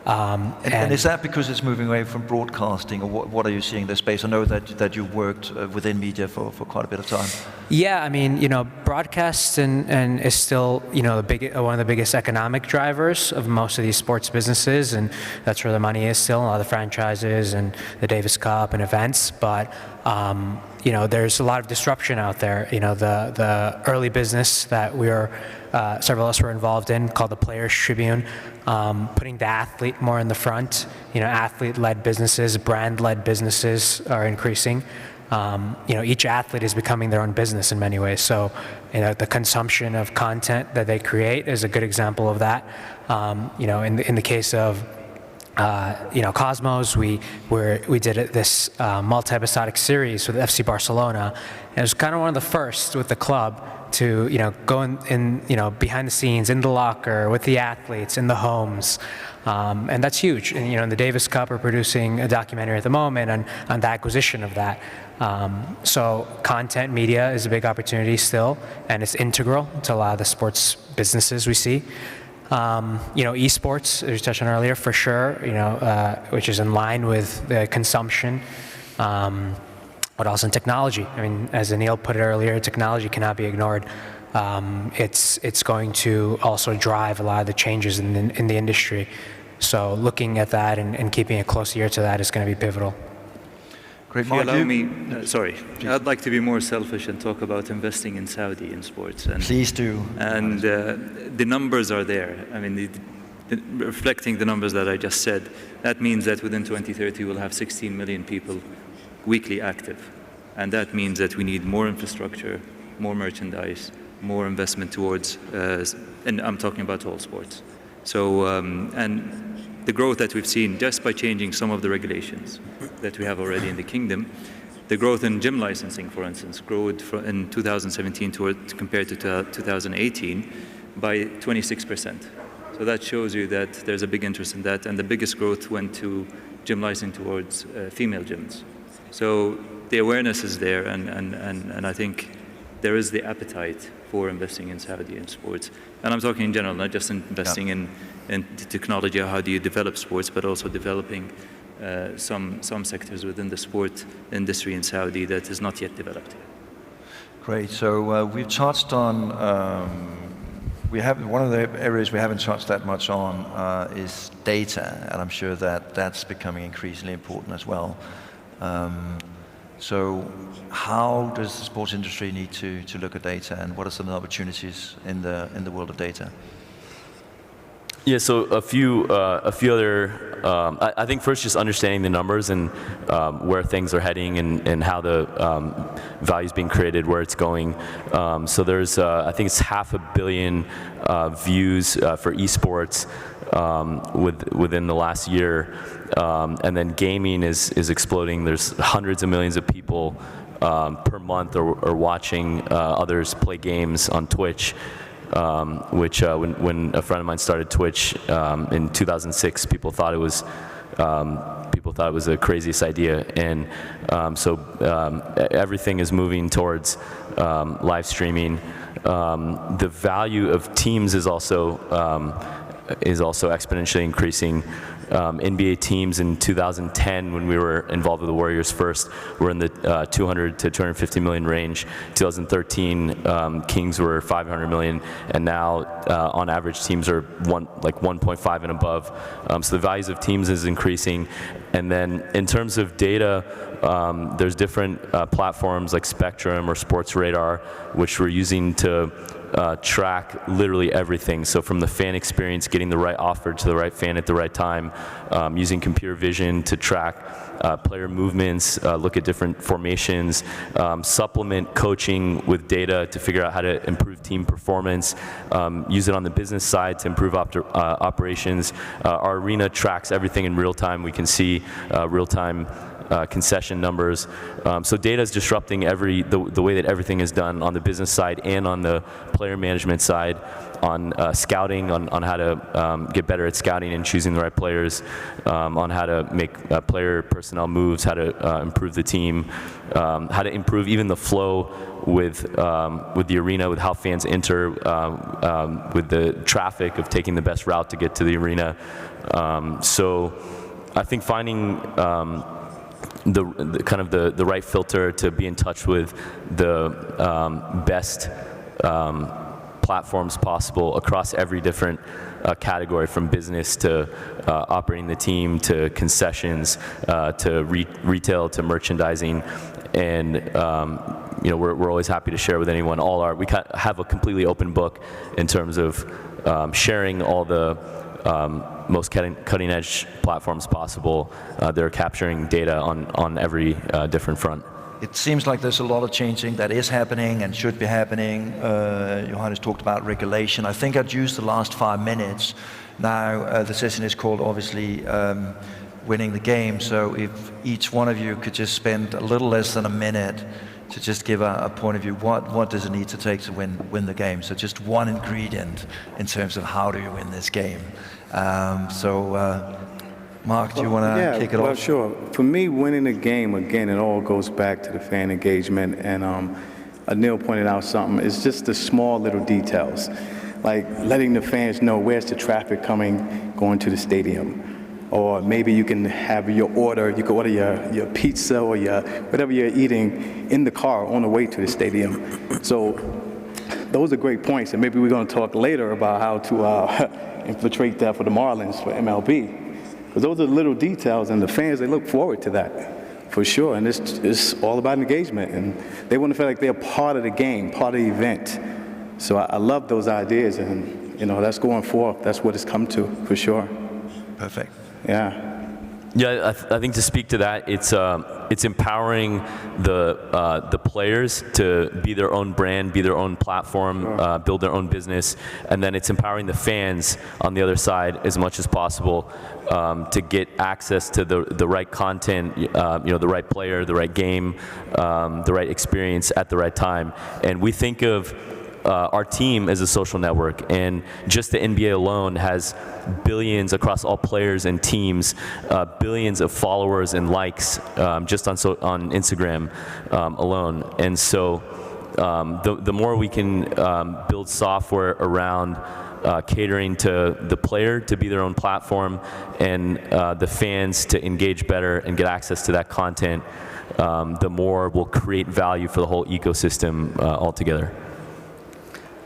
And is that because it's moving away from broadcasting, or what are you seeing in this space? I know that you've worked within media for quite a bit of time. Yeah, I mean, you know, broadcast and is still, you know, one of the biggest economic drivers of most of these sports businesses, and that's where the money is still, a lot of the franchises and the Davis Cup and events. But you know, there's a lot of disruption out there. You know, the early business that several of us were involved in, called the Players Tribune, putting the athlete more in the front. You know, athlete-led businesses, brand-led businesses are increasing. You know, each athlete is becoming their own business in many ways. So, you know, the consumption of content that they create is a good example of that. You know, in the case of Cosmos, we did this multi-episodic series with FC Barcelona. And it was kind of one of the first with the club to go in behind the scenes, in the locker, with the athletes, in the homes. And that's huge. And in the Davis Cup, we're producing a documentary at the moment on the acquisition of that. So content media is a big opportunity still, and it's integral to a lot of the sports businesses we see. Esports, as you touched on earlier, for sure, which is in line with the consumption. What else in technology? I mean, as Anil put it earlier, technology cannot be ignored. It's going to also drive a lot of the changes in the industry. So looking at that and keeping a close ear to that is going to be pivotal. If you allow me, I'd like to be more selfish and talk about investing in Saudi in sports. And, please do. And the numbers are there. I mean, reflecting the numbers that I just said, that means that within 2030 we'll have 16 million people weekly active. And that means that we need more infrastructure, more merchandise, more investment towards, and I'm talking about all sports. So, and the growth that we've seen just by changing some of the regulations that we have already in the kingdom, the growth in gym licensing, for instance, grew in 2017 compared to 2018 by 26%. So that shows you that there's a big interest in that, and the biggest growth went to gym licensing towards female gyms. So the awareness is there, and I think there is the appetite for investing in Saudi in sports. And I'm talking in general, not just investing in the technology, how do you develop sports, but also developing some sectors within the sport industry in Saudi that is not yet developed. Great. So we've touched on, one of the areas we haven't touched that much on is data, and I'm sure that that's becoming increasingly important as well. So how does the sports industry need to look at data, and what are some of the opportunities in the world of data? Yeah, so a few other, I think first just understanding the numbers and where things are heading and how the value is being created, where it's going. So there's, I think it's 500 million views for esports within the last year. And then gaming is exploding. There's hundreds of millions of people per month are watching others play games on Twitch. Which when a friend of mine started Twitch in 2006, people thought it was the craziest idea, and so everything is moving towards live streaming. The value of teams is also exponentially increasing. NBA teams in 2010, when we were involved with the Warriors first, were in the 200 to 250 million range. 2013, Kings were 500 million, and now on average teams are 1.5 and above. So the values of teams is increasing. And then in terms of data, there's different platforms like Spectrum or Sports Radar, which we're using to track literally everything. So from the fan experience, getting the right offer to the right fan at the right time, using computer vision to track player movements, look at different formations, supplement coaching with data to figure out how to improve team performance, use it on the business side to improve operations. Our arena tracks everything in real time. We can see real-time concession numbers. So data is disrupting the way that everything is done on the business side and on the player management side, on scouting, on how to get better at scouting and choosing the right players, on how to make player personnel moves, how to improve the team, how to improve even the flow with the arena, with how fans enter, with the traffic of taking the best route to get to the arena. So I think finding the right filter to be in touch with the best platforms possible across every different category, from business to operating the team to concessions to retail to merchandising, and we're always happy to share with anyone. We have a completely open book in terms of sharing all the most cutting-edge platforms possible. They're capturing data on every different front. It seems like there's a lot of changing that is happening and should be happening. Johannes talked about regulation. I think I'd use the last 5 minutes Now, the session is called, obviously, winning the game. So if each one of you could just spend a little less than a minute to just give a point of view, what does it need to take to win the game? So just one ingredient in terms of how do you win this game. Mark, do you want to kick it off? Well, sure. For me, winning a game, again, it all goes back to the fan engagement. And Anil pointed out something. It's just the small little details, like letting the fans know where's the traffic going to the stadium. Or maybe you can have your order, you can order your pizza or whatever you're eating in the car on the way to the stadium. So those are great points. And maybe we're going to talk later about how to infiltrate that for the Marlins, for MLB. Because those are the little details, and the fans, they look forward to that, for sure. And it's all about engagement, and they want to feel like they're part of the game, part of the event. So I love those ideas, and that's going forth. That's what it's come to, for sure. Perfect. Yeah. Yeah, I think to speak to that, it's empowering the players to be their own brand, be their own platform, build their own business, and then it's empowering the fans on the other side as much as possible to get access to the right content, the right player, the right game, the right experience at the right time. And we think of our team as a social network, and just the NBA alone has billions across all players and teams, billions of followers and likes just on Instagram alone. And so the more we can build software around catering to the player to be their own platform and the fans to engage better and get access to that content, the more we'll create value for the whole ecosystem altogether.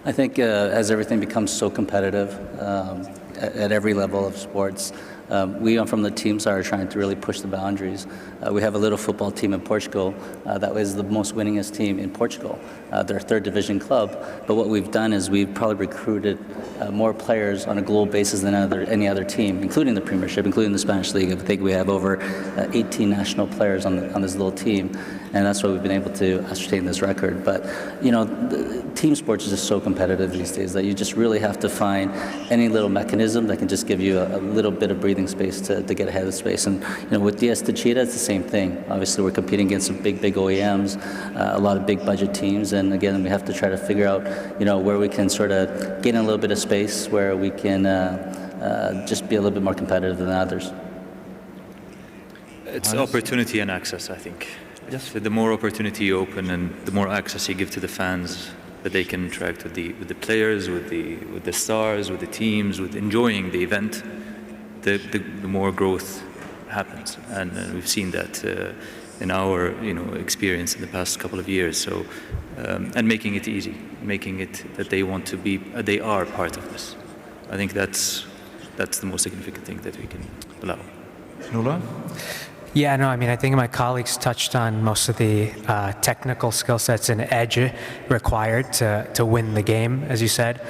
I think as everything becomes so competitive at every level of sports, we from the team side are trying to really push the boundaries. We have a little football team in Portugal that is the most winningest team in Portugal. They're a third division club, but what we've done is we've probably recruited more players on a global basis than any other team, including the Premiership, including the Spanish League. I think we have over 18 national players on this little team, and that's why we've been able to ascertain this record. But team sports is just so competitive these days that you just really have to find any little mechanism that can just give you a little bit of breathing space to get ahead of space. And with DS Tachita, it's the same thing. Obviously, we're competing against some big OEMs, a lot of big budget teams, and again, we have to try to figure out, where we can sort of gain a little bit of space where we can just be a little bit more competitive than others. It's opportunity and access, I think. Yes. So the more opportunity you open and the more access you give to the fans, that they can interact with the players, with the stars, with the teams, with enjoying the event, the more growth happens. And we've seen that in our experience in the past couple of years. So and making it easy, making it that they want to be, they are part of this. I think that's the most significant thing that we can allow. Nuala? Yeah, no, I think my colleagues touched on most of the technical skill sets and edge required to win the game, as you said.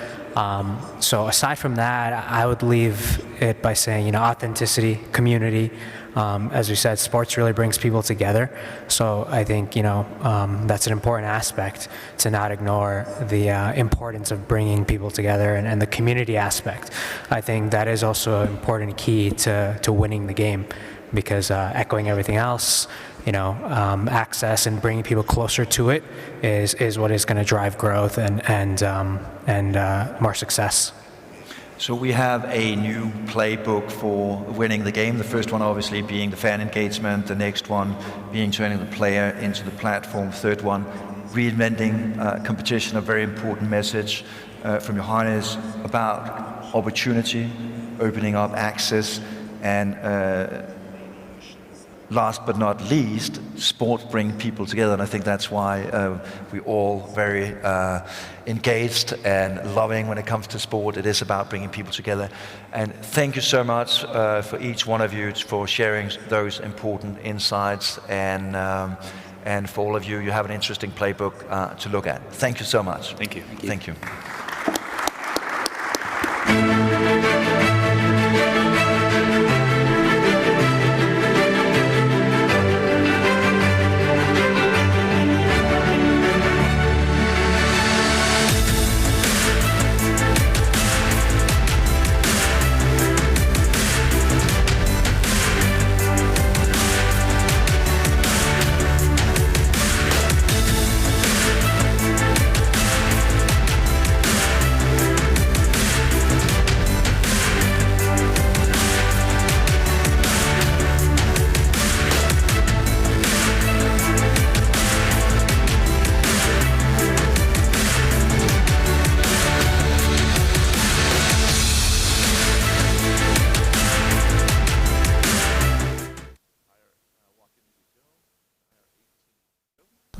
So aside from that, I would leave it by saying, authenticity, community. As we said, sports really brings people together. So I think, that's an important aspect to not ignore the importance of bringing people together and the community aspect. I think that is also an important key to winning the game. Because echoing everything else, access and bringing people closer to it is what is going to drive growth and more success. So we have a new playbook for winning the game. The first one obviously being the fan engagement, the next one being turning the player into the platform, third one reinventing competition, a very important message from Johannes about opportunity, opening up access, and last but not least, sport brings people together, and I think that's why we're all very engaged and loving when it comes to sport. It is about bringing people together. And thank you so much for each one of you for sharing those important insights, and for all of you, you have an interesting playbook to look at. Thank you so much. Thank you. Thank you.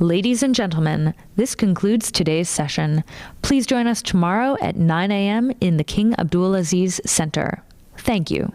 Ladies and gentlemen, this concludes today's session. Please join us tomorrow at 9 a.m. in the King Abdulaziz Center. Thank you.